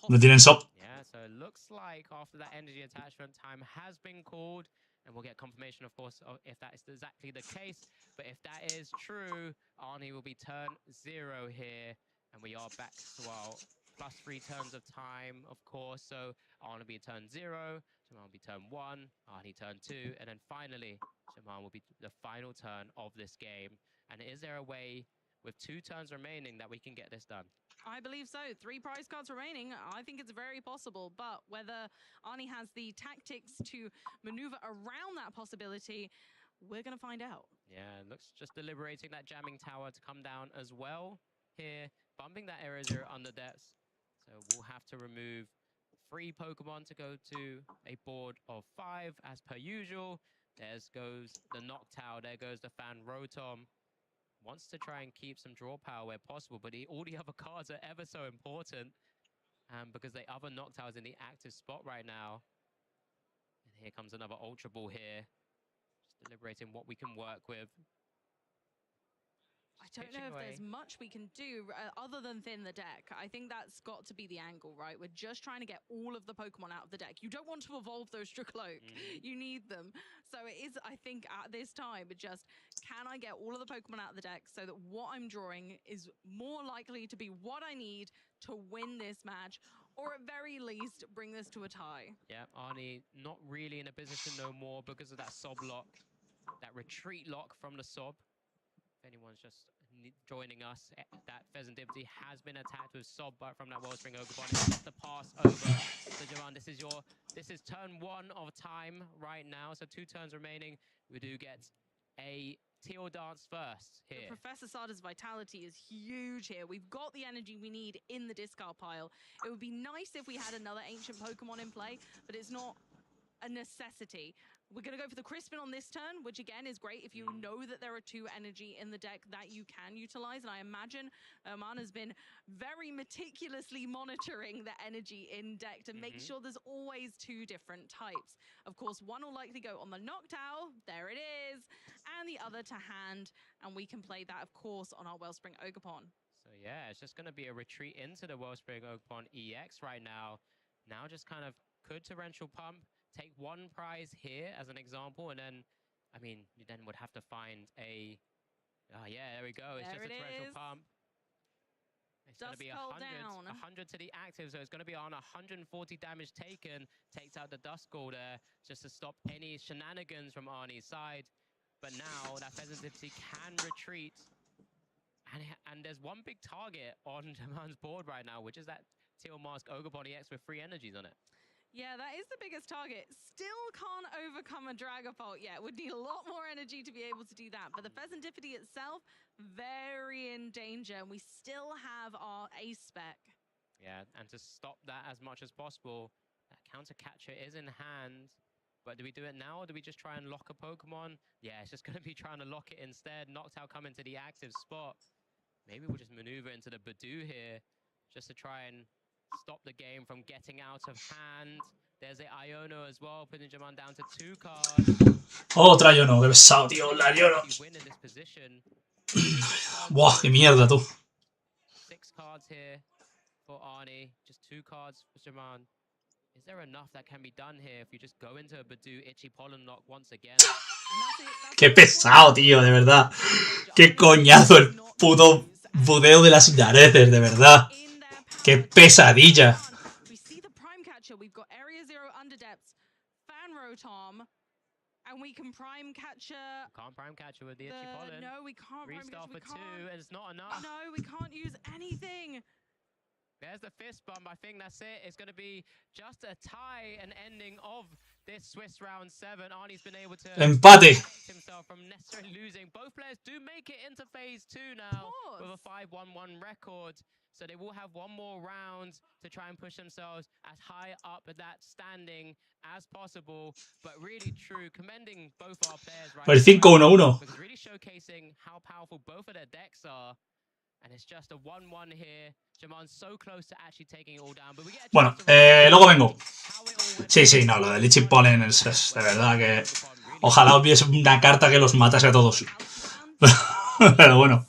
No tienen SOP. Yeah, so it looks like after that energy attachment, time has been called. And we'll get confirmation, of course, if that is exactly the case. But if that is true, Arnie will be turn 0 here. And we are back to our +3 turns of time, of course. So Arnie will be turn 0, Shaman will be turn 1, Arnie turn 2, and then finally, Shaman will be the final turn of this game. And is there a way, with 2 turns remaining, that we can get this done? I believe so. 3 prize cards remaining. I think it's very possible. But whether Arnie has the tactics to maneuver around that possibility, we're going to find out. Yeah, looks just deliberating that jamming tower to come down as well here. Bumping that area 0 under depths. So we'll have to remove 3 Pokemon to go to a board of 5 as per usual. There goes the Noctowl. There goes the Fan Rotom. Wants to try and keep some draw power where possible, but all the other cards are ever so important because the other Noctowl's in the active spot right now. And here comes another Ultra Ball here. Just deliberating what we can work with. I don't know if there's much we can do other than thin the deck. I think that's got to be the angle, right? We're just trying to get all of the Pokemon out of the deck. You don't want to evolve those Dracloak. You need them. So it is, I think, at this time, just can I get all of the Pokemon out of the deck so that what I'm drawing is more likely to be what I need to win this match, or at very least bring this to a tie. Yeah, Arnie not really in a position no more because of that sob lock, that retreat lock from the sob. If anyone's just joining us, that Pheasantipity has been attacked with sob from that Wellspring Ogerpon. It's just the pass over. So Javan, this is turn 1 of time right now. So 2 turns remaining. We do get a Teal Dance first here. Professor Sada's vitality is huge here. We've got the energy we need in the discard pile. It would be nice if we had another ancient Pokemon in play, but it's not a necessity. We're going to go for the Crispin on this turn, which again is great if you know that there are 2 energy in the deck that you can utilize. And I imagine Oman has been very meticulously monitoring the energy in deck to make sure there's always 2 different types. Of course, one will likely go on the Noctowl, there it is, and the other to hand. And we can play that, of course, on our Wellspring Ogerpon. So yeah, it's just going to be a retreat into the Wellspring Ogerpon EX right now. Now just kind of could Torrential Pump, take 1 prize here as an example, and then, I mean, you then would have to find a... Oh, yeah, there we go. It's just a Torrential Pump. It's going to be 100 to the active, so it's going to be on 140 damage taken. Takes out the Duskull there, just to stop any shenanigans from Arnie's side. But now that Pheasantipity can retreat. And there's one big target on Jaman's board right now, which is that Teal Mask Ogerpon EX with 3 energies on it. Yeah, that is the biggest target. Still can't overcome a Dragapult yet. Would need a lot more energy to be able to do that. But the Pheasantipity itself, very in danger. And we still have our ace spec. Yeah, and to stop that as much as possible, that counter catcher is in hand. But do we do it now, or do we just try and lock a Pokemon? Yeah, it's just going to be trying to lock it instead. Noctowl come into the active spot. Maybe we'll just maneuver into the Badoo here, just to try and stop the game from getting out of hand. There's a Iono as well, putting Jaman down to 2 cards. Otra Iono, qué pesado, tío, la Iono. Buah, qué mierda, tú. 6 cards here for Arnie, just 2 cards for Jaman. Is there enough that can be done here if you just go into a Badoo Itchy Pollen Lock once again? Qué pesado, tío, de verdad. Qué coñazo el puto budeo de las Yareces, de verdad. Qué pesadilla. We see the Prime Catcher. We've got Area 0 Underdepths, Fan Rotom, and we can Prime Catcher. Can't Prime Catcher with the Itchy Pollen. No, we can't Prime Restart Catcher. for 2, and it's not enough. No, we can't use anything. There's the fist bump. I think that's it. It's going to be just a tie, an ending of this Swiss round 7. Arnie's been able to empate himself from necessarily losing. Both players do make it into phase 2 now with a 5-1-1 record. So they will have 1 more round to try and push themselves as high up at that standing as possible. But really true, commending both our players right El 5-1-1. because really showcasing how powerful both of their decks are. And it's just a 1-1 here. Jaman's so close to actually taking it all down. But we get Bueno, luego vengo. Sí, no, lo del Itchy Pollen es de verdad que... Ojalá hubiese una carta que los matase a todos. Pero bueno,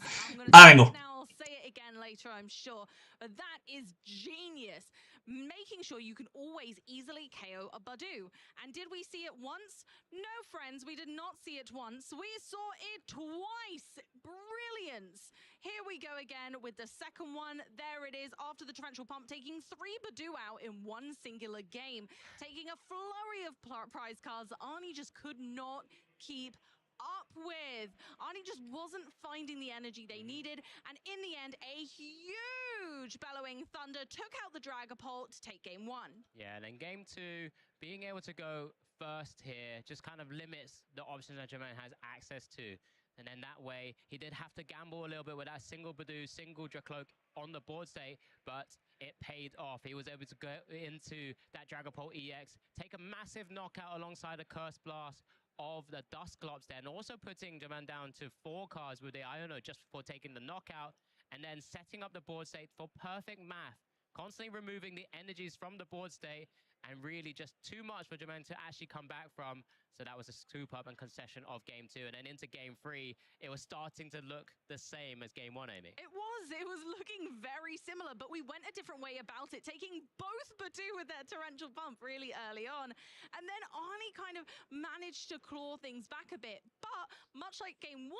ahora vengo. I'm sure, but that is genius. Making sure you can always easily KO a Badoo. And did we see it once? No, friends, we did not see it once. We saw it twice. Brilliance. Here we go again with the second one. There it is after the Torrential Pump, taking 3 Badoo out in 1 singular game. Taking a flurry of prize cards that Arnie just could not keep up with. Arnie just wasn't finding the energy they needed, and in the end, a huge Bellowing Thunder took out the Dragapult to take game 1. Yeah, and then game 2, being able to go first here just kind of limits the options that Jermaine has access to. And then that way, he did have to gamble a little bit with that single Badoo, single Dracloak on the board state, but it paid off. He was able to go into that Dragapult EX, take a massive knockout alongside a Curse Blast of the Dusclops there, and also putting Jaman down to 4 cards with the Iono just before taking the knockout, and then setting up the board state for perfect math, constantly removing the energies from the board state, and really just too much for Jermaine to actually come back from. So that was a scoop up and concession of game 2. And then into game 3, it was starting to look the same as game 1, Amy. It was looking very similar, but we went a different way about it, taking both Badu with their torrential pump really early on. And then Arnie kind of managed to claw things back a bit. But much like game 1,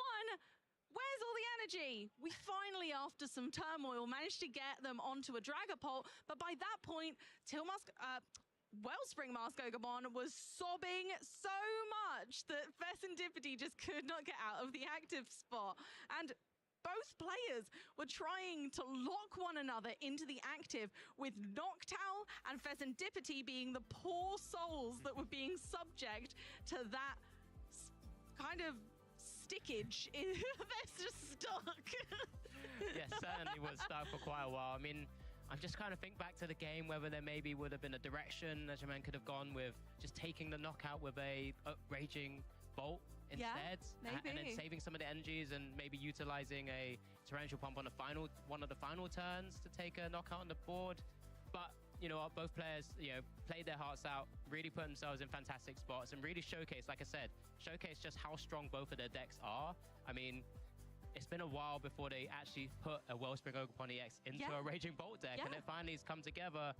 where's all the energy? We finally, after some turmoil, managed to get them onto a Dragapult, but by that point, Wellspring Mask Ogomon was sobbing so much that Fessendipity just could not get out of the active spot. And both players were trying to lock one another into the active, with Noctowl and Fessendipity being the poor souls that were being subject to that kind of stickage. They're just stuck. Yeah, certainly was stuck for quite a while. I mean, I'm just kind of think back to the game, whether there maybe would have been a direction that Jermaine could have gone with, just taking the knockout with a Raging Bolt instead, maybe. and then saving some of the energies and maybe utilizing a Torrential Pump on one of the final turns to take a knockout on the board. But you know what, both players, played their hearts out, really put themselves in fantastic spots and really showcased, like I said, just how strong both of their decks are. I mean, it's been a while before they actually put a Wellspring Ogerpon EX into a Raging Bolt deck, and it finally has come together.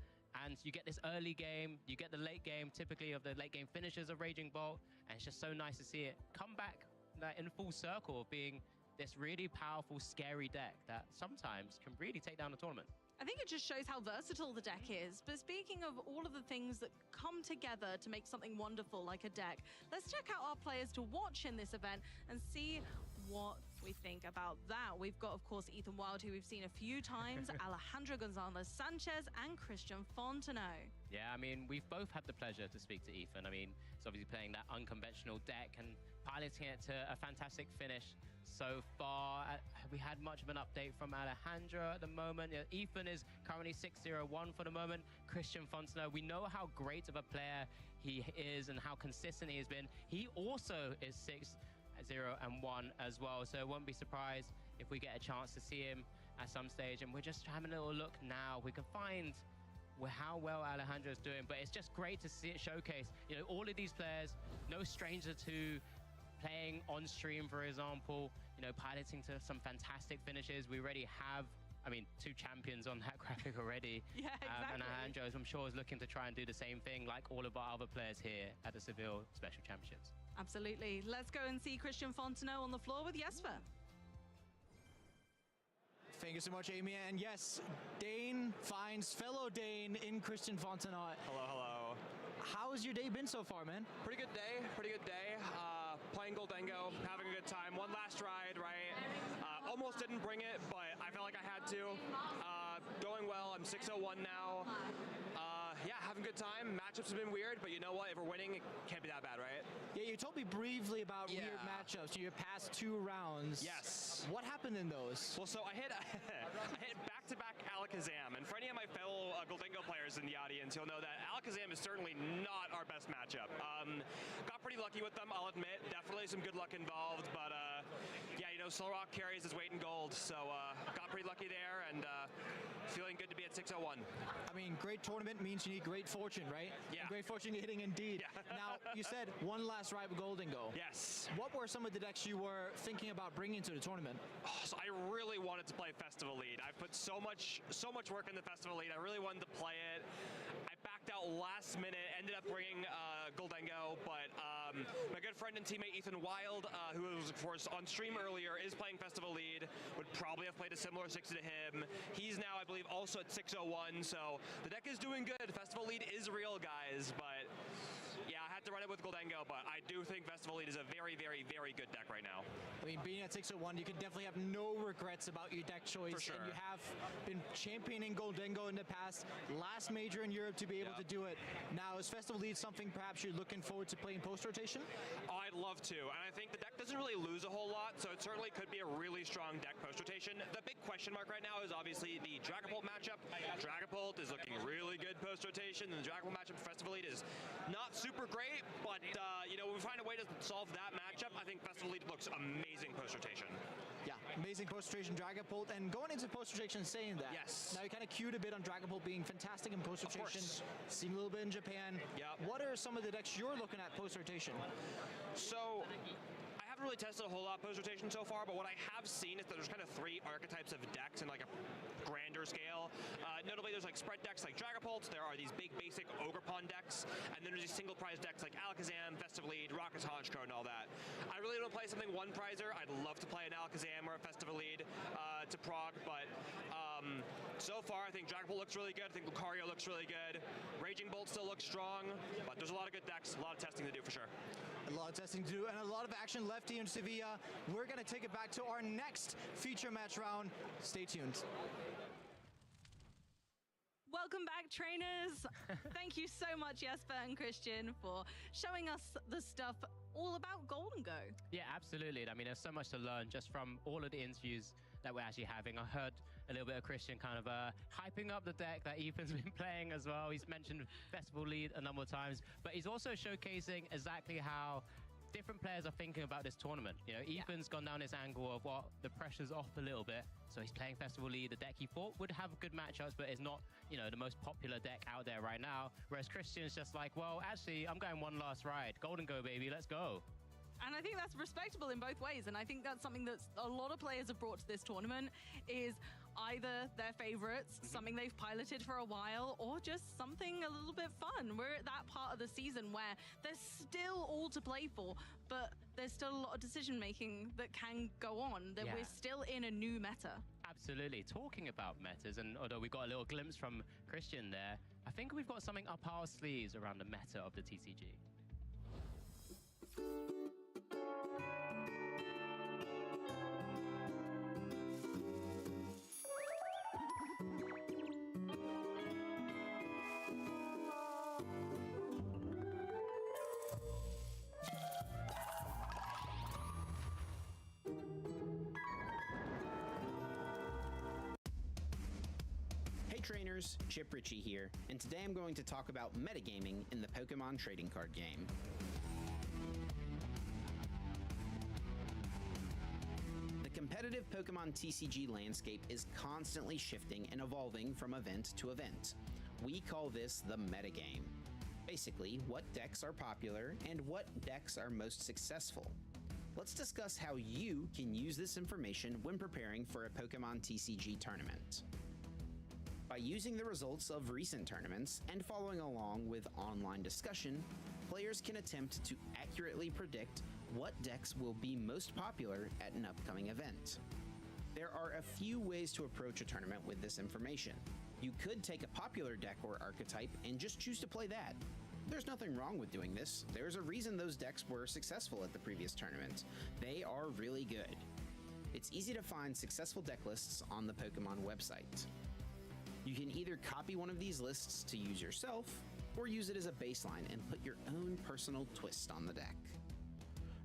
And you get this early game, you get the late game, typically of the late game finishes of Raging Bolt, and it's just so nice to see it come back in full circle of being this really powerful, scary deck that sometimes can really take down the tournament. I think it just shows how versatile the deck is. But speaking of all of the things that come together to make something wonderful like a deck, let's check out our players to watch in this event and see what we think about that. We've got, of course, Ethan Wild, who we've seen a few times, Alejandro Gonzalez-Sanchez, and Christian Fontenot. Yeah, I mean, we've both had the pleasure to speak to Ethan. I mean, he's obviously playing that unconventional deck and piloting it to a fantastic finish so far. Have we had much of an update from Alejandro at the moment? Yeah, Ethan is currently 6-0-1 for the moment. Christian Fontenot, we know how great of a player he is and how consistent he has been. He also is 6-0-1 as well, so I won't be surprised if we get a chance to see him at some stage. And we're just having a little look now. We can find how well Alejandro is doing, but it's just great to see it showcase. All of these players, no stranger to playing on stream, for example, piloting to some fantastic finishes. We already have, 2 champions on that graphic already. Yeah, exactly. And Alejandro, I'm sure, is looking to try and do the same thing like all of our other players here at the Seville Special Championships. Absolutely. Let's go and see Christian Fontenot on the floor with Jesper. Thank you so much, Amy. And yes, Dane finds fellow Dane in Christian Fontenot. Hello, hello. How's your day been so far, man? Pretty good day, playing Goldengo, having a good time. One last ride, right? Almost didn't bring it, but I felt like I had to. Going well, I'm 6-0-1 now. Yeah, having a good time. Matchups have been weird, but you know what? If we're winning, it can't be that bad, right? Yeah, you told me briefly about weird matchups. You past 2 rounds. Yes. What happened in those? Well, so I hit back-to-back Alakazam, and for any of my fellow Goldengo players in the audience, you'll know that Alakazam is certainly not our best matchup. Got pretty lucky with them, I'll admit. Definitely some good luck involved, but yeah, Slow Rock carries his weight in gold, so got pretty lucky there, and feeling good to be at 6-0-1. Great tournament means you need great fortune, right? Yeah. And great fortune hitting indeed. Yeah. Now, you said one last ride with Goldengo. Yes. What were some of the decks you were thinking about bringing to the tournament? So I really wanted to play Festival Lead. I put so much work in the Festival Lead. I really wanted to play it. I backed out last minute, ended up bringing Goldengo, but my good friend and teammate Ethan Wild, who was of course on stream earlier, is playing Festival Lead, would probably have played a similar 60 to him. He's now, I believe, also at 6-0-1, so the deck is doing good. Festival Lead is real, guys, but yeah, I had to run it with Goldengo, but I do think Festival Lead is a very, very, very good deck right now. Being at 6-0-1, you can definitely have no regrets about your deck choice. For sure. And you have been championing Goldengo in the past. Last major in Europe to be able to do it. Now, is Festival Lead something perhaps you're looking forward to playing post-rotation? Oh, I'd love to, and I think the deck doesn't really lose a whole lot, so it certainly could be a really strong deck post-rotation. The big question mark right now is obviously the Dragapult matchup. Dragapult is looking really good post-rotation, and the Dragapult matchup for Festival Lead is not super great, but when we find a way to solve that matchup, I think Festival Lead looks amazing post-rotation. Yeah, amazing post-rotation Dragapult, and going into post-rotation saying that. Yes. Now you kind of cued a bit on Dragapult being fantastic in post-rotation, seeing a little bit in Japan. Yep. What are some of the decks you're looking at post-rotation? So, I haven't really tested a whole lot post-rotation so far, but what I have seen is that there's kind of 3 archetypes of decks in like a grander scale. Notably, there's like spread decks like Dragapult, there are these big basic Ogerpon decks, and then there's these single prize decks like Alakazam, Festive Lead, Rocket's Honchkrow, and all that. I really don't play something one prizer. I'd love to play an Alakazam or a Festive Lead to prog, but so far I think Dragapult looks really good, I think Lucario looks really good, Raging Bolt still looks strong, but there's a lot of good decks, a lot of testing to do for sure. A lot of testing to do and a lot of action left here in Sevilla. We're going to take it back to our next feature match round. Stay tuned. Welcome back, trainers. Thank you so much, Jesper and Christian, for showing us the stuff all about Golden Go. Yeah, absolutely. I mean, there's so much to learn just from all of the interviews that we're actually having. I heard a little bit of Christian kind of hyping up the deck that Ethan's been playing as well. He's mentioned Festival Lead a number of times, but he's also showcasing exactly how different players are thinking about this tournament. You know, Ethan's gone down this angle of what the pressure's off a little bit, so he's playing Festival Lead, the deck he thought would have good matchups, but is not, you know, the most popular deck out there right now. Whereas Christian's just like, well, actually, I'm going one last ride. Golden Go, baby, let's go. And I think that's respectable in both ways. And I think that's something that a lot of players have brought to this tournament is either their favorites, something they've piloted for a while, or just something a little bit fun. We're at that part of the season where there's still all to play for, but there's still a lot of decision making that can go on, that we're still in a new meta. Absolutely. Talking about metas, and although we got a little glimpse from Christian there, I think we've got something up our sleeves around the meta of the TCG. Trainers, Chip Ritchie here, and today I'm going to talk about metagaming in the Pokemon trading card game. The competitive Pokemon TCG landscape is constantly shifting and evolving from event to event. We call this the metagame. Basically, what decks are popular and what decks are most successful. Let's discuss how you can use this information when preparing for a Pokemon TCG tournament. By using the results of recent tournaments and following along with online discussion, players can attempt to accurately predict what decks will be most popular at an upcoming event. There are a few ways to approach a tournament with this information. You could take a popular deck or archetype and just choose to play that. There's nothing wrong with doing this. There's a reason those decks were successful at the previous tournament. They are really good. It's easy to find successful deck lists on the Pokemon website. You can either copy one of these lists to use yourself, or use it as a baseline and put your own personal twist on the deck.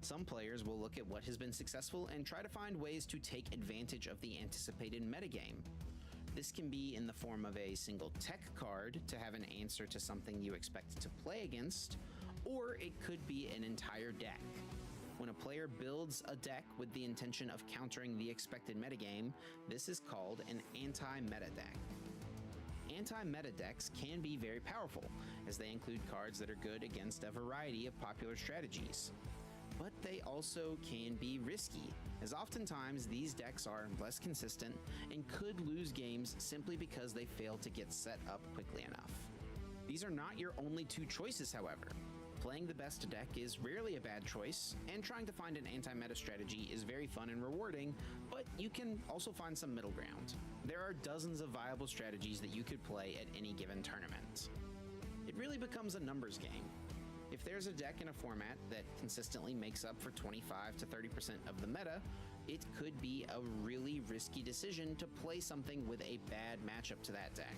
Some players will look at what has been successful and try to find ways to take advantage of the anticipated metagame. This can be in the form of a single tech card to have an answer to something you expect to play against, or it could be an entire deck. When a player builds a deck with the intention of countering the expected metagame, this is called an anti-meta deck. Anti-meta decks can be very powerful, as they include cards that are good against a variety of popular strategies. But they also can be risky, as oftentimes these decks are less consistent and could lose games simply because they fail to get set up quickly enough. These are not your only two choices, however. Playing the best deck is rarely a bad choice, and trying to find an anti-meta strategy is very fun and rewarding, but you can also find some middle ground. There are dozens of viable strategies that you could play at any given tournament. It really becomes a numbers game. If there's a deck in a format that consistently makes up for 25 to 30% of the meta, it could be a really risky decision to play something with a bad matchup to that deck.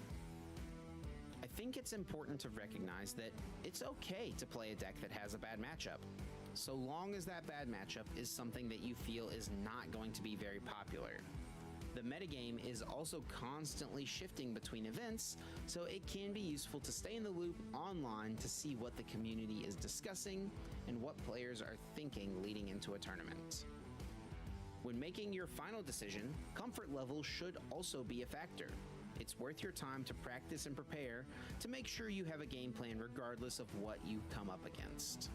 I think it's important to recognize that it's okay to play a deck that has a bad matchup, so long as that bad matchup is something that you feel is not going to be very popular. The metagame is also constantly shifting between events, so it can be useful to stay in the loop online to see what the community is discussing and what players are thinking leading into a tournament. When making your final decision, comfort level should also be a factor. It's worth your time to practice and prepare to make sure you have a game plan regardless of what you come up against.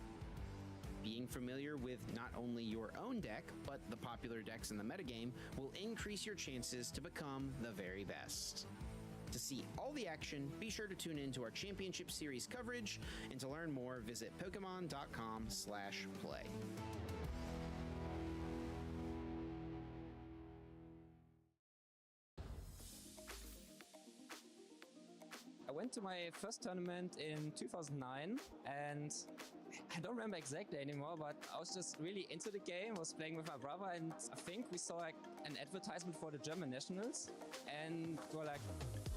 Being familiar with not only your own deck, but the popular decks in the metagame will increase your chances to become the very best. To see all the action, be sure to tune in to our Championship Series coverage, and to learn more, visit Pokemon.com/play. I went to my first tournament in 2009, and I don't remember exactly anymore, but I was just really into the game, was playing with my brother, and I think we saw like an advertisement for the German nationals, and we were like,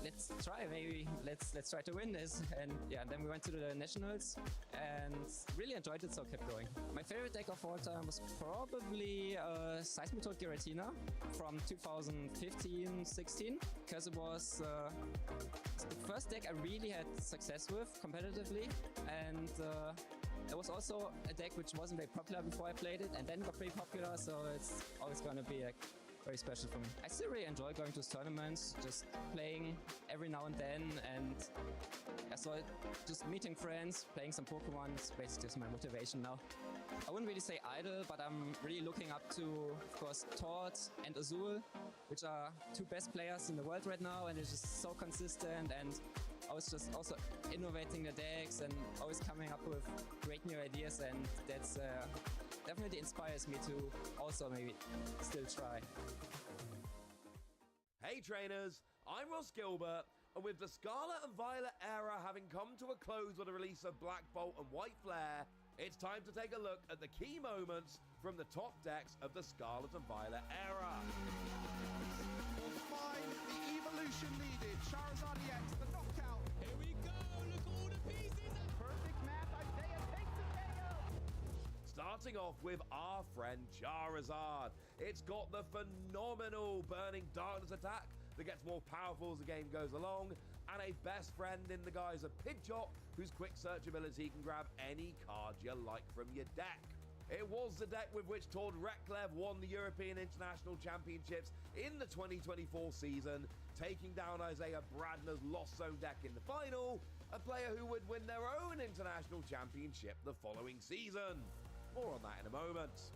let's try, maybe let's try to win this. And yeah, then we went to the nationals and really enjoyed it, so kept going. My favorite deck of all time was probably Seismitoad Giratina from 2015-16, because it was the first deck I really had success with competitively, and it was also a deck which wasn't very popular before I played it, and then got pretty popular, so it's always going to be like very special for me. I still really enjoy going to tournaments, just playing every now and then, and so just meeting friends, playing some Pokemon is basically just my motivation now. I wouldn't really say idol, but I'm really looking up to, of course, Todd and Azul, which are two best players in the world right now, and they're just so consistent, and I was just also innovating the decks and always coming up with great new ideas, and that's definitely inspires me to also maybe still try. Hey trainers, I'm Ross Gilbert, and with the Scarlet and Violet era having come to a close with the release of Black Bolt and White Flare, it's time to take a look at the key moments from the top decks of the Scarlet and Violet era. Find the evolution needed. Charizard EX, the knockout. Here we go. Look at all the pieces. Perfect match. Isaiah takes the KO. Starting off with our friend Charizard. It's got the phenomenal Burning Darkness attack that gets more powerful as the game goes along, and a best friend in the guise of Pidgeot, whose quick search ability can grab any card you like from your deck. It was the deck with which Tord Reklev won the European International Championships in the 2024 season, taking down Isaiah Bradner's Lost Zone deck in the final, a player who would win their own international championship the following season. More on that in a moment.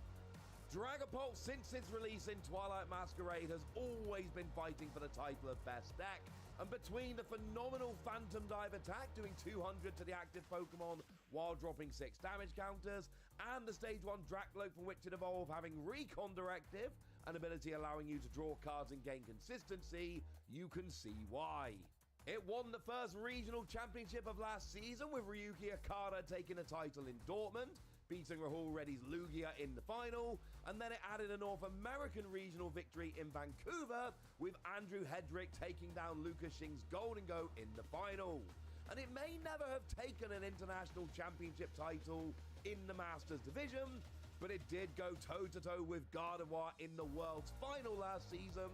Dragapult, since its release in Twilight Masquerade, has always been fighting for the title of best deck, and between the phenomenal Phantom Dive attack doing 200 to the active Pokemon while dropping 6 damage counters, and the Stage 1 Dracloak from which it evolved having Recon Directive, an ability allowing you to draw cards and gain consistency, you can see why. It won the first regional championship of last season with Ryuki Okada taking the title in Dortmund, beating Rahul Reddy's Lugia in the final, and then it added a North American regional victory in Vancouver with Andrew Hedrick taking down Lucas Shing's Golden Goat in the final. And it may never have taken an international championship title in the Masters division, but it did go toe-to-toe with Gardevoir in the World's final last season,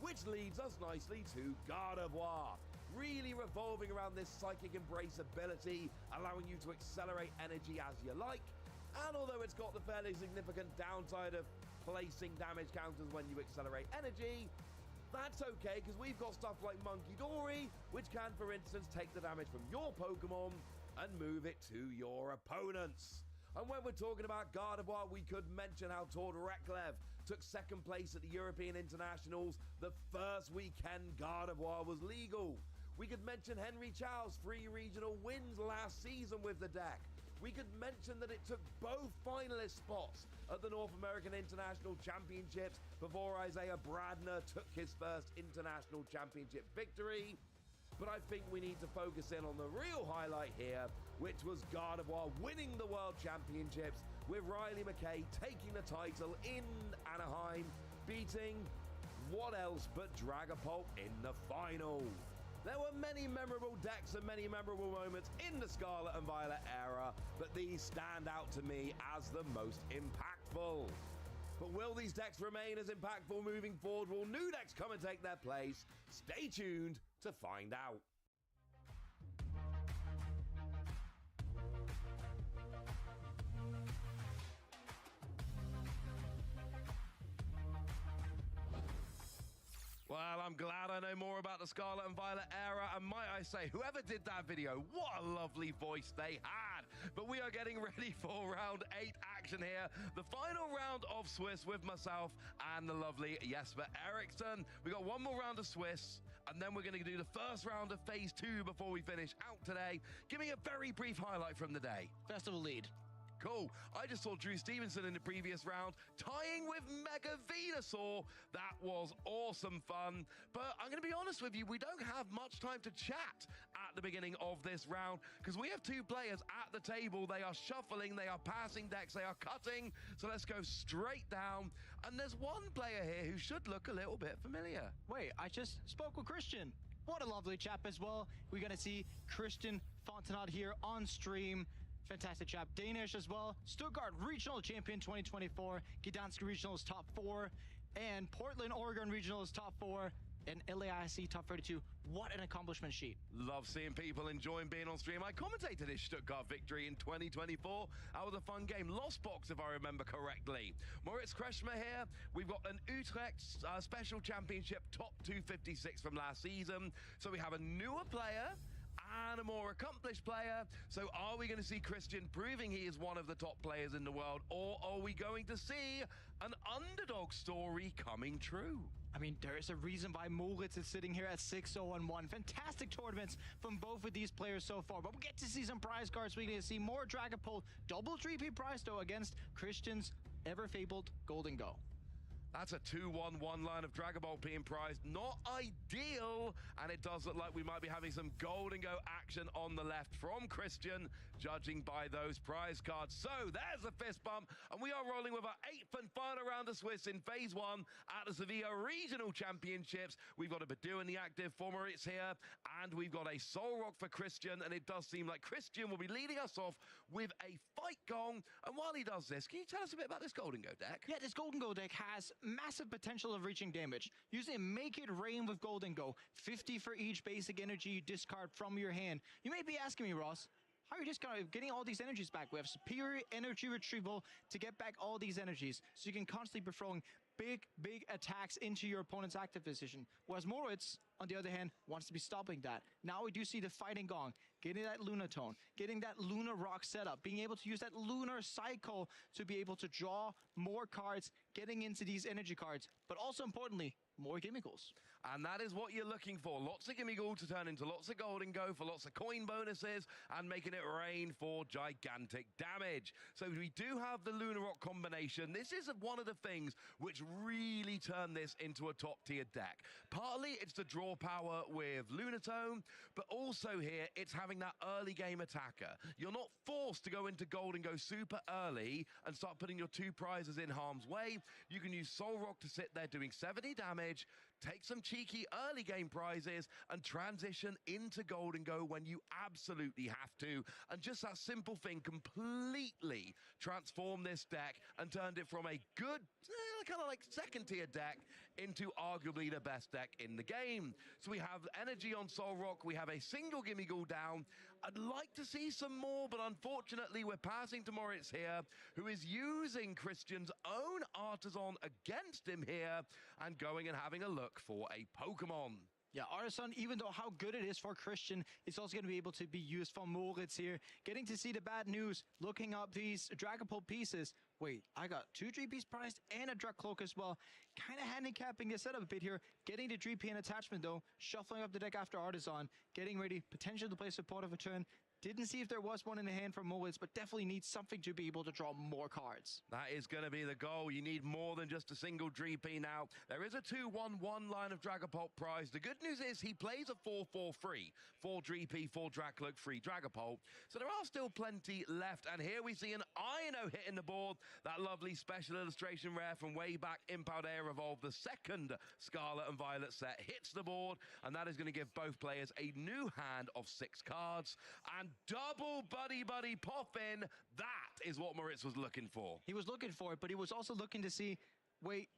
which leads us nicely to Gardevoir, really revolving around this Psychic Embrace ability, allowing you to accelerate energy as you like, and although it's got the fairly significant downside of placing damage counters when you accelerate energy, that's okay, because we've got stuff like Monkey Dory, which can, for instance, take the damage from your Pokemon and move it to your opponents. And when we're talking about Gardevoir, we could mention how Tord Reklev took second place at the European Internationals the first weekend Gardevoir was legal. We could mention Henry Chow's 3 regional wins last season with the deck. We could mention that it took both finalist spots at the North American International Championships before Isaiah Bradner took his first International Championship victory. But I think we need to focus in on the real highlight here, which was Gardevoir winning the World Championships with Riley McKay taking the title in Anaheim, beating what else but Dragapult in the final. There were many memorable decks and many memorable moments in the Scarlet and Violet era, but these stand out to me as the most impactful. But will these decks remain as impactful moving forward? Will new decks come and take their place? Stay tuned to find out. I'm glad I know more about the Scarlet and Violet era, and might I say, whoever did that video, what a lovely voice they had. But we are getting ready for round 8 action here. The final round of Swiss with myself and the lovely Jesper Eriksson. We got one more round of Swiss, and then we're going to do the first round of phase 2 before we finish out today. Give me a very brief highlight from the day. Festival lead. Cool. I just saw Drew Stevenson in the previous round tying with Mega Venusaur. That was awesome fun. But I'm going to be honest with you, we don't have much time to chat at the beginning of this round because we have 2 players at the table. They are shuffling, they are passing decks, they are cutting. So let's go straight down. And there's one player here who should look a little bit familiar. Wait, I just spoke with Christian. What a lovely chap as well. We're going to see Christian Fontenot here on stream. Fantastic chap. Danish as well. Stuttgart Regional Champion 2024. Gdansk Regionals top 4. And Portland, Oregon Regionals top 4. And LAIC top 32. What an accomplishment sheet. Love seeing people enjoying being on stream. I commentated his Stuttgart victory in 2024. That was a fun game. Lost box, if I remember correctly. Moritz Kretschmer here. We've got an Utrecht Special Championship top 256 from last season. So we have a newer player and a more accomplished player. So are we going to see Christian proving he is one of the top players in the world, or are we going to see an underdog story coming true? I mean, there is a reason why Moritz is sitting here at 6-0-1. Fantastic tournaments from both of these players so far. But we get to see some prize cards. We get to see more Dragapult double 3P prize though against Christian's ever-fabled Golden Go. That's a 2-1-1 line of Dragapult being prized. Not ideal, and it does look like we might be having some Golden Go action on the left from Christian, judging by those prize cards. So there's a fist bump, and we are rolling with our 8th and final round of Swiss in phase 1 at the Sevilla Regional Championships. We've got a Badu in the active for Moritz here, and we've got a Soul Rock for Christian, and it does seem like Christian will be leading us off with a fight gong. And while he does this, can you tell us a bit about this Golden Go deck? Yeah, this Golden Go deck has massive potential of reaching damage. Using Make It Rain with Golden Go. 50 for each basic energy you discard from your hand. You may be asking me, Ross, how are you just getting all these energies back? We have superior energy retrieval to get back all these energies. So you can constantly be throwing big attacks into your opponent's active position. Whereas Moritz, on the other hand, wants to be stopping that. Now we do see the Fighting Gong, getting that Lunatone, getting that Lunar Rock setup, being able to use that Lunar Cycle to be able to draw more cards, getting into these energy cards, but also importantly, more Gimmicks. And that is what you're looking for. Lots of Gimmicks to turn into lots of Golden Go for lots of coin bonuses and making it rain for gigantic damage. So we do have the Lunar Rock combination. This is one of the things which really turn this into a top tier deck. Partly it's the draw power with Lunatone, but also here it's having that early game attacker. You're not forced to go into Golden Go super early and start putting your 2 prizes in harm's way. You can use Soul Rock to sit there doing 70 damage, take some cheeky early game prizes, and transition into Golden Go when you absolutely have to. And just that simple thing completely transformed this deck and turned it from a good, kind of like second tier deck into arguably the best deck in the game. So we have energy on Soul Rock, we have a single Gimme Ghoul down. I'd like to see some more, but unfortunately we're passing to Moritz here, who is using Christian's own Artisan against him here and going and having a look for a Pokemon. Yeah, Artisan, even though how good it is for Christian, it's also going to be able to be used for Moritz here. Getting to see the bad news, looking up these Dragapult pieces. Wait, I got 2 3Ps prized and a Drag Cloak as well. Kind of handicapping the setup a bit here. Getting the 3P and attachment though, shuffling up the deck after Artisan, getting ready, potentially to play support of a turn. Didn't see if there was one in the hand from Moritz, but definitely needs something to be able to draw more cards. That is going to be the goal. You need more than just a single 3P now. There is a 2-1-1 line of Dragapult prize. The good news is he plays a 4-4-3. 4 3P, 4 Dracloak, 3 Dragapult. So there are still plenty left. And here we see an Ino hitting the board. That lovely special illustration rare from way back in Paldea Revolve. The second Scarlet and Violet set hits the board. And that is going to give both players a new hand of 6 cards. And double buddy Poffin. That is what Moritz was looking for. He was looking for it, but he was also looking to see, wait,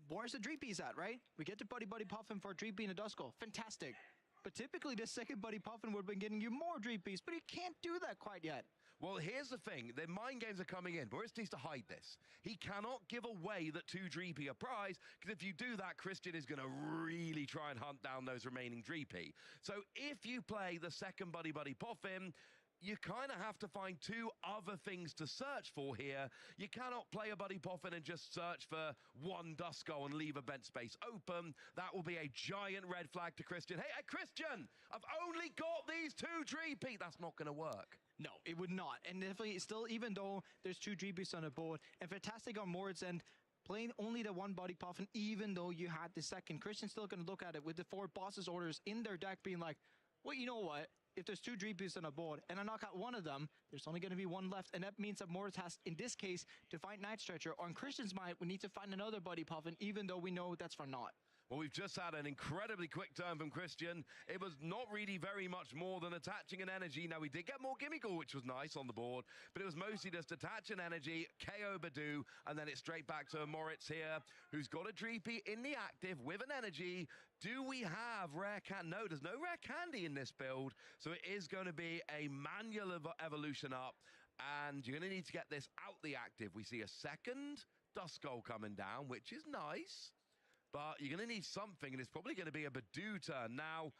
where's the 3Ps at, right? We get to buddy Poffin for a 3P and a Duskull. Fantastic. But typically this second buddy Poffin would have been getting you more 3Ps, but he can't do that quite yet. Well, here's the thing. The mind games are coming in. Boris needs to hide this. He cannot give away that 2 Dreepy a prize, because if you do that, Christian is going to really try and hunt down those remaining Dreepy. So if you play the second Buddy Buddy Poffin, you kind of have to find 2 other things to search for here. You cannot play a Buddy Poffin and just search for 1 Duskull and leave a bench space open. That will be a giant red flag to Christian. Hey, Christian, I've only got these 2 Dreepy. That's not going to work. No, it would not. And definitely still, even though there's 2 Dreepies on the board, and fantastic on Moritz end, playing only the 1 Buddy Poffin, even though you had the second, Christian's still going to look at it with the 4 Boss's Orders in their deck being like, well, you know what? If there's 2 Dreepies on a board and I knock out one of them, there's only going to be 1 left. And that means that Moritz has, in this case, to find Night Stretcher. Or in Christian's mind, we need to find another Buddy Poffin, even though we know that's for naught. Well, we've just had an incredibly quick turn from Christian. It was not really very much more than attaching an energy. Now, we did get more Gimmighoul, which was nice on the board, but it was mostly just attach an energy, KO Badu, and then it's straight back to Moritz here, who's got a Dreepy in the active with an energy. Do we have rare candy? No, there's no rare candy in this build, so it is going to be a manual evolution up, and you're going to need to get this out the active. We see a second Duskull coming down, which is nice. But you're going to need something, and it's probably going to be a Badu turn. Now,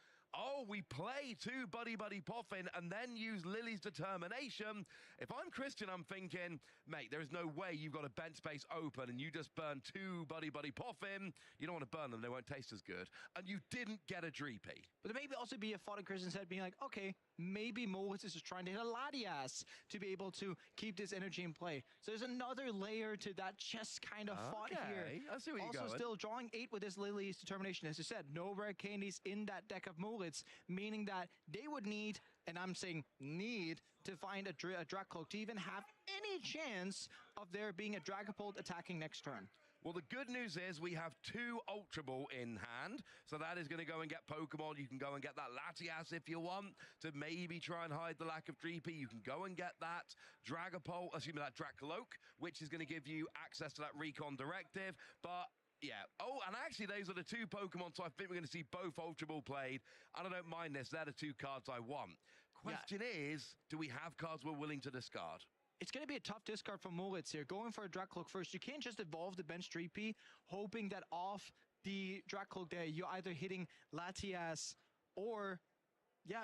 we play 2 Buddy Buddy Poffin and then use Lily's Determination. If I'm Christian, I'm thinking, mate, there is no way you've got a bench space open and you just burn 2 Buddy Buddy Poffin. You don't want to burn them. They won't taste as good. And you didn't get a Dreepy. But there may also be a thought in Christian's head being like, okay, maybe Moritz is just trying to hit a Latias to be able to keep this energy in play. So there's another layer to that chess kind of thought here. I see where you're also going. still drawing 8 with this Lily's Determination. As you said, no rare candies in that deck of Moritz, meaning that they would need, and I'm saying need, to find a Dracloak to even have any chance of there being a Dragapult attacking next turn. Well, the good news is we have 2 Ultra Ball in hand, so that is going to go and get Pokemon. You can go and get that Latias if you want to maybe try and hide the lack of Dreepy. You can go and get that Dragapult, that Dracloak, which is going to give you access to that Recon Directive, but yeah. Oh, and actually, those are the 2 Pokemon, so I think we're going to see both Ultra Ball played, and I don't mind this. They're the 2 cards I want. Question is, do we have cards we're willing to discard? It's going to be a tough discard from Moritz here. Going for a Dracloak first. You can't just evolve the bench Dreepy, hoping that off the Dracloak there, you're either hitting Latias or,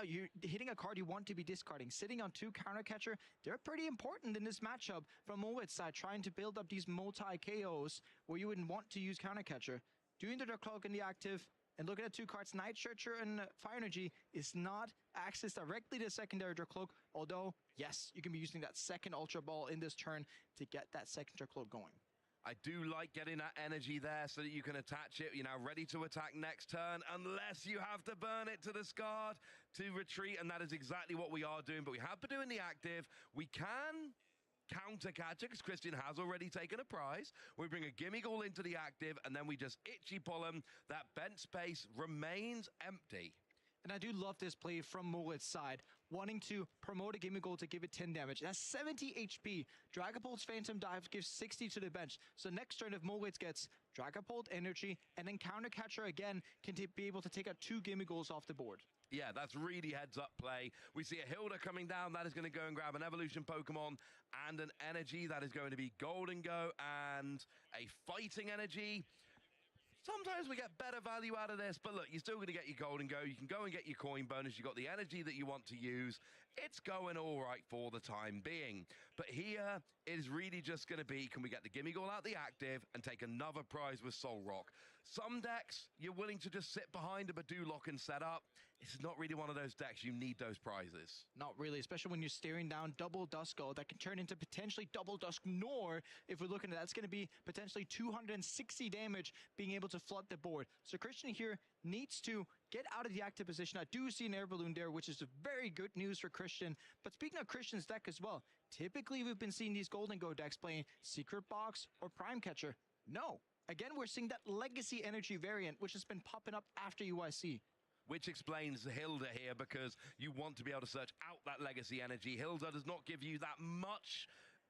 you're hitting a card you want to be discarding. Sitting on 2 Counter Catcher, they're pretty important in this matchup from Moritz side, trying to build up these multi-KOs where you wouldn't want to use Counter Catcher. Doing the Dracloak in the active, and looking at 2 cards, Night Stretcher and Fire Energy is not access directly to secondary Dracloak, although, yes, you can be using that second Ultra Ball in this turn to get that second Dracloak going. I do like getting that energy there so that you can attach it. You're now ready to attack next turn, unless you have to burn it to discard to retreat, and that is exactly what we are doing. But we have to do in the active. We can counter catcher because Christian has already taken a prize. We bring a Gimmighoul into the active, and then we just itchy pull him. That bench space remains empty. And I do love this play from Moritz's side, wanting to promote a Gimmighoul to give it 10 damage. That's 70 HP. Dragapult's Phantom Dive gives 60 to the bench. So next turn, if Moritz gets Dragapult energy and then Counter Catcher again, can be able to take out 2 Gimmighouls off the board. Yeah, that's really heads-up play. We see a Hilda coming down. That is going to go and grab an Evolution Pokemon and an Energy. That is going to be Golden Go and a Fighting Energy. Sometimes we get better value out of this, but look, you're still going to get your Golden Go. You can go and get your coin bonus. You've got the energy that you want to use. It's going all right for the time being. But here, it is really just going to be, can we get the Gimmighoul out the active and take another prize with Soul Rock? Some decks, you're willing to just sit behind a Badu lock and set up. This is not really one of those decks. You need those prizes. Not really, especially when you're staring down double Duskull that can turn into potentially double Dusknoir. If we're looking at that, it's going to be potentially 260 damage being able to flood the board. So Christian here needs to get out of the active position. I do see an Air Balloon there, which is very good news for Christian. But speaking of Christian's deck as well, typically we've been seeing these Golden Go decks playing Secret Box or Prime Catcher. No. Again, we're seeing that Legacy Energy variant, which has been popping up after UIC. Which explains Hilda here, because you want to be able to search out that Legacy Energy. Hilda does not give you that much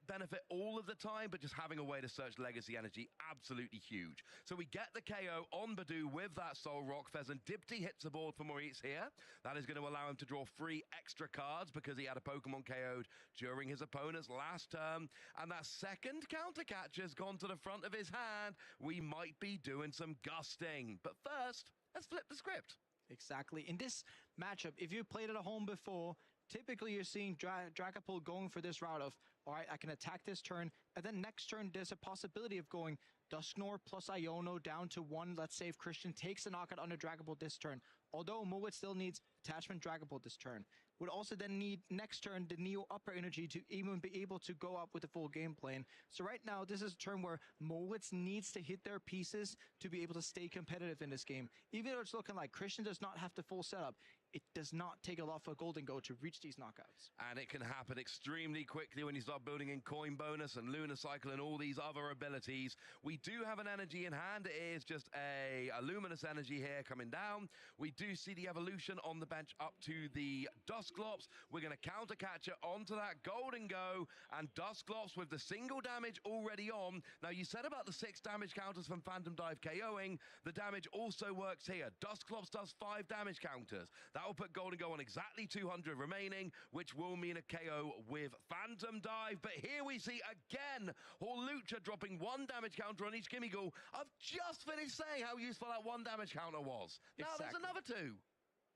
benefit all of the time, but just having a way to search legacy energy, absolutely huge. So we get the KO on Badu with that Soul Rock. Pheasant Dipty hits the board for Maurice here. That is going to allow him to draw 3 extra cards because he had a Pokemon KO'd during his opponent's last turn. And that second counter catcher's gone to the front of his hand. We might be doing some gusting. But first, let's flip the script. Exactly. In this matchup, if you played it at home before, typically you're seeing Dragapult going for this route of, all right, I can attack this turn, and then next turn there's a possibility of going Dusknoir plus Iono down to 1. Let's say if Christian takes a knockout under Dragapult this turn. Although Moet still needs attachment Dragapult this turn. Would also then need next turn the Neo upper energy to even be able to go up with the full game plan. So right now this is a turn where Moet needs to hit their pieces to be able to stay competitive in this game. Even though it's looking like Christian does not have the full setup, it does not take a lot for Golden Go to reach these knockouts. And it can happen extremely quickly when you start building in Coin Bonus and Lunar Cycle and all these other abilities. We do have an energy in hand. It is just a Luminous energy here coming down. We do see the evolution on the bench up to the Dusclops. We're going to counter catch it onto that Golden Go, and Dusclops with the single damage already on. Now, you said about the 6 damage counters from Phantom Dive KOing. The damage also works here. Dusclops does 5 damage counters. That will put Golden Go on exactly 200 remaining, which will mean a KO with Phantom Dive. But here we see again Horlucha dropping 1 damage counter on each Gimmighoul. I've just finished saying how useful that 1 damage counter was. Now there's another 2.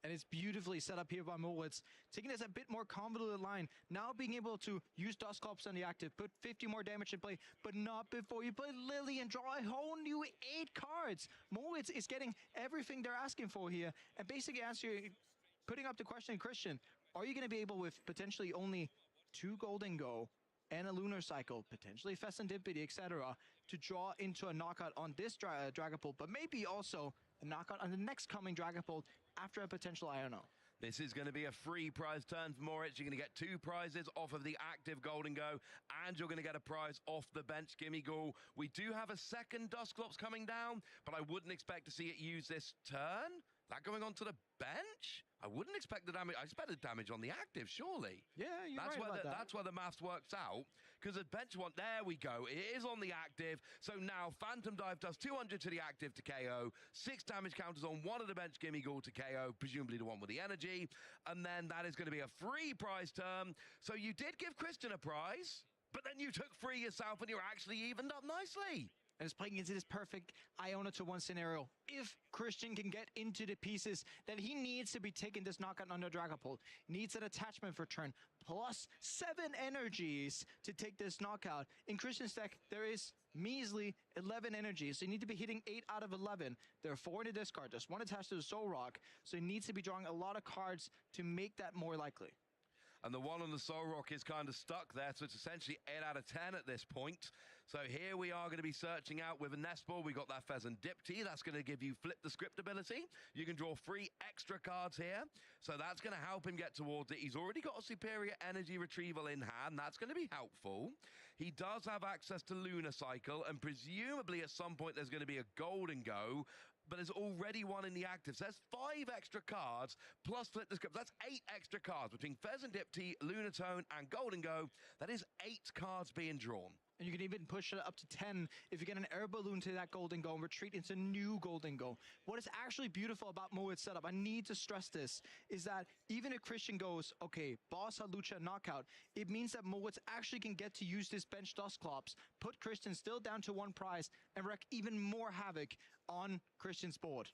And it's beautifully set up here by Moet, taking this a bit more convoluted line. Now being able to use Dusclops on the active, put 50 more damage in play, but not before you play Lily and draw a whole new 8 cards. Moet is getting everything they're asking for here, and basically putting up the question, Christian, are you going to be able with potentially only 2 Golden Go and a Lunar Cycle, potentially Pheasant Dippity, etc., to draw into a knockout on this Dragapult, but maybe also a knockout on the next coming Dragapult after a potential Iono? This is going to be a free prize turn for Moritz. You're going to get 2 prizes off of the active Golden Go, and you're going to get a prize off the bench Gimmighoul. We do have a second Dusclops coming down, but I wouldn't expect to see it use this turn. That going on to the bench? I wouldn't expect the damage. I expect the damage on the active, surely. Yeah, you're right about that. That's where the maths works out. Because the bench one, there we go. It is on the active. So now Phantom Dive does 200 to the active to KO. 6 damage counters on one of the bench Gimmighoul to KO, presumably the one with the energy. And then that is going to be a free prize turn. So you did give Christian a prize, but then you took 3 yourself and you're actually evened up nicely. And it's playing into this perfect Iona to 1 scenario. If Christian can get into the pieces that he needs to be taking this knockout under Dragapult, needs an attachment for turn, plus 7 energies to take this knockout. In Christian's deck, there is measly 11 energies, so you need to be hitting 8 out of 11. There are 4 in the discard, there's 1 attached to the Soul Rock, so he needs to be drawing a lot of cards to make that more likely. And the one on the Soul Rock is kind of stuck there, so it's essentially 8 out of 10 at this point. So here we are going to be searching out with a nest ball. We got that Pheasant Dipty. That's going to give you flip the script ability. You can draw 3 extra cards here. So that's going to help him get towards it. He's already got a superior energy retrieval in hand. That's going to be helpful. He does have access to Lunar Cycle, and presumably at some point there's going to be a Golden Go. But there's already 1 in the active. So that's 5 extra cards, plus flip the script. That's 8 extra cards between Pheasant Dipty, Lunatone, and Golden Go. That is 8 cards being drawn. And you can even push it up to 10 if you get an air balloon to that Golden Go and retreat into new Golden Go. What is actually beautiful about Moet's setup, I need to stress this, is that even if Christian goes, okay, Boss Lucha knockout, it means that Moet actually can get to use this bench Dusclops, put Christian still down to 1 prize, and wreak even more havoc on Christian's board.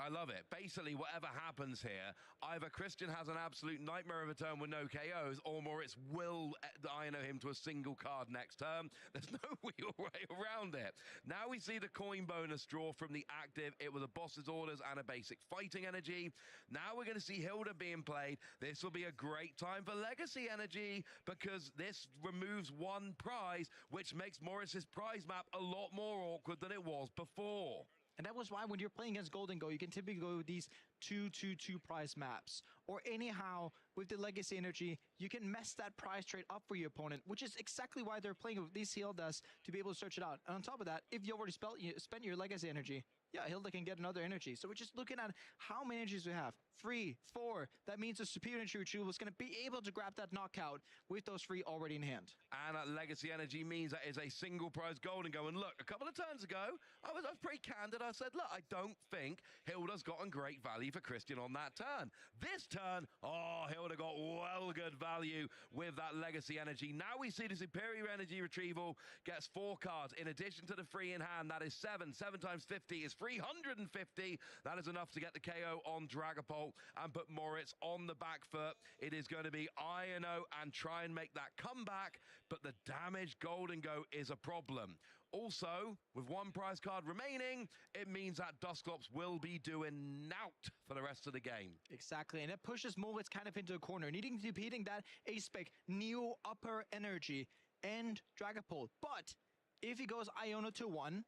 I love it. Basically, whatever happens here, either Christian has an absolute nightmare of a turn with no KOs, or Moritz will Iono him to a single card next turn. There's no real way around it. Now we see the coin bonus draw from the active. It was a boss's orders and a basic fighting energy. Now we're going to see Hilda being played. This will be a great time for legacy energy, because this removes 1 prize, which makes Morris's prize map a lot more awkward than it was before. And that was why when you're playing against Golden Go, you can typically go with these 2-2-2 prize maps. Or anyhow, with the Legacy Energy, you can mess that prize trade up for your opponent, which is exactly why they're playing with these Hildas to be able to search it out. And on top of that, if you already spent your Legacy Energy, yeah, Hilda can get another energy. So we're just looking at how many energies we have. 3, 4. That means the Superior Energy Retrieval is going to be able to grab that knockout with those 3 already in hand. And that Legacy Energy means that is a single prize Golden Go. And look, a couple of turns ago, I was pretty candid. I said, look, I don't think Hilda's gotten great value for Christian on that turn. This turn, oh, Hilda got well good value with that Legacy Energy. Now we see the Superior Energy Retrieval gets 4 cards. In addition to the 3 in hand, that is 7. 7 times 50 is 350. That is enough to get the KO on Dragapult and put Moritz on the back foot. It is going to be INO and try and make that comeback, but the damage Golden Go is a problem. Also, with 1 prize card remaining, it means that Dusclops will be doing out for the rest of the game. Exactly, and it pushes Moritz kind of into a corner, needing to be hitting that A-Spec, Neo Upper Energy, and Dragapult. But if he goes Iona to 1,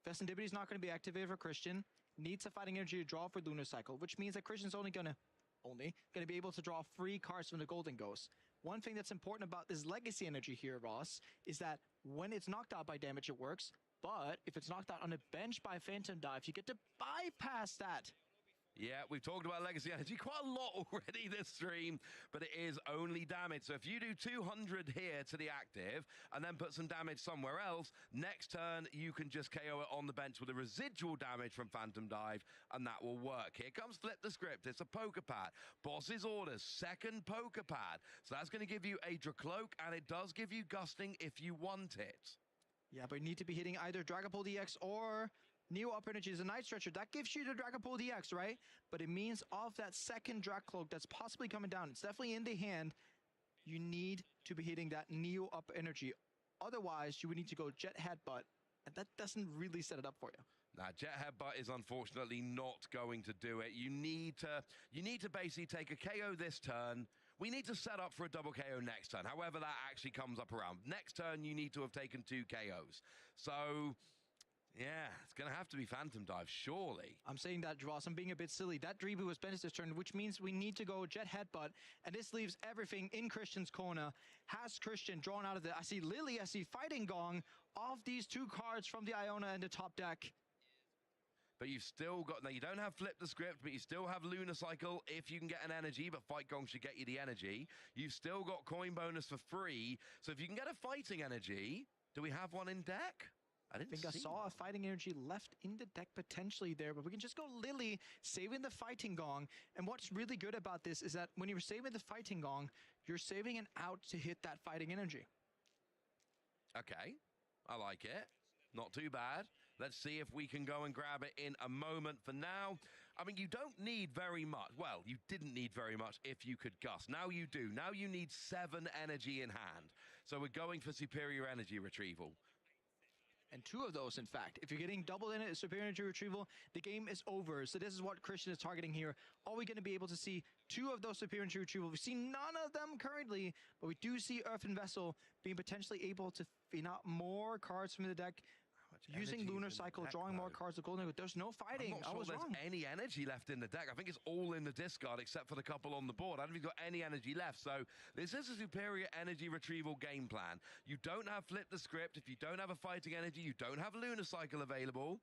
Festivity is not going to be activated for Christian. Needs a Fighting Energy to draw for Lunar Cycle, which means that Christian's only going to be able to draw 3 cards from the Golden Ghost. One thing that's important about this Legacy Energy here, Ross, is that when it's knocked out by damage, it works. But if it's knocked out on a bench by Phantom Dive, you get to bypass that. Yeah, we've talked about Legacy Energy quite a lot already this stream, but it is only damage. So if you do 200 here to the active and then put some damage somewhere else, next turn you can just KO it on the bench with a residual damage from Phantom Dive, and that will work. Here comes Flip the Script. It's a poker pad. Boss's Orders, 2nd poker pad. So that's going to give you a Dracloak, and it does give you Gusting if you want it. Yeah, but you need to be hitting either Dragapult EX or Neo Upper Energy is a Night Stretcher. That gives you the Dragapult EX, right? But it means off that 2nd Dracloak that's possibly coming down, it's definitely in the hand, you need to be hitting that Neo Upper Energy. Otherwise, you would need to go Jet Headbutt, and that doesn't really set it up for you. Now, Jet Headbutt is unfortunately not going to do it. You need to basically take a KO this turn. We need to set up for a double KO next turn. However that actually comes up around. Next turn, you need to have taken 2 KOs. So yeah, it's going to have to be Phantom Dive, surely. I'm saying that, Dross. I'm being a bit silly. That Drebu was Ben's turn, which means we need to go Jet Headbutt, and this leaves everything in Christian's corner. Has Christian drawn out of the... I see Lily, I see Fighting Gong off these 2 cards from the Iona and the top deck. But you've still got... Now, you don't have Flip the Script, but you still have Lunar Cycle if you can get an energy, but Fight Gong should get you the energy. You've still got coin bonus for free, so if you can get a Fighting Energy... Do we have one in deck? I think I saw a Fighting Energy left in the deck potentially there, but we can just go Lily, saving the Fighting Gong. And what's really good about this is that when you're saving the Fighting Gong, you're saving an out to hit that Fighting Energy. Okay, I like it. Not too bad. Let's see if we can go and grab it in a moment. For now, I mean, you don't need very much. Well, you didn't need very much if you could gust. Now you do. Now you need 7 energy in hand. So we're going for Superior Energy Retrieval. And 2 of those, in fact. If you're getting double in it, Superior Energy Retrieval, the game is over. So this is what Christian is targeting here. Are we going to be able to see 2 of those Superior Energy Retrieval? We see none of them currently, but we do see Earthen Vessel being potentially able to fin out more cards from the deck. Using Lunar Cycle, drawing more cards with Golden. There's no fighting. I'm not sure there's any energy left in the deck. I think it's all in the discard except for the couple on the board. I don't think he's got any energy left. So this is a Superior Energy Retrieval game plan. You don't have Flip the Script. If you don't have a Fighting Energy, you don't have Lunar Cycle available.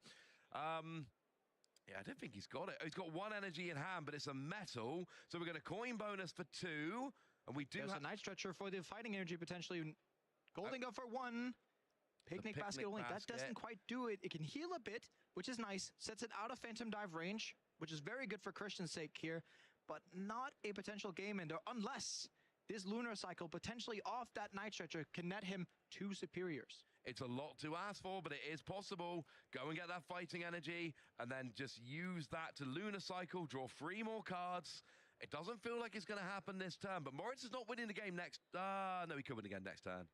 Yeah, I don't think he's got it. He's got 1 energy in hand, but it's a metal. So we're going to coin bonus for 2. And we do have a Night Stretcher for the Fighting Energy potentially. Golden Go for 1. Picnic Basket only. That doesn't quite do it. It can heal a bit, which is nice. Sets it out of Phantom Dive range, which is very good for Christian's sake here, but not a potential game ender unless this Lunar Cycle potentially off that Night Stretcher can net him 2 superiors. It's a lot to ask for, but it is possible. Go and get that Fighting Energy, and then just use that to Lunar Cycle, draw 3 more cards. It doesn't feel like it's going to happen this turn, but Moritz is not winning the game next... no, he could win again next turn.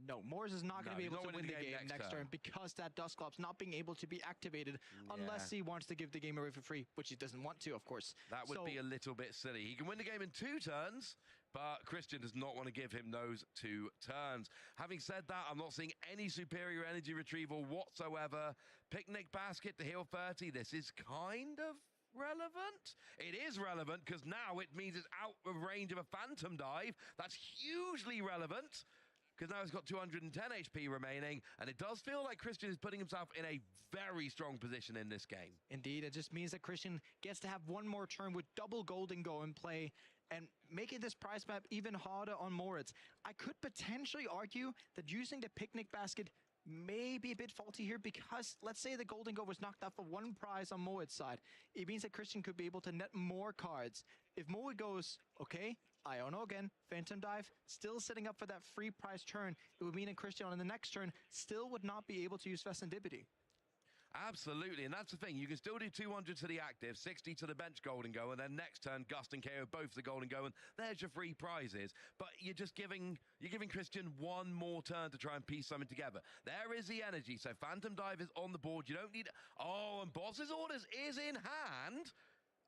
No, Moritz is not going to be able to win the game next turn because that Dusclops not being able to be activated unless he wants to give the game away for free, which he doesn't want to, of course. That would be a little bit silly. He can win the game in 2 turns, but Christian does not want to give him those 2 turns. Having said that, I'm not seeing any Superior Energy Retrieval whatsoever. Picnic Basket to heal 30. This is kind of relevant? It is relevant because now it means it's out of range of a Phantom Dive. That's hugely relevant because now it's got 210 HP remaining, and it does feel like Christian is putting himself in a very strong position in this game. Indeed, it just means that Christian gets to have one more turn with double Golden Go in play and making this prize map even harder on Moritz. I could potentially argue that using the picnic basket may be a bit faulty here because let's say the Golden Go was knocked out for one prize on Morit's side. It means that Christian could be able to net more cards. If Moit goes, okay, Iono again, Phantom Dive, still setting up for that free prize turn, it would mean that Christian on the next turn still would not be able to use Fescendipity. Absolutely, and that's the thing. You can still do 200 to the active, 60 to the bench Golden Go, and then next turn Gust and KO both the Golden Go, and there's your free prizes. But you're giving Christian one more turn to try and piece something together. There is the energy. So Phantom Dive is on the board. You don't need. Oh, and Boss's Orders is in hand.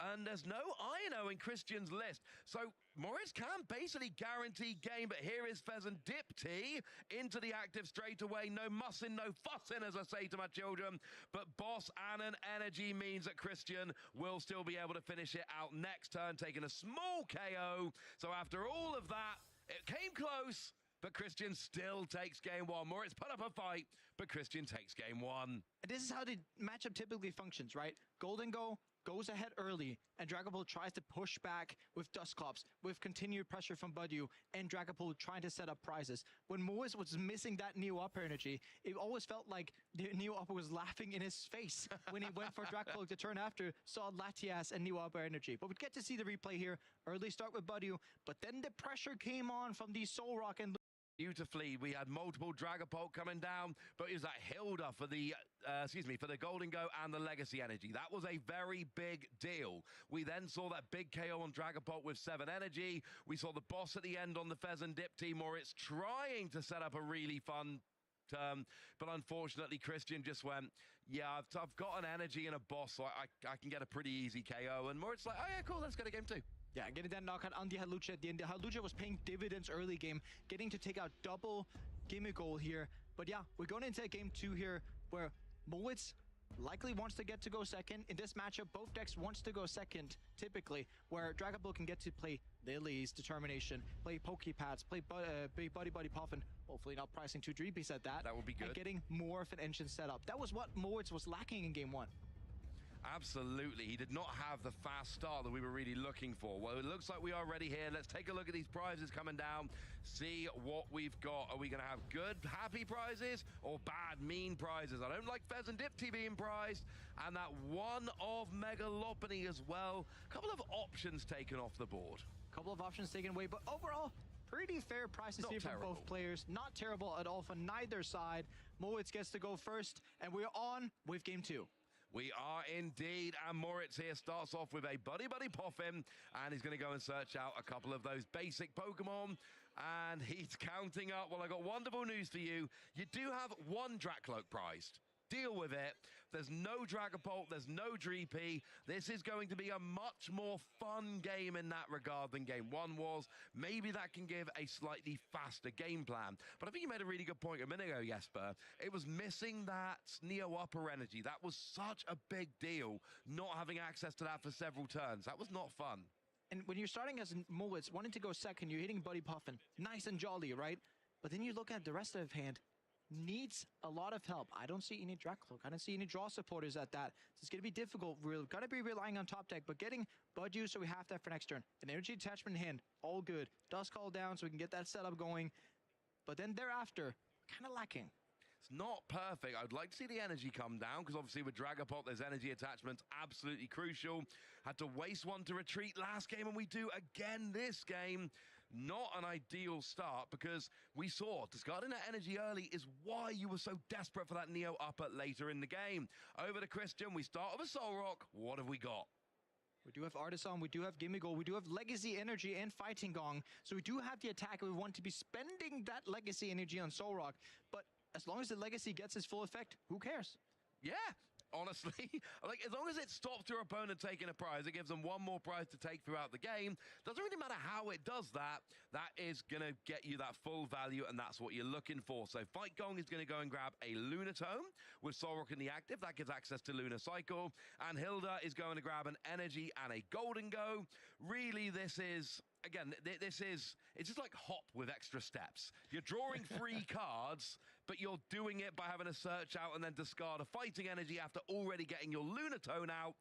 And there's no Iono in Christian's list. So Moritz can basically guarantee game, but here is Fescendipity into the active straight away. No mussing, no fussing, as I say to my children. But Boss and an energy means that Christian will still be able to finish it out next turn, taking a small KO. So after all of that, it came close, but Christian still takes game one. Moritz put up a fight, but Christian takes game one. And this is how the matchup typically functions, right? Golden Go goes ahead early, and Dragapult tries to push back with Dusclops, with continued pressure from Budyu, and Dragapult trying to set up prizes. When Moritz was missing that Neo Upper energy, it always felt like the Neo Upper was laughing in his face when he went for Dragapult to turn after, saw Latias and Neo Upper energy. But we get to see the replay here. Early start with Budyu, but then the pressure came on from the Soul Rock and beautifully. We had multiple Dragapult coming down, but it was that Hilda for the for the Golden Go and the Legacy energy. That was a very big deal. We then saw that big KO on Dragapult with 7 energy. We saw the boss at the end on the Fescendipity. Moritz trying to set up a really fun turn, but unfortunately Christian just went, yeah, I've got an energy and a boss, so I can get a pretty easy KO. And Moritz like, oh yeah, cool, let's go to game 2. Yeah, getting that knockout on the Halucha at the end. The Halucha was paying dividends early game, getting to take out double gimme goal here. But yeah, we're going into game 2 here, where Moritz likely wants to get to go second. In this matchup, both decks wants to go second, typically, where Dragapult can get to play Lily's Determination, play Pokepads, play Buddy Puffin, hopefully not pricing 2 Dreepies at that. That would be good. And getting more of an engine setup. That was what Moritz was lacking in game 1. Absolutely. He did not have the fast start that we were really looking for. Well, it looks like we are ready here. Let's take a look at these prizes coming down, see what we've got. Are we going to have good, happy prizes or bad, mean prizes? I don't like Fescendipity being prized, and that one of Megalopony as well. A couple of options taken off the board. A couple of options taken away, but overall, pretty fair prices here from both players. Not terrible at all from neither side. Moritz gets to go first, and we're on with game 2. We are indeed, and Moritz here starts off with a Buddy Puffin, and he's going to go and search out a couple of those basic Pokemon, and he's counting up. Well, I got wonderful news for you. You do have one Dracloak prized. Deal with it. There's no Dragapult, there's no Dreepy. This is going to be a much more fun game in that regard than game 1 was. Maybe that can give a slightly faster game plan. But I think you made a really good point a minute ago, Jesper. It was missing that Neo Upper energy. That was such a big deal, not having access to that for several turns. That was not fun. And when you're starting as Moritz, wanting to go second, you're hitting Buddy Puffin. Nice and jolly, right? But then you look at the rest of hand, needs a lot of help. I don't see any Dracloak. I don't see any draw supporters at that. So it's going to be difficult. We're going to be relying on top deck, but getting Budyu so we have that for next turn. An energy attachment in hand, all good. Dust Call down so we can get that setup going. But then thereafter, kind of lacking. It's not perfect. I'd like to see the energy come down, because obviously with Dragapult, there's energy attachments, absolutely crucial. Had to waste one to retreat last game, and we do again this game. Not an ideal start, because we saw discarding that energy early is why you were so desperate for that Neo Upper later in the game. Over to Christian, we start with a Soul Rock. What have we got? We do have Artisan, we do have Gimme Goal, we do have Legacy Energy and Fighting Gong. So we do have the attack, and we want to be spending that Legacy Energy on Soul Rock. But as long as the Legacy gets its full effect, who cares? Yeah, honestly. Like, as long as it stops your opponent taking a prize, it gives them one more prize to take throughout the game. Doesn't really matter how it does that. That is going to get you that full value, and that's what you're looking for. So Fight Gong is going to go and grab a Lunatone with Solrock in the active. That gives access to Lunar Cycle. And Hilda is going to grab an Energy and a Golden Go. Really, this is... Again, it's just like hop with extra steps. You're drawing 3 cards, but you're doing it by having a search out and then discard a fighting energy after already getting your Lunatone out,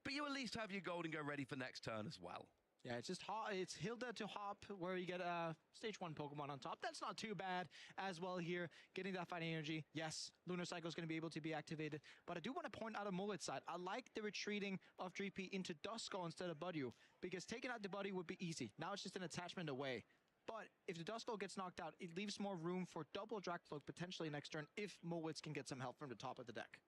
but you at least have your Golden Go ready for next turn as well. Yeah, it's just it's Hilda to hop, where you get a stage 1 Pokemon on top. That's not too bad as well here. Getting that fighting energy. Yes, Lunar Cycle is going to be able to be activated, but I do want to point out a Mullet's side. I like the retreating of Dreepy into Duskull instead of Budyu, because taking out the Budyu would be easy. Now it's just an attachment away. But if the Duskull gets knocked out, it leaves more room for double Dracloak potentially next turn if Mullet's can get some help from the top of the deck.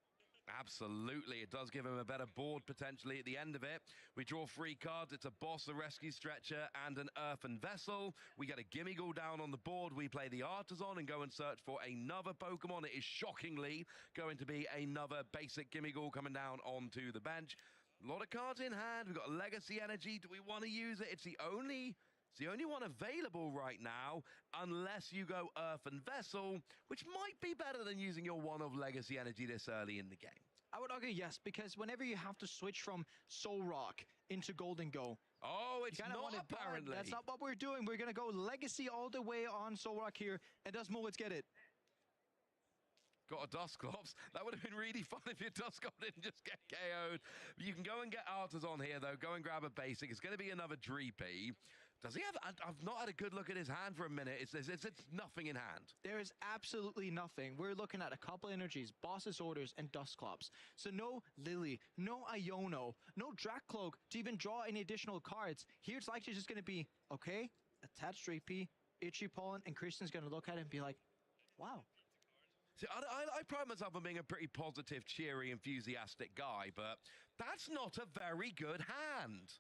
Absolutely. It does give him a better board potentially at the end of it. We draw 3 cards. It's a Boss, a Rescue Stretcher, and an Earthen Vessel. We get a Gimmighoul down on the board. We play the Artisan and go and search for another Pokemon. It is shockingly going to be another basic Gimmighoul coming down onto the bench. A lot of cards in hand. We've got Legacy Energy. Do we want to use it? It's the only one available right now, unless you go Earthen Vessel, which might be better than using your one of Legacy Energy this early in the game. I would argue yes, because whenever you have to switch from Solrock into Golden Go... Oh, it's not apparently. That's not what we're doing. We're going to go Legacy all the way on Solrock here, and does Mullets get it? Got a Dusclops. That would have been really fun if your Dusclops didn't just get KO'd. You can go and get Artisan here, though. Go and grab a basic. It's going to be another Dreepy. Does he have... I've not had a good look at his hand for a minute. It's nothing in hand. There is absolutely nothing. We're looking at a couple energies, Boss's Orders, and Dusclops. So no Lily, no Iono, no Dracloak to even draw any additional cards. Here it's likely just going to be, okay, attach Dreepy, Itchy Pollen, and Christian's going to look at it and be like, wow. See, I pride myself on being a pretty positive, cheery, enthusiastic guy, but that's not a very good hand.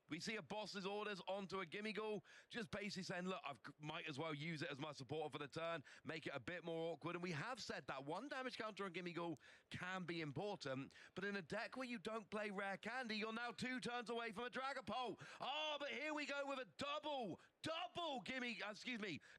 We see a Boss's Orders onto a Gimmighoul, just basically saying, look, I might as well use it as my support for the turn, make it a bit more awkward. And we have said that 1 damage counter on Gimmighoul can be important, but in a deck where you don't play Rare Candy, you're now 2 turns away from a Dragapult. Oh, but here we go with a double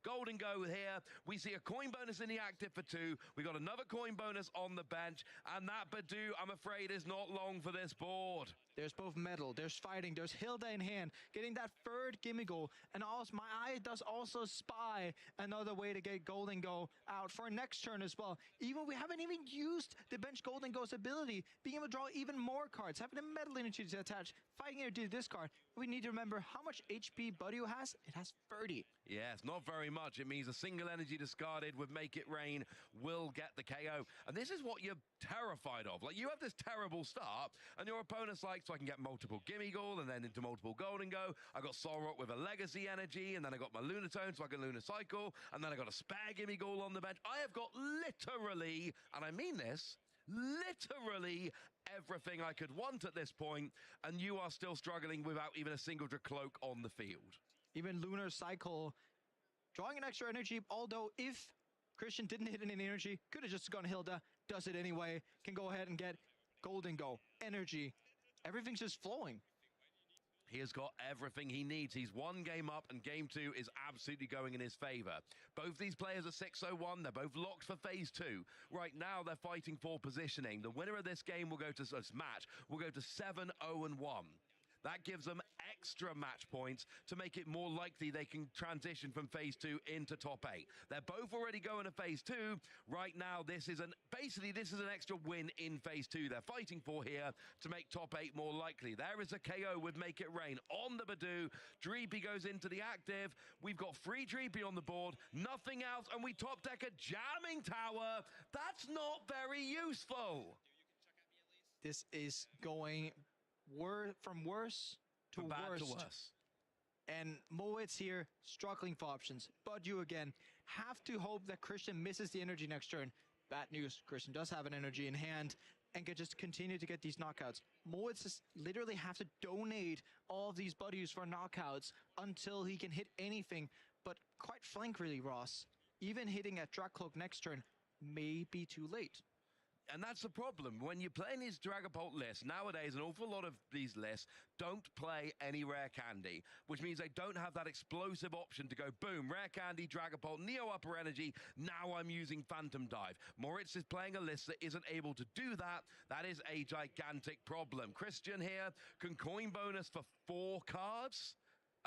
Golden Go here. We see a coin bonus in the active for 2. We got another coin bonus on the bench, and that Badoo, I'm afraid, is not long for this board. There's both metal, there's fighting, there's Hilda in hand, getting that 3rd Gimmighoul, and also my eye does also spy another way to get Golden Go out for next turn as well. Even we haven't even used the bench Golden Go's ability, being able to draw even more cards, having a metal energy to attach, fighting energy to discard. We need to remember how much HP Budyu has. It has 30. Yes, not very much. It means a single energy discarded with Make It Rain will get the KO. And this is what you're terrified of. Like, you have this terrible start, and your opponent's like, so I can get multiple Gimmighoul and then into multiple Golden Go. I got Solrock with a Legacy Energy, and then I got my Lunatone, so I can Lunar Cycle, and then I got a spare Gimmighoul on the bench. I have got literally, and I mean this, literally everything I could want at this point, and you are still struggling without even a single Dracloak on the field. Even Lunar Cycle, drawing an extra energy, although if Christian didn't hit any energy, could have just gone Hilda, does it anyway, can go ahead and get Golden Go, energy. Everything's just flowing. He has got everything he needs. He's 1 game up, and game 2 is absolutely going in his favor. Both these players are 6-0-1. They're both locked for phase 2. Right now, they're fighting for positioning. The winner of this game will go to this match. Will go to 7-0-1. That gives them extra match points to make it more likely they can transition from phase 2 into top 8. They're both already going to phase 2. Right now, this is an extra win in phase 2 they're fighting for here to make top 8 more likely. There is a KO with Make It Rain on the Badoo. Dreepy goes into the active. We've got 3 Dreepy on the board, nothing else, and we top deck a Jamming Tower. That's not very useful. This is going from worse to worse. And Moitz here struggling for options. But you again have to hope that Christian misses the energy next turn. Bad news, Christian does have an energy in hand and can just continue to get these knockouts. Moitz literally have to donate all of these buddies for knockouts until he can hit anything. But quite frankly, Ross, even hitting at Dracloak next turn may be too late. And that's the problem. When you're playing these Dragapult lists, nowadays an awful lot of these lists don't play any rare candy, which means they don't have that explosive option to go, boom, rare candy, Dragapult, Neo Upper Energy, now I'm using Phantom Dive. Moritz is playing a list that isn't able to do that. That is a gigantic problem. Christian here can coin bonus for 4 cards.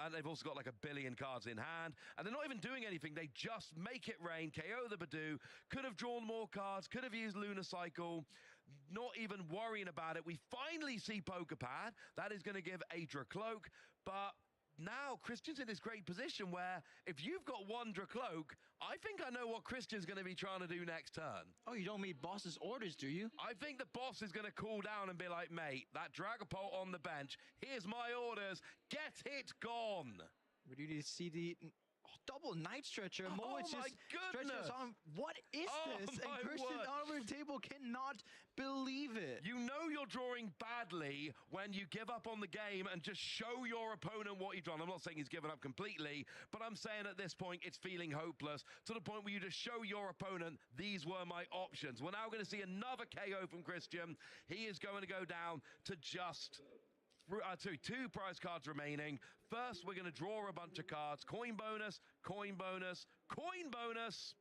And they've also got like 1 billion cards in hand. And they're not even doing anything. They just make it rain, KO the Badoo. Could have drawn more cards, could have used Lunar Cycle. Not even worrying about it. We finally see Pokerpad. That is going to give Adra Cloak. But now Christian's in this great position where if you've got 1 Dracloak, I think I know what Christian's going to be trying to do next turn. Oh, you don't meet boss's orders, do you? I think the boss is going to cool down and be like, mate, that Dragapult on the bench, here's my orders, get it gone. We do need to see the double Night Stretcher. Oh It's my just goodness! stretches on. What is this? And my Christian word. over the table cannot believe it. You know you're drawing badly when you give up on the game and just show your opponent what you've done. I'm not saying he's given up completely, but I'm saying at this point it's feeling hopeless to the point where you just show your opponent these were my options. We're now going to see another KO from Christian. He is going to go down to just 2 prize cards remaining. First, we're going to draw a bunch of cards. Coin bonus, coin bonus, coin bonus.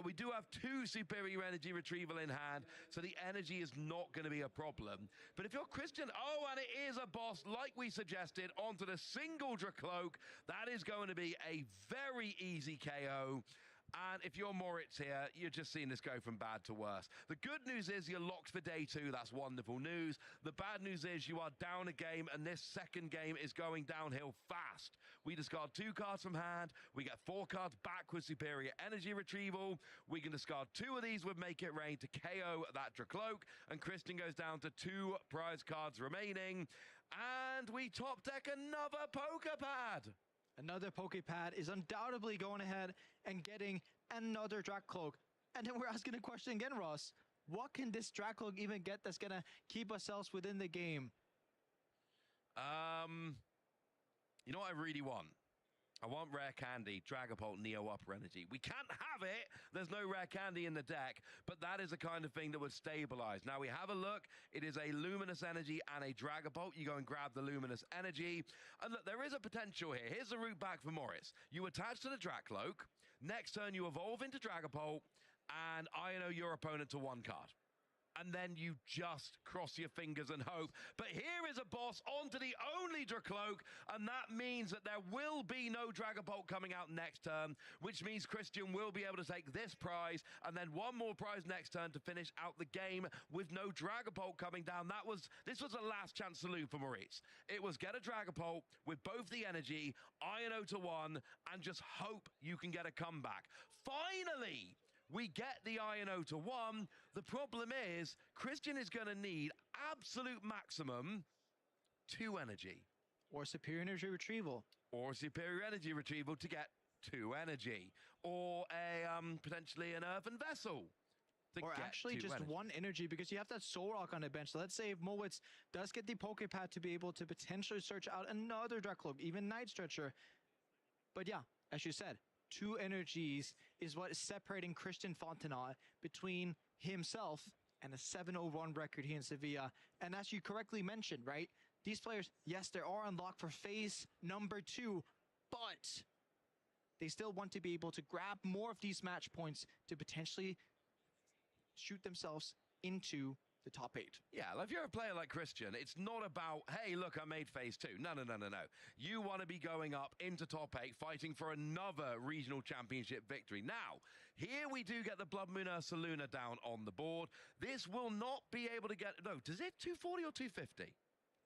We do have 2 superior energy retrieval in hand, so the energy is not going to be a problem. But if you're Christian, and it is a boss, like we suggested, onto the single Dracloak, that is going to be a very easy KO. And if you're Moritz here, you're just seeing this go from bad to worse. The good news is you're locked for day 2. That's wonderful news. The bad news is you are down a game, and this second game is going downhill fast. We discard 2 cards from hand. We get 4 cards back with superior energy retrieval. We can discard 2 of these with Make It Rain to KO that Dracloak. And Christian goes down to 2 prize cards remaining. And we top deck another Pokerpad. Another Pokepad is undoubtedly going ahead and getting another Dracloak. And then we're asking the question again, Ross. What can this Dracloak even get that's going to keep ourselves within the game? You know what I really want? I want rare candy, Dragapult, Neo Upper Energy. We can't have it. There's no rare candy in the deck, but that is the kind of thing that would stabilize. Now we have a look. It is a Luminous Energy and a Dragapult. You go and grab the Luminous Energy. And look, there is a potential here. Here's the route back for Morris. You attach to the Dracloak. Next turn, you evolve into Dragapult and INO your opponent to 1 card. And then you just cross your fingers and hope. But here is a boss onto the only Dracloak, and that means that there will be no Dragapult coming out next turn, which means Christian will be able to take this prize, and then 1 more prize next turn to finish out the game with no Dragapult coming down. This was a last chance saloon for Maurice. It was get a Dragapult with both the energy, INO to 1, and just hope you can get a comeback. Finally! We get the INO to 1. The problem is, Christian is going to need absolute maximum 2 energy. Or superior energy retrieval. Or superior energy retrieval to get 2 energy. Or a potentially an earthen vessel. Or actually just energy. 1 energy, because you have that Soul Rock on the bench. So let's say if Mowitz does get the Pokepad to be able to potentially search out another Dracloak, even Night Stretcher. But yeah, as you said, 2 energies is what is separating Christian Fontenay between himself and a 7-0-1 record here in Sevilla. And as you correctly mentioned, right? These players, yes, they are unlocked for phase number 2, but they still want to be able to grab more of these match points to potentially shoot themselves into the top 8. Yeah, if you're a player like Christian, it's not about, hey, look, I made phase 2. No. You want to be going up into top 8, fighting for another regional championship victory. Now, here we do get the Blood Moon Ursa Luna down on the board. This will not be able to get, no, does it 240 or 250?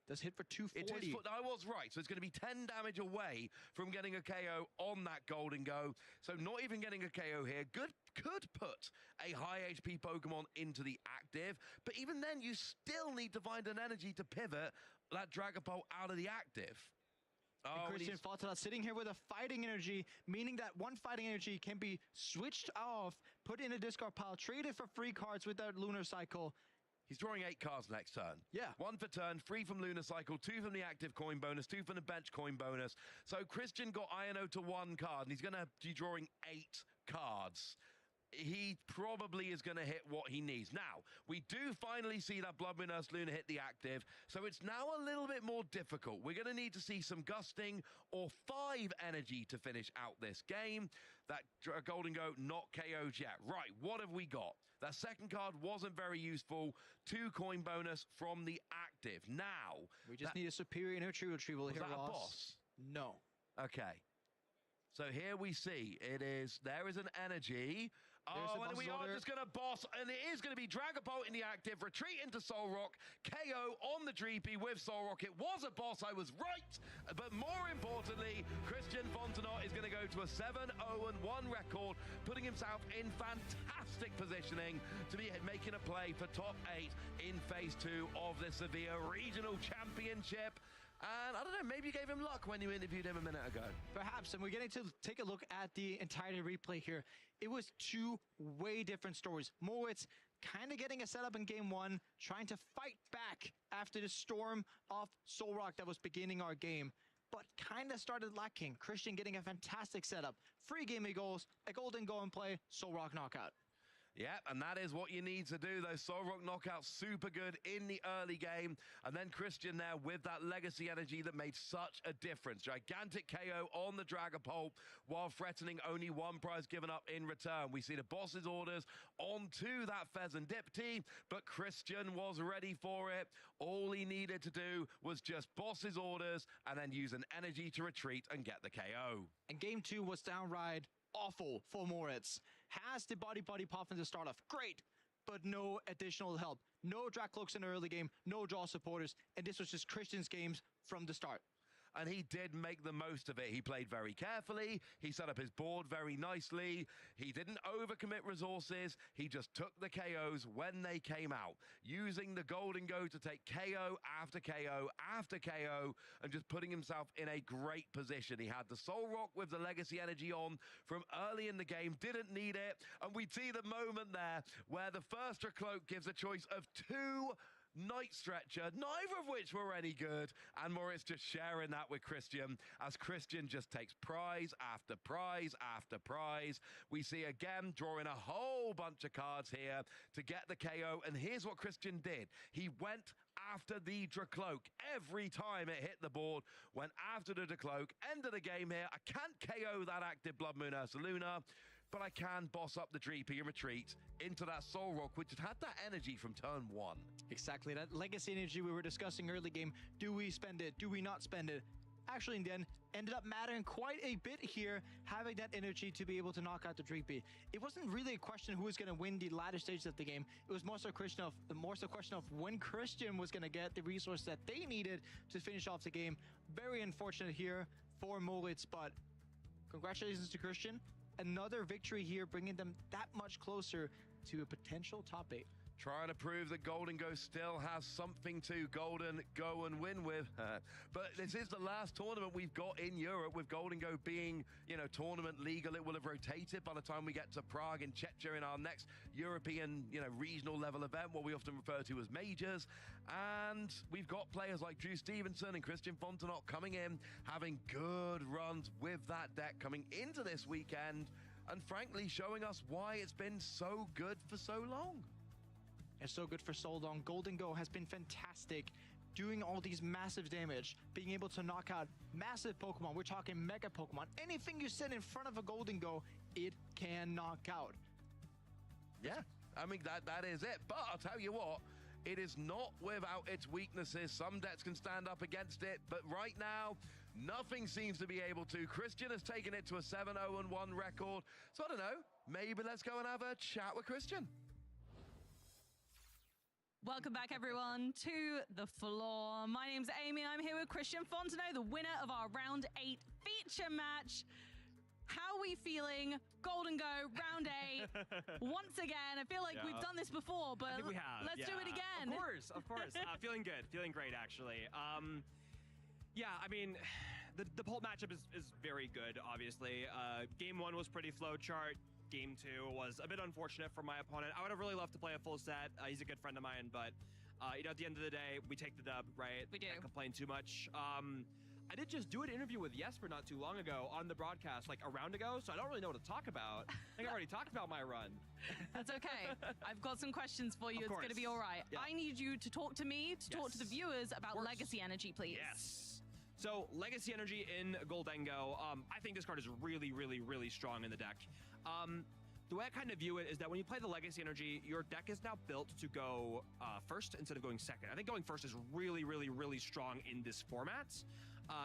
Does hit for 240. I was right. So it's going to be 10 damage away from getting a KO on that Golden Go. So not even getting a KO here. Could put a high HP Pokemon into the active. But even then, you still need to find an energy to pivot that Dragapult out of the active. And Christian Fontenay sitting here with a fighting energy, meaning that 1 fighting energy can be switched off, put in a discard pile, traded for free cards with that Lunar Cycle. He's drawing 8 cards next turn. Yeah. 1 for turn, 3 from Lunar Cycle, 2 from the active coin bonus, 2 from the bench coin bonus. So Christian got INO to 1 card, and he's going to be drawing 8 cards. he probably is going to hit what he needs. Now, we do finally see that Blood Moon Ursaluna hit the active, so it's now a little bit more difficult. We're going to need to see some gusting or 5 energy to finish out this game. That Golden Go not KO'd yet. Right, what have we got? That second card wasn't very useful. 2 coin bonus from the active. Now, we just need a superior energy retrieval here, that Ross. A boss? No. Okay. So here we see there is an energy. There's And we are just going to boss, and it is going to be Dragapult in the active, retreat into Soul Rock, KO on the Dreepy with Soul Rock. It was a boss, I was right, but more importantly, Christian Fontenot is going to go to a 7-0-1 record, putting himself in fantastic positioning to be making a play for top 8 in Phase 2 of the Sevilla Regional Championship. And I don't know, maybe you gave him luck when you interviewed him a minute ago. Perhaps, and we're getting to take a look at the entire replay here. It was 2 way different stories. Moritz kind of getting a setup in game 1, trying to fight back after the storm of Soul Rock that was beginning our game, but kind of started lacking. Christian getting a fantastic setup. 3 gaming goals, a golden go and play, Soul Rock knockout. Yep, and that is what you need to do. Those Soul Rock knockouts, super good in the early game. And then Christian there with that legacy energy that made such a difference. Gigantic KO on the Dragapult while threatening only 1 prize given up in return. We see the boss's orders onto that Pheasant Dipty, but Christian was ready for it. All he needed to do was just boss's orders and then use an energy to retreat and get the KO. And game 2 was downright awful for Moritz. Has the body pop in the start off. Great, but no additional help. No drag cloaks in the early game, no draw supporters, and this was just Christian's games from the start. And he did make the most of it. He played very carefully. He set up his board very nicely. He didn't overcommit resources. He just took the KOs when they came out, using the Golden Go to take KO after KO after KO and just putting himself in a great position. He had the Soul Rock with the Legacy Energy on from early in the game, didn't need it. And we see the moment there where the first Cloak gives a choice of 2 Night Stretcher, neither of which were any good, and Moritz just sharing that with Christian as Christian just takes prize after prize after prize. We see again drawing a whole bunch of cards here to get the KO, and here's what Christian did. He went after the Dracloak. Every time it hit the board, went after the Dracloak. End of the game here. I can't KO that active Blood Moon Ursaluna, but I can boss up the Dreepy and retreat into that Soul Rock, which had that energy from turn 1. Exactly, that legacy energy we were discussing early game. Do we spend it? Do we not spend it? Actually, in the end, ended up mattering quite a bit here, having that energy to be able to knock out the Dreepy. It wasn't really a question who was going to win the latter stages of the game. It was more so a question of when Christian was going to get the resource that they needed to finish off the game. Very unfortunate here for Moritz, but congratulations to Christian. Another victory here, bringing them that much closer to a potential top 8. Trying to prove that Golden Go still has something to Golden Go and win with. But this is the last tournament we've got in Europe, with Golden Go being, tournament legal. It will have rotated by the time we get to Prague and Czechia in our next European, regional level event, what we often refer to as majors. And we've got players like Drew Stevenson and Christian Fontenot coming in, having good runs with that deck coming into this weekend, and frankly showing us why it's been so good for so long. And so good for so long. Golden Go has been fantastic, doing all these massive damage, being able to knock out massive Pokemon. We're talking mega Pokemon. Anything you set in front of a Golden Go, it can knock out. Yeah, I mean, that is it. But I'll tell you what, it is not without its weaknesses. Some decks can stand up against it, but right now, nothing seems to be able to. Christian has taken it to a 7-0-1 record. So I don't know, maybe let's go and have a chat with Christian. Welcome back, everyone, to The Floor. My name's Amy. I'm here with Christian Fontenot, the winner of our Round 8 feature match. How are we feeling? Golden Go, Round 8. Once again, I feel like we've done this before, but I think we have. let's do it again. Of course. Feeling good. Feeling great, actually. Yeah, I mean, the Pult matchup is very good, obviously. Game 1 was pretty flowchart. Game 2 was a bit unfortunate for my opponent. I would have really loved to play a full set. He's a good friend of mine, but at the end of the day, we take the dub, right? We do. Can't complain too much. I did just do an interview with Jesper not too long ago on the broadcast, like a round ago, so I don't really know what to talk about. I think I already talked about my run. That's okay. I've got some questions for you. Of It's course. going to be all right. Yeah. I need you to talk to me, to talk to the viewers about course. Legacy Energy, please. Yes. So, Legacy Energy in Goldengo, I think this card is really, really, really strong in the deck. The way I kind of view it is that when you play the Legacy Energy, your deck is now built to go first instead of going second. I think going first is really, really, really strong in this format.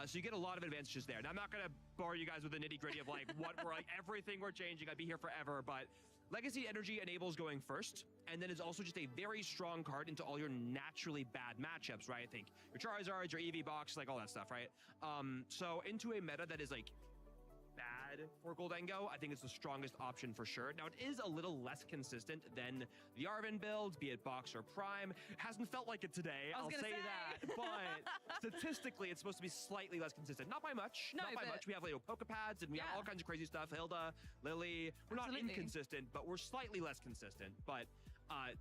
So you get a lot of advantages there. Now, I'm not going to bore you guys with the nitty-gritty of like what we're like, everything we're changing. I'd be here forever, but Legacy Energy enables going first, and then is also just a very strong card into all your naturally bad matchups, right? I think your Charizards, your EV box, like all that stuff, right? So into a meta that is like bad for Goldengo, I think it's the strongest option for sure. Now, it is a little less consistent than the Arven build, be it Box or Prime. Hasn't felt like it today, I'll say that. But statistically, it's supposed to be slightly less consistent. Not by much. No, not by much. We have Pokepads and we have all kinds of crazy stuff. Hilda, Lily. We're not inconsistent, but we're slightly less consistent. But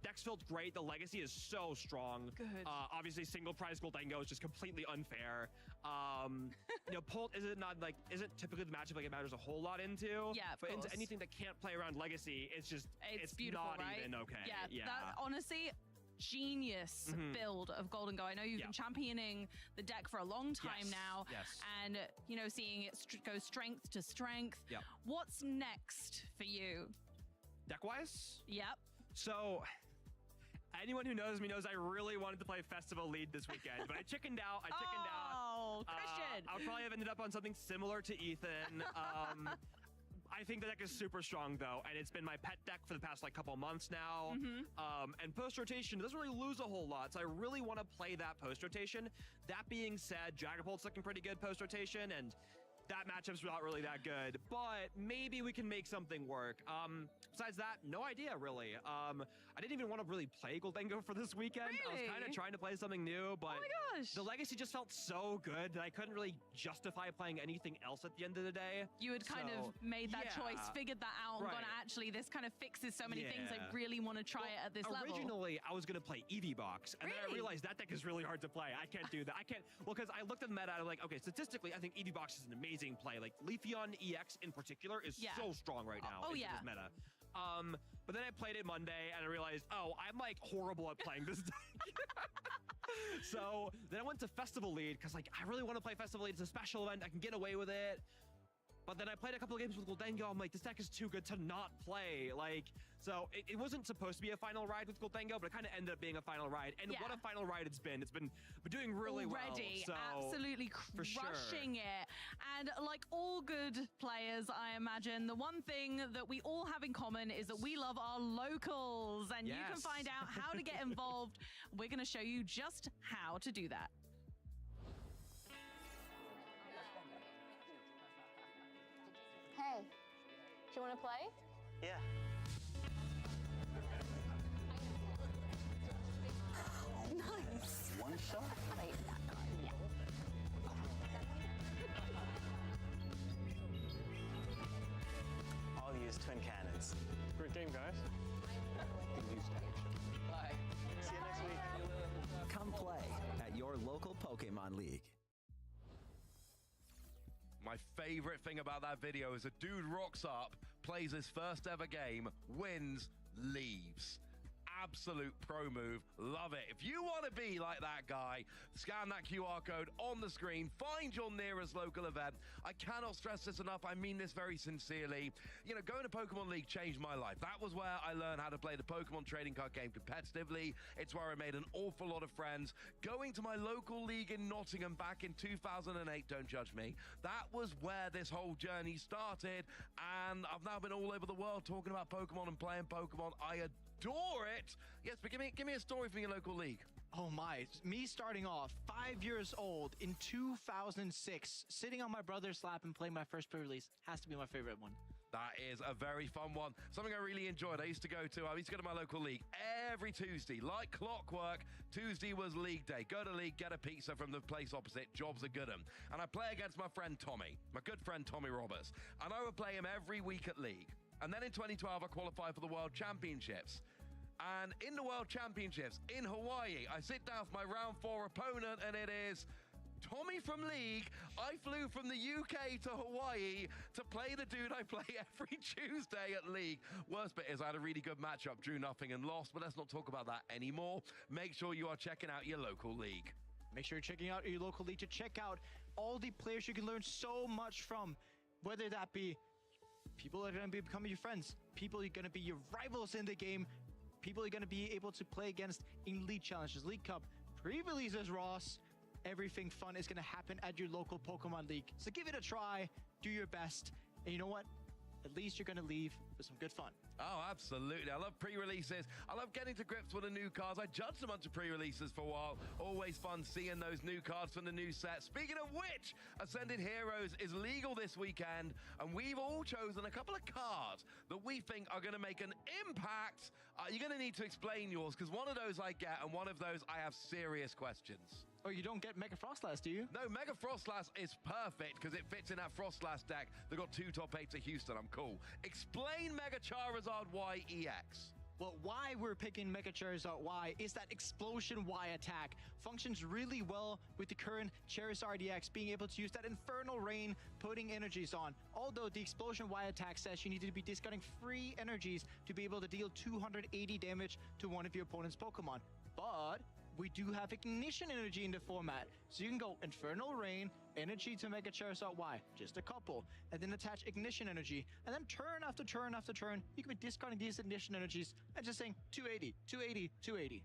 Dex felt great. The legacy is so strong. Good. Obviously, single prize Goldengo is just completely unfair. You know, Polt isn't typically the matchup like it matters a whole lot into. Yeah, of but into course. anything that can't play around legacy, it's beautiful, not right? even okay. Yeah, that honestly. Genius build of Goldengo. I know you've been championing the deck for a long time now, and you know, seeing it go strength to strength. Yep. What's next for you? Deck-wise? Yep. So, anyone who knows me knows I really wanted to play Festival Lead this weekend, but I chickened out. Oh, Christian. I would probably have ended up on something similar to Ethan. I think the deck is super strong though, and it's been my pet deck for the past like couple months now. And post rotation doesn't really lose a whole lot, so I really want to play that post rotation. That being said, Dragapult's looking pretty good post rotation, and that matchup's not really that good, but maybe we can make something work. Besides that, no idea really. I didn't even want to really play Goldengo for this weekend. I was kind of trying to play something new, but the legacy just felt so good that I couldn't really justify playing anything else at the end of the day. You had kind of made that choice, figured that out, and Right. gone, actually, this kind of fixes so many things. I really want to try it at this level. Originally, I was going to play EV Box, and then I realized that deck is really hard to play. I can't do that. I can't, well, because I looked at the meta, and I'm like, okay, statistically, I think EV Box is an amazing play. Like, Leafeon EX in particular is so strong right now in this meta. But then I played it Monday, and I realized, oh, I'm like horrible at playing this deck. So then I went to Festival Lead, because like, I really want to play Festival Lead. It's a special event. I can get away with it. But then I played a couple of games with Goldengo. I'm like, this deck is too good to not play. Like, so it wasn't supposed to be a final ride with Goldengo, but it kind of ended up being a final ride. And what a final ride it's been. It's been doing really Already, well. So, absolutely for sure. crushing it. And like all good players, I imagine, the one thing that we all have in common is that we love our locals. And you can find out how to get involved. We're going to show you just how to do that. Hey, do you want to play? Yeah. Nice. One shot? Wait, yeah. I'll use twin cannons. Great game, guys. Bye. See you next week. Come play at your local Pokemon League. My favorite thing about that video is a dude rocks up, plays his first ever game, wins, leaves. Absolute pro move. Love it. If you want to be like that guy, scan that QR code on the screen, find your nearest local event. I cannot stress this enough. I mean this very sincerely. You know, going to Pokemon League changed my life. That was where I learned how to play the Pokemon trading card game competitively. It's where I made an awful lot of friends. Going to my local league in Nottingham back in 2008, don't judge me, that was where this whole journey started. And I've now been all over the world talking about Pokemon and playing Pokemon. I adore it. Yes, but give me a story from your local league. Oh my, me starting off 5 years old in 2006, sitting on my brother's lap and playing my first pre-release has to be my favorite one. That is a very fun one. Something I really enjoyed. I used to go to my local league every Tuesday, like clockwork. Tuesday was league day. Go to league, get a pizza from the place opposite. Jobs are good 'em. And I play against my friend Tommy, my good friend Tommy Roberts. And I would play him every week at league. And then in 2012, I qualified for the World Championships. And in the World Championships in Hawaii, I sit down with my round 4 opponent, and it is Tommy from League, I flew from the UK to Hawaii to play the dude I play every Tuesday at League. Worst bit is I had a really good matchup, drew nothing and lost, but let's not talk about that anymore. Make sure you are checking out your local league. Make sure you're checking out your local league to check out all the players you can learn so much from, whether that be people are going to be becoming your friends, people are going to be your rivals in the game, people are going to be able to play against in League Challenges, League Cup, pre-releases, Ross. Everything fun is going to happen at your local Pokemon League. So give it a try, do your best, and you know what? At least you're going to leave with some good fun. Oh, absolutely. I love pre-releases. I love getting to grips with the new cards. I judged a bunch of pre-releases for a while. Always fun seeing those new cards from the new set. Speaking of which, Ascended Heroes is legal this weekend, and we've all chosen a couple of cards that we think are going to make an impact. You're going to need to explain yours, because one of those I get, and one of those I have serious questions. Oh, you don't get Mega Frostlass, do you? No, Mega Frostlass is perfect because it fits in that Frostlass deck. They've got 2 top 8s at Houston. I'm cool. Explain Mega Charizard Y EX. Well, why we're picking Mega Charizard Y is that Explosion Y attack functions really well with the current Charizard EX, being able to use that Infernal Rain, putting energies on. Although the Explosion Y attack says you need to be discarding free energies to be able to deal 280 damage to one of your opponent's Pokemon. But we do have Ignition Energy in the format, so you can go Infernal Rain, Energy to Mega Charizard Y, just a couple, and then attach Ignition Energy, and then turn after turn after turn, you can be discarding these Ignition Energies and just saying 280, 280, 280.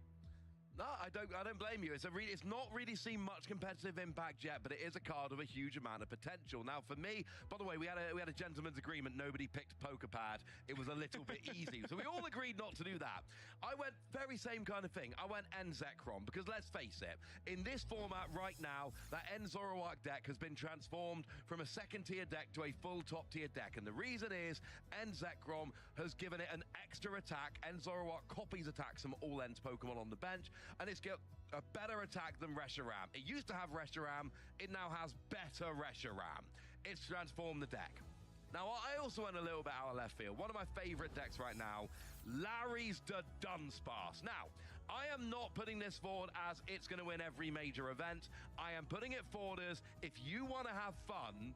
No, I don't blame you. It's not really seen much competitive impact yet, but it is a card of a huge amount of potential. Now, for me, by the way, we had a gentleman's agreement. Nobody picked PokePad. It was a little bit easy, so we all agreed not to do that. I went very same kind of thing. I went N-Zekrom, because let's face it, in this format right now, that N-Zoroark deck has been transformed from a second-tier deck to a full top-tier deck, and the reason is N-Zekrom has given it an extra attack. N-Zoroark copies attacks from all N's Pokemon on the bench, and it's got a better attack than Reshiram. It used to have Reshiram, it now has better Reshiram. It's transformed the deck. Now, I also went a little bit out of left field. One of my favorite decks right now, Larry's the Dunsparce. Now, I am not putting this forward as it's going to win every major event. I am putting it forward as if you want to have fun,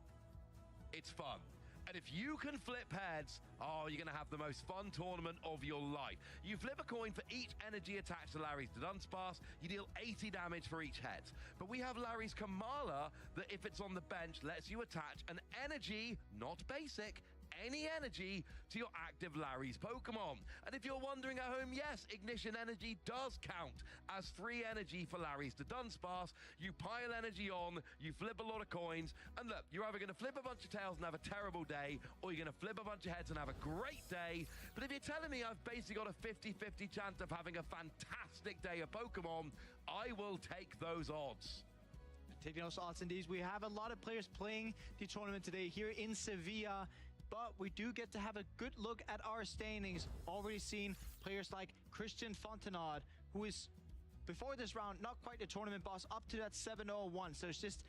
it's fun. And if you can flip heads, you're going to have the most fun tournament of your life. You flip a coin for each energy attached to Larry's Dunsparce. You deal 80 damage for each head. But we have Larry's Kamala that, if it's on the bench, lets you attach an energy, not basic, any energy to your active Larry's Pokemon. And if you're wondering at home, yes, Ignition Energy does count as free energy for Larry's to Dunsparce. You pile energy on, you flip a lot of coins, and look, you're either going to flip a bunch of tails and have a terrible day, or you're going to flip a bunch of heads and have a great day. But if you're telling me I've basically got a 50-50 chance of having a fantastic day of Pokemon, I will take those odds. Taking those odds indeed, we have a lot of players playing the tournament today here in Sevilla. But we do get to have a good look at our standings. Already seen players like Christian Fontenard, who is, before this round, not quite a tournament boss, up to that 7-0-1. So it's just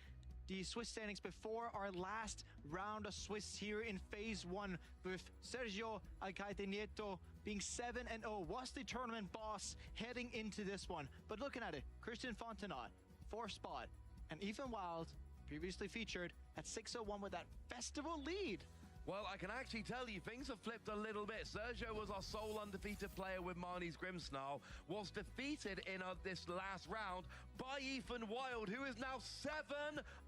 the Swiss standings before our last round of Swiss here in Phase 1, with Sergio Alcaide Nieto being 7-0, was the tournament boss heading into this one. But looking at it, Christian Fontenard, 4th spot, and Ethan Wild, previously featured at 6-0-1 with that festival lead. Well, I can actually tell you things have flipped a little bit. Sergio was our sole undefeated player with Marnie's Grimmsnarl, was defeated in this last round by Ethan Wild, who is now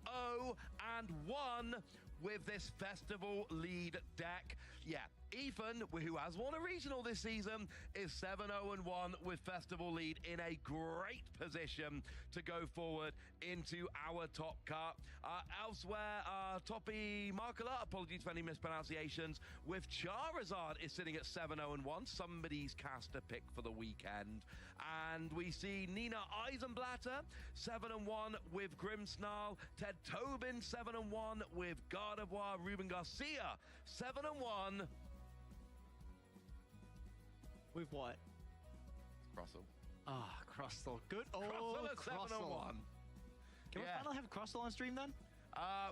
7-0-1 with this festival lead deck. Yeah, Ethan, who has won a regional this season, is 7-0-1 with festival lead, in a great position to go forward into our top cut. Elsewhere, Toppy Markala, apologies for any mispronunciations, with Charizard is sitting at 7-0-1. Somebody's cast a pick for the weekend. And we see Nina Eisenblatter, 7-1 with Grimmsnarl. Ted Tobin, 7-1 with Gardevoir. Ruben Garcia, 7-1. With what? Crustle. Crustle. Good old Crustle at Crustle. 7-1. Can we finally have Crustle on stream then?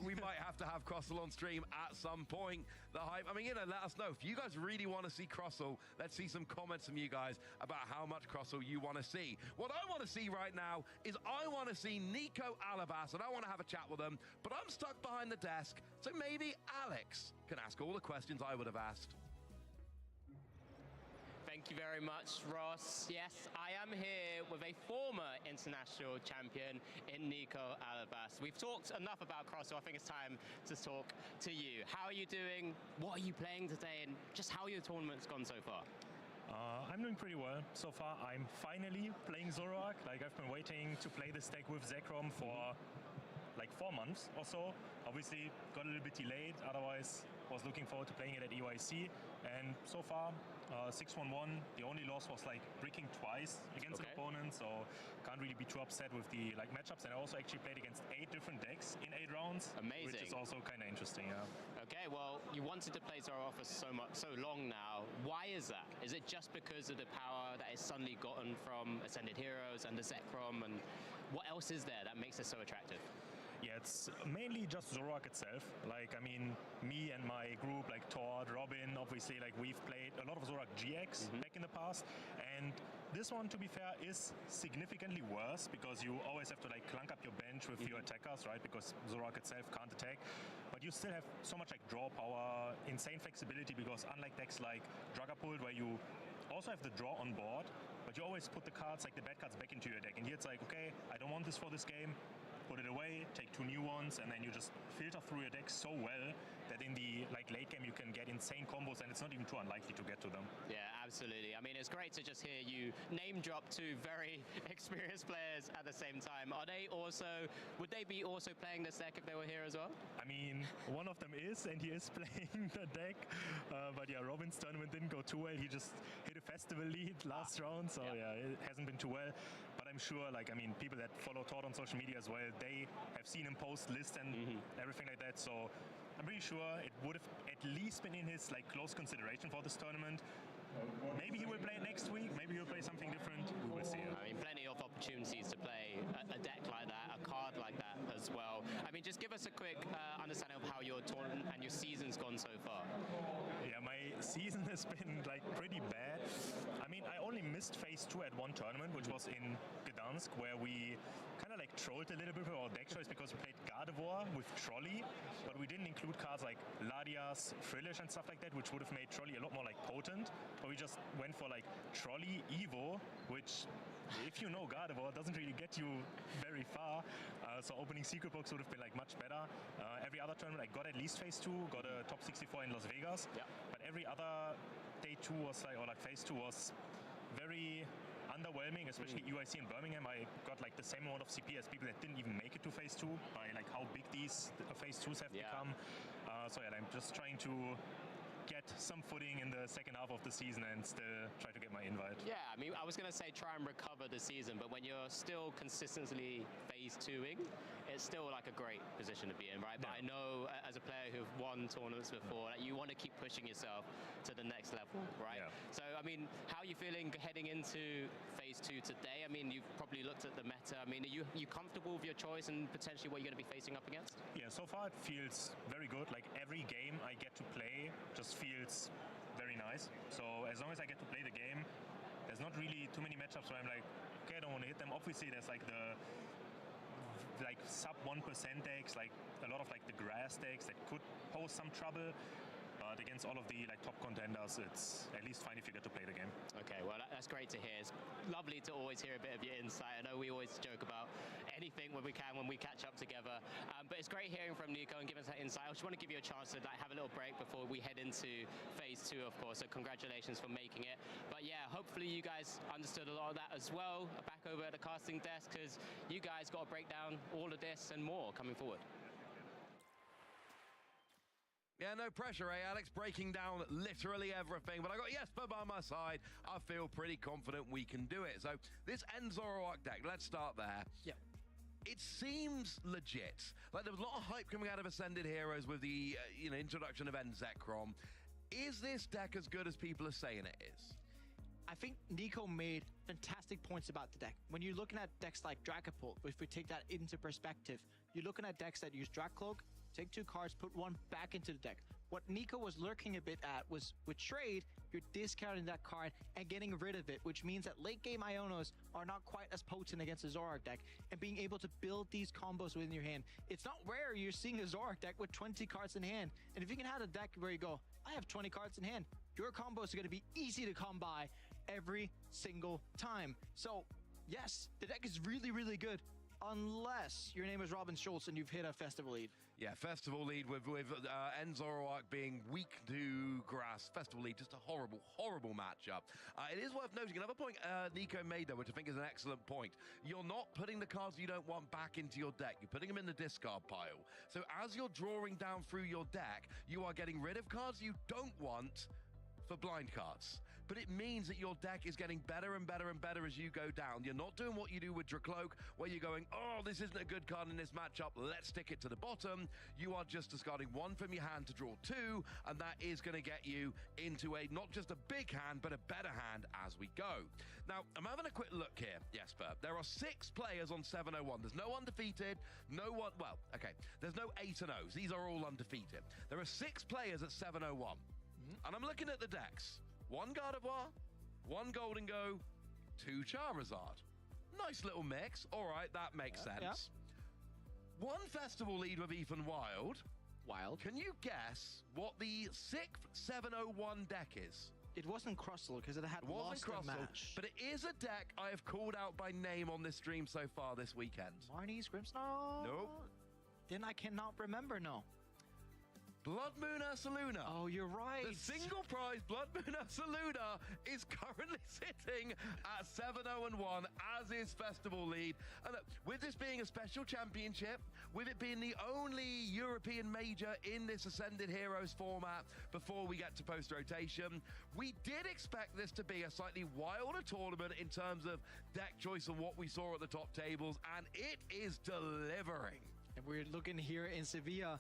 We might have to have Crossel on stream at some point. The hype, I mean, you know, let us know. If you guys really want to see Crossel, let's see some comments from you guys about how much Crossel you want to see. What I want to see right now is I want to see Nico Alabas, and I want to have a chat with them, but I'm stuck behind the desk, so maybe Alex can ask all the questions I would have asked. Thank you very much, Ross. Yes, I am here with a former international champion in Nico Alabas. We've talked enough about Crossel. I think it's time to talk to you. How are you doing? What are you playing today? And just how your tournament's gone so far? I'm doing pretty well so far. I'm finally playing Zoroark. Like, I've been waiting to play this deck with Zekrom for like 4 months or so. Obviously, got a little bit delayed. Otherwise, was looking forward to playing it at EYC. And so far, 6-1-1. The only loss was like bricking twice against an opponent, so can't really be too upset with the like matchups. And I also actually played against 8 different decks in 8 rounds. Amazing. Which is also kind of interesting, yeah. Okay, well, you wanted to play Zoroark for so long now. Why is that? Is it just because of the power that it's suddenly gotten from Ascended Heroes and the Zekrom, and what else is there that makes it so attractive? Yeah, it's mainly just Zoroark itself. Like, I mean, me and my group, like Tord, Robin, obviously, like we've played a lot of Zoroark GX back in the past. And this one, to be fair, is significantly worse because you always have to like clunk up your bench with your attackers, right? Because Zoroark itself can't attack. But you still have so much like draw power, insane flexibility, because unlike decks like Dragapult, where you also have the draw on board, but you always put the cards, like the bad cards, back into your deck. And here it's like, okay, I don't want this for this game. Put it away, take 2 new ones, and then you just filter through your deck so well that in the like late game you can get insane combos, and it's not even too unlikely to get to them. Yeah, absolutely. I mean, it's great to just hear you name drop 2 very experienced players at the same time. Are they also, would they be also playing this deck if they were here as well? I mean, one of them is, and he is playing the deck. But yeah, Robin's tournament didn't go too well. He just hit a festival lead last round, so yeah, it hasn't been too well. But I'm sure, like, I mean, people that follow Todd on social media as well, they have seen him post lists and everything like that. So I'm pretty sure it would have at least been in his like close consideration for this tournament. Maybe he will play next week. Maybe he'll play something different. We will see. I mean, plenty of opportunities to play a deck like that, a card like that as well. I mean, just give us a quick understanding of how your tournament and your season's gone so far. Yeah, my season has been like pretty bad. I mean, I only missed phase 2 at one tournament, which was in Gdansk, where we kind of like trolled a little bit with our deck choice because we played Gardevoir with Trolley, but we didn't include cards like Ladias, Frillish and stuff like that, which would have made Trolley a lot more like potent. But we just went for like Trolley Evo, which, if you know Gardevoir, doesn't really get you very far. So opening Secret Box would have been like much better. Every other tournament I got at least phase 2, got a top 64 in Las Vegas. Yeah. But every other day 2 was like, or like phase 2 was very underwhelming, especially UIC in Birmingham. I got like the same amount of CP as people that didn't even make it to phase 2 by like how big these phase 2s have become. So yeah, I'm just trying to get some footing in the second half of the season and still try to get my invite. Yeah, I mean, I was going to say try and recover the season, but when you're still consistently phase 2ing, it's still like a great position to be in, right? But I know as a player who've won tournaments before, that you want to keep pushing yourself to the next level, right? Yeah. So, I mean, how are you feeling heading into phase 2 today? I mean, you've probably looked at the meta. I mean, are you comfortable with your choice and potentially what you're going to be facing up against? Yeah, so far it feels very good. Like every game I get to play just feels very nice. So as long as I get to play the game, there's not really too many matchups where I'm like, okay, I don't want to hit them. Obviously, there's like the sub 1% decks, like a lot of like the grass decks that could pose some trouble. But against all of the like top contenders, it's at least fine if you get to play the game. Okay, well that's great to hear. It's lovely to always hear a bit of your insight. I know we always joke about anything when we can when we catch up together, but it's great hearing from Nico and giving us that insight. I just want to give you a chance to like have a little break before we head into phase 2, of course. So congratulations for making it. But yeah, hopefully you guys understood a lot of that as well back over at the casting desk, because you guys got to break down all of this and more coming forward. Yeah, no pressure, Alex? Breaking down literally everything. But I got Jesper by my side. I feel pretty confident we can do it. So this Zoroark deck, let's start there. Yeah. It seems legit. Like there was a lot of hype coming out of Ascended Heroes with the introduction of Zekrom. Is this deck as good as people are saying it is? I think Nico made fantastic points about the deck. When you're looking at decks like Dragapult, if we take that into perspective, you're looking at decks that use Dragcloak, take 2 cards, put 1 back into the deck. What Nico was lurking a bit at was with trade, you're discounting that card and getting rid of it, which means that late game Ionos are not quite as potent against a Zoroark deck, and being able to build these combos within your hand. It's not rare you're seeing a Zoroark deck with 20 cards in hand, and if you can have a deck where you go, I have 20 cards in hand, your combos are going to be easy to come by every single time. So yes, the deck is really, really good, unless your name is Robin Schultz and you've hit a festival lead. Yeah, Festival lead with Zoroark being weak to grass. Festival lead, just a horrible, horrible matchup. It is worth noting, another point Nico made there, which I think is an excellent point. You're not putting the cards you don't want back into your deck. You're putting them in the discard pile. So as you're drawing down through your deck, you are getting rid of cards you don't want for blind cards. But it means that your deck is getting better and better and better as you go down. You're not doing what you do with Dracloak, where you're going, oh, this isn't a good card in this matchup, let's stick it to the bottom. You are just discarding 1 from your hand to draw 2, and that is going to get you into a, not just a big hand, but a better hand as we go. Now, I'm having a quick look here, Jesper. There are 6 players on 701. There's no undefeated, no one, well, okay, there's no 8 and 0s. These are all undefeated. There are 6 players at 701, and I'm looking at the decks. 1 Gardevoir, 1 Golden Go, 2 Charizard. Nice little mix. All right, that makes sense. Yeah. 1 Festival lead with Ethan Wild. Can you guess what the 6th 701 deck is? It wasn't Crustle because it had lost a match. But it is a deck I have called out by name on this stream so far this weekend. Marnie's Grimmsnarl? Nope. Then I cannot remember, no. Blood Moon Ursaluna. Oh, you're right. The single prize Blood Moon Ursaluna is currently sitting at 7-0-1, as is Festival lead. And with this being a special championship, with it being the only European major in this Ascended Heroes format before we get to post-rotation, we did expect this to be a slightly wilder tournament in terms of deck choice and what we saw at the top tables, and it is delivering. And we're looking here in Sevilla,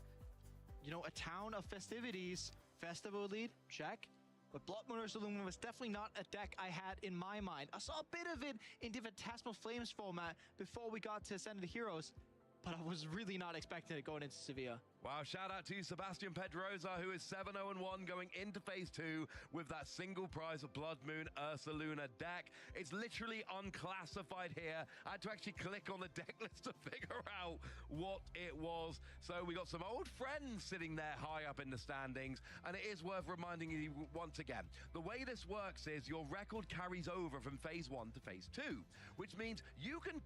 you know, a town of festivities. Festival lead, check. But Blood Moon Ursaluna was definitely not a deck I had in my mind. I saw a bit of it in the Phantasmal Flames format before we got to Ascended Heroes, but I was really not expecting it going into Sevilla. Wow, shout out to Sebastian Pedrosa, who is 7-0-1 going into Phase 2 with that single prize of Blood Moon Ursaluna deck. It's literally unclassified here. I had to actually click on the deck list to figure out what it was. So we got some old friends sitting there high up in the standings, and it is worth reminding you once again, the way this works is your record carries over from Phase 1 to Phase 2, which means you can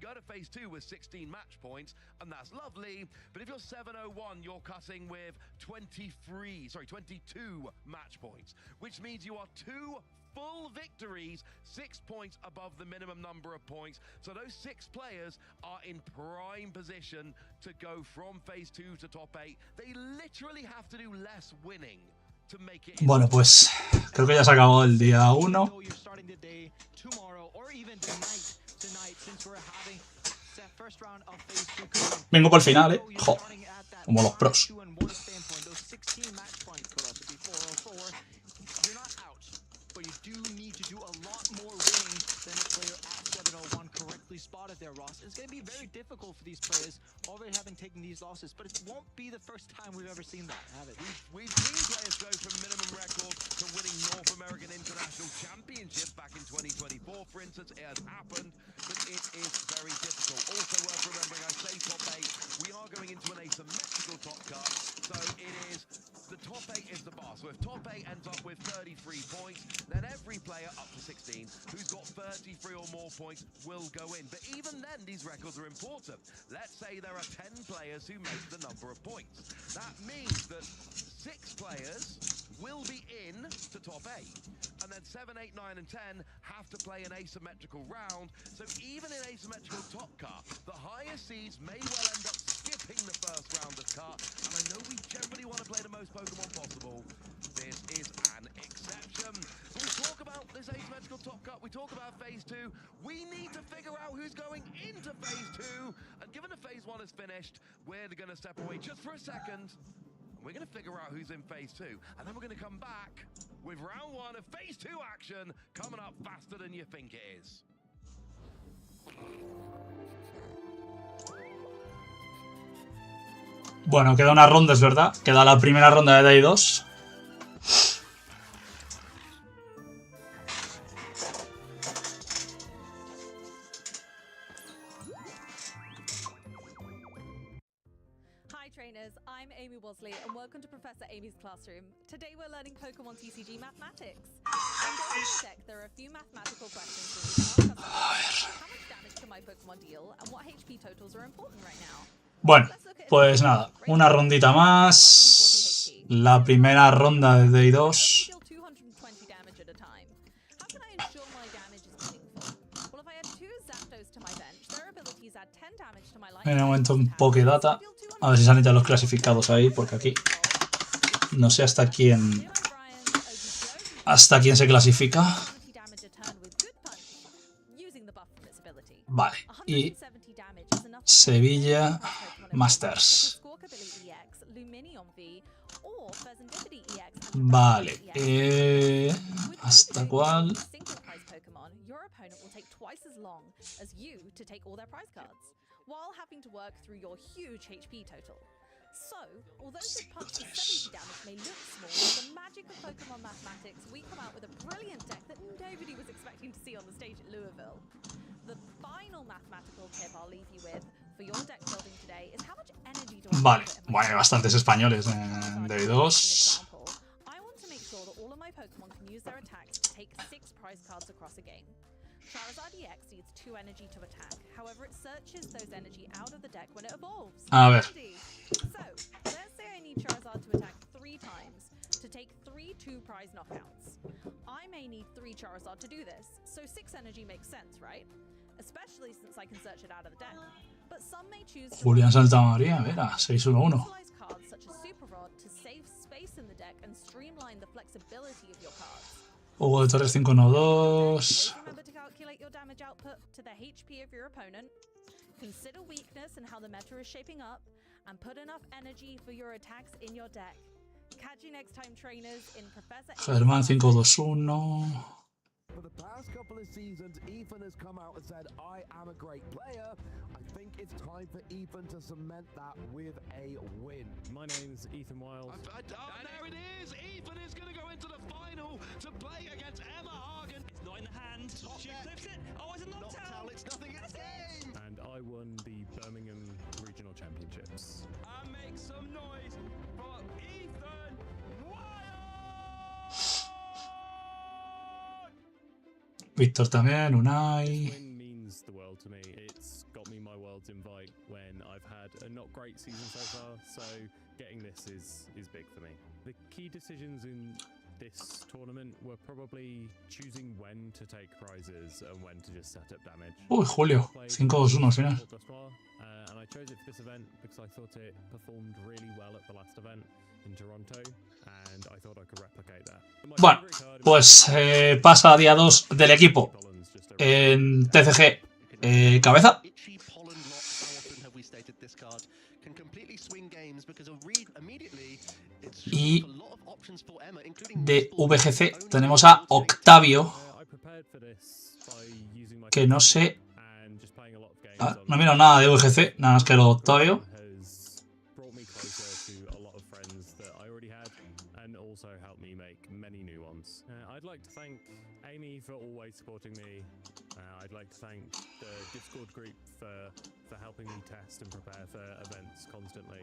go to Phase 2 with 16 match points, and that's lovely, but if you're 7-0-1, you're cutting with 22 match points, which means you are 2 full victories, 6 points above the minimum number of points. So those 6 players are in prime position to go from Phase 2 to top 8. They literally have to do less winning to make it. Bueno, pues creo que ya se acabó el día 1. Vengo por el final, Jo, como los pros. Spotted their Ross. It's going to be very difficult for these players already having taken these losses, but it won't be the first time we've ever seen that, have it? We've seen players go from minimum record to winning North American International Championships back in 2024, for instance. It has happened, but it is very difficult. Also worth remembering, I say top 8, we are going into an asymmetrical top cut, so it is, the top 8 is the bar. So if top 8 ends up with 33 points, then every player up to 16 who's got 33 or more points will go in. But even then, these records are important. Let's say there are 10 players who make the number of points. That means that 6 players will be in to top 8. And then 7, 8, 9, and 10 have to play an asymmetrical round. So even in asymmetrical top cut, the highest seeds may well end up skipping the first round of cut. And I know we generally want to play the most Pokemon possible. This is an exception. So we talk about this asymmetrical top cut, we talk about Phase 2. We need to figure out who's going into Phase 2. And given that Phase 1 is finished, we're going to step away just for a second. We're going to figure out who's in phase 2, and then we're going to come back with round 1 of phase 2 action coming up faster than you think it is. Bueno, queda una ronda, es verdad. Queda la primera ronda de Day 2. Hi trainers, I'm Amy Wosley and welcome to Professor Amy's Classroom. Today we're learning Pokemon TCG mathematics. In this deck there are a few mathematical questions that we can ask ourselves. How much damage can my Pokemon deal and what HP totals are important right now? Bueno, pues nada, una rondita más. La primera ronda de Day 2. En el momento un Pokédata. A ver si salen ya los clasificados ahí, porque aquí no sé hasta quién se clasifica. Vale, y Sevilla Masters. Vale, ¿hasta cuál? While having to work through your huge HP total. So, although this punch's 70 damage may look small, with the magic of Pokemon mathematics, we come out with a brilliant deck that nobody was expecting to see on the stage at Louisville. The final mathematical tip I'll leave you with for your deck building today is how much energy do I Vale, bueno, hay bastantes españoles en Day 2. I want to make sure that all of my Pokemon can use their attacks to take 6 prize cards across a game. Charizard EX needs 2 energy to attack. However, it searches those energy out of the deck when it evolves. A ver. So, let's say I need Charizard to attack 3 times to take 3 2-prize knockouts. I may need 3 Charizard to do this, so 6 energy makes sense, right? Especially since I can search it out of the deck. But some may choose to Julián Santamaría, mira, 6-1-1. cards such as Super Rod to save space in the deck and streamline the flexibility of your cards. Hugo de Torres 5-1-2. Remember to calculate your damage output to the HP of your opponent. Consider weakness and how the meta is shaping up, and put enough energy for your attacks in your deck. Catch you next time, trainers, in Professor Germán 5-2-1. For the past couple of seasons, Ethan has come out and said, I am a great player. I think it's time for Ethan to cement that with a win. My name's Ethan Wild. There it is! Ethan is going to go into the final to play against Emma Hagen. It's not in the hand. She flips it. Oh, it's a knockdown. It's nothing in the game. And I won the Birmingham Regional Championships. And make some noise for Ethan Wild! Víctor también, Unai. Win means the world to me. It's got me my world's invite when I've had a not great season so far, so getting this is big for me. The key decisions in this tournament were probably choosing when to take prizes and when to just set up damage. Uy, Julio, 5-2-1 al final. And I chose it for this event because I thought it performed really well at the last event in Toronto, and I thought I could replicate that. Bueno, pues pasa a día 2 del equipo en TCG cabeza. Y de VGC tenemos a Octavio, que no sé... no miro nada de VGC, nada más que lo de Octavio. I'd like to thank Amy for always supporting me. I'd like to thank the Discord group for helping me test and prepare for events constantly.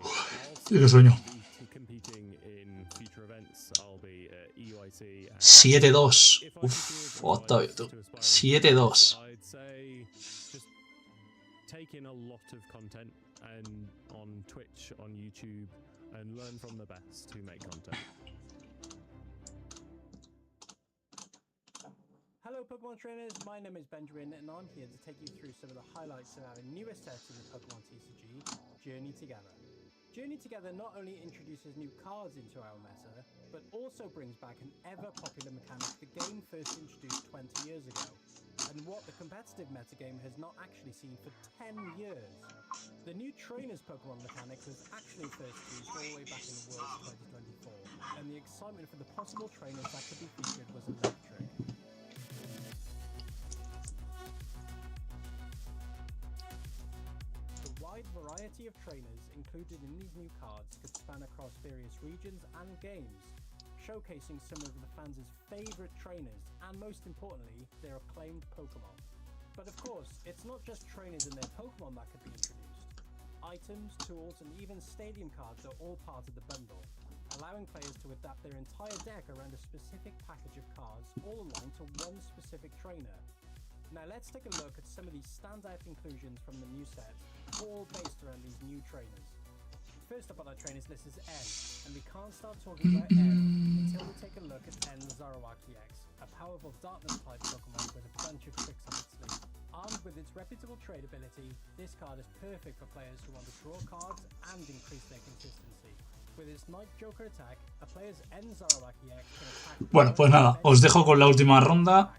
Qué sueño. Competing in future events, I'll be at EUIC. 7-2. Uf, Octavio, tú. 7-2. I'd say just take in a lot of content and on Twitch, on YouTube, and learn from the best who make content. Hello Pokemon trainers, my name is Benjamin and I'm here to take you through some of the highlights of our newest set in the Pokemon TCG, Journey Together. Journey Together not only introduces new cards into our meta, but also brings back an ever-popular mechanic the game first introduced 20 years ago, and what the competitive metagame has not actually seen for 10 years. The new Trainers Pokemon mechanic was actually first used all the way back in Worlds 2024, and the excitement for the possible trainers that could be featured was electric. The wide variety of trainers included in these new cards could span across various regions and games, showcasing some of the fans' favourite trainers and, most importantly, their acclaimed Pokemon. But of course, it's not just trainers and their Pokemon that could be introduced. Items, tools, and even stadium cards are all part of the bundle, allowing players to adapt their entire deck around a specific package of cards, all aligned to one specific trainer. Now let's take a look at some of these standout inclusions from the new set, all based around these new trainers. First up on our trainers list is N, and we can't start talking about N until we take a look at N Zoroark EX, a powerful darkness-type Pokemon with a bunch of tricks up its sleeve. Armed with its reputable trade ability, this card is perfect for players who want to draw cards and increase their consistency. With its Night Joker attack, a player's N Zoroark EX can attack... Bueno, pues nada, os dejo con la última ronda,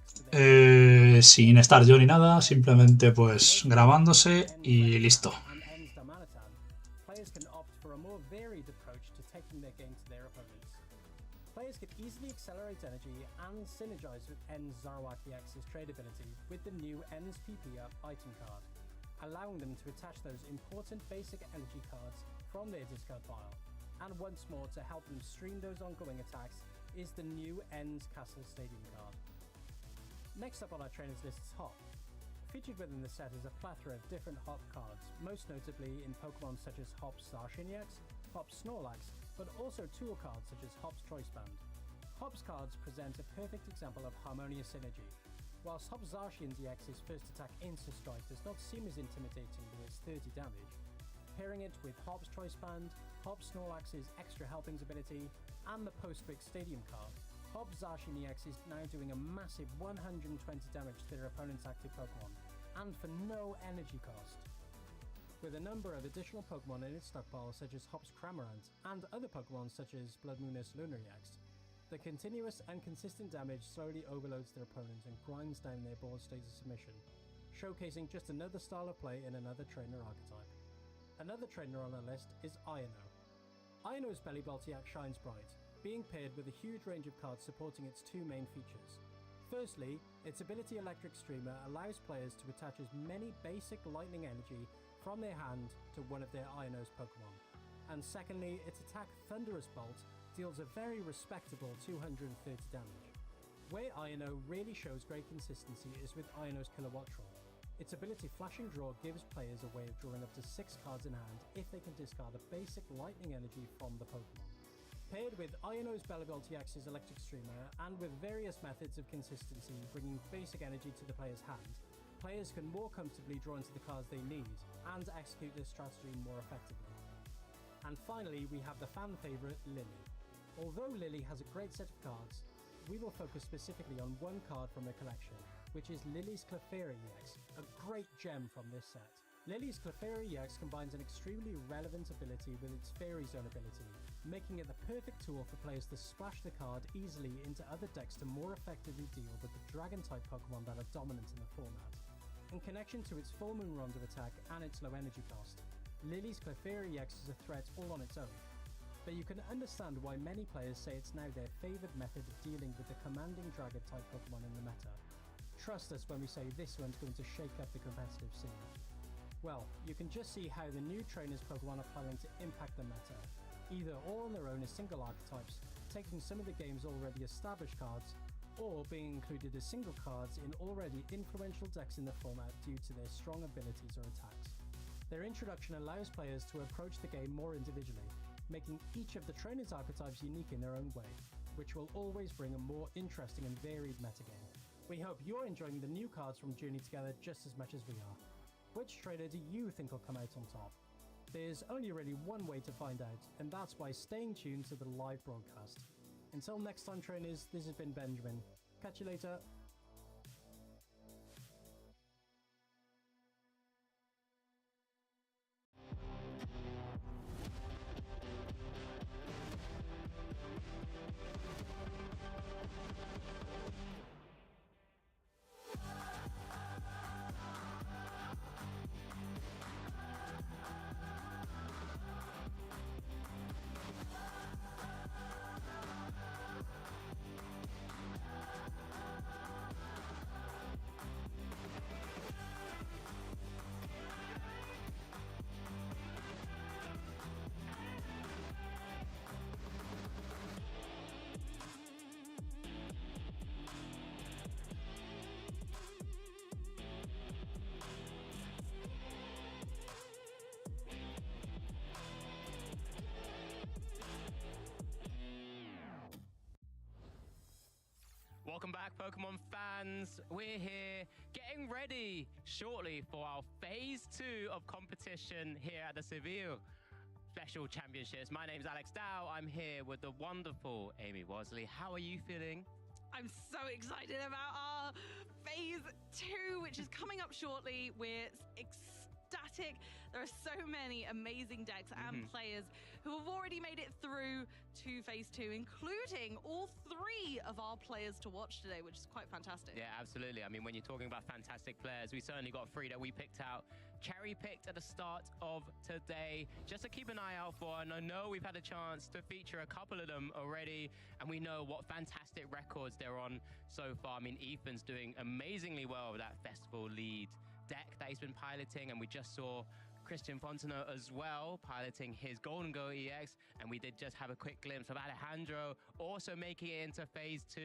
sin estar yo ni nada, simplemente pues grabándose y listo. Players can opt for a more varied approach to taking their game to their opponents. Players can easily accelerate energy and synergize with N's Zoroark EX's trade ability with the new N's PP Up item card, allowing them to attach those important basic energy cards from their discard pile. And once more, to help them stream those ongoing attacks, is the new N's Castle Stadium card. Next up on our trainers list is Hop. Featured within the set is a plethora of different Hop cards, most notably in Pokemon such as Hop's Zacian EX, Hop's Snorlax, but also tool cards such as Hop's Choice Band. Hop's cards present a perfect example of harmonious synergy. Whilst Hop's Zacian's EX's first attack Insta Strike does not seem as intimidating with its 30 damage, pairing it with Hop's Choice Band, Hop's Snorlax's extra helpings ability, and the Post-Quick Stadium card, Hop's Zacian EX is now doing a massive 120 damage to their opponent's active Pokemon, and for no energy cost. With a number of additional Pokemon in its stockpile such as Hop's Cramorant, and other Pokemon such as Blood Moon's Lunar EX, the continuous and consistent damage slowly overloads their opponent and grinds down their board state of submission, showcasing just another style of play in another trainer archetype. Another trainer on our list is Ino. Ino's Belly Baltiac shines bright, being paired with a huge range of cards supporting its two main features. Firstly, its ability Electric Streamer allows players to attach as many basic lightning energy from their hand to one of their Ino's Pokemon. And secondly, its attack Thunderous Bolt deals a very respectable 230 damage. Where Ino really shows great consistency is with Ino's Kilowatt Troll. Its ability Flashing Draw gives players a way of drawing up to 6 cards in hand if they can discard a basic lightning energy from the Pokemon. Paired with Ino's Belly Baltiac's Electric Streamer, and with various methods of consistency bringing basic energy to the player's hand, players can more comfortably draw into the cards they need, and execute this strategy more effectively. And finally, we have the fan favourite, Lily. Although Lily has a great set of cards, we will focus specifically on one card from her collection, which is Lily's Clefairy EX, a great gem from this set. Lily's Clefairy EX combines an extremely relevant ability with its Fairy Zone ability, making it the perfect tool for players to splash the card easily into other decks to more effectively deal with the Dragon-type Pokemon that are dominant in the format. In connection to its Full Moon Rondo attack and its low energy cost, Lily's Clefairy EX is a threat all on its own, but you can understand why many players say it's now their favoured method of dealing with the commanding Dragon-type Pokemon in the meta. Trust us when we say this one's going to shake up the competitive scene. Well, you can just see how the new trainers Pokemon are planning to impact the meta, either all on their own as single archetypes, taking some of the game's already established cards, or being included as single cards in already influential decks in the format due to their strong abilities or attacks. Their introduction allows players to approach the game more individually, making each of the trainers archetypes unique in their own way, which will always bring a more interesting and varied metagame. We hope you're enjoying the new cards from Journey Together just as much as we are. Which trainer do you think will come out on top? There's only really one way to find out, and that's by staying tuned to the live broadcast. Until next time, trainers, this has been Benjamin. Catch you later. Pokemon fans? We're here getting ready shortly for our Phase 2 of competition here at the Seville Special Championships. My name's Alex Dow. I'm here with the wonderful Amy Wasley. How are you feeling? I'm so excited about our Phase 2, which is coming up shortly. We're ecstatic. There are so many amazing decks and players who have already made it through to Phase 2, including all 3 of our players to watch today, which is quite fantastic. Yeah, absolutely. I mean, when you're talking about fantastic players, we certainly got 3 that we picked out, cherry-picked at the start of today, just to keep an eye out for. And I know we've had a chance to feature a couple of them already, and we know what fantastic records they're on so far. I mean, Ethan's doing amazingly well with that festival lead deck that he's been piloting, and we just saw Christian Fontenot as well piloting his Golden Go EX, and we did just have a quick glimpse of Alejandro also making it into Phase 2,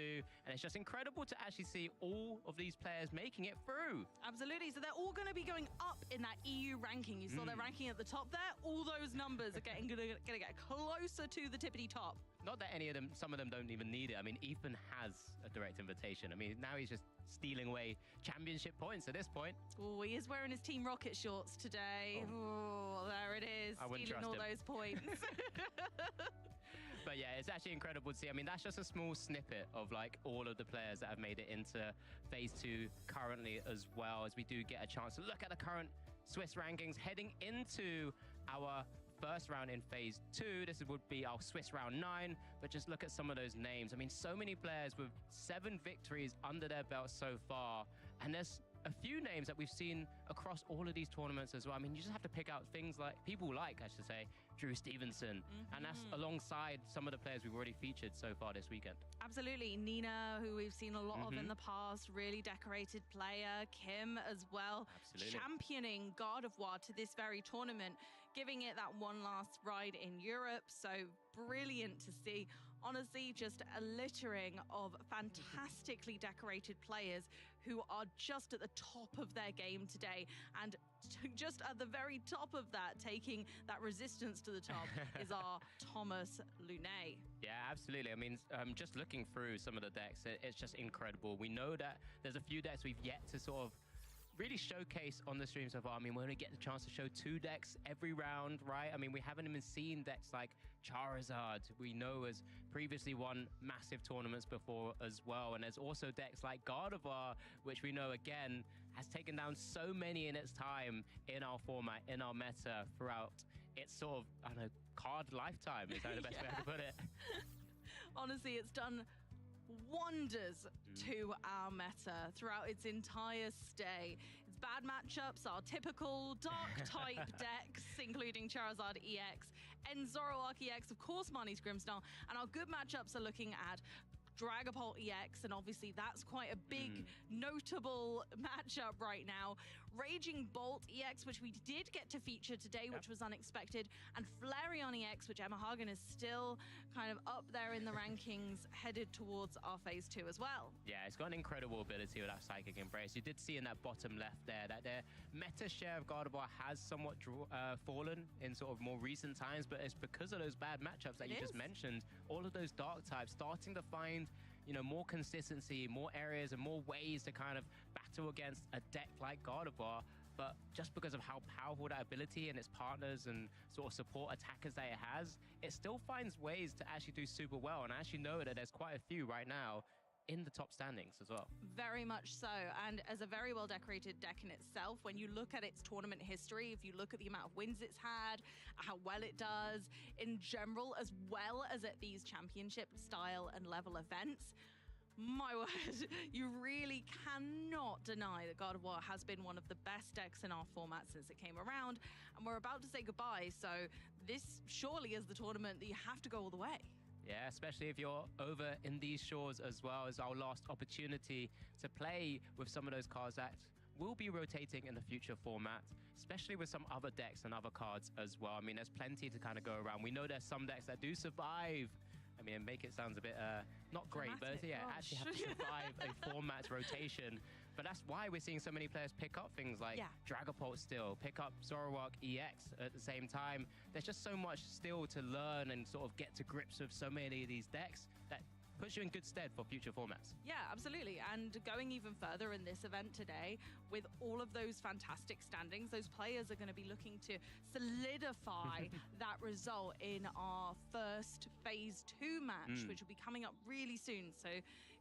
and it's just incredible to actually see all of these players making it through. Absolutely. So they're all going to be going up in that EU ranking. You saw their ranking at the top there. All those numbers are going to get closer to the tippity top. Not that any of them, some of them don't even need it. I mean, Ethan has a direct invitation. I mean, now he's just stealing away championship points at this point. Oh, he is wearing his Team Rocket shorts today. Oh, there it is. I wouldn't stealing trust all him. those points. But yeah, it's actually incredible to see. I mean, that's just a small snippet of like all of the players that have made it into Phase 2 currently, as well as we do get a chance to look at the current Swiss rankings heading into our first round in Phase 2. This would be our Swiss round 9, but just look at some of those names. I mean, so many players with 7 victories under their belt so far, and there's a few names that we've seen across all of these tournaments as well. I mean, you just have to pick out things like, people like, I should say, Drew Stevenson, and that's alongside some of the players we've already featured so far this weekend. Absolutely. Nina, who we've seen a lot of in the past, really decorated player. Kim as well, championing God of War to this very tournament, giving it that one last ride in Europe. So brilliant to see. Honestly, just a littering of fantastically decorated players who are just at the top of their game today. And just at the very top of that, taking that resistance to the top, is our Thomas Lunet. Yeah, absolutely. I mean, just looking through some of the decks, it's just incredible. We know that there's a few decks we've yet to sort of really showcase on the stream so far. I mean, we only get the chance to show 2 decks every round, right? I mean, we haven't even seen decks like Charizard, we know has previously won massive tournaments before as well. And there's also decks like Gardevoir, which we know, again, has taken down so many in its time in our format, in our meta, throughout its sort of, I don't know, card lifetime, is that the best way to put it? Honestly, it's done wonders to our meta throughout its entire stay. Its bad matchups are typical dark type decks, including Charizard EX and Zoroark EX, of course, Marnie's Grimmsnarl, and our good matchups are looking at Dragapult EX, and obviously that's quite a big, notable matchup right now. Raging Bolt EX, which we did get to feature today, which was unexpected, and Flareon EX, which Emma Hagen is still kind of up there in the rankings, headed towards our Phase 2 as well. Yeah, it's got an incredible ability with that Psychic Embrace. You did see in that bottom left there that their meta share of Gardevoir has somewhat fallen in sort of more recent times, but it's because of those bad matchups that you just mentioned. All of those dark types starting to find, you know, more consistency, more areas and more ways to kind of battle against a deck like Gardevoir. But just because of how powerful that ability and its partners and sort of support attackers that it has, it still finds ways to actually do super well. And I actually know that there's quite a few right now in the top standings as well. Very much so. And as a very well decorated deck in itself, when you look at its tournament history, if you look at the amount of wins it's had, how well it does in general, as well as at these championship style and level events, my word, you really cannot deny that God of War has been one of the best decks in our format since it came around. And we're about to say goodbye, so this surely is the tournament that you have to go all the way. Yeah, especially if you're over in these shores, as well as our last opportunity to play with some of those cards that will be rotating in the future format, especially with some other decks and other cards as well. I mean, there's plenty to kind of go around. We know there's some decks that do survive. I mean, make it sounds a bit not great, but yeah, actually have to survive a format rotation. But that's why we're seeing so many players pick up things like Dragapult still, pick up Zoroark EX at the same time. There's just so much still to learn and sort of get to grips with so many of these decks that puts you in good stead for future formats. Yeah, absolutely. And going even further in this event today, with all of those fantastic standings, those players are going to be looking to solidify that result in our first Phase 2 match, which will be coming up really soon. So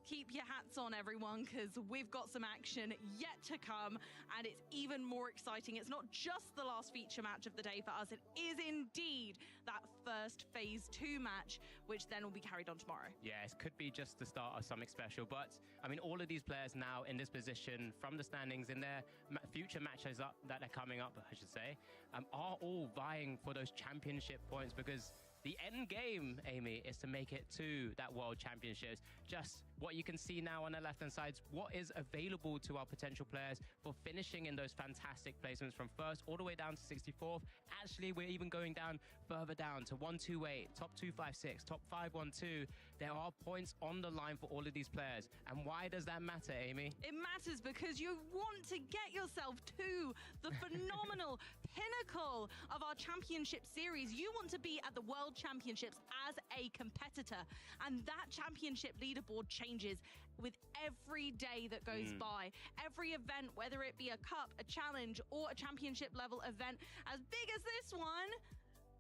keep your hats on, everyone, because we've got some action yet to come, and it's even more exciting. It's not just the last feature match of the day for us, it is indeed that first Phase 2 match, which then will be carried on tomorrow. Yeah, it could be just the start of something special, but I mean, all of these players now in this position from the standings in their future matches up that are coming up, I should say, are all vying for those championship points, because the end game, Amy, is to make it to that World Championships. Just what you can see now on the left-hand side, what is available to our potential players for finishing in those fantastic placements from first all the way down to 64th. Actually, we're even going down further down to 128, top 256, top 512. There are points on the line for all of these players. And why does that matter, Amy? It matters because you want to get yourself to the phenomenal pinnacle of our championship series. You want to be at the World Championships as a competitor, and that championship leaderboard changes with every day that goes by. Every event, whether it be a cup, a challenge, or a championship level event as big as this one,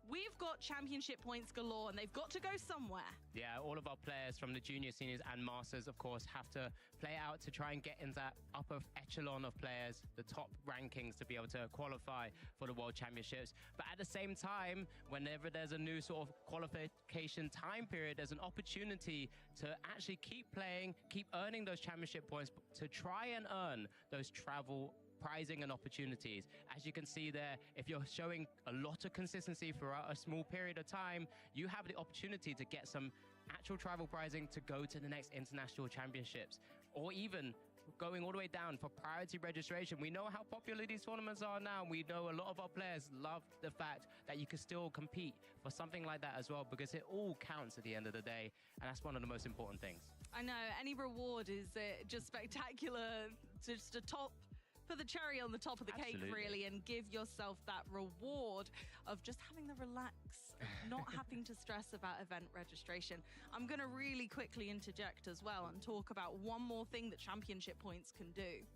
we've got championship points galore, and they've got to go somewhere. Yeah, all of our players from the junior, seniors, and masters, of course, have to play out to try and get in that upper echelon of players, the top rankings, to be able to qualify for the World Championships. But at the same time, whenever there's a new sort of qualification time period, there's an opportunity to actually keep playing, keep earning those championship points, to try and earn those travel prizing and opportunities. As you can see there, if you're showing a lot of consistency throughout a small period of time, you have the opportunity to get some actual travel prizing to go to the next international championships, or even going all the way down for priority registration. We know how popular these tournaments are now. We know a lot of our players love the fact that you can still compete for something like that as well, because it all counts at the end of the day, and that's one of the most important things. I know, any reward is just spectacular, just a top, put the cherry on the top of the cake, really, and give yourself that reward of just having the relax, not having to stress about event registration. I'm going to really quickly interject as well and talk about one more thing that championship points can do.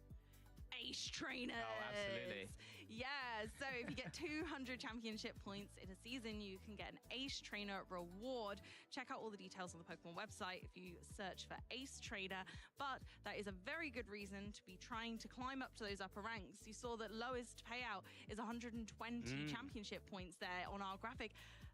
Ace trainers. Oh, absolutely. Yeah, so if you get 200 championship points in a season, you can get an Ace Trainer reward. Check out all the details on the Pokemon website if you search for Ace Trainer. But that is a very good reason to be trying to climb up to those upper ranks. You saw that lowest payout is 120 championship points there on our graphic.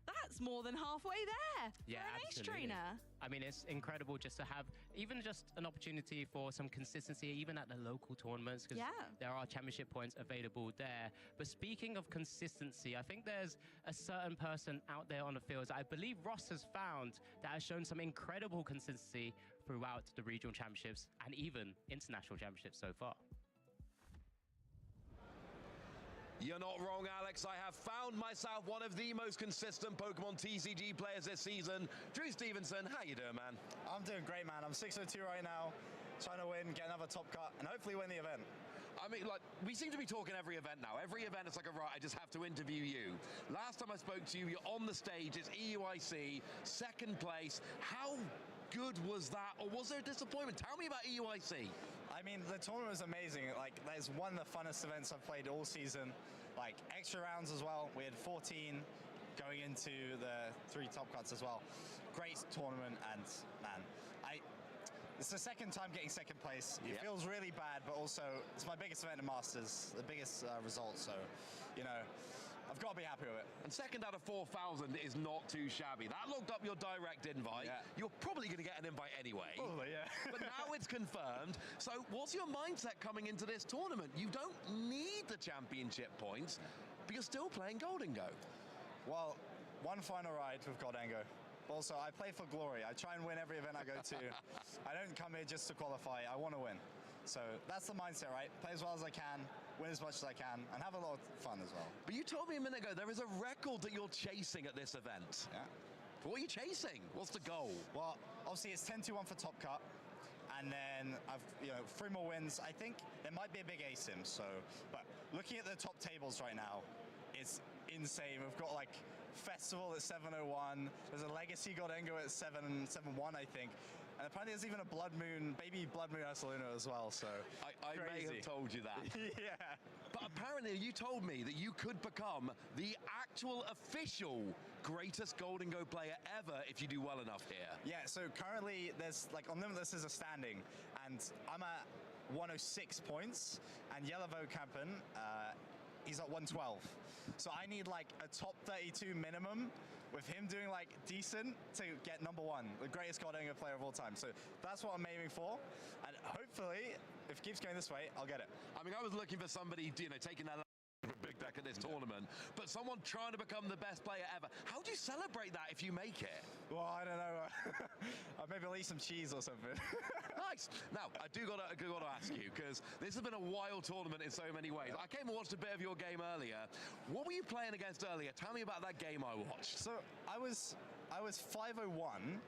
That's more than halfway there for an Ace Trainer. I mean, it's incredible just to have even just an opportunity for some consistency, even at the local tournaments, because there are championship points available there. But speaking of consistency, I think there's a certain person out there on the fields I believe Ross has found that has shown some incredible consistency throughout the regional championships and even international championships so far. You're not wrong, Alex. I have found myself one of the most consistent Pokemon TCG players this season. Drew Stevenson, how you doing, man? I'm doing great, man. I'm 602 right now, trying to win, get another top cut, and hopefully win the event. I mean, like, we seem to be talking every event now. Every event, it's like, right, I just have to interview you. Last time I spoke to you, you're on the stage, it's EUIC, second place. How good was that, or was there a disappointment? Tell me about EUIC. I mean, the tournament was amazing. Like, there's one of the funnest events I've played all season. Like, extra rounds as well. We had 14 going into the 3 top cuts as well. Great tournament, and man, it's the second time getting second place. It feels really bad, but also it's my biggest event in Masters, the biggest result. So, you know, I've got to be happy with it. And second out of 4,000 is not too shabby. That looked up your direct invite. Yeah. You're probably going to get an invite anyway. Probably, yeah. But now it's confirmed. So what's your mindset coming into this tournament? You don't need the championship points, but you're still playing Golden Go. Well, one final ride with Goldengo. Also, I play for glory. I try and win every event I go to. I don't come here just to qualify. I want to win. So that's the mindset, right? Play as well as I can, win as much as I can, and have a lot of fun as well. But you told me a minute ago there is a record that you're chasing at this event. Yeah. What are you chasing? What's the goal? Well, obviously it's 10-2-1 for Top Cut, and then I've 3 more wins. I think there might be a big ASIM. So, but looking at the top tables right now, it's insane. We've got like Festival at 701. There's a Legacy Goldengo at 771, I think. And apparently there's even a baby Blood Moon Ursaluna as well, so I may have told you that. Yeah. But apparently you told me that you could become the actual official greatest Golden Go player ever if you do well enough here. Yeah, so currently there's, like, on Limitless is a standing, and I'm at 106 points, and Yellow Campen, he's at 112. So I need, like, a top 32 minimum, with him doing, like, decent to get #1, the greatest Golden Go player of all time. So that's what I'm aiming for, and hopefully, if it keeps going this way, I'll get it. I mean, I was looking for somebody, taking that big deck at this tournament, but someone trying to become the best player ever. How do you celebrate that if you make it? Well, I don't know. Maybe I'll eat some cheese or something. Nice. Now, I do gotta ask you, because this has been a wild tournament in so many ways. I came and watched a bit of your game earlier. What were you playing against earlier? Tell me about that game I watched. So I was 501,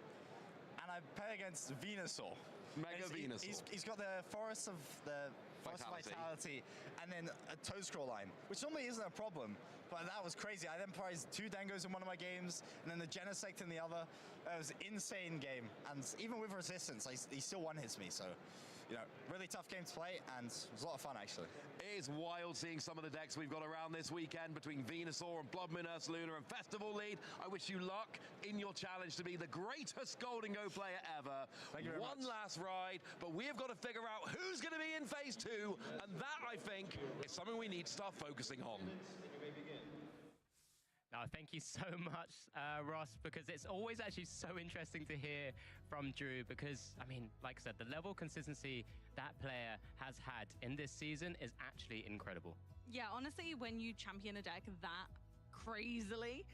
and I play against Venusaur. Mega Venusaur. He's got the Forest of Vitality, and then a Toe Scroll line, which normally isn't a problem, but that was crazy. I then prized 2 Dengos in one of my games, and then the Genesect in the other. It was an insane game, and even with resistance, he still one-hits me, so... really tough game to play, and it was a lot of fun, actually. It is wild seeing some of the decks we've got around this weekend between Venusaur and Blood Moon Ursaluna and Festival Lead. I wish you luck in your challenge to be the greatest Golden Go player ever. Thank you very One much. last ride, but we have got to figure out who's going to be in Phase 2, and that, I think, is something we need to start focusing on. No, thank you so much, Ross, because it's always actually so interesting to hear from Drew because, I mean, like I said, the level of consistency that player has had in this season is actually incredible. Yeah, honestly, when you champion a deck that crazily,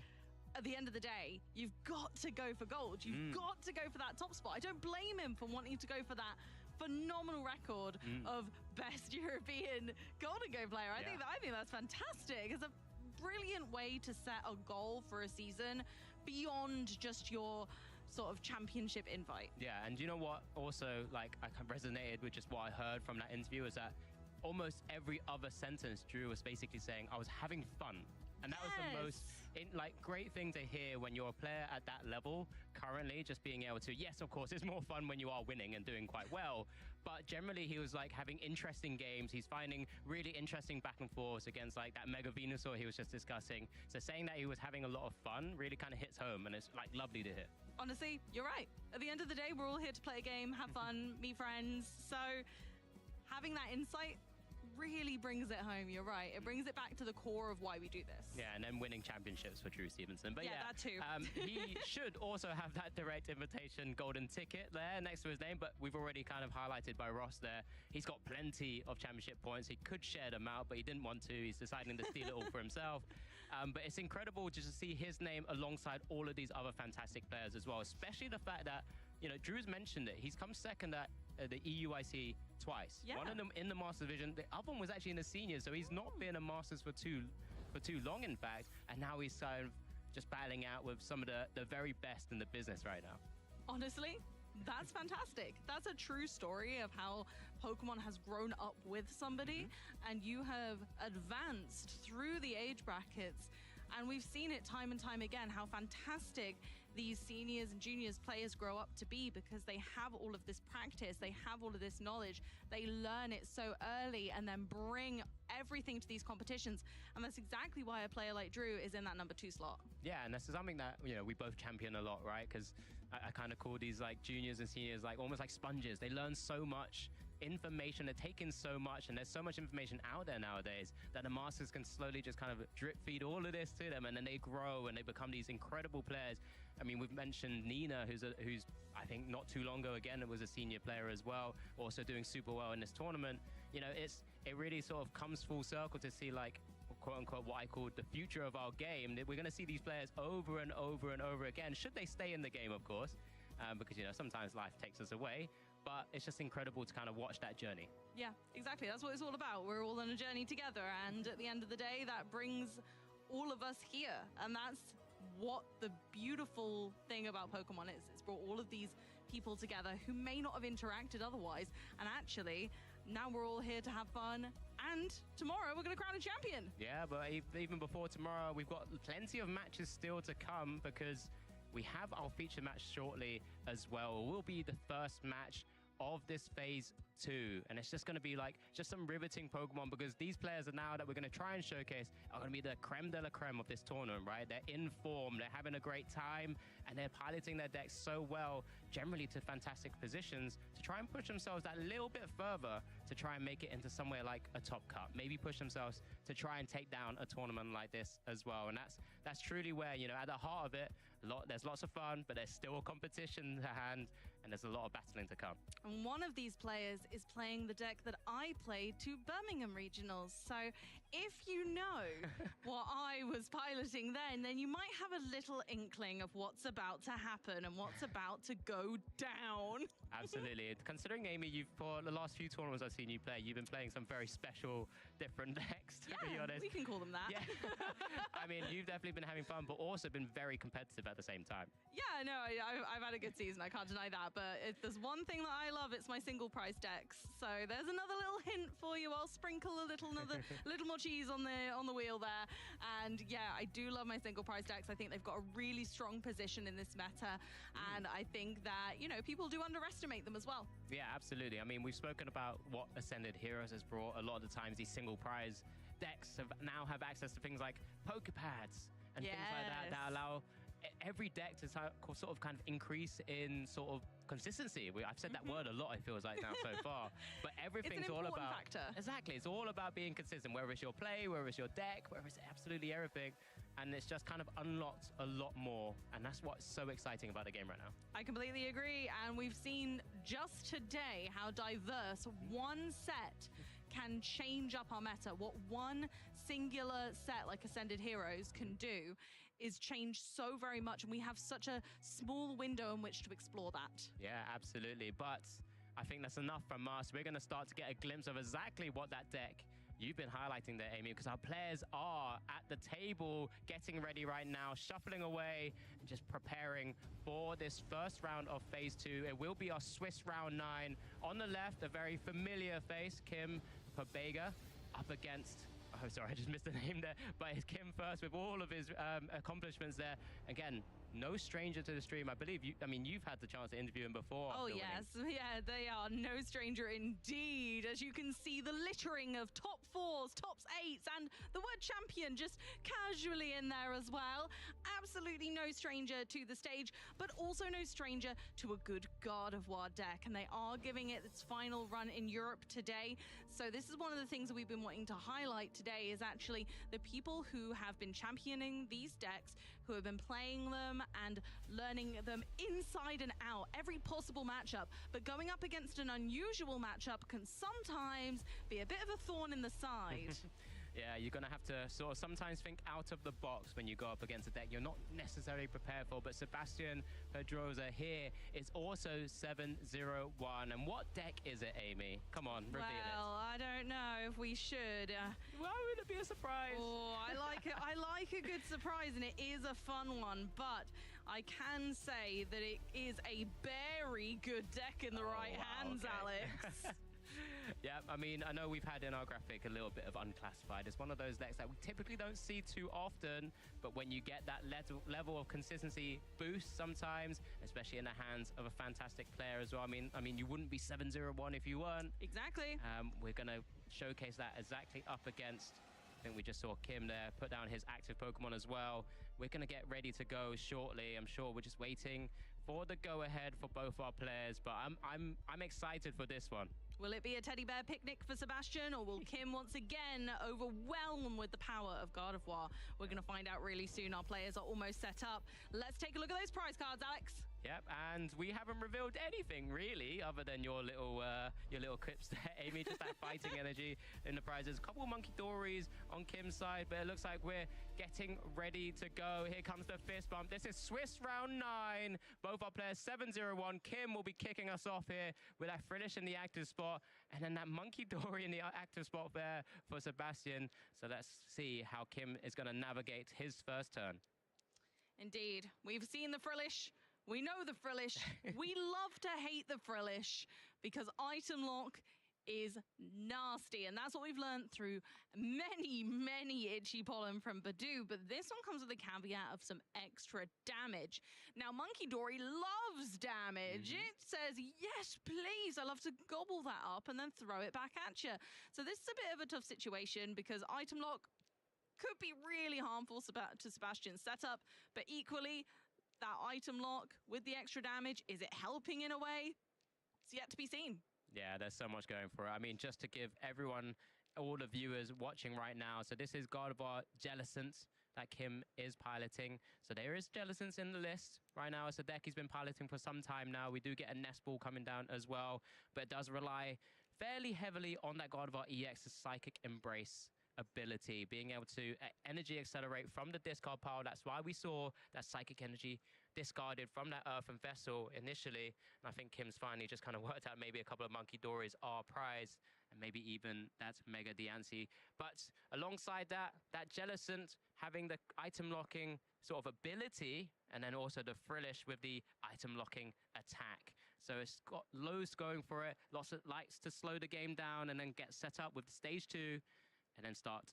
at the end of the day, you've got to go for gold. You've got to go for that top spot. I don't blame him for wanting to go for that phenomenal record of best European Golden Go player. I think that's fantastic. It's a brilliant way to set a goal for a season beyond just your sort of championship invite. Yeah, and you know what? Also, like, I resonated with just what I heard from that interview is that almost every other sentence Drew was basically saying, I was having fun. And that was the most great thing to hear when you're a player at that level currently, just being able to, yes, of course, it's more fun when you are winning and doing quite well. But generally, he was like having interesting games. He's finding really interesting back and forths against like that Mega Venusaur he was just discussing. So saying that he was having a lot of fun really kind of hits home, and it's like lovely to hear. Honestly, you're right. At the end of the day, we're all here to play a game, have fun, meet friends. So having that insight really brings it home. You're right. It brings it back to the core of why we do this. Yeah, and then winning championships for Drew Stevenson. But yeah, that too. He should also have that direct invitation golden ticket there next to his name, but we've already kind of highlighted by Ross there. He's got plenty of championship points. He could share them out, but he didn't want to. He's deciding to steal it all for himself. But it's incredible just to see his name alongside all of these other fantastic players as well, especially the fact that, Drew's mentioned it. He's come second at the EUIC twice. Yeah. One of them in the Masters division. The other one was actually in the seniors, so he's not been a Masters for too long, in fact. And now he's kind of just battling out with some of the very best in the business right now. Honestly, that's fantastic. That's a true story of how Pokemon has grown up with somebody, and you have advanced through the age brackets. And we've seen it time and time again, how fantastic these seniors and juniors players grow up to be because they have all of this practice, they have all of this knowledge, they learn it so early and then bring everything to these competitions. And that's exactly why a player like Drew is in that #2 slot. Yeah, and this is something that, we both champion a lot, right? Because I kind of call these like juniors and seniors like almost like sponges. They learn so much information, they're taking so much, and there's so much information out there nowadays that the masters can slowly just kind of drip feed all of this to them, and then they grow and they become these incredible players. I mean, we've mentioned Nina, who's I think not too long ago again was a senior player as well, also doing super well in this tournament. It really sort of comes full circle to see like quote unquote what I call the future of our game. We're going to see these players over and over and over again, should they stay in the game, of course, because sometimes life takes us away. But it's just incredible to kind of watch that journey. Yeah, exactly. That's what it's all about. We're all on a journey together. And at the end of the day, that brings all of us here. And that's what the beautiful thing about Pokemon is. It's brought all of these people together who may not have interacted otherwise. And actually, now we're all here to have fun. And tomorrow, we're going to crown a champion. Yeah, but even before tomorrow, we've got plenty of matches still to come because we have our feature match shortly as well. It will be the first match of this phase 2, and it's just going to be like just some riveting Pokemon, because these players are now that we're going to try and showcase are going to be the creme de la creme of this tournament, right? They're in form, they're having a great time, and they're piloting their decks so well, generally to fantastic positions, to try and push themselves that little bit further to try and make it into somewhere like a top cut, maybe push themselves to try and take down a tournament like this as well. And that's truly where, you know, at the heart of it, there's lots of fun, but there's still a competition to hand, and there's a lot of battling to come. And one of these players is playing the deck that I played to Birmingham Regionals. So if you know what I was piloting then you might have a little inkling of what's about to happen and what's about to go down. Absolutely. Considering, Amy, for the last few tournaments I've seen you play, you've been playing some very special, different decks, to be honest. We can call them that. Yeah. I mean, you've definitely been having fun, but also been very competitive at the same time. Yeah, no, I've had a good season. I can't deny that. But if there's one thing that I love, it's my single price decks. So there's another little hint for you. I'll sprinkle little more cheese on the wheel there. And yeah, I do love my single price decks. I think they've got a really strong position in this meta, and I think that, you know, people do underestimate them as well. Yeah, absolutely. I mean, we've spoken about what Ascended Heroes has brought. A lot of the times these single prize decks now have access to things like Pokepads and things like that allow every deck to sort of kind of increase in sort of consistency. I've said that word a lot, it feels like now so far. But everything's it's an all important about factor. Exactly. It's all about being consistent, whether it's your play, whether it's your deck, whether it's absolutely everything. And it's just kind of unlocked a lot more. And that's what's so exciting about the game right now. I completely agree. And we've seen just today how diverse one set can change up our meta. What one singular set like Ascended Heroes can do is change so very much, and we have such a small window in which to explore that. Yeah, absolutely. But I think that's enough from us. We're going to start to get a glimpse of exactly what that deck you've been highlighting there, Amy, because our players are at the table getting ready right now, shuffling away, and just preparing for this first round of phase 2. It will be our Swiss round 9. On the left, a very familiar face, Kim Pobega, up against... Oh, sorry, I just missed the name there. But it's Kim first with all of his accomplishments there. Again, no stranger to the stream. I believe you've had the chance to interview him before. Oh, yes. Yeah, they are no stranger indeed. As you can see, the littering of top 4s, tops 8s, and the word champion just casually in there as well. Absolutely no stranger to the stage, but also no stranger to a good God of War deck. And they are giving it its final run in Europe today. So this is one of the things that we've been wanting to highlight today, is actually the people who have been championing these decks, who have been playing them and learning them inside and out, every possible matchup. But going up against an unusual matchup can sometimes be a bit of a thorn in the side. Yeah, you're going to have to sort of sometimes think out of the box when you go up against a deck you're not necessarily prepared for. But Sebastian Pedroza here is also 7-0-1. And what deck is it, Amy? Come on, reveal it. Well, I don't know if we should. Why would it be a surprise? Oh, I like it. I like a good surprise, and it is a fun one. But I can say that it is a very good deck in the right hands, Alex. Yeah, I mean, I know we've had in our graphic a little bit of unclassified. It's one of those decks that we typically don't see too often, but when you get that level of consistency boost sometimes, especially in the hands of a fantastic player as well. I mean, you wouldn't be 7-0-1 if you weren't. Exactly. We're going to showcase that exactly up against, I think we just saw Kim there put down his active Pokemon as well. We're going to get ready to go shortly. I'm sure we're just waiting for the go-ahead for both our players, but I'm excited for this one. Will it be a teddy bear picnic for Sebastian, or will Kim once again overwhelm with the power of God of War? We're going to find out really soon. Our players are almost set up. Let's take a look at those prize cards, Alex. Yep, and we haven't revealed anything really, other than your little clips there, Amy. Just that fighting energy in the prizes. A couple of Monkey Dories on Kim's side, but it looks like we're getting ready to go. Here comes the fist bump. This is Swiss round 9. Both our players 7-0-1. Kim will be kicking us off here with that Frillish in the active spot, and then that Monkey Dory in the active spot there for Sebastian. So let's see how Kim is going to navigate his first turn. Indeed, we've seen the Frillish. We know the Frillish. We love to hate the Frillish because item lock is nasty. And that's what we've learned through many Itchy Pollen from Badoo. But this one comes with a caveat of some extra damage. Now, Monkey Dory loves damage. It says, yes, please. I love to gobble that up and then throw it back at you. So this is a bit of a tough situation because item lock could be really harmful to Sebastian's setup, but equally, that item lock with the extra damage, is it helping in a way? It's yet to be seen. Yeah, there's so much going for it. I mean, just to give everyone, all the viewers watching right now, so this is God of War Jellicent that Kim is piloting. So there is Jellicent in the list right now. It's a deck he's been piloting for some time now. We do get a Nest Ball coming down as well, but it does rely fairly heavily on that God of War EX's Psychic Embrace ability, being able to energy accelerate from the discard pile. That's why we saw that psychic energy discarded from that Earthen Vessel initially. And I think Kim's finally just kind of worked out maybe a couple of Monkey Dories are prize, and maybe even that's Mega Diancie. But alongside that, that Jellicent having the item locking sort of ability, and then also the Frillish with the item locking attack. So it's got loads going for it, lots of likes to slow the game down and then get set up with stage 2, and then start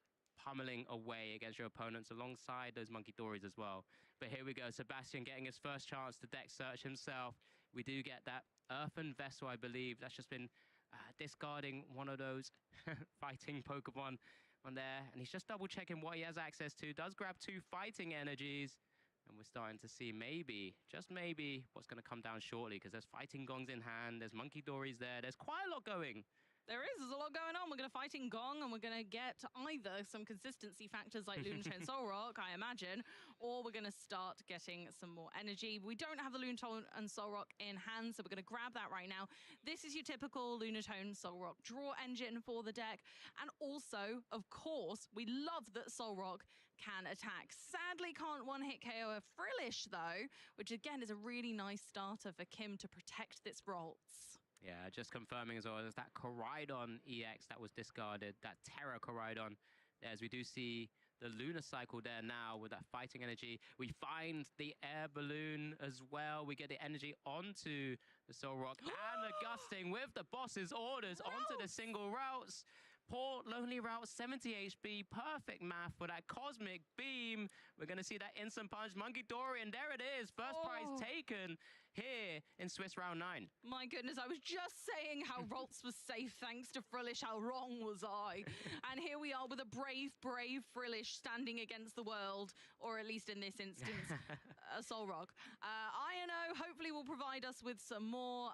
pummeling away against your opponents alongside those Monkey Dories as well. But here we go, Sebastian getting his first chance to deck search himself. We do get that Earthen Vessel, I believe. That's just been discarding one of those fighting Pokemon on there. And he's just double checking what he has access to. Does grab 2 fighting energies. And we're starting to see maybe, just maybe, what's going to come down shortly. Because there's fighting gongs in hand. There's Monkey Dories there. There's quite a lot going. There's a lot going on. We're going to Fighting Gong, and we're going to get either some consistency factors like Lunatone Soul Rock, I imagine, or we're going to start getting some more energy. We don't have the Lunatone and Soul Rock in hand, so we're going to grab that right now. This is your typical Lunatone Soul Rock draw engine for the deck. And also, of course, we love that Soul Rock can attack. Sadly, can't one-hit KO a Frillish, though, which again is a really nice starter for Kim to protect this Ralts. Yeah, just confirming as well, there's that Koraidon EX that was discarded, that Terra Koraidon. As we do see the Lunar Cycle there now with that fighting energy. We find the Air Balloon as well. We get the energy onto the Soul Rock and the Gusting with the boss's orders onto the single routes. Poor Lonely Route, 70 HP, perfect math for that Cosmic Beam. We're going to see that Instant Punch, Monkey Dory, and there it is. First prize taken here in Swiss Round 9. My goodness, I was just saying how Ralts was safe thanks to Frillish. How wrong was I? And here we are with a brave Frillish standing against the world, or at least in this instance, a Soul Rock. INO hopefully will provide us with some more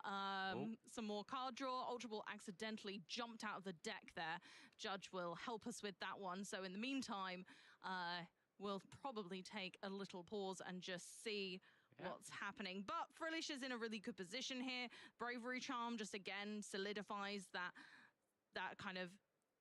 card draw. Ultra Ball accidentally jumped out of the deck there. Judge will help us with that one. So in the meantime, we'll probably take a little pause and just see what's happening. But Frillish is in a really good position here. Bravery Charm just again solidifies that kind of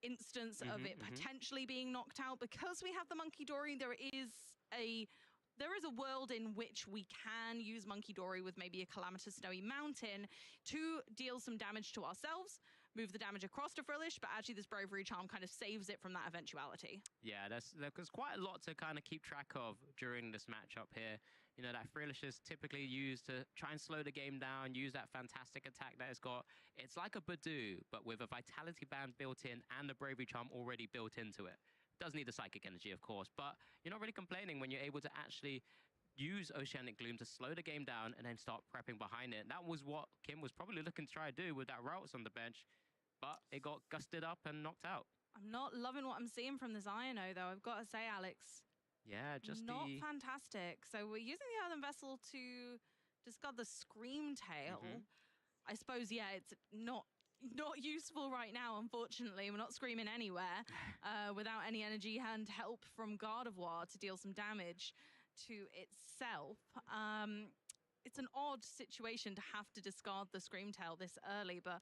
instance of it potentially being knocked out. Because we have the Monkey Dory, there is a world in which we can use Monkey Dory with maybe a Calamitous Snowy Mountain to deal some damage to ourselves, move the damage across to Frillish, but actually this Bravery Charm kind of saves it from that eventuality. Yeah, there's quite a lot to kind of keep track of during this matchup here. You know, that Frillish is typically used to try and slow the game down, use that fantastic attack that it's got. It's like a Badoo, but with a Vitality Band built in and the Bravery Charm already built into it. Does need the Psychic Energy, of course, but you're not really complaining when you're able to actually use Oceanic Gloom to slow the game down and then start prepping behind it. That was what Kim was probably looking to try to do with that Routes on the bench, but it got gusted up and knocked out. I'm not loving what I'm seeing from this INO, though, I've got to say, Alex. Yeah, just not fantastic. So we're using the Earthen Vessel to discard the Scream Tail. I suppose, yeah, it's not useful right now, unfortunately. We're not screaming anywhere without any energy hand help from Gardevoir to deal some damage to itself. It's an odd situation to have to discard the Scream Tail this early, but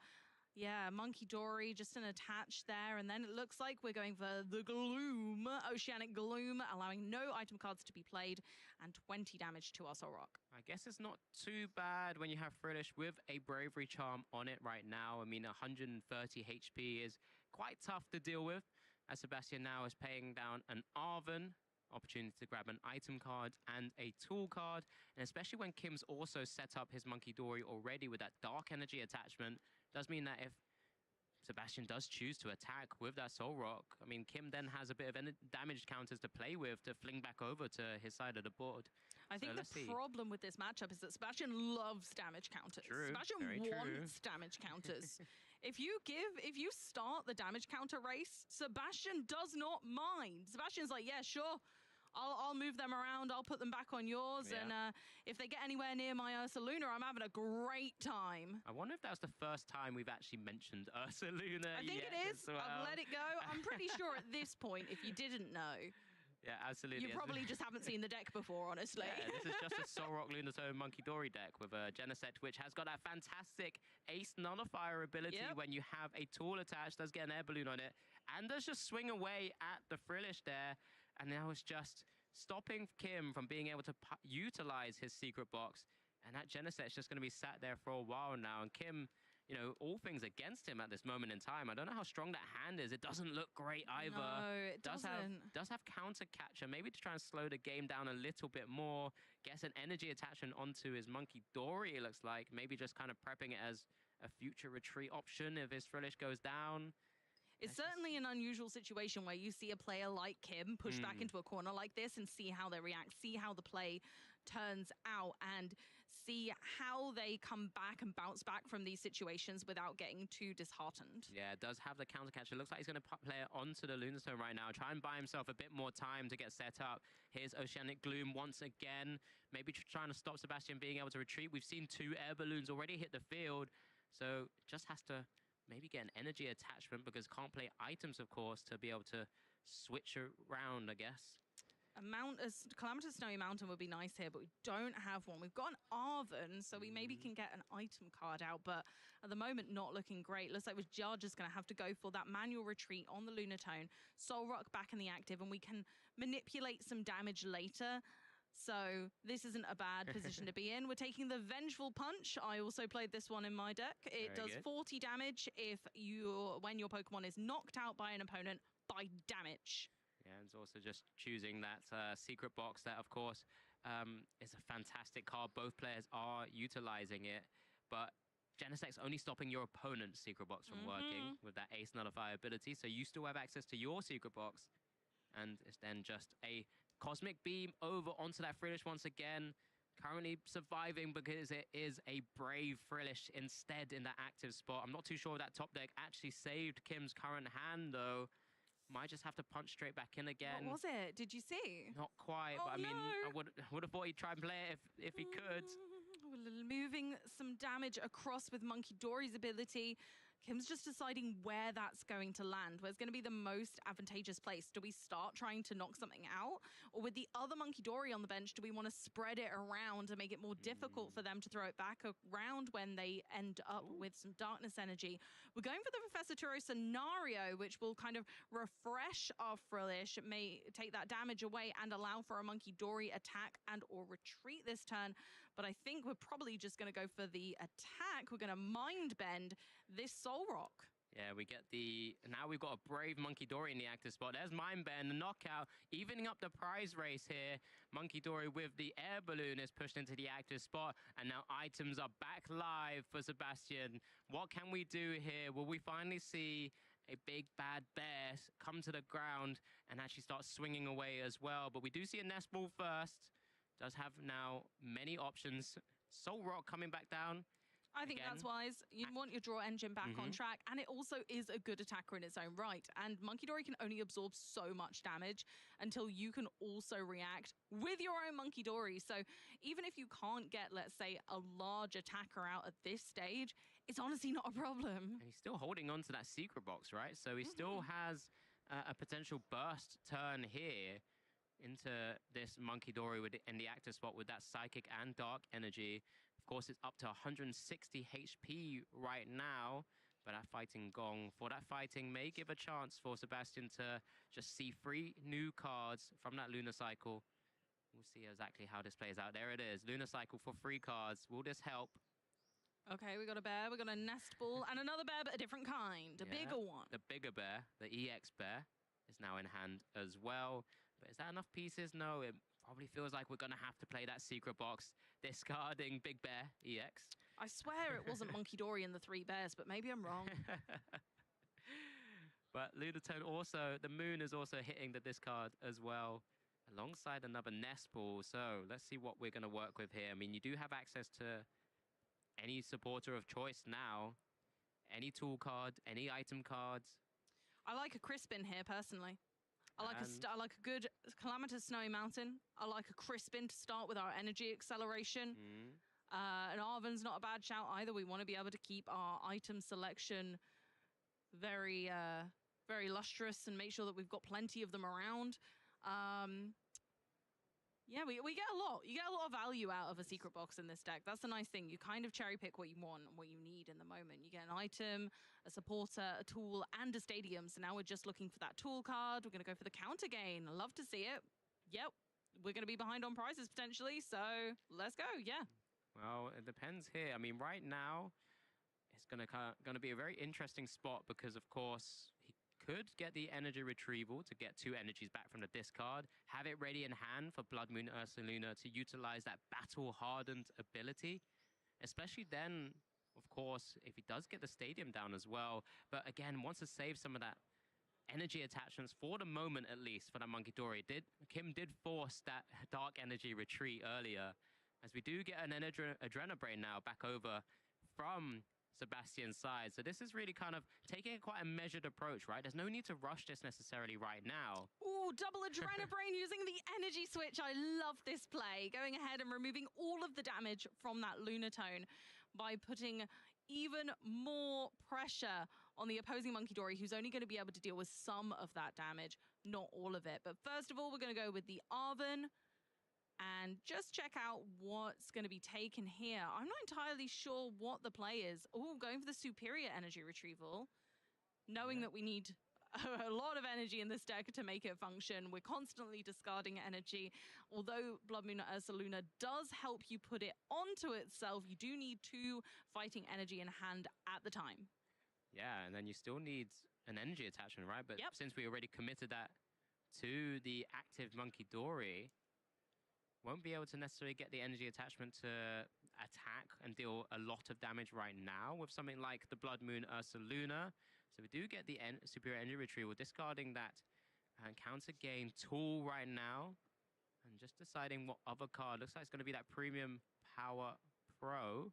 yeah, Monkey Dory, just an attach there, and then it looks like we're going for the Gloom, Oceanic Gloom, allowing no item cards to be played, and 20 damage to our Soul Rock. I guess it's not too bad when you have Frillish with a Bravery Charm on it right now. I mean, 130 HP is quite tough to deal with, as Sebastian now is paying down an Arven, opportunity to grab an item card and a tool card, and especially when Kim's also set up his Monkey Dory already with that Dark Energy attachment, does mean that if Sebastian does choose to attack with that Soul Rock. I mean, Kim then has a bit of damage counters to play with to fling back over to his side of the board. I think the problem with this matchup is that Sebastian loves damage counters. True, Sebastian wants damage counters. If you start the damage counter race, Sebastian does not mind. Sebastian's like, yeah, sure. I'll move them around. I'll put them back on yours. Yeah. And if they get anywhere near my Ursaluna, I'm having a great time. I wonder if that was the first time we've actually mentioned Ursaluna. I think it is. Well. I've let it go. I'm pretty sure at this point, if you didn't know, yeah, absolutely. you probably just haven't seen the deck before, honestly. Yeah, this is just a Soul Rock Lunatone Monkey Dory deck with a Genesect, which has got that fantastic Ace Nullifier ability when you have a tool attached, does get an air balloon on it, and does just swing away at the Frillish there. And now it's just stopping Kim from being able to utilize his secret box. And that Genesect's just going to be sat there for a while now. And Kim, you know, all things against him at this moment in time. I don't know how strong that hand is. It doesn't look great either. No, it doesn't. Does have counter catcher, maybe to try and slow the game down a little bit more. Gets an energy attachment onto his Monkey Dory, it looks like. Maybe just kind of prepping it as a future retreat option if his Frillish goes down. It's certainly an unusual situation where you see a player like Kim push back into a corner like this and see how they react, see how the play turns out, and see how they come back and bounce back from these situations without getting too disheartened. Yeah, it does have the counter catcher. Looks like he's going to play it onto the Lunatone right now. Try and buy himself a bit more time to get set up. Here's Oceanic Gloom once again. Maybe trying to stop Sebastian being able to retreat. We've seen 2 air balloons already hit the field, so just has to maybe get an energy attachment because can't play items, of course, to be able to switch around, I guess. A Calamitous Snowy Mountain would be nice here, but we don't have one. We've got an Arven, so we maybe can get an item card out, but at the moment, not looking great. Looks like we're just going to have to go for that manual retreat on the Lunatone, Soul Rock back in the active, and we can manipulate some damage later. So this isn't a bad position to be in. We're taking the Vengeful Punch. I also played this one in my deck. It does 40 damage when your Pokemon is knocked out by an opponent by damage. Yeah, and it's also just choosing that secret box that, of course, is a fantastic card. Both players are utilizing it, but Genesect's only stopping your opponent's secret box from working with that Ace Nullify ability, so you still have access to your secret box, and it's then just a Cosmic Beam over onto that Frillish once again. Currently surviving because it is a Brave Frillish instead in that active spot. I'm not too sure if that top deck actually saved Kim's current hand, though. Might just have to punch straight back in again. What was it? Did you see? Not quite, but I mean, I would have thought he'd try and play it if he could. Moving some damage across with Monkey Dory's ability. Kim's just deciding where that's going to land, where's going to be the most advantageous place. Do we start trying to knock something out? Or with the other Monkey Dory on the bench, do we want to spread it around and make it more difficult for them to throw it back around when they end up with some darkness energy? We're going for the Professor Turo scenario, which will kind of refresh our Frillish, may take that damage away and allow for a Monkey Dory attack and or retreat this turn. But I think we're probably just going to go for the attack. We're going to Mind Bend this Soul Rock. Yeah, now we've got a Brave Monkey Dory in the active spot. There's Mind Bend, the knockout, evening up the prize race here. Monkey Dory with the air balloon is pushed into the active spot, and now items are back live for Sebastian. What can we do here? Will we finally see a big bad bear come to the ground and actually start swinging away as well? But we do see a Nest Ball first. Does have now many options. Soul Rock coming back down. I think that's wise. You want your draw engine back on track, and it also is a good attacker in its own right. And Monkey Dory can only absorb so much damage until you can also react with your own Monkey Dory. So even if you can't get, let's say, a large attacker out at this stage, it's honestly not a problem. And he's still holding on to that secret box, right? So he still has a potential burst turn here into this Monkey Dory in the active spot with that Psychic and Dark energy. Of course, it's up to 160 HP right now, but that Fighting Gong for that fighting may give a chance for Sebastian to just see 3 new cards from that Lunar Cycle. We'll see exactly how this plays out. There it is, Lunar Cycle for 3 cards. Will this help? Okay, we got a bear, we got a Nest Ball, and another bear, but a different kind, a bigger one. The bigger bear, the EX bear, is now in hand as well. But is that enough pieces? No, it probably feels like we're going to have to play that secret box, discarding Big Bear EX. I swear it wasn't Monkey Dory and the 3 bears, but maybe I'm wrong. But Lunatone also, the moon is also hitting the discard as well, alongside another nest ball. So let's see what we're going to work with here. I mean, you do have access to any supporter of choice now, any tool card, any item cards. I like a Crispin here, personally. I like a good Calamitous Snowy Mountain. I like a Crispin to start with our energy acceleration. An Arven's not a bad shout either. We want to be able to keep our item selection very, very lustrous and make sure that we've got plenty of them around. Yeah, we get a lot. You get a lot of value out of a secret box in this deck. That's the nice thing. You kind of cherry pick what you want and what you need in the moment. You get an item, a supporter, a tool, and a stadium. So now we're just looking for that tool card. We're going to go for the counter gain. I love to see it. Yep, we're going to be behind on prizes potentially. So let's go. Yeah. Well, it depends here. I mean, right now, it's going to be a very interesting spot because, of course, he could get the energy retrieval to get 2 energies back from the discard, have it ready in hand for Blood Moon Ursaluna to utilize that battle-hardened ability, especially then, of course, if he does get the stadium down as well. But again, wants to save some of that energy attachments for the moment, at least, for that Monkey Dory. Kim did force that Dark Energy retreat earlier, as we do get an Adrenabrain now back over from Sebastian's side. So this is really kind of taking quite a measured approach, right? There's no need to rush this necessarily right now. Ooh, double Adrenabrain using the energy switch. I love this play. Going ahead and removing all of the damage from that Lunatone by putting even more pressure on the opposing Monkey Dory, who's only going to be able to deal with some of that damage, not all of it. But first of all, we're going to go with the Arven and just check out what's going to be taken here. I'm not entirely sure what the play is. Oh, going for the superior energy retrieval, knowing that we need a lot of energy in this deck to make it function. We're constantly discarding energy. Although Blood Moon Ursaluna does help you put it onto itself, you do need 2 fighting energy in hand at the time. Yeah, and then you still need an energy attachment, right? But since we already committed that to the active Monkey Dory, won't be able to necessarily get the energy attachment to attack and deal a lot of damage right now with something like the Blood Moon Ursaluna. So we do get the superior energy retrieval, discarding that counter gain tool right now. And just deciding what other card. Looks like it's going to be that Premium Power Pro.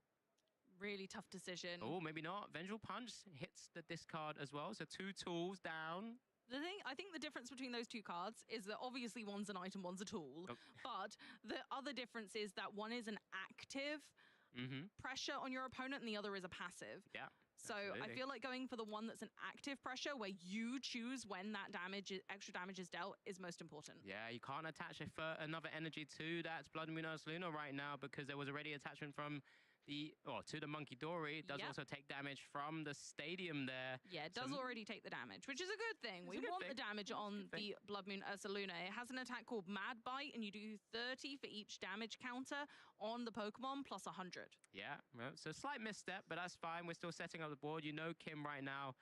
Really tough decision. Oh, maybe not. Vengeful Punch hits the discard as well. So 2 tools down. I think the difference between those 2 cards is that obviously one's an item, one's a tool. But the other difference is that one is an active pressure on your opponent and the other is a passive. Yeah. So absolutely. I feel like going for the one that's an active pressure where you choose when that extra damage is dealt is most important. Yeah, you can't attach another energy to that Blood Moon Ursaluna right now because there was already attachment from to the Monkey Dory. It does also take damage from the stadium there. Yeah, it does already take the damage, which is a good thing. We want the damage on the Blood Moon Ursaluna. It has an attack called Mad Bite, and you do 30 for each damage counter on the Pokemon, plus 100. Yeah, well, so slight misstep, but that's fine. We're still setting up the board. You know, Kim right now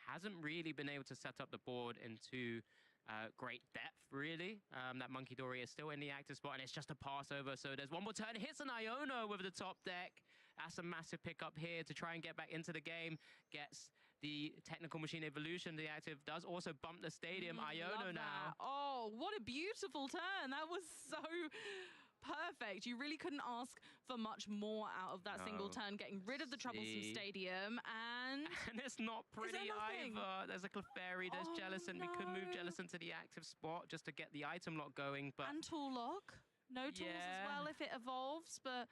hasn't really been able to set up the board into great depth, really. That Monkey Dory is still in the active spot, and it's just a pass over. So there's one more turn. Hits an Iono with the top deck. That's a massive pickup here to try and get back into the game. Gets the Technical Machine Evolution. The active does also bump the stadium. Iono now. Oh, what a beautiful turn. That was so perfect. You really couldn't ask for much more out of that single turn, getting rid of the troublesome stadium, and it's not pretty either. There's a Clefairy, there's Jellicent. We could move Jellicent to the active spot just to get the item lock going, but and tool lock. No tools as well if it evolves, but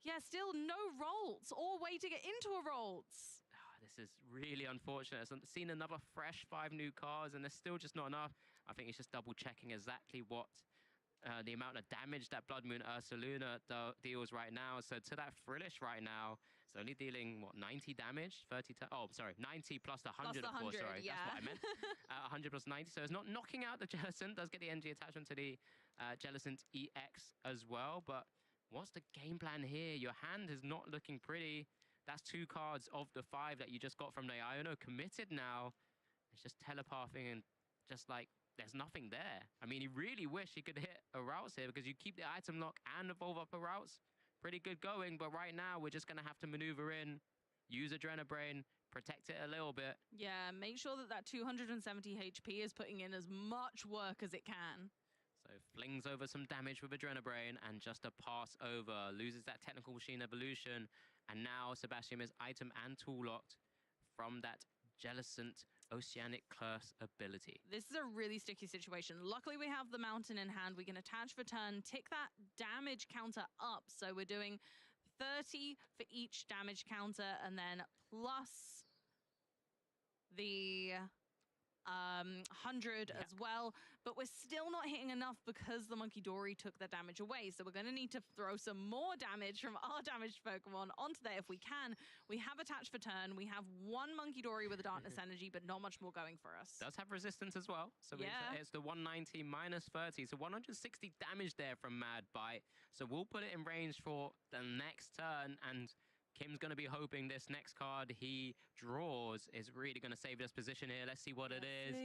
yeah, still no rolls or way to get into a rolls. This is really unfortunate. I've seen another fresh 5 new cards, and there's still just not enough. I think it's just double checking exactly what the amount of damage that Blood Moon Ursaluna deals right now. So to that Frillish right now, it's only dealing, 90 damage? 90 plus the 100, of course, sorry. Yeah. That's what I meant. 100 plus 90, so it's not knocking out the Jellicent. Does get the energy attachment to the Jellicent EX as well, but what's the game plan here? Your hand is not looking pretty. That's 2 cards of the 5 that you just got from the Iono committed now. It's just telepathing and just like, there's nothing there. I mean, you really wish you could hit a routes here because you keep the item lock and evolve up a routes. Pretty good going, but right now we're just going to have to maneuver in, use Adrenabrain, protect it a little bit. Yeah, make sure that that 270 HP is putting in as much work as it can. So flings over some damage with Adrenabrain and just a pass over. Loses that Technical Machine Evolution. And now Sebastian is item and tool locked from that Jellicent Oceanic Curse ability. This is a really sticky situation. Luckily, we have the Mountain in hand. We can attach for turn, tick that damage counter up. So we're doing 30 for each damage counter and then plus the 100 as well, but we're still not hitting enough because the Monkey Dory took the damage away. So we're going to need to throw some more damage from our damaged Pokemon onto there if we can. We have attached for turn. We have one Monkey Dory with a Darkness Energy, but not much more going for us. Does have resistance as well. So it's the 190 minus 30. So 160 damage there from Mad Bite. So we'll put it in range for the next turn, and Kim's going to be hoping this next card he draws is really going to save this position here. Let's see what it is.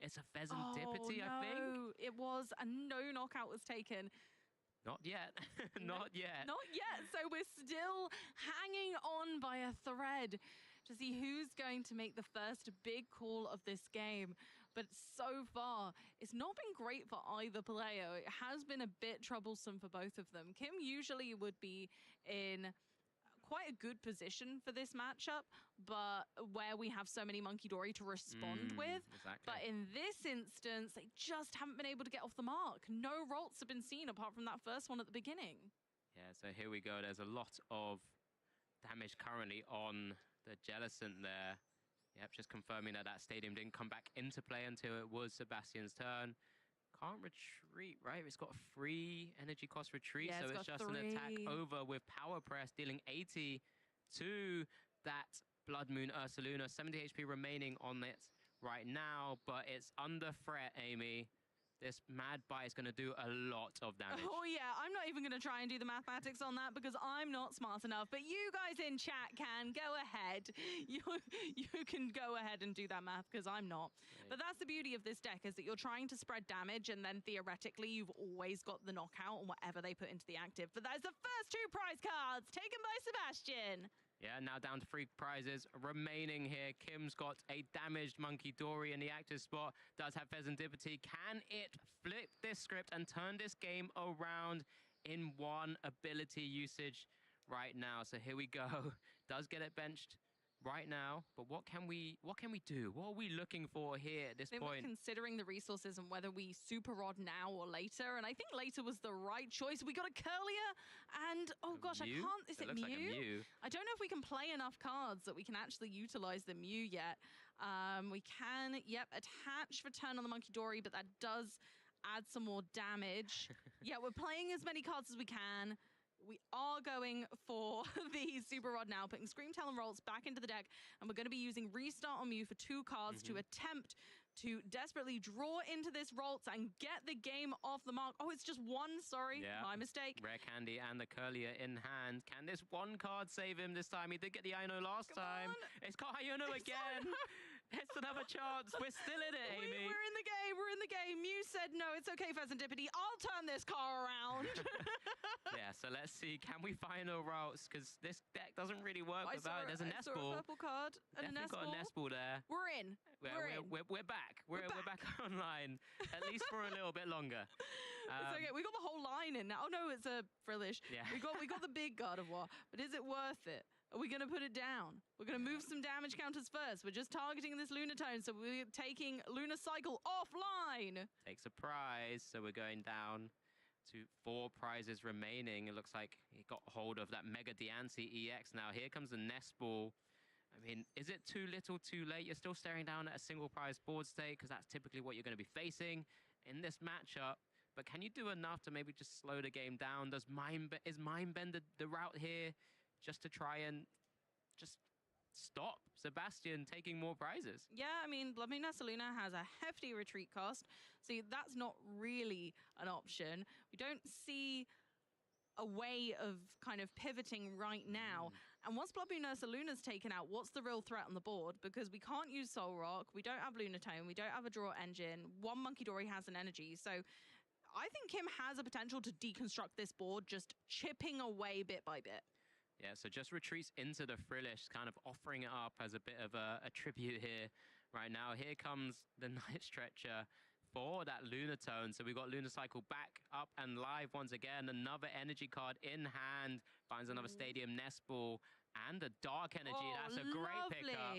It's a Pheasantipity, I think. It was, and no knockout was taken. Not yet. Not yet. Not yet. So we're still hanging on by a thread to see who's going to make the first big call of this game. But so far, it's not been great for either player. It has been a bit troublesome for both of them. Kim usually would be in quite a good position for this matchup, but where we have so many Monkey Dory to respond with. Exactly. But in this instance, they just haven't been able to get off the mark. No Rolts have been seen apart from that first one at the beginning. Yeah, so here we go. There's a lot of damage currently on the Jellicent there. Yep, just confirming that that stadium didn't come back into play until it was Sebastian's turn. Can't retreat, right? It's got a free energy cost retreat, yeah, so it's just an attack over with Power Press, dealing 80 to that Blood Moon Ursaluna. 70 HP remaining on it right now, but it's under threat, Amy. This Mad Bite is going to do a lot of damage. Oh, yeah. I'm not even going to try and do the mathematics on that because I'm not smart enough. But you guys in chat can go ahead. You can go ahead and do that math because I'm not. Right. But that's the beauty of this deck, is that you're trying to spread damage, and then theoretically you've always got the knockout on whatever they put into the active. But that's the first two prize cards taken by Sebastian. Yeah, now down to 3 prizes remaining here. Kim's got a damaged Monkey Dory in the active spot. Does have Pheasantipity. Can it flip this script and turn this game around in one ability usage right now? So here we go. Does get it benched right now, but what can we do? What are we looking for here at this point? We're considering the resources and whether we super rod now or later, and I think later was the right choice. We got a Curlier and oh gosh, Mew? I can't. Is it looks Mew? like a Mew? I don't know if we can play enough cards that we can actually utilize the Mew yet. We can, attach for turn on the Monkey Dory, but that does add some more damage. Yeah, we're playing as many cards as we can. We are going for the Super Rod now, putting Scream Talon Rolls back into the deck, and we're going to be using Restart on Mew for 2 cards to attempt to desperately draw into this Rolts and get the game off the mark. Oh, it's just 1, sorry, my mistake. Rare Candy and the Curlier in hand. Can this 1 card save him this time? He did get the Ino last time. It's got Ino again. It's another chance. We're still in it, Amy. We're in the game. We're in the game. Mew said, no, it's okay, Pheasantipity. I'll turn this car around. Yeah, so let's see. Can we find no routes? Because this deck doesn't really work without it. There's a Nest Ball. A purple card and a Nest Ball. Got a Nest Ball there. We're in. We're back. We're back online, at least for a little bit longer. It's okay. We got the whole line in now. Oh, no, it's a Frillish. Yeah. We got the big God of War. But is it worth it? Are we going to put it down? We're going to move some damage counters first. We're just targeting this Lunatone, so we're taking Lunar Cycle offline. Takes a prize, so we're going down to 4 prizes remaining. It looks like he got hold of that Mega Diancie EX now. Here comes the Nest Ball. I mean, is it too little, too late? You're still staring down at a single prize board state because that's typically what you're going to be facing in this matchup. But can you do enough to maybe just slow the game down? Is Mindbend the route here? Just to try and just stop Sebastian taking more prizes. Yeah, I mean, Blood Moon Ursaluna has a hefty retreat cost, so that's not really an option. We don't see a way of kind of pivoting right now. And once Blood Moon Ursaluna's taken out, what's the real threat on the board? Because we can't use Soul Rock, we don't have Lunatone, we don't have a draw engine, 1 Monkey Dory has an energy, so I think Kim has a potential to deconstruct this board, just chipping away bit by bit. Yeah, so just retreats into the Frillish, kind of offering it up as a bit of a tribute here. Right now, here comes the Night Stretcher for that Lunar Tone. So we've got Lunar Cycle back up and live once again. Another energy card in hand. Finds another Stadium Nest Ball and a Dark Energy. That's a great pickup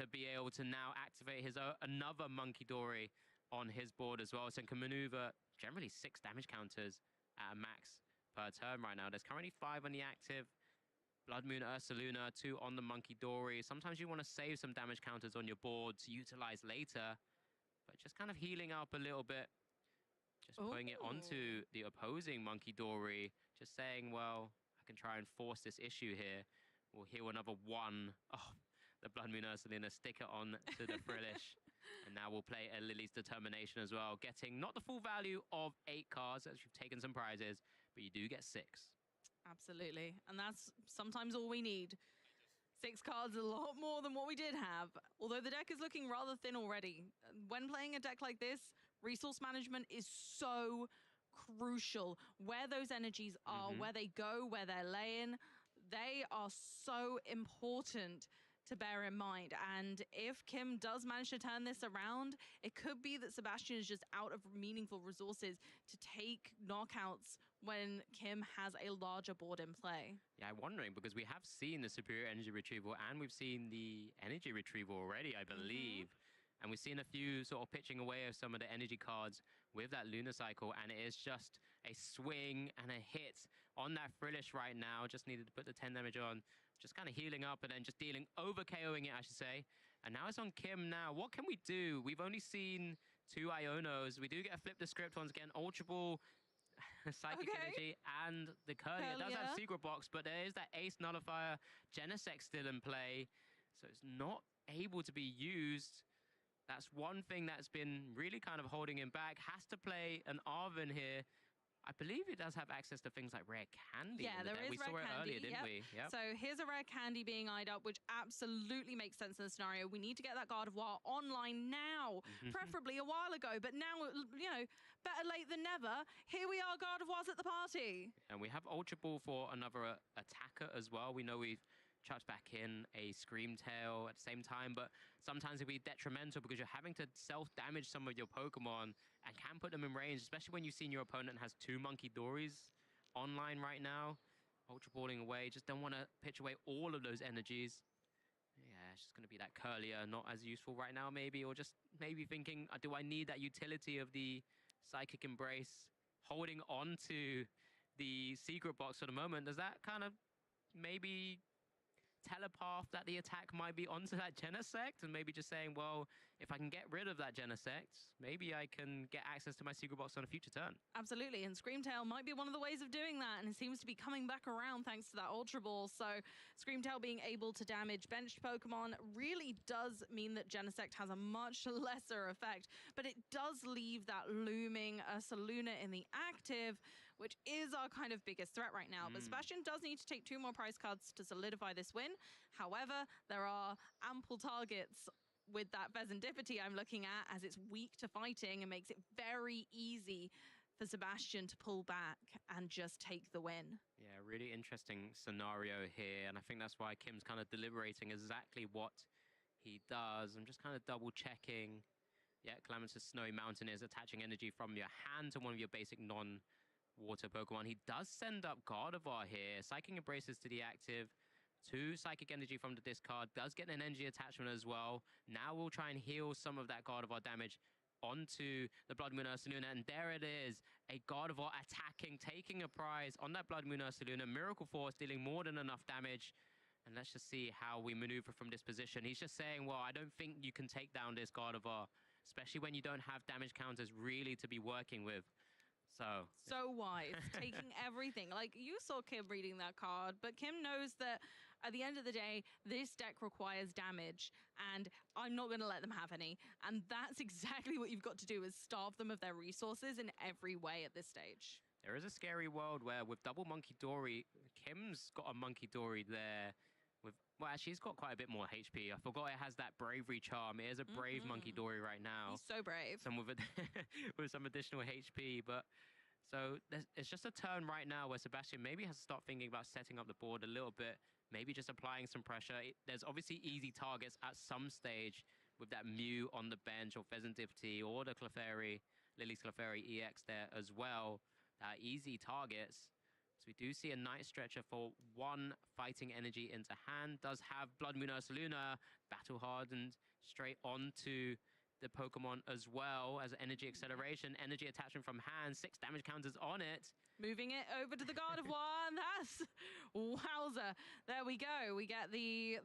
to be able to now activate his another Monkey Dory on his board as well. So he can maneuver generally 6 damage counters at a max per turn right now. There's currently 5 on the active. Blood Moon Ursaluna, 2 on the Monkey Dory. Sometimes you want to save some damage counters on your board to utilize later, but just kind of healing up a little bit. Just putting it onto the opposing Monkey Dory. Just saying, well, I can try and force this issue here. We'll heal another 1. Oh, the Blood Moon Ursaluna, stick it on to the Frillish. And now we'll play a Lily's Determination as well. Getting not the full value of 8 cards, as you've taken some prizes, but you do get 6. Absolutely. And that's sometimes all we need. 6 cards, a lot more than what we did have. Although the deck is looking rather thin already. When playing a deck like this, resource management is so crucial. Where those energies are, where they go, where they're laying, they are so important to bear in mind. And if Kim does manage to turn this around, it could be that Sebastian is just out of meaningful resources to take knockouts when Kim has a larger board in play. Yeah, I'm wondering, because we have seen the Superior Energy Retrieval and we've seen the Energy Retrieval already, I believe. And we've seen a few sort of pitching away of some of the energy cards with that Lunar Cycle, and it is just a swing and a hit on that Frillish right now. Just needed to put the 10 damage on, just kind of healing up and then just dealing, over KOing it, I should say. And now it's on Kim now. What can we do? We've only seen 2 Ionos. We do get a flip the script once again. Ultra Ball, Psychic Energy, and the Curlier. It does have Secret Box, but there is that Ace Nullifier, Genesect still in play. So it's not able to be used. That's one thing that's been really kind of holding him back. Has to play an Arven here. I believe he does have access to things like Rare Candy. Yeah, there is we Rare saw it Candy, earlier, didn't we? Yep. So here's a Rare Candy being eyed up, which absolutely makes sense in the scenario. We need to get that God of War online now, preferably a while ago. But now, you know, better late than never. Here we are, God of War's at the party. And we have Ultra Ball for another attacker as well. We know we've chucked back in a Scream Tail at the same time, but sometimes it'll be detrimental because you're having to self-damage some of your Pokemon and can put them in range, especially when you've seen your opponent has 2 Monkey Dories online right now. Ultra Balling away, just don't want to pitch away all of those energies. Yeah, it's just going to be that Curlier, not as useful right now maybe, or just maybe thinking, do I need that utility of the Psychic Embrace? Holding on to the Secret Box for the moment, does that kind of maybe telepath that the attack might be onto that Genesect, and maybe just saying, well, if I can get rid of that Genesect, maybe I can get access to my Secret Box on a future turn. Absolutely, and Screamtail might be one of the ways of doing that, and it seems to be coming back around thanks to that Ultra Ball. So Screamtail being able to damage benched Pokemon really does mean that Genesect has a much lesser effect, but it does leave that looming Ursaluna in the active, which is our kind of biggest threat right now. But Sebastian does need to take 2 more prize cards to solidify this win. However, there are ample targets with that Vezendipity I'm looking at, as it's weak to fighting and makes it very easy for Sebastian to pull back and just take the win. Yeah, really interesting scenario here, and I think that's why Kim's kind of deliberating exactly what he does. I'm just kind of double checking. Yeah, Calamitous Snowy Mountain is attaching energy from your hand to one of your basic non-water Pokemon. He does send up Gardevoir here. Psychic Embraces to the active. 2 Psychic Energy from the discard. Does get an energy attachment as well. Now we'll try and heal some of that Gardevoir damage onto the Blood Moon Ursaluna. And there it is. A Gardevoir attacking, taking a prize on that Blood Moon Ursaluna. Miracle Force dealing more than enough damage. And let's just see how we maneuver from this position. He's just saying, well, I don't think you can take down this Gardevoir, especially when you don't have damage counters really to be working with. So wise, taking everything. Like, you saw Kim reading that card, but Kim knows that at the end of the day, this deck requires damage, and I'm not going to let them have any. And that's exactly what you've got to do, is starve them of their resources in every way at this stage. There is a scary world where with double Monkey Dory, Kim's got a Monkey Dory there. Well, actually, he's got quite a bit more HP. I forgot it has that Bravery Charm. It is a brave Monkey Dory right now. He's so brave. Some with, with some additional HP, but So it's just a turn right now where Sebastian maybe has to start thinking about setting up the board a little bit, maybe just applying some pressure. There's obviously easy targets at some stage with that Mew on the bench or Pheasantipty or the Clefairy, Lily's Clefairy EX there as well. Easy targets. So we do see a Night Stretcher for 1 fighting energy into hand. Does have Blood Moon Ursaluna, battle hardened straight onto the Pokemon as well as energy acceleration, energy attachment from hand, 6 damage counters on it. Moving it over to the Gardevoir, and that's wowza. There we go. We get the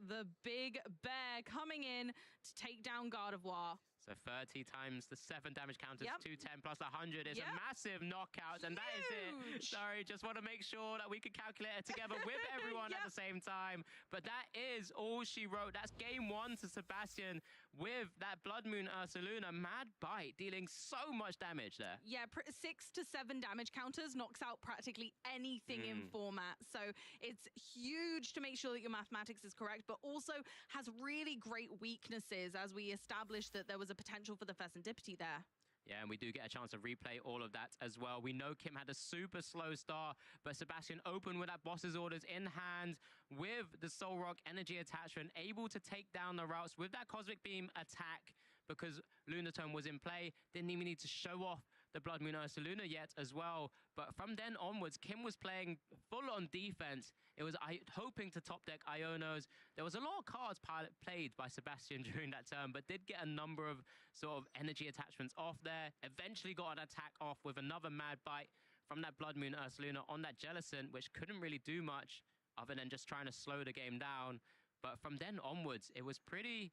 big bear coming in to take down Gardevoir. So 30 times the 7 damage counters, Yep. 210 plus 100 is a massive knockout, and that is it. Sorry, just want to make sure that we could calculate it together with everyone at the same time. But that is all she wrote. That's game 1 to Sebastian with that Blood Moon Ursaluna. Mad Bite, dealing so much damage there. Yeah, 6 to 7 damage counters knocks out practically anything in format. So it's huge to make sure that your mathematics is correct, but also has really great weaknesses as we established that there was a potential for the Pheasantipty there. Yeah, and we do get a chance to replay all of that as well. We know Kim had a super slow start, but Sebastian opened with that boss's orders in hand with the Soul Rock energy attachment, able to take down the routes with that Cosmic Beam attack because Lunatone was in play. Didn't even need to show off the Blood Moon Ursaluna yet as well. But from then onwards, Kim was playing full-on defense. It was hoping to top deck Ionos. There was a lot of cards played by Sebastian during that turn, but did get a number of sort of energy attachments off there. Eventually got an attack off with another Mad Bite from that Blood Moon Ursaluna on that Jellicent, which couldn't really do much other than just trying to slow the game down. But from then onwards, it was pretty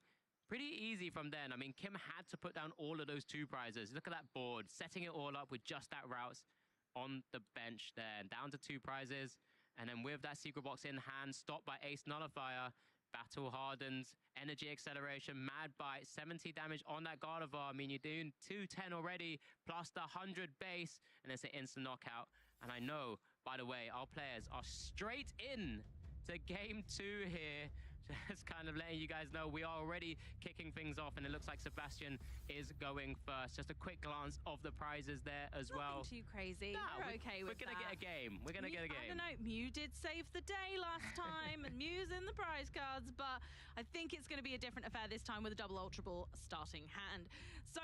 easy from then. I mean, Kim had to put down all of those 2 prizes. Look at that board, setting it all up with just that routes on the bench there. Down to 2 prizes. And then with that secret box in hand, stopped by Ace Nullifier, battle hardened, energy acceleration, Mad Bite, 70 damage on that Gardevoir. I mean, you're doing 210 already, plus the 100 base, and it's an instant knockout. And I know, by the way, our players are straight in to game 2 here. Just kind of letting you guys know we are already kicking things off, and it looks like Sebastian is going first. Just a quick glance of the prizes there as well. Nothing too crazy. We're okay with that. We're going to get a game. We're going to get a game. I don't know. Mew did save the day last time, and Mew's in the prize cards, but I think it's going to be a different affair this time with a double Ultra Ball starting hand. So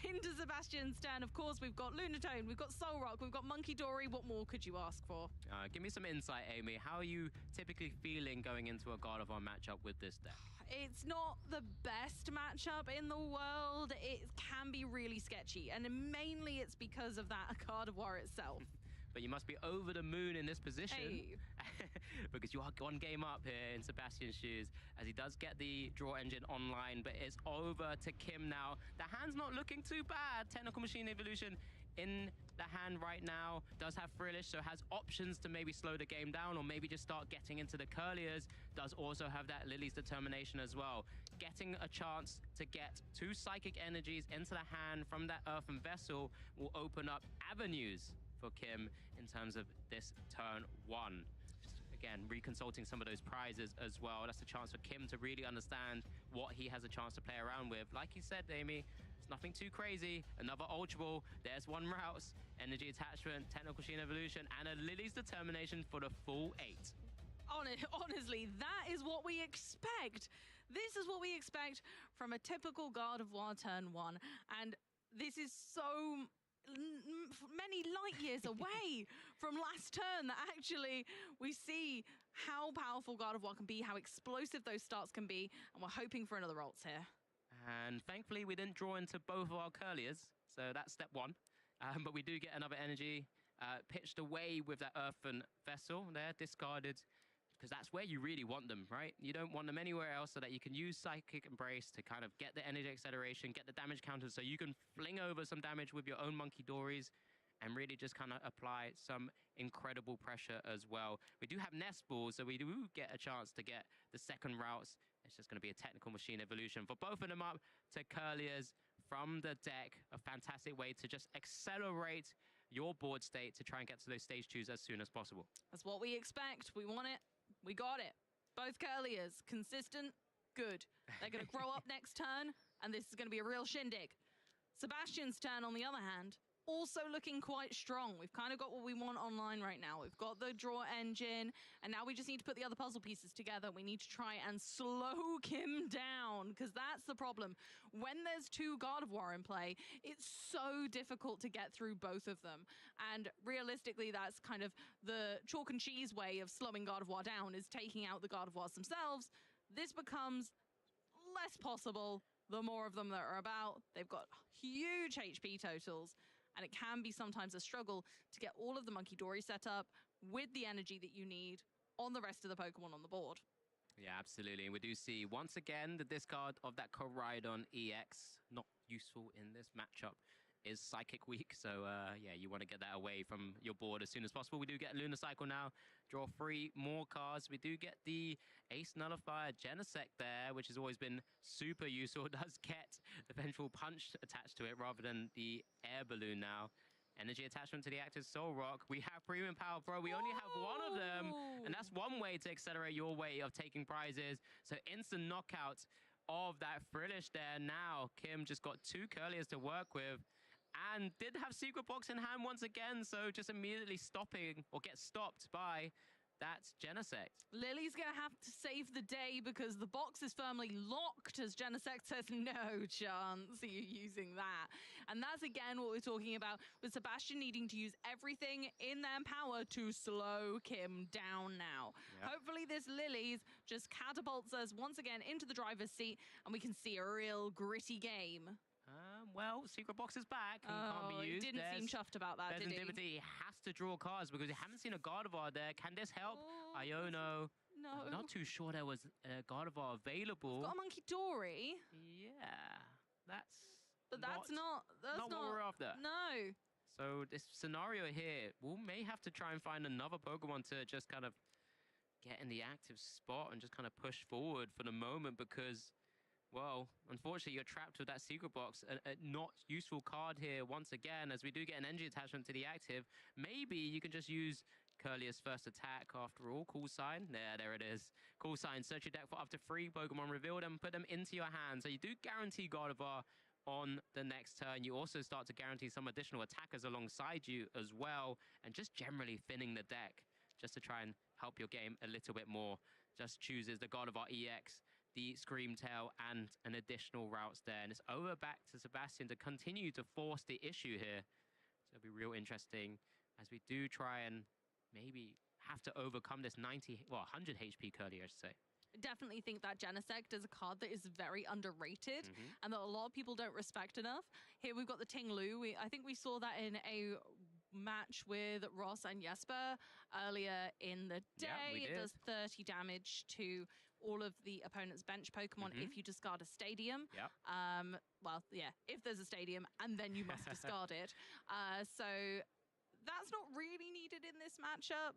into Sebastian's turn, of course, we've got Lunatone, we've got Soul Rock, we've got Monkey Dory. What more could you ask for? Give me some insight, Amy. How are you typically feeling going into a Gardevoir matchup with this deck? It's not the best matchup in the world. It can be really sketchy, and mainly it's because of that Gardevoir itself. But you must be over the moon in this position. Hey. Because you are 1 game up here in Sebastian's shoes as he does get the draw engine online, but it's over to Kim now. The hand's not looking too bad. Technical Machine Evolution in the hand right now. Does have Frillish, so has options to maybe slow the game down or maybe just start getting into the Curliers. Does also have that Lily's Determination as well. Getting a chance to get 2 Psychic Energies into the hand from that Earthen Vessel will open up avenues for Kim in terms of this turn 1. Again, reconsulting some of those prizes as well. That's a chance for Kim to really understand what he has a chance to play around with. Like you said, Amy, it's nothing too crazy. Another Ultra Ball. There's 1 routes. Energy Attachment, Technical Machine Evolution, and a Lily's Determination for the full 8. Honestly, that is what we expect. This is what we expect from a typical Gardevoir turn 1. And this is so many light years away from last turn that actually we see how powerful Gardevoir can be, how explosive those starts can be, and we're hoping for another ults here. And thankfully we didn't draw into both of our Curliers, so that's step 1. But we do get another energy pitched away with that Earthen Vessel there, discarded, because that's where you really want them, right? You don't want them anywhere else, so that you can use Psychic Embrace to kind of get the energy acceleration, get the damage counters, so you can fling over some damage with your own Monkey Dories and really just kind of apply some incredible pressure as well. We do have Nest Balls, so we do get a chance to get the second routes. It's just going to be a Technical Machine Evolution for both of them up to Curliers from the deck. A fantastic way to just accelerate your board state to try and get to those stage 2s as soon as possible. That's what we expect. We want it. We got it. Both Curliers, consistent, good. They're going to grow up next turn, and this is going to be a real shindig. Sebastian's turn, on the other hand, also looking quite strong. We've kind of got what we want online right now. We've got the draw engine, and now we just need to put the other puzzle pieces together. We need to try and slow Kim down, because that's the problem. When there's two God of War in play, it's so difficult to get through both of them. And realistically, that's kind of the chalk and cheese way of slowing God of War down, is taking out the God of Wars themselves. This becomes less possible the more of them that are about. They've got huge HP totals, and it can be sometimes a struggle to get all of the Monkey Dory set up with the energy that you need on the rest of the Pokemon on the board. Yeah, absolutely. And we do see, once again, the discard of that Koraidon EX, not useful in this matchup, is Psychic Weak. So, yeah, you want to get that away from your board as soon as possible. We do get Lunar Cycle now. Draw 3 more cards. We do get the Ace Nullifier Genesect there, which has always been super useful. It does get the Vengeful Punch attached to it rather than the Air Balloon now. Energy attachment to the active Soul Rock. We have Premium Power Pro. We only have one of them. And that's one way to accelerate your way of taking prizes. So instant knockout of that Frillish there. Now, Kim just got 2 Curliers to work with. And did have Secret Box in hand once again. So just immediately stopping, or get stopped by that Genesect. Lily's going to have to save the day because the box is firmly locked as Genesect says no chance of you using that. And that's again what we're talking about, with Sebastian needing to use everything in their power to slow Kim down now. Yep. Hopefully this Lily's just catapults us once again into the driver's seat and we can see a real gritty game. Well, Secret Box is back. He can't be used. He didn't seem chuffed about that, did he? He has to draw cards because we haven't seen a Gardevoir there. Can this help? Iono. No. I'm not too sure there was a Gardevoir available. We've got a Monkey Dory. Yeah, But that's not what we're after. No. So this scenario here, we may have to try and find another Pokemon to just kind of get in the active spot and just kind of push forward for the moment because, well, unfortunately, you're trapped with that Secret Box. A not useful card here once again, as we do get an energy attachment to the active. Maybe you can just use Curlier's first attack after all. Call Sign. There it is. Call Sign. Search your deck for up to 3 Pokemon, reveal them, put them into your hand. So you do guarantee Gardevoir on the next turn. You also start to guarantee some additional attackers alongside you as well, and just generally thinning the deck just to try and help your game a little bit more. Just chooses the Gardevoir EX, the Scream Tail, and an additional routes there. And it's over back to Sebastian to continue to force the issue here. So it'll be real interesting as we do try and maybe have to overcome this 100 HP Curly, I should say. I definitely think that Genesect is a card that is very underrated and that a lot of people don't respect enough. Here we've got the Ting Lu. I think we saw that in a match with Ross and Jesper earlier in the day. Yeah, it does 30 damage to all of the opponent's bench Pokemon if you discard a stadium. Yep. Well, yeah, if there's a stadium, and then you must discard it. So that's not really needed in this matchup,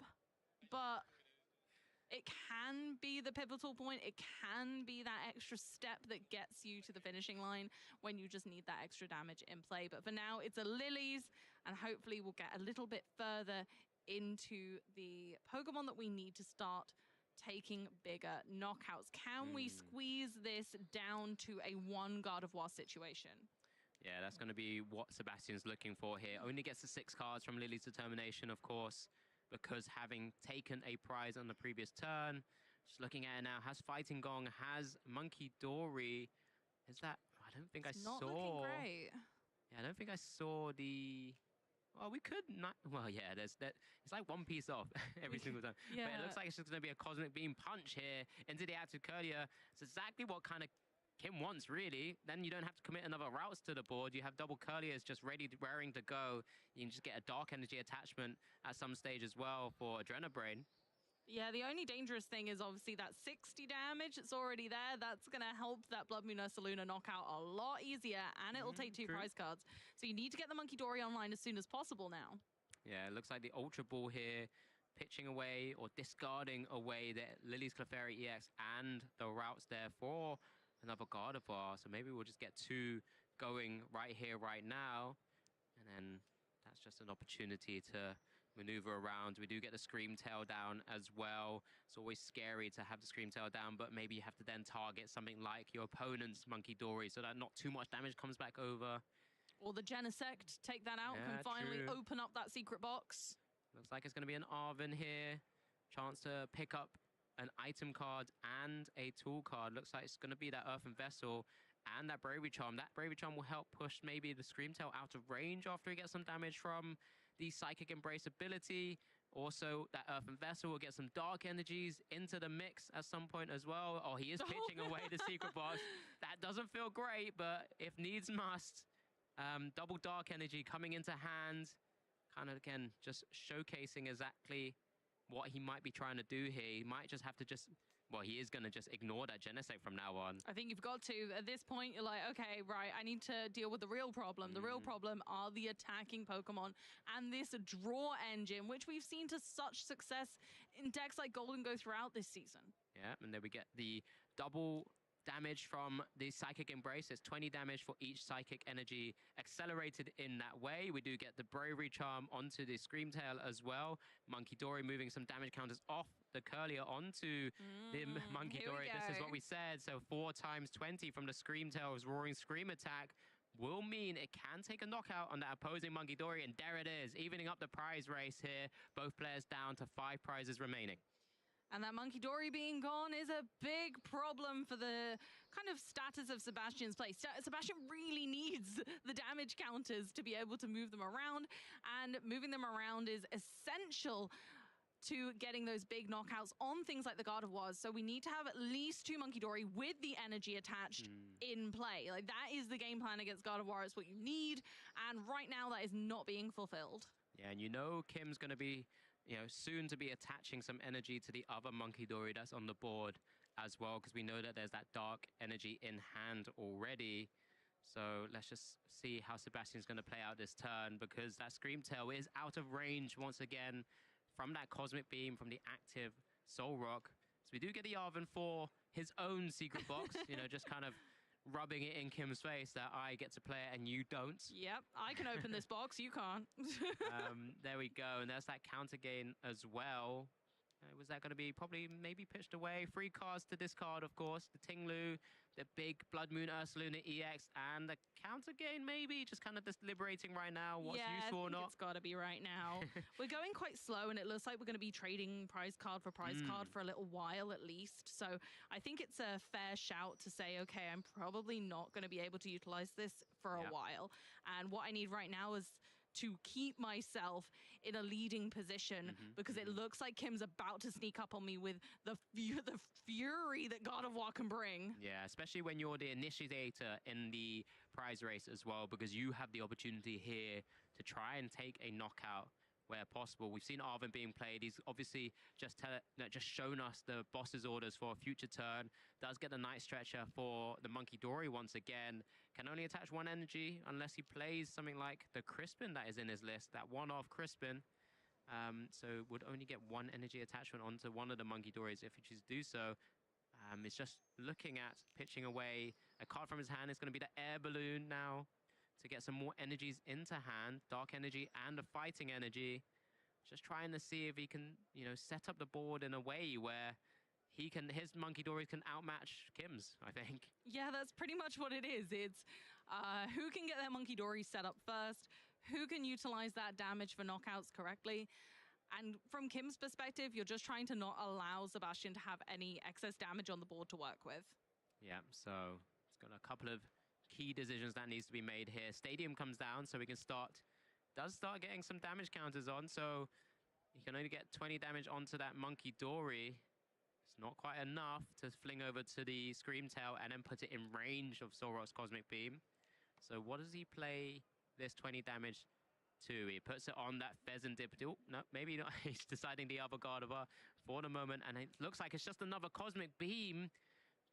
but it can be the pivotal point. It can be that extra step that gets you to the finishing line when you just need that extra damage in play. But for now, it's a Lilies, and hopefully we'll get a little bit further into the Pokemon that we need to start taking bigger knockouts. Can we squeeze this down to a 1 Gardevoir situation? Yeah, that's going to be what Sebastian's looking for here. Only gets the 6 cards from Lily's Determination, of course, because having taken a prize on the previous turn, just looking at it now, has Fighting Gong, has Monkey Dory. Is that... I don't think I saw... Not looking great. Yeah, I don't think I saw the... Well, we could not... Well, yeah, there's that. It's like one piece off every single time. Yeah. But it looks like it's just going to be a Cosmic Beam punch here into the active Curlier. It's exactly what kind of Kim wants, really. Then you don't have to commit another routes to the board. You have double Curliers just raring to go. You can just get a Dark Energy attachment at some stage as well for Adrenabrain. Yeah, the only dangerous thing is obviously that 60 damage. It's already there. That's going to help that Blood Moon Ursaluna knockout a lot easier, and it will take 2 prize cards. So you need to get the Monkey Dory online as soon as possible now. Yeah, it looks like the Ultra Ball here, pitching away or discarding away the Lily's Clefairy EX and the routes there for another Gardevoir. So maybe we'll just get 2 going right here, right now. And then that's just an opportunity to maneuver around. We do get the Scream Tail down as well. It's always scary to have the Scream Tail down, but maybe you have to then target something like your opponent's Monkey Dory so that not too much damage comes back over. Or the Genesect, take that out, Yeah, can finally true. open up that secret box. Looks like it's going to be an Arvin here. Chance to pick up an item card and a tool card. Looks like it's going to be that Earthen Vessel and that Bravery Charm. That Bravery Charm will help push maybe the Screamtail out of range after he gets some damage from the Psychic Embrace ability. Also, that Earthen Vessel will get some Dark Energies into the mix at some point as well. Oh, he is pitching away the secret box. That doesn't feel great, but if needs must, double Dark Energy coming into hand. Kind of, again, just showcasing exactly what he might be trying to do here. He might just have to well, he is going to just ignore that Genesect from now on. I think you've got to. At this point, you're like, okay, right, I need to deal with the real problem. The real problem are the attacking Pokemon and this draw engine, which we've seen to such success in decks like Golden Go throughout this season. Yeah, and then we get the double damage from the Psychic Embrace. It's 20 damage for each Psychic Energy accelerated in that way. We do get the Bravery Charm onto the Screamtail as well. Monkey Dory moving some damage counters off the Curlier onto the Monkey Dory. This is what we said. So 4 times 20 from the Screamtail's Roaring Scream attack will mean it can take a knockout on that opposing Monkey Dory. And there it is, evening up the prize race here. Both players down to 5 prizes remaining. And that Monkey Dory being gone is a big problem for the kind of status of Sebastian's play. Sebastian really needs the damage counters to be able to move them around, and moving them around is essential to getting those big knockouts on things like the God of Wars. So we need to have at least 2 Monkey Dory with the energy attached in play. Like, that is the game plan against God of War. It's what you need, and right now that is not being fulfilled. Yeah, and you know Kim's going to be, soon to be attaching some energy to the other Monkey Dory that's on the board as well, because we know that there's that dark energy in hand already. So let's just see how Sebastian's going to play out this turn, because that Screamtail is out of range once again from that Cosmic Beam, from the active Soul Rock. So we do get the Arvin for his own secret box, just kind of rubbing it in Kim's face that I get to play it and you don't. Yep, I can open this box, you can't. There we go, and there's that counter gain as well. Was that going to be maybe pitched away? 3 cards to discard, of course. The Tinglu, the big Blood Moon Ursaluna EX, and the counter gain maybe. Just kind of just deliberating right now what's useful or not. It's got to be right now. We're going quite slow, and it looks like we're going to be trading prize card for prize card for a little while at least. So I think it's a fair shout to say, okay, I'm probably not going to be able to utilize this for a while. And what I need right now is to keep myself in a leading position, because it looks like Kim's about to sneak up on me with the fury that God of War can bring. Yeah, especially when you're the initiator in the prize race as well, because you have the opportunity here to try and take a knockout where possible. We've seen Arvin being played. He's obviously just shown us the boss's orders for a future turn. Does get the Night Stretcher for the Monkey Dory once again. Can only attach 1 energy unless he plays something like the Crispin that is in his list, that one-off Crispin. So would only get 1 energy attachment onto one of the Monkey Dories if he chooses to do so. It's just looking at pitching away a card from his hand. It's going to be the Air Balloon now to get some more energies into hand. Dark Energy and the Fighting Energy. Just trying to see if he can, set up the board in a way where his Monkey Dory can outmatch Kim's, I think. Yeah, that's pretty much what it is. It's who can get their Monkey Dory set up first, who can utilize that damage for knockouts correctly. And from Kim's perspective, you're just trying to not allow Sebastian to have any excess damage on the board to work with. Yeah, so it's got a couple of key decisions that needs to be made here. Stadium comes down, so we can start getting some damage counters on. So you can only get 20 damage onto that Monkey Dory. It's not quite enough to fling over to the Screamtail and then put it in range of Solrock's Cosmic Beam. So what does he play this 20 damage to? He puts it on that Pheasant Dip. Oh, no, maybe not. He's deciding the other Gardevoir for the moment, and it looks like it's just another Cosmic Beam,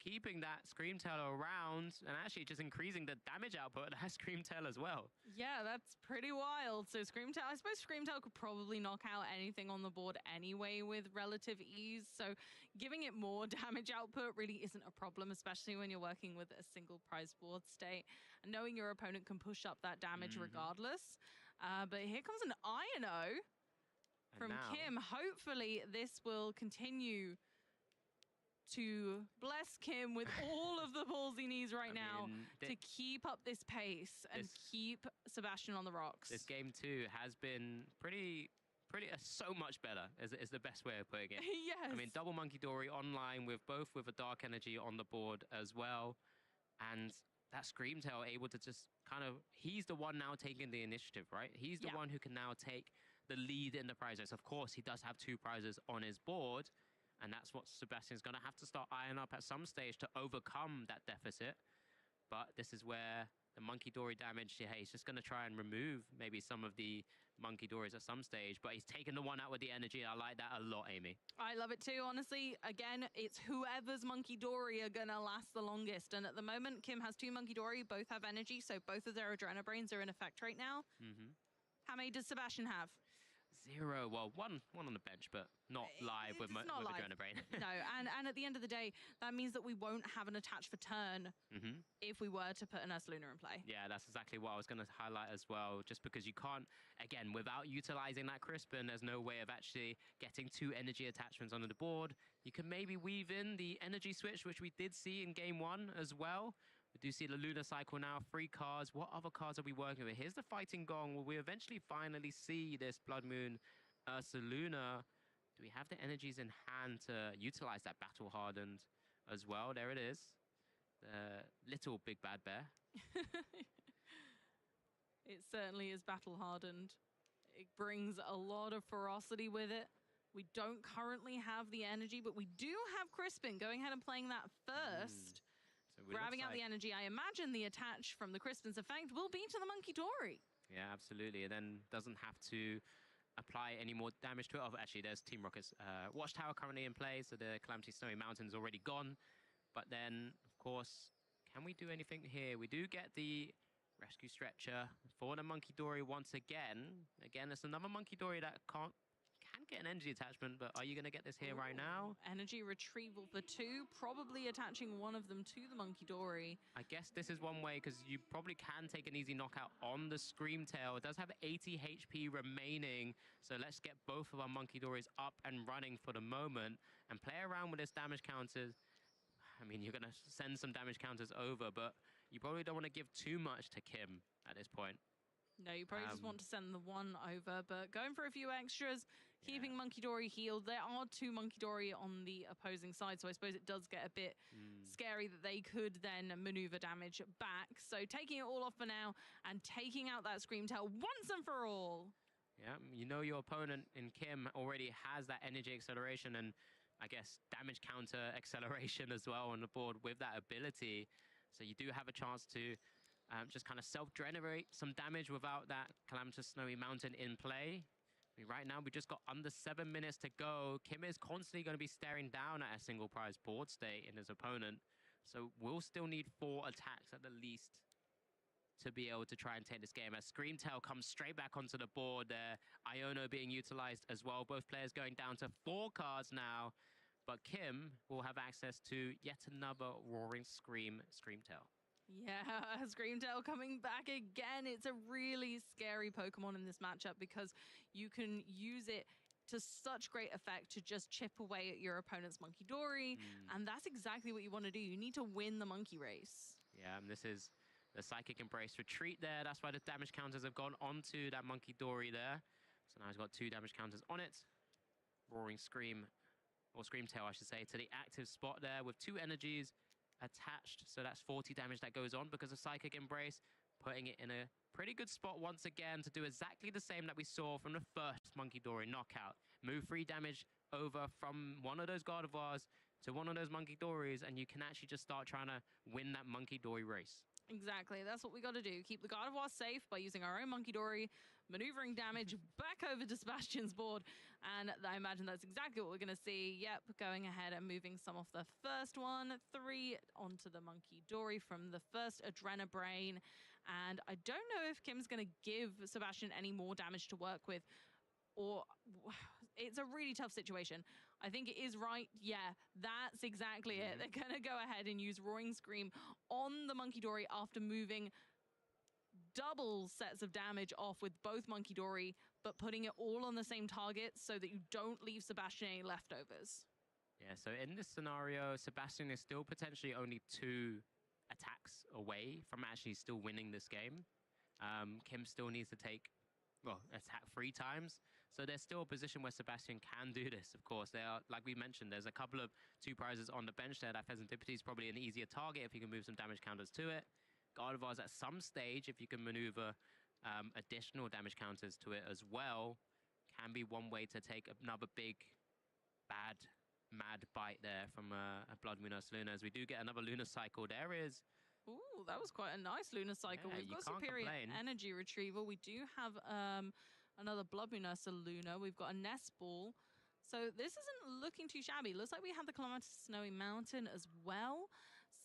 keeping that Screamtail around and actually just increasing the damage output of that Screamtail as well. Yeah, that's pretty wild. So Screamtail, I suppose Screamtail could probably knock out anything on the board anyway with relative ease. So giving it more damage output really isn't a problem, especially when you're working with a single prize board state. And knowing your opponent can push up that damage regardless. But here comes an Iron-O from Kim. Hopefully this will continue to bless Kim with all of the balls he needs right now to keep up this pace and keep Sebastian on the rocks. This game too has been pretty so much better is the best way of putting it. Yes. I mean, double Monkey Dory online with both with a Dark Energy on the board as well. And that Screamtail able to just kind of, he's the one now taking the initiative, right? He's the one who can now take the lead in the prize race. Of course, he does have 2 prizes on his board, and that's what Sebastian's going to have to start eyeing up at some stage to overcome that deficit. But this is where the Monkey Dory damage, he's just going to try and remove maybe some of the Monkey Dories at some stage, but he's taken the one out with the energy. I like that a lot, Amy. I love it too, honestly. Again, it's whoever's Monkey Dory are going to last the longest. And at the moment, Kim has 2 Monkey Dory, both have energy, so both of their Adrenabrains are in effect right now. How many does Sebastian have? 0. Well, one on the bench, but not live with Adrenabrain. No, and at the end of the day, that means that we won't have an attach for turn if we were to put an Ursaluna in play. Yeah, that's exactly what I was going to highlight as well, just because you can't, again, without utilizing that Crispin, there's no way of actually getting 2 energy attachments onto the board. You can maybe weave in the energy switch, which we did see in game 1 as well. We do see the Lunar Cycle now, 3 cards. What other cards are we working with? Here's the Fighting Gong. Will we eventually finally see this Blood Moon Ursaluna? Do we have the energies in hand to utilize that Battle Hardened as well? There it is. The little big bad bear. It certainly is Battle Hardened. It brings a lot of ferocity with it. We don't currently have the energy, but we do have Crispin going ahead and playing that first. So grabbing out the energy. I imagine the attach from the Crispin's effect will be to the Monkey Dory. Yeah, absolutely. And then doesn't have to apply any more damage to it. Oh, actually, there's Team Rocket's Watchtower currently in play, so the Calamity Snowy Mountain's already gone. But then, of course, can we do anything here? We do get the Rescue Stretcher for the Monkey Dory once again. Again, it's another Monkey Dory that can get an energy attachment, but are you going to get this here right now? Energy retrieval for 2, probably attaching one of them to the Monkey Dory. I guess this is one way, because you probably can take an easy knockout on the Screamtail. It does have 80 HP remaining, so let's get both of our Monkey Dories up and running for the moment and play around with this damage counters. I mean, you're going to send some damage counters over, but you probably don't want to give too much to Kim at this point. No, you probably just want to send the one over, but going for a few extras, keeping Monkey Dory healed. There are 2 Monkey Dory on the opposing side, so I suppose it does get a bit scary that they could then maneuver damage back. So taking it all off for now and taking out that Screamtail once and for all. Yeah, you know your opponent in Kim already has that energy acceleration and I guess damage counter acceleration as well on the board with that ability. So you do have a chance to just kind of self-generate some damage without that Calamitous Snowy Mountain in play. I mean, right now, we just got under 7 minutes to go. Kim is constantly going to be staring down at a single prize board state in his opponent. So we'll still need 4 attacks at the least to be able to try and take this game. As Screamtail comes straight back onto the board there. Iono being utilized as well. Both players going down to 4 cards now. But Kim will have access to yet another Roaring Screamtail. Yeah, Screamtail coming back again. It's a really scary Pokemon in this matchup because you can use it to such great effect to just chip away at your opponent's Monkey Dory. And that's exactly what you want to do. You need to win the monkey race. Yeah, and this is the Psychic Embrace retreat there. That's why the damage counters have gone onto that Monkey Dory there. So now he's got 2 damage counters on it. Roaring Scream, or Screamtail, I should say, to the active spot there with 2 energies attached. So that's 40 damage that goes on because of Psychic Embrace, putting it in a pretty good spot once again to do exactly the same that we saw from the first Monkey Dory knockout. Move 3 damage over from one of those Gardevoirs to one of those Monkey Dories, and you can actually just start trying to win that Monkey Dory race. Exactly, that's what we got to do. Keep the Gardevoir safe by using our own Monkey Dory, maneuvering damage back over to Sebastian's board, and I imagine that's exactly what we're going to see. Yep, going ahead and moving some off the first one, 3 onto the Monkey Dory from the first Adrenabrain, and I don't know if Kim's going to give Sebastian any more damage to work with, or it's a really tough situation. I think it is right. Yeah, that's exactly it. They're going to go ahead and use Roaring Scream on the Monkey Dory after moving double sets of damage off with both Monkey Dory, but putting it all on the same target so that you don't leave Sebastian any leftovers. Yeah, so in this scenario, Sebastian is still potentially only 2 attacks away from actually still winning this game. Kim still needs to take, well, attack 3 times. So there's still a position where Sebastian can do this, of course. There are, like we mentioned, there's a couple of 2 prizes on the bench there. That Pheasant Dippity is probably an easier target if you can move some damage counters to it. Gardevoir's at some stage, if you can maneuver additional damage counters to it as well, can be one way to take another big, bad, mad bite there from a Blood Moon Luna. As we do get another Lunar Cycle. There is... Ooh, that was quite a nice Lunar Cycle. Yeah, We've got Superior Energy Retrieval. We do have another Blood Moon Luna. We've got a Nest Ball. So this isn't looking too shabby. Looks like we have the Calamitous Snowy Mountain as well.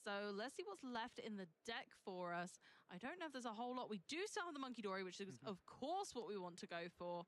So let's see what's left in the deck for us. I don't know if there's a whole lot. We do still have the Monkey Dory, which is, of course, what we want to go for.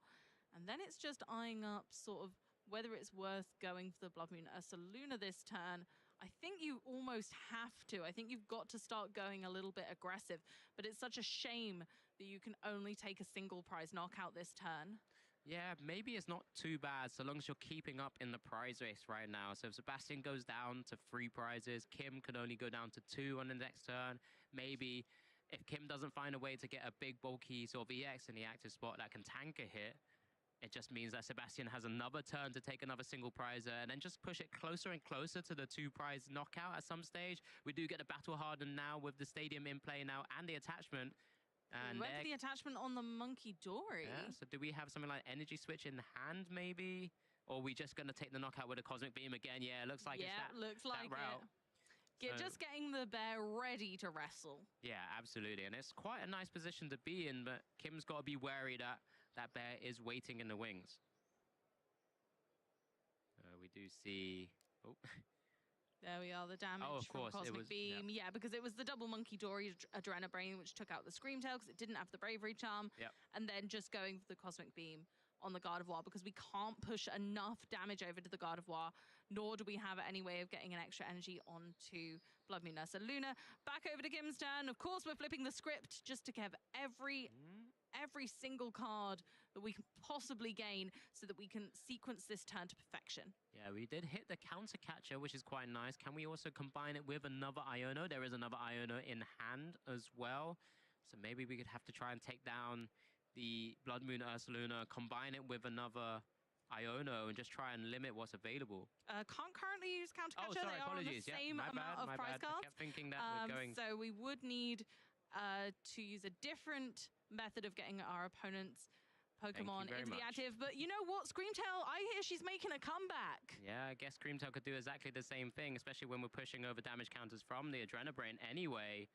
And then it's just eyeing up sort of whether it's worth going for the Blood Moon Luna this turn. I think you almost have to. I think you've got to start going a little bit aggressive. But it's such a shame that you can only take a single prize knockout this turn. Yeah, maybe it's not too bad so long as you're keeping up in the prize race right now. So if Sebastian goes down to 3 prizes, Kim can only go down to 2 on the next turn. Maybe if Kim doesn't find a way to get a big bulky sort of EX in the active spot that can tank a hit, it just means that Sebastian has another turn to take another single prizer and then just push it closer and closer to the 2 prize knockout at some stage. We do get the Battle Harden now with the Stadium in play now and the attachment. And we went for the attachment on the Monkey Dory. Yeah, so do we have something like Energy Switch in hand, maybe? Or are we just going to take the knockout with a Cosmic Beam again? Yeah, it looks like it's that, looks like that route. Just getting the bear ready to wrestle. Yeah, absolutely. And it's quite a nice position to be in, but Kim's got to be wary that that bear is waiting in the wings. We do see... Oh. There we are, the damage of course, from Cosmic Beam. Yeah, because it was the double Monkey Dory Adrenabrain, which took out the Screamtail because it didn't have the Bravery Charm. Yep. And then just going for the Cosmic Beam on the Gardevoir because we can't push enough damage over to the Gardevoir, nor do we have any way of getting an extra energy onto Blood Moon Luna. Back over to Kim's turn. Of course, we're flipping the script just to give every single card that we can possibly gain so that we can sequence this turn to perfection. Yeah, we did hit the counter catcher, which is quite nice. Can we also combine it with another Iono? There is another Iono in hand as well. So maybe we could have to try and take down the Blood Moon Luna, combine it with another Iono and just try and limit what's available. Can't currently use counter catcher. Sorry, They are on the apologies. same my amount of bad, prize cards. I kept thinking that we're going... So we would need to use a different method of getting our opponent's Pokemon into the active. But you know what? Screamtail, I hear she's making a comeback. Yeah, I guess Screamtail could do exactly the same thing, especially when we're pushing over damage counters from the Adrenabrain anyway.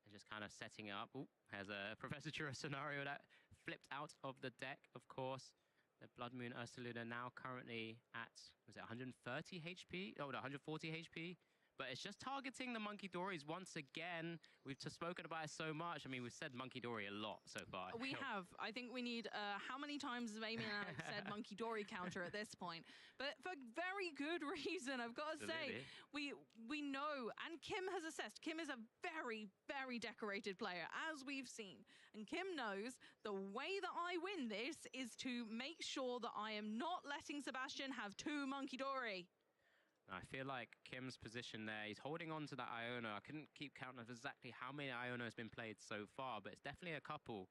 And just kind of setting up. Ooh, has a Professor Churro scenario that flipped out of the deck, of course. The Blood Moon Luna now currently at, was it 130 HP? Oh, no, 140 HP. But it's just targeting the Monkey Dories once again. We've spoken about it so much. I mean, we've said Monkey Dory a lot so far. We have. I think we need, how many times have Amy and Alex said Monkey Dory counter at this point? But for very good reason, I've got to say. We know, and Kim has assessed, Kim is a very, very decorated player, as we've seen. And Kim knows the way that I win this is to make sure that I am not letting Sebastian have 2 Monkey Dory. I feel like Kim's position there, he's holding on to that Iono. I couldn't keep count of exactly how many Iono has been played so far, but it's definitely a couple,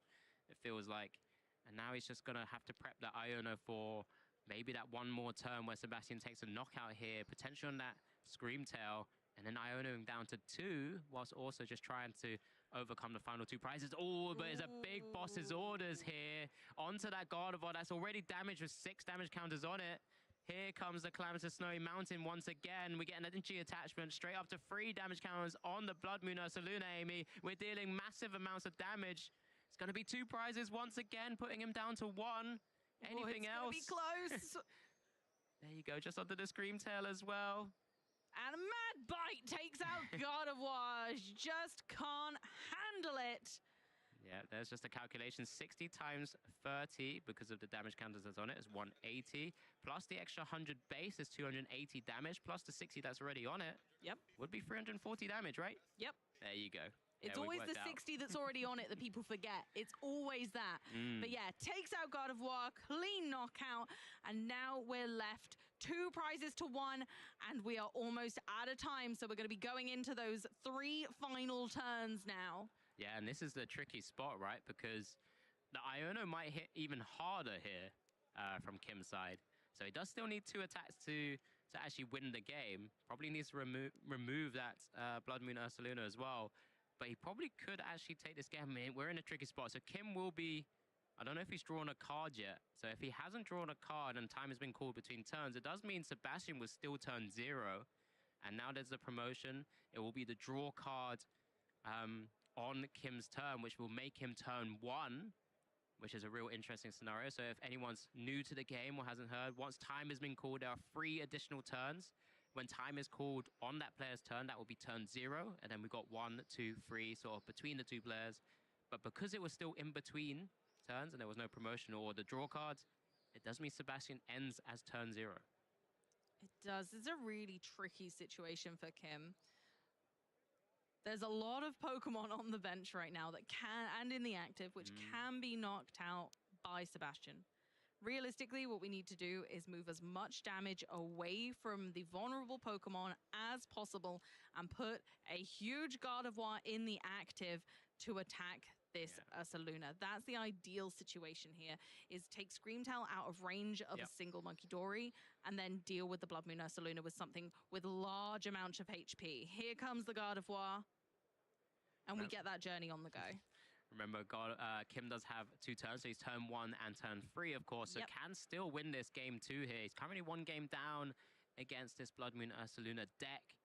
it feels like. And now he's just going to have to prep that Iono for maybe that one more turn where Sebastian takes a knockout here, potentially on that Screamtail, and then Ionoing down to 2, whilst also just trying to overcome the final 2 prizes. Oh, but it's a big boss's orders here. Onto that Gardevoir that's already damaged with 6 damage counters on it. Here comes the Calamitous Snowy Mountain once again. We get an energy attachment straight up to 3 damage counters on the Blood Moon Luna, Amy. We're dealing massive amounts of damage. It's going to be 2 prizes once again, putting him down to 1. Anything else? It's going to be close. There you go, just under the Screamtail as well. And a Mad Bite takes out Gardevoir. Just can't handle it. Yeah, there's just a calculation. 60 times 30, because of the damage counters that's on it, is 180. Plus the extra 100 base is 280 damage. Plus the 60 that's already on it. Yep. Would be 340 damage, right? Yep. There you go. It's Yeah, we always the worked out. 60 that's already on it that people forget. It's always that. But yeah, takes out God of War, clean knockout, and now we're left 2 prizes to 1, and we are almost out of time. So we're going to be going into those 3 final turns now. Yeah, and this is the tricky spot, right? Because the Iono might hit even harder here from Kim's side. So he does still need 2 attacks to actually win the game. Probably needs to remove that Blood Moon Ursaluna as well. But he probably could actually take this game. I mean, we're in a tricky spot. So Kim will be... I don't know if he's drawn a card yet. So if he hasn't drawn a card and time has been called between turns, it does mean Sebastian was still turn 0. And now there's the promotion. It will be the draw card on Kim's turn, which will make him turn 1, which is a real interesting scenario. So if anyone's new to the game or hasn't heard, once time has been called, there are 3 additional turns. When time is called on that player's turn, that will be turn 0. And then we've got 1, 2, 3, sort of between the 2 players. But because it was still in between turns and there was no promotion or the draw cards, it does mean Sebastian ends as turn 0. It does. It's a really tricky situation for Kim. There's a lot of Pokemon on the bench right now that can, and in the active, which can be knocked out by Sebastian. Realistically, what we need to do is move as much damage away from the vulnerable Pokemon as possible and put a huge Gardevoir in the active to attack this Ursaluna. That's the ideal situation here, is take Screamtail out of range of a single Munkidori and then deal with the Blood Moon Ursaluna with something with large amounts of HP. Here comes the Gardevoir, and we get that journey on the go. Remember, Kim does have 2 turns, so he's turn 1 and turn 3, of course, so can still win this game 2 here. He's currently 1 game down against this Blood Moon Ursaluna deck,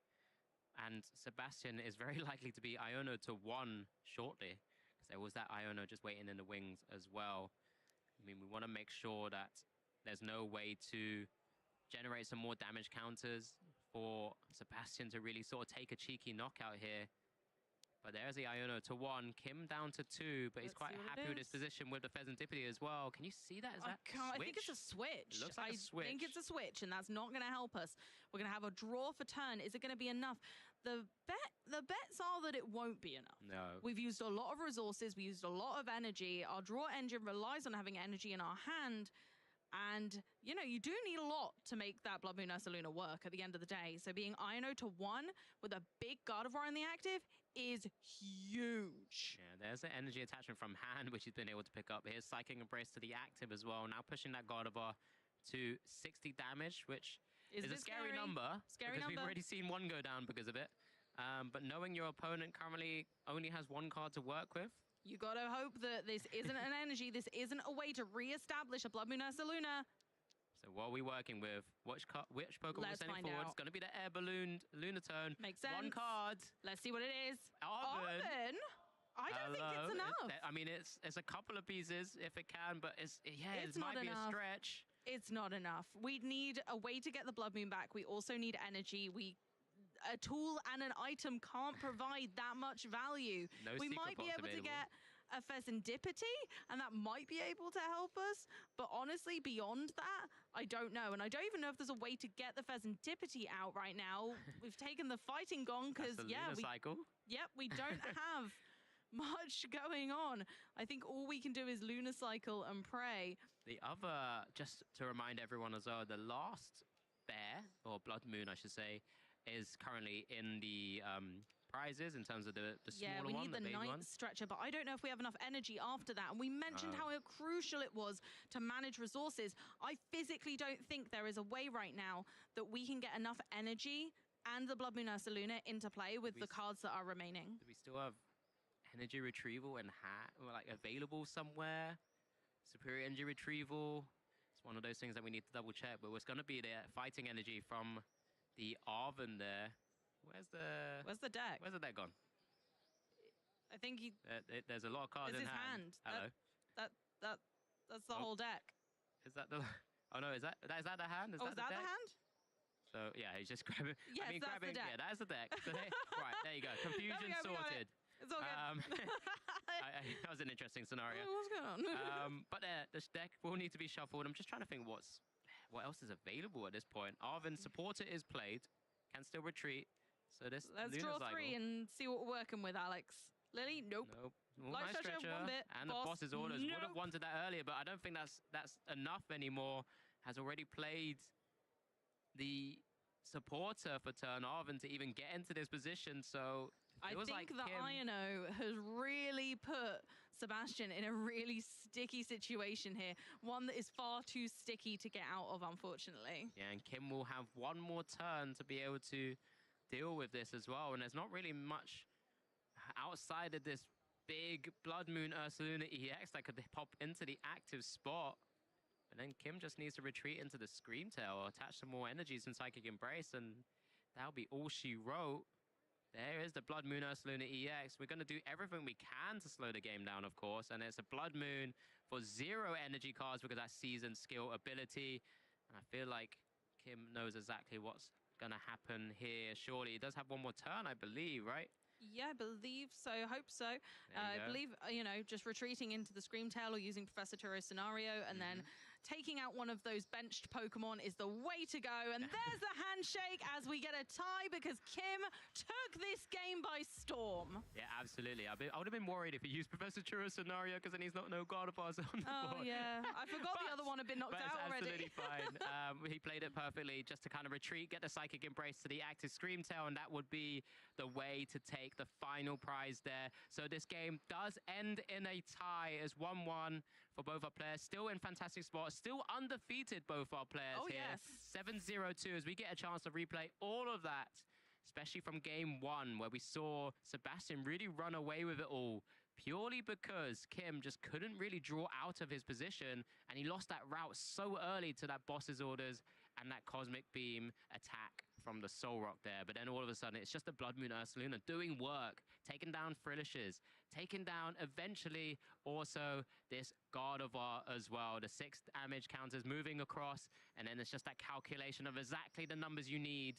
and Sebastian is very likely to be Iono to 1 shortly, because there was that Iono just waiting in the wings as well. I mean, we want to make sure that there's no way to generate some more damage counters for Sebastian to really sort of take a cheeky knockout here. But there's the Iono to 1, Kim down to 2, but he's quite happy with his position with the Pheasantipity as well. Can you see that? Is that I think it's a switch. It looks like a switch. I think it's a switch, and that's not going to help us. We're going to have a draw for turn. Is it going to be enough? The bets are that it won't be enough. No. We've used a lot of resources. We used a lot of energy. Our draw engine relies on having energy in our hand. And, you know, you do need a lot to make that Blood Moon Ursaluna work at the end of the day. So being Iono to 1 with a big Gardevoir in the active is huge. Yeah, there's the energy attachment from hand, which he's been able to pick up. Here's Psychic Embrace to the active as well. Now pushing that Gardevoir to 60 damage, which is a scary number. Because we've already seen 1 go down because of it. But knowing your opponent currently only has 1 card to work with, you gotta hope that this isn't an energy, this isn't a way to re-establish a Blood Moon Ursaluna. So what are we working with? Which Pokemon we're sending forward? It's going to be the Air Balloon Lunatone. Makes sense. 1 card. Let's see what it is. Arven. I don't think it's enough. I mean, it's a couple of pieces if it can, but it It's might not be enough. a stretch. It's not enough. We need a way to get the Blood Moon back. We also need energy. A tool and an item can't provide that much value. No we secret might be box able to available. get a Pheasantipity, and that might be able to help us. But honestly, beyond that, I don't know. And I don't even know if there's a way to get the Pheasantipity out right now. We've taken the Fighting Gong because, we don't have much going on. I think all we can do is Lunacycle and pray. The other, just to remind everyone as well, the last bear, or Blood Moon, I should say, is currently in the prizes in terms of the smaller one. Yeah, we need the big ninth one. stretcher, but I don't know if we have enough energy after that. And we mentioned how crucial it was to manage resources. I physically don't think there is a way right now that we can get enough energy and the Blood Moon Ursaluna into play with the cards that are remaining. Do we still have energy retrieval and available somewhere? Superior energy retrieval. It's one of those things that we need to double check, but it's going to be the fighting energy from the Arven there. Where's the deck? Where's the deck gone? I think he. There's a lot of cards in his hand. Hello. That's the whole deck. Is that the? Oh no, is that the hand? Is that the hand? So yeah, he's just grabbing. Yes, I mean, that's the deck. Yeah, that's the deck. So, right, there you go. Confusion sorted. It's all good. That was an interesting scenario. What's going on? But this deck will need to be shuffled. I'm just trying to think what else is available at this point. Arven Supporter is played, can still retreat. So this Let's draw 3 and see what we're working with, Alex. Lily, nope. Light stretcher, one bit. and the boss's orders would have wanted that earlier, but I don't think that's enough anymore. Has already played the supporter for turn off and to even get into this position, so I think that Iono has really put Sebastian in a really sticky situation here. One that is far too sticky to get out of, unfortunately. Yeah, and Kim will have one more turn to be able to deal with this as well. And there's not really much outside of this big Blood Moon Ursaluna EX that could pop into the active spot. And then Kim just needs to retreat into the Scream Tail or attach some more energies from Psychic Embrace, and that'll be all she wrote. There is the Blood Moon Ursaluna EX. We're going to do everything we can to slow the game down, of course. And it's a Blood Moon for 0 energy cards because that's Seasoned Skill ability. And I feel like Kim knows exactly what's going to happen here. Surely, he does have one more turn, I believe, right? Yeah, I believe so. Hope so. I believe, just retreating into the Scream Tail or using Professor Turo's scenario and then taking out one of those benched Pokemon is the way to go. And there's the handshake as we get a tie because Kim took this game by storm. Yeah, absolutely. I would have been worried if he used Professor Turo's scenario because then he's not no Gardevoirs on the board. Oh, yeah. I forgot the other one had been knocked out already. Absolutely fine. He played it perfectly just to kind of retreat, get the Psychic Embrace to the active Scream Tail, and that would be the way to take the final prize there. So this game does end in a tie as 1-1 for both our players. Still in fantastic spots, still undefeated both our players here. Yes. 7-0-2 as we get a chance to replay all of that, especially from game 1 where we saw Sebastian really run away with it all purely because Kim just couldn't really draw out of his position and he lost that route so early to that boss's orders and that Cosmic Beam attack from the Soul Rock there. But then all of a sudden, it's just a Blood Moon Ursaluna doing work, taking down Frillishes, taking down eventually also this Gardevoir as well. The 6 damage counters moving across, and then it's just that calculation of exactly the numbers you need.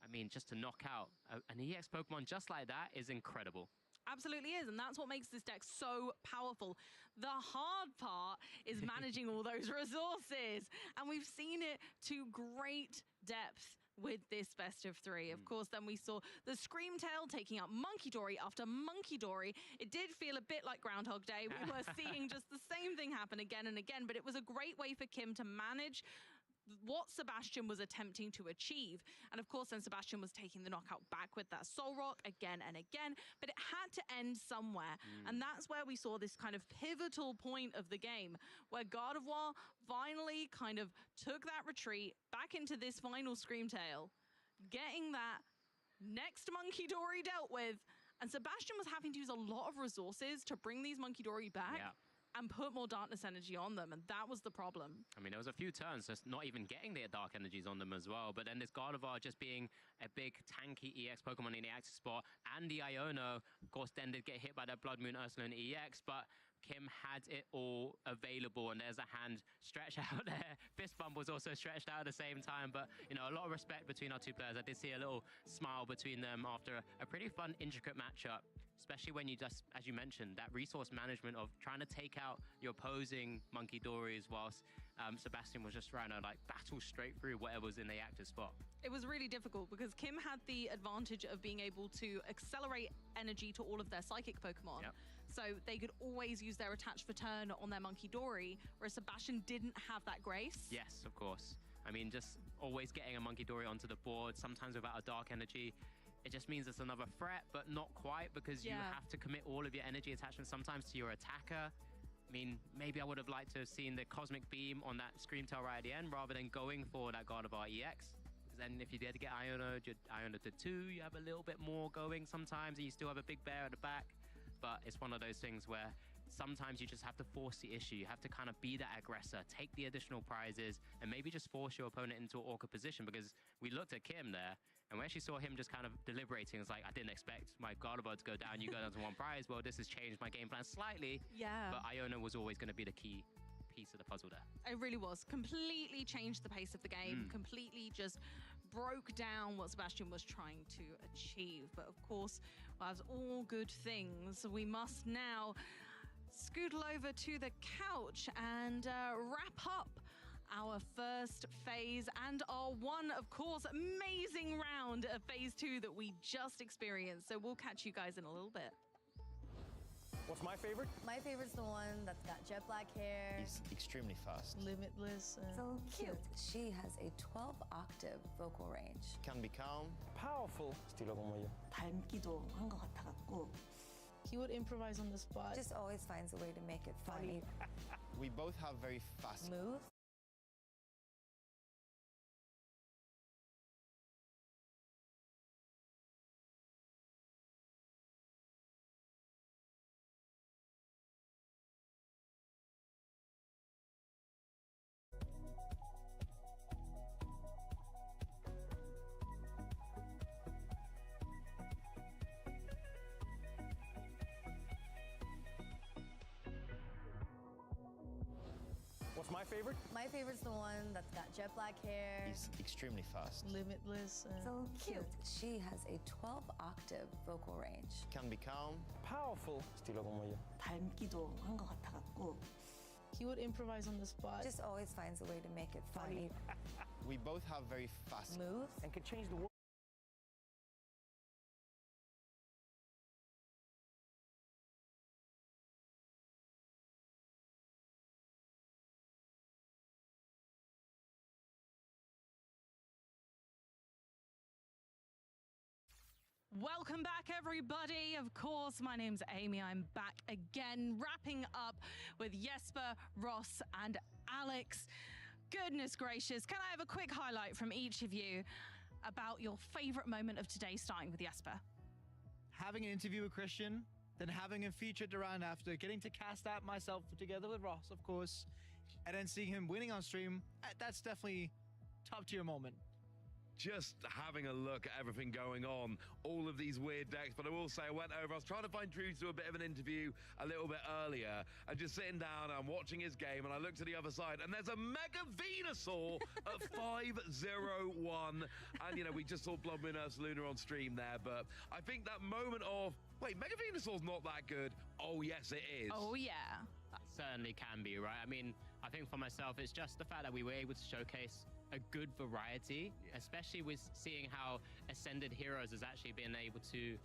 I mean, just to knock out an EX Pokemon just like that is incredible. Absolutely is, and that's what makes this deck so powerful. The hard part is managing all those resources, and we've seen it to great depth with this best of 3. Of course, then we saw the Scream Tail taking out Monkey Dory after Monkey Dory. It did feel a bit like Groundhog Day. We were seeing just the same thing happen again and again, but it was a great way for Kim to manage what Sebastian was attempting to achieve. And of course, then Sebastian was taking the knockout back with that Soul Rock again and again, but it had to end somewhere. And that's where we saw this kind of pivotal point of the game, where Gardevoir finally kind of took that retreat back into this final Scream Tail, getting that next Monkey Dory dealt with. And Sebastian was having to use a lot of resources to bring these Monkey Dory back. And put more darkness energy on them, and that was the problem. I mean, there was a few turns just not even getting the dark energies on them as well, but then this Gardevoir just being a big tanky EX Pokemon in the active spot, and the Iono, of course, then did get hit by that Blood Moon Ursaluna EX, but Kim had it all available, and there's a hand stretched out there. Fist bump was also stretched out at the same time, but, a lot of respect between our two players. I did see a little smile between them after a pretty fun, intricate matchup. Especially when you just, as you mentioned, that resource management of trying to take out your opposing Monkey Dories whilst Sebastian was just trying to battle straight through whatever was in the active spot. It was really difficult because Kim had the advantage of being able to accelerate energy to all of their psychic Pokemon. So they could always use their attach for turn on their Monkey Dory, whereas Sebastian didn't have that grace. Yes, of course. I mean, just always getting a Monkey Dory onto the board, sometimes without a dark energy, it just means it's another threat, but not quite, because you have to commit all of your energy attachment sometimes to your attacker. I mean, maybe I would have liked to have seen the Cosmic Beam on that Scream Tail right at the end rather than going for that Gardevoir EX. Because then if you did get Iono to 2, you have a little bit more going sometimes, and you still have a big bear at the back. But it's one of those things where sometimes you just have to force the issue. You have to kind of be that aggressor, take the additional prizes, and maybe just force your opponent into an awkward position, because we looked at Kim there, and when she saw him just kind of deliberating, it's like, I didn't expect my Gardevoir to go down, you go down to 1 prize. Well, this has changed my game plan slightly. But Iono was always going to be the key piece of the puzzle there. It really was. Completely changed the pace of the game, completely just broke down what Sebastian was trying to achieve. But of course, as all good things, we must now scootle over to the couch and wrap up our first phase and our one, of course, amazing round of phase 2 that we just experienced. So we'll catch you guys in a little bit. What's my favorite? My favorite's the one that's got jet black hair. He's extremely fast. Limitless. So cute. She has a 12-octave vocal range. Can be calm. Powerful. estilo como yo. 닮기도 한 것 같아갖고. He would improvise on the spot. Just always finds a way to make it funny. We both have very fast moves. What's my favorite? My favorite's the one that's got jet black hair. He's extremely fast. Limitless. So cute. She has a 12-octave vocal range. Can be calm. Powerful. estilo como yo. 닮기도 한 것 같아갖고. He would improvise on the spot. Just always finds a way to make it funny. We both have very fast moves. And can change the world. Welcome back, everybody. Of course, my name's Amy. I'm back again, wrapping up with Jesper, Ross, and Alex. Goodness gracious. Can I have a quick highlight from each of you about your favorite moment of today, starting with Jesper? Having an interview with Christian, then having him featured around after, getting to cast that myself together with Ross, of course, and then seeing him winning on stream, that's definitely top tier moment. Just having a look at everything going on, all of these weird decks. But I will say, I went over, I was trying to find Drew to do a bit of an interview a little bit earlier, and just sitting down, I'm watching his game, and I look to the other side, and there's a Mega Venusaur at 501. And, you know, we just saw Blood Moon Ursa Luna on stream there, but I think that moment of, wait, Mega Venusaur's not that good. Oh, yes, it is. Oh, yeah. That certainly can be, right? I mean, I think for myself, it's just the fact that we were able to showcase a good variety, especially with seeing how Ascended Heroes has actually been able to,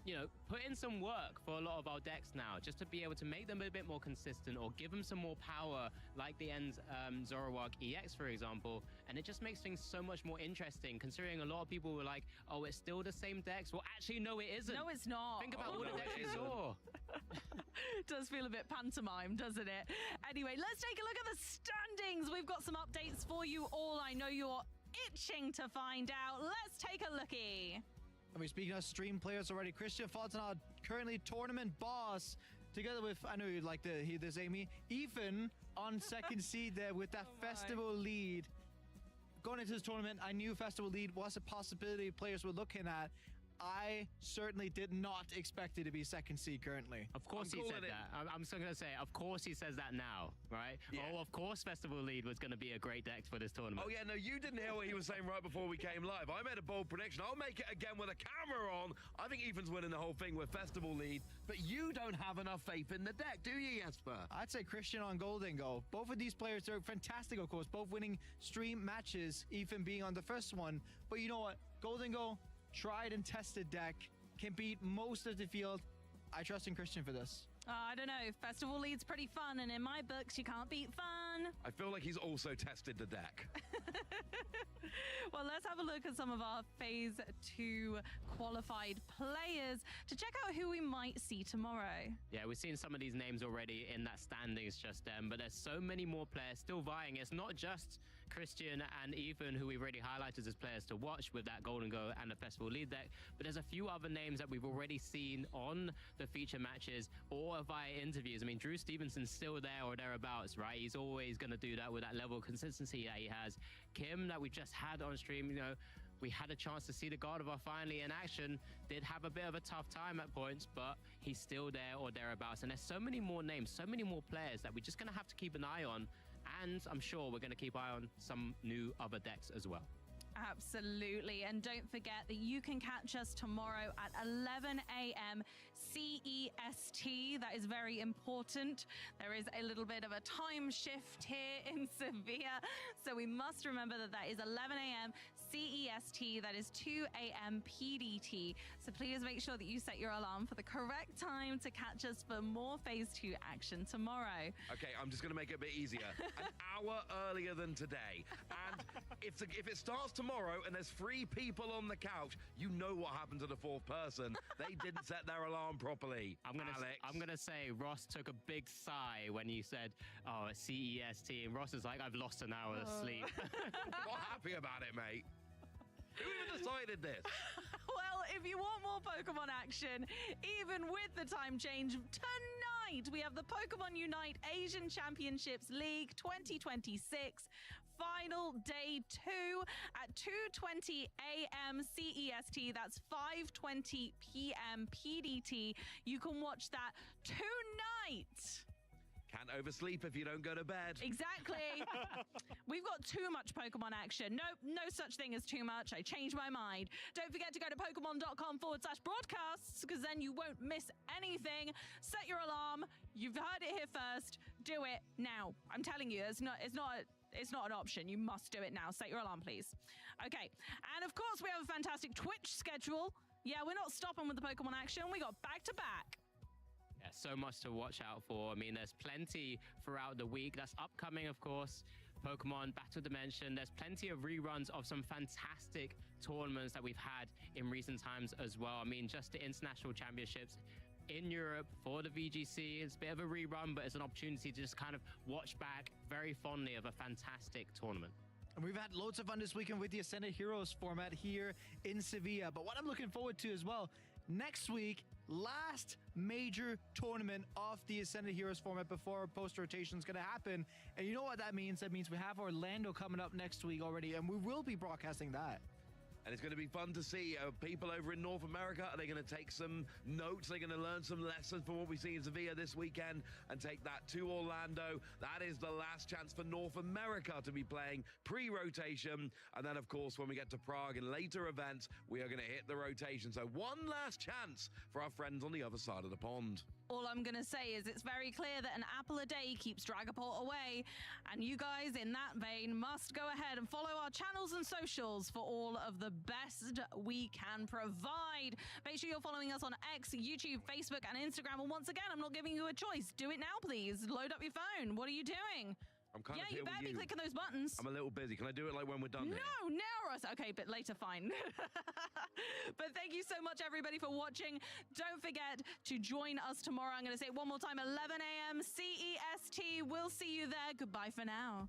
you know, put in some work for a lot of our decks now, just to be able to make them a bit more consistent or give them some more power, like the end Zoroark EX, for example. And it just makes things so much more interesting, considering a lot of people were like, oh, it's still the same decks. Well, actually, no, it isn't. No, it's not. Think about all the decks you saw. It does feel a bit pantomime, doesn't it? Anyway, let's take a look at the standings. We've got some updates for you all. I know you're itching to find out. Let's take a lookie. I mean, speaking of stream players already, Christian Fontenot, currently tournament boss, together with, I know you'd like to hear this, Amy, Ethan on second seed there with that festival lead. Going into this tournament, I knew festival lead was a possibility players were looking at. I certainly did not expect it to be second seed currently. Of course he said that. I'm still going to say, of course he says that now, right? Yeah. Oh, of course Festival Lead was going to be a great deck for this tournament. Oh, yeah, no, you didn't hear what he was saying right before we came live. I made a bold prediction. I'll make it again with a camera on. I think Ethan's winning the whole thing with Festival Lead, but you don't have enough faith in the deck, do you, Jesper? I'd say Christian on Golden Go. Both of these players are fantastic, of course, both winning stream matches, Ethan being on the first one. But you know what? Golden Go, tried and tested deck, can beat most of the field. I trust in Christian for this. I don't know. Festival Lead's pretty fun, and in my books, you can't beat fun. I feel like he's also tested the deck. Well, let's have a look at some of our Phase 2 qualified players to check out who we might see tomorrow. Yeah, we've seen some of these names already in that standings just then, but there's so many more players still vying. It's not just Christian and Ethan, who we've already highlighted as players to watch with that Golden Go and the Festival Lead deck, but there's a few other names that we've already seen on the feature matches or via interviews. I mean, Drew Stevenson's still there or thereabouts, right? He's always going to do that with that level of consistency that he has. Kim, that we just had on stream, you know, we had a chance to see the Gardevoir finally in action. Did have a bit of a tough time at points, but he's still there or thereabouts. And there's so many more names, so many more players that we're just going to have to keep an eye on. And I'm sure we're going to keep an eye on some new other decks as well. Absolutely. And don't forget that you can catch us tomorrow at 11 a.m. CEST. That is very important. There is a little bit of a time shift here in Sevilla. So we must remember that that is 11 a.m. CEST. That is 2 a.m. PDT. So please make sure that you set your alarm for the correct time to catch us for more Phase 2 action tomorrow. Okay, I'm just going to make it a bit easier. An hour earlier than today. And if it starts tomorrow and there's 3 people on the couch, you know what happened to the 4th person. They didn't set their alarm properly. I'm gonna say Ross took a big sigh when you said, "Oh, it's CEST," and Ross is like, "I've lost an hour of sleep." Not happy about it, mate. Who even decided this? Well, if you want more Pokemon action, even with the time change, tonight we have the Pokemon Unite Asian Championships League 2026. Final day 2 at 2:20 a.m. CEST. That's 5:20 p.m. PDT. You can watch that tonight. Can't oversleep if you don't go to bed. Exactly. We've got too much Pokemon action. Nope, no such thing as too much. I changed my mind. Don't forget to go to Pokemon.com/broadcasts, because then you won't miss anything. Set your alarm. You've heard it here first. Do it now. I'm telling you, it's not an option. You must do it now. Set your alarm, please. Okay. And of course, we have a fantastic Twitch schedule. Yeah, we're not stopping with the Pokemon action. We got back to back. Yeah, so much to watch out for. I mean, there's plenty throughout the week. That's upcoming, of course. Pokemon Battle Dimension. There's plenty of reruns of some fantastic tournaments that we've had in recent times as well. I mean, just the international championships in Europe for the VGC. It's a bit of a rerun, but it's an opportunity to just kind of watch back very fondly of a fantastic tournament. And we've had loads of fun this weekend with the Ascended Heroes format here in Sevilla. But what I'm looking forward to as well, next week, last major tournament of the Ascended Heroes format before post-rotation is going to happen. And you know what that means? That means we have Orlando coming up next week already, and we will be broadcasting that. And it's going to be fun to see people over in North America. Are they going to take some notes? They're going to learn some lessons from what we see in Sevilla this weekend and take that to Orlando. That is the last chance for North America to be playing pre-rotation. And then, of course, when we get to Prague and later events, we are going to hit the rotation. So one last chance for our friends on the other side of the pond. All I'm going to say is it's very clear that an apple a day keeps Dragapult away. And you guys, in that vein, must go ahead and follow our channels and socials for all of the best we can provide. Make sure you're following us on X, YouTube, Facebook, and Instagram. And once again, I'm not giving you a choice. Do it now, please. Load up your phone. What are you doing? I'm kind of you here better with be clicking those buttons. I'm a little busy. Can I do it like when we're done here? No, Ross. Okay, but later, fine. But thank you so much, everybody, for watching. Don't forget to join us tomorrow. I'm going to say it one more time, 11 a.m. CEST. We'll see you there. Goodbye for now.